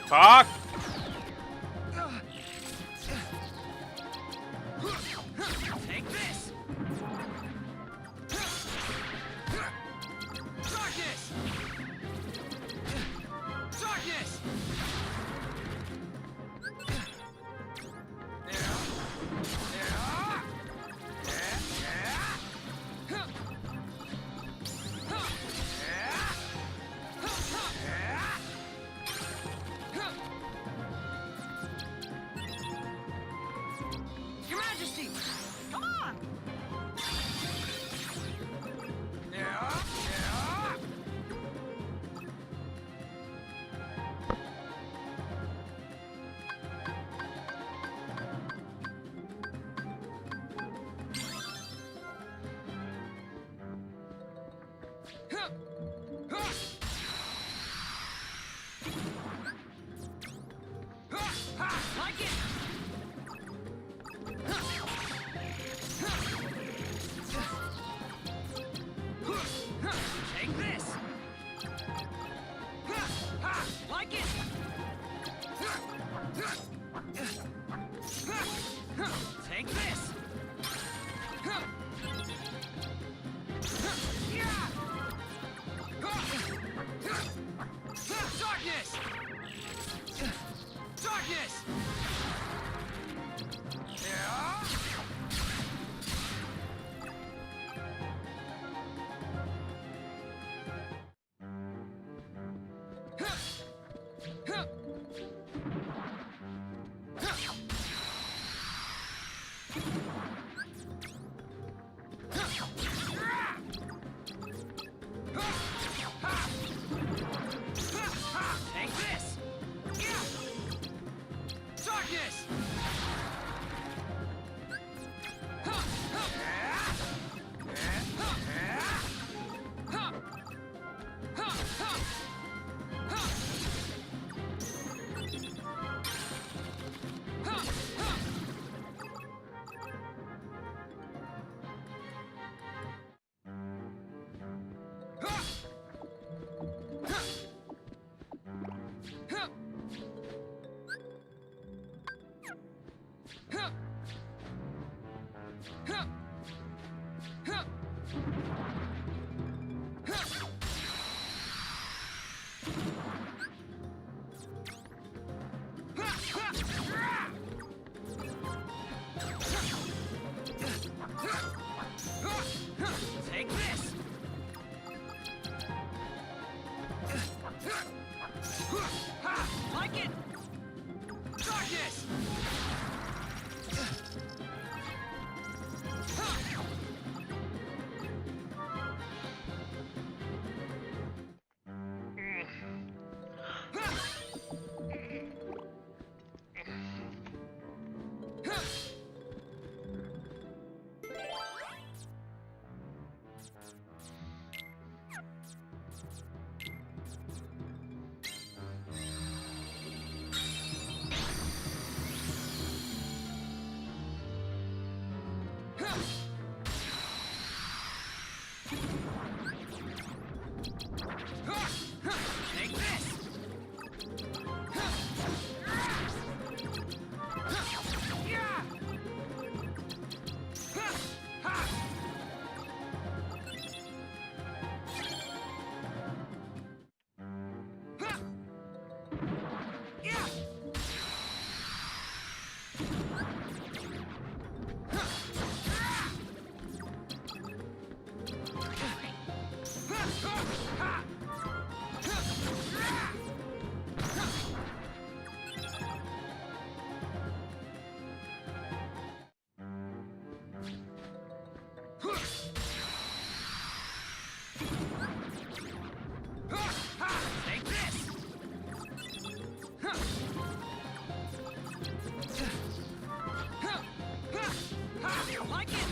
Fuck! Take this! Darkness! Darkness! Your Majesty! Come on! Like it! Take this! Like it! Take this! Darkness! Darkness! Take this! Darkness! Take this! Like it! Darkness! Take this! Take this! Like it!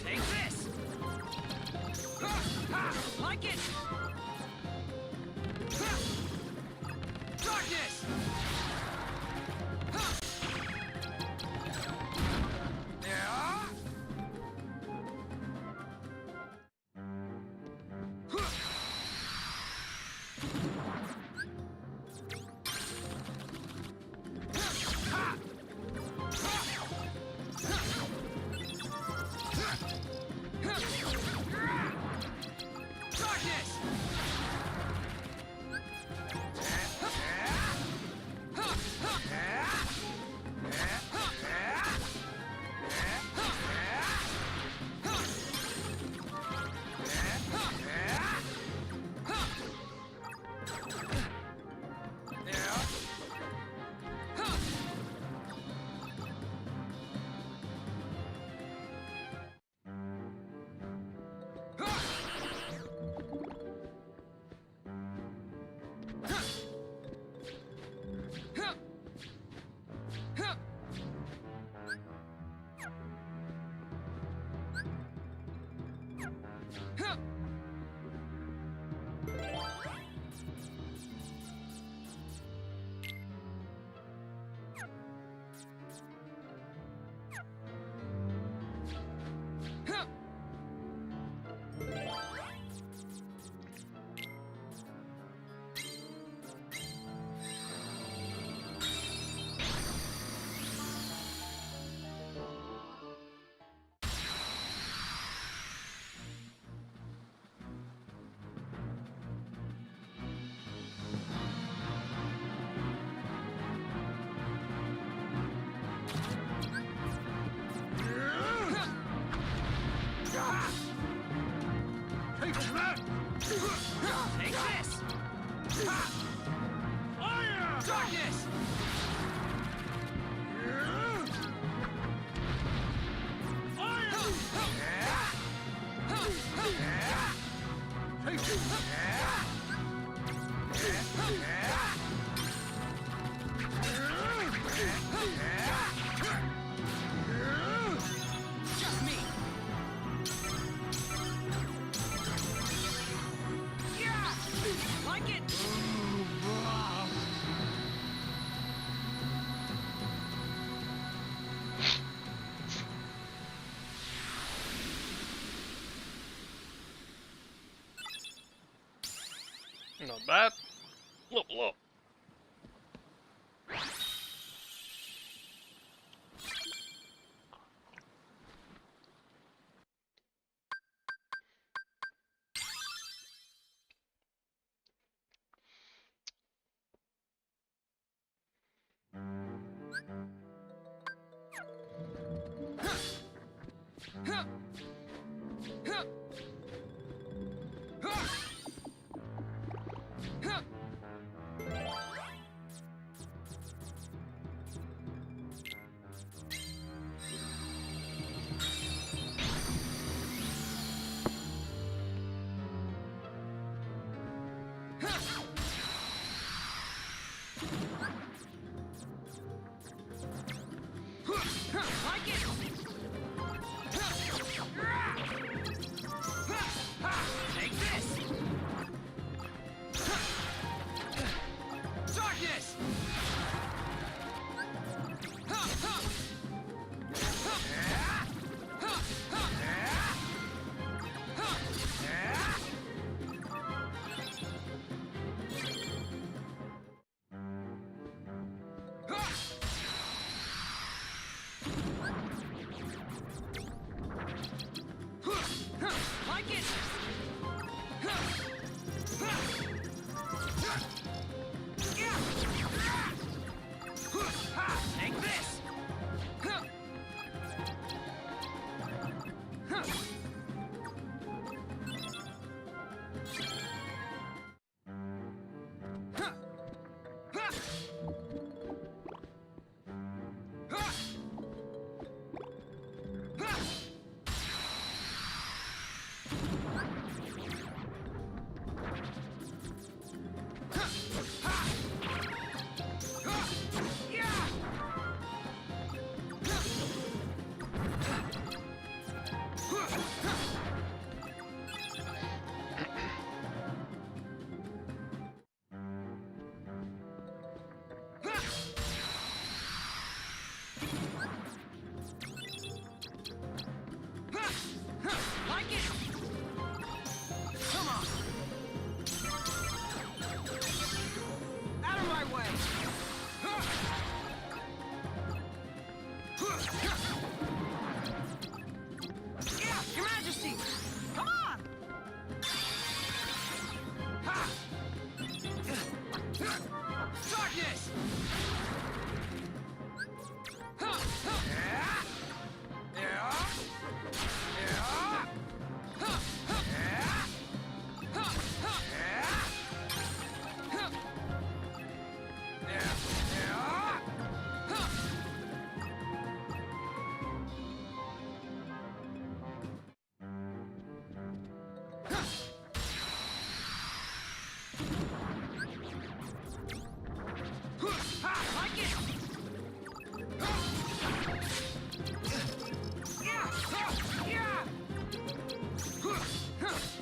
Take this! Like it! Darkness! Yeah! Darkness! Take this! Fire! Darkness! Just me! Yeah! Like it! Not bad. Look, look.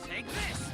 Take this!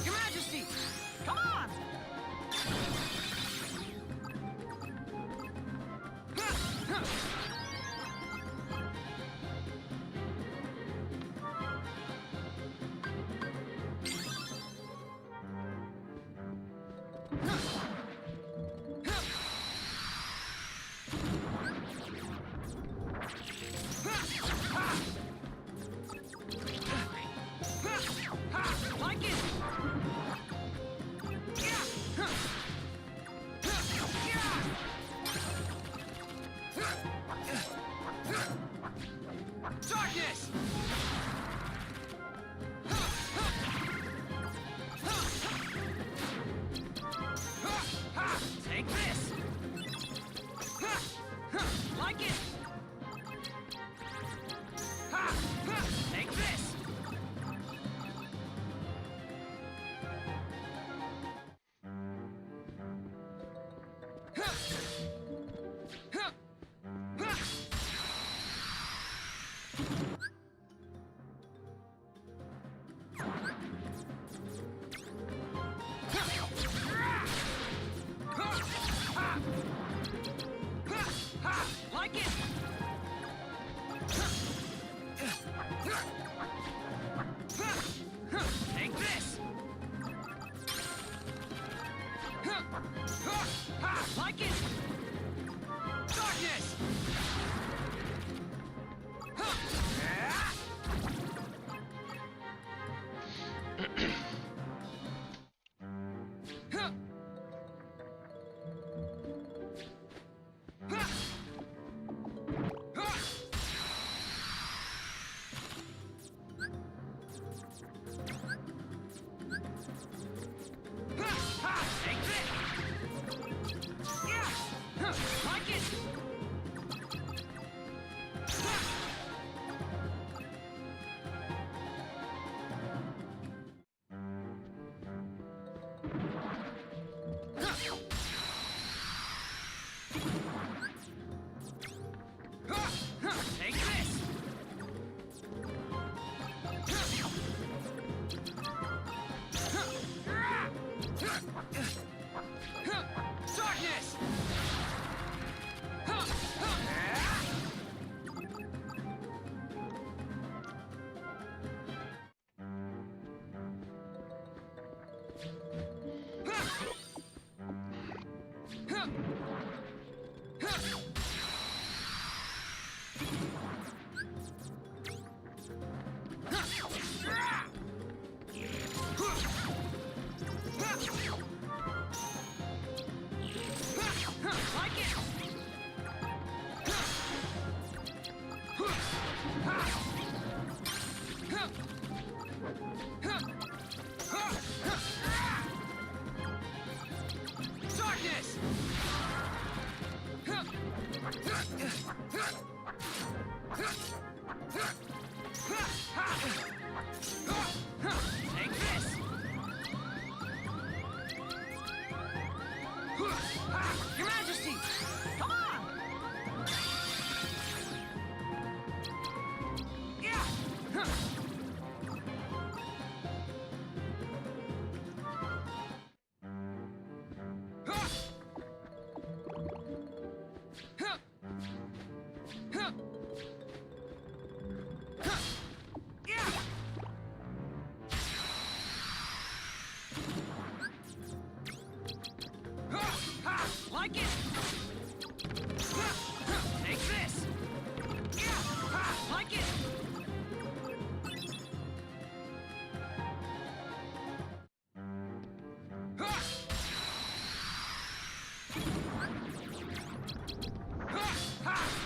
Your Majesty! Come on! Like it! Darkness! Take this! Like it! Take this! Like it! Take this! Like it! Darkness! Take this! Like it! Take this! Darkness! Like it! Darkness! Take this! Your Majesty! Come on! Like it! Take this! Like it!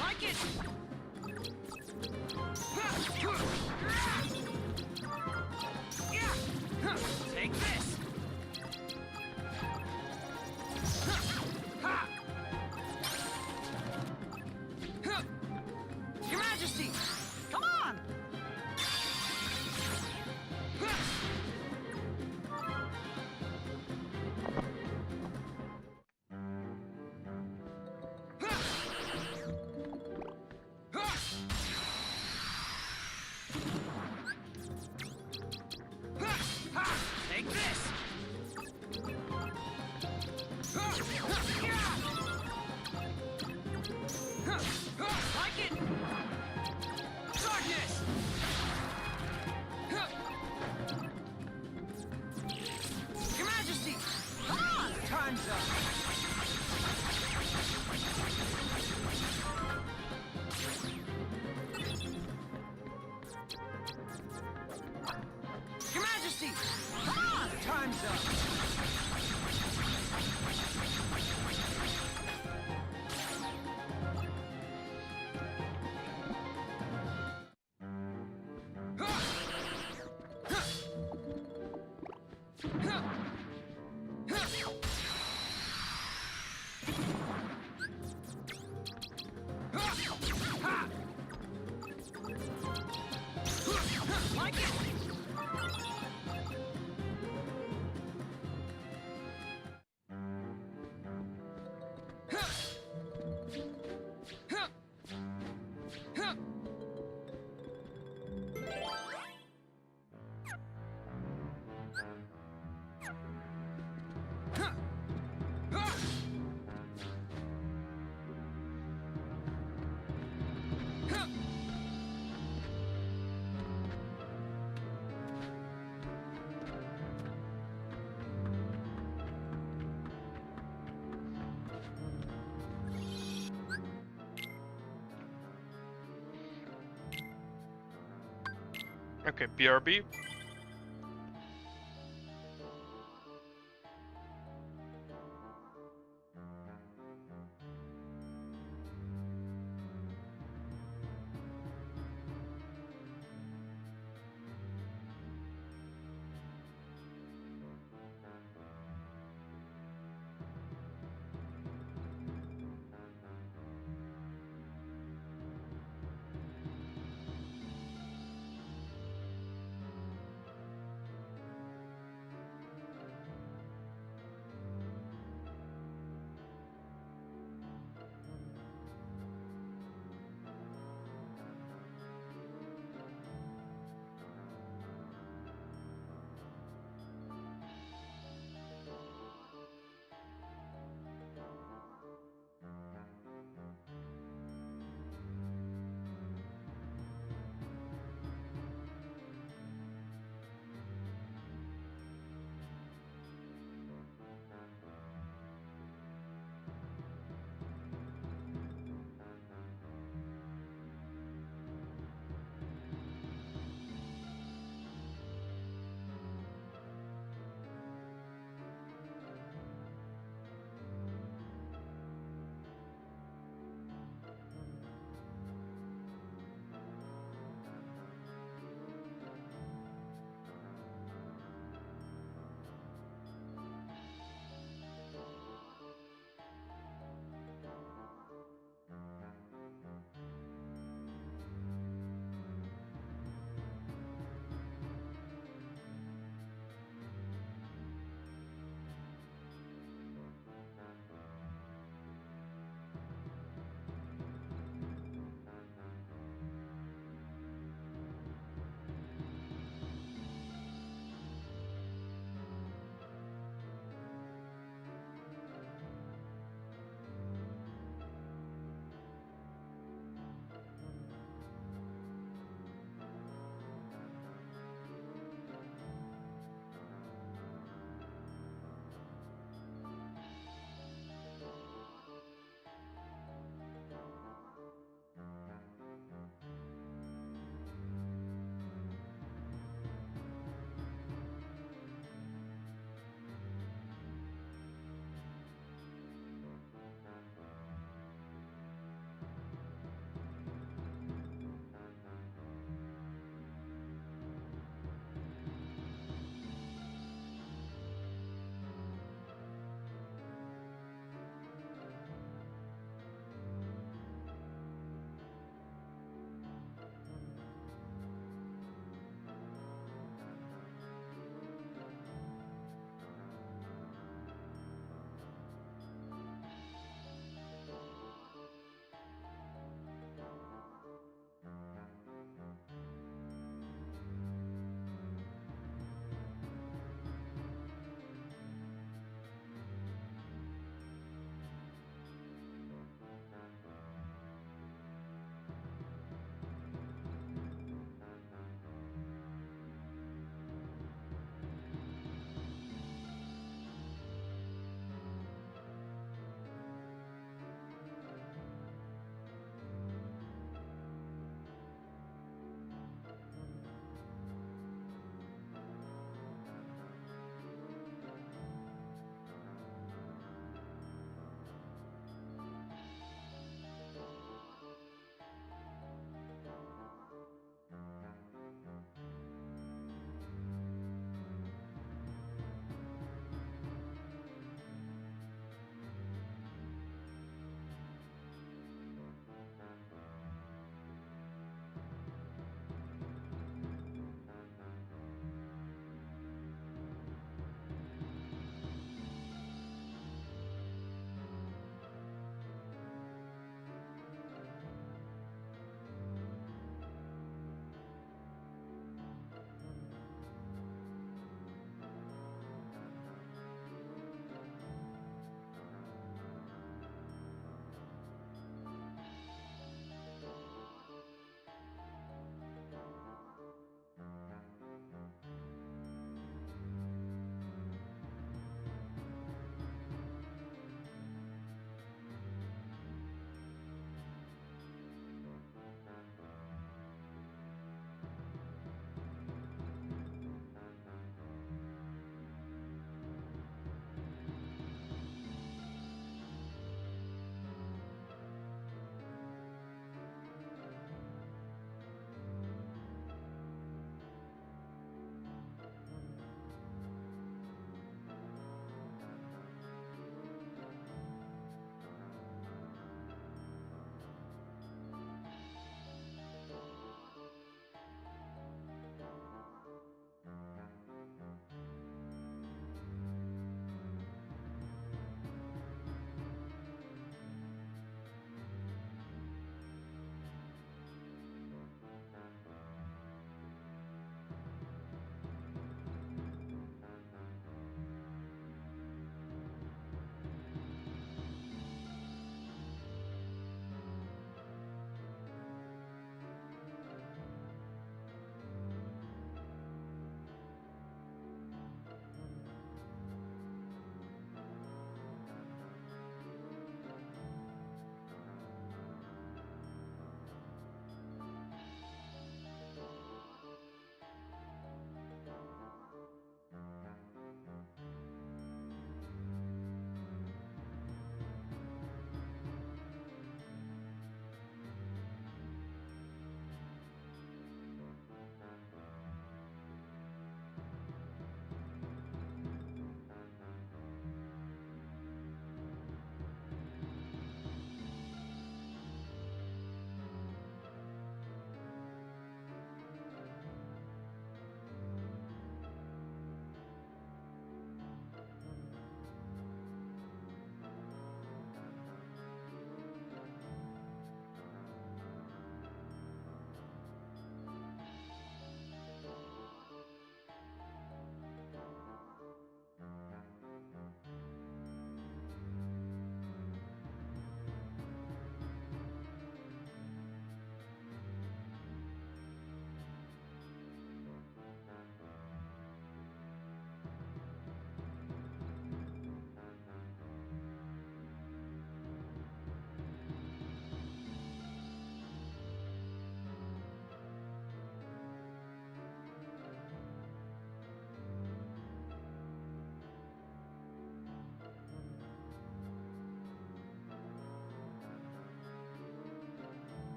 Like it! Take this! Your Majesty! Come on! Take this! Like it! Darkness! Your Majesty! Come on! Time's up! Your Majesty! Come on! Time's up! Like it! Okay, BRB.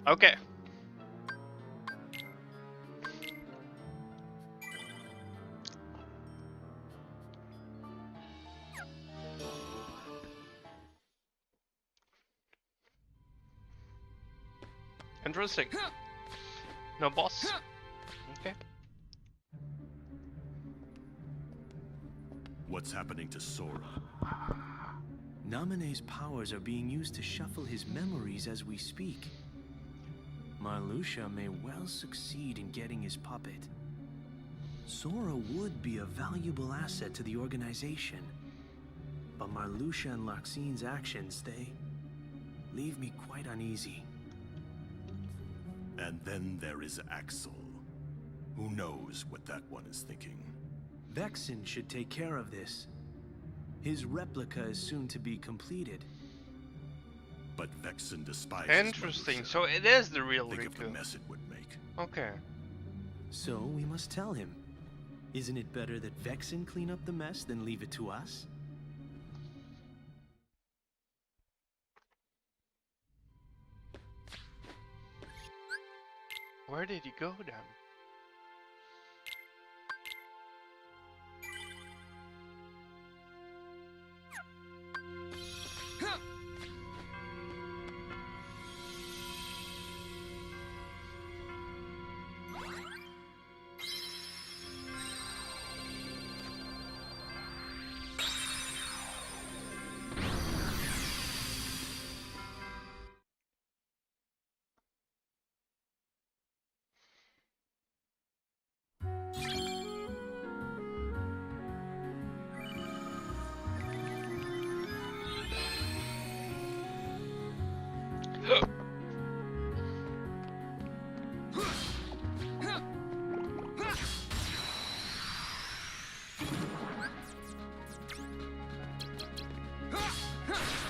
Okay. Interesting. No boss. Okay. What's happening to Sora? Naminé's powers are being used to shuffle his memories as we speak. Marluxia may well succeed in getting his puppet. Sora would be a valuable asset to the organization. But Marluxia and Larxine's actions, they leave me quite uneasy. And then there is Axel. Who knows what that one is thinking? Vexen should take care of this. His replica is soon to be completed. But Vexen despises Interesting. Marluxia. So it is the real Think of the Riku. mess it would make. Okay. So we must tell him. Isn't it better that Vexen clean up the mess than leave it to us? Where did he go then?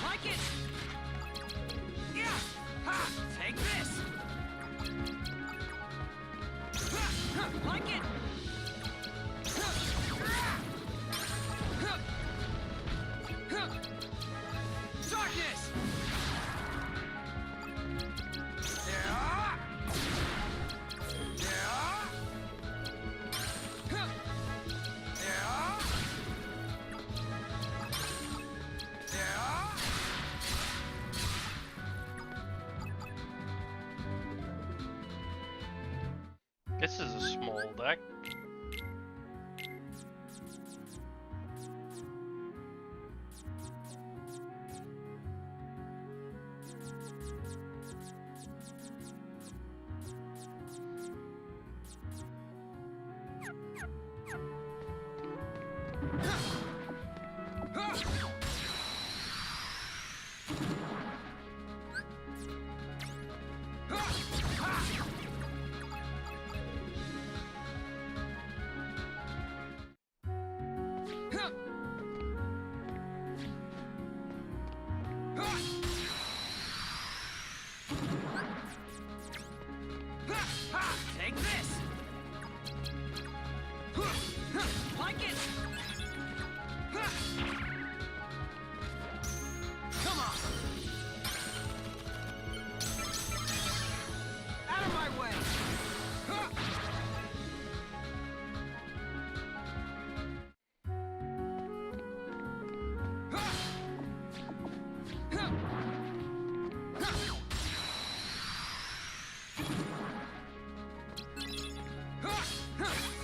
Like it! Yeah! Ha! Take this! Like it! Darkness! Yeah! Yeah! Yeah! Yeah! This is a small deck. Take this! Like it! Come on! Out of my way!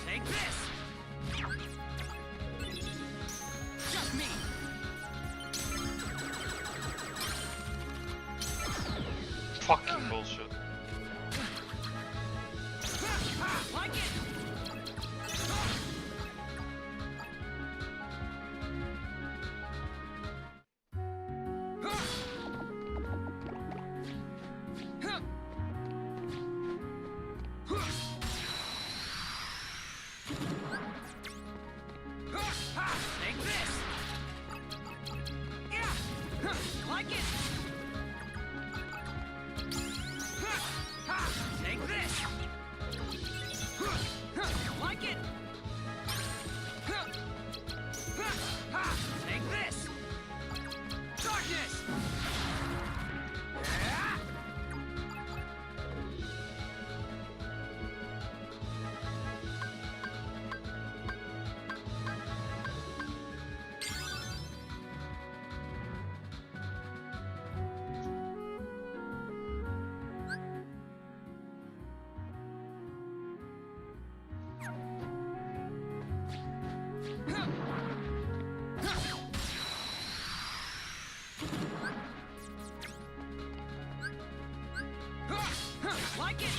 Take this! Just me! Fucking bullshit. Like it! Take this! Yeah! Like it! Take this! Like it! Take this! Darkness! Like it!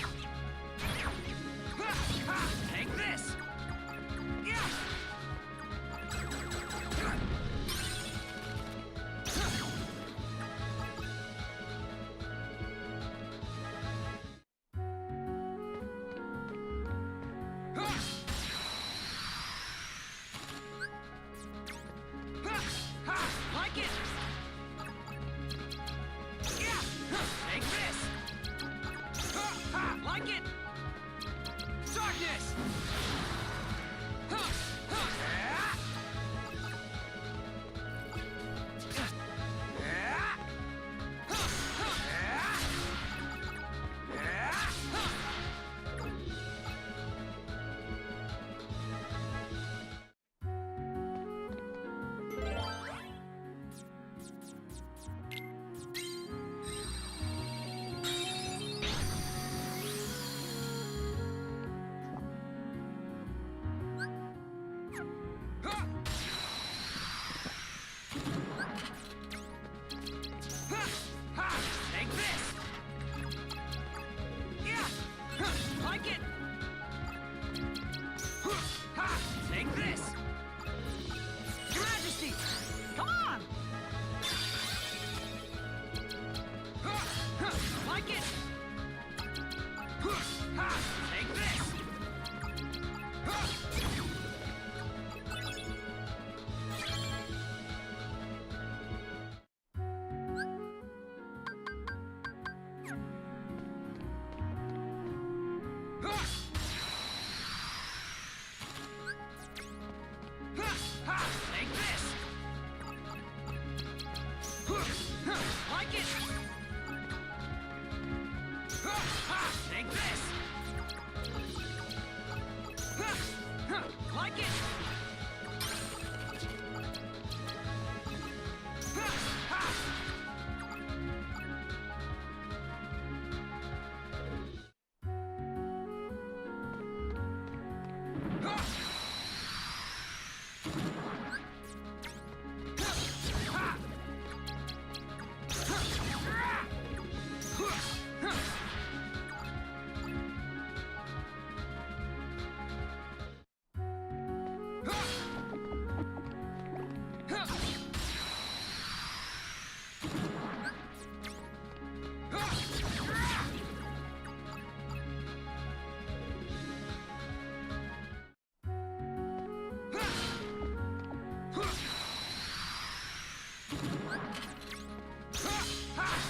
Take this! Yeah! Like it! Yeah! Take this! Like it! Darkness! Take this! Yeah! Like it! Take this! Your Majesty! Come on! Like it! Take this! Take this! Like it! Take this! Like it!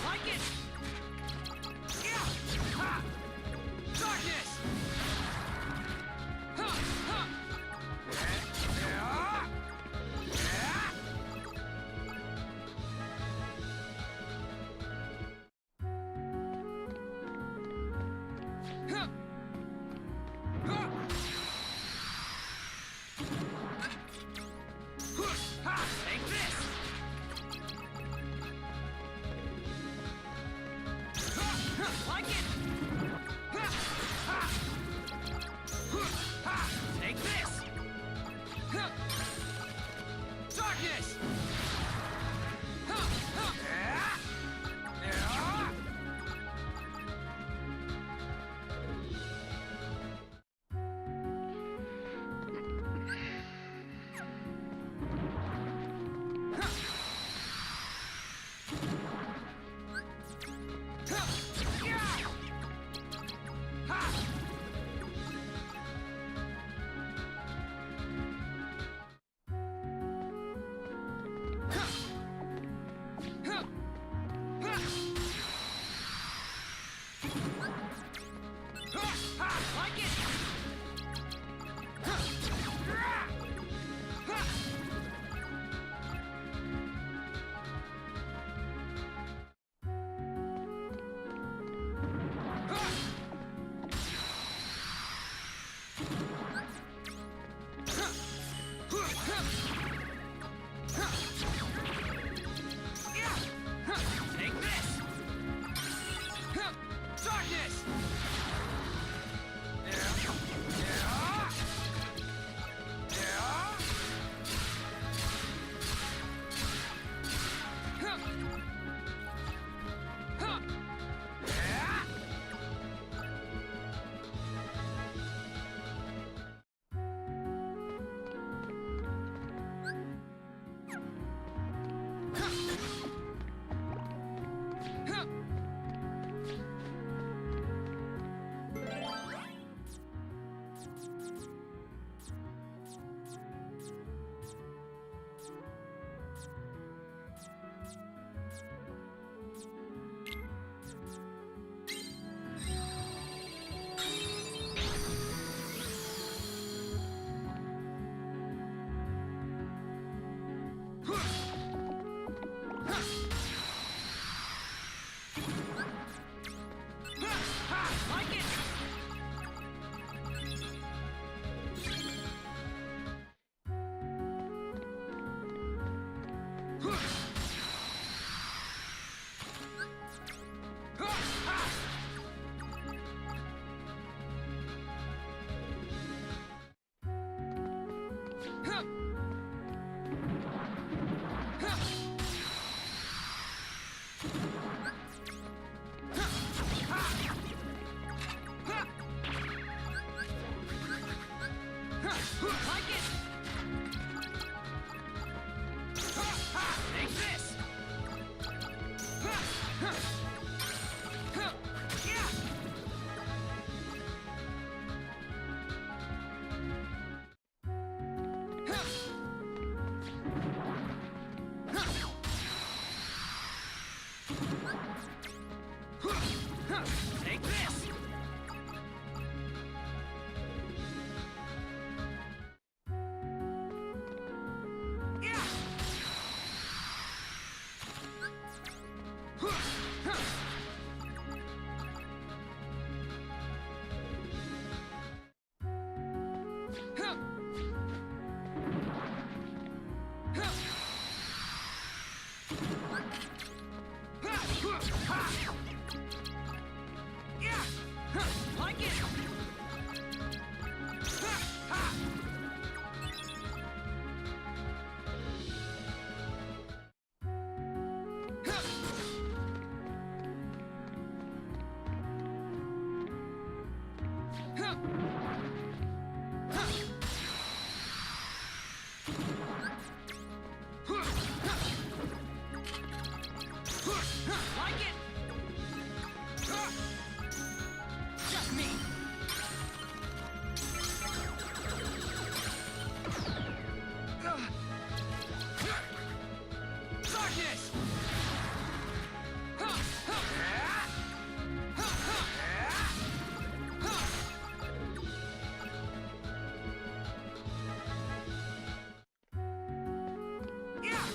Like it! Yeah! Darkness! Take this! Like it! Like it! Take this! Yeah! Take this! Yeah! Yeah! Like it! Like it! Just me! Darkness! Yeah!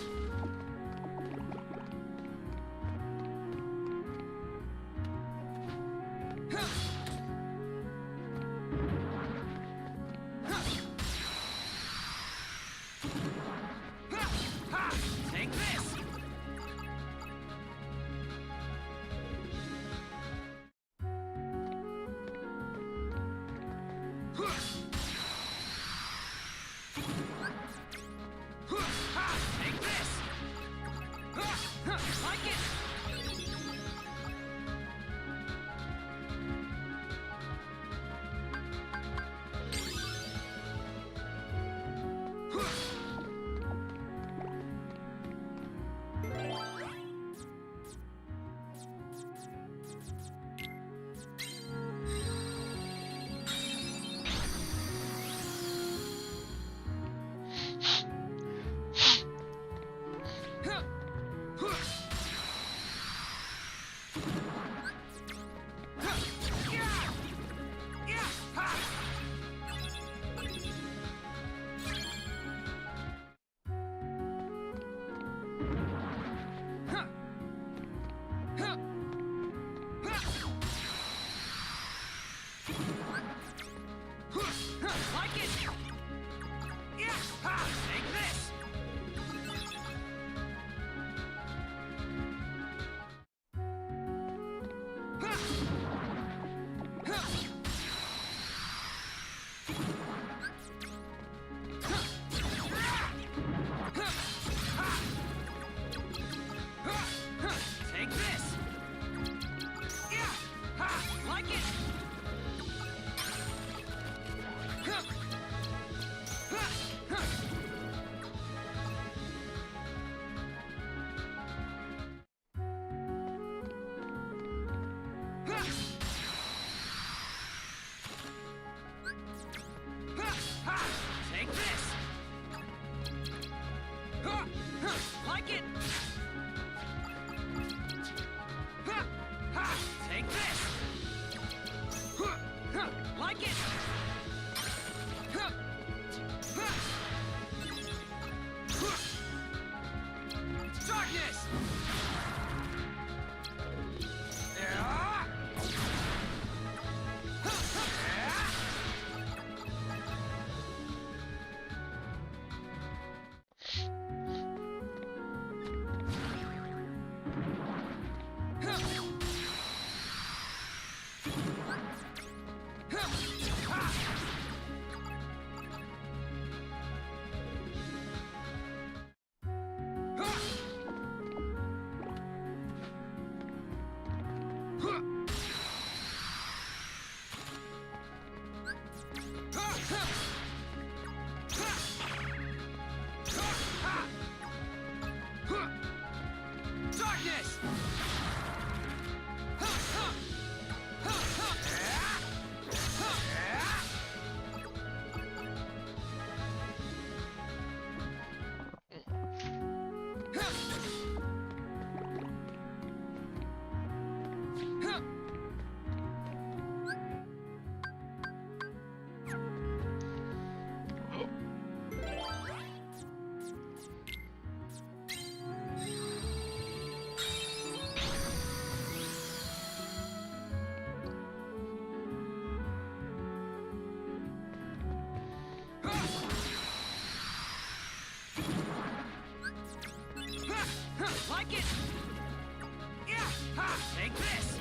Take this!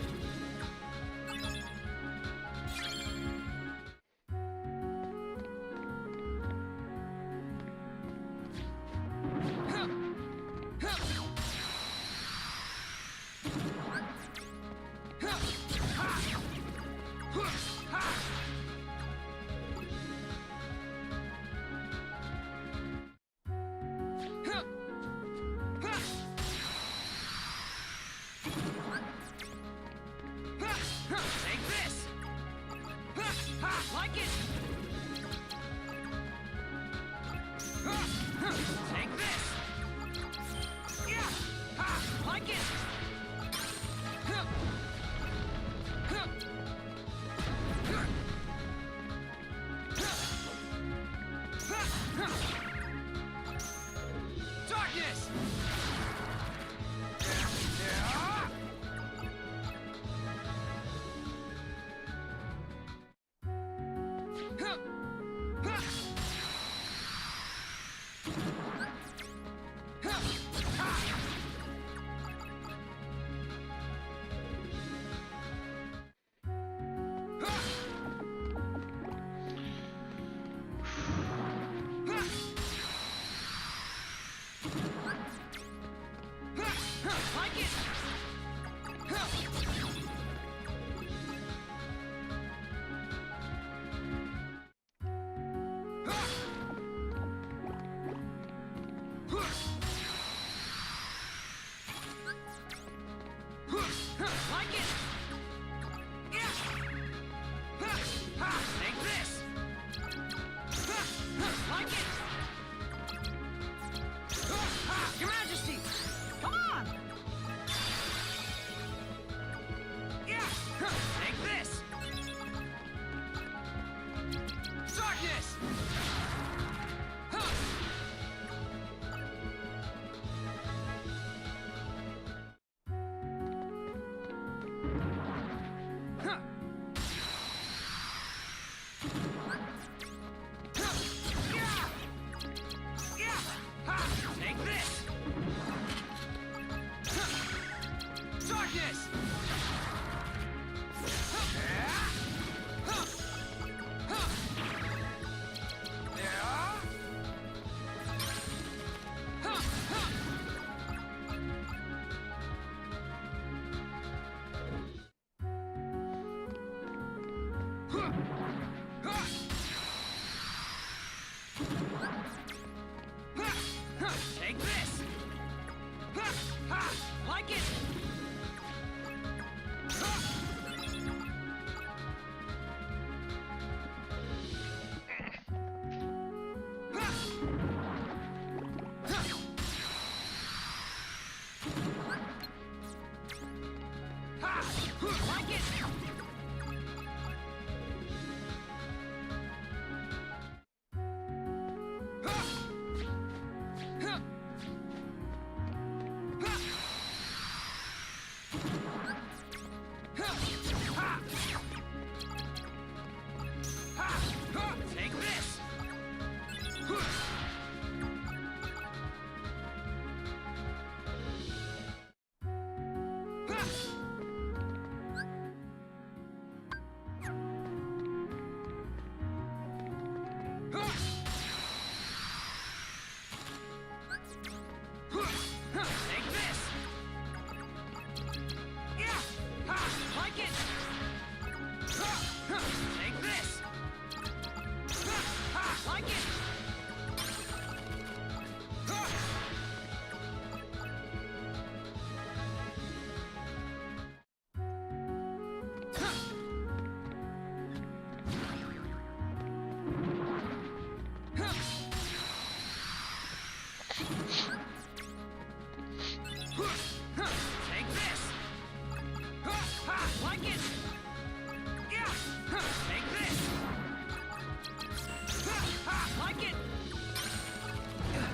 Take this! Like it! Take this! Yeah! Like it! Darkness! Like it! Like it! Yeah! Take this! Like it! Your Majesty! Come on! Yeah! Take this! Darkness! Take this! Darkness! Take this! Like it! Like it! Take this! Take this! Yeah! Like it! Take this! Like it! Take this! Like it! Yeah! Take this! Like it! Yeah!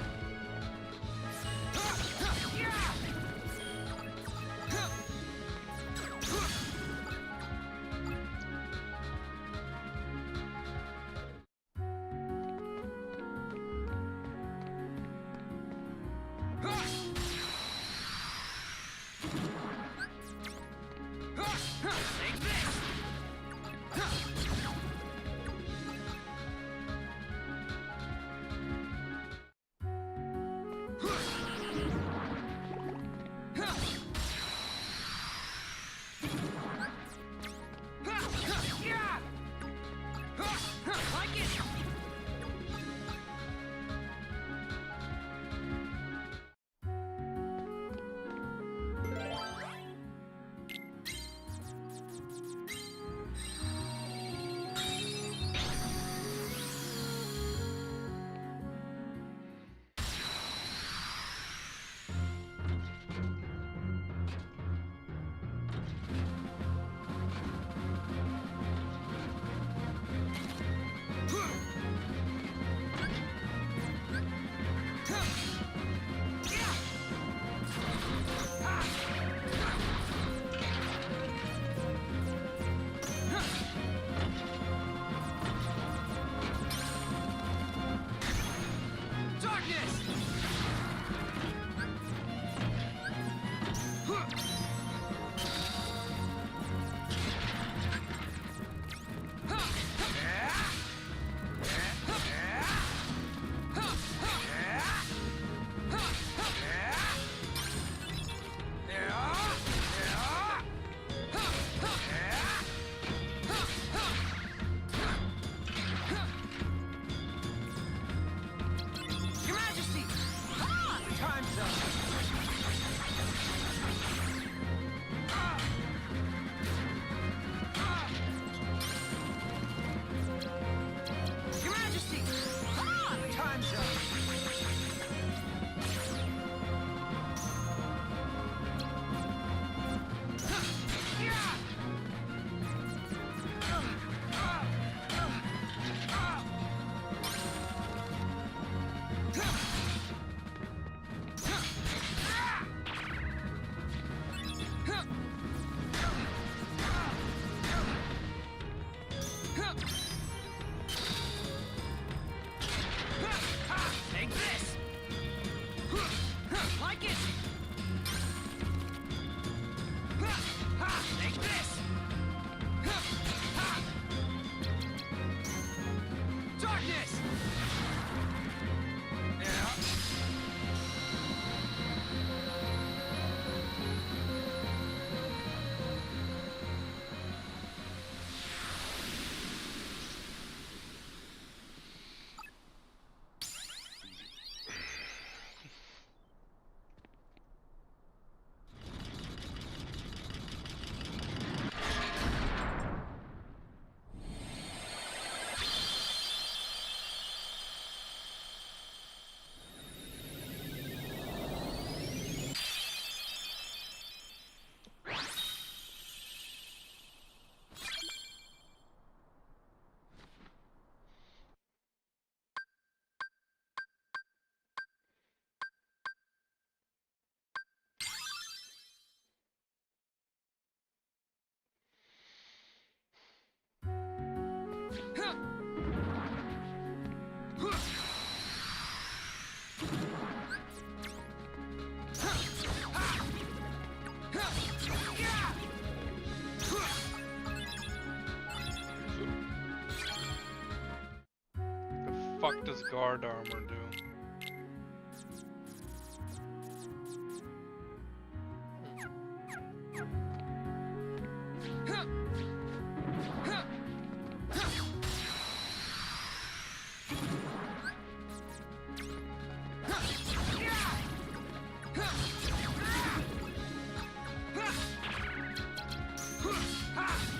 fuck does guard armor do?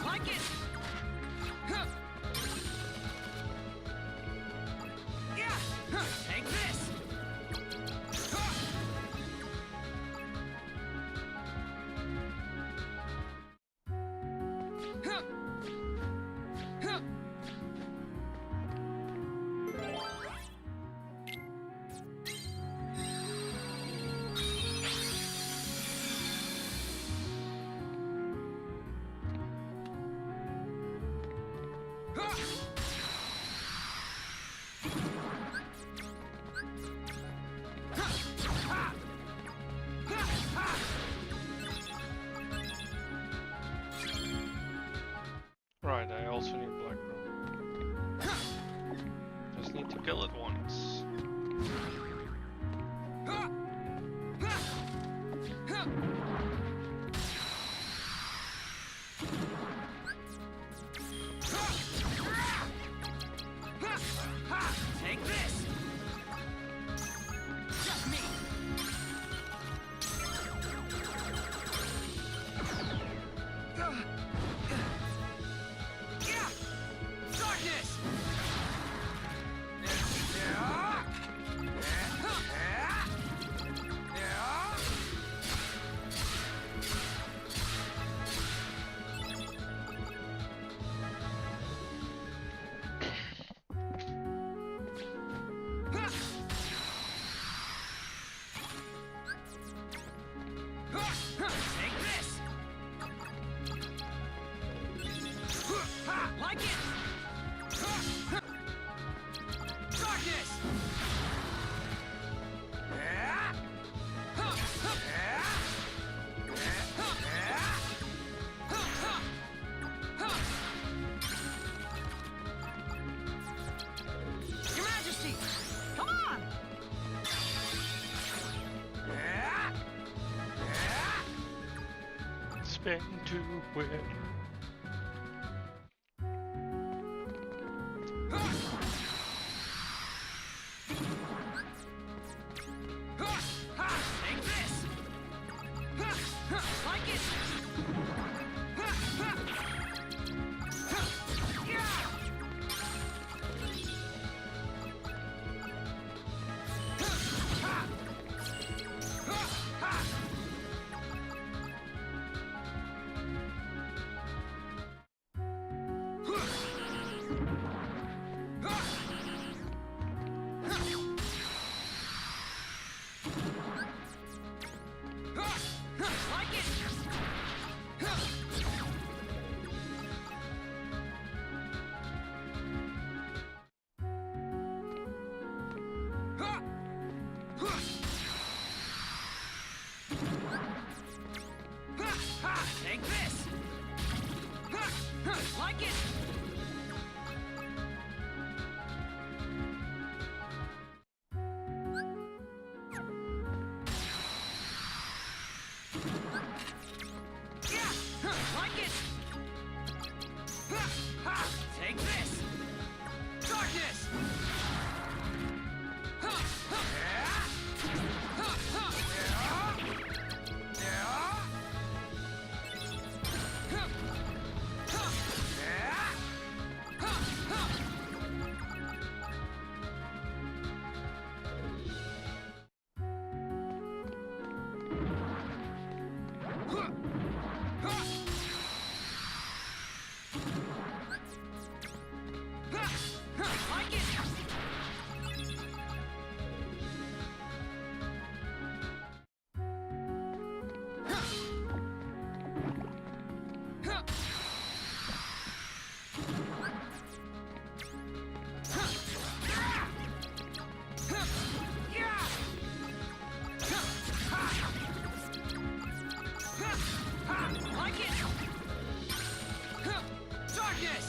Like it! Take this! Right, I also need Black Robe. Just need to kill it once. Take this! Just me! Darkness! Take this! Like it! Darkness! Your Majesty! Come on! Spin to win. Take this! Like it! Like it! Take this! Like it! Like it! Take this! Darkness! Like it! Like it! Darkness!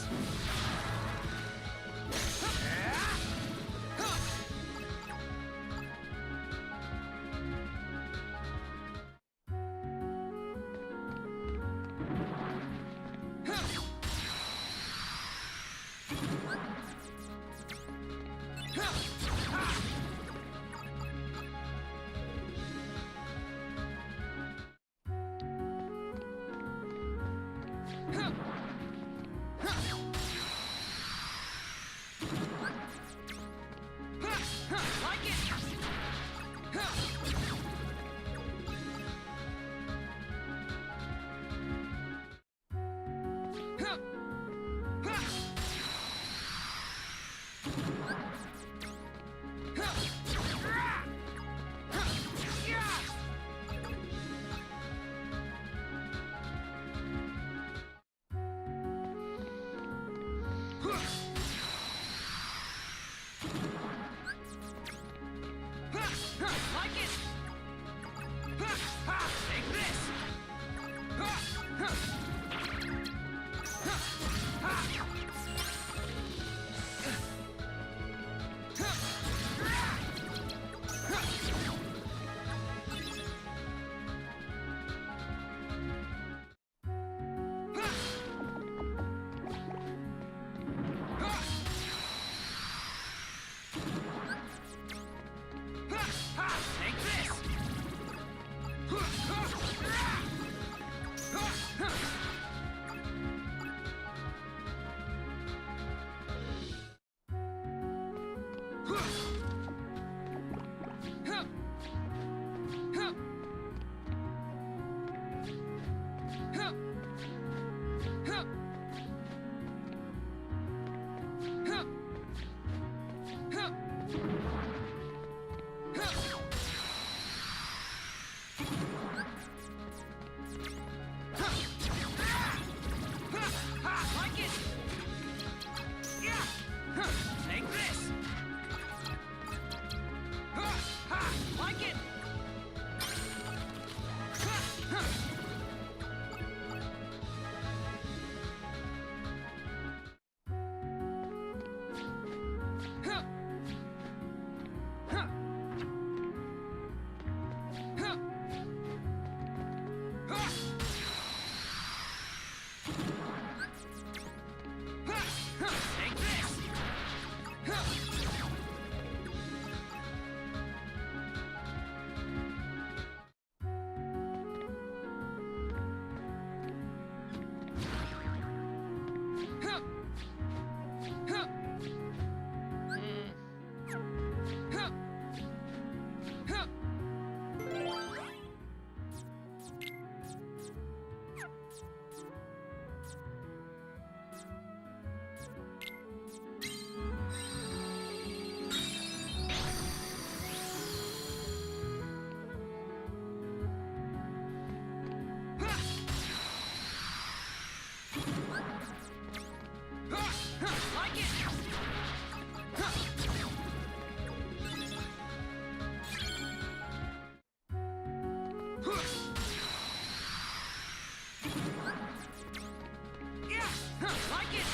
Like it!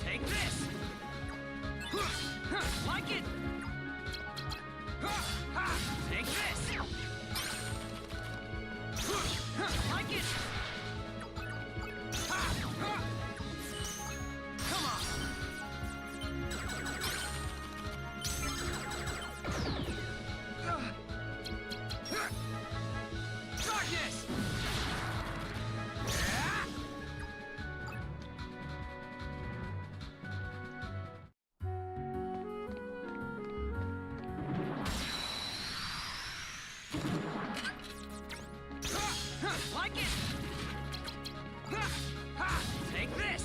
Take this! Like it! Take this! Like it! Come on! Darkness! Like it! Take this!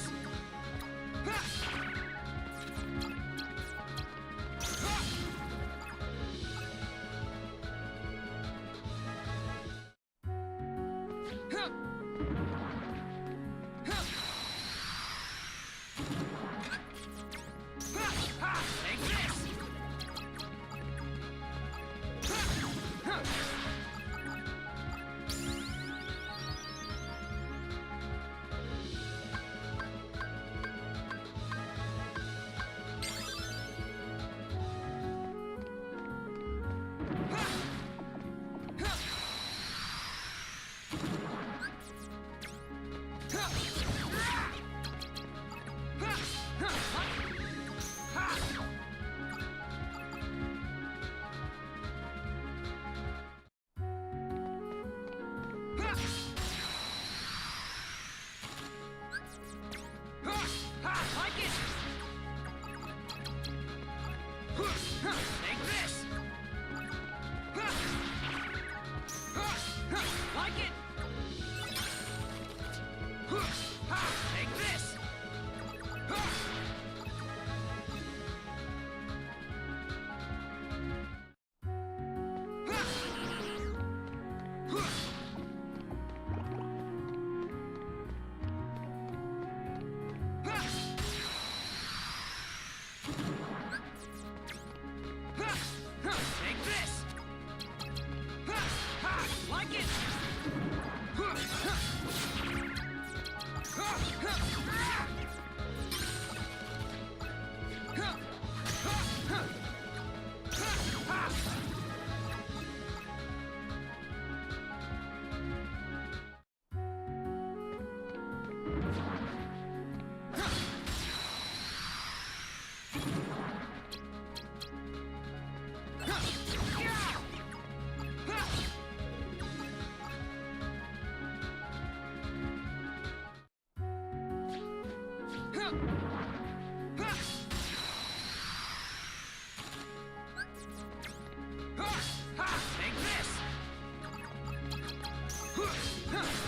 Take this! Like it! Take this! Like it! Take this! Take this! Like it! Take this!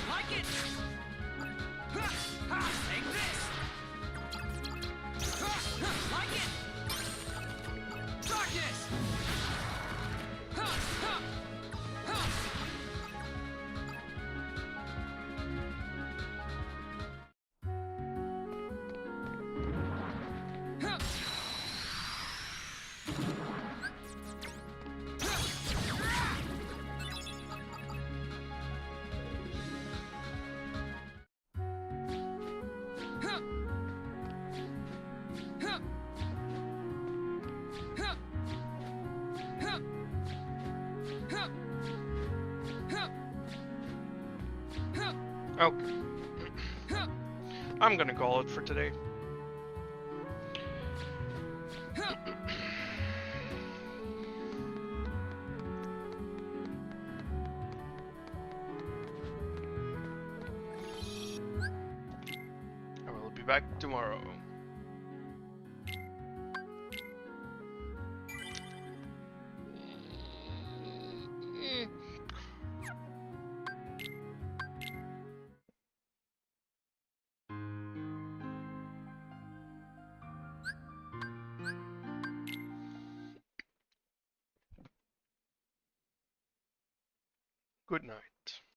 Like it! Take this! Like it! Darkness! Okay. I'm gonna call it for today. I will be back tomorrow. Good night.